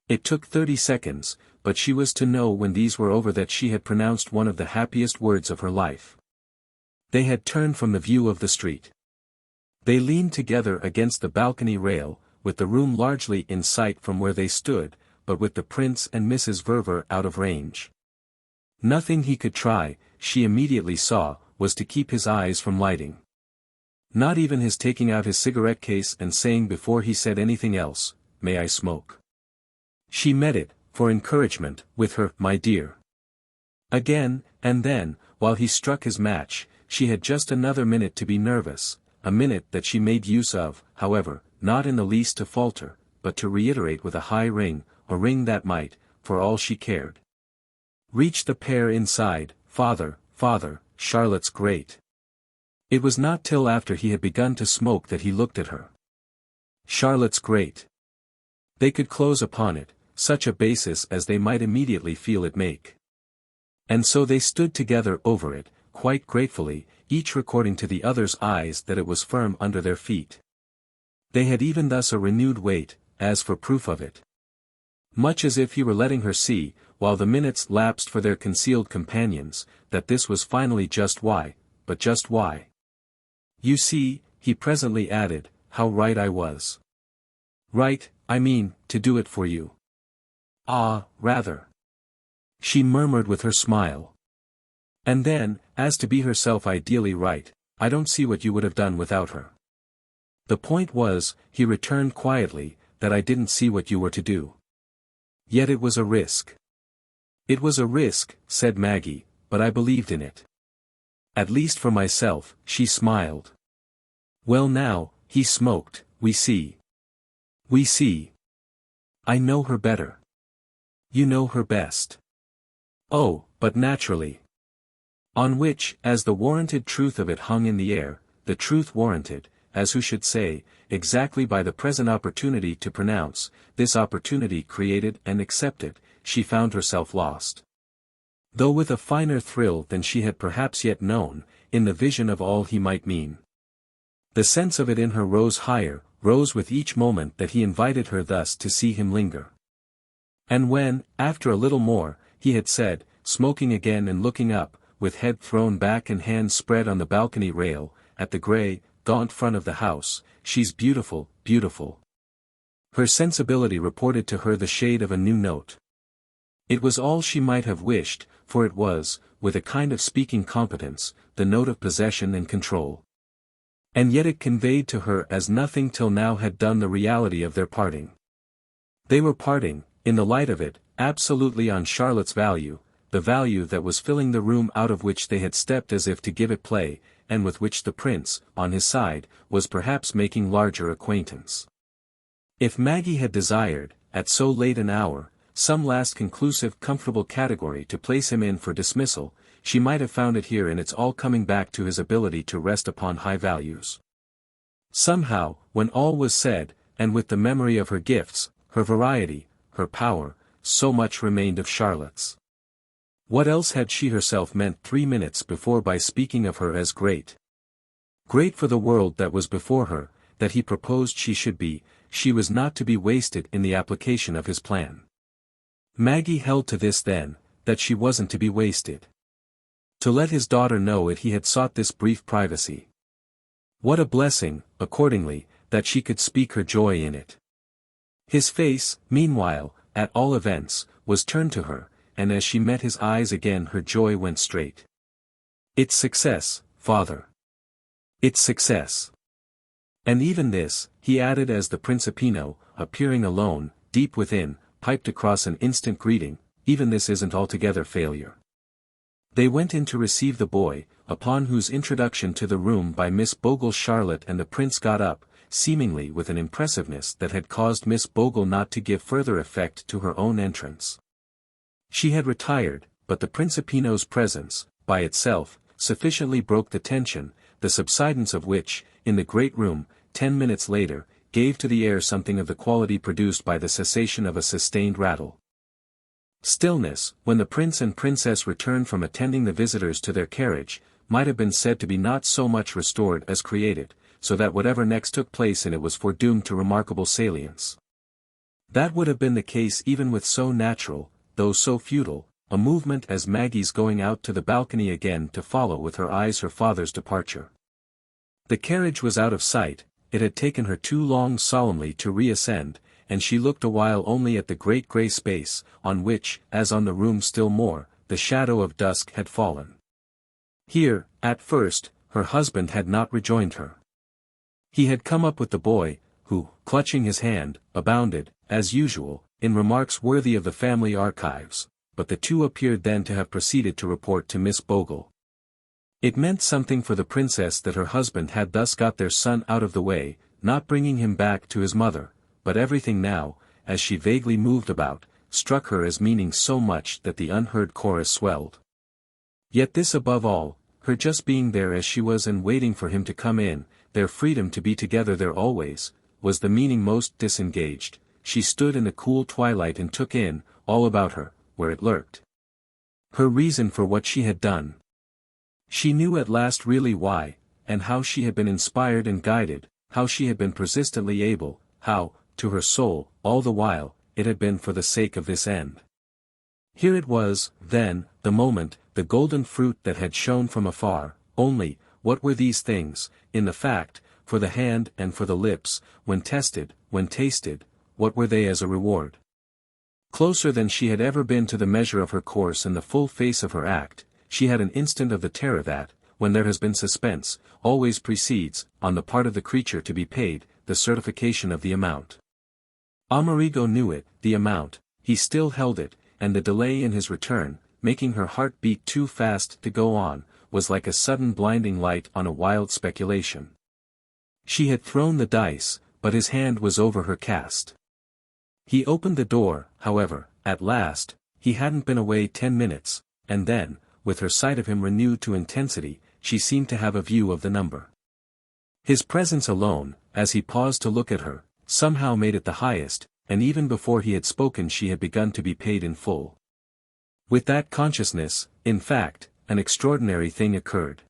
It took 30 seconds, but she was to know when these were over that she had pronounced one of the happiest words of her life. They had turned from the view of the street. They leaned together against the balcony rail, with the room largely in sight from where they stood, but with the Prince and Mrs. Verver out of range. Nothing he could try, she immediately saw, was to keep his eyes from lighting. Not even his taking out his cigarette case and saying before he said anything else, "May I smoke?" She met it, for encouragement, with her, "My dear." Again, and then, while he struck his match, she had just another minute to be nervous, a minute that she made use of, however, not in the least to falter, but to reiterate with a high ring, a ring that might, for all she cared, reach the pair inside. Father, Charlotte's great. It was not till after he had begun to smoke that he looked at her. Charlotte's great. They could close upon it, such a basis as they might immediately feel it make. And so they stood together over it, quite gratefully, each recording to the other's eyes that it was firm under their feet. They had even thus a renewed weight, as for proof of it. Much as if he were letting her see, while the minutes lapsed for their concealed companions, that this was finally just why, but just why. You see, he presently added, how right I was. Right, I mean, to do it for you. Ah, rather. She murmured with her smile. And then, as to be herself ideally right, I don't see what you would have done without her. The point was, he returned quietly, that I didn't see what you were to do. Yet it was a risk. It was a risk, said Maggie, but I believed in it. At least for myself, she smiled. Well now, he smoked, we see. We see. I know her better. You know her best. Oh, but naturally. On which, as the warranted truth of it hung in the air, the truth warranted, as who should say, exactly by the present opportunity to pronounce, this opportunity created and accepted, she found herself lost. Though with a finer thrill than she had perhaps yet known, in the vision of all he might mean. The sense of it in her rose higher, rose with each moment that he invited her thus to see him linger. And when, after a little more, he had said, smoking again and looking up, with head thrown back and hands spread on the balcony rail, at the grey, gaunt front of the house, she's beautiful, beautiful. Her sensibility reported to her the shade of a new note. It was all she might have wished, for it was, with a kind of speaking competence, the note of possession and control. And yet it conveyed to her as nothing till now had done the reality of their parting. They were parting, in the light of it, absolutely on Charlotte's value, the value that was filling the room out of which they had stepped as if to give it play, and with which the prince, on his side, was perhaps making larger acquaintance. If Maggie had desired, at so late an hour, some last conclusive comfortable category to place him in for dismissal, she might have found it here in its all coming back to his ability to rest upon high values. Somehow, when all was said, and with the memory of her gifts, her variety, her power, so much remained of Charlotte's. What else had she herself meant 3 minutes before by speaking of her as great? Great for the world that was before her, that he proposed she should be, she was not to be wasted in the application of his plan. Maggie held to this then, that she wasn't to be wasted. To let his daughter know it he had sought this brief privacy. What a blessing, accordingly, that she could speak her joy in it. His face, meanwhile, at all events, was turned to her, and as she met his eyes again her joy went straight. It's success, father. It's success. And even this, he added as the Principino, appearing alone, deep within, piped across an instant greeting, even this isn't altogether failure. They went in to receive the boy, upon whose introduction to the room by Miss Bogle Charlotte and the prince got up, seemingly with an impressiveness that had caused Miss Bogle not to give further effect to her own entrance. She had retired, but the Principino's presence, by itself, sufficiently broke the tension, the subsidence of which, in the great room, 10 minutes later, gave to the air something of the quality produced by the cessation of a sustained rattle. Stillness, when the prince and princess returned from attending the visitors to their carriage, might have been said to be not so much restored as created, so that whatever next took place in it was foredoomed to remarkable salience. That would have been the case even with so natural, though so futile, a movement as Maggie's going out to the balcony again to follow with her eyes her father's departure. The carriage was out of sight, it had taken her too long solemnly to reascend, and she looked a while only at the great grey space, on which, as on the room still more, the shadow of dusk had fallen. Here, at first, her husband had not rejoined her. He had come up with the boy, who, clutching his hand, abounded, as usual, in remarks worthy of the family archives, but the two appeared then to have proceeded to report to Miss Bogle. It meant something for the princess that her husband had thus got their son out of the way, not bringing him back to his mother, but everything now, as she vaguely moved about, struck her as meaning so much that the unheard chorus swelled. Yet this above all, her just being there as she was and waiting for him to come in, their freedom to be together there always, was the meaning most disengaged. She stood in the cool twilight and took in, all about her, where it lurked. Her reason for what she had done. She knew at last really why, and how she had been inspired and guided, how she had been persistently able, how, to her soul, all the while, it had been for the sake of this end. Here it was, then, the moment, the golden fruit that had shone from afar, only, what were these things, in the fact, for the hand and for the lips, when tested, when tasted, what were they as a reward? Closer than she had ever been to the measure of her course and the full face of her act, she had an instant of the terror that, when there has been suspense, always precedes, on the part of the creature to be paid, the certification of the amount. Amerigo knew it, the amount, he still held it, and the delay in his return, making her heart beat too fast to go on, was like a sudden blinding light on a wild speculation. She had thrown the dice, but his hand was over her cast. He opened the door, however, at last. He hadn't been away 10 minutes, and then, with her sight of him renewed to intensity, she seemed to have a view of the number. His presence alone, as he paused to look at her, somehow made it the highest, and even before he had spoken she had begun to be paid in full. With that consciousness, in fact, an extraordinary thing occurred.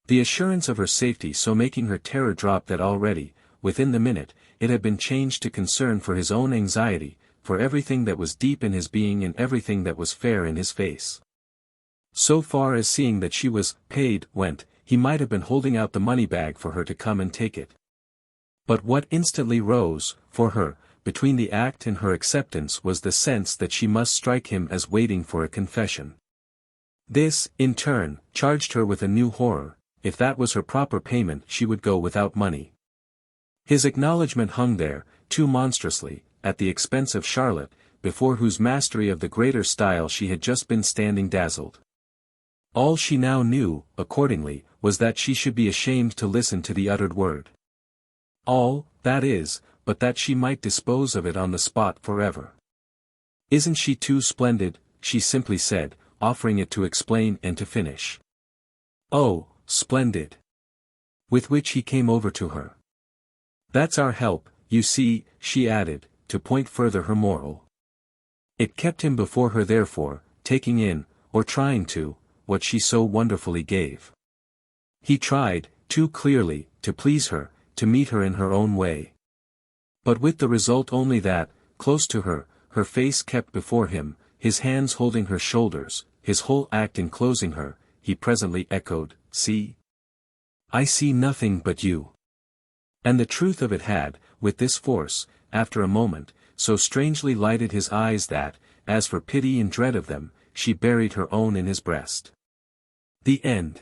The assurance of her safety so making her terror drop that already, within the minute, it had been changed to concern for his own anxiety, for everything that was deep in his being and everything that was fair in his face. So far as seeing that she was paid went, he might have been holding out the money bag for her to come and take it. But what instantly rose, for her, between the act and her acceptance was the sense that she must strike him as waiting for a confession. This, in turn, charged her with a new horror. If that was her proper payment she would go without money. His acknowledgment hung there, too monstrously, at the expense of Charlotte, before whose mastery of the greater style she had just been standing dazzled. All she now knew, accordingly, was that she should be ashamed to listen to the uttered word. All, that is, but that she might dispose of it on the spot forever. "Isn't she too splendid?" she simply said, offering it to explain and to finish. "Oh, splendid." With which he came over to her. "That's our help, you see," she added, to point further her moral. It kept him before her therefore, taking in, or trying to, what she so wonderfully gave. He tried, too clearly, to please her, to meet her in her own way. But with the result only that, close to her, her face kept before him, his hands holding her shoulders, his whole act enclosing her, he presently echoed, "See? I see nothing but you." And the truth of it had, with this force, after a moment, so strangely lighted his eyes that, as for pity and dread of them, she buried her own in his breast. The end.